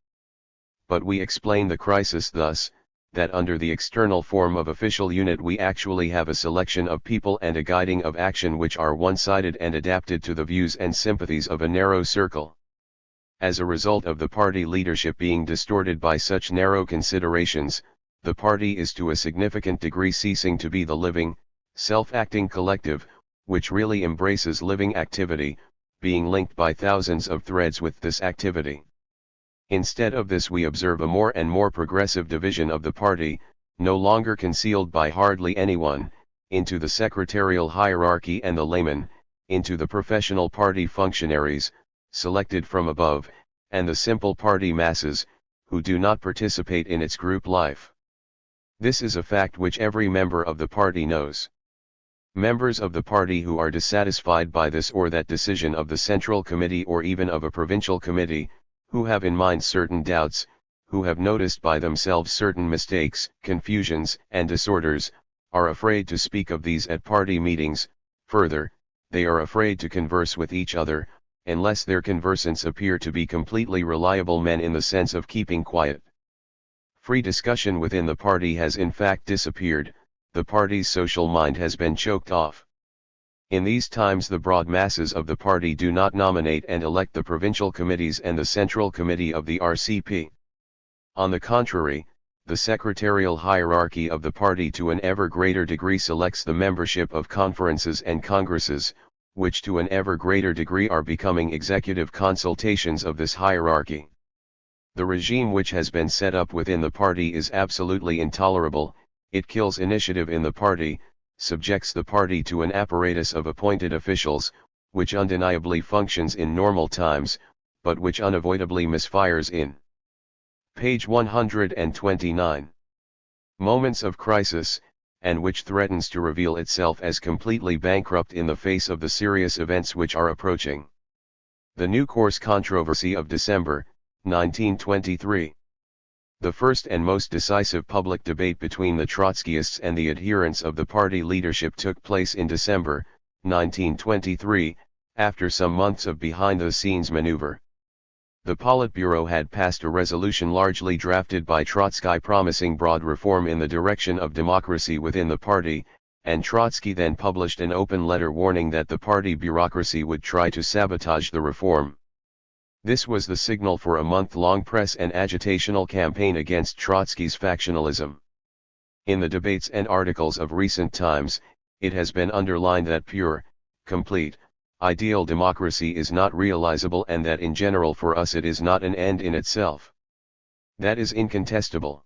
But we explain the crisis thus, that under the external form of official unit we actually have a selection of people and a guiding of action which are one-sided and adapted to the views and sympathies of a narrow circle. As a result of the party leadership being distorted by such narrow considerations, the party is to a significant degree ceasing to be the living, self-acting collective, which really embraces living activity, being linked by thousands of threads with this activity. Instead of this we observe a more and more progressive division of the party, no longer concealed by hardly anyone, into the secretarial hierarchy and the laymen, into the professional party functionaries, selected from above, and the simple party masses, who do not participate in its group life. This is a fact which every member of the party knows. Members of the party who are dissatisfied by this or that decision of the Central Committee or even of a provincial committee, who have in mind certain doubts, who have noticed by themselves certain mistakes, confusions, and disorders, are afraid to speak of these at party meetings. Further, they are afraid to converse with each other, unless their conversants appear to be completely reliable men in the sense of keeping quiet. Free discussion within the party has in fact disappeared, the party's social mind has been choked off. In these times the broad masses of the party do not nominate and elect the provincial committees and the central committee of the RCP. On the contrary, the secretarial hierarchy of the party to an ever greater degree selects the membership of conferences and congresses, which to an ever greater degree are becoming executive consultations of this hierarchy. The regime which has been set up within the party is absolutely intolerable. It kills initiative in the party, subjects the party to an apparatus of appointed officials, which undeniably functions in normal times, but which unavoidably misfires in page 129. Moments of crisis, and which threatens to reveal itself as completely bankrupt in the face of the serious events which are approaching. The New Course controversy of December, 1923. The first and most decisive public debate between the Trotskyists and the adherents of the party leadership took place in December, 1923, after some months of behind-the-scenes maneuver. The Politburo had passed a resolution largely drafted by Trotsky promising broad reform in the direction of democracy within the party, and Trotsky then published an open letter warning that the party bureaucracy would try to sabotage the reform. This was the signal for a month-long press and agitational campaign against Trotsky's factionalism. In the debates and articles of recent times, it has been underlined that pure, complete, ideal democracy is not realizable and that in general for us it is not an end in itself. That is incontestable.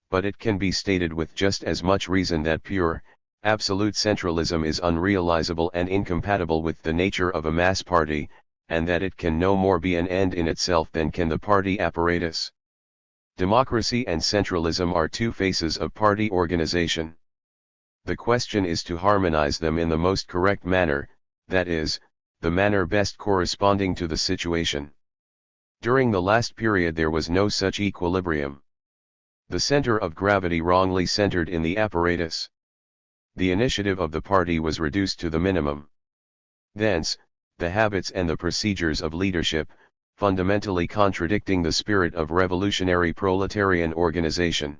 But it can be stated with just as much reason that pure, absolute centralism is unrealizable and incompatible with the nature of a mass party, and that it can no more be an end in itself than can the party apparatus. Democracy and centralism are two faces of party organization. The question is to harmonize them in the most correct manner, that is, the manner best corresponding to the situation. During the last period there was no such equilibrium. The center of gravity wrongly centered in the apparatus. The initiative of the party was reduced to the minimum. Thence, the habits and the procedures of leadership, fundamentally contradicting the spirit of revolutionary proletarian organization.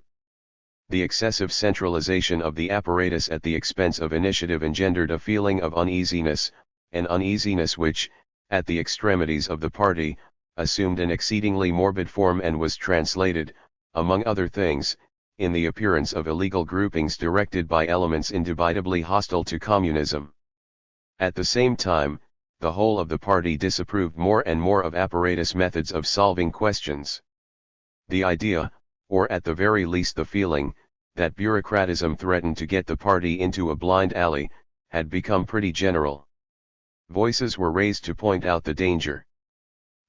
The excessive centralization of the apparatus at the expense of initiative engendered a feeling of uneasiness, an uneasiness which, at the extremities of the party, assumed an exceedingly morbid form and was translated, among other things, in the appearance of illegal groupings directed by elements indubitably hostile to communism. At the same time, the whole of the party disapproved more and more of apparatus methods of solving questions. The idea, or at the very least the feeling, that bureaucratism threatened to get the party into a blind alley, had become pretty general. Voices were raised to point out the danger.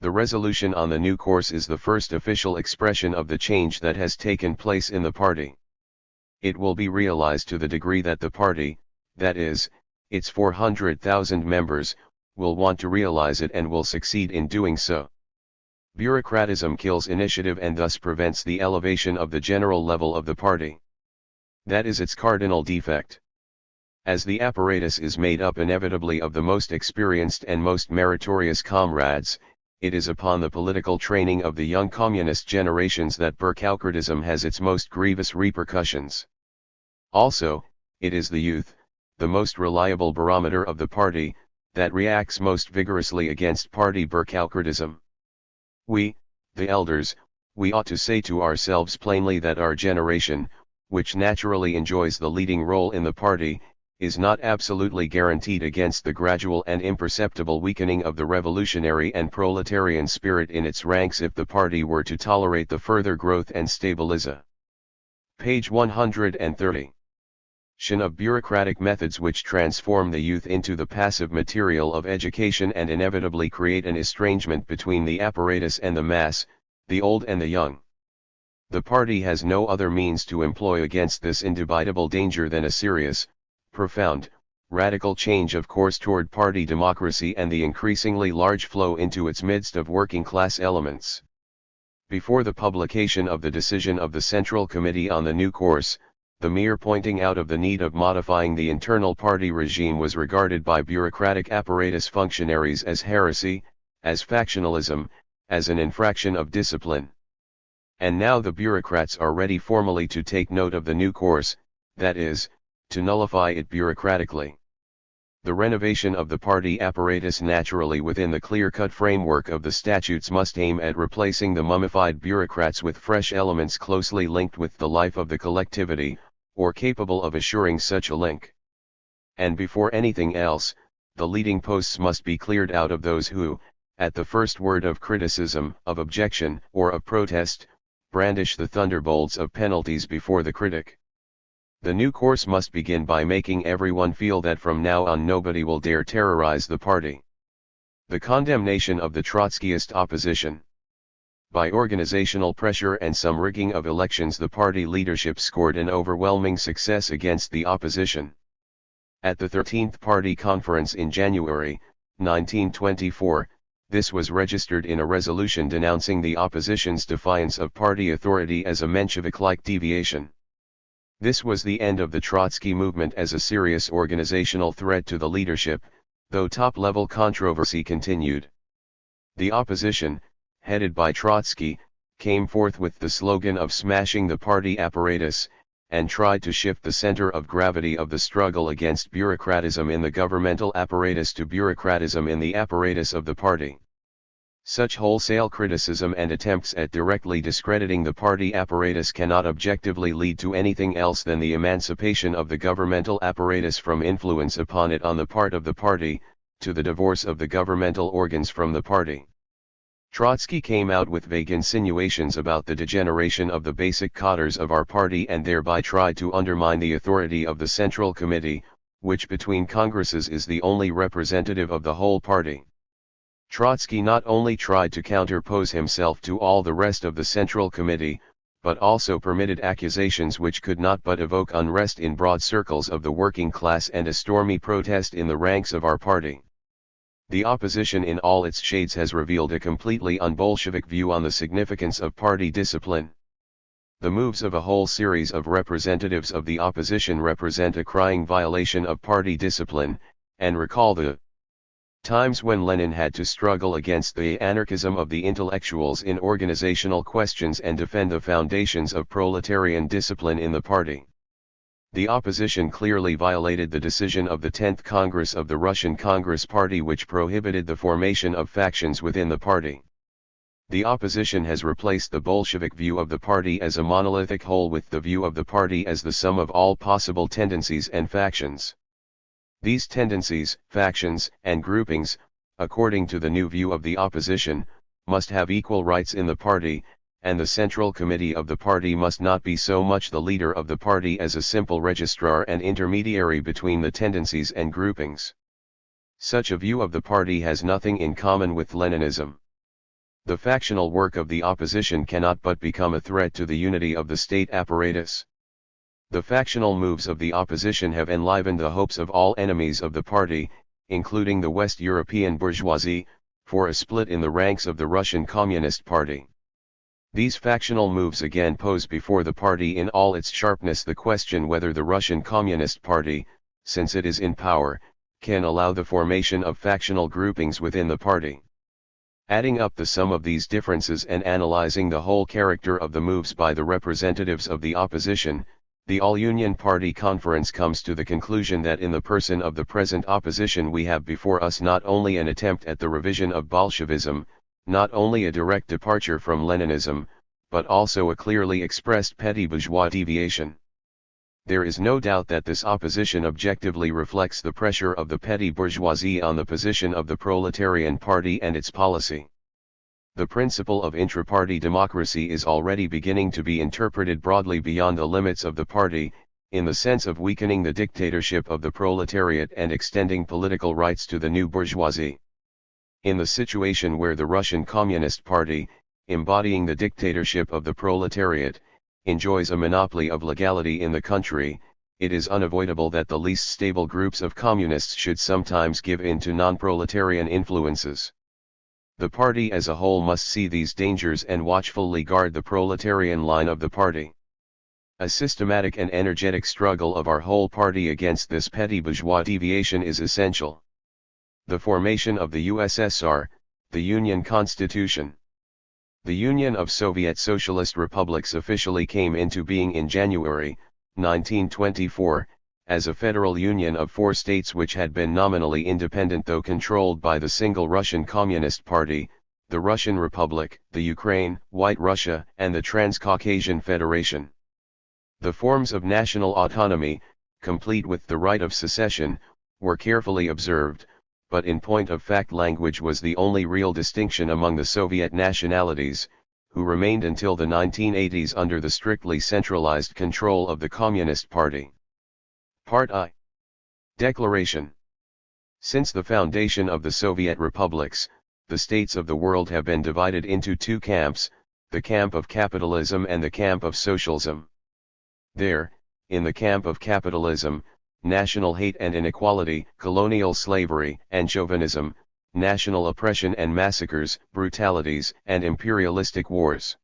The resolution on the new course is the first official expression of the change that has taken place in the party. It will be realized to the degree that the party, that is, its 400,000 members, will want to realize it and will succeed in doing so. Bureaucratism kills initiative and thus prevents the elevation of the general level of the party. That is its cardinal defect. As the apparatus is made up inevitably of the most experienced and most meritorious comrades, it is upon the political training of the young communist generations that bureaucratism has its most grievous repercussions. Also, it is the youth, the most reliable barometer of the party, that reacts most vigorously against party bureaucratism. We, the elders, we ought to say to ourselves plainly that our generation, which naturally enjoys the leading role in the party, is not absolutely guaranteed against the gradual and imperceptible weakening of the revolutionary and proletarian spirit in its ranks if the party were to tolerate the further growth and stabilization. Page 130. Of bureaucratic methods which transform the youth into the passive material of education and inevitably create an estrangement between the apparatus and the mass, the old and the young. The party has no other means to employ against this indubitable danger than a serious, profound, radical change of course toward party democracy and the increasingly large flow into its midst of working-class elements. Before the publication of the decision of the Central Committee on the new course, the mere pointing out of the need of modifying the internal party regime was regarded by bureaucratic apparatus functionaries as heresy, as factionalism, as an infraction of discipline. And now the bureaucrats are ready formally to take note of the new course, that is, to nullify it bureaucratically. The renovation of the party apparatus naturally within the clear-cut framework of the statutes must aim at replacing the mummified bureaucrats with fresh elements closely linked with the life of the collectivity, or capable of assuring such a link. And before anything else, the leading posts must be cleared out of those who, at the first word of criticism, of objection, or of protest, brandish the thunderbolts of penalties before the critic. The new course must begin by making everyone feel that from now on nobody will dare terrorize the party. The condemnation of the Trotskyist opposition. By organizational pressure and some rigging of elections, the party leadership scored an overwhelming success against the opposition. At the 13th Party Conference in January, 1924, this was registered in a resolution denouncing the opposition's defiance of party authority as a Menshevik-like deviation. This was the end of the Trotsky movement as a serious organizational threat to the leadership, though top-level controversy continued. The opposition, headed by Trotsky, came forth with the slogan of smashing the party apparatus, and tried to shift the center of gravity of the struggle against bureaucratism in the governmental apparatus to bureaucratism in the apparatus of the party. Such wholesale criticism and attempts at directly discrediting the party apparatus cannot objectively lead to anything else than the emancipation of the governmental apparatus from influence upon it on the part of the party, to the divorce of the governmental organs from the party. Trotsky came out with vague insinuations about the degeneration of the basic cadres of our party and thereby tried to undermine the authority of the Central Committee, which between Congresses is the only representative of the whole party. Trotsky not only tried to counterpose himself to all the rest of the Central Committee, but also permitted accusations which could not but evoke unrest in broad circles of the working class and a stormy protest in the ranks of our party. The opposition in all its shades has revealed a completely un-Bolshevik view on the significance of party discipline. The moves of a whole series of representatives of the opposition represent a crying violation of party discipline, and recall the times when Lenin had to struggle against the anarchism of the intellectuals in organizational questions and defend the foundations of proletarian discipline in the party. The opposition clearly violated the decision of the 10th Congress of the Russian Congress Party which prohibited the formation of factions within the party. The opposition has replaced the Bolshevik view of the party as a monolithic whole with the view of the party as the sum of all possible tendencies and factions. These tendencies, factions, and groupings, according to the new view of the opposition, must have equal rights in the party, and the Central Committee of the party must not be so much the leader of the party as a simple registrar and intermediary between the tendencies and groupings. Such a view of the party has nothing in common with Leninism. The factional work of the opposition cannot but become a threat to the unity of the state apparatus. The factional moves of the opposition have enlivened the hopes of all enemies of the party, including the West European bourgeoisie, for a split in the ranks of the Russian Communist Party. These factional moves again pose before the party in all its sharpness the question whether the Russian Communist Party, since it is in power, can allow the formation of factional groupings within the party. Adding up the sum of these differences and analyzing the whole character of the moves by the representatives of the opposition, the All-Union Party Conference comes to the conclusion that in the person of the present opposition we have before us not only an attempt at the revision of Bolshevism, not only a direct departure from Leninism, but also a clearly expressed petty bourgeois deviation. There is no doubt that this opposition objectively reflects the pressure of the petty bourgeoisie on the position of the proletarian party and its policy. The principle of intra-party democracy is already beginning to be interpreted broadly beyond the limits of the party, in the sense of weakening the dictatorship of the proletariat and extending political rights to the new bourgeoisie. In the situation where the Russian Communist Party, embodying the dictatorship of the proletariat, enjoys a monopoly of legality in the country, it is unavoidable that the least stable groups of communists should sometimes give in to non-proletarian influences. The party as a whole must see these dangers and watchfully guard the proletarian line of the party. A systematic and energetic struggle of our whole party against this petty bourgeois deviation is essential. The formation of the USSR, the Union Constitution. The Union of Soviet Socialist Republics officially came into being in January 1924, as a federal union of 4 states which had been nominally independent though controlled by the single Russian Communist Party, the Russian Republic, the Ukraine, White Russia, and the Transcaucasian Federation. The forms of national autonomy, complete with the right of secession, were carefully observed, but in point of fact language was the only real distinction among the Soviet nationalities, who remained until the 1980s under the strictly centralized control of the Communist Party. Part I. Declaration. Since the foundation of the Soviet republics, the states of the world have been divided into 2 camps, the camp of capitalism and the camp of socialism. There, in the camp of capitalism, national hate and inequality, colonial slavery and chauvinism, national oppression and massacres, brutalities and imperialistic wars.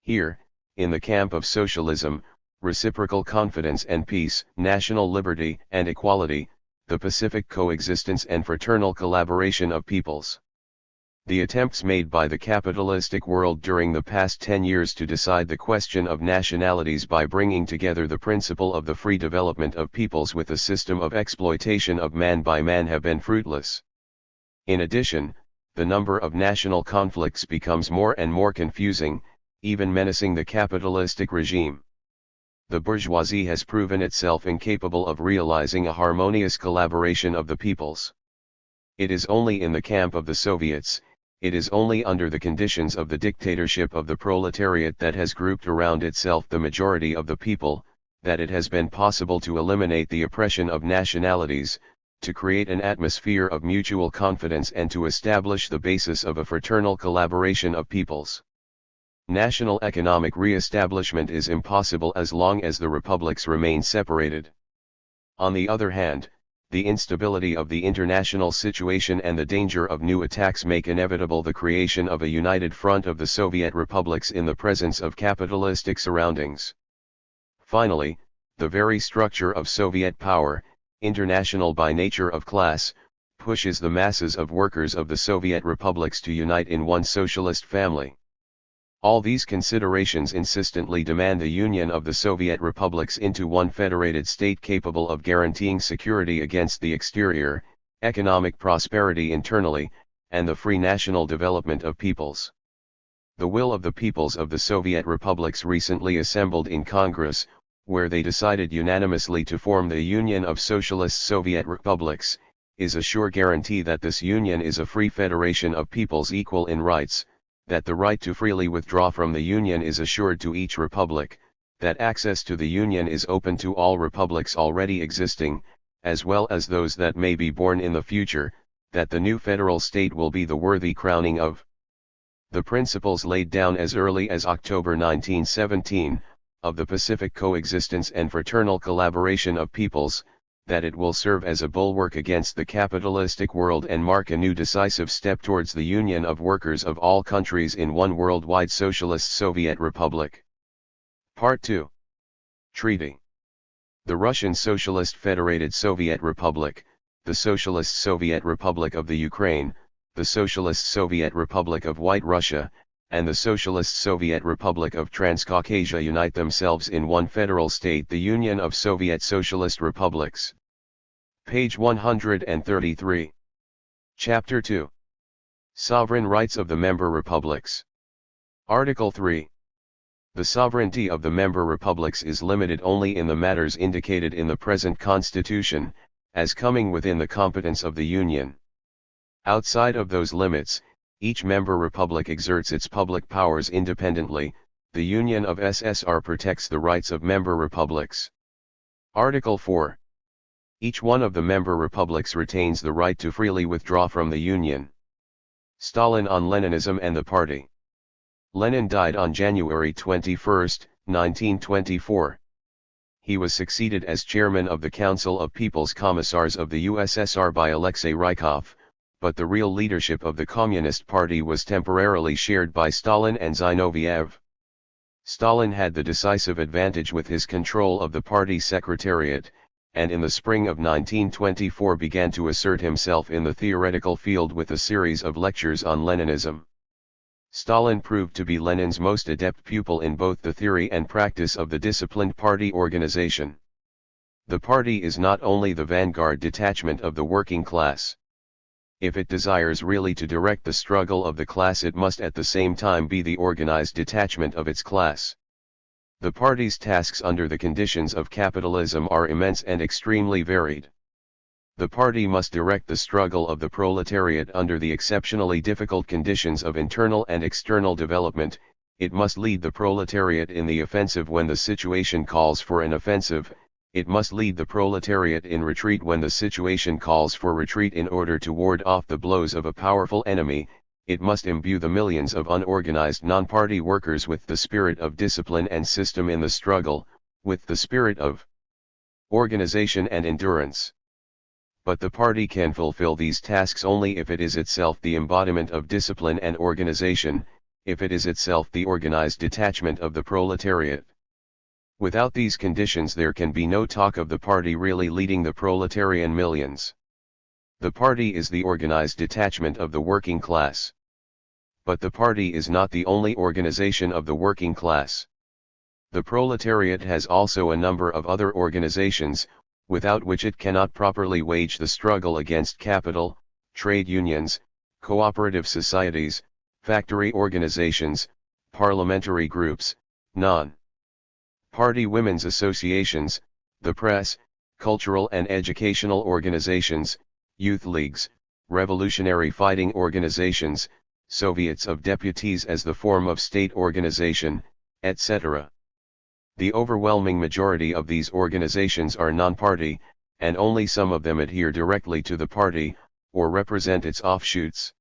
Here, in the camp of socialism, reciprocal confidence and peace, national liberty and equality, the pacific coexistence and fraternal collaboration of peoples. The attempts made by the capitalistic world during the past 10 years to decide the question of nationalities by bringing together the principle of the free development of peoples with a system of exploitation of man by man have been fruitless. In addition, the number of national conflicts becomes more and more confusing, even menacing the capitalistic regime. The bourgeoisie has proven itself incapable of realizing a harmonious collaboration of the peoples. It is only in the camp of the Soviets, it is only under the conditions of the dictatorship of the proletariat that has grouped around itself the majority of the people, that it has been possible to eliminate the oppression of nationalities, to create an atmosphere of mutual confidence and to establish the basis of a fraternal collaboration of peoples. National economic re-establishment is impossible as long as the republics remain separated. On the other hand, the instability of the international situation and the danger of new attacks make inevitable the creation of a united front of the Soviet republics in the presence of capitalistic surroundings. Finally, the very structure of Soviet power, international by nature of class, pushes the masses of workers of the Soviet republics to unite in one socialist family. All these considerations insistently demand the union of the Soviet republics into one federated state capable of guaranteeing security against the exterior, economic prosperity internally, and the free national development of peoples. The will of the peoples of the Soviet republics recently assembled in Congress, where they decided unanimously to form the Union of Socialist Soviet Republics, is a sure guarantee that this union is a free federation of peoples equal in rights, that the right to freely withdraw from the Union is assured to each republic, that access to the Union is open to all republics already existing, as well as those that may be born in the future, that the new federal state will be the worthy crowning of the principles laid down as early as October 1917, of the pacific coexistence and fraternal collaboration of peoples, that it will serve as a bulwark against the capitalistic world and mark a new decisive step towards the union of workers of all countries in one worldwide socialist Soviet Republic. Part 2. Treaty. The Russian Socialist Federated Soviet Republic, the Socialist Soviet Republic of the Ukraine, the Socialist Soviet Republic of White Russia, and the Socialist Soviet Republic of Transcaucasia unite themselves in one federal state, the Union of Soviet Socialist Republics. Page 133. Chapter 2. Sovereign Rights of the Member Republics. Article 3. The sovereignty of the member republics is limited only in the matters indicated in the present Constitution, as coming within the competence of the Union. Outside of those limits, each member republic exerts its public powers independently. The Union of SSR protects the rights of member republics. Article 4. Each one of the member republics retains the right to freely withdraw from the Union. Stalin on Leninism and the Party. Lenin died on January 21, 1924. He was succeeded as chairman of the Council of People's Commissars of the USSR by Alexei Rykov, but the real leadership of the Communist Party was temporarily shared by Stalin and Zinoviev. Stalin had the decisive advantage with his control of the party secretariat, and in the spring of 1924 began to assert himself in the theoretical field with a series of lectures on Leninism. Stalin proved to be Lenin's most adept pupil in both the theory and practice of the disciplined party organization. The party is not only the vanguard detachment of the working class. If it desires really to direct the struggle of the class, it must at the same time be the organized detachment of its class. The party's tasks under the conditions of capitalism are immense and extremely varied. The party must direct the struggle of the proletariat under the exceptionally difficult conditions of internal and external development. It must lead the proletariat in the offensive when the situation calls for an offensive. It must lead the proletariat in retreat when the situation calls for retreat in order to ward off the blows of a powerful enemy. It must imbue the millions of unorganized non-party workers with the spirit of discipline and system in the struggle, with the spirit of organization and endurance. But the party can fulfill these tasks only if it is itself the embodiment of discipline and organization, if it is itself the organized detachment of the proletariat. Without these conditions there can be no talk of the party really leading the proletarian millions. The party is the organized detachment of the working class. But the party is not the only organization of the working class. The proletariat has also a number of other organizations, without which it cannot properly wage the struggle against capital, trade unions, cooperative societies, factory organizations, parliamentary groups, non-party women's associations, the press, cultural and educational organizations, youth leagues, revolutionary fighting organizations, Soviets of deputies as the form of state organization, etc. The overwhelming majority of these organizations are non-party, and only some of them adhere directly to the party, or represent its offshoots.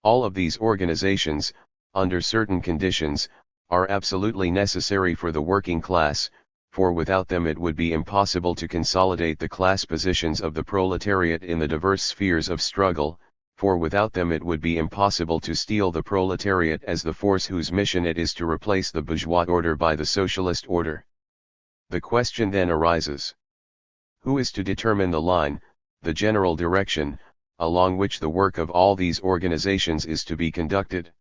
All of these organizations, under certain conditions, are absolutely necessary for the working class, for without them it would be impossible to consolidate the class positions of the proletariat in the diverse spheres of struggle, for without them it would be impossible to steel the proletariat as the force whose mission it is to replace the bourgeois order by the socialist order. The question then arises: who is to determine the line, the general direction, along which the work of all these organizations is to be conducted?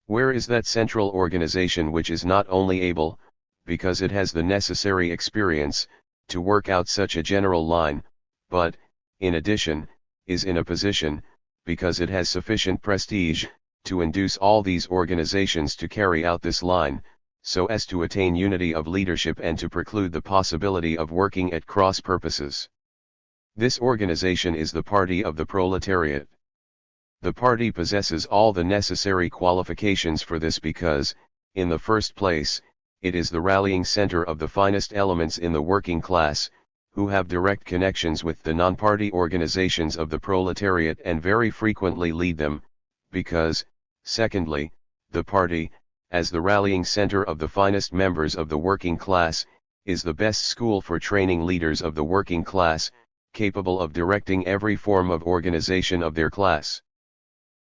Where is that central organization which is not only able, because it has the necessary experience, to work out such a general line, but, in addition, is in a position, because it has sufficient prestige, to induce all these organizations to carry out this line, so as to attain unity of leadership and to preclude the possibility of working at cross purposes? This organization is the party of the proletariat. The party possesses all the necessary qualifications for this because, in the first place, it is the rallying center of the finest elements in the working class, who have direct connections with the non-party organizations of the proletariat and very frequently lead them, because, secondly, the party, as the rallying center of the finest members of the working class, is the best school for training leaders of the working class, capable of directing every form of organization of their class.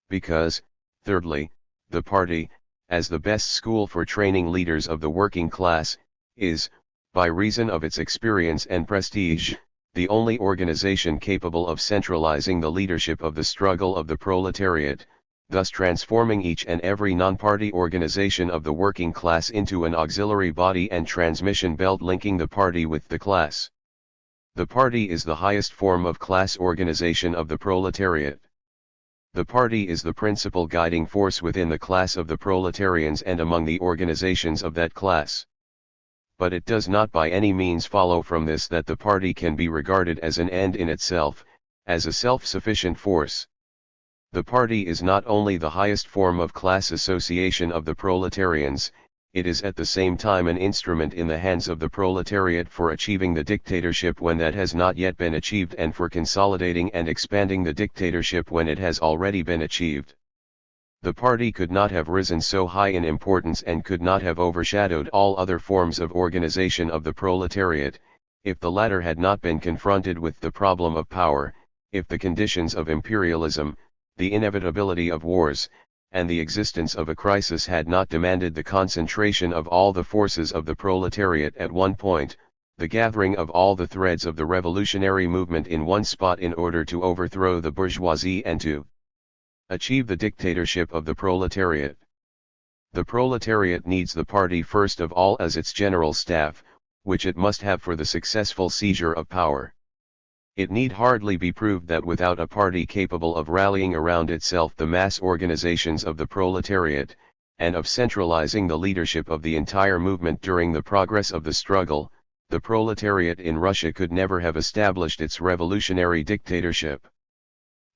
Because, thirdly, the party, as the best school for training leaders of the working class, is, by reason of its experience and prestige, the only organization capable of centralizing the leadership of the struggle of the proletariat, thus transforming each and every non-party organization of the working class into an auxiliary body and transmission belt linking the party with the class. The party is the highest form of class organization of the proletariat. The party is the principal guiding force within the class of the proletarians and among the organizations of that class. But it does not by any means follow from this that the party can be regarded as an end in itself, as a self-sufficient force. The party is not only the highest form of class association of the proletarians, it is at the same time an instrument in the hands of the proletariat for achieving the dictatorship when that has not yet been achieved and for consolidating and expanding the dictatorship when it has already been achieved. The party could not have risen so high in importance and could not have overshadowed all other forms of organization of the proletariat, if the latter had not been confronted with the problem of power, if the conditions of imperialism, the inevitability of wars, and the existence of a crisis had not demanded the concentration of all the forces of the proletariat at one point, the gathering of all the threads of the revolutionary movement in one spot in order to overthrow the bourgeoisie and to achieve the dictatorship of the proletariat. The proletariat needs the party first of all as its general staff, which it must have for the successful seizure of power. It need hardly be proved that without a party capable of rallying around itself the mass organizations of the proletariat, and of centralizing the leadership of the entire movement during the progress of the struggle, the proletariat in Russia could never have established its revolutionary dictatorship.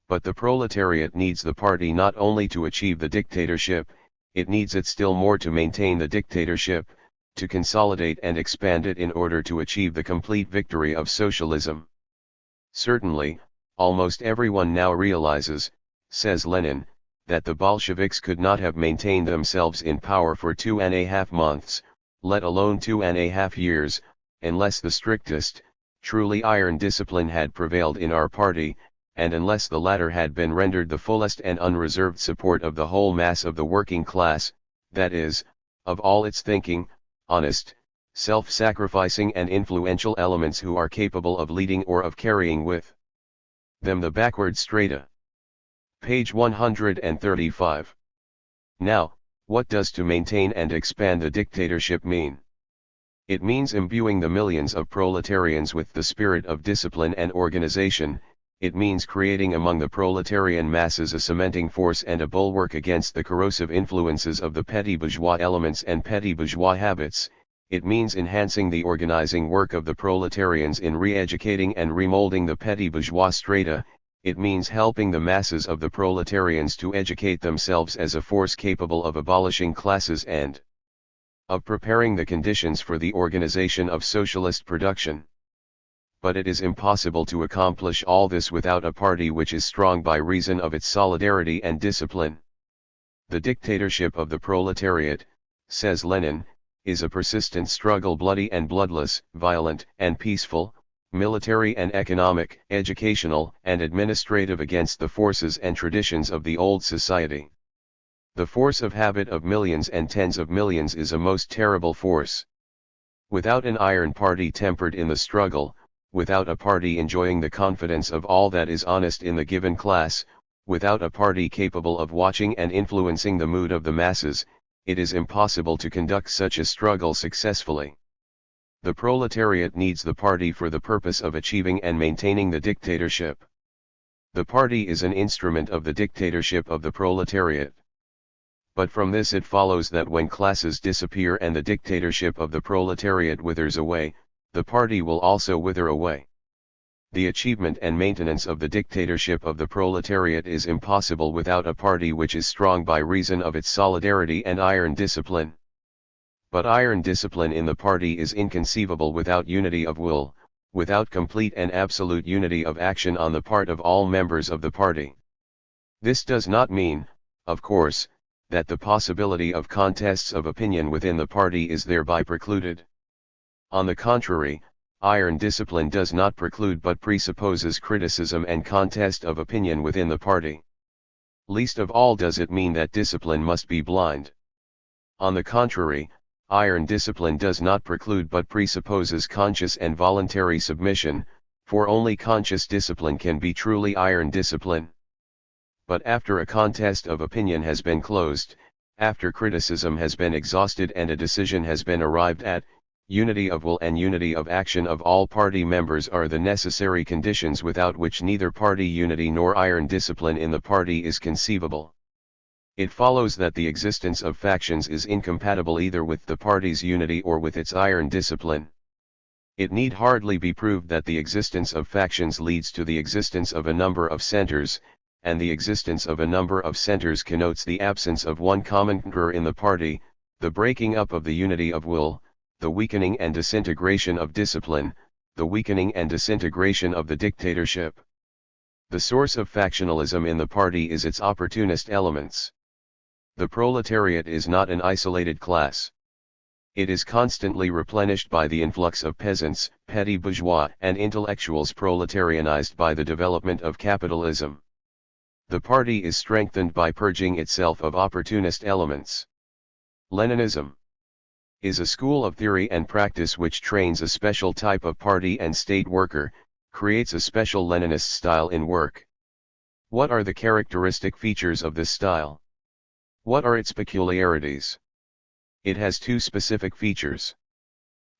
But the proletariat needs the party not only to achieve the dictatorship, it needs it still more to maintain the dictatorship, to consolidate and expand it in order to achieve the complete victory of socialism. Certainly, almost everyone now realizes, says Lenin, that the Bolsheviks could not have maintained themselves in power for 2.5 months, let alone 2.5 years, unless the strictest, truly iron discipline had prevailed in our party, and unless the latter had been rendered the fullest and unreserved support of the whole mass of the working class, that is, of all its thinking, honest, self-sacrificing and influential elements who are capable of leading or of carrying with them the backward strata. Page 135. Now, what does to maintain and expand the dictatorship mean? It means imbuing the millions of proletarians with the spirit of discipline and organization. It means creating among the proletarian masses a cementing force and a bulwark against the corrosive influences of the petty bourgeois elements and petty bourgeois habits. It means enhancing the organizing work of the proletarians in re-educating and remolding the petty bourgeois strata. It means helping the masses of the proletarians to educate themselves as a force capable of abolishing classes and of preparing the conditions for the organization of socialist production. But it is impossible to accomplish all this without a party which is strong by reason of its solidarity and discipline. The dictatorship of the proletariat, says Lenin, is a persistent struggle, bloody and bloodless, violent and peaceful, military and economic, educational and administrative, against the forces and traditions of the old society. The force of habit of millions and tens of millions is a most terrible force. Without an iron party tempered in the struggle, without a party enjoying the confidence of all that is honest in the given class, without a party capable of watching and influencing the mood of the masses, it is impossible to conduct such a struggle successfully. The proletariat needs the party for the purpose of achieving and maintaining the dictatorship. The party is an instrument of the dictatorship of the proletariat. But from this it follows that when classes disappear and the dictatorship of the proletariat withers away, the party will also wither away. The achievement and maintenance of the dictatorship of the proletariat is impossible without a party which is strong by reason of its solidarity and iron discipline. But iron discipline in the party is inconceivable without unity of will, without complete and absolute unity of action on the part of all members of the party. This does not mean, of course, that the possibility of contests of opinion within the party is thereby precluded. On the contrary, iron discipline does not preclude but presupposes criticism and contest of opinion within the party. Least of all does it mean that discipline must be blind. On the contrary, iron discipline does not preclude but presupposes conscious and voluntary submission, for only conscious discipline can be truly iron discipline. But after a contest of opinion has been closed, after criticism has been exhausted and a decision has been arrived at, unity of will and unity of action of all party members are the necessary conditions without which neither party unity nor iron discipline in the party is conceivable. It follows that the existence of factions is incompatible either with the party's unity or with its iron discipline. It need hardly be proved that the existence of factions leads to the existence of a number of centers, and the existence of a number of centers connotes the absence of one common core in the party, the breaking up of the unity of will, the weakening and disintegration of discipline, the weakening and disintegration of the dictatorship. The source of factionalism in the party is its opportunist elements. The proletariat is not an isolated class. It is constantly replenished by the influx of peasants, petty bourgeois, and intellectuals proletarianized by the development of capitalism. The party is strengthened by purging itself of opportunist elements. Leninism is a school of theory and practice which trains a special type of party and state worker, creates a special Leninist style in work. What are the characteristic features of this style? What are its peculiarities? It has two specific features.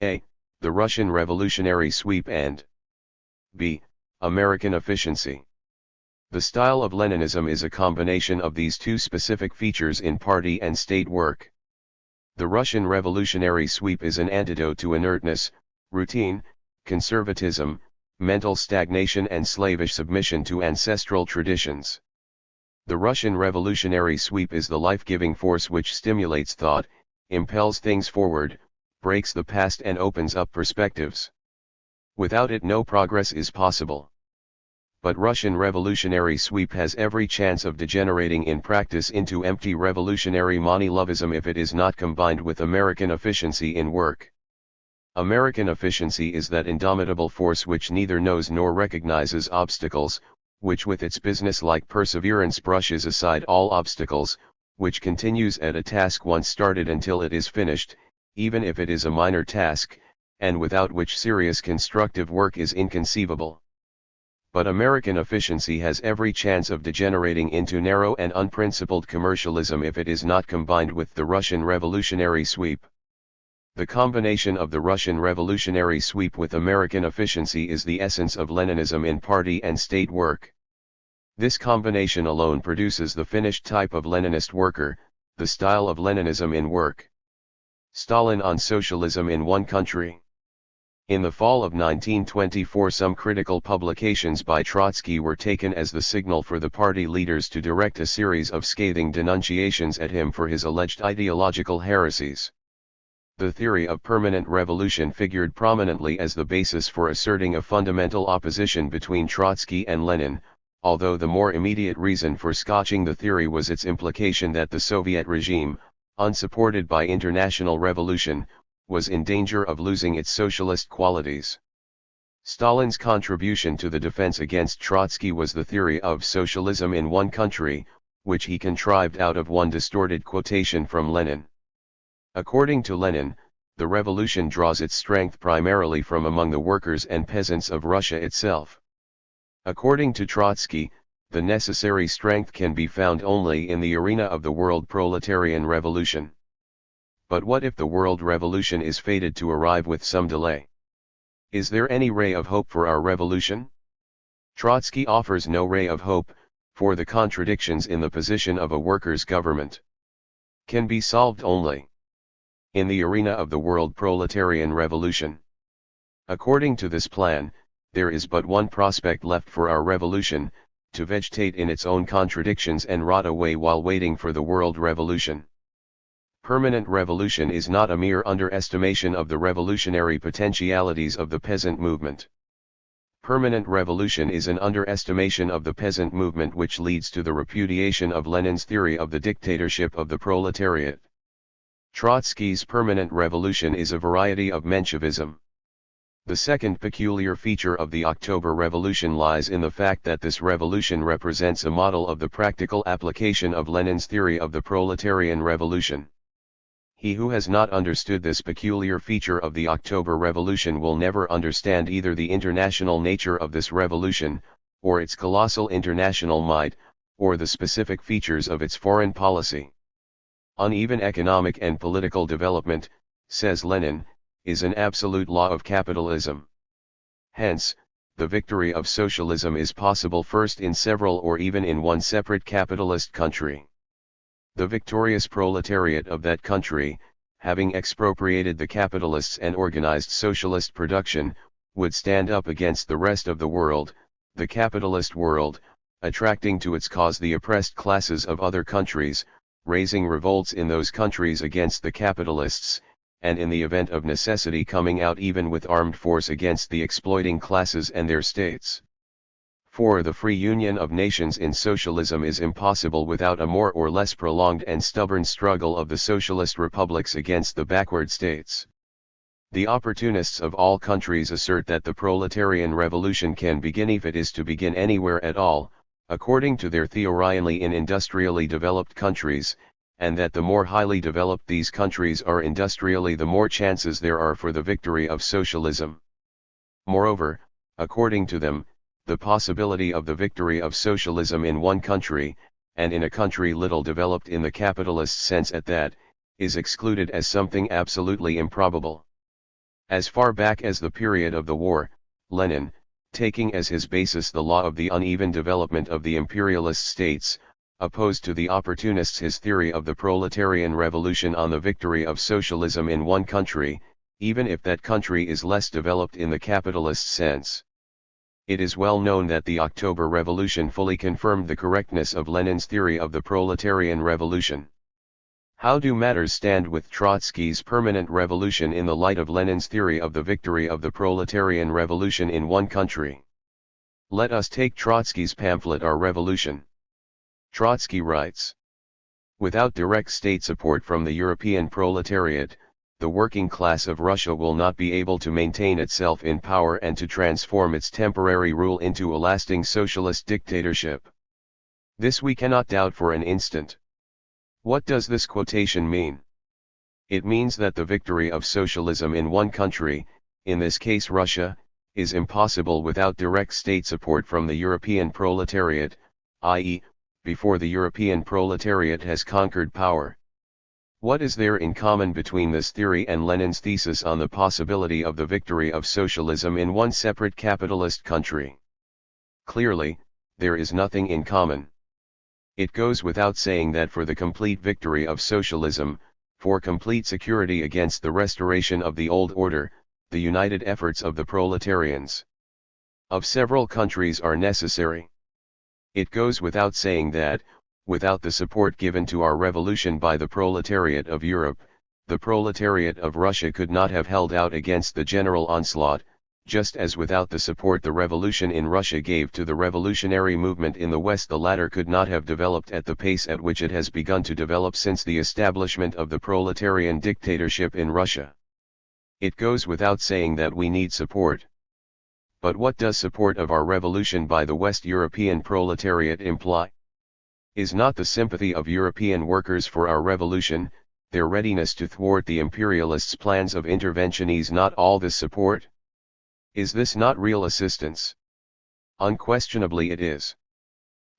A. The Russian revolutionary sweep and B. American efficiency. The style of Leninism is a combination of these two specific features in party and state work. The Russian revolutionary sweep is an antidote to inertness, routine, conservatism, mental stagnation and slavish submission to ancestral traditions. The Russian revolutionary sweep is the life-giving force which stimulates thought, impels things forward, breaks the past and opens up perspectives. Without it no progress is possible. But Russian revolutionary sweep has every chance of degenerating in practice into empty revolutionary money-lovism if it is not combined with American efficiency in work. American efficiency is that indomitable force which neither knows nor recognizes obstacles, which with its business-like perseverance brushes aside all obstacles, which continues at a task once started until it is finished, even if it is a minor task, and without which serious constructive work is inconceivable. But American efficiency has every chance of degenerating into narrow and unprincipled commercialism if it is not combined with the Russian revolutionary sweep. The combination of the Russian revolutionary sweep with American efficiency is the essence of Leninism in party and state work. This combination alone produces the finished type of Leninist worker, the style of Leninism in work. Stalin on socialism in one country. In the fall of 1924 some critical publications by Trotsky were taken as the signal for the party leaders to direct a series of scathing denunciations at him for his alleged ideological heresies. The theory of permanent revolution figured prominently as the basis for asserting a fundamental opposition between Trotsky and Lenin, although the more immediate reason for scotching the theory was its implication that the Soviet regime, unsupported by international revolution, was in danger of losing its socialist qualities. Stalin's contribution to the defense against Trotsky was the theory of socialism in one country, which he contrived out of one distorted quotation from Lenin. According to Lenin, the revolution draws its strength primarily from among the workers and peasants of Russia itself. According to Trotsky, the necessary strength can be found only in the arena of the world proletarian revolution. But what if the world revolution is fated to arrive with some delay? Is there any ray of hope for our revolution? Trotsky offers no ray of hope, for the contradictions in the position of a workers' government can be solved only in the arena of the world proletarian revolution. According to this plan, there is but one prospect left for our revolution, to vegetate in its own contradictions and rot away while waiting for the world revolution. Permanent revolution is not a mere underestimation of the revolutionary potentialities of the peasant movement. Permanent revolution is an underestimation of the peasant movement, which leads to the repudiation of Lenin's theory of the dictatorship of the proletariat. Trotsky's permanent revolution is a variety of Menshevism. The second peculiar feature of the October Revolution lies in the fact that this revolution represents a model of the practical application of Lenin's theory of the proletarian revolution. He who has not understood this peculiar feature of the October Revolution will never understand either the international nature of this revolution, or its colossal international might, or the specific features of its foreign policy. Uneven economic and political development, says Lenin, is an absolute law of capitalism. Hence, the victory of socialism is possible first in several or even in one separate capitalist country. The victorious proletariat of that country, having expropriated the capitalists and organized socialist production, would stand up against the rest of the world, the capitalist world, attracting to its cause the oppressed classes of other countries, raising revolts in those countries against the capitalists, and in the event of necessity coming out even with armed force against the exploiting classes and their states. For the free union of nations in socialism is impossible without a more or less prolonged and stubborn struggle of the socialist republics against the backward states. The opportunists of all countries assert that the proletarian revolution can begin, if it is to begin anywhere at all, according to their theory, only in industrially developed countries, and that the more highly developed these countries are industrially, the more chances there are for the victory of socialism. Moreover, according to them, the possibility of the victory of socialism in one country, and in a country little developed in the capitalist sense at that, is excluded as something absolutely improbable. As far back as the period of the war, Lenin, taking as his basis the law of the uneven development of the imperialist states, opposed to the opportunists his theory of the proletarian revolution on the victory of socialism in one country, even if that country is less developed in the capitalist sense. It is well known that the October Revolution fully confirmed the correctness of Lenin's theory of the proletarian revolution. How do matters stand with Trotsky's permanent revolution in the light of Lenin's theory of the victory of the proletarian revolution in one country? Let us take Trotsky's pamphlet Our Revolution. Trotsky writes, "Without direct state support from the European proletariat, the working class of Russia will not be able to maintain itself in power and to transform its temporary rule into a lasting socialist dictatorship. This we cannot doubt for an instant." What does this quotation mean? It means that the victory of socialism in one country, in this case Russia, is impossible without direct state support from the European proletariat, i.e., before the European proletariat has conquered power. What is there in common between this theory and Lenin's thesis on the possibility of the victory of socialism in one separate capitalist country? Clearly, there is nothing in common. It goes without saying that for the complete victory of socialism, for complete security against the restoration of the old order, the united efforts of the proletarians of several countries are necessary. It goes without saying that, without the support given to our revolution by the proletariat of Europe, the proletariat of Russia could not have held out against the general onslaught, just as without the support the revolution in Russia gave to the revolutionary movement in the West, the latter could not have developed at the pace at which it has begun to develop since the establishment of the proletarian dictatorship in Russia. It goes without saying that we need support. But what does support of our revolution by the West European proletariat imply? Is not the sympathy of European workers for our revolution, their readiness to thwart the imperialists' plans of intervention, not all this support? Is this not real assistance? Unquestionably it is.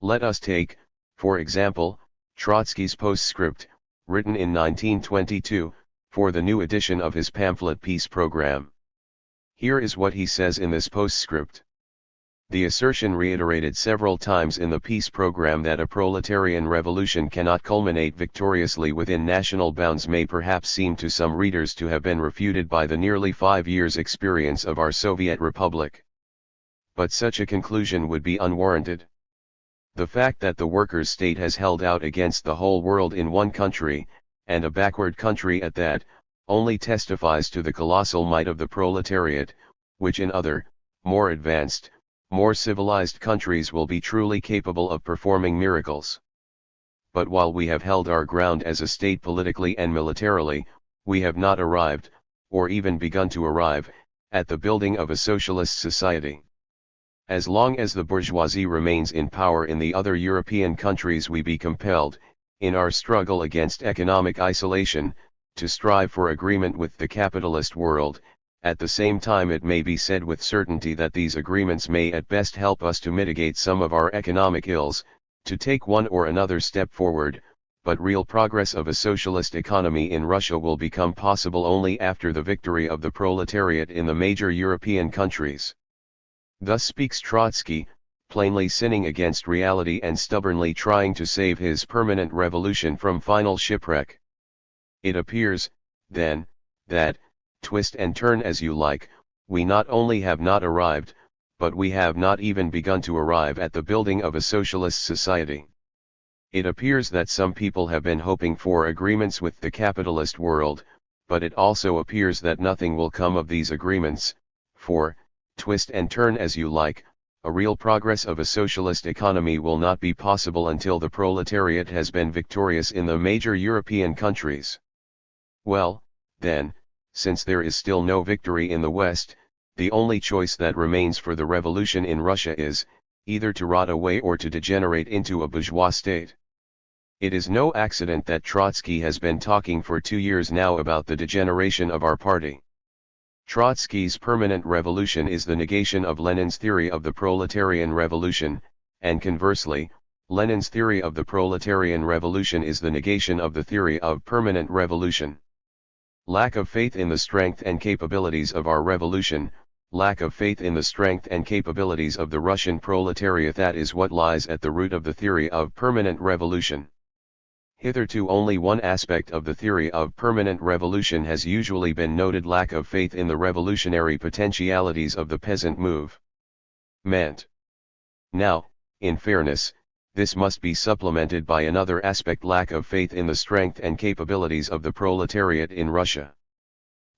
Let us take, for example, Trotsky's postscript, written in 1922, for the new edition of his pamphlet Peace Program. Here is what he says in this postscript. The assertion reiterated several times in the peace program that a proletarian revolution cannot culminate victoriously within national bounds may perhaps seem to some readers to have been refuted by the nearly 5 years' experience of our Soviet Republic. but such a conclusion would be unwarranted. The fact that the workers' state has held out against the whole world in one country, and a backward country at that, only testifies to the colossal might of the proletariat, which in other, more advanced, more civilized countries will be truly capable of performing miracles. But while we have held our ground as a state politically and militarily, we have not arrived, or even begun to arrive, at the building of a socialist society. As long as the bourgeoisie remains in power in the other European countries, we be compelled, in our struggle against economic isolation, to strive for agreement with the capitalist world. At the same time, it may be said with certainty that these agreements may at best help us to mitigate some of our economic ills, to take one or another step forward, but real progress of a socialist economy in Russia will become possible only after the victory of the proletariat in the major European countries. Thus speaks Trotsky, plainly sinning against reality and stubbornly trying to save his permanent revolution from final shipwreck. It appears, then, that, twist and turn as you like, we not only have not arrived, but we have not even begun to arrive at the building of a socialist society. It appears that some people have been hoping for agreements with the capitalist world, but it also appears that nothing will come of these agreements, for, twist and turn as you like, a real progress of a socialist economy will not be possible until the proletariat has been victorious in the major European countries. Well, then, since there is still no victory in the West, the only choice that remains for the revolution in Russia is, either to rot away or to degenerate into a bourgeois state. It is no accident that Trotsky has been talking for 2 years now about the degeneration of our party. Trotsky's permanent revolution is the negation of Lenin's theory of the proletarian revolution, and conversely, Lenin's theory of the proletarian revolution is the negation of the theory of permanent revolution. Lack of faith in the strength and capabilities of our revolution, lack of faith in the strength and capabilities of the Russian proletariat, that is what lies at the root of the theory of permanent revolution. Hitherto only one aspect of the theory of permanent revolution has usually been noted: lack of faith in the revolutionary potentialities of the peasant movement. Now, in fairness, this must be supplemented by another aspect: lack of faith in the strength and capabilities of the proletariat in Russia.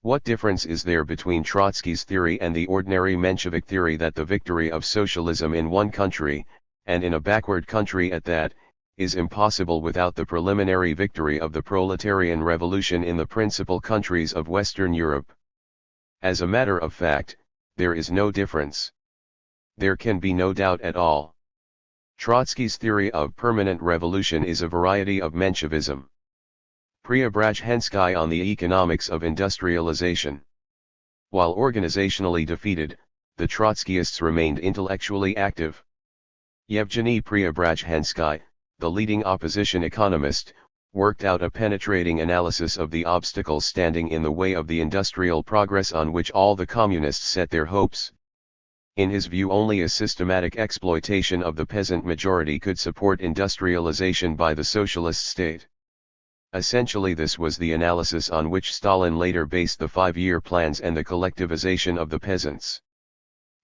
What difference is there between Trotsky's theory and the ordinary Menshevik theory that the victory of socialism in one country, and in a backward country at that, is impossible without the preliminary victory of the proletarian revolution in the principal countries of Western Europe? As a matter of fact, there is no difference. There can be no doubt at all. Trotsky's theory of permanent revolution is a variety of Menshevism. Preobrazhensky on the economics of industrialization. While organizationally defeated, the Trotskyists remained intellectually active. Yevgeny Preobrazhensky, the leading opposition economist, worked out a penetrating analysis of the obstacles standing in the way of the industrial progress on which all the communists set their hopes. In his view, only a systematic exploitation of the peasant majority could support industrialization by the socialist state. Essentially, this was the analysis on which Stalin later based the 5-year plans and the collectivization of the peasants.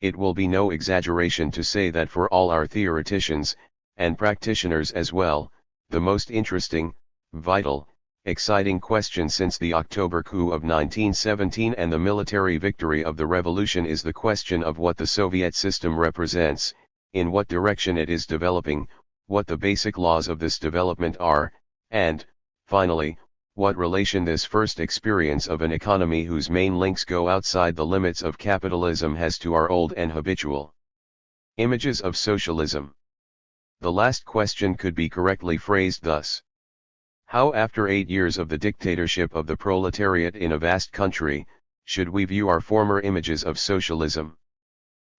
It will be no exaggeration to say that for all our theoreticians, and practitioners as well, the most interesting, vital, exciting question since the October coup of 1917 and the military victory of the revolution is the question of what the Soviet system represents, in what direction it is developing, what the basic laws of this development are, and, finally, what relation this first experience of an economy whose main links go outside the limits of capitalism has to our old and habitual images of socialism. The last question could be correctly phrased thus: how, after 8 years of the dictatorship of the proletariat in a vast country, should we view our former images of socialism?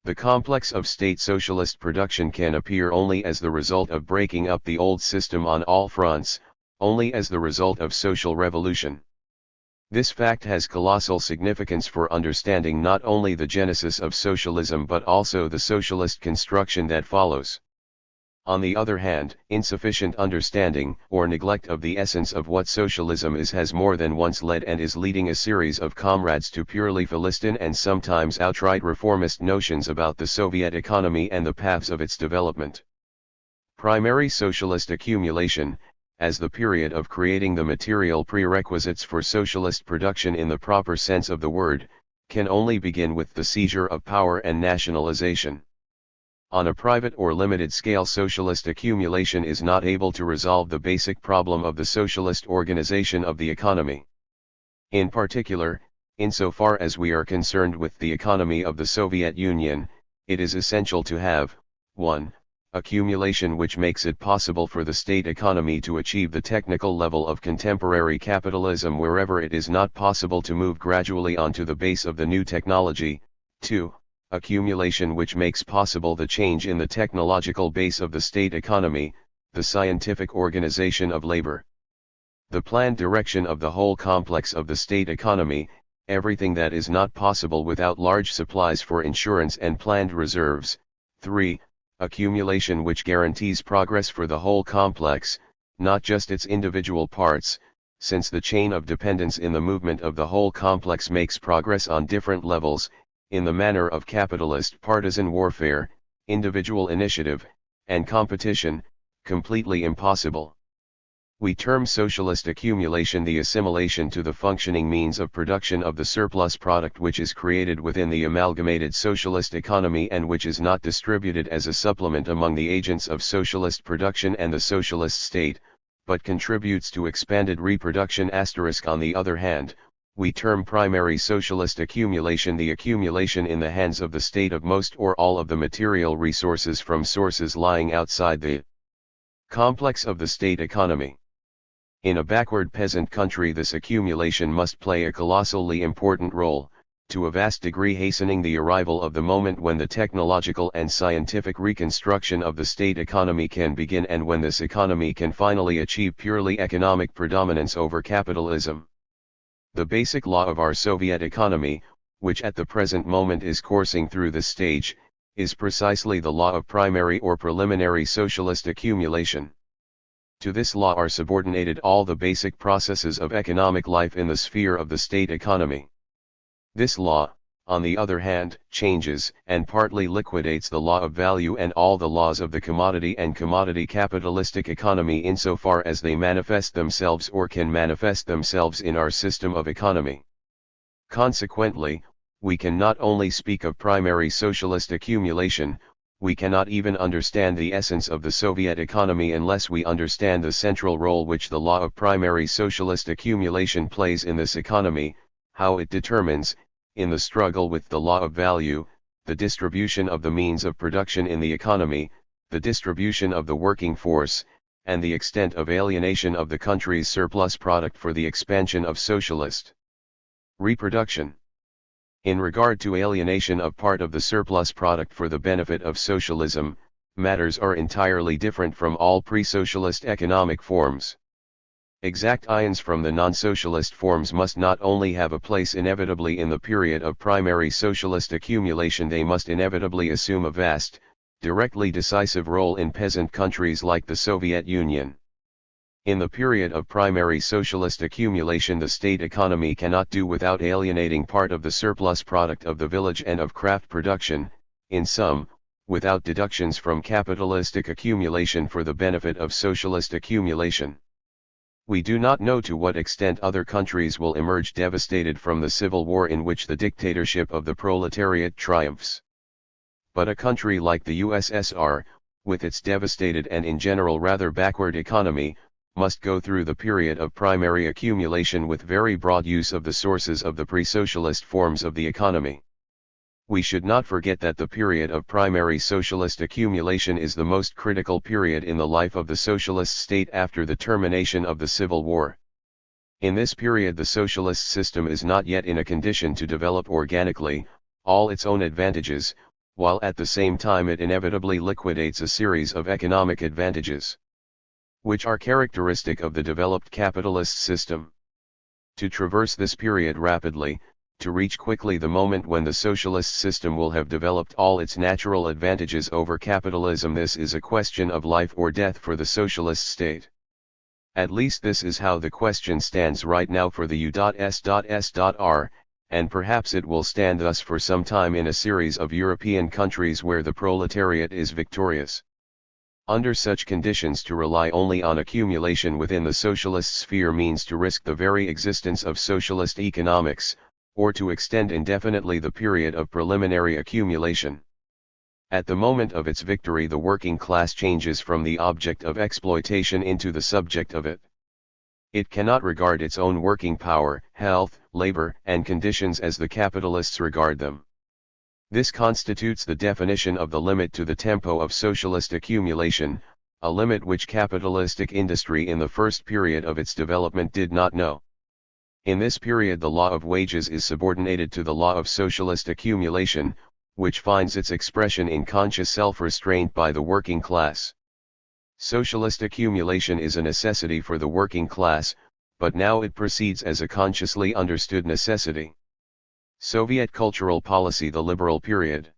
The complex of state socialist production can appear only as the result of breaking up the old system on all fronts, only as the result of social revolution. This fact has colossal significance for understanding not only the genesis of socialism but also the socialist construction that follows. On the other hand, insufficient understanding or neglect of the essence of what socialism is has more than once led and is leading a series of comrades to purely Philistine and sometimes outright reformist notions about the Soviet economy and the paths of its development. Primary socialist accumulation, as the period of creating the material prerequisites for socialist production in the proper sense of the word, can only begin with the seizure of power and nationalization. On a private or limited scale, socialist accumulation is not able to resolve the basic problem of the socialist organization of the economy. In particular, insofar as we are concerned with the economy of the Soviet Union, it is essential to have 1. Accumulation which makes it possible for the state economy to achieve the technical level of contemporary capitalism wherever it is not possible to move gradually onto the base of the new technology. 2. Accumulation which makes possible the change in the technological base of the state economy, the scientific organization of labor. The planned direction of the whole complex of the state economy, everything that is not possible without large supplies for insurance and planned reserves. 3. Accumulation which guarantees progress for the whole complex, not just its individual parts, since the chain of dependence in the movement of the whole complex makes progress on different levels, in the manner of capitalist partisan warfare, individual initiative, and competition, completely impossible. We term socialist accumulation the assimilation to the functioning means of production of the surplus product which is created within the amalgamated socialist economy and which is not distributed as a supplement among the agents of socialist production and the socialist state, but contributes to expanded reproduction. On the other hand, we term primary socialist accumulation the accumulation in the hands of the state of most or all of the material resources from sources lying outside the complex of the state economy. In a backward peasant country, this accumulation must play a colossally important role, to a vast degree hastening the arrival of the moment when the technological and scientific reconstruction of the state economy can begin and when this economy can finally achieve purely economic predominance over capitalism. The basic law of our Soviet economy, which at the present moment is coursing through this stage, is precisely the law of primary or preliminary socialist accumulation. To this law are subordinated all the basic processes of economic life in the sphere of the state economy. This law, on the other hand, changes and partly liquidates the law of value and all the laws of the commodity and commodity capitalistic economy insofar as they manifest themselves or can manifest themselves in our system of economy. Consequently, we can not only speak of primary socialist accumulation, we cannot even understand the essence of the Soviet economy unless we understand the central role which the law of primary socialist accumulation plays in this economy, how it determines, in the struggle with the law of value, the distribution of the means of production in the economy, the distribution of the working force, and the extent of alienation of the country's surplus product for the expansion of socialist reproduction. In regard to alienation of part of the surplus product for the benefit of socialism, matters are entirely different from all pre-socialist economic forms. Exact ions from the non-socialist forms must not only have a place inevitably in the period of primary socialist accumulation, they must inevitably assume a vast, directly decisive role in peasant countries like the Soviet Union. In the period of primary socialist accumulation, the state economy cannot do without alienating part of the surplus product of the village and of craft production, in sum, without deductions from capitalistic accumulation for the benefit of socialist accumulation. We do not know to what extent other countries will emerge devastated from the civil war in which the dictatorship of the proletariat triumphs. But a country like the USSR, with its devastated and in general rather backward economy, must go through the period of primary accumulation with very broad use of the sources of the pre-socialist forms of the economy. We should not forget that the period of primary socialist accumulation is the most critical period in the life of the socialist state after the termination of the Civil War. In this period the socialist system is not yet in a condition to develop organically all its own advantages, while at the same time it inevitably liquidates a series of economic advantages which are characteristic of the developed capitalist system. To traverse this period rapidly, to reach quickly the moment when the socialist system will have developed all its natural advantages over capitalism. This is a question of life or death for the socialist state. At least this is how the question stands right now for the U.S.S.R, and perhaps it will stand thus for some time in a series of European countries where the proletariat is victorious. Under such conditions, to rely only on accumulation within the socialist sphere means to risk the very existence of socialist economics, or to extend indefinitely the period of preliminary accumulation. At the moment of its victory, the working class changes from the object of exploitation into the subject of it. It cannot regard its own working power, health, labor, and conditions as the capitalists regard them. This constitutes the definition of the limit to the tempo of socialist accumulation, a limit which capitalistic industry in the first period of its development did not know. In this period, the law of wages is subordinated to the law of socialist accumulation, which finds its expression in conscious self-restraint by the working class. Socialist accumulation is a necessity for the working class, but now it proceeds as a consciously understood necessity. Soviet cultural policy, the liberal period.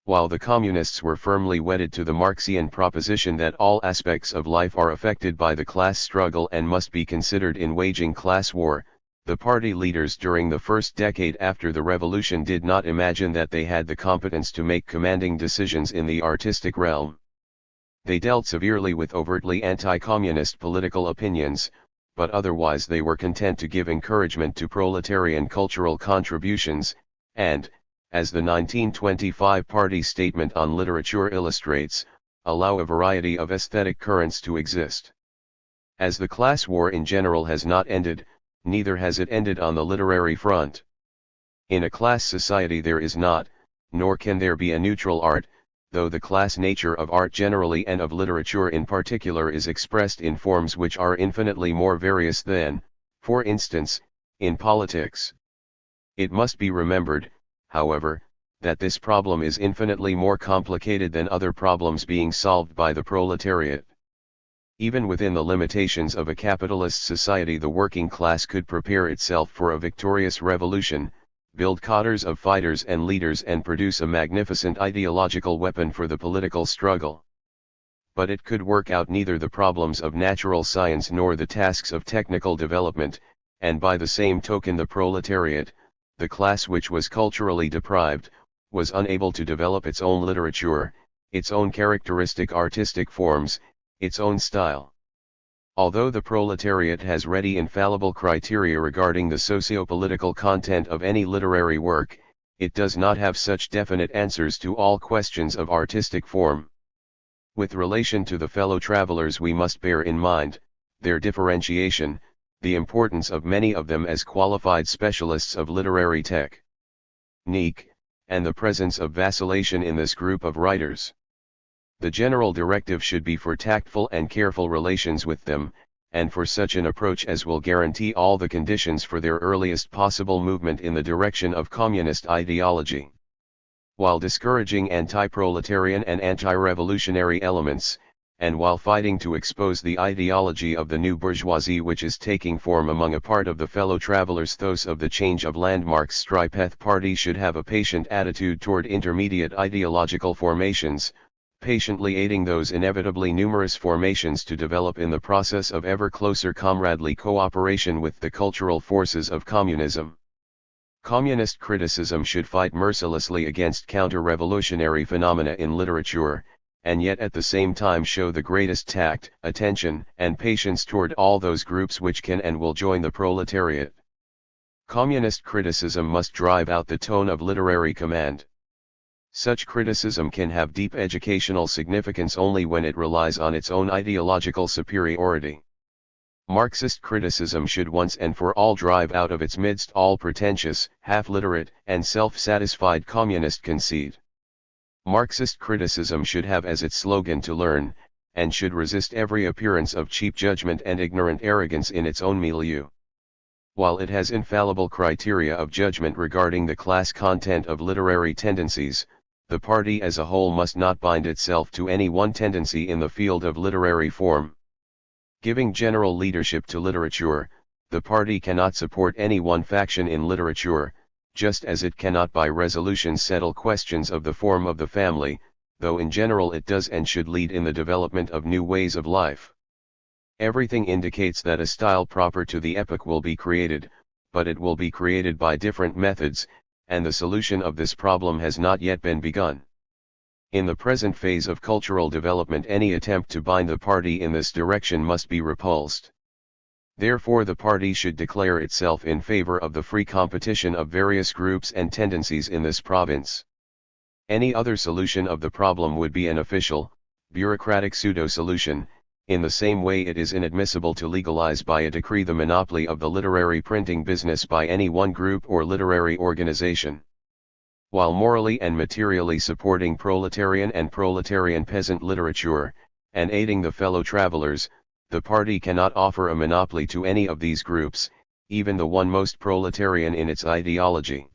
While the communists were firmly wedded to the Marxian proposition that all aspects of life are affected by the class struggle and must be considered in waging class war, the party leaders during the first decade after the revolution did not imagine that they had the competence to make commanding decisions in the artistic realm. They dealt severely with overtly anti-communist political opinions, but otherwise they were content to give encouragement to proletarian cultural contributions, and, as the 1925 party statement on literature illustrates, allow a variety of aesthetic currents to exist. As the class war in general has not ended, neither has it ended on the literary front. In a class society there is not, nor can there be, a neutral art, though the class nature of art generally and of literature in particular is expressed in forms which are infinitely more various than, for instance, in politics. It must be remembered, however, that this problem is infinitely more complicated than other problems being solved by the proletariat. Even within the limitations of a capitalist society, the working class could prepare itself for a victorious revolution, build cadres of fighters and leaders, and produce a magnificent ideological weapon for the political struggle. But it could work out neither the problems of natural science nor the tasks of technical development, and by the same token the proletariat, the class which was culturally deprived, was unable to develop its own literature, its own characteristic artistic forms, its own style. Although the proletariat has ready infallible criteria regarding the socio-political content of any literary work, it does not have such definite answers to all questions of artistic form. With relation to the fellow travelers, we must bear in mind their differentiation, the importance of many of them as qualified specialists of literary technique, and the presence of vacillation in this group of writers. The general directive should be for tactful and careful relations with them, and for such an approach as will guarantee all the conditions for their earliest possible movement in the direction of communist ideology. While discouraging anti-proletarian and anti-revolutionary elements, and while fighting to expose the ideology of the new bourgeoisie which is taking form among a part of the fellow travelers, those of the change of landmarks Stripeth party should have a patient attitude toward intermediate ideological formations, patiently aiding those inevitably numerous formations to develop in the process of ever closer comradely cooperation with the cultural forces of communism. Communist criticism should fight mercilessly against counter-revolutionary phenomena in literature, and yet at the same time show the greatest tact, attention, and patience toward all those groups which can and will join the proletariat. Communist criticism must drive out the tone of literary command. Such criticism can have deep educational significance only when it relies on its own ideological superiority. Marxist criticism should once and for all drive out of its midst all pretentious, half-literate, and self-satisfied communist conceit. Marxist criticism should have as its slogan to learn, and should resist every appearance of cheap judgment and ignorant arrogance in its own milieu. While it has infallible criteria of judgment regarding the class content of literary tendencies, the party as a whole must not bind itself to any one tendency in the field of literary form. Giving general leadership to literature, the party cannot support any one faction in literature, just as it cannot by resolution settle questions of the form of the family, though in general it does and should lead in the development of new ways of life. Everything indicates that a style proper to the epoch will be created, but it will be created by different methods, and the solution of this problem has not yet been begun. In the present phase of cultural development, any attempt to bind the party in this direction must be repulsed. Therefore, the party should declare itself in favor of the free competition of various groups and tendencies in this province. Any other solution of the problem would be an official, bureaucratic pseudo-solution, in the same way it is inadmissible to legalize by a decree the monopoly of the literary printing business by any one group or literary organization. While morally and materially supporting proletarian and proletarian peasant literature, and aiding the fellow travelers, the party cannot offer a monopoly to any of these groups, even the one most proletarian in its ideology.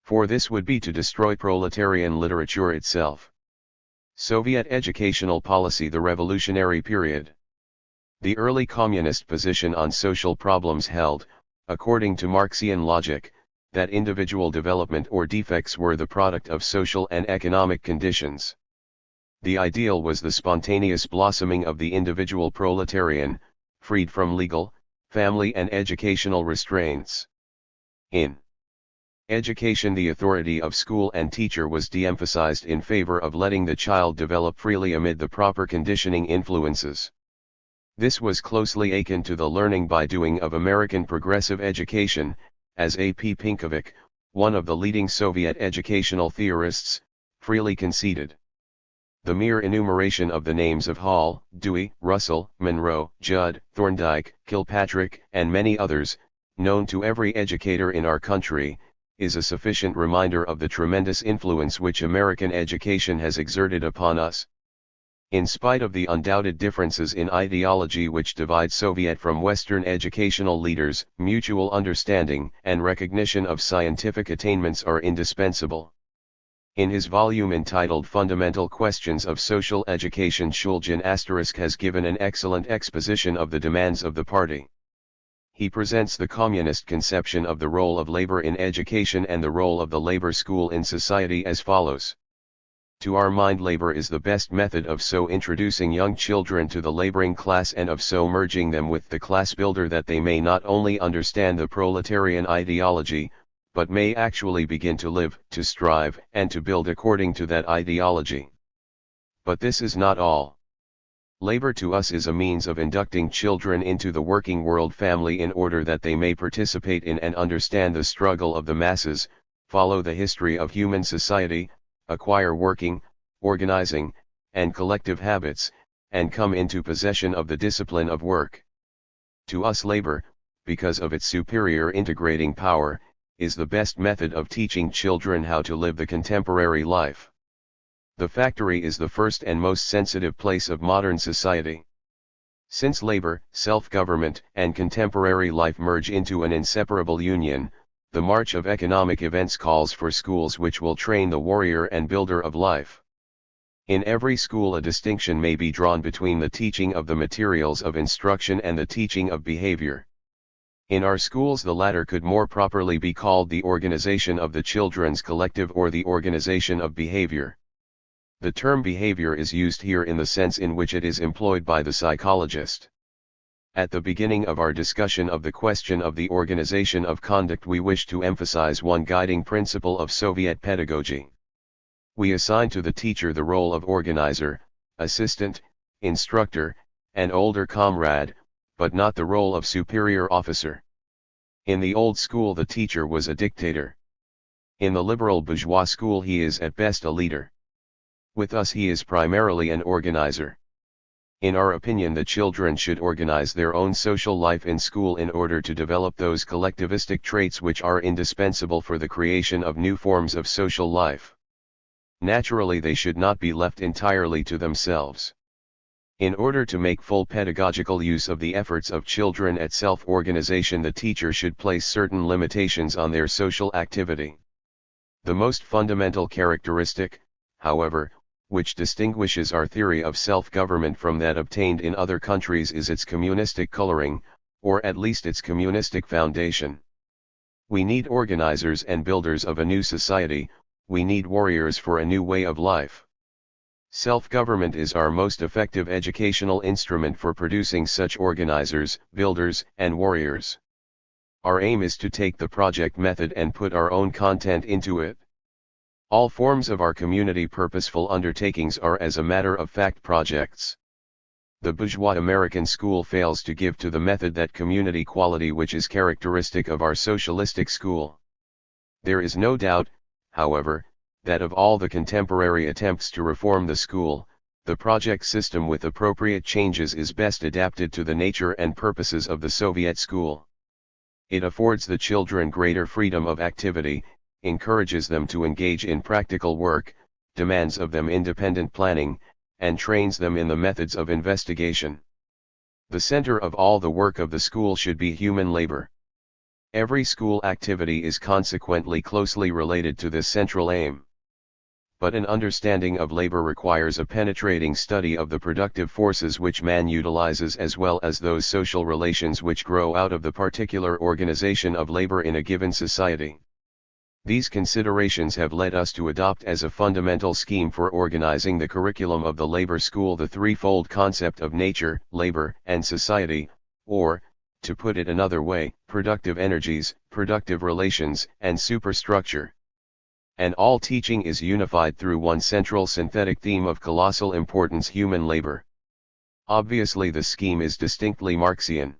For this would be to destroy proletarian literature itself. Soviet educational policy. The revolutionary period. The early communist position on social problems held, according to Marxian logic, that individual development or defects were the product of social and economic conditions. The ideal was the spontaneous blossoming of the individual proletarian, freed from legal, family and educational restraints. In education, the authority of school and teacher was de-emphasized in favor of letting the child develop freely amid the proper conditioning influences. This was closely akin to the learning by doing of American progressive education, as A. P. Pinkovic, one of the leading Soviet educational theorists, freely conceded. The mere enumeration of the names of Hall, Dewey, Russell, Monroe, Judd, Thorndike, Kilpatrick, and many others, known to every educator in our country, is a sufficient reminder of the tremendous influence which American education has exerted upon us. In spite of the undoubted differences in ideology which divide Soviet from Western educational leaders, mutual understanding and recognition of scientific attainments are indispensable. In his volume entitled Fundamental Questions of Social Education, Shulgin * has given an excellent exposition of the demands of the party. He presents the communist conception of the role of labor in education and the role of the labor school in society as follows. To our mind, labor is the best method of so introducing young children to the laboring class and of so merging them with the class builder that they may not only understand the proletarian ideology, but may actually begin to live, to strive, and to build according to that ideology. But this is not all. Labor to us is a means of inducting children into the working world family in order that they may participate in and understand the struggle of the masses, follow the history of human society, acquire working, organizing, and collective habits, and come into possession of the discipline of work. To us, labor, because of its superior integrating power, is the best method of teaching children how to live the contemporary life. The factory is the first and most sensitive place of modern society. Since labor, self-government, and contemporary life merge into an inseparable union, the march of economic events calls for schools which will train the warrior and builder of life. In every school a distinction may be drawn between the teaching of the materials of instruction and the teaching of behavior. In our schools the latter could more properly be called the organization of the children's collective or the organization of behavior. The term behavior is used here in the sense in which it is employed by the psychologist. At the beginning of our discussion of the question of the organization of conduct, we wish to emphasize one guiding principle of Soviet pedagogy. We assign to the teacher the role of organizer, assistant, instructor, and older comrade, but not the role of superior officer. In the old school the teacher was a dictator. In the liberal bourgeois school he is at best a leader. With us he is primarily an organizer. In our opinion, the children should organize their own social life in school in order to develop those collectivistic traits which are indispensable for the creation of new forms of social life. Naturally, they should not be left entirely to themselves. In order to make full pedagogical use of the efforts of children at self-organization, the teacher should place certain limitations on their social activity. The most fundamental characteristic, however, which distinguishes our theory of self-government from that obtained in other countries is its communistic coloring, or at least its communistic foundation. We need organizers and builders of a new society, we need warriors for a new way of life. Self-government is our most effective educational instrument for producing such organizers, builders, and warriors. Our aim is to take the project method and put our own content into it. All forms of our community purposeful undertakings are as a matter of fact projects. The bourgeois American school fails to give to the method that community quality which is characteristic of our socialistic school. There is no doubt, however, that of all the contemporary attempts to reform the school, the project system with appropriate changes is best adapted to the nature and purposes of the Soviet school. It affords the children greater freedom of activity, encourages them to engage in practical work, demands of them independent planning, and trains them in the methods of investigation. The center of all the work of the school should be human labor. Every school activity is consequently closely related to this central aim. But an understanding of labor requires a penetrating study of the productive forces which man utilizes as well as those social relations which grow out of the particular organization of labor in a given society. These considerations have led us to adopt as a fundamental scheme for organizing the curriculum of the labor school the threefold concept of nature, labor, and society, or, to put it another way, productive energies, productive relations, and superstructure. And all teaching is unified through one central synthetic theme of colossal importance: human labor. Obviously the scheme is distinctly Marxian.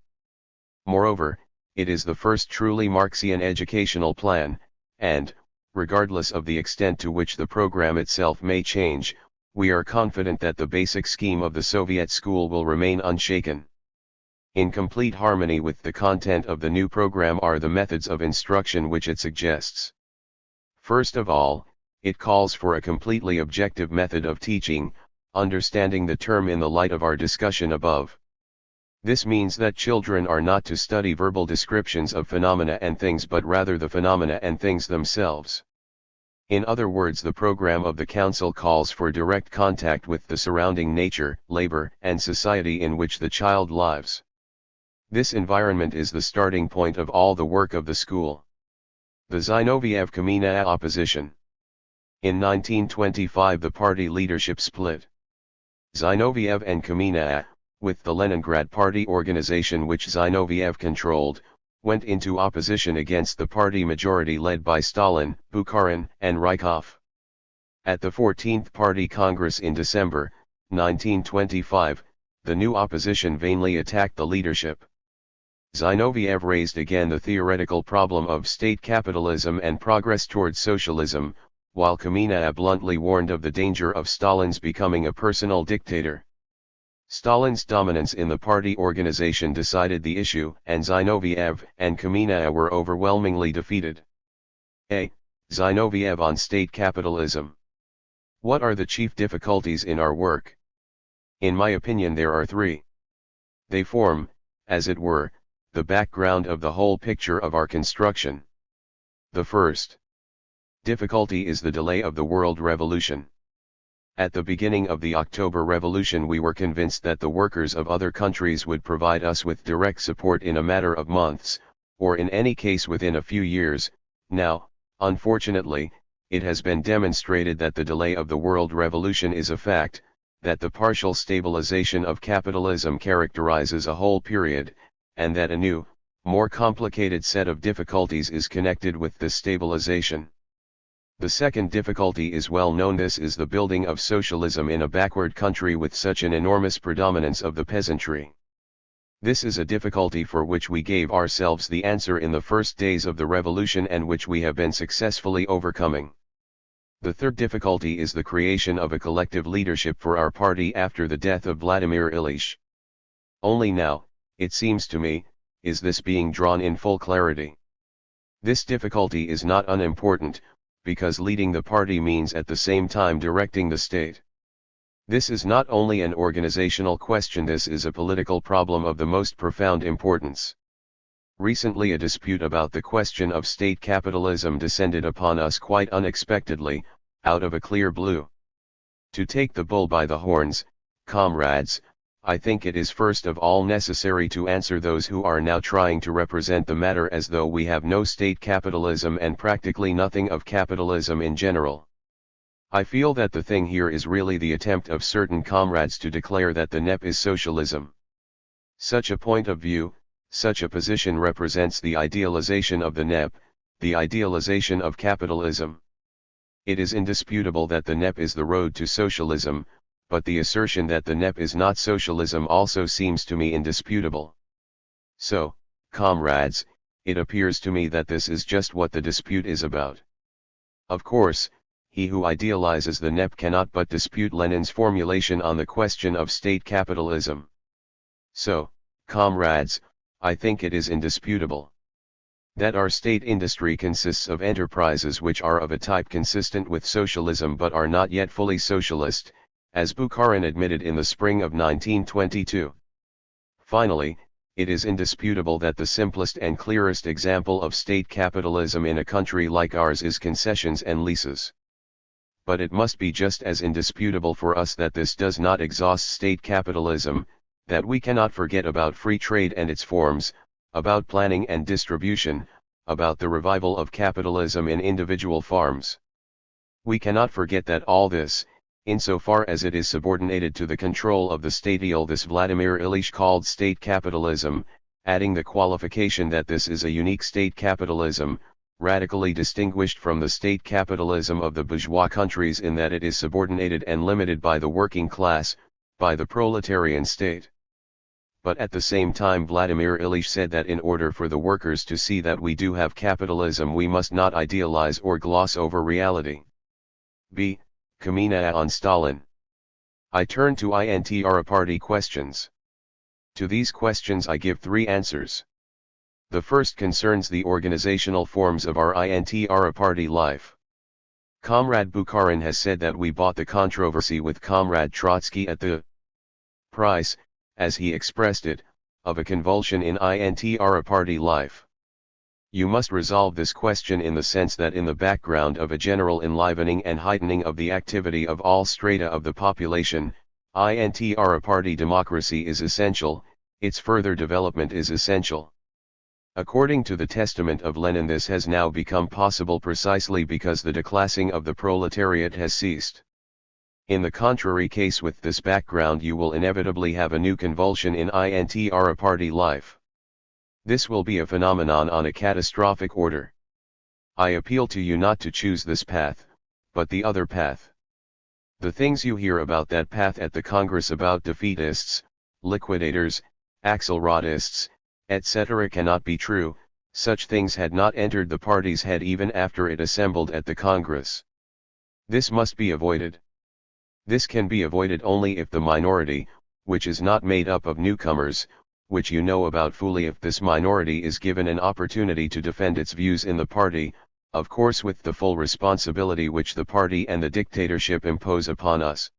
Moreover, it is the first truly Marxian educational plan, and, regardless of the extent to which the program itself may change, we are confident that the basic scheme of the Soviet school will remain unshaken. In complete harmony with the content of the new program are the methods of instruction which it suggests. First of all, it calls for a completely objective method of teaching, understanding the term in the light of our discussion above. This means that children are not to study verbal descriptions of phenomena and things but rather the phenomena and things themselves. In other words, the program of the Council calls for direct contact with the surrounding nature, labor, and society in which the child lives. This environment is the starting point of all the work of the school. The Zinoviev-Kamenaya opposition. In 1925 the party leadership split. Zinoviev and Kamenaya, with the Leningrad Party organization which Zinoviev controlled, went into opposition against the party majority led by Stalin, Bukharin, and Rykov. At the 14th Party Congress in December 1925, the new opposition vainly attacked the leadership. Zinoviev raised again the theoretical problem of state capitalism and progress towards socialism, while Kamenaya bluntly warned of the danger of Stalin's becoming a personal dictator. Stalin's dominance in the party organization decided the issue, and Zinoviev and Kamenaya were overwhelmingly defeated. A. Zinoviev on state capitalism. What are the chief difficulties in our work? In my opinion there are three. They form, as it were, the background of the whole picture of our construction. The first difficulty is the delay of the world revolution. At the beginning of the October Revolution we were convinced that the workers of other countries would provide us with direct support in a matter of months, or in any case within a few years. Now, unfortunately, it has been demonstrated that the delay of the world revolution is a fact, that the partial stabilization of capitalism characterizes a whole period, and that a new, more complicated set of difficulties is connected with this stabilization. The second difficulty is well known. This is the building of socialism in a backward country with such an enormous predominance of the peasantry. This is a difficulty for which we gave ourselves the answer in the first days of the revolution and which we have been successfully overcoming. The third difficulty is the creation of a collective leadership for our party after the death of Vladimir Ilyich. Only now, it seems to me, is this being drawn in full clarity. This difficulty is not unimportant, because leading the party means at the same time directing the state. This is not only an organizational question, this is a political problem of the most profound importance. Recently a dispute about the question of state capitalism descended upon us quite unexpectedly, out of a clear blue. To take the bull by the horns, comrades, I think it is first of all necessary to answer those who are now trying to represent the matter as though we have no state capitalism and practically nothing of capitalism in general. I feel that the thing here is really the attempt of certain comrades to declare that the NEP is socialism. Such a point of view, such a position represents the idealization of the NEP, the idealization of capitalism. It is indisputable that the NEP is the road to socialism, but the assertion that the NEP is not socialism also seems to me indisputable. So, comrades, it appears to me that this is just what the dispute is about. Of course, he who idealizes the NEP cannot but dispute Lenin's formulation on the question of state capitalism. So, comrades, I think it is indisputable that our state industry consists of enterprises which are of a type consistent with socialism but are not yet fully socialist, as Bukharin admitted in the spring of 1922. Finally, it is indisputable that the simplest and clearest example of state capitalism in a country like ours is concessions and leases. But it must be just as indisputable for us that this does not exhaust state capitalism, that we cannot forget about free trade and its forms, about planning and distribution, about the revival of capitalism in individual farms. We cannot forget that all this, insofar as it is subordinated to the control of the state, this Vladimir Ilyich called state capitalism, adding the qualification that this is a unique state capitalism, radically distinguished from the state capitalism of the bourgeois countries in that it is subordinated and limited by the working class, by the proletarian state. But at the same time Vladimir Ilyich said that in order for the workers to see that we do have capitalism we must not idealize or gloss over reality. B. Kamina on Stalin. I turn to INTR party questions. To these questions I give three answers. The first concerns the organizational forms of our INTR party life. Comrade Bukharin has said that we bought the controversy with Comrade Trotsky at the price, as he expressed it, of a convulsion in INTR party life. You must resolve this question in the sense that in the background of a general enlivening and heightening of the activity of all strata of the population, INTR party democracy is essential, its further development is essential. According to the testament of Lenin, this has now become possible precisely because the declassing of the proletariat has ceased. In the contrary case, with this background you will inevitably have a new convulsion in INTR party life. This will be a phenomenon on a catastrophic order. I appeal to you not to choose this path, but the other path. The things you hear about that path at the Congress about defeatists, liquidators, axelrodists, etc. cannot be true. Such things had not entered the party's head even after it assembled at the Congress. This must be avoided. This can be avoided only if the minority, which is not made up of newcomers, which you know about fully, if this minority is given an opportunity to defend its views in the party, of course with the full responsibility which the party and the dictatorship impose upon us.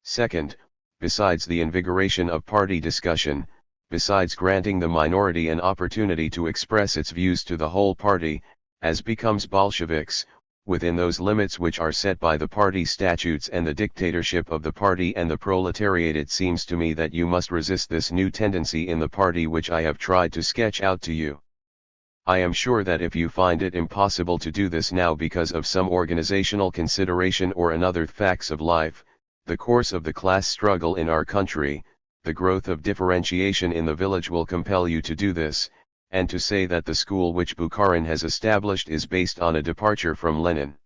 Second, besides the invigoration of party discussion, besides granting the minority an opportunity to express its views to the whole party, as becomes Bolsheviks, within those limits which are set by the party statutes and the dictatorship of the party and the proletariat, it seems to me that you must resist this new tendency in the party which I have tried to sketch out to you. I am sure that if you find it impossible to do this now because of some organizational consideration or another facts of life, the course of the class struggle in our country, the growth of differentiation in the village will compel you to do this, and to say that the school which Bukharin has established is based on a departure from Lenin.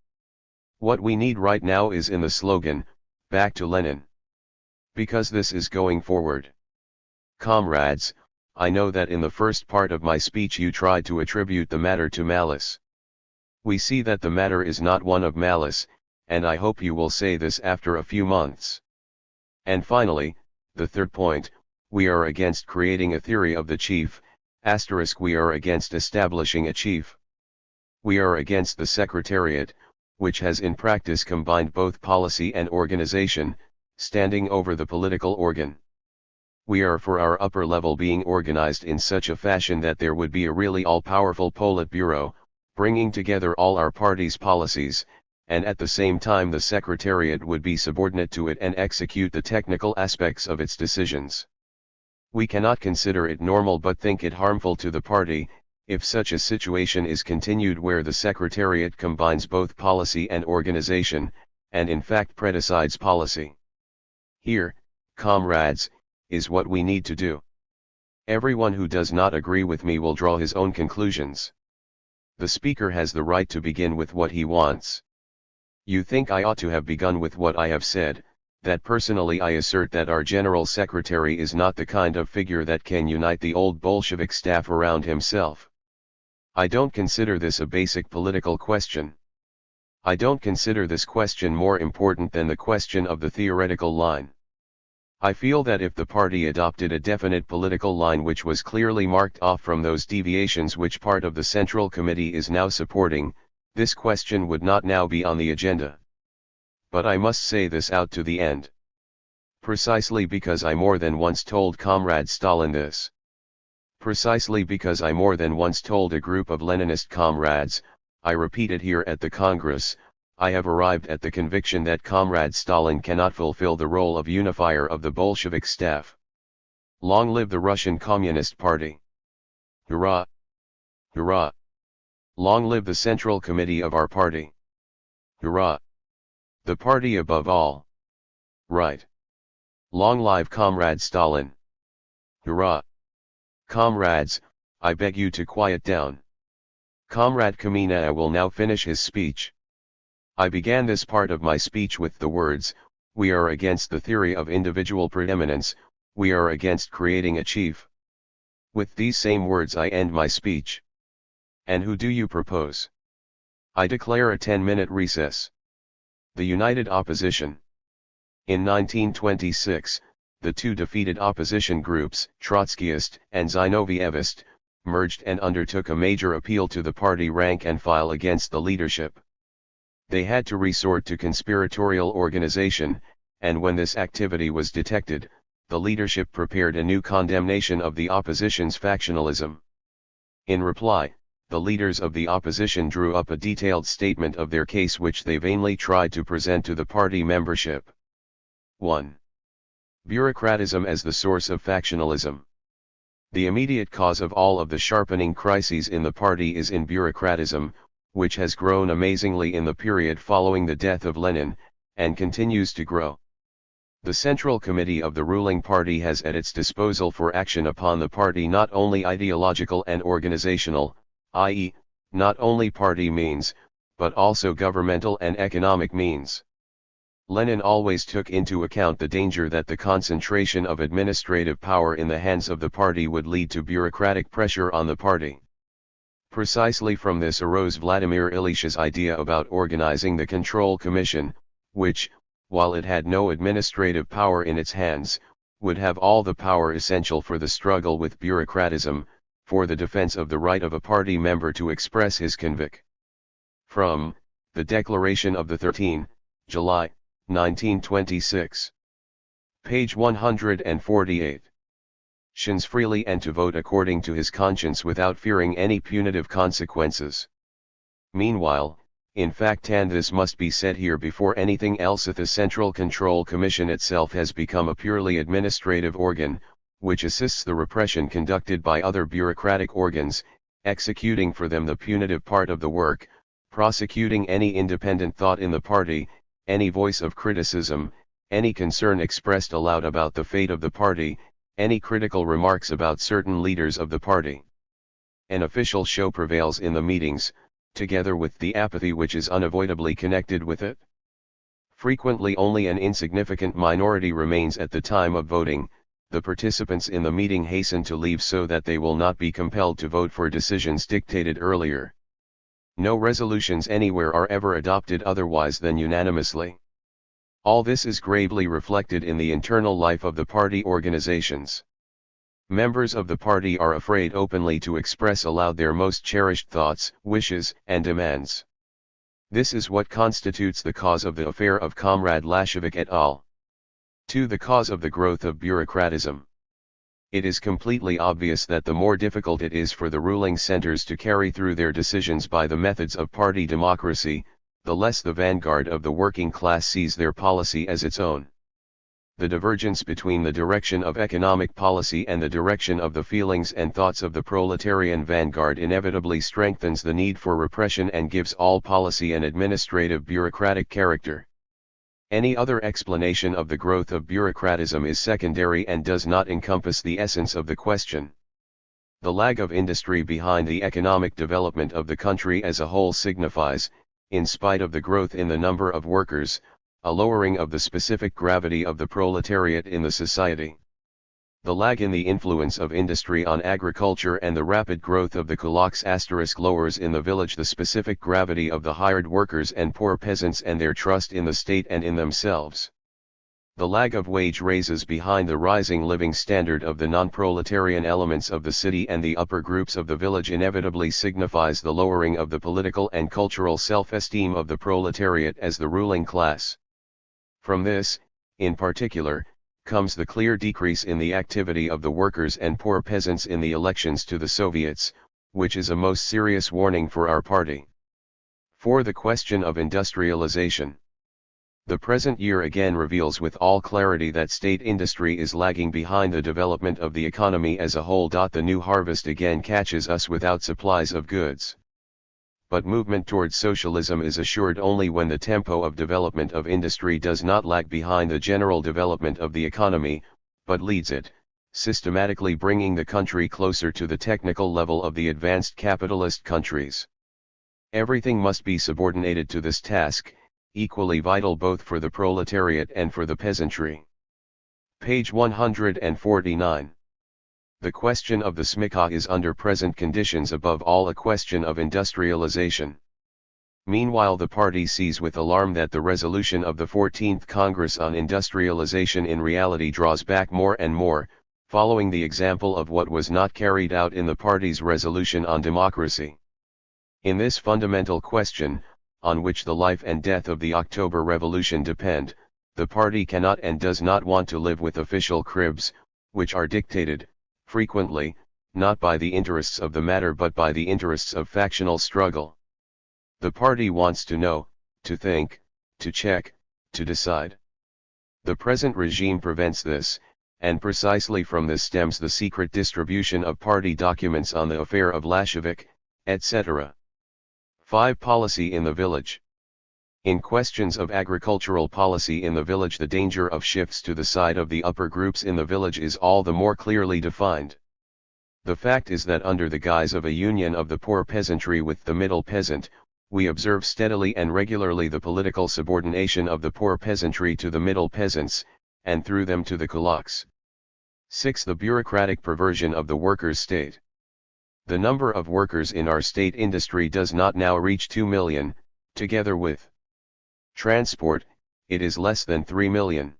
What we need right now is in the slogan, "Back to Lenin." Because this is going forward. Comrades, I know that in the first part of my speech you tried to attribute the matter to malice. We see that the matter is not one of malice, and I hope you will say this after a few months. And finally, the third point, we are against creating a theory of the chief, * we are against establishing a chief. We are against the Secretariat, which has in practice combined both policy and organization, standing over the political organ. We are for our upper level being organized in such a fashion that there would be a really all-powerful Politburo, bringing together all our party's policies, and at the same time the Secretariat would be subordinate to it and execute the technical aspects of its decisions. We cannot consider it normal but think it harmful to the party, if such a situation is continued where the Secretariat combines both policy and organization, and in fact predecides policy. Here, comrades, is what we need to do. Everyone who does not agree with me will draw his own conclusions. The speaker has the right to begin with what he wants. You think I ought to have begun with what I have said, that personally I assert that our General Secretary is not the kind of figure that can unite the old Bolshevik staff around himself. I don't consider this a basic political question. I don't consider this question more important than the question of the theoretical line. I feel that if the party adopted a definite political line which was clearly marked off from those deviations which part of the Central Committee is now supporting, this question would not now be on the agenda. But I must say this out to the end. Precisely because I more than once told Comrade Stalin this. Precisely because I more than once told a group of Leninist comrades, I repeat it here at the Congress, I have arrived at the conviction that Comrade Stalin cannot fulfill the role of unifier of the Bolshevik staff. Long live the Russian Communist Party! Hurrah! Hurrah! Long live the Central Committee of our party! Hurrah! The party above all! Right! Long live Comrade Stalin! Hurrah! Comrades, I beg you to quiet down. Comrade Kamina will now finish his speech. I began this part of my speech with the words, we are against the theory of individual preeminence, we are against creating a chief. With these same words I end my speech. And who do you propose? I declare a 10-minute recess. The United Opposition. In 1926, the two defeated opposition groups, Trotskyist and Zinovyevist, merged and undertook a major appeal to the party rank and file against the leadership. They had to resort to conspiratorial organization, and when this activity was detected, the leadership prepared a new condemnation of the opposition's factionalism. In reply, the leaders of the opposition drew up a detailed statement of their case which they vainly tried to present to the party membership. 1. Bureaucratism as the source of factionalism. The immediate cause of all of the sharpening crises in the party is in bureaucratism, which has grown amazingly in the period following the death of Lenin, and continues to grow. The Central Committee of the ruling party has at its disposal for action upon the party not only ideological and organizational, i.e., not only party means, but also governmental and economic means. Lenin always took into account the danger that the concentration of administrative power in the hands of the party would lead to bureaucratic pressure on the party. Precisely from this arose Vladimir Ilyitch's idea about organizing the Control Commission, which, while it had no administrative power in its hands, would have all the power essential for the struggle with bureaucratism, for the defense of the right of a party member to express his conviction. From the Declaration of the 13th July, 1926. Page 148. Shins freely and to vote according to his conscience without fearing any punitive consequences. Meanwhile, in fact, and this must be said here before anything else, the Central Control Commission itself has become a purely administrative organ, which assists the repression conducted by other bureaucratic organs, executing for them the punitive part of the work, prosecuting any independent thought in the party, any voice of criticism, any concern expressed aloud about the fate of the party, any critical remarks about certain leaders of the party. An official show prevails in the meetings, together with the apathy which is unavoidably connected with it. Frequently only an insignificant minority remains at the time of voting. The participants in the meeting hasten to leave so that they will not be compelled to vote for decisions dictated earlier. No resolutions anywhere are ever adopted otherwise than unanimously. All this is gravely reflected in the internal life of the party organizations. Members of the party are afraid openly to express aloud their most cherished thoughts, wishes, and demands. This is what constitutes the cause of the affair of Comrade Lashevik et al. 2. The cause of the growth of bureaucratism. It is completely obvious that the more difficult it is for the ruling centers to carry through their decisions by the methods of party democracy, the less the vanguard of the working class sees their policy as its own. The divergence between the direction of economic policy and the direction of the feelings and thoughts of the proletarian vanguard inevitably strengthens the need for repression and gives all policy an administrative bureaucratic character. Any other explanation of the growth of bureaucratism is secondary and does not encompass the essence of the question. The lag of industry behind the economic development of the country as a whole signifies, in spite of the growth in the number of workers, a lowering of the specific gravity of the proletariat in the society. The lag in the influence of industry on agriculture and the rapid growth of the kulaks * lowers in the village the specific gravity of the hired workers and poor peasants and their trust in the state and in themselves. The lag of wage raises behind the rising living standard of the non-proletarian elements of the city and the upper groups of the village inevitably signifies the lowering of the political and cultural self-esteem of the proletariat as the ruling class. From this, in particular, comes the clear decrease in the activity of the workers and poor peasants in the elections to the Soviets, which is a most serious warning for our party. 4. The question of industrialization. The present year again reveals with all clarity that state industry is lagging behind the development of the economy as a whole. The new harvest again catches us without supplies of goods. But movement towards socialism is assured only when the tempo of development of industry does not lag behind the general development of the economy, but leads it, systematically bringing the country closer to the technical level of the advanced capitalist countries. Everything must be subordinated to this task, equally vital both for the proletariat and for the peasantry. Page 149. The question of the smika is under present conditions above all a question of industrialization. Meanwhile the party sees with alarm that the resolution of the 14th Congress on industrialization in reality draws back more and more, following the example of what was not carried out in the party's resolution on democracy. In this fundamental question, on which the life and death of the October Revolution depend, the party cannot and does not want to live with official cribs, which are dictated, frequently, not by the interests of the matter but by the interests of factional struggle. The party wants to know, to think, to check, to decide. The present regime prevents this, and precisely from this stems the secret distribution of party documents on the affair of Lashevik, etc. 5. Policy in the village. In questions of agricultural policy in the village, the danger of shifts to the side of the upper groups in the village is all the more clearly defined. The fact is that under the guise of a union of the poor peasantry with the middle peasant, we observe steadily and regularly the political subordination of the poor peasantry to the middle peasants, and through them to the kulaks. 6. The bureaucratic perversion of the workers' state. The number of workers in our state industry does not now reach 2 million, together with transport, it is less than 3 million.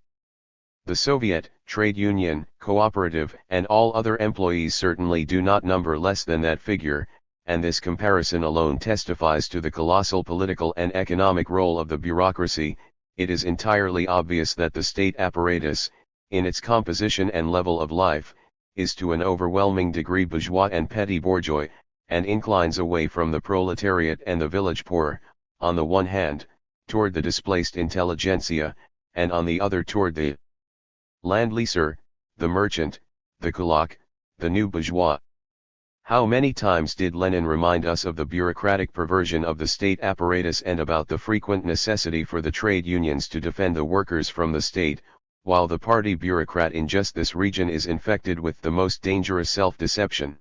The Soviet, trade union, cooperative, and all other employees certainly do not number less than that figure, and this comparison alone testifies to the colossal political and economic role of the bureaucracy. It is entirely obvious that the state apparatus, in its composition and level of life, is to an overwhelming degree bourgeois and petty bourgeois, and inclines away from the proletariat and the village poor, on the one hand, toward the displaced intelligentsia, and on the other toward the landleaser, the merchant, the kulak, the new bourgeois. How many times did Lenin remind us of the bureaucratic perversion of the state apparatus and about the frequent necessity for the trade unions to defend the workers from the state, while the party bureaucrat in just this region is infected with the most dangerous self-deception.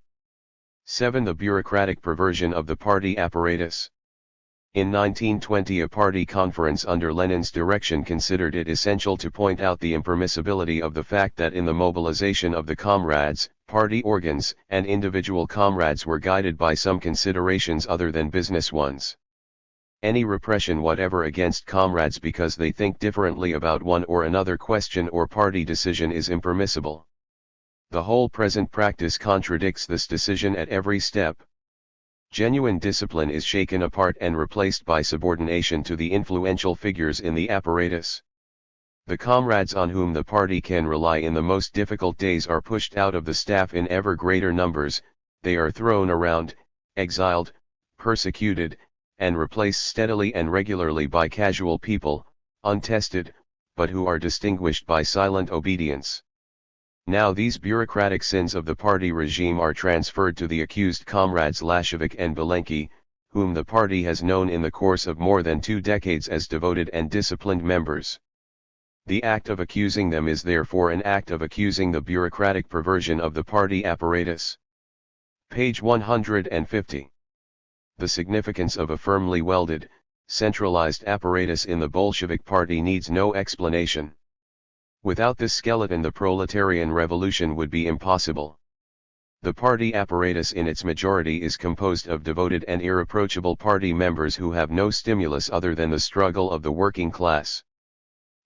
7. The bureaucratic perversion of the party apparatus. In 1920 a party conference under Lenin's direction considered it essential to point out the impermissibility of the fact that in the mobilization of the comrades, party organs and individual comrades were guided by some considerations other than business ones. Any repression whatever against comrades because they think differently about one or another question or party decision is impermissible. The whole present practice contradicts this decision at every step. Genuine discipline is shaken apart and replaced by subordination to the influential figures in the apparatus. The comrades on whom the party can rely in the most difficult days are pushed out of the staff in ever greater numbers, they are thrown around, exiled, persecuted, and replaced steadily and regularly by casual people, untested, but who are distinguished by silent obedience. Now these bureaucratic sins of the party regime are transferred to the accused comrades Lashevik and Belenki, whom the party has known in the course of more than 2 decades as devoted and disciplined members. The act of accusing them is therefore an act of accusing the bureaucratic perversion of the party apparatus. Page 150. The significance of a firmly welded, centralized apparatus in the Bolshevik Party needs no explanation. Without this skeleton the proletarian revolution would be impossible. The party apparatus in its majority is composed of devoted and irreproachable party members who have no stimulus other than the struggle of the working class.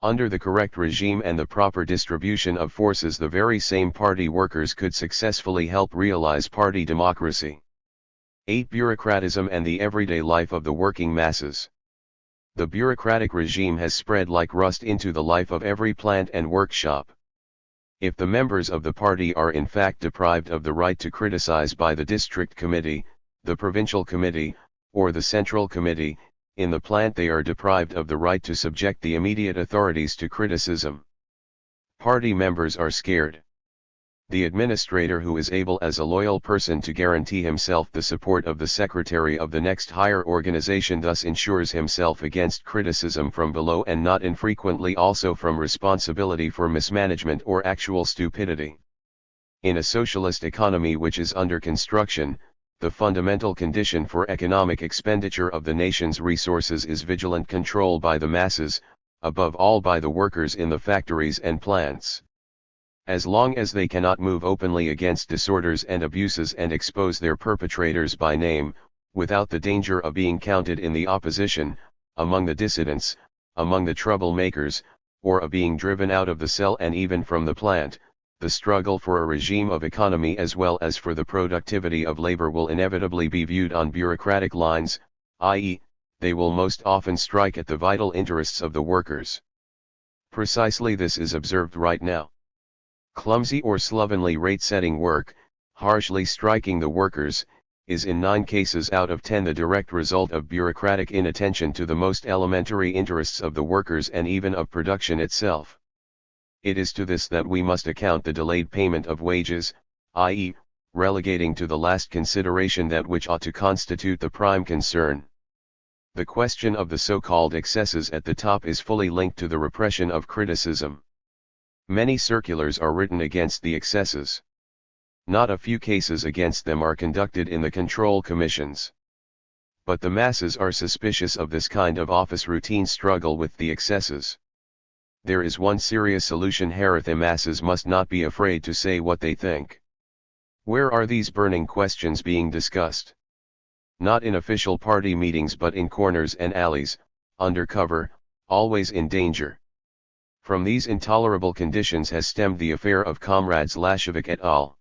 Under the correct regime and the proper distribution of forces, the very same party workers could successfully help realize party democracy. 8. Bureaucratism and the everyday life of the working masses. The bureaucratic regime has spread like rust into the life of every plant and workshop. If the members of the party are in fact deprived of the right to criticize by the district committee, the provincial committee, or the central committee, in the plant they are deprived of the right to subject the immediate authorities to criticism. Party members are scared. The administrator who is able as a loyal person to guarantee himself the support of the secretary of the next higher organization thus ensures himself against criticism from below and not infrequently also from responsibility for mismanagement or actual stupidity. In a socialist economy which is under construction, the fundamental condition for economic expenditure of the nation's resources is vigilant control by the masses, above all by the workers in the factories and plants. As long as they cannot move openly against disorders and abuses and expose their perpetrators by name, without the danger of being counted in the opposition, among the dissidents, among the troublemakers, or of being driven out of the cell and even from the plant, the struggle for a regime of economy as well as for the productivity of labor will inevitably be viewed on bureaucratic lines, i.e., they will most often strike at the vital interests of the workers. Precisely this is observed right now. Clumsy or slovenly rate-setting work, harshly striking the workers, is in 9 cases out of 10 the direct result of bureaucratic inattention to the most elementary interests of the workers and even of production itself. It is to this that we must account the delayed payment of wages, i.e., relegating to the last consideration that which ought to constitute the prime concern. The question of the so-called excesses at the top is fully linked to the repression of criticism. Many circulars are written against the excesses. Not a few cases against them are conducted in the control commissions. But the masses are suspicious of this kind of office routine struggle with the excesses. There is one serious solution here: the masses must not be afraid to say what they think. Where are these burning questions being discussed? Not in official party meetings but in corners and alleys, under cover, always in danger. From these intolerable conditions has stemmed the affair of comrades Lashevik et al.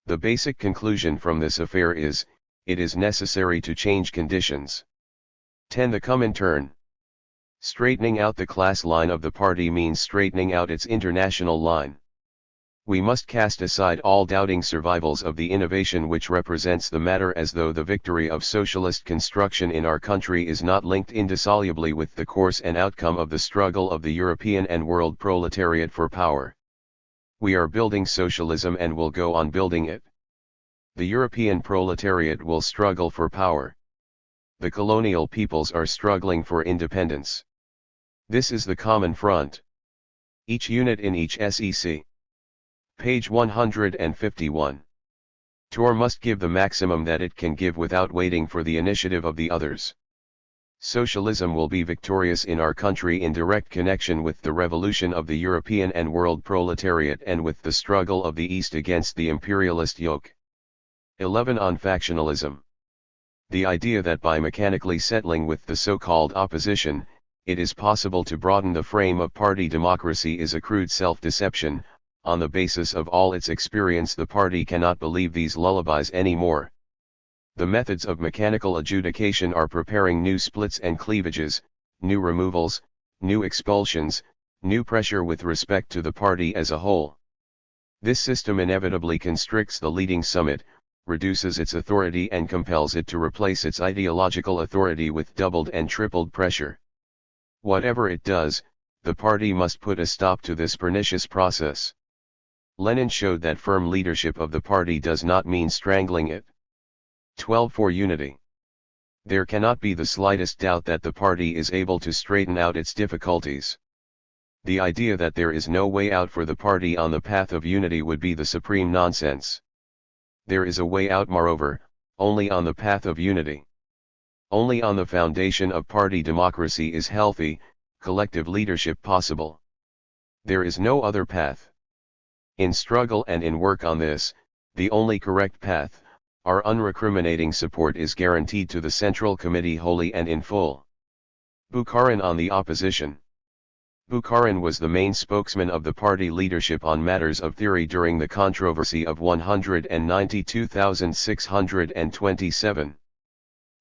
The basic conclusion from this affair is, it is necessary to change conditions. 10. The Comintern. Straightening out the class line of the party means straightening out its international line. We must cast aside all doubting survivals of the innovation which represents the matter as though the victory of socialist construction in our country is not linked indissolubly with the course and outcome of the struggle of the European and world proletariat for power. We are building socialism and will go on building it. The European proletariat will struggle for power. The colonial peoples are struggling for independence. This is the common front. Each unit in each SEC. Page 151. THIRD must give the maximum that it can give without waiting for the initiative of the others. Socialism will be victorious in our country in direct connection with the revolution of the European and world proletariat and with the struggle of the East against the imperialist yoke. 11. On factionalism. The idea that by mechanically settling with the so-called opposition, it is possible to broaden the frame of party democracy is a crude self-deception. On the basis of all its experience, the party cannot believe these lullabies anymore. The methods of mechanical adjudication are preparing new splits and cleavages, new removals, new expulsions, new pressure with respect to the party as a whole. This system inevitably constricts the leading summit, reduces its authority and compels it to replace its ideological authority with doubled and tripled pressure. Whatever it does, the party must put a stop to this pernicious process. Lenin showed that firm leadership of the party does not mean strangling it. 12. For unity. There cannot be the slightest doubt that the party is able to straighten out its difficulties. The idea that there is no way out for the party on the path of unity would be the supreme nonsense. There is a way out, moreover, only on the path of unity. Only on the foundation of party democracy is healthy, collective leadership possible. There is no other path. In struggle and in work on this, the only correct path, our unrecriminating support is guaranteed to the Central Committee wholly and in full. Bukharin on the opposition. Bukharin was the main spokesman of the party leadership on matters of theory during the controversy of 192,627.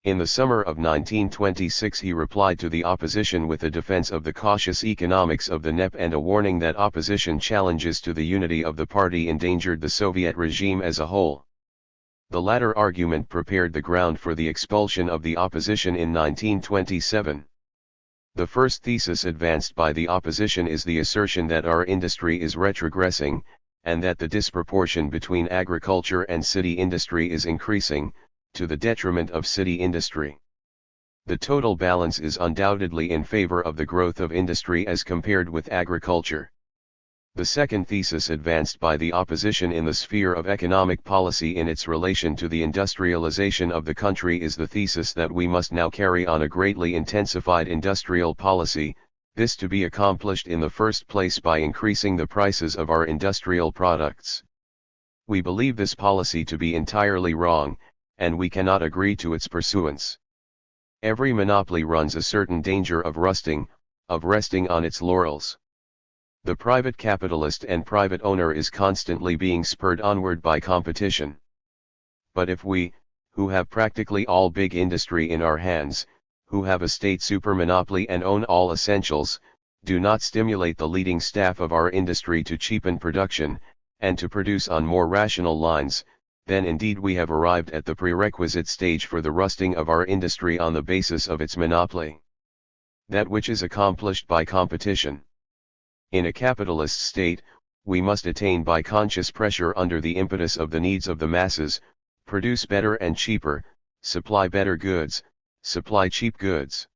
In the summer of 1926 he replied to the opposition with a defense of the cautious economics of the NEP and a warning that opposition challenges to the unity of the party endangered the Soviet regime as a whole. The latter argument prepared the ground for the expulsion of the opposition in 1927. The first thesis advanced by the opposition is the assertion that our industry is retrogressing, and that the disproportion between agriculture and city industry is increasing, to the detriment of city industry. The total balance is undoubtedly in favor of the growth of industry as compared with agriculture. The second thesis advanced by the opposition in the sphere of economic policy in its relation to the industrialization of the country is the thesis that we must now carry on a greatly intensified industrial policy, this to be accomplished in the first place by increasing the prices of our industrial products. We believe this policy to be entirely wrong, and we cannot agree to its pursuance. Every monopoly runs a certain danger of resting on its laurels. The private capitalist and private owner is constantly being spurred onward by competition. But if we, who have practically all big industry in our hands, who have a state supermonopoly and own all essentials, do not stimulate the leading staff of our industry to cheapen production, and to produce on more rational lines, then indeed we have arrived at the prerequisite stage for the rusting of our industry on the basis of its monopoly. That which is accomplished by competition. In a capitalist state, we must attain by conscious pressure under the impetus of the needs of the masses, produce better and cheaper, supply better goods, supply cheap goods.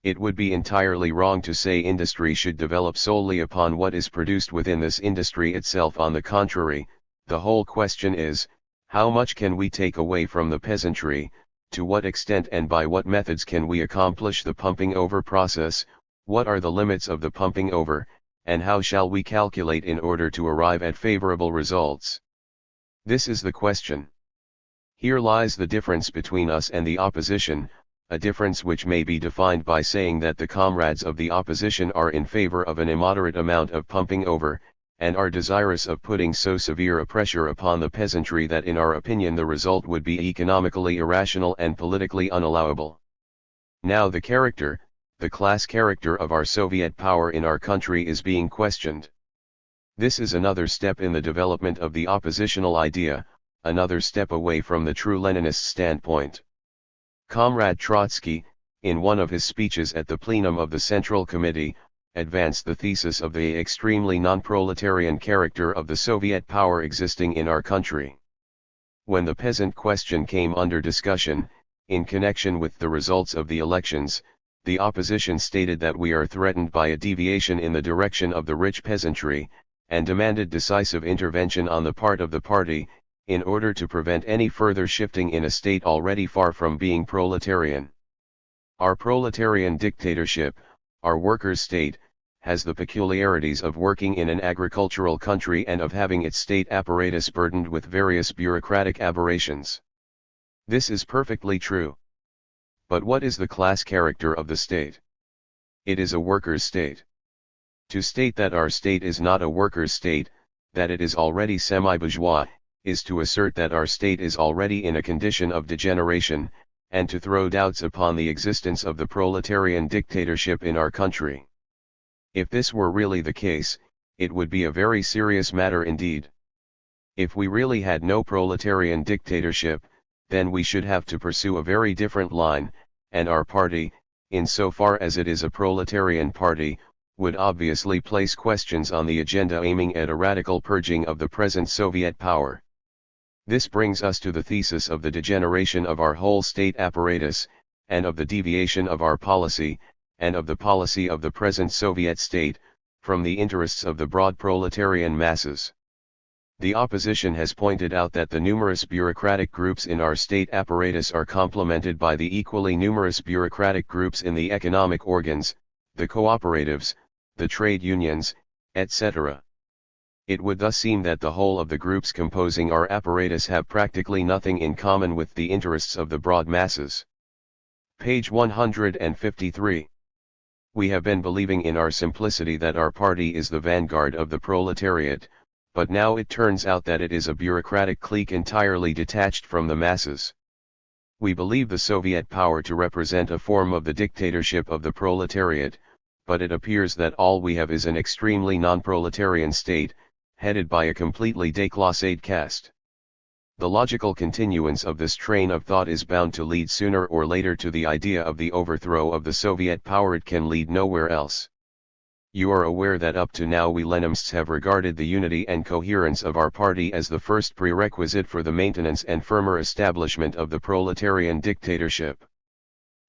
It would be entirely wrong to say industry should develop solely upon what is produced within this industry itself. On the contrary, the whole question is, how much can we take away from the peasantry, to what extent and by what methods can we accomplish the pumping over process, what are the limits of the pumping over, and how shall we calculate in order to arrive at favorable results? This is the question. Here lies the difference between us and the opposition, a difference which may be defined by saying that the comrades of the opposition are in favor of an immoderate amount of pumping over, and are desirous of putting so severe a pressure upon the peasantry that in our opinion the result would be economically irrational and politically unallowable. Now the class character of our Soviet power in our country is being questioned. This is another step in the development of the oppositional idea, another step away from the true Leninist standpoint. Comrade Trotsky, in one of his speeches at the plenum of the Central Committee, advanced the thesis of the extremely non-proletarian character of the Soviet power existing in our country. When the peasant question came under discussion, in connection with the results of the elections, the opposition stated that we are threatened by a deviation in the direction of the rich peasantry, and demanded decisive intervention on the part of the party, in order to prevent any further shifting in a state already far from being proletarian. Our proletarian dictatorship, our workers' state, has the peculiarities of working in an agricultural country and of having its state apparatus burdened with various bureaucratic aberrations. This is perfectly true. But what is the class character of the state? It is a workers' state. To state that our state is not a workers' state, that it is already semi-bourgeois, is to assert that our state is already in a condition of degeneration, and to throw doubts upon the existence of the proletarian dictatorship in our country. If this were really the case, it would be a very serious matter indeed. If we really had no proletarian dictatorship, then we should have to pursue a very different line, and our party, insofar as it is a proletarian party, would obviously place questions on the agenda aiming at a radical purging of the present Soviet power. This brings us to the thesis of the degeneration of our whole state apparatus, and of the deviation of our policy, and of the policy of the present Soviet state, from the interests of the broad proletarian masses. The opposition has pointed out that the numerous bureaucratic groups in our state apparatus are complemented by the equally numerous bureaucratic groups in the economic organs, the cooperatives, the trade unions, etc. It would thus seem that the whole of the groups composing our apparatus have practically nothing in common with the interests of the broad masses. Page 153. We have been believing in our simplicity that our party is the vanguard of the proletariat, but now it turns out that it is a bureaucratic clique entirely detached from the masses. We believe the Soviet power to represent a form of the dictatorship of the proletariat, but it appears that all we have is an extremely non-proletarian state, headed by a completely déclassé caste. The logical continuance of this train of thought is bound to lead sooner or later to the idea of the overthrow of the Soviet power. It can lead nowhere else. You are aware that up to now we Leninists have regarded the unity and coherence of our party as the first prerequisite for the maintenance and firmer establishment of the proletarian dictatorship.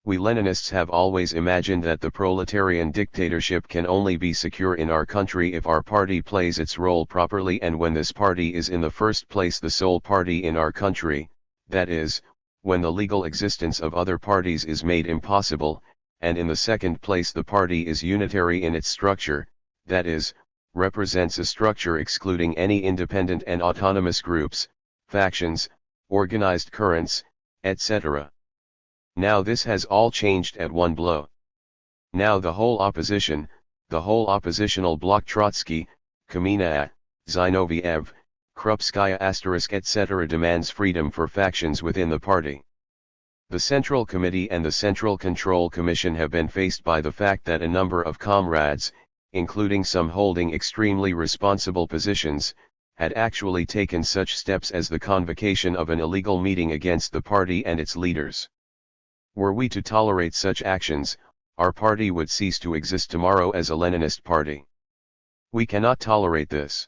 We Leninists have always imagined that the proletarian dictatorship can only be secure in our country if our party plays its role properly, and when this party is in the first place the sole party in our country, that is, when the legal existence of other parties is made impossible, and in the second place the party is unitary in its structure, that is, represents a structure excluding any independent and autonomous groups, factions, organized currents, etc. Now this has all changed at one blow. Now the whole oppositional bloc Trotsky, Kamina, Zinoviev, Krupskaya etc. demands freedom for factions within the party. The Central Committee and the Central Control Commission have been faced by the fact that a number of comrades, including some holding extremely responsible positions, had actually taken such steps as the convocation of an illegal meeting against the party and its leaders. Were we to tolerate such actions, our party would cease to exist tomorrow as a Leninist party. We cannot tolerate this.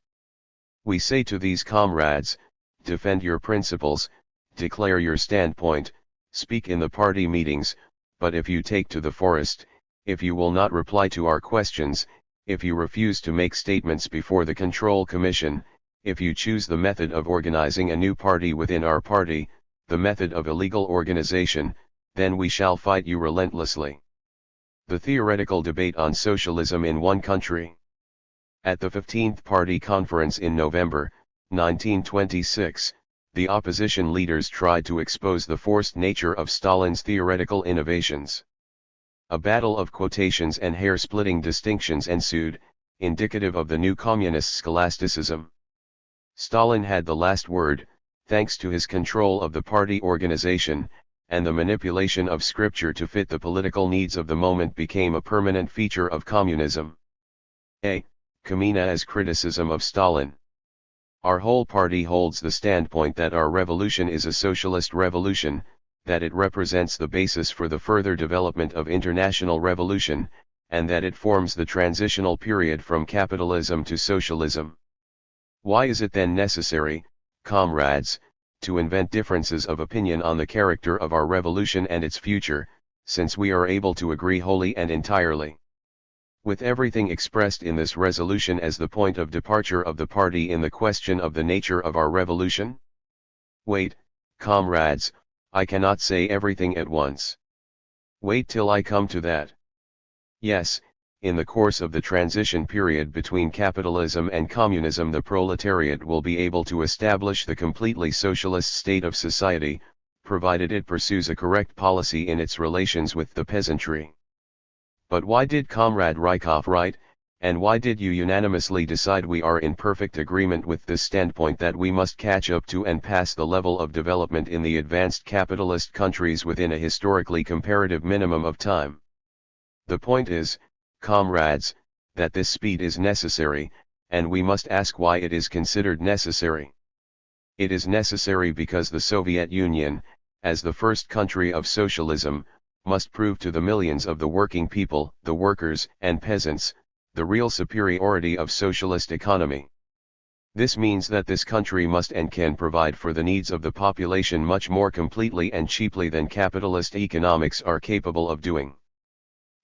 We say to these comrades, defend your principles, declare your standpoint, speak in the party meetings, but if you take to the forest, if you will not reply to our questions, if you refuse to make statements before the Control Commission, if you choose the method of organizing a new party within our party, the method of illegal organization, then we shall fight you relentlessly. The theoretical debate on socialism in one country. At the 15th Party Conference in November, 1926, the opposition leaders tried to expose the forced nature of Stalin's theoretical innovations. A battle of quotations and hair-splitting distinctions ensued, indicative of the new communist scholasticism. Stalin had the last word, thanks to his control of the party organization, and the manipulation of scripture to fit the political needs of the moment became a permanent feature of communism. A. Kamina's criticism of Stalin. Our whole party holds the standpoint that our revolution is a socialist revolution, that it represents the basis for the further development of international revolution, and that it forms the transitional period from capitalism to socialism. Why is it then necessary, comrades, to invent differences of opinion on the character of our revolution and its future, since we are able to agree wholly and entirely with everything expressed in this resolution as the point of departure of the party in the question of the nature of our revolution? Wait, comrades, I cannot say everything at once. Wait till I come to that. Yes, in the course of the transition period between capitalism and communism, the proletariat will be able to establish the completely socialist state of society, provided it pursues a correct policy in its relations with the peasantry. But why did Comrade Rykov write, and why did you unanimously decide we are in perfect agreement with this standpoint that we must catch up to and pass the level of development in the advanced capitalist countries within a historically comparative minimum of time? The point is, comrades, that this speed is necessary, and we must ask why it is considered necessary. It is necessary because the Soviet Union, as the first country of socialism, must prove to the millions of the working people, the workers and peasants, the real superiority of socialist economy. This means that this country must and can provide for the needs of the population much more completely and cheaply than capitalist economics are capable of doing.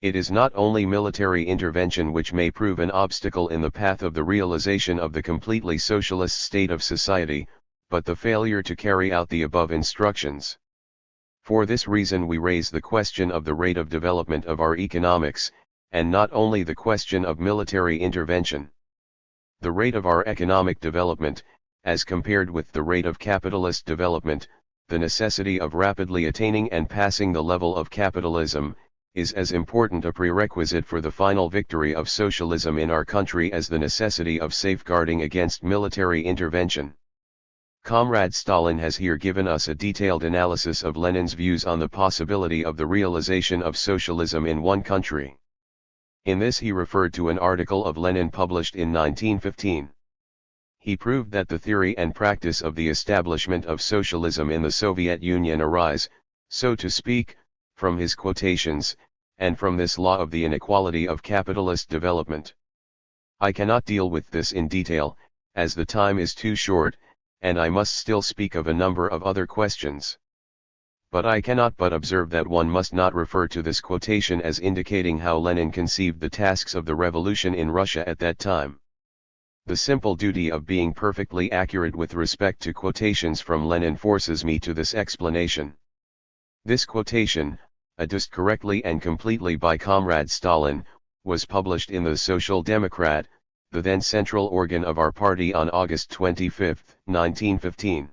It is not only military intervention which may prove an obstacle in the path of the realization of the completely socialist state of society, but the failure to carry out the above instructions. For this reason we raise the question of the rate of development of our economics, and not only the question of military intervention. The rate of our economic development, as compared with the rate of capitalist development, the necessity of rapidly attaining and passing the level of capitalism, is as important a prerequisite for the final victory of socialism in our country as the necessity of safeguarding against military intervention. Comrade Stalin has here given us a detailed analysis of Lenin's views on the possibility of the realization of socialism in one country. In this he referred to an article of Lenin published in 1915. He proved that the theory and practice of the establishment of socialism in the Soviet Union arise, so to speak, from his quotations, and from this law of the inequality of capitalist development. I cannot deal with this in detail, as the time is too short, and I must still speak of a number of other questions. But I cannot but observe that one must not refer to this quotation as indicating how Lenin conceived the tasks of the revolution in Russia at that time. The simple duty of being perfectly accurate with respect to quotations from Lenin forces me to this explanation. This quotation, addressed correctly and completely by Comrade Stalin, was published in the Social Democrat, the then central organ of our party, on August 25, 1915.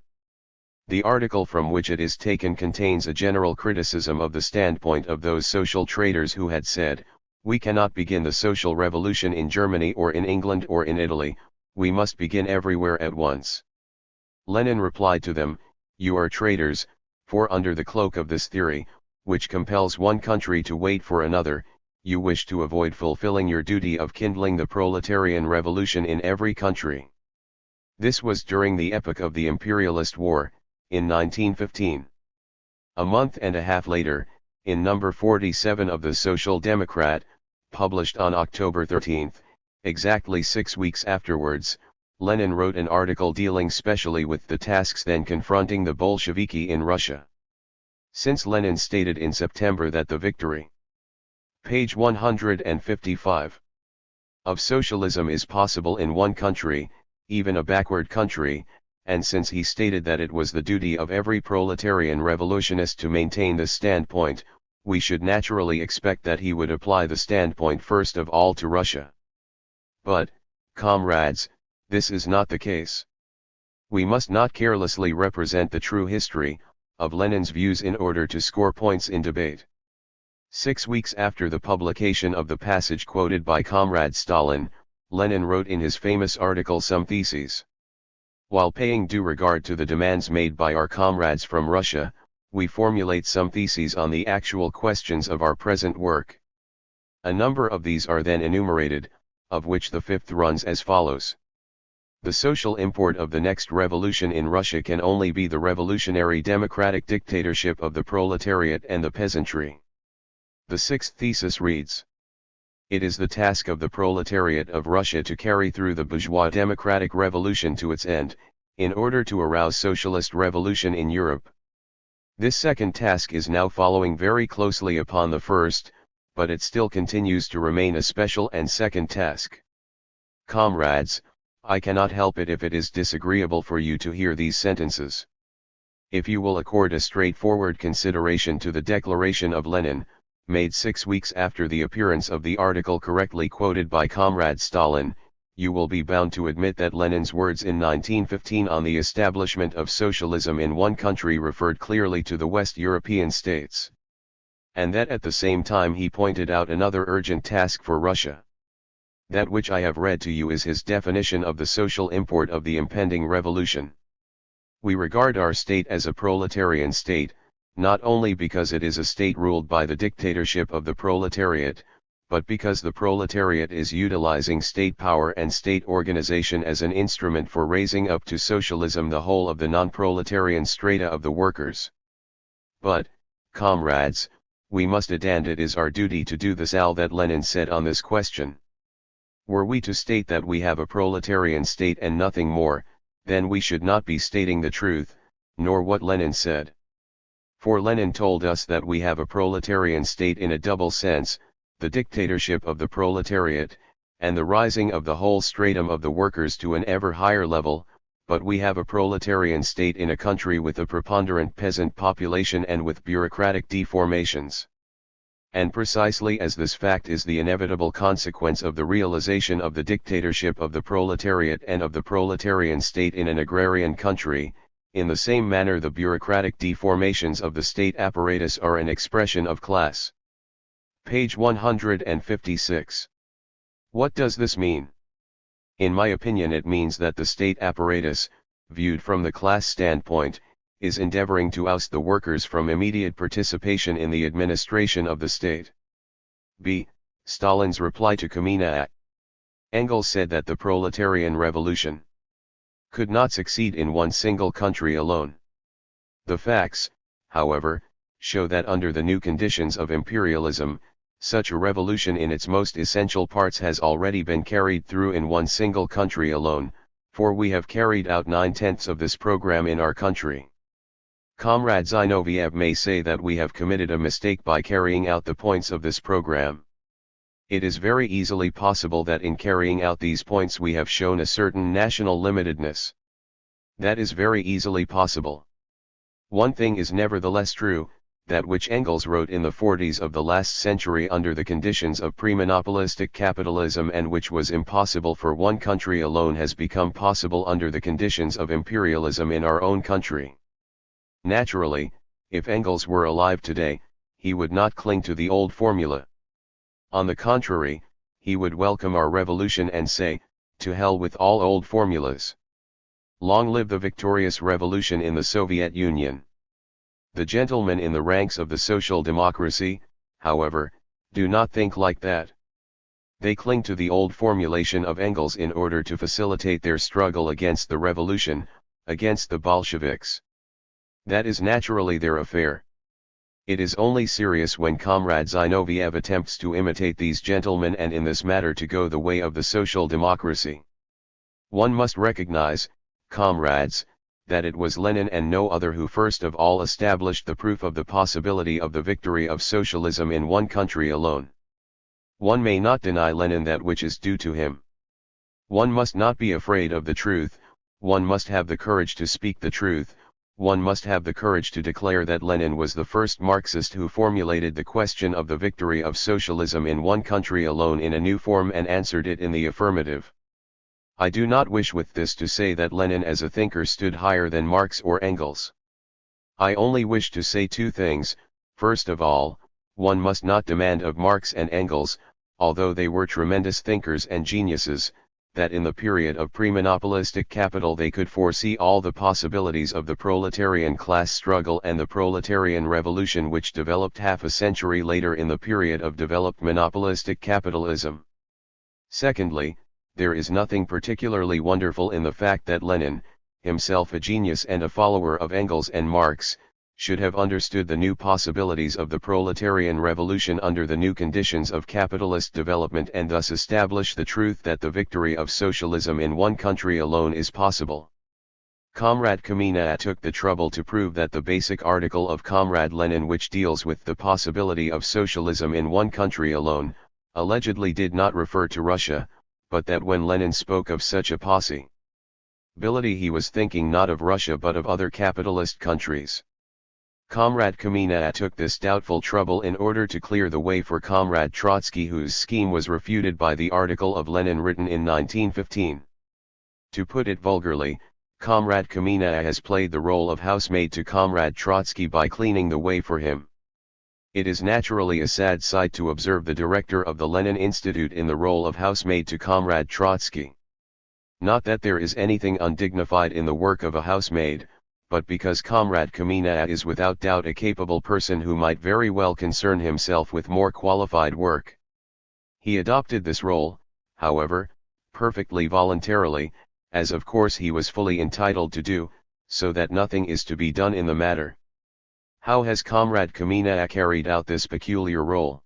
The article from which it is taken contains a general criticism of the standpoint of those social traders who had said, "We cannot begin the social revolution in Germany or in England or in Italy, we must begin everywhere at once." Lenin replied to them, "You are traitors, for under the cloak of this theory, which compels one country to wait for another, you wish to avoid fulfilling your duty of kindling the proletarian revolution in every country." This was during the epoch of the imperialist war, in 1915. A month and a half later, in number 47 of the Social Democrat, published on October 13, exactly 6 weeks afterwards, Lenin wrote an article dealing specially with the tasks then confronting the Bolsheviki in Russia. Since Lenin stated in September that the victory, page 155, of socialism is possible in one country, even a backward country, and since he stated that it was the duty of every proletarian revolutionist to maintain this standpoint, we should naturally expect that he would apply the standpoint first of all to Russia. But, comrades, this is not the case. We must not carelessly represent the true history of Lenin's views in order to score points in debate. 6 weeks after the publication of the passage quoted by Comrade Stalin, Lenin wrote in his famous article some theses. While paying due regard to the demands made by our comrades from Russia, we formulate some theses on the actual questions of our present work. A number of these are then enumerated, of which the fifth runs as follows. The social import of the next revolution in Russia can only be the revolutionary democratic dictatorship of the proletariat and the peasantry. The sixth thesis reads: It is the task of the proletariat of Russia to carry through the bourgeois democratic revolution to its end, in order to arouse socialist revolution in Europe. This second task is now following very closely upon the first, but it still continues to remain a special and second task. Comrades, I cannot help it if it is disagreeable for you to hear these sentences. If you will accord a straightforward consideration to the declaration of Lenin, made 6 weeks after the appearance of the article correctly quoted by Comrade Stalin, you will be bound to admit that Lenin's words in 1915 on the establishment of socialism in one country referred clearly to the West European states. And that at the same time he pointed out another urgent task for Russia. That which I have read to you is his definition of the social import of the impending revolution. We regard our state as a proletarian state, not only because it is a state ruled by the dictatorship of the proletariat, but because the proletariat is utilizing state power and state organization as an instrument for raising up to socialism the whole of the non-proletarian strata of the workers. But, comrades, we must and it is our duty to do this all that Lenin said on this question. Were we to state that we have a proletarian state and nothing more, then we should not be stating the truth, nor what Lenin said. For Lenin told us that we have a proletarian state in a double sense, the dictatorship of the proletariat, and the rising of the whole stratum of the workers to an ever higher level, but we have a proletarian state in a country with a preponderant peasant population and with bureaucratic deformations. And precisely as this fact is the inevitable consequence of the realization of the dictatorship of the proletariat and of the proletarian state in an agrarian country, in the same manner the bureaucratic deformations of the state apparatus are an expression of class. Page 156. What does this mean? In my opinion, it means that the state apparatus, viewed from the class standpoint, is endeavoring to oust the workers from immediate participation in the administration of the state. B. Stalin's reply to Communism. Engels said that the proletarian revolution could not succeed in one single country alone. The facts, however, show that under the new conditions of imperialism, such a revolution in its most essential parts has already been carried through in one single country alone, for we have carried out 9/10 of this program in our country. Comrade Zinoviev may say that we have committed a mistake by carrying out the points of this program. It is very easily possible that in carrying out these points we have shown a certain national limitedness. That is very easily possible. One thing is nevertheless true, that which Engels wrote in the 40s of the last century under the conditions of pre-monopolistic capitalism and which was impossible for one country alone has become possible under the conditions of imperialism in our own country. Naturally, if Engels were alive today, he would not cling to the old formula. On the contrary, he would welcome our revolution and say, "To hell with all old formulas. Long live the victorious revolution in the Soviet Union." The gentlemen in the ranks of the social democracy, however, do not think like that. They cling to the old formulation of Engels in order to facilitate their struggle against the revolution, against the Bolsheviks. That is naturally their affair. It is only serious when Comrade Zinoviev attempts to imitate these gentlemen and in this matter to go the way of the social democracy. One must recognize, comrades, that it was Lenin and no other who first of all established the proof of the possibility of the victory of socialism in one country alone. One may not deny Lenin that which is due to him. One must not be afraid of the truth, one must have the courage to speak the truth, one must have the courage to declare that Lenin was the first Marxist who formulated the question of the victory of socialism in one country alone in a new form and answered it in the affirmative. I do not wish with this to say that Lenin as a thinker stood higher than Marx or Engels. I only wish to say two things. First of all, one must not demand of Marx and Engels, although they were tremendous thinkers and geniuses, that in the period of pre-monopolistic capital they could foresee all the possibilities of the proletarian class struggle and the proletarian revolution which developed half a century later in the period of developed monopolistic capitalism. Secondly, there is nothing particularly wonderful in the fact that Lenin, himself a genius and a follower of Engels and Marx, should have understood the new possibilities of the proletarian revolution under the new conditions of capitalist development and thus establish the truth that the victory of socialism in one country alone is possible. Comrade Kamina took the trouble to prove that the basic article of Comrade Lenin which deals with the possibility of socialism in one country alone, allegedly did not refer to Russia, but that when Lenin spoke of such a possibility he was thinking not of Russia but of other capitalist countries. Comrade Kamina took this doubtful trouble in order to clear the way for Comrade Trotsky, whose scheme was refuted by the article of Lenin written in 1915. To put it vulgarly, Comrade Kamina has played the role of housemaid to Comrade Trotsky by cleaning the way for him. It is naturally a sad sight to observe the director of the Lenin Institute in the role of housemaid to Comrade Trotsky. Not that there is anything undignified in the work of a housemaid, but because Comrade Kamina is without doubt a capable person who might very well concern himself with more qualified work. He adopted this role, however, perfectly voluntarily, as of course he was fully entitled to do, so that nothing is to be done in the matter. How has Comrade Kamenev carried out this peculiar role?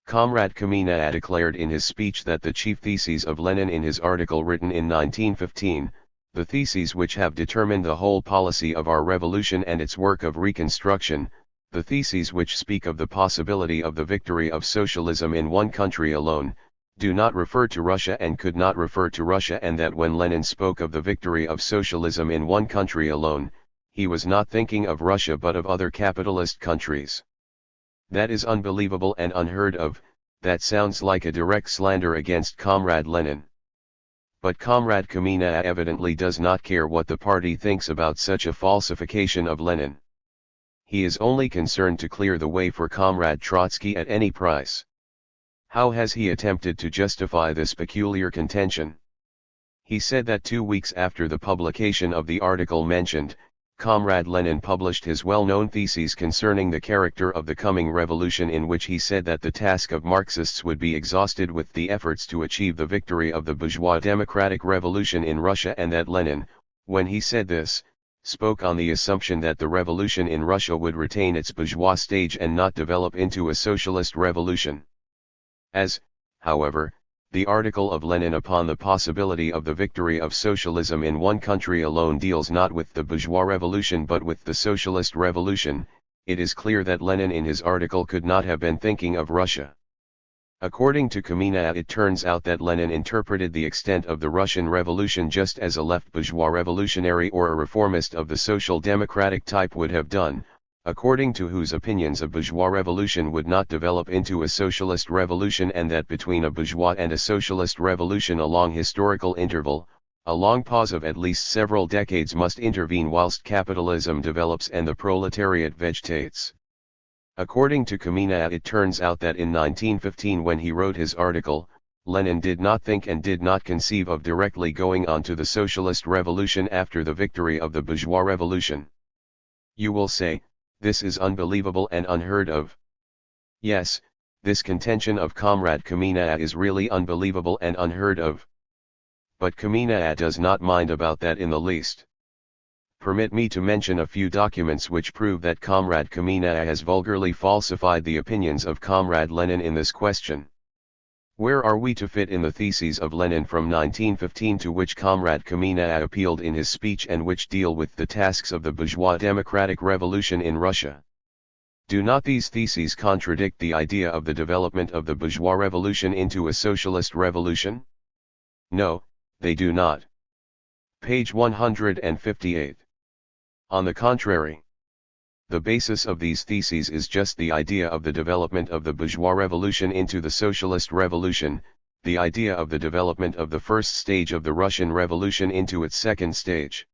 Comrade Kamenev declared in his speech that the chief theses of Lenin in his article written in 1915, the theses which have determined the whole policy of our revolution and its work of reconstruction, the theses which speak of the possibility of the victory of socialism in one country alone, do not refer to Russia and could not refer to Russia, and that when Lenin spoke of the victory of socialism in one country alone, he was not thinking of Russia but of other capitalist countries. That is unbelievable and unheard of. That sounds like a direct slander against Comrade Lenin. But Comrade Kamenev evidently does not care what the party thinks about such a falsification of Lenin. He is only concerned to clear the way for Comrade Trotsky at any price. How has he attempted to justify this peculiar contention? He said that 2 weeks after the publication of the article mentioned, Comrade Lenin published his well-known theses concerning the character of the coming revolution, in which he said that the task of Marxists would be exhausted with the efforts to achieve the victory of the bourgeois democratic revolution in Russia, and that Lenin, when he said this, spoke on the assumption that the revolution in Russia would retain its bourgeois stage and not develop into a socialist revolution. As, however, the article of Lenin upon the possibility of the victory of socialism in one country alone deals not with the bourgeois revolution but with the socialist revolution, it is clear that Lenin in his article could not have been thinking of Russia. According to Kamenev, it turns out that Lenin interpreted the extent of the Russian Revolution just as a left bourgeois revolutionary or a reformist of the social democratic type would have done, according to whose opinions a bourgeois revolution would not develop into a socialist revolution, and that between a bourgeois and a socialist revolution a long historical interval, a long pause of at least several decades must intervene whilst capitalism develops and the proletariat vegetates. According to Kamenev, it turns out that in 1915, when he wrote his article, Lenin did not think and did not conceive of directly going on to the socialist revolution after the victory of the bourgeois revolution. You will say, this is unbelievable and unheard of. Yes, this contention of Comrade Kamenev is really unbelievable and unheard of. But Kamenev does not mind about that in the least. Permit me to mention a few documents which prove that Comrade Kamenev has vulgarly falsified the opinions of Comrade Lenin in this question. Where are we to fit in the theses of Lenin from 1915 to which Comrade Kamenev appealed in his speech and which deal with the tasks of the bourgeois democratic revolution in Russia? Do not these theses contradict the idea of the development of the bourgeois revolution into a socialist revolution? No, they do not. Page 158. On the contrary, the basis of these theses is just the idea of the development of the bourgeois revolution into the socialist revolution, the idea of the development of the first stage of the Russian Revolution into its second stage.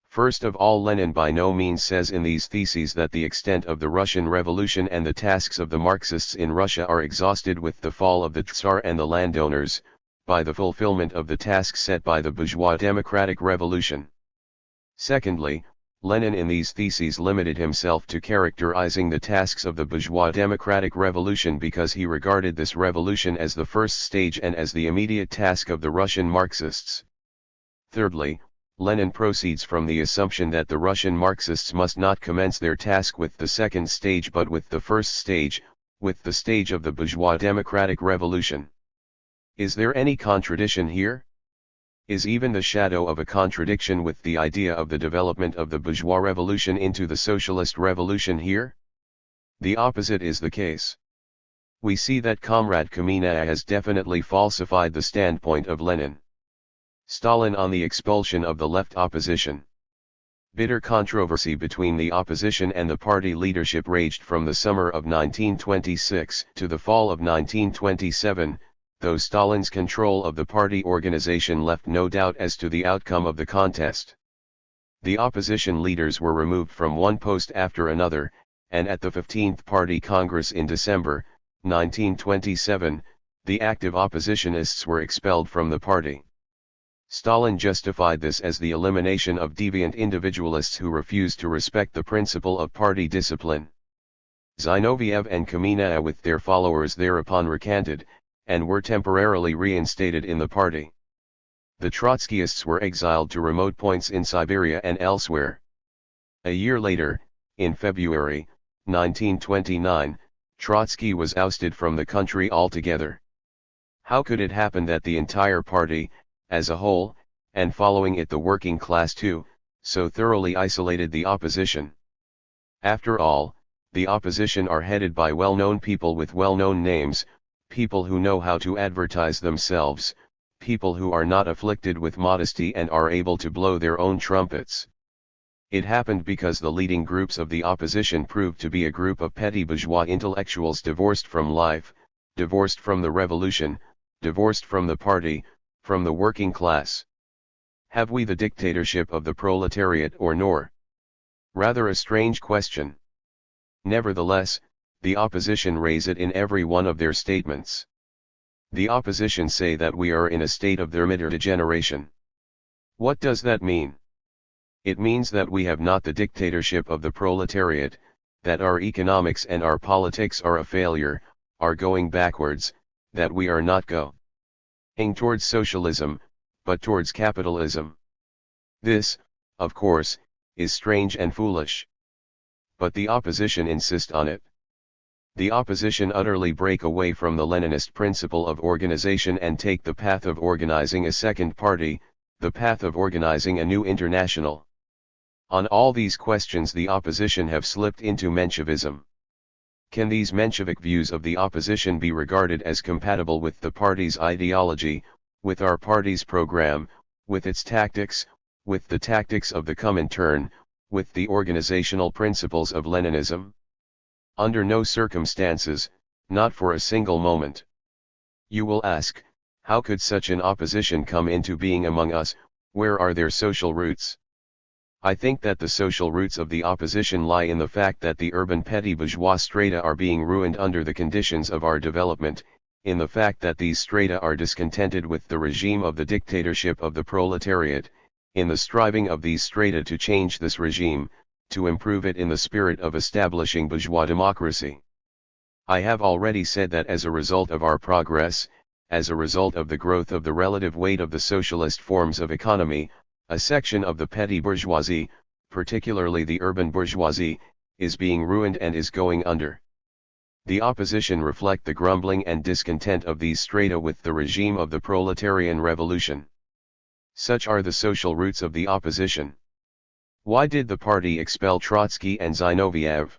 First of all, Lenin by no means says in these theses that the extent of the Russian Revolution and the tasks of the Marxists in Russia are exhausted with the fall of the Tsar and the landowners, by the fulfillment of the tasks set by the bourgeois democratic revolution. Secondly, Lenin in these theses limited himself to characterizing the tasks of the bourgeois democratic revolution because he regarded this revolution as the first stage and as the immediate task of the Russian Marxists. Thirdly, Lenin proceeds from the assumption that the Russian Marxists must not commence their task with the second stage but with the first stage, with the stage of the bourgeois democratic revolution. Is there any contradiction here? Is even the shadow of a contradiction with the idea of the development of the bourgeois revolution into the socialist revolution here? The opposite is the case. We see that Comrade Kamenev has definitely falsified the standpoint of Lenin. Stalin on the expulsion of the left opposition. Bitter controversy between the opposition and the party leadership raged from the summer of 1926 to the fall of 1927. Though Stalin's control of the party organization left no doubt as to the outcome of the contest. The opposition leaders were removed from one post after another, and at the 15th Party Congress in December, 1927, the active oppositionists were expelled from the party. Stalin justified this as the elimination of deviant individualists who refused to respect the principle of party discipline. Zinoviev and Kamenev with their followers thereupon recanted, and were temporarily reinstated in the party. The Trotskyists were exiled to remote points in Siberia and elsewhere. A year later, in February 1929, Trotsky was ousted from the country altogether. How could it happen that the entire party, as a whole, and following it the working class too, so thoroughly isolated the opposition? After all, the opposition are headed by well-known people with well-known names, people who know how to advertise themselves, people who are not afflicted with modesty and are able to blow their own trumpets. It happened because the leading groups of the opposition proved to be a group of petty bourgeois intellectuals divorced from life, divorced from the revolution, divorced from the party, from the working class. Have we the dictatorship of the proletariat or nor? Rather a strange question. Nevertheless, the opposition raise it in every one of their statements. The opposition say that we are in a state of thermidor degeneration. What does that mean? It means that we have not the dictatorship of the proletariat, that our economics and our politics are a failure, are going backwards, that we are not going towards socialism, but towards capitalism. This, of course, is strange and foolish. But the opposition insist on it. The opposition utterly break away from the Leninist principle of organization and take the path of organizing a second party, the path of organizing a new international. On all these questions the opposition have slipped into Menshevism. Can these Menshevik views of the opposition be regarded as compatible with the party's ideology, with our party's program, with its tactics, with the tactics of the Comintern, with the organizational principles of Leninism? Under no circumstances, not for a single moment. You will ask, how could such an opposition come into being among us, where are their social roots? I think that the social roots of the opposition lie in the fact that the urban petty bourgeois strata are being ruined under the conditions of our development, in the fact that these strata are discontented with the regime of the dictatorship of the proletariat, in the striving of these strata to change this regime, to improve it in the spirit of establishing bourgeois democracy. I have already said that as a result of our progress, as a result of the growth of the relative weight of the socialist forms of economy, a section of the petty bourgeoisie, particularly the urban bourgeoisie, is being ruined and is going under. The opposition reflect the grumbling and discontent of these strata with the regime of the proletarian revolution. Such are the social roots of the opposition. Why did the party expel Trotsky and Zinoviev?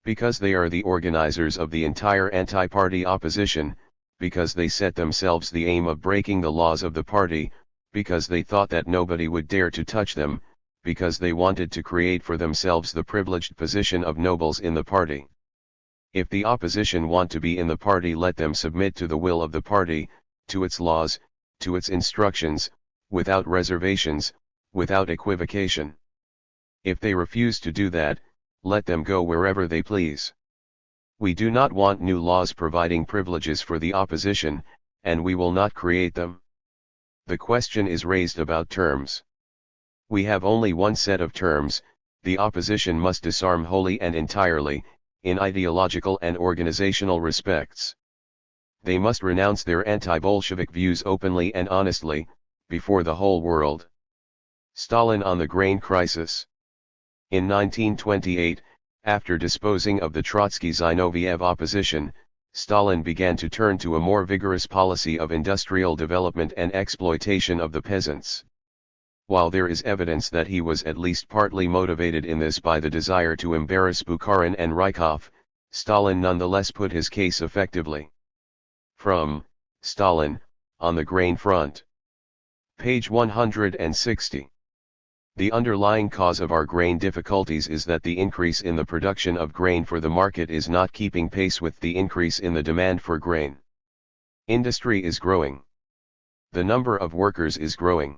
Because they are the organizers of the entire anti-party opposition, because they set themselves the aim of breaking the laws of the party, because they thought that nobody would dare to touch them, because they wanted to create for themselves the privileged position of nobles in the party. If the opposition want to be in the party, let them submit to the will of the party, to its laws, to its instructions, without reservations, without equivocation. If they refuse to do that, let them go wherever they please. We do not want new laws providing privileges for the opposition, and we will not create them. The question is raised about terms. We have only one set of terms: the opposition must disarm wholly and entirely, in ideological and organizational respects. They must renounce their anti-Bolshevik views openly and honestly, before the whole world. Stalin on the grain crisis. In 1928, after disposing of the Trotsky-Zinoviev opposition, Stalin began to turn to a more vigorous policy of industrial development and exploitation of the peasants. While there is evidence that he was at least partly motivated in this by the desire to embarrass Bukharin and Rykov, Stalin nonetheless put his case effectively. From Stalin, on the Grain Front. Page 160. The underlying cause of our grain difficulties is that the increase in the production of grain for the market is not keeping pace with the increase in the demand for grain. Industry is growing. The number of workers is growing.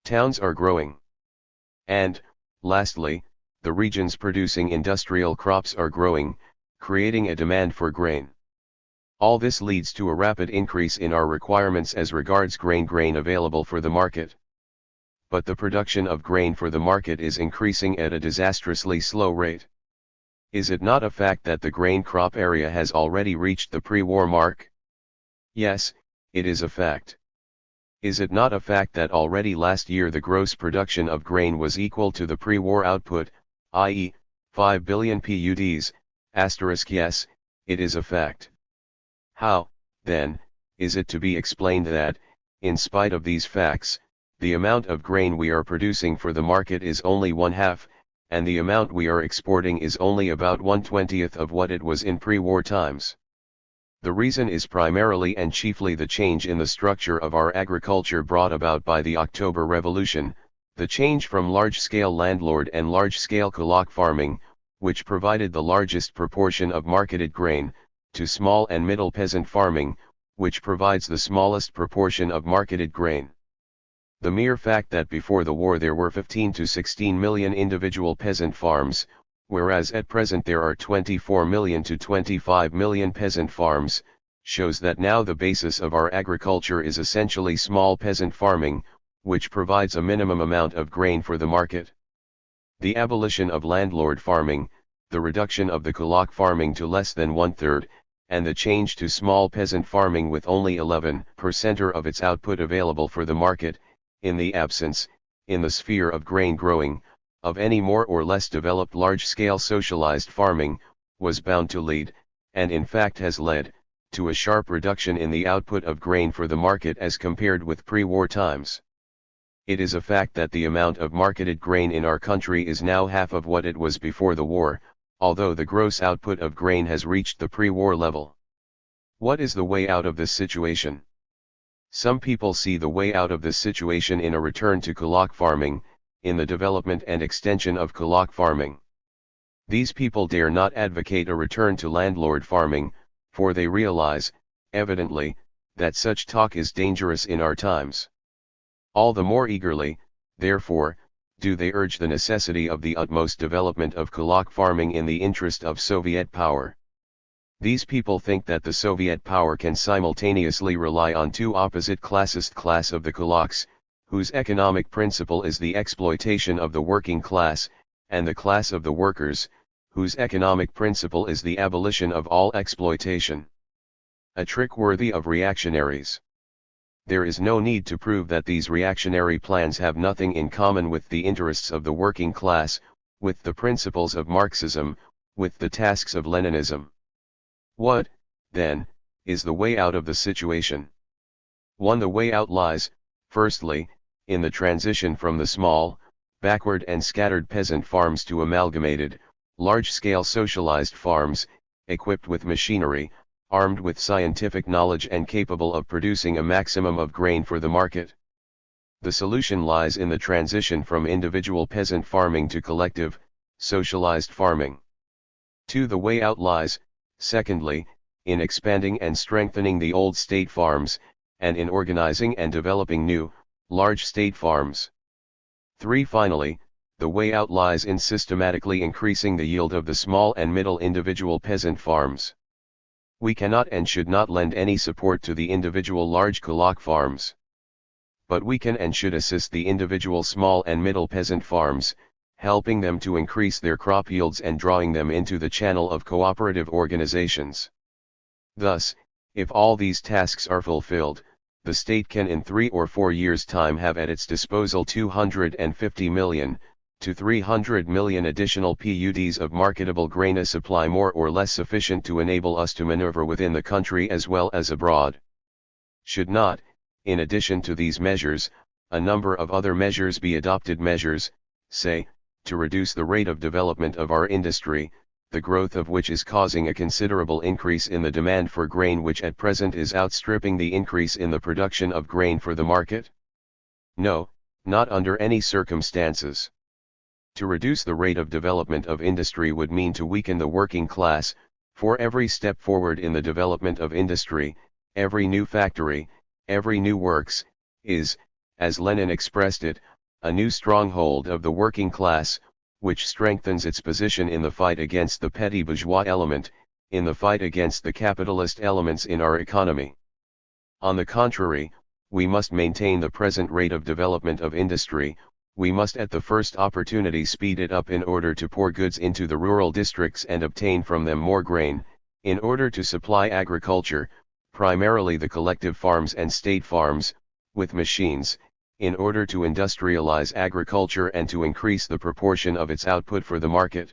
Towns are growing. And, lastly, the regions producing industrial crops are growing, creating a demand for grain. All this leads to a rapid increase in our requirements as regards grain available for the market. But the production of grain for the market is increasing at a disastrously slow rate. Is it not a fact that the grain crop area has already reached the pre-war mark? Yes, it is a fact. Is it not a fact that already last year the gross production of grain was equal to the pre-war output, i.e., 5 billion PUDs, yes, it is a fact. How, then, is it to be explained that, in spite of these facts, the amount of grain we are producing for the market is only 1/2, and the amount we are exporting is only about 1/20th of what it was in pre-war times? The reason is primarily and chiefly the change in the structure of our agriculture brought about by the October Revolution, the change from large-scale landlord and large-scale kulak farming, which provided the largest proportion of marketed grain, to small and middle peasant farming, which provides the smallest proportion of marketed grain. The mere fact that before the war there were 15 to 16 million individual peasant farms, whereas at present there are 24 million to 25 million peasant farms, shows that now the basis of our agriculture is essentially small peasant farming, which provides a minimum amount of grain for the market. The abolition of landlord farming, the reduction of the kulak farming to less than 1/3, and the change to small peasant farming with only 11% of its output available for the market, in the absence, in the sphere of grain growing, of any more or less developed large-scale socialized farming, was bound to lead, and in fact has led, to a sharp reduction in the output of grain for the market as compared with pre-war times. It is a fact that the amount of marketed grain in our country is now half of what it was before the war, although the gross output of grain has reached the pre-war level. What is the way out of this situation? Some people see the way out of this situation in a return to kulak farming, in the development and extension of kulak farming. These people dare not advocate a return to landlord farming, for they realize, evidently, that such talk is dangerous in our times. All the more eagerly, therefore, do they urge the necessity of the utmost development of kulak farming in the interest of Soviet power. These people think that the Soviet power can simultaneously rely on two opposite classes: class of the kulaks, whose economic principle is the exploitation of the working class, and the class of the workers, whose economic principle is the abolition of all exploitation. A trick worthy of reactionaries. There is no need to prove that these reactionary plans have nothing in common with the interests of the working class, with the principles of Marxism, with the tasks of Leninism. What, then, is the way out of the situation? 1. The way out lies, firstly, in the transition from the small, backward and scattered peasant farms to amalgamated, large-scale socialized farms, equipped with machinery, armed with scientific knowledge and capable of producing a maximum of grain for the market. The solution lies in the transition from individual peasant farming to collective, socialized farming. 2. The way out lies, secondly, in expanding and strengthening the old state farms, and in organizing and developing new, large state farms. 3. Finally, the way out lies in systematically increasing the yield of the small and middle individual peasant farms. We cannot and should not lend any support to the individual large kulak farms. But we can and should assist the individual small and middle peasant farms, helping them to increase their crop yields and drawing them into the channel of cooperative organizations. Thus, if all these tasks are fulfilled, the state can in 3 or 4 years' time have at its disposal 250 million to 300 million additional PUDs of marketable grain, a supply more or less sufficient to enable us to maneuver within the country as well as abroad. Should not, in addition to these measures, a number of other measures be adopted, measures, say, to reduce the rate of development of our industry, the growth of which is causing a considerable increase in the demand for grain, which at present is outstripping the increase in the production of grain for the market? No, not under any circumstances. To reduce the rate of development of industry would mean to weaken the working class, for every step forward in the development of industry, every new factory, every new works, is, as Lenin expressed it, a new stronghold of the working class, which strengthens its position in the fight against the petty bourgeois element, in the fight against the capitalist elements in our economy. On the contrary, we must maintain the present rate of development of industry, we must at the first opportunity speed it up in order to pour goods into the rural districts and obtain from them more grain, in order to supply agriculture, primarily the collective farms and state farms, with machines, in order to industrialize agriculture and to increase the proportion of its output for the market?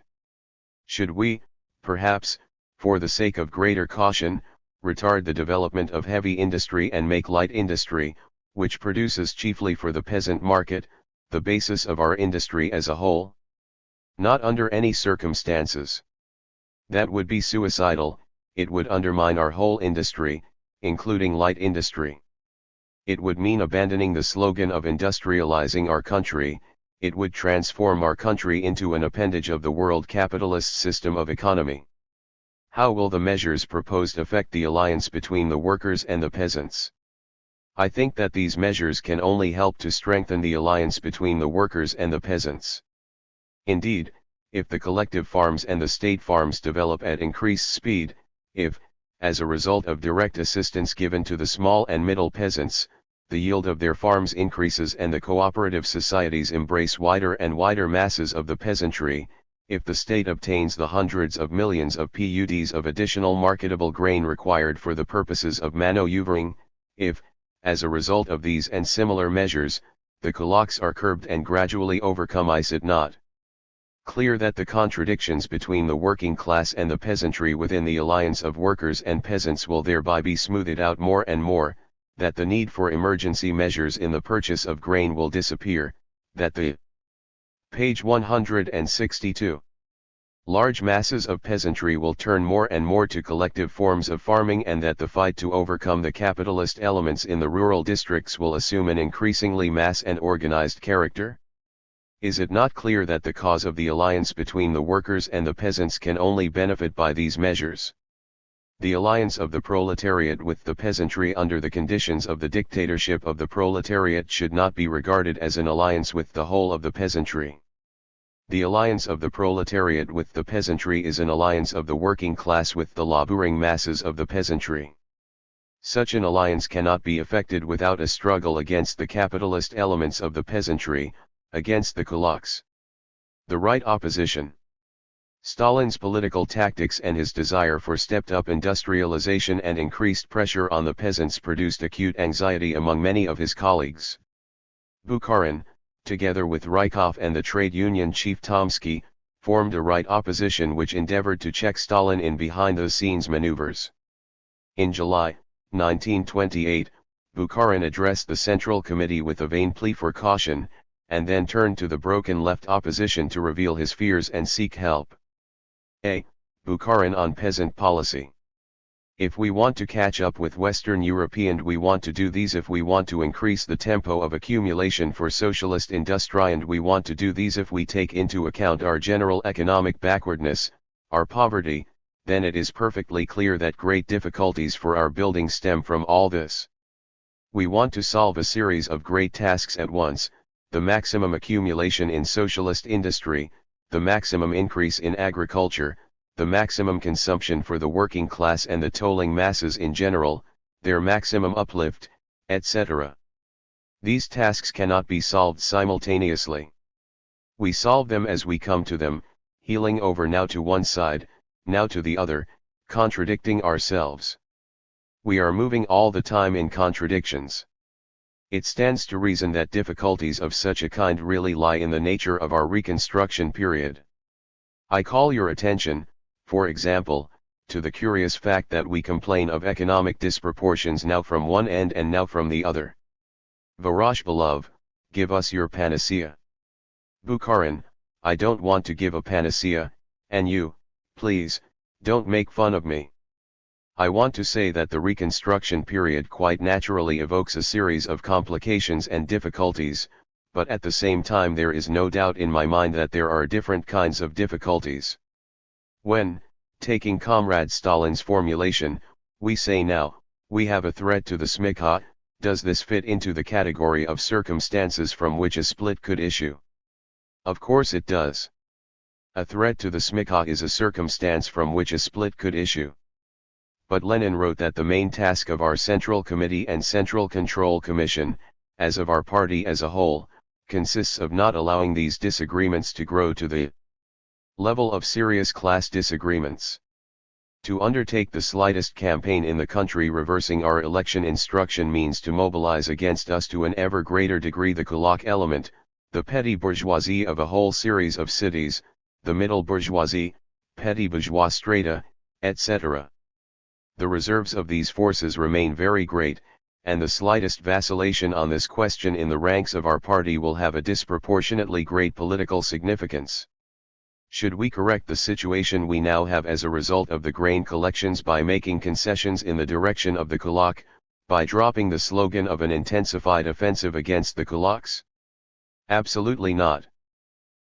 Should we, perhaps, for the sake of greater caution, retard the development of heavy industry and make light industry, which produces chiefly for the peasant market, the basis of our industry as a whole? Not under any circumstances. That would be suicidal. It would undermine our whole industry, including light industry. It would mean abandoning the slogan of industrializing our country. It would transform our country into an appendage of the world capitalist system of economy. How will the measures proposed affect the alliance between the workers and the peasants? I think that these measures can only help to strengthen the alliance between the workers and the peasants. Indeed, if the collective farms and the state farms develop at increased speed, if, as a result of direct assistance given to the small and middle peasants, the yield of their farms increases and the cooperative societies embrace wider and wider masses of the peasantry, if the state obtains the hundreds of millions of PUDs of additional marketable grain required for the purposes of manoeuvring, if, as a result of these and similar measures, the kulaks are curbed and gradually overcome, is it not clear that the contradictions between the working class and the peasantry within the alliance of workers and peasants will thereby be smoothed out more and more, that the need for emergency measures in the purchase of grain will disappear, that the page 162 large masses of peasantry will turn more and more to collective forms of farming, and that the fight to overcome the capitalist elements in the rural districts will assume an increasingly mass and organized character? Is it not clear that the cause of the alliance between the workers and the peasants can only benefit by these measures? The alliance of the proletariat with the peasantry under the conditions of the dictatorship of the proletariat should not be regarded as an alliance with the whole of the peasantry. The alliance of the proletariat with the peasantry is an alliance of the working class with the laboring masses of the peasantry. Such an alliance cannot be effected without a struggle against the capitalist elements of the peasantry, against the kulaks. The right opposition. Stalin's political tactics and his desire for stepped-up industrialization and increased pressure on the peasants produced acute anxiety among many of his colleagues. Bukharin, together with Rykov and the trade union chief Tomsky, formed a right opposition which endeavored to check Stalin in behind-the-scenes maneuvers. In July 1928, Bukharin addressed the Central Committee with a vain plea for caution, and then turned to the broken left opposition to reveal his fears and seek help. A. Bukharin on peasant policy. If we want to catch up with Western European, we want to do these. If we want to increase the tempo of accumulation for socialist industry, and we want to do these if we take into account our general economic backwardness, our poverty, then it is perfectly clear that great difficulties for our building stem from all this. We want to solve a series of great tasks at once: the maximum accumulation in socialist industry, the maximum increase in agriculture, the maximum consumption for the working class and the toiling masses in general, their maximum uplift, etc. These tasks cannot be solved simultaneously. We solve them as we come to them, heeling over now to one side, now to the other, contradicting ourselves. We are moving all the time in contradictions. It stands to reason that difficulties of such a kind really lie in the nature of our Reconstruction period. I call your attention, for example, to the curious fact that we complain of economic disproportions now from one end and now from the other. Voroshilov, give us your panacea. Bukharin, I don't want to give a panacea, and you, please, don't make fun of me. I want to say that the Reconstruction period quite naturally evokes a series of complications and difficulties, but at the same time there is no doubt in my mind that there are different kinds of difficulties. When, taking Comrade Stalin's formulation, we say now, we have a threat to the smikha, does this fit into the category of circumstances from which a split could issue? Of course it does. A threat to the smikha is a circumstance from which a split could issue. But Lenin wrote that the main task of our Central Committee and Central Control Commission, as of our party as a whole, consists of not allowing these disagreements to grow to the level of serious class disagreements. To undertake the slightest campaign in the country reversing our election instruction means to mobilize against us to an ever greater degree the kulak element, the petty bourgeoisie of a whole series of cities, the middle bourgeoisie, petty bourgeois strata, etc. The reserves of these forces remain very great, and the slightest vacillation on this question in the ranks of our party will have a disproportionately great political significance. Should we correct the situation we now have as a result of the grain collections by making concessions in the direction of the kulak, by dropping the slogan of an intensified offensive against the kulaks? Absolutely not.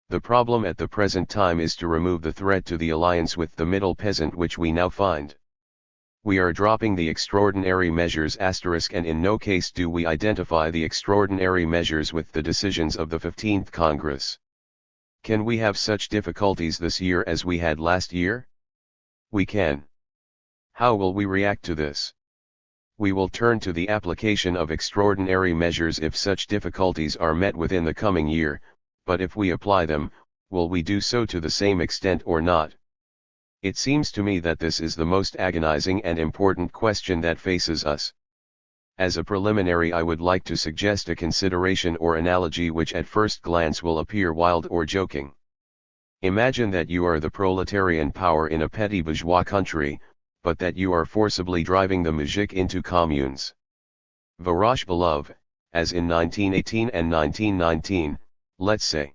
The problem at the present time is to remove the threat to the alliance with the middle peasant which we now find. We are dropping the extraordinary measures * and in no case do we identify the extraordinary measures with the decisions of the 15th Congress. Can we have such difficulties this year as we had last year? We can. How will we react to this? We will turn to the application of extraordinary measures if such difficulties are met within the coming year, but if we apply them, will we do so to the same extent or not? It seems to me that this is the most agonizing and important question that faces us. As a preliminary, I would like to suggest a consideration or analogy which at first glance will appear wild or joking. Imagine that you are the proletarian power in a petty bourgeois country, but that you are forcibly driving the mujik into communes. Varash Belov, as in 1918 and 1919, let's say.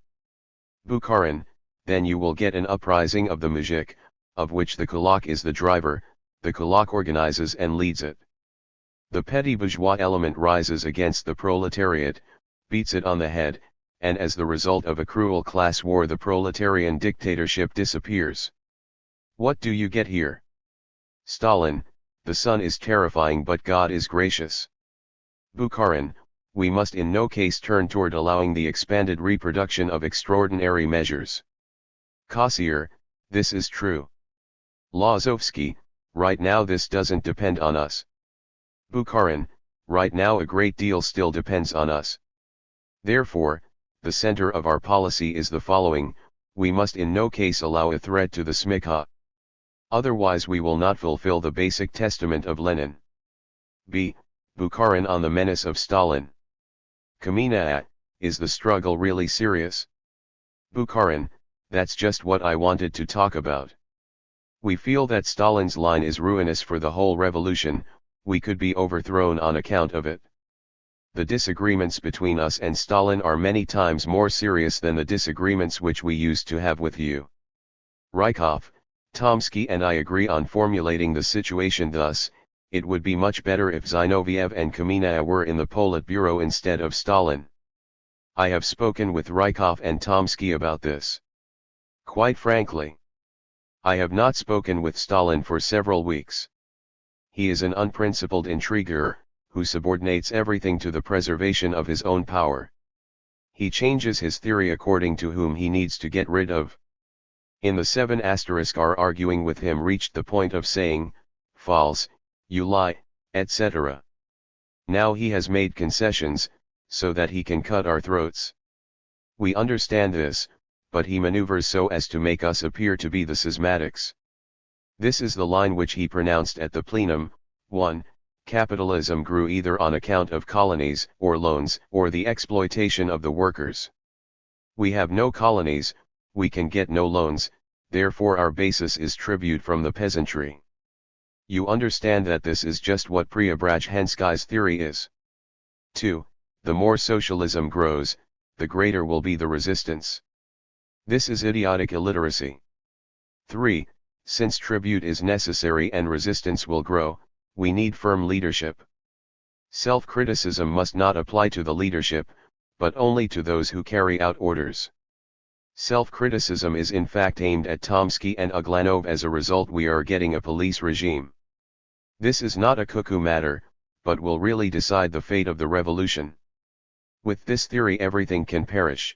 Bukharin, then you will get an uprising of the mujik, of which the kulak is the driver, the kulak organizes and leads it. The petty bourgeois element rises against the proletariat, beats it on the head, and as the result of a cruel class war the proletarian dictatorship disappears. What do you get here? Stalin, the sun is terrifying but God is gracious. Bukharin, we must in no case turn toward allowing the expanded reproduction of extraordinary measures. Kossier, this is true. Lazovsky, right now this doesn't depend on us. Bukharin, right now a great deal still depends on us. Therefore, the center of our policy is the following: we must in no case allow a threat to the smikha. Otherwise we will not fulfill the basic testament of Lenin. B. Bukharin on the menace of Stalin. Kamina, is the struggle really serious? Bukharin, that's just what I wanted to talk about. We feel that Stalin's line is ruinous for the whole revolution, we could be overthrown on account of it. The disagreements between us and Stalin are many times more serious than the disagreements which we used to have with you. Rykov, Tomsky and I agree on formulating the situation thus: it would be much better if Zinoviev and Kamina were in the Politburo instead of Stalin. I have spoken with Rykov and Tomsky about this. Quite frankly, I have not spoken with Stalin for several weeks. He is an unprincipled intriguer, who subordinates everything to the preservation of his own power. He changes his theory according to whom he needs to get rid of. In the 7 our arguing with him reached the point of saying, false, you lie, etc. Now he has made concessions, so that he can cut our throats. We understand this, but he maneuvers so as to make us appear to be the schismatics. This is the line which he pronounced at the plenum: 1. Capitalism grew either on account of colonies or loans or the exploitation of the workers. We have no colonies, we can get no loans, therefore our basis is tribute from the peasantry. You understand that this is just what Preobrazhensky's theory is. 2. The more socialism grows, the greater will be the resistance. This is idiotic illiteracy. 3. Since tribute is necessary and resistance will grow, we need firm leadership. Self-criticism must not apply to the leadership, but only to those who carry out orders. Self-criticism is in fact aimed at Tomsky and Uglanov. As a result we are getting a police regime. This is not a cuckoo matter, but will really decide the fate of the revolution. With this theory everything can perish.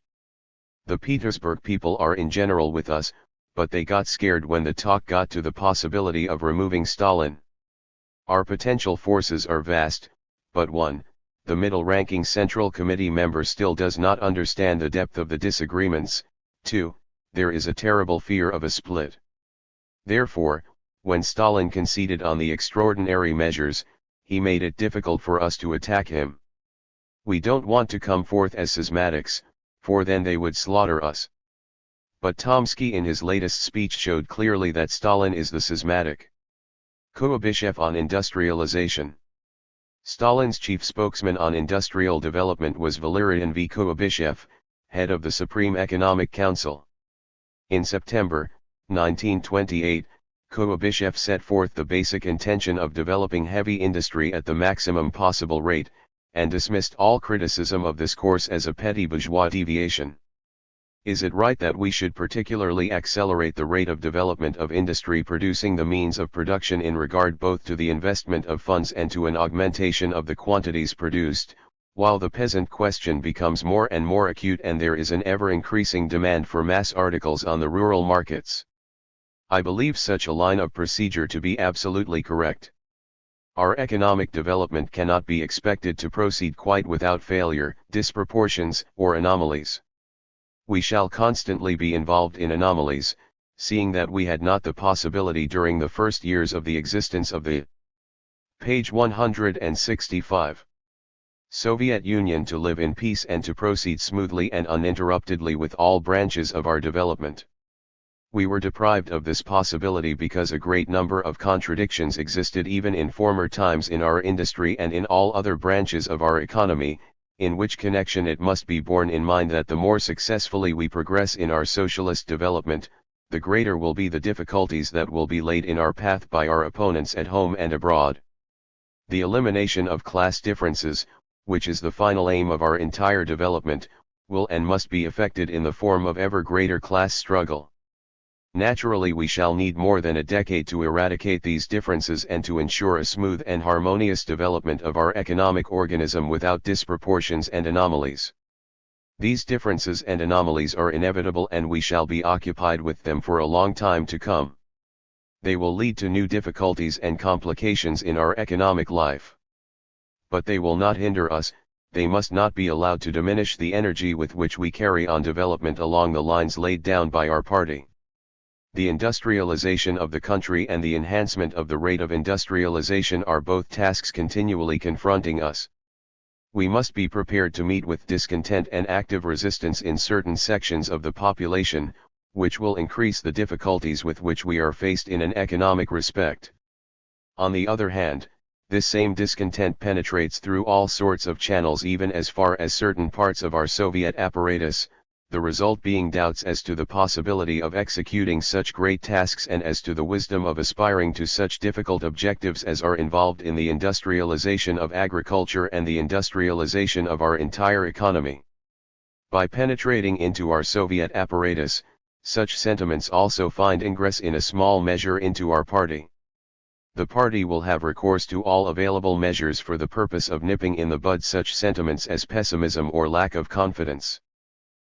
The Petersburg people are in general with us, but they got scared when the talk got to the possibility of removing Stalin. Our potential forces are vast, but 1. The middle-ranking Central Committee member still does not understand the depth of the disagreements. 2. There is a terrible fear of a split. Therefore, When Stalin conceded on the extraordinary measures, he made it difficult for us to attack him. We don't want to come forth as schismatics, for then they would slaughter us. But Tomsky in his latest speech showed clearly that Stalin is the schismatic. Gorbachev on industrialization. Stalin's chief spokesman on industrial development was Valerian V. Gorbachev, head of the Supreme Economic Council. In September 1928, Gorbachev set forth the basic intention of developing heavy industry at the maximum possible rate, and dismissed all criticism of this course as a petty bourgeois deviation. Is it right that we should particularly accelerate the rate of development of industry producing the means of production in regard both to the investment of funds and to an augmentation of the quantities produced, while the peasant question becomes more and more acute and there is an ever-increasing demand for mass articles on the rural markets? I believe such a line of procedure to be absolutely correct. Our economic development cannot be expected to proceed quite without failure, disproportions, or anomalies. We shall constantly be involved in anomalies, seeing that we had not the possibility during the first years of the existence of the page 165 Soviet Union to live in peace and to proceed smoothly and uninterruptedly with all branches of our development. We were deprived of this possibility because a great number of contradictions existed even in former times in our industry and in all other branches of our economy, in which connection it must be borne in mind that the more successfully we progress in our socialist development, the greater will be the difficulties that will be laid in our path by our opponents at home and abroad. The elimination of class differences, which is the final aim of our entire development, will and must be effected in the form of ever greater class struggle. Naturally, we shall need more than a decade to eradicate these differences and to ensure a smooth and harmonious development of our economic organism without disproportions and anomalies. These differences and anomalies are inevitable and we shall be occupied with them for a long time to come. They will lead to new difficulties and complications in our economic life. But they will not hinder us, they must not be allowed to diminish the energy with which we carry on development along the lines laid down by our party. The industrialization of the country and the enhancement of the rate of industrialization are both tasks continually confronting us. We must be prepared to meet with discontent and active resistance in certain sections of the population, which will increase the difficulties with which we are faced in an economic respect. On the other hand, this same discontent penetrates through all sorts of channels even as far as certain parts of our Soviet apparatus, the result being doubts as to the possibility of executing such great tasks and as to the wisdom of aspiring to such difficult objectives as are involved in the industrialization of agriculture and the industrialization of our entire economy. By penetrating into our Soviet apparatus, such sentiments also find ingress in a small measure into our party. The party will have recourse to all available measures for the purpose of nipping in the bud such sentiments as pessimism or lack of confidence.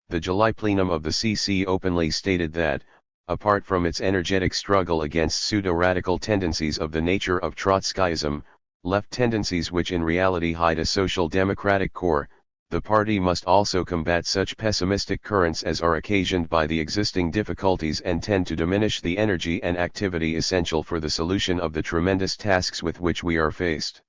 The July plenum of the CC openly stated that, apart from its energetic struggle against pseudo-radical tendencies of the nature of Trotskyism, left tendencies which in reality hide a social democratic core, the party must also combat such pessimistic currents as are occasioned by the existing difficulties and tend to diminish the energy and activity essential for the solution of the tremendous tasks with which we are faced.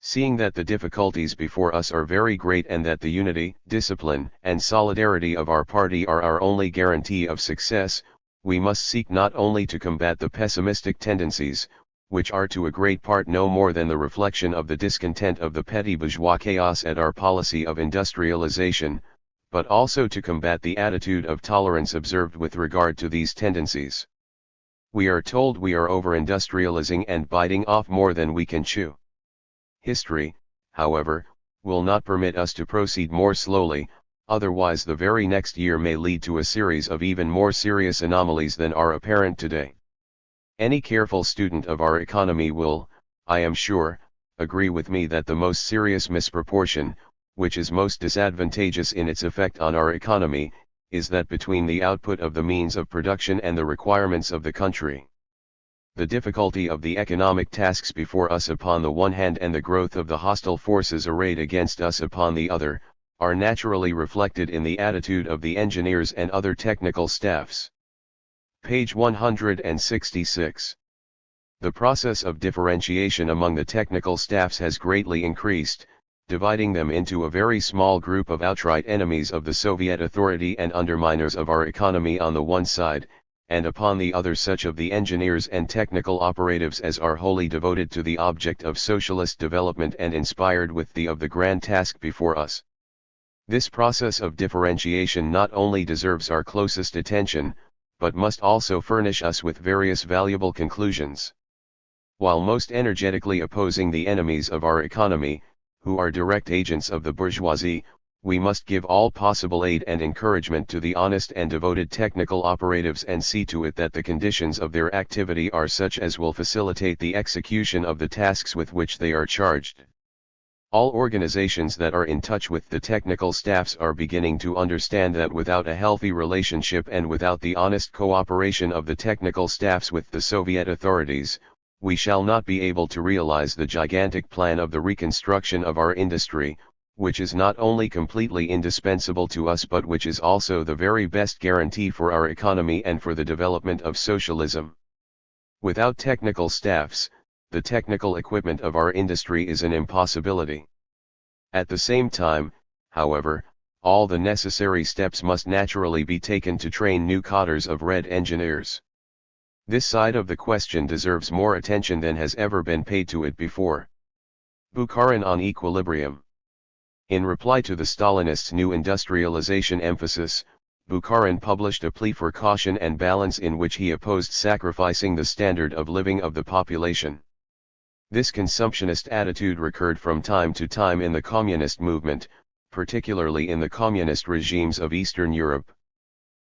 Seeing that the difficulties before us are very great and that the unity, discipline, and solidarity of our party are our only guarantee of success, we must seek not only to combat the pessimistic tendencies, which are to a great part no more than the reflection of the discontent of the petty bourgeois chaos at our policy of industrialization, but also to combat the attitude of tolerance observed with regard to these tendencies. We are told we are over-industrializing and biting off more than we can chew. History, however, will not permit us to proceed more slowly, otherwise the very next year may lead to a series of even more serious anomalies than are apparent today. Any careful student of our economy will, I am sure, agree with me that the most serious misproportion, which is most disadvantageous in its effect on our economy, is that between the output of the means of production and the requirements of the country. The difficulty of the economic tasks before us upon the one hand and the growth of the hostile forces arrayed against us upon the other, are naturally reflected in the attitude of the engineers and other technical staffs. Page 166. The process of differentiation among the technical staffs has greatly increased, dividing them into a very small group of outright enemies of the Soviet authority and underminers of our economy on the one side, and upon the other such of the engineers and technical operatives as are wholly devoted to the object of socialist development and inspired with the grand task before us. This process of differentiation not only deserves our closest attention, but must also furnish us with various valuable conclusions. While most energetically opposing the enemies of our economy, who are direct agents of the bourgeoisie, we must give all possible aid and encouragement to the honest and devoted technical operatives and see to it that the conditions of their activity are such as will facilitate the execution of the tasks with which they are charged. All organizations that are in touch with the technical staffs are beginning to understand that without a healthy relationship and without the honest cooperation of the technical staffs with the Soviet authorities, we shall not be able to realize the gigantic plan of the reconstruction of our industry, which is not only completely indispensable to us but which is also the very best guarantee for our economy and for the development of socialism. Without technical staffs, the technical equipment of our industry is an impossibility. At the same time, however, all the necessary steps must naturally be taken to train new cadres of Red engineers. This side of the question deserves more attention than has ever been paid to it before. Bukharin on equilibrium. In reply to the Stalinists' new industrialization emphasis, Bukharin published a plea for caution and balance in which he opposed sacrificing the standard of living of the population. This consumptionist attitude recurred from time to time in the communist movement, particularly in the communist regimes of Eastern Europe.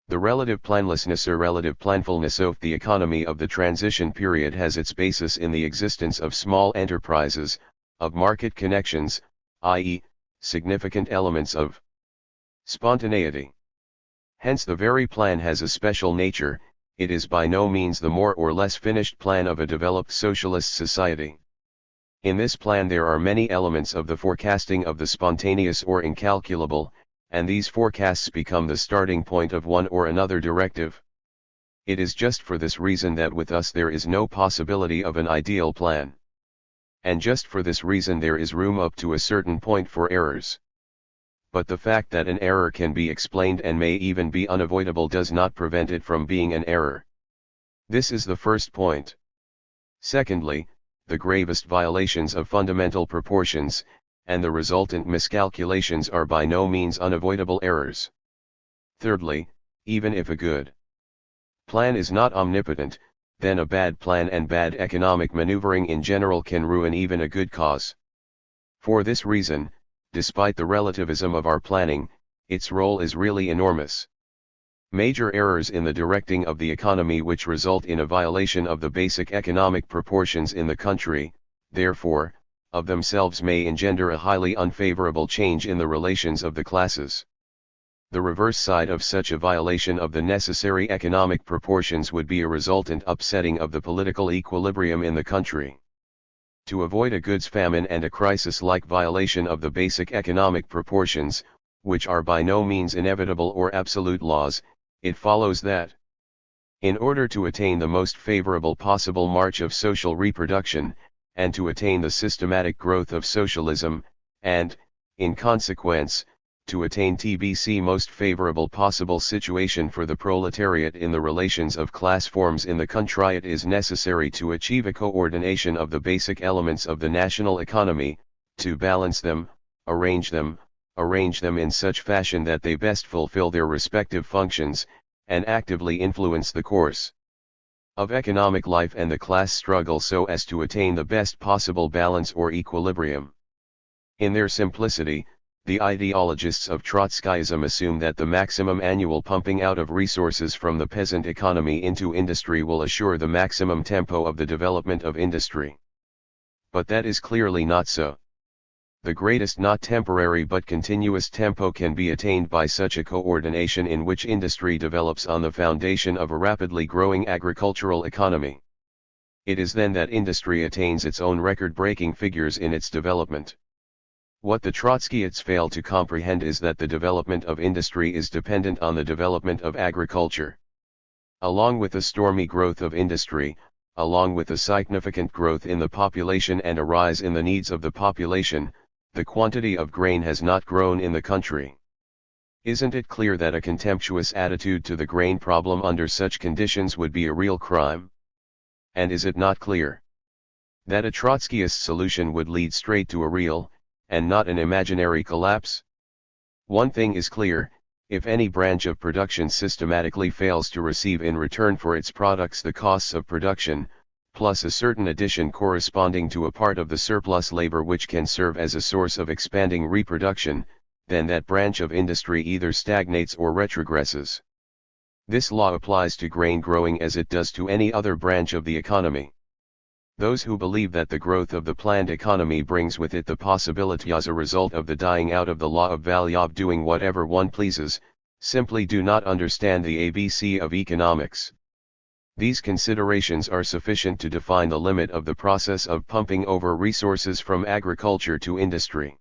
The relative planlessness or relative planfulness of the economy of the transition period has its basis in the existence of small enterprises, of market connections, i.e., significant elements of spontaneity. Hence the very plan has a special nature, it is by no means the more or less finished plan of a developed socialist society. In this plan there are many elements of the forecasting of the spontaneous or incalculable, and these forecasts become the starting point of one or another directive. It is just for this reason that with us there is no possibility of an ideal plan. And just for this reason there is room up to a certain point for errors. But the fact that an error can be explained and may even be unavoidable does not prevent it from being an error. This is the first point. Secondly, the gravest violations of fundamental proportions, and the resultant miscalculations are by no means unavoidable errors. Thirdly, even if a good plan is not omnipotent, then a bad plan and bad economic maneuvering in general can ruin even a good cause. For this reason, despite the relativism of our planning, its role is really enormous. Major errors in the directing of the economy which result in a violation of the basic economic proportions in the country, therefore, of themselves may engender a highly unfavorable change in the relations of the classes. The reverse side of such a violation of the necessary economic proportions would be a resultant upsetting of the political equilibrium in the country. To avoid a goods famine and a crisis-like violation of the basic economic proportions, which are by no means inevitable or absolute laws, it follows that, in order to attain the most favorable possible march of social reproduction, and to attain the systematic growth of socialism, and, in consequence, to attain TBC most favorable possible situation for the proletariat in the relations of class forms in the country, it is necessary to achieve a coordination of the basic elements of the national economy, to balance them, arrange them in such fashion that they best fulfill their respective functions, and actively influence the course of economic life and the class struggle so as to attain the best possible balance or equilibrium. In their simplicity, the ideologists of Trotskyism assume that the maximum annual pumping out of resources from the peasant economy into industry will assure the maximum tempo of the development of industry. But that is clearly not so. The greatest not temporary but continuous tempo can be attained by such a coordination in which industry develops on the foundation of a rapidly growing agricultural economy. It is then that industry attains its own record-breaking figures in its development. What the Trotskyists fail to comprehend is that the development of industry is dependent on the development of agriculture. Along with the stormy growth of industry, along with a significant growth in the population and a rise in the needs of the population, the quantity of grain has not grown in the country. Isn't it clear that a contemptuous attitude to the grain problem under such conditions would be a real crime? And is it not clear that a Trotskyist solution would lead straight to a real, and not an imaginary collapse? One thing is clear: if any branch of production systematically fails to receive in return for its products the costs of production, plus a certain addition corresponding to a part of the surplus labor which can serve as a source of expanding reproduction, then that branch of industry either stagnates or retrogresses. This law applies to grain growing as it does to any other branch of the economy. Those who believe that the growth of the planned economy brings with it the possibility as a result of the dying out of the law of value of doing whatever one pleases, simply do not understand the ABC of economics. These considerations are sufficient to define the limit of the process of pumping over resources from agriculture to industry.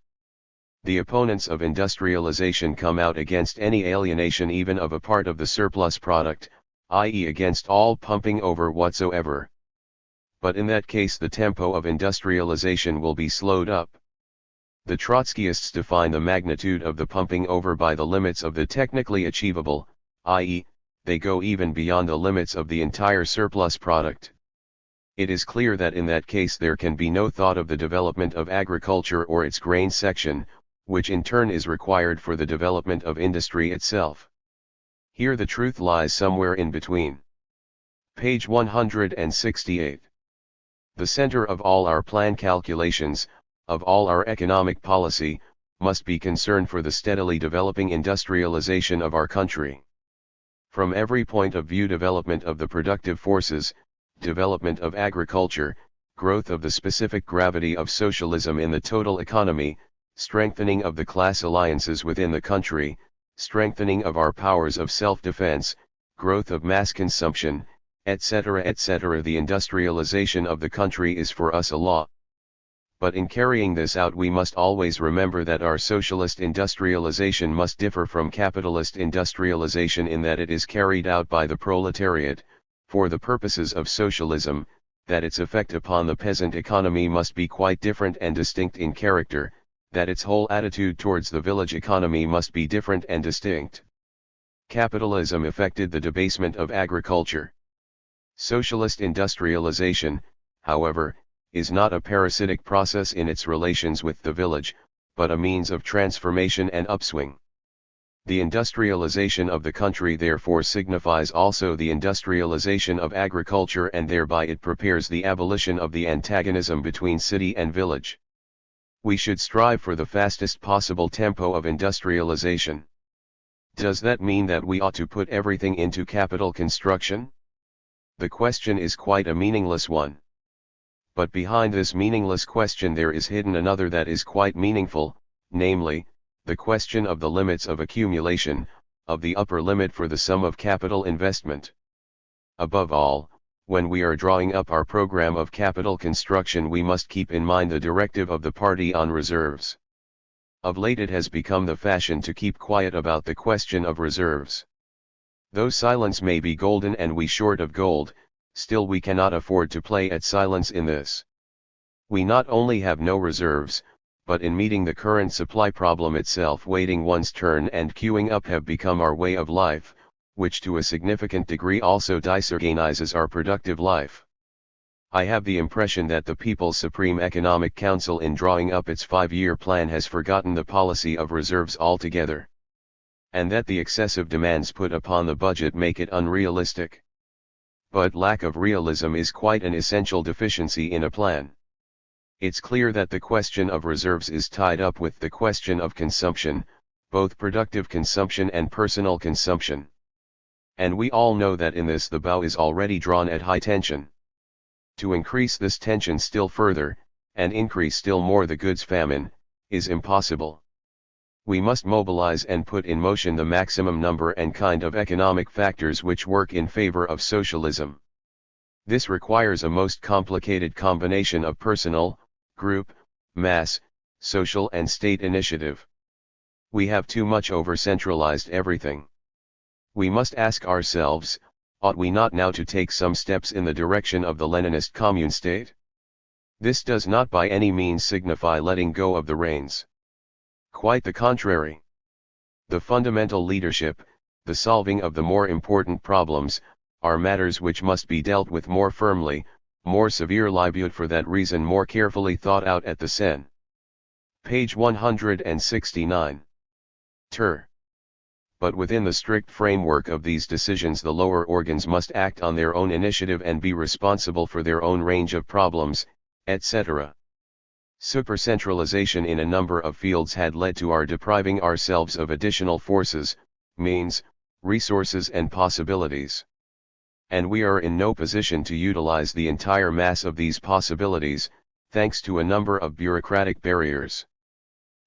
The opponents of industrialization come out against any alienation even of a part of the surplus product, i.e. against all pumping over whatsoever. But in that case the tempo of industrialization will be slowed up. The Trotskyists define the magnitude of the pumping over by the limits of the technically achievable, i.e., they go even beyond the limits of the entire surplus product. It is clear that in that case there can be no thought of the development of agriculture or its grain section, which in turn is required for the development of industry itself. Here the truth lies somewhere in between. Page 168. The center of all our plan calculations, of all our economic policy, must be concern for the steadily developing industrialization of our country. From every point of view, development of the productive forces, development of agriculture, growth of the specific gravity of socialism in the total economy, strengthening of the class alliances within the country, strengthening of our powers of self-defense, growth of mass consumption, etc., etc. The industrialization of the country is for us a law. But in carrying this out we must always remember that our socialist industrialization must differ from capitalist industrialization in that it is carried out by the proletariat, for the purposes of socialism, that its effect upon the peasant economy must be quite different and distinct in character, that its whole attitude towards the village economy must be different and distinct. Capitalism effected the debasement of agriculture. Socialist industrialization, however, is not a parasitic process in its relations with the village, but a means of transformation and upswing. The industrialization of the country therefore signifies also the industrialization of agriculture, and thereby it prepares the abolition of the antagonism between city and village. We should strive for the fastest possible tempo of industrialization. Does that mean that we ought to put everything into capital construction? The question is quite a meaningless one. But behind this meaningless question there is hidden another that is quite meaningful, namely, the question of the limits of accumulation, of the upper limit for the sum of capital investment. Above all, when we are drawing up our program of capital construction we must keep in mind the directive of the party on reserves. Of late it has become the fashion to keep quiet about the question of reserves. Though silence may be golden and we short of gold, still we cannot afford to play at silence in this. We not only have no reserves, but in meeting the current supply problem itself waiting one's turn and queuing up have become our way of life, which to a significant degree also disorganizes our productive life. I have the impression that the People's Supreme Economic Council in drawing up its 5-year plan has forgotten the policy of reserves altogether. And that the excessive demands put upon the budget make it unrealistic. But lack of realism is quite an essential deficiency in a plan. It's clear that the question of reserves is tied up with the question of consumption, both productive consumption and personal consumption. And we all know that in this the bow is already drawn at high tension. To increase this tension still further, and increase still more the goods famine, is impossible. We must mobilize and put in motion the maximum number and kind of economic factors which work in favor of socialism. This requires a most complicated combination of personal, group, mass, social and state initiative. We have too much over-centralized everything. We must ask ourselves, ought we not now to take some steps in the direction of the Leninist commune state? This does not by any means signify letting go of the reins. Quite the contrary. The fundamental leadership, the solving of the more important problems, are matters which must be dealt with more firmly, more severely, but for that reason more carefully thought out at the Sen. Page 169. Ter. But within the strict framework of these decisions the lower organs must act on their own initiative and be responsible for their own range of problems, etc. Supercentralization in a number of fields had led to our depriving ourselves of additional forces, means, resources and possibilities. And we are in no position to utilize the entire mass of these possibilities, thanks to a number of bureaucratic barriers.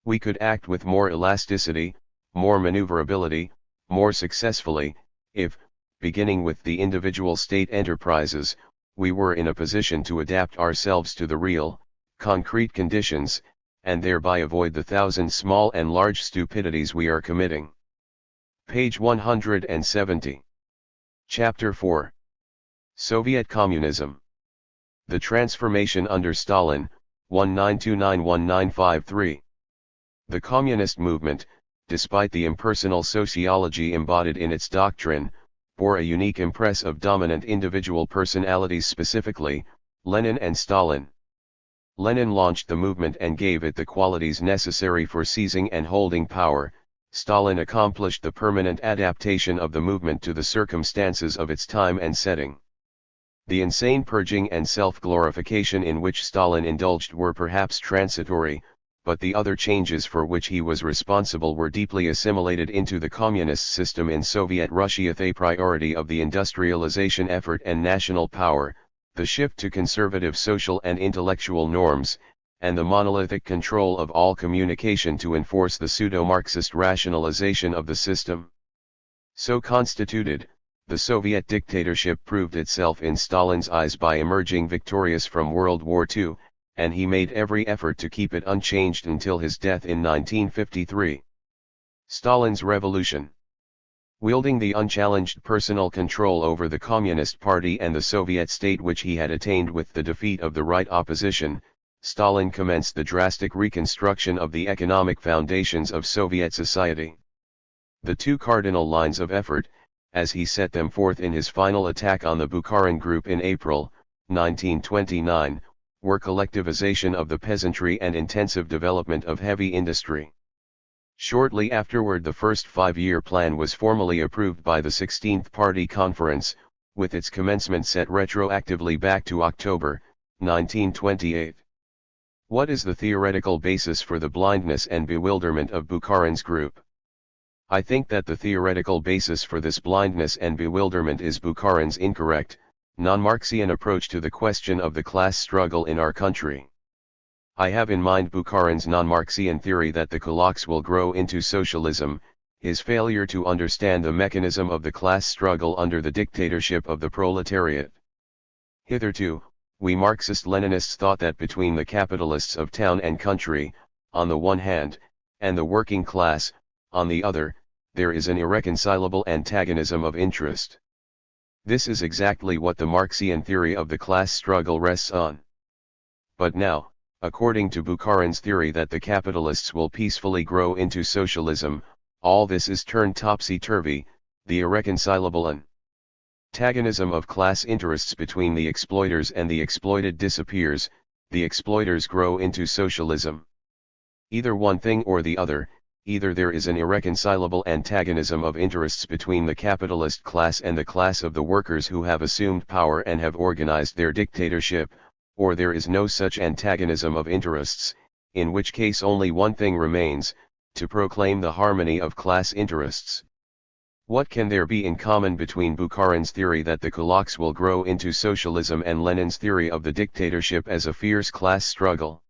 We could act with more elasticity, more maneuverability, more successfully, if, beginning with the individual state enterprises, we were in a position to adapt ourselves to the real, concrete conditions, and thereby avoid the thousand small and large stupidities we are committing. Page 170. Chapter 4. Soviet Communism. The Transformation under Stalin, 1929-1953. The communist movement, despite the impersonal sociology embodied in its doctrine, bore a unique impress of dominant individual personalities, specifically, Lenin and Stalin. Lenin launched the movement and gave it the qualities necessary for seizing and holding power. Stalin accomplished the permanent adaptation of the movement to the circumstances of its time and setting. The insane purging and self-glorification in which Stalin indulged were perhaps transitory, but the other changes for which he was responsible were deeply assimilated into the communist system in Soviet Russia. The priority of the industrialization effort and national power, the shift to conservative social and intellectual norms, and the monolithic control of all communication to enforce the pseudo-Marxist rationalization of the system. So constituted, the Soviet dictatorship proved itself in Stalin's eyes by emerging victorious from World War II, and he made every effort to keep it unchanged until his death in 1953. Stalin's revolution. Wielding the unchallenged personal control over the Communist Party and the Soviet state which he had attained with the defeat of the right opposition, Stalin commenced the drastic reconstruction of the economic foundations of Soviet society. The two cardinal lines of effort, as he set them forth in his final attack on the Bukharin Group in April, 1929, were collectivization of the peasantry and intensive development of heavy industry. Shortly afterward the first five-year plan was formally approved by the 16th Party Conference, with its commencement set retroactively back to October, 1928. What is the theoretical basis for the blindness and bewilderment of Bukharin's group? I think that the theoretical basis for this blindness and bewilderment is Bukharin's incorrect, non-Marxian approach to the question of the class struggle in our country. I have in mind Bukharin's non-Marxian theory that the kulaks will grow into socialism, his failure to understand the mechanism of the class struggle under the dictatorship of the proletariat. Hitherto, we Marxist-Leninists thought that between the capitalists of town and country, on the one hand, and the working class, on the other, there is an irreconcilable antagonism of interest. This is exactly what the Marxian theory of the class struggle rests on. But now, according to Bukharin's theory that the capitalists will peacefully grow into socialism, all this is turned topsy-turvy. The irreconcilable antagonism of class interests between the exploiters and the exploited disappears, the exploiters grow into socialism. Either one thing or the other, either there is an irreconcilable antagonism of interests between the capitalist class and the class of the workers who have assumed power and have organized their dictatorship, or there is no such antagonism of interests, in which case only one thing remains, to proclaim the harmony of class interests. What can there be in common between Bukharin's theory that the kulaks will grow into socialism and Lenin's theory of the dictatorship as a fierce class struggle?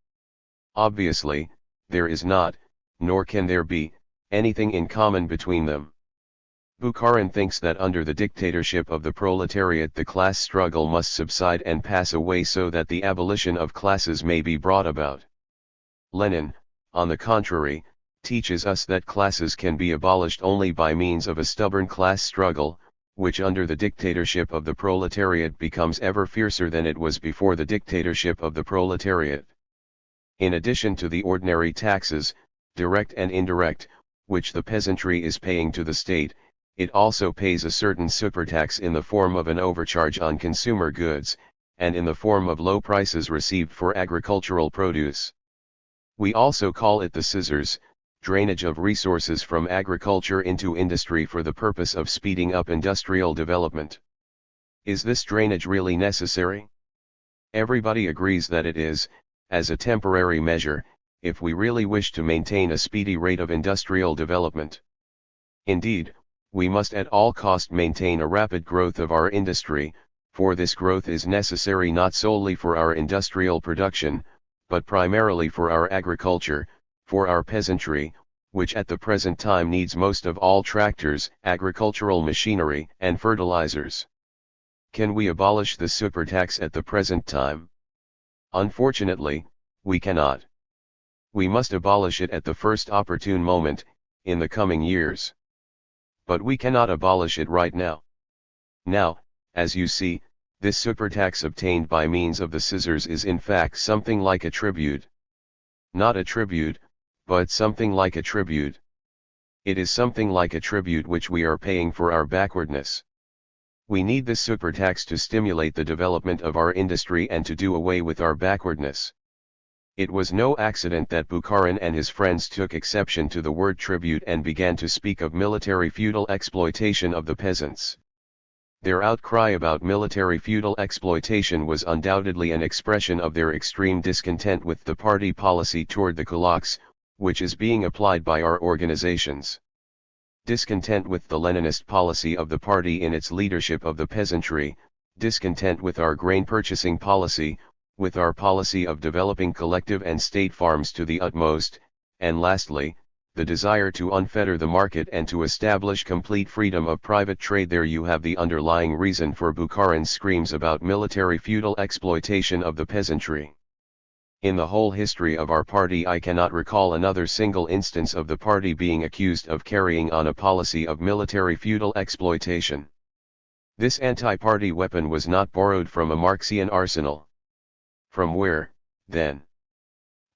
Obviously, there is not, nor can there be, anything in common between them. Bukharin thinks that under the dictatorship of the proletariat the class struggle must subside and pass away so that the abolition of classes may be brought about. Lenin, on the contrary, teaches us that classes can be abolished only by means of a stubborn class struggle, which under the dictatorship of the proletariat becomes ever fiercer than it was before the dictatorship of the proletariat. In addition to the ordinary taxes, direct and indirect, which the peasantry is paying to the state, it also pays a certain supertax in the form of an overcharge on consumer goods, and in the form of low prices received for agricultural produce. We also call it the scissors, drainage of resources from agriculture into industry for the purpose of speeding up industrial development. Is this drainage really necessary? Everybody agrees that it is, as a temporary measure, if we really wish to maintain a speedy rate of industrial development. Indeed, we must at all cost maintain a rapid growth of our industry, for this growth is necessary not solely for our industrial production, but primarily for our agriculture, for our peasantry, which at the present time needs most of all tractors, agricultural machinery, and fertilizers. Can we abolish the supertax at the present time? Unfortunately, we cannot. We must abolish it at the first opportune moment, in the coming years. But we cannot abolish it right now. Now, as you see, this supertax obtained by means of the scissors is in fact something like a tribute. Not a tribute, but something like a tribute. It is something like a tribute which we are paying for our backwardness. We need this supertax to stimulate the development of our industry and to do away with our backwardness. It was no accident that Bukharin and his friends took exception to the word tribute and began to speak of military feudal exploitation of the peasants. Their outcry about military feudal exploitation was undoubtedly an expression of their extreme discontent with the party policy toward the kulaks, which is being applied by our organizations. Discontent with the Leninist policy of the party in its leadership of the peasantry, discontent with our grain purchasing policy, with our policy of developing collective and state farms to the utmost, and lastly, the desire to unfetter the market and to establish complete freedom of private trade. There you have the underlying reason for Bukharin's screams about military feudal exploitation of the peasantry. In the whole history of our party I cannot recall another single instance of the party being accused of carrying on a policy of military feudal exploitation. This anti-party weapon was not borrowed from a Marxian arsenal. From where, then?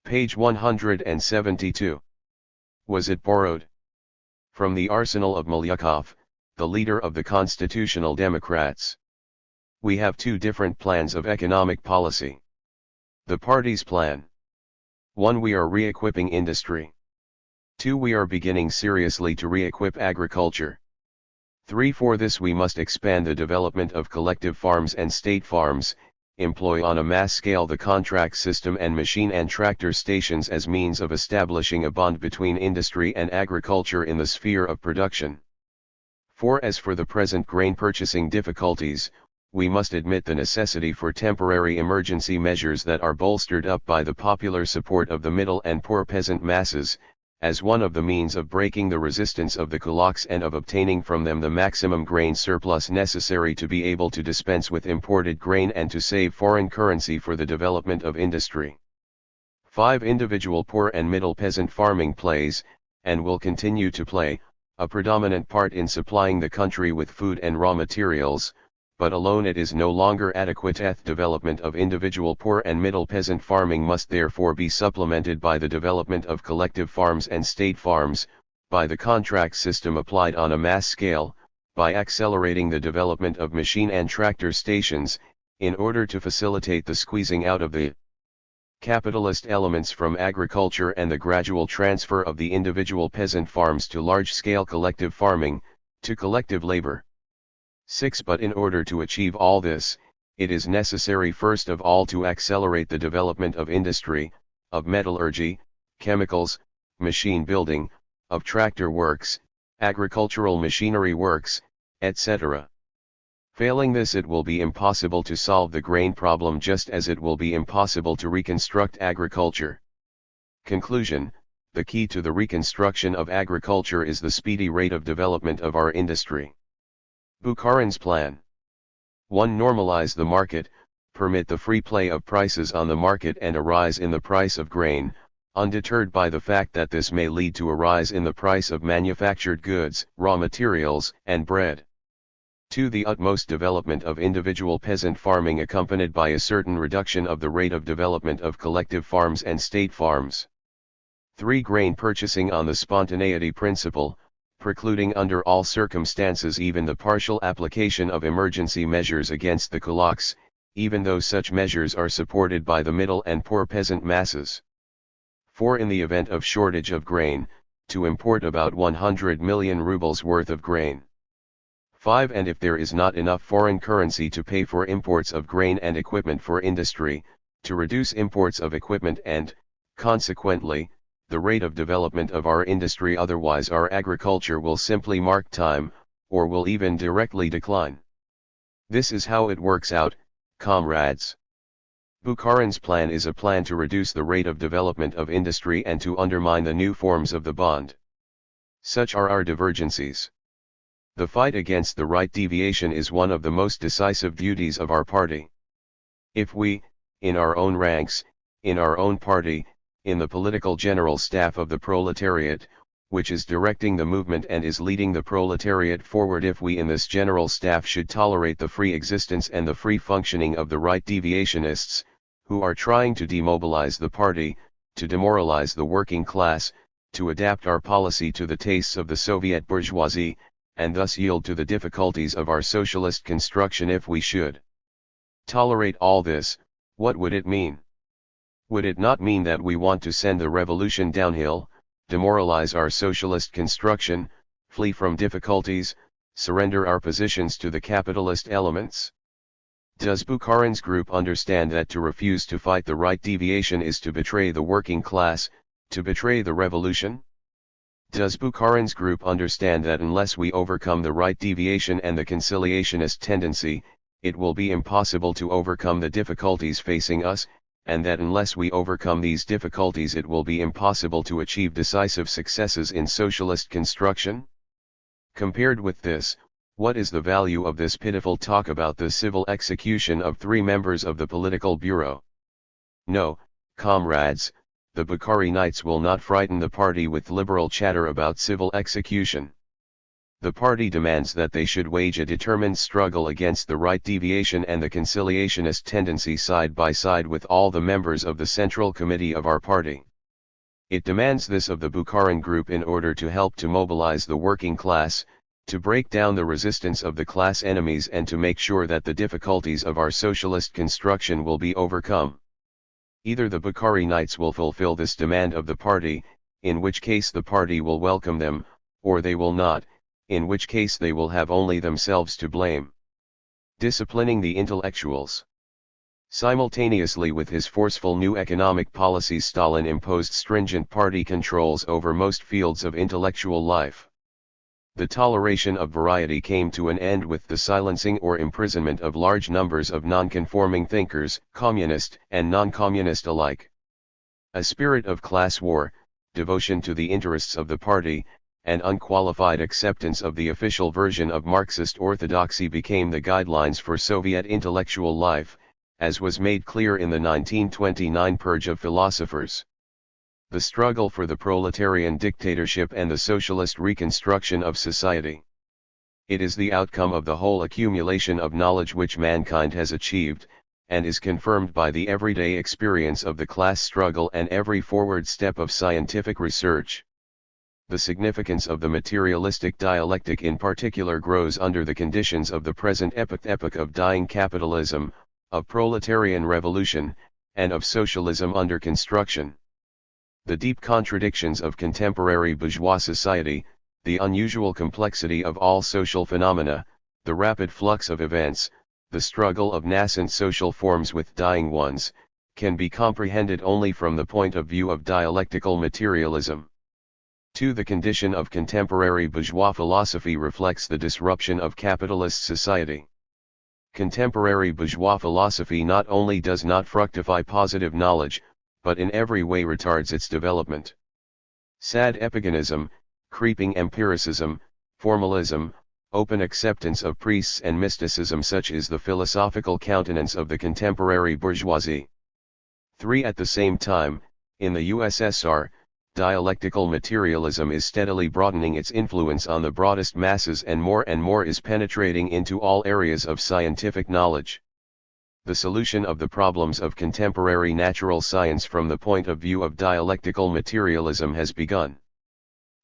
Page 172. Was it borrowed? From the arsenal of Milyukov, the leader of the Constitutional Democrats. We have two different plans of economic policy. The party's plan. 1. We are re-equipping industry. 2. We are beginning seriously to re-equip agriculture. 3. For this we must expand the development of collective farms and state farms, employ on a mass scale the contract system and machine and tractor stations as means of establishing a bond between industry and agriculture in the sphere of production. 4. As for the present grain purchasing difficulties, we must admit the necessity for temporary emergency measures that are bolstered up by the popular support of the middle and poor peasant masses, as one of the means of breaking the resistance of the kulaks and of obtaining from them the maximum grain surplus necessary to be able to dispense with imported grain and to save foreign currency for the development of industry. 5. Individual poor and middle peasant farming plays, and will continue to play, a predominant part in supplying the country with food and raw materials, but alone it is no longer adequate. The development of individual poor and middle peasant farming must therefore be supplemented by the development of collective farms and state farms, by the contract system applied on a mass scale, by accelerating the development of machine and tractor stations, in order to facilitate the squeezing out of the capitalist elements from agriculture and the gradual transfer of the individual peasant farms to large-scale collective farming, to collective labor. 6. But in order to achieve all this, it is necessary first of all to accelerate the development of industry, of metallurgy, chemicals, machine building, of tractor works, agricultural machinery works, etc. Failing this, it will be impossible to solve the grain problem, just as it will be impossible to reconstruct agriculture. Conclusion: the key to the reconstruction of agriculture is the speedy rate of development of our industry. Bukharin's plan. 1. Normalize the market, permit the free play of prices on the market and a rise in the price of grain, undeterred by the fact that this may lead to a rise in the price of manufactured goods, raw materials, and bread. 2. The utmost development of individual peasant farming accompanied by a certain reduction of the rate of development of collective farms and state farms. 3. Grain purchasing on the spontaneity principle, precluding under all circumstances even the partial application of emergency measures against the kulaks, even though such measures are supported by the middle and poor peasant masses. 4. In the event of shortage of grain, to import about 100 million rubles worth of grain. 5. And if there is not enough foreign currency to pay for imports of grain and equipment for industry, to reduce imports of equipment and, consequently, the rate of development of our industry, otherwise our agriculture will simply mark time, or will even directly decline. This is how it works out, comrades. Bukharin's plan is a plan to reduce the rate of development of industry and to undermine the new forms of the bond. Such are our divergencies. The fight against the right deviation is one of the most decisive duties of our party. If we, in our own ranks, in our own party, in the political general staff of the proletariat, which is directing the movement and is leading the proletariat forward, if we in this general staff should tolerate the free existence and the free functioning of the right deviationists, who are trying to demobilize the party, to demoralize the working class, to adapt our policy to the tastes of the Soviet bourgeoisie, and thus yield to the difficulties of our socialist construction, if we should tolerate all this, what would it mean? Would it not mean that we want to send the revolution downhill, demoralize our socialist construction, flee from difficulties, surrender our positions to the capitalist elements? Does Bukharin's group understand that to refuse to fight the right deviation is to betray the working class, to betray the revolution? Does Bukharin's group understand that unless we overcome the right deviation and the conciliationist tendency, it will be impossible to overcome the difficulties facing us, and that unless we overcome these difficulties it will be impossible to achieve decisive successes in socialist construction? Compared with this, what is the value of this pitiful talk about the civil execution of 3 members of the political bureau? No, comrades, the Bukhari will not frighten the party with liberal chatter about civil execution. The party demands that they should wage a determined struggle against the right deviation and the conciliationist tendency side by side with all the members of the Central Committee of our party. It demands this of the Bukharin group in order to help to mobilize the working class, to break down the resistance of the class enemies and to make sure that the difficulties of our socialist construction will be overcome. Either the Bukhari will fulfill this demand of the party, in which case the party will welcome them, or they will not, in which case they will have only themselves to blame. Disciplining the intellectuals. Simultaneously with his forceful new economic policies, Stalin imposed stringent party controls over most fields of intellectual life. The toleration of variety came to an end with the silencing or imprisonment of large numbers of non-conforming thinkers, communist and non-communist alike. A spirit of class war, devotion to the interests of the party, and unqualified acceptance of the official version of Marxist orthodoxy became the guidelines for Soviet intellectual life, as was made clear in the 1929 Purge of Philosophers. The struggle for the proletarian dictatorship and the socialist reconstruction of society. It is the outcome of the whole accumulation of knowledge which mankind has achieved, and is confirmed by the everyday experience of the class struggle and every forward step of scientific research. The significance of the materialistic dialectic in particular grows under the conditions of the present epoch of dying capitalism, of proletarian revolution, and of socialism under construction. The deep contradictions of contemporary bourgeois society, the unusual complexity of all social phenomena, the rapid flux of events, the struggle of nascent social forms with dying ones, can be comprehended only from the point of view of dialectical materialism. 2. The condition of contemporary bourgeois philosophy reflects the disruption of capitalist society. Contemporary bourgeois philosophy not only does not fructify positive knowledge, but in every way retards its development. Sad epigonism, creeping empiricism, formalism, open acceptance of priests and mysticism, such is the philosophical countenance of the contemporary bourgeoisie. 3. At the same time, in the USSR, Dialectical materialism is steadily broadening its influence on the broadest masses and more is penetrating into all areas of scientific knowledge. The solution of the problems of contemporary natural science from the point of view of dialectical materialism has begun.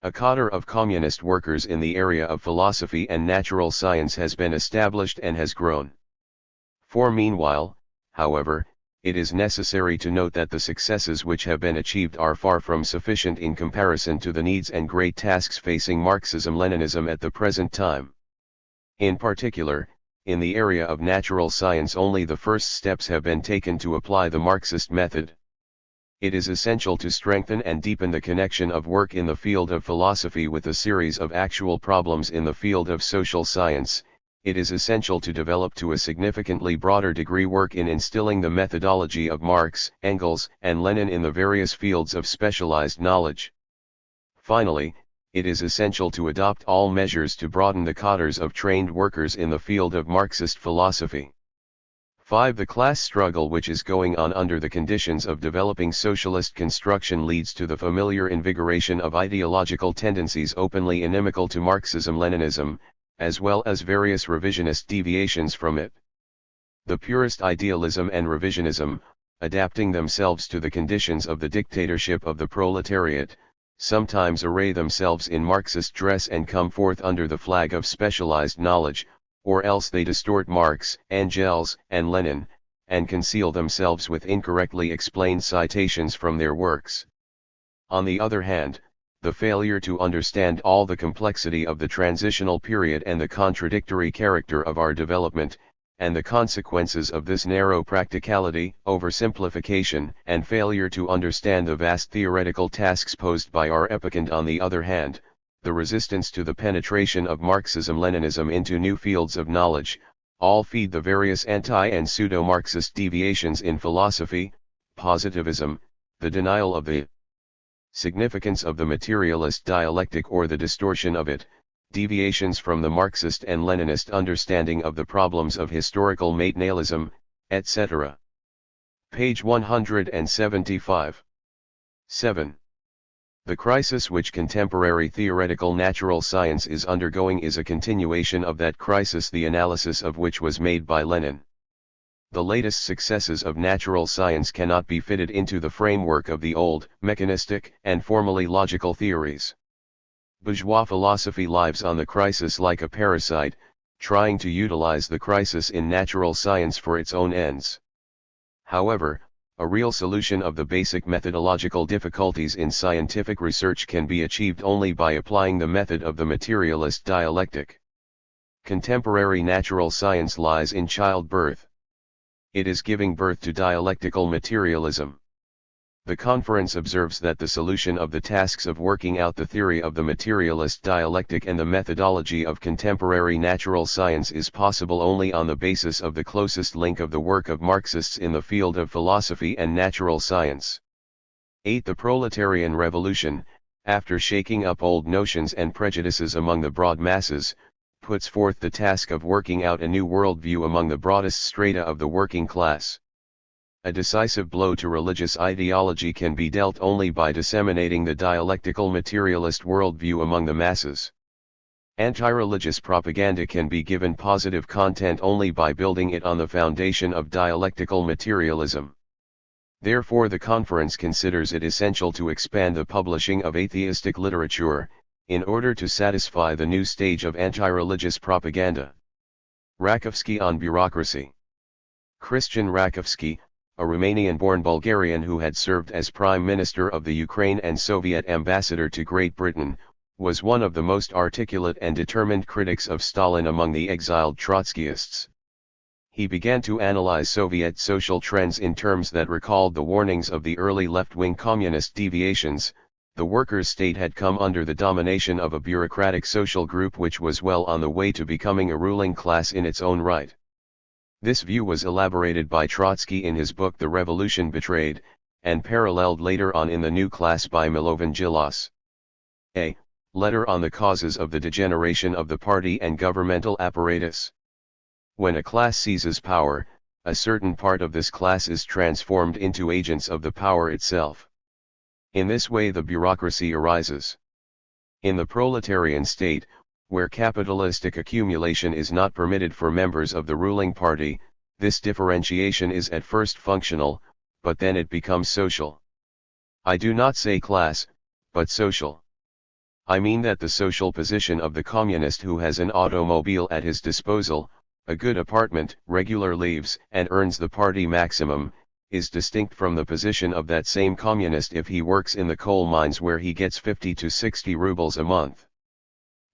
A cadre of communist workers in the area of philosophy and natural science has been established and has grown. For meanwhile, however, it is necessary to note that the successes which have been achieved are far from sufficient in comparison to the needs and great tasks facing Marxism-Leninism at the present time. In particular, in the area of natural science only the first steps have been taken to apply the Marxist method. It is essential to strengthen and deepen the connection of work in the field of philosophy with a series of actual problems in the field of social science. It is essential to develop to a significantly broader degree work in instilling the methodology of Marx, Engels, and Lenin in the various fields of specialized knowledge. Finally, it is essential to adopt all measures to broaden the cadres of trained workers in the field of Marxist philosophy. 5. The class struggle which is going on under the conditions of developing socialist construction leads to the familiar invigoration of ideological tendencies openly inimical to Marxism-Leninism, as well as various revisionist deviations from it. The purist idealism and revisionism, adapting themselves to the conditions of the dictatorship of the proletariat, sometimes array themselves in Marxist dress and come forth under the flag of specialized knowledge, or else they distort Marx, Engels, and Lenin, and conceal themselves with incorrectly explained citations from their works. On the other hand, the failure to understand all the complexity of the transitional period and the contradictory character of our development, and the consequences of this narrow practicality, oversimplification, and failure to understand the vast theoretical tasks posed by our epoch, and on the other hand, the resistance to the penetration of Marxism-Leninism into new fields of knowledge, all feed the various anti- and pseudo-Marxist deviations in philosophy, positivism, the denial of the significance of the materialist dialectic or the distortion of it, deviations from the Marxist and Leninist understanding of the problems of historical materialism, etc. Page 175. 7. The crisis which contemporary theoretical natural science is undergoing is a continuation of that crisis, the analysis of which was made by Lenin. The latest successes of natural science cannot be fitted into the framework of the old, mechanistic, and formally logical theories. Bourgeois philosophy lives on the crisis like a parasite, trying to utilize the crisis in natural science for its own ends. However, a real solution of the basic methodological difficulties in scientific research can be achieved only by applying the method of the materialist dialectic. Contemporary natural science lies in childbirth. It is giving birth to dialectical materialism. The conference observes that the solution of the tasks of working out the theory of the materialist dialectic and the methodology of contemporary natural science is possible only on the basis of the closest link of the work of Marxists in the field of philosophy and natural science. 8. The proletarian revolution, after shaking up old notions and prejudices among the broad masses, puts forth the task of working out a new worldview among the broadest strata of the working class. A decisive blow to religious ideology can be dealt only by disseminating the dialectical materialist worldview among the masses. Anti-religious propaganda can be given positive content only by building it on the foundation of dialectical materialism. Therefore, the conference considers it essential to expand the publishing of atheistic literature, in order to satisfy the new stage of anti-religious propaganda. Rakovsky on bureaucracy. Christian Rakovsky, a Romanian-born Bulgarian who had served as Prime Minister of the Ukraine and Soviet ambassador to Great Britain, was one of the most articulate and determined critics of Stalin among the exiled Trotskyists. He began to analyze Soviet social trends in terms that recalled the warnings of the early left-wing communist deviations. The workers' state had come under the domination of a bureaucratic social group which was well on the way to becoming a ruling class in its own right. This view was elaborated by Trotsky in his book The Revolution Betrayed, and paralleled later on in The New Class by Milovan Djilas. A. Letter on the Causes of the Degeneration of the Party and Governmental Apparatus. When a class seizes power, a certain part of this class is transformed into agents of the power itself. In this way the bureaucracy arises. In the proletarian state, where capitalistic accumulation is not permitted for members of the ruling party, this differentiation is at first functional, but then it becomes social. I do not say class, but social. I mean that the social position of the communist who has an automobile at his disposal, a good apartment, regular leaves, and earns the party maximum, is distinct from the position of that same communist if he works in the coal mines where he gets 50 to 60 rubles a month.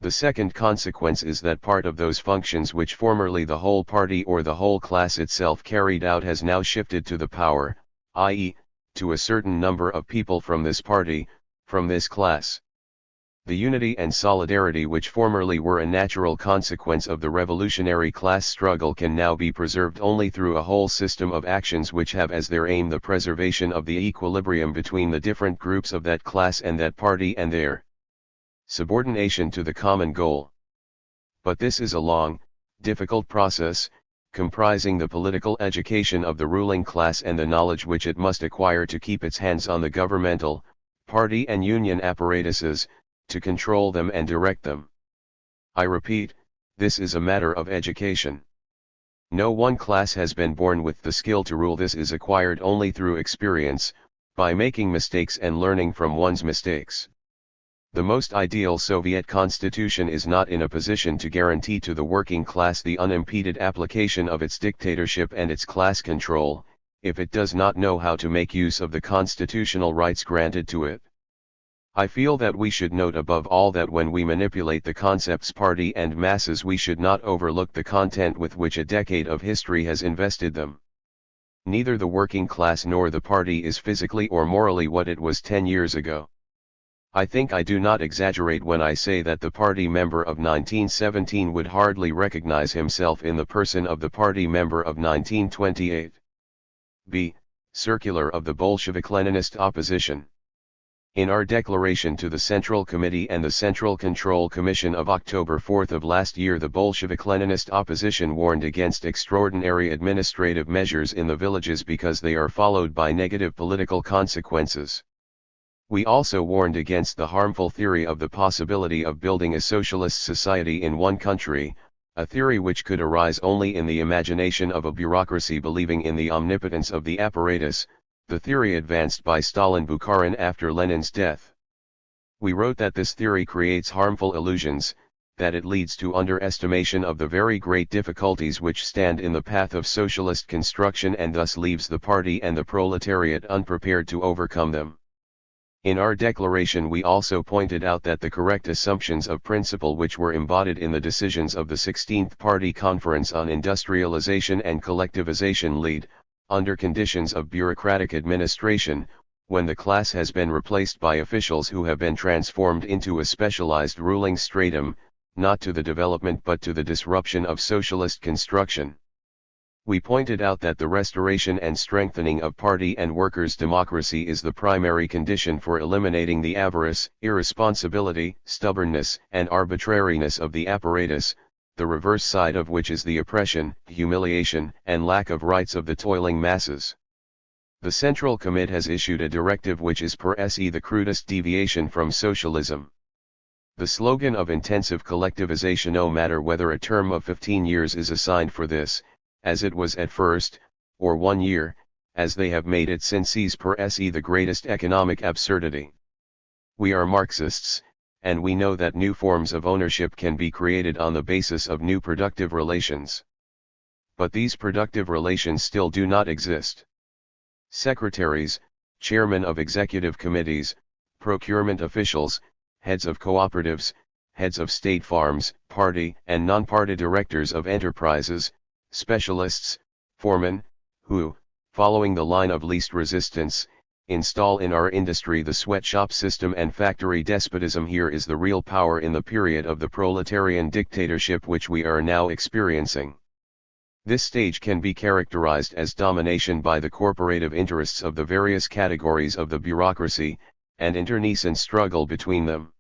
The second consequence is that part of those functions which formerly the whole party or the whole class itself carried out has now shifted to the power, i.e., to a certain number of people from this party, from this class. The unity and solidarity which formerly were a natural consequence of the revolutionary class struggle can now be preserved only through a whole system of actions which have as their aim the preservation of the equilibrium between the different groups of that class and that party and their subordination to the common goal. But this is a long, difficult process, comprising the political education of the ruling class and the knowledge which it must acquire to keep its hands on the governmental, party and union apparatuses, to control them and direct them. I repeat, this is a matter of education. No one class has been born with the skill to rule. This is acquired only through experience, by making mistakes and learning from one's mistakes. The most ideal Soviet constitution is not in a position to guarantee to the working class the unimpeded application of its dictatorship and its class control, if it does not know how to make use of the constitutional rights granted to it. I feel that we should note above all that when we manipulate the concepts party and masses we should not overlook the content with which a decade of history has invested them. Neither the working class nor the party is physically or morally what it was 10 years ago. I think I do not exaggerate when I say that the party member of 1917 would hardly recognize himself in the person of the party member of 1928. B. Circular of the Bolshevik-Leninist opposition. In our declaration to the Central Committee and the Central Control Commission of October 4 of last year, the Bolshevik-Leninist opposition warned against extraordinary administrative measures in the villages because they are followed by negative political consequences. We also warned against the harmful theory of the possibility of building a socialist society in one country, a theory which could arise only in the imagination of a bureaucracy believing in the omnipotence of the apparatus, the theory advanced by Stalin Bukharin after Lenin's death. We wrote that this theory creates harmful illusions, that it leads to underestimation of the very great difficulties which stand in the path of socialist construction and thus leaves the party and the proletariat unprepared to overcome them. In our declaration we also pointed out that the correct assumptions of principle which were embodied in the decisions of the 16th Party Conference on Industrialization and Collectivization lead, under conditions of bureaucratic administration, when the class has been replaced by officials who have been transformed into a specialized ruling stratum, not to the development but to the disruption of socialist construction. We pointed out that the restoration and strengthening of party and workers' democracy is the primary condition for eliminating the avarice, irresponsibility, stubbornness, and arbitrariness of the apparatus, the reverse side of which is the oppression, humiliation, and lack of rights of the toiling masses. The Central Committee has issued a directive which is per se the crudest deviation from socialism. The slogan of intensive collectivization, no matter whether a term of 15 years is assigned for this, as it was at first, or 1 year, as they have made it since, is per se the greatest economic absurdity. We are Marxists, and we know that new forms of ownership can be created on the basis of new productive relations. But these productive relations still do not exist. Secretaries, chairmen of executive committees, procurement officials, heads of cooperatives, heads of state farms, party and non-party directors of enterprises, specialists, foremen, who, following the line of least resistance, install in our industry the sweatshop system and factory despotism. Here is the real power in the period of the proletarian dictatorship which we are now experiencing. This stage can be characterized as domination by the corporative interests of the various categories of the bureaucracy, and internecine struggle between them.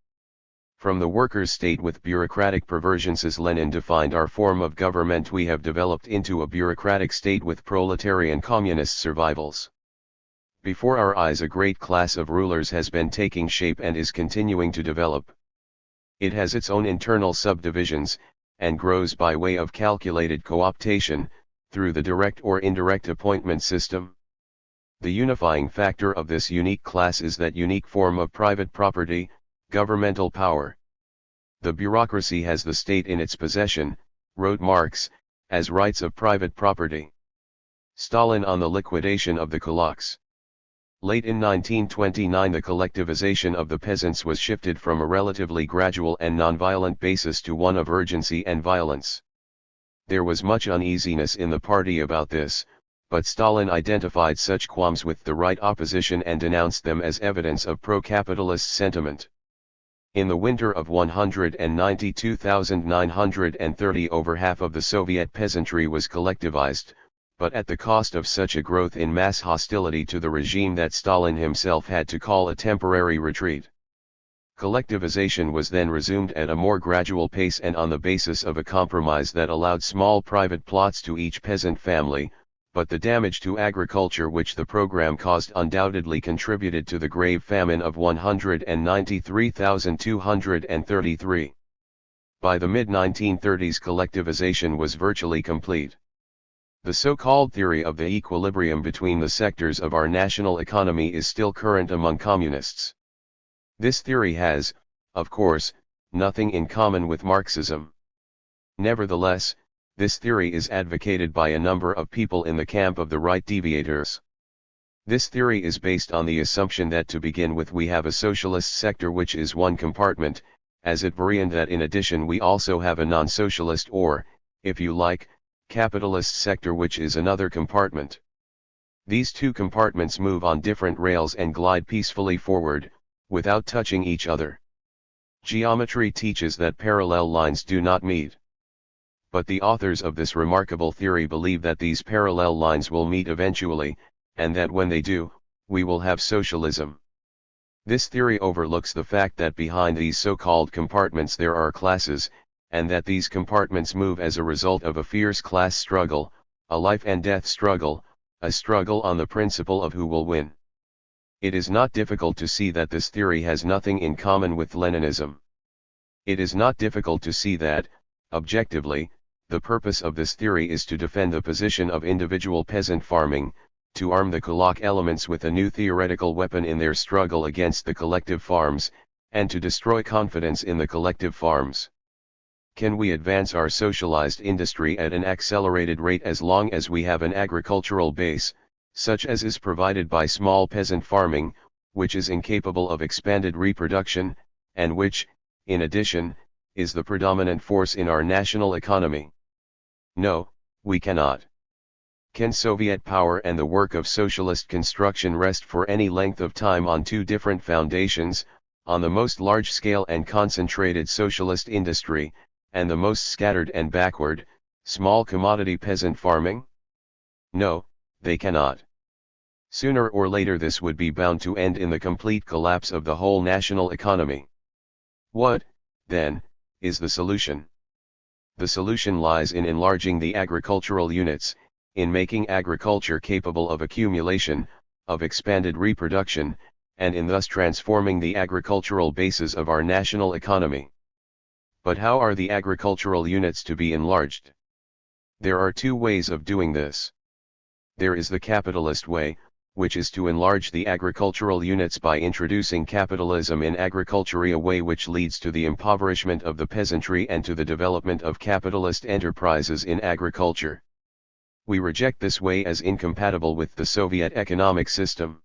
From the workers' state with bureaucratic perversions as Lenin defined our form of government, we have developed into a bureaucratic state with proletarian communist survivals. Before our eyes a great class of rulers has been taking shape and is continuing to develop. It has its own internal subdivisions, and grows by way of calculated co-optation, through the direct or indirect appointment system. The unifying factor of this unique class is that unique form of private property, governmental power. The bureaucracy has the state in its possession, wrote Marx, as rights of private property. Stalin on the liquidation of the kulaks. Late in 1929 the collectivization of the peasants was shifted from a relatively gradual and nonviolent basis to one of urgency and violence. There was much uneasiness in the party about this, but Stalin identified such qualms with the right opposition and denounced them as evidence of pro-capitalist sentiment. In the winter of 192,930 over half of the Soviet peasantry was collectivized, but at the cost of such a growth in mass hostility to the regime that Stalin himself had to call a temporary retreat. Collectivization was then resumed at a more gradual pace and on the basis of a compromise that allowed small private plots to each peasant family, but the damage to agriculture which the program caused undoubtedly contributed to the grave famine of 193,233. By the mid-1930s collectivization was virtually complete. The so-called theory of the equilibrium between the sectors of our national economy is still current among communists. This theory has, of course, nothing in common with Marxism. Nevertheless, this theory is advocated by a number of people in the camp of the right deviators. This theory is based on the assumption that to begin with we have a socialist sector which is one compartment, as it were, and that in addition we also have a non-socialist or, if you like, capitalist sector which is another compartment. These two compartments move on different rails and glide peacefully forward, without touching each other. Geometry teaches that parallel lines do not meet. But the authors of this remarkable theory believe that these parallel lines will meet eventually, and that when they do, we will have socialism. This theory overlooks the fact that behind these so-called compartments there are classes, and that these compartments move as a result of a fierce class struggle, a life and death struggle, a struggle on the principle of who will win. It is not difficult to see that this theory has nothing in common with Leninism. It is not difficult to see that, objectively, the purpose of this theory is to defend the position of individual peasant farming, to arm the kulak elements with a new theoretical weapon in their struggle against the collective farms, and to destroy confidence in the collective farms. Can we advance our socialized industry at an accelerated rate as long as we have an agricultural base, such as is provided by small peasant farming, which is incapable of expanded reproduction, and which, in addition, is the predominant force in our national economy? No, we cannot. Can Soviet power and the work of socialist construction rest for any length of time on two different foundations, on the most large-scale and concentrated socialist industry, and the most scattered and backward, small commodity peasant farming? No, they cannot. Sooner or later this would be bound to end in the complete collapse of the whole national economy. What, then, is the solution? The solution lies in enlarging the agricultural units, in making agriculture capable of accumulation, of expanded reproduction, and in thus transforming the agricultural bases of our national economy. But how are the agricultural units to be enlarged? There are two ways of doing this. There is the capitalist way, which is to enlarge the agricultural units by introducing capitalism in agriculture, a way which leads to the impoverishment of the peasantry and to the development of capitalist enterprises in agriculture. We reject this way as incompatible with the Soviet economic system.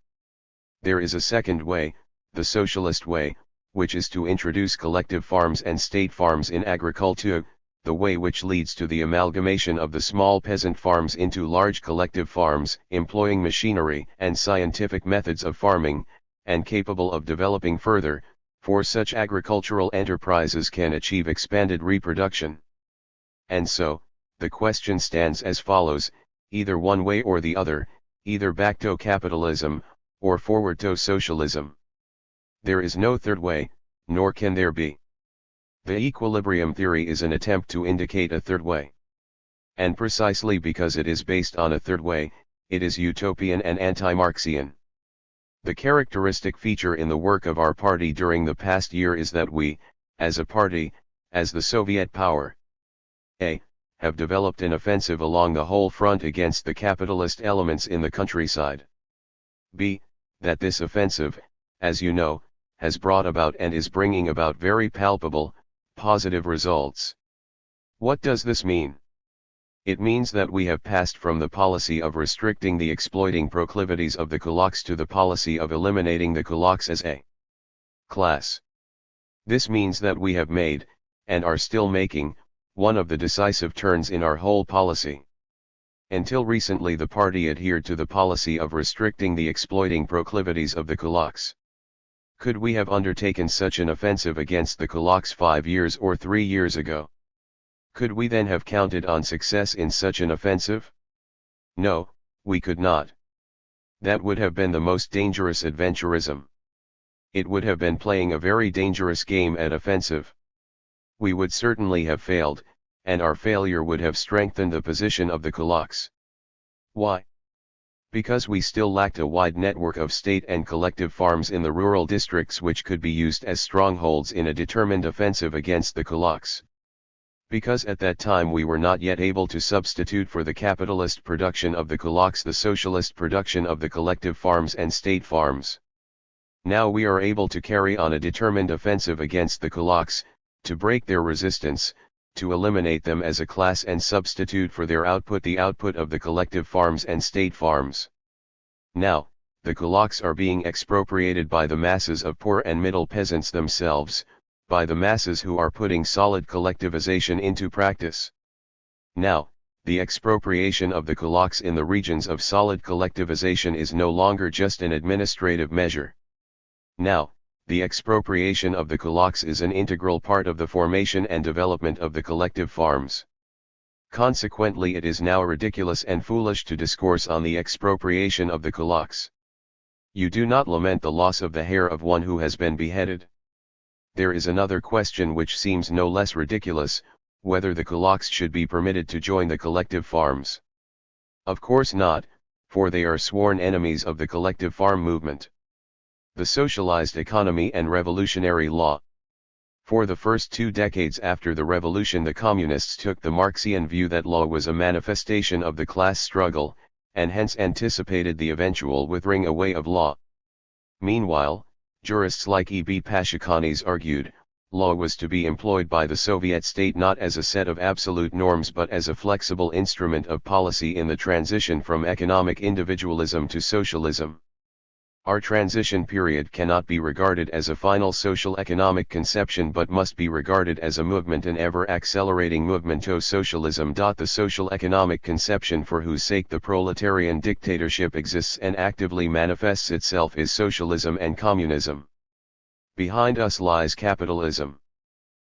There is a second way, the socialist way, which is to introduce collective farms and state farms in agriculture, the way which leads to the amalgamation of the small peasant farms into large collective farms, employing machinery and scientific methods of farming, and capable of developing further, for such agricultural enterprises can achieve expanded reproduction. And so, the question stands as follows: either one way or the other, either back to capitalism, or forward to socialism. There is no third way, nor can there be. The equilibrium theory is an attempt to indicate a third way. And precisely because it is based on a third way, it is utopian and anti-Marxian. The characteristic feature in the work of our party during the past year is that we, as a party, as the Soviet power, a. have developed an offensive along the whole front against the capitalist elements in the countryside. b. that this offensive, as you know, has brought about and is bringing about very palpable, positive results. What does this mean? It means that we have passed from the policy of restricting the exploiting proclivities of the kulaks to the policy of eliminating the kulaks as a class. This means that we have made, and are still making, one of the decisive turns in our whole policy. Until recently the party adhered to the policy of restricting the exploiting proclivities of the kulaks. Could we have undertaken such an offensive against the kulaks 5 years or 3 years ago? Could we then have counted on success in such an offensive? No, we could not. That would have been the most dangerous adventurism. It would have been playing a very dangerous game at offensive. We would certainly have failed, and our failure would have strengthened the position of the kulaks. Why? Because we still lacked a wide network of state and collective farms in the rural districts which could be used as strongholds in a determined offensive against the kulaks. Because at that time we were not yet able to substitute for the capitalist production of the kulaks the socialist production of the collective farms and state farms. Now we are able to carry on a determined offensive against the kulaks, to break their resistance, to eliminate them as a class and substitute for their output the output of the collective farms and state farms. Now, the kulaks are being expropriated by the masses of poor and middle peasants themselves, by the masses who are putting solid collectivization into practice. Now, the expropriation of the kulaks in the regions of solid collectivization is no longer just an administrative measure. Now, the expropriation of the kulaks is an integral part of the formation and development of the collective farms. Consequently, it is now ridiculous and foolish to discourse on the expropriation of the kulaks. You do not lament the loss of the hair of one who has been beheaded. There is another question which seems no less ridiculous, whether the kulaks should be permitted to join the collective farms. Of course not, for they are sworn enemies of the collective farm movement. The socialized economy and revolutionary law. For the first 2 decades after the revolution the communists took the Marxian view that law was a manifestation of the class struggle, and hence anticipated the eventual withering away of law. Meanwhile, jurists like E.B. Pashukanis argued, law was to be employed by the Soviet state not as a set of absolute norms but as a flexible instrument of policy in the transition from economic individualism to socialism. Our transition period cannot be regarded as a final social economic conception but must be regarded as a movement, an ever-accelerating movement to socialism. The social economic conception for whose sake the proletarian dictatorship exists and actively manifests itself is socialism and communism. Behind us lies capitalism.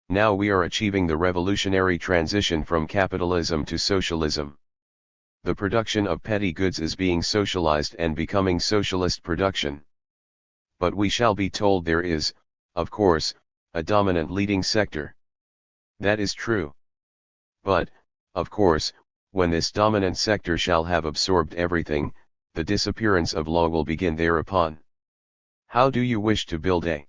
Now we are achieving the revolutionary transition from capitalism to socialism. The production of petty goods is being socialized and becoming socialist production. But we shall be told there is, of course, a dominant leading sector. That is true. But, of course, when this dominant sector shall have absorbed everything, the disappearance of law will begin thereupon. How do you wish to build a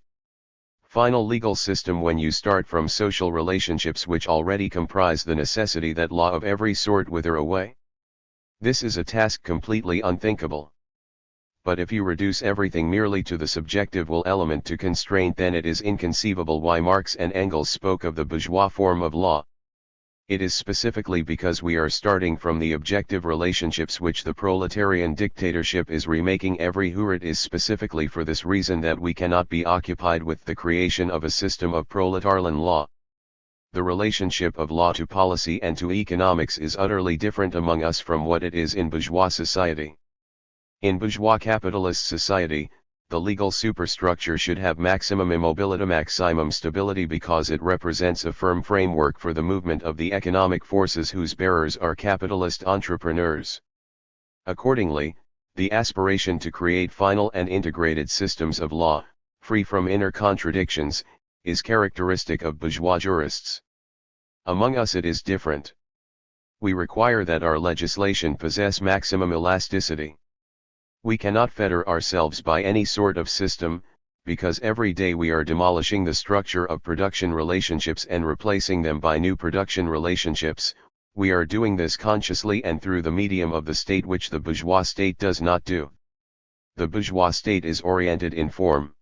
final legal system when you start from social relationships which already comprise the necessity that law of every sort wither away? This is a task completely unthinkable. But if you reduce everything merely to the subjective will element to constraint, then it is inconceivable why Marx and Engels spoke of the bourgeois form of law. It is specifically because we are starting from the objective relationships which the proletarian dictatorship is remaking every who. It is specifically for this reason that we cannot be occupied with the creation of a system of proletarian law. The relationship of law to policy and to economics is utterly different among us from what it is in bourgeois society. In bourgeois capitalist society, the legal superstructure should have maximum immobility, maximum stability, because it represents a firm framework for the movement of the economic forces whose bearers are capitalist entrepreneurs. Accordingly, the aspiration to create final and integrated systems of law, free from inner contradictions, is characteristic of bourgeois jurists. Among us it is different. We require that our legislation possess maximum elasticity. We cannot fetter ourselves by any sort of system, because every day we are demolishing the structure of production relationships and replacing them by new production relationships. We are doing this consciously and through the medium of the state, which the bourgeois state does not do. The bourgeois state is oriented in form.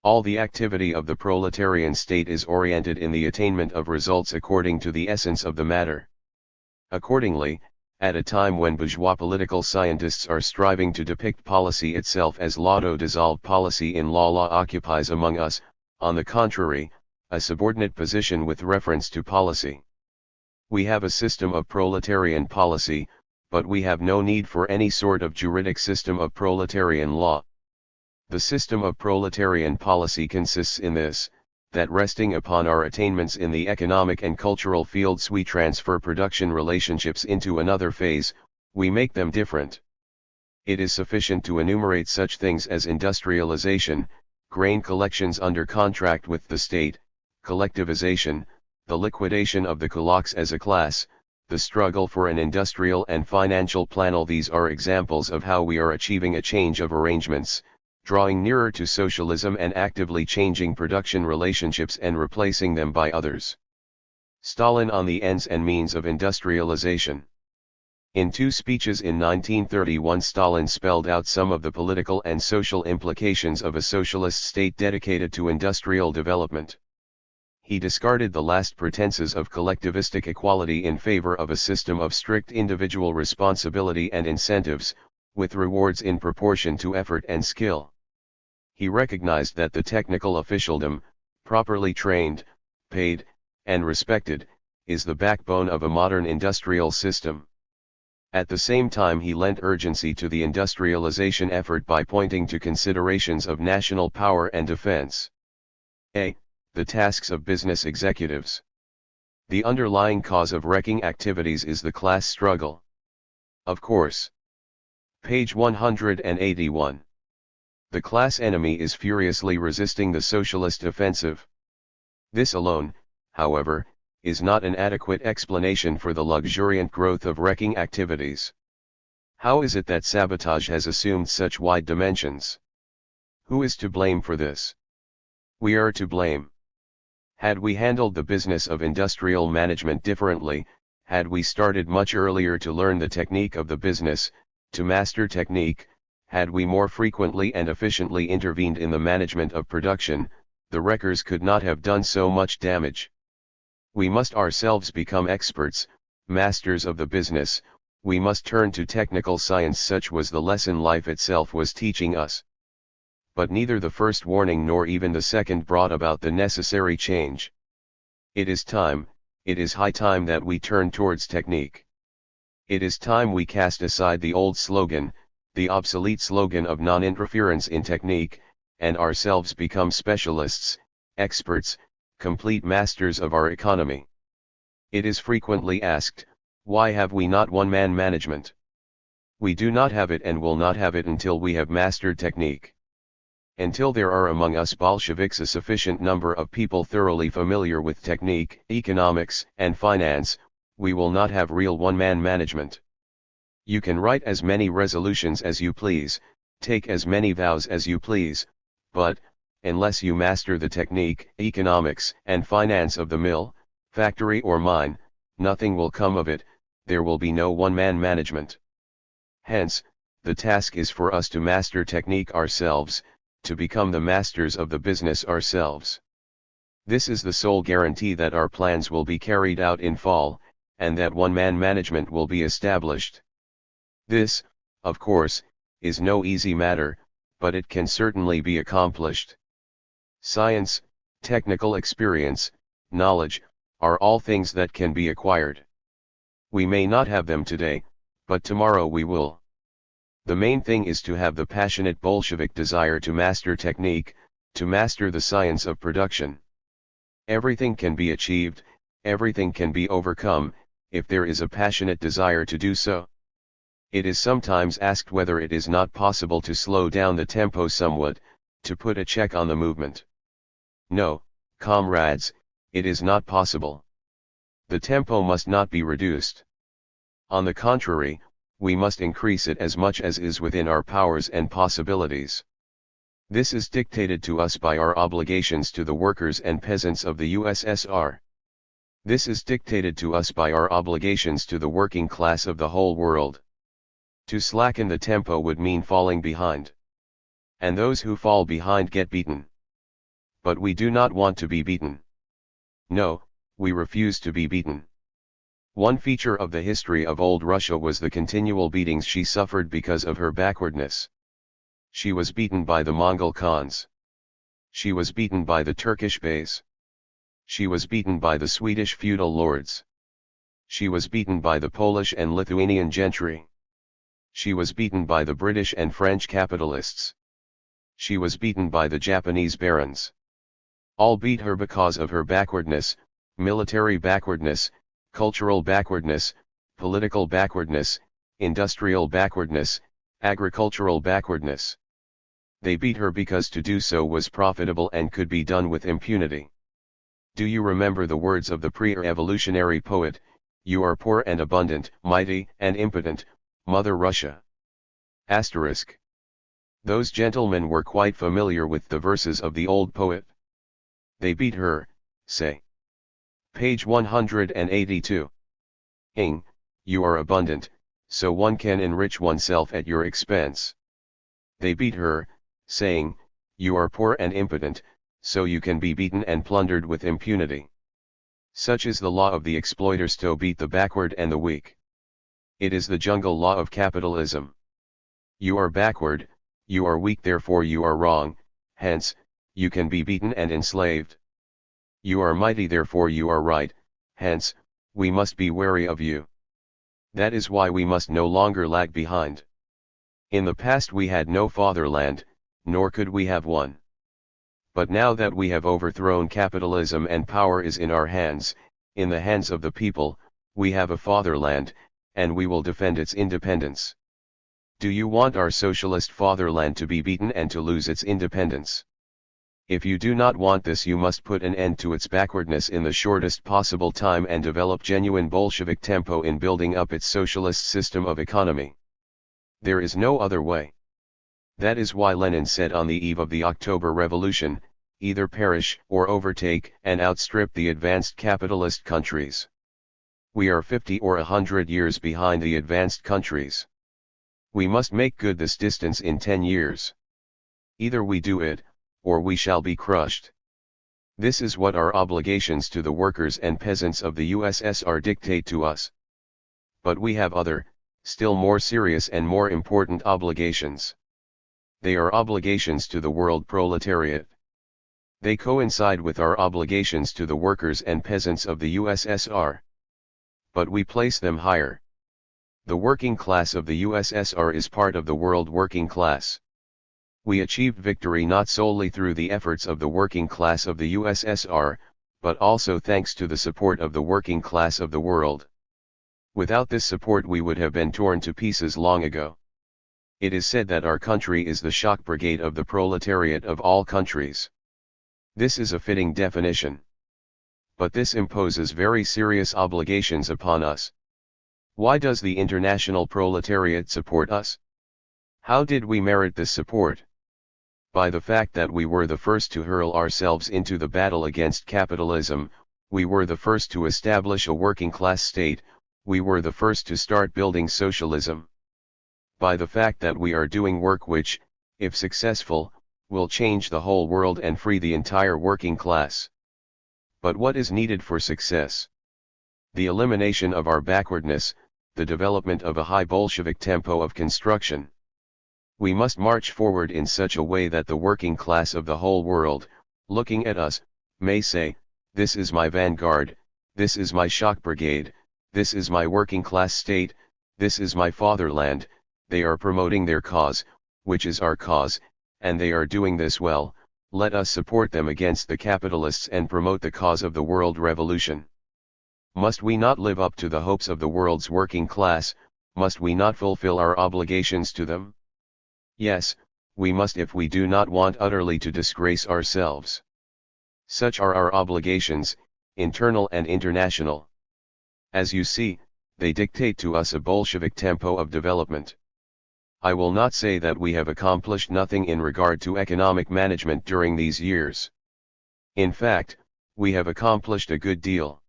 All the activity of the proletarian state is oriented in the attainment of results according to the essence of the matter. Accordingly, at a time when bourgeois political scientists are striving to depict policy itself as law-dissolved policy in law occupies among us, on the contrary, a subordinate position with reference to policy. We have a system of proletarian policy, but we have no need for any sort of juridic system of proletarian law. The system of proletarian policy consists in this, that resting upon our attainments in the economic and cultural fields we transfer production relationships into another phase, we make them different. It is sufficient to enumerate such things as industrialization, grain collections under contract with the state, collectivization, the liquidation of the kulaks as a class, the struggle for an industrial and financial plan. These are examples of how we are achieving a change of arrangements, drawing nearer to socialism and actively changing production relationships and replacing them by others. Stalin on the ends and means of industrialization. In two speeches in 1931, Stalin spelled out some of the political and social implications of a socialist state dedicated to industrial development. He discarded the last pretenses of collectivistic equality in favor of a system of strict individual responsibility and incentives, with rewards in proportion to effort and skill. He recognized that the technical officialdom, properly trained, paid, and respected, is the backbone of a modern industrial system. At the same time, he lent urgency to the industrialization effort by pointing to considerations of national power and defense. A. The tasks of business executives. The underlying cause of wrecking activities is the class struggle. Of course. Page 181. The class enemy is furiously resisting the socialist offensive. This alone, however, is not an adequate explanation for the luxuriant growth of wrecking activities. How is it that sabotage has assumed such wide dimensions? Who is to blame for this? We are to blame. Had we handled the business of industrial management differently, had we started much earlier to learn the technique of the business, to master technique, had we more frequently and efficiently intervened in the management of production, the wreckers could not have done so much damage. We must ourselves become experts, masters of the business. We must turn to technical science. Such was the lesson life itself was teaching us. But neither the first warning nor even the second brought about the necessary change. It is high time that we turn towards technique. It is time we cast aside the old slogan, the obsolete slogan of non-interference in technique, and ourselves become specialists, experts, complete masters of our economy. It is frequently asked, why have we not one-man management? We do not have it and will not have it until we have mastered technique. Until there are among us Bolsheviks a sufficient number of people thoroughly familiar with technique, economics, and finance, we will not have real one-man management. You can write as many resolutions as you please, take as many vows as you please, but, unless you master the technique, economics, and finance of the mill, factory or mine, nothing will come of it. There will be no one-man management. Hence, the task is for us to master technique ourselves, to become the masters of the business ourselves. This is the sole guarantee that our plans will be carried out in fall, and that one-man management will be established. This, of course, is no easy matter, but it can certainly be accomplished. Science, technical experience, knowledge, are all things that can be acquired. We may not have them today, but tomorrow we will. The main thing is to have the passionate Bolshevik desire to master technique, to master the science of production. Everything can be achieved, everything can be overcome, if there is a passionate desire to do so. It is sometimes asked whether it is not possible to slow down the tempo somewhat, to put a check on the movement. No, comrades, it is not possible. The tempo must not be reduced. On the contrary, we must increase it as much as is within our powers and possibilities. This is dictated to us by our obligations to the workers and peasants of the USSR. This is dictated to us by our obligations to the working class of the whole world. To slacken the tempo would mean falling behind. And those who fall behind get beaten. But we do not want to be beaten. No, we refuse to be beaten. One feature of the history of old Russia was the continual beatings she suffered because of her backwardness. She was beaten by the Mongol Khans. She was beaten by the Turkish Beys. She was beaten by the Swedish feudal lords. She was beaten by the Polish and Lithuanian gentry. She was beaten by the British and French capitalists. She was beaten by the Japanese barons. All beat her because of her backwardness, military backwardness, cultural backwardness, political backwardness, industrial backwardness, agricultural backwardness. They beat her because to do so was profitable and could be done with impunity. Do you remember the words of the pre-evolutionary poet, "You are poor and abundant, mighty and impotent, Mother Russia"? Asterisk. Those gentlemen were quite familiar with the verses of the old poet. They beat her, say. Page 182. You are abundant, so one can enrich oneself at your expense. They beat her, saying, you are poor and impotent, so you can be beaten and plundered with impunity. Such is the law of the exploiters to beat the backward and the weak. It is the jungle law of capitalism. You are backward, you are weak, therefore you are wrong, hence, you can be beaten and enslaved. You are mighty, therefore you are right, hence, we must be wary of you. That is why we must no longer lag behind. In the past we had no fatherland, nor could we have one. But now that we have overthrown capitalism and power is in our hands, in the hands of the people, we have a fatherland, and we will defend its independence. Do you want our socialist fatherland to be beaten and to lose its independence? If you do not want this, you must put an end to its backwardness in the shortest possible time and develop genuine Bolshevik tempo in building up its socialist system of economy. There is no other way. That is why Lenin said on the eve of the October Revolution, either perish or overtake and outstrip the advanced capitalist countries. We are 50 or 100 years behind the advanced countries. We must make good this distance in 10 years. Either we do it, or we shall be crushed. This is what our obligations to the workers and peasants of the USSR dictate to us. But we have other, still more serious and more important obligations. They are obligations to the world proletariat. They coincide with our obligations to the workers and peasants of the USSR. But we place them higher. The working class of the USSR is part of the world working class. We achieved victory not solely through the efforts of the working class of the USSR, but also thanks to the support of the working class of the world. Without this support we would have been torn to pieces long ago. It is said that our country is the shock brigade of the proletariat of all countries. This is a fitting definition. But this imposes very serious obligations upon us. Why does the international proletariat support us? How did we merit this support? By the fact that we were the first to hurl ourselves into the battle against capitalism, we were the first to establish a working class state, we were the first to start building socialism. By the fact that we are doing work which, if successful, will change the whole world and free the entire working class. But what is needed for success? The elimination of our backwardness, the development of a high Bolshevik tempo of construction. We must march forward in such a way that the working class of the whole world, looking at us, may say, this is my vanguard, this is my shock brigade, this is my working class state, this is my fatherland. They are promoting their cause, which is our cause, and they are doing this well. Let us support them against the capitalists and promote the cause of the world revolution. Must we not live up to the hopes of the world's working class? Must we not fulfill our obligations to them? Yes, we must if we do not want utterly to disgrace ourselves. Such are our obligations, internal and international. As you see, they dictate to us a Bolshevik tempo of development. I will not say that we have accomplished nothing in regard to economic management during these years. In fact, we have accomplished a good deal.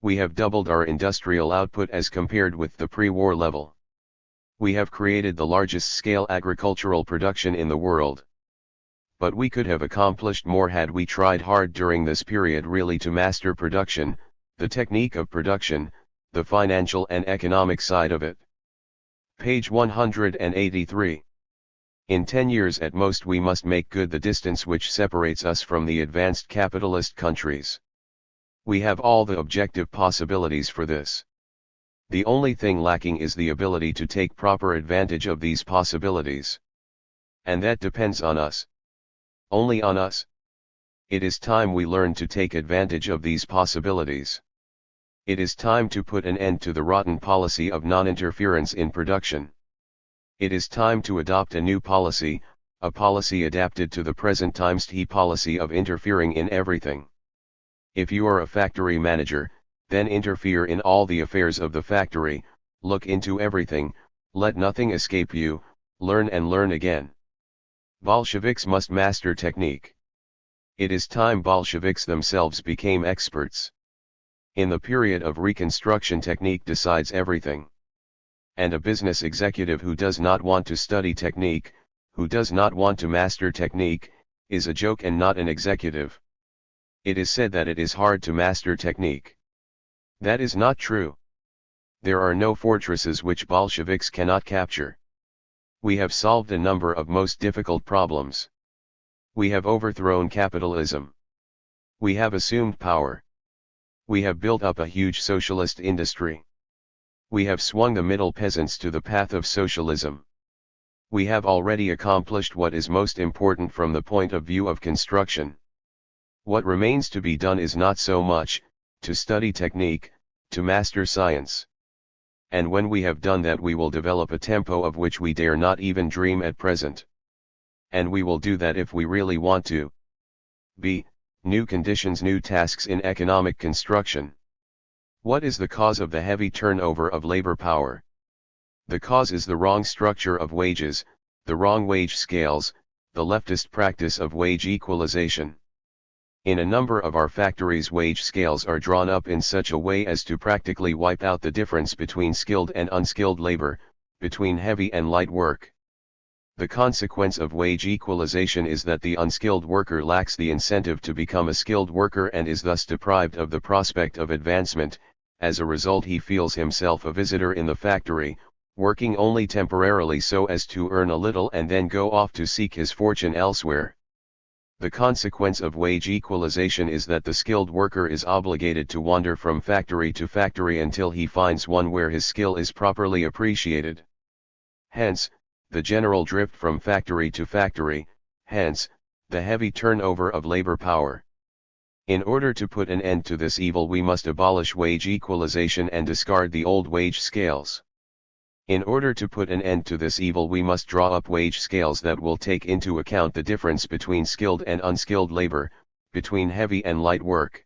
We have doubled our industrial output as compared with the pre-war level. We have created the largest scale agricultural production in the world. But we could have accomplished more had we tried hard during this period really to master production, the technique of production, the financial and economic side of it. Page 183. In 10 years at most we must make good the distance which separates us from the advanced capitalist countries. We have all the objective possibilities for this. The only thing lacking is the ability to take proper advantage of these possibilities. And that depends on us. Only on us. It is time we learn to take advantage of these possibilities. It is time to put an end to the rotten policy of non-interference in production. It is time to adopt a new policy, a policy adapted to the present times policy of interfering in everything. If you are a factory manager, then interfere in all the affairs of the factory, look into everything, let nothing escape you, learn and learn again. Bolsheviks must master technique. It is time Bolsheviks themselves became experts. In the period of Reconstruction, technique decides everything. And a business executive who does not want to study technique, who does not want to master technique, is a joke and not an executive. It is said that it is hard to master technique. That is not true. There are no fortresses which Bolsheviks cannot capture. We have solved a number of most difficult problems. We have overthrown capitalism. We have assumed power. We have built up a huge socialist industry. We have swung the middle peasants to the path of socialism. We have already accomplished what is most important from the point of view of construction. What remains to be done is not so much, to study technique, to master science. And when we have done that we will develop a tempo of which we dare not even dream at present. And we will do that if we really want to. B. New conditions, new tasks in economic construction. What is the cause of the heavy turnover of labor power? The cause is the wrong structure of wages, the wrong wage scales, the leftist practice of wage equalization. In a number of our factories wage scales are drawn up in such a way as to practically wipe out the difference between skilled and unskilled labor, between heavy and light work. The consequence of wage equalization is that the unskilled worker lacks the incentive to become a skilled worker and is thus deprived of the prospect of advancement. As a result, he feels himself a visitor in the factory, working only temporarily so as to earn a little and then go off to seek his fortune elsewhere. The consequence of wage equalization is that the skilled worker is obligated to wander from factory to factory until he finds one where his skill is properly appreciated. Hence, the general drift from factory to factory, hence, the heavy turnover of labor power. In order to put an end to this evil we must abolish wage equalization and discard the old wage scales. In order to put an end to this evil we must draw up wage scales that will take into account the difference between skilled and unskilled labor, between heavy and light work.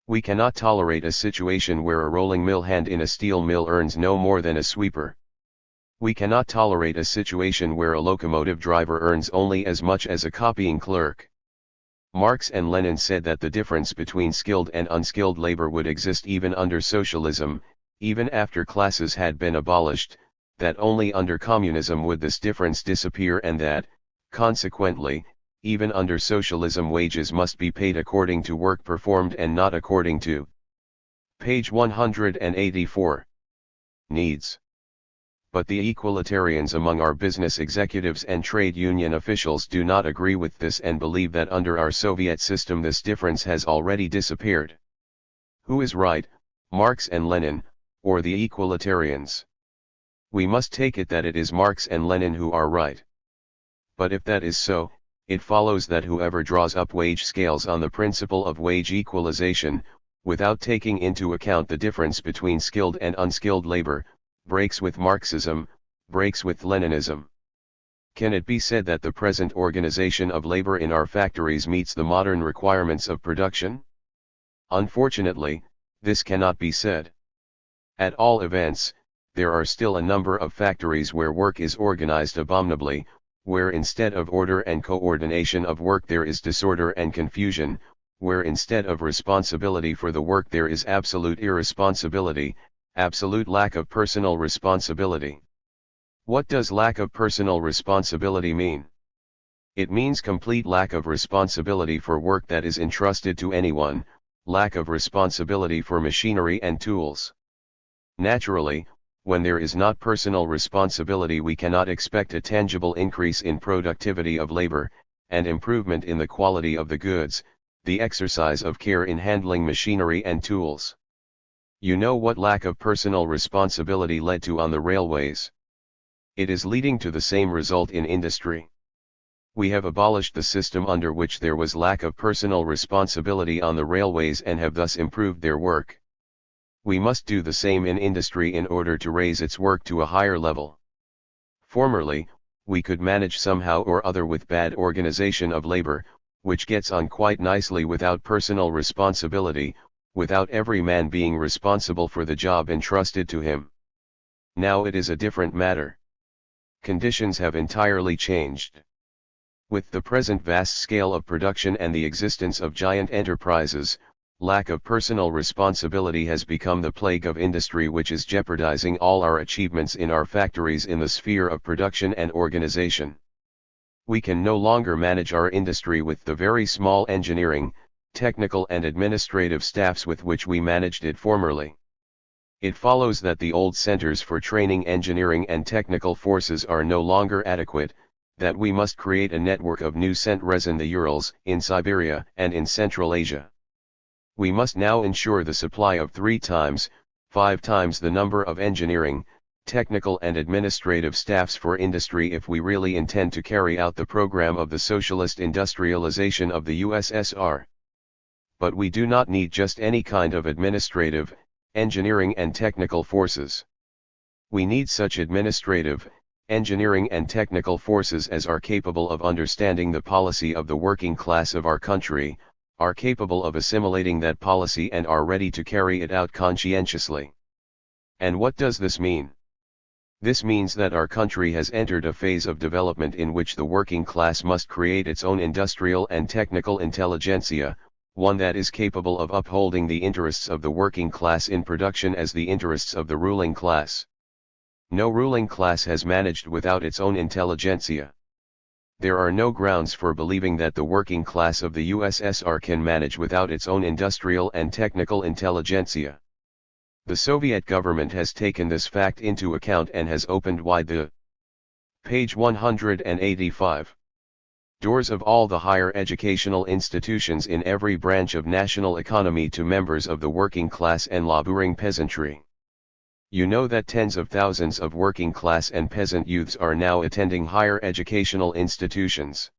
We cannot tolerate a situation where a rolling mill hand in a steel mill earns no more than a sweeper. We cannot tolerate a situation where a locomotive driver earns only as much as a copying clerk. Marx and Lenin said that the difference between skilled and unskilled labor would exist even under socialism, even after classes had been abolished, that only under communism would this difference disappear and that, consequently, even under socialism wages must be paid according to work performed and not according to. Page 184. Needs. But the equalitarians among our business executives and trade union officials do not agree with this and believe that under our Soviet system this difference has already disappeared. Who is right, Marx and Lenin, or the equalitarians? We must take it that it is Marx and Lenin who are right. But if that is so, it follows that whoever draws up wage scales on the principle of wage equalization, without taking into account the difference between skilled and unskilled labor, breaks with Marxism, breaks with Leninism. Can it be said that the present organization of labor in our factories meets the modern requirements of production? Unfortunately, this cannot be said. At all events, there are still a number of factories where work is organized abominably, where instead of order and coordination of work there is disorder and confusion, where instead of responsibility for the work there is absolute irresponsibility, absolute lack of personal responsibility. What does lack of personal responsibility mean? It means complete lack of responsibility for work that is entrusted to anyone, lack of responsibility for machinery and tools. Naturally, when there is not personal responsibility, we cannot expect a tangible increase in productivity of labor, and improvement in the quality of the goods, the exercise of care in handling machinery and tools. You know what lack of personal responsibility led to on the railways. It is leading to the same result in industry. We have abolished the system under which there was lack of personal responsibility on the railways and have thus improved their work. We must do the same in industry in order to raise its work to a higher level. Formerly, we could manage somehow or other with bad organization of labor, which gets on quite nicely without personal responsibility, without every man being responsible for the job entrusted to him. Now it is a different matter. Conditions have entirely changed. With the present vast scale of production and the existence of giant enterprises, lack of personal responsibility has become the plague of industry, which is jeopardizing all our achievements in our factories in the sphere of production and organization. We can no longer manage our industry with the very small engineering, technical and administrative staffs with which we managed it formerly. It follows that the old centers for training engineering and technical forces are no longer adequate, that we must create a network of new centres in the Urals, in Siberia, and in Central Asia. We must now ensure the supply of 3 times, 5 times the number of engineering, technical and administrative staffs for industry if we really intend to carry out the program of the socialist industrialization of the USSR. But we do not need just any kind of administrative, engineering and technical forces. We need such administrative, engineering and technical forces as are capable of understanding the policy of the working class of our country, are capable of assimilating that policy and are ready to carry it out conscientiously. And what does this mean? This means that our country has entered a phase of development in which the working class must create its own industrial and technical intelligentsia, one that is capable of upholding the interests of the working class in production as the interests of the ruling class. No ruling class has managed without its own intelligentsia. There are no grounds for believing that the working class of the USSR can manage without its own industrial and technical intelligentsia. The Soviet government has taken this fact into account and has opened wide the page 185 doors of all the higher educational institutions in every branch of national economy to members of the working class and laboring peasantry. You know that tens of thousands of working class and peasant youths are now attending higher educational institutions.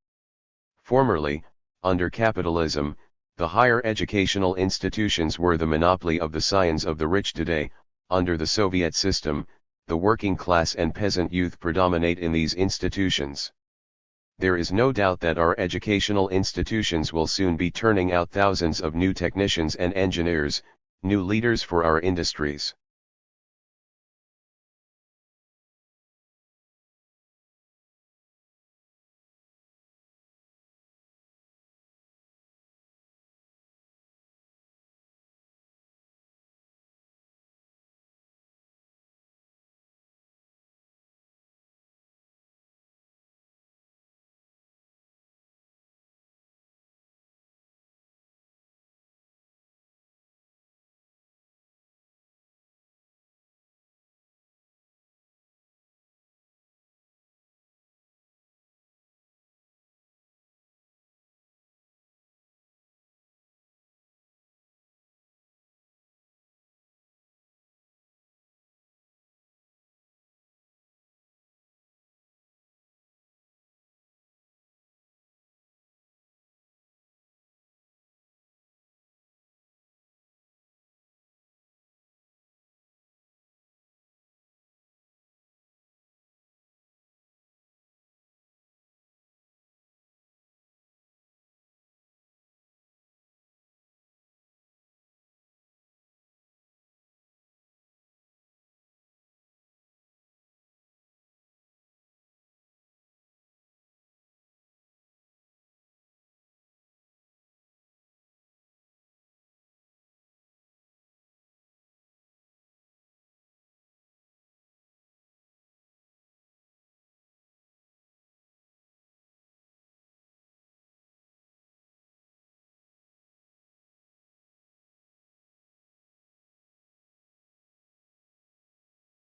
Formerly, under capitalism, the higher educational institutions were the monopoly of the scions of the rich. Today, under the Soviet system, the working class and peasant youth predominate in these institutions. There is no doubt that our educational institutions will soon be turning out thousands of new technicians and engineers, new leaders for our industries.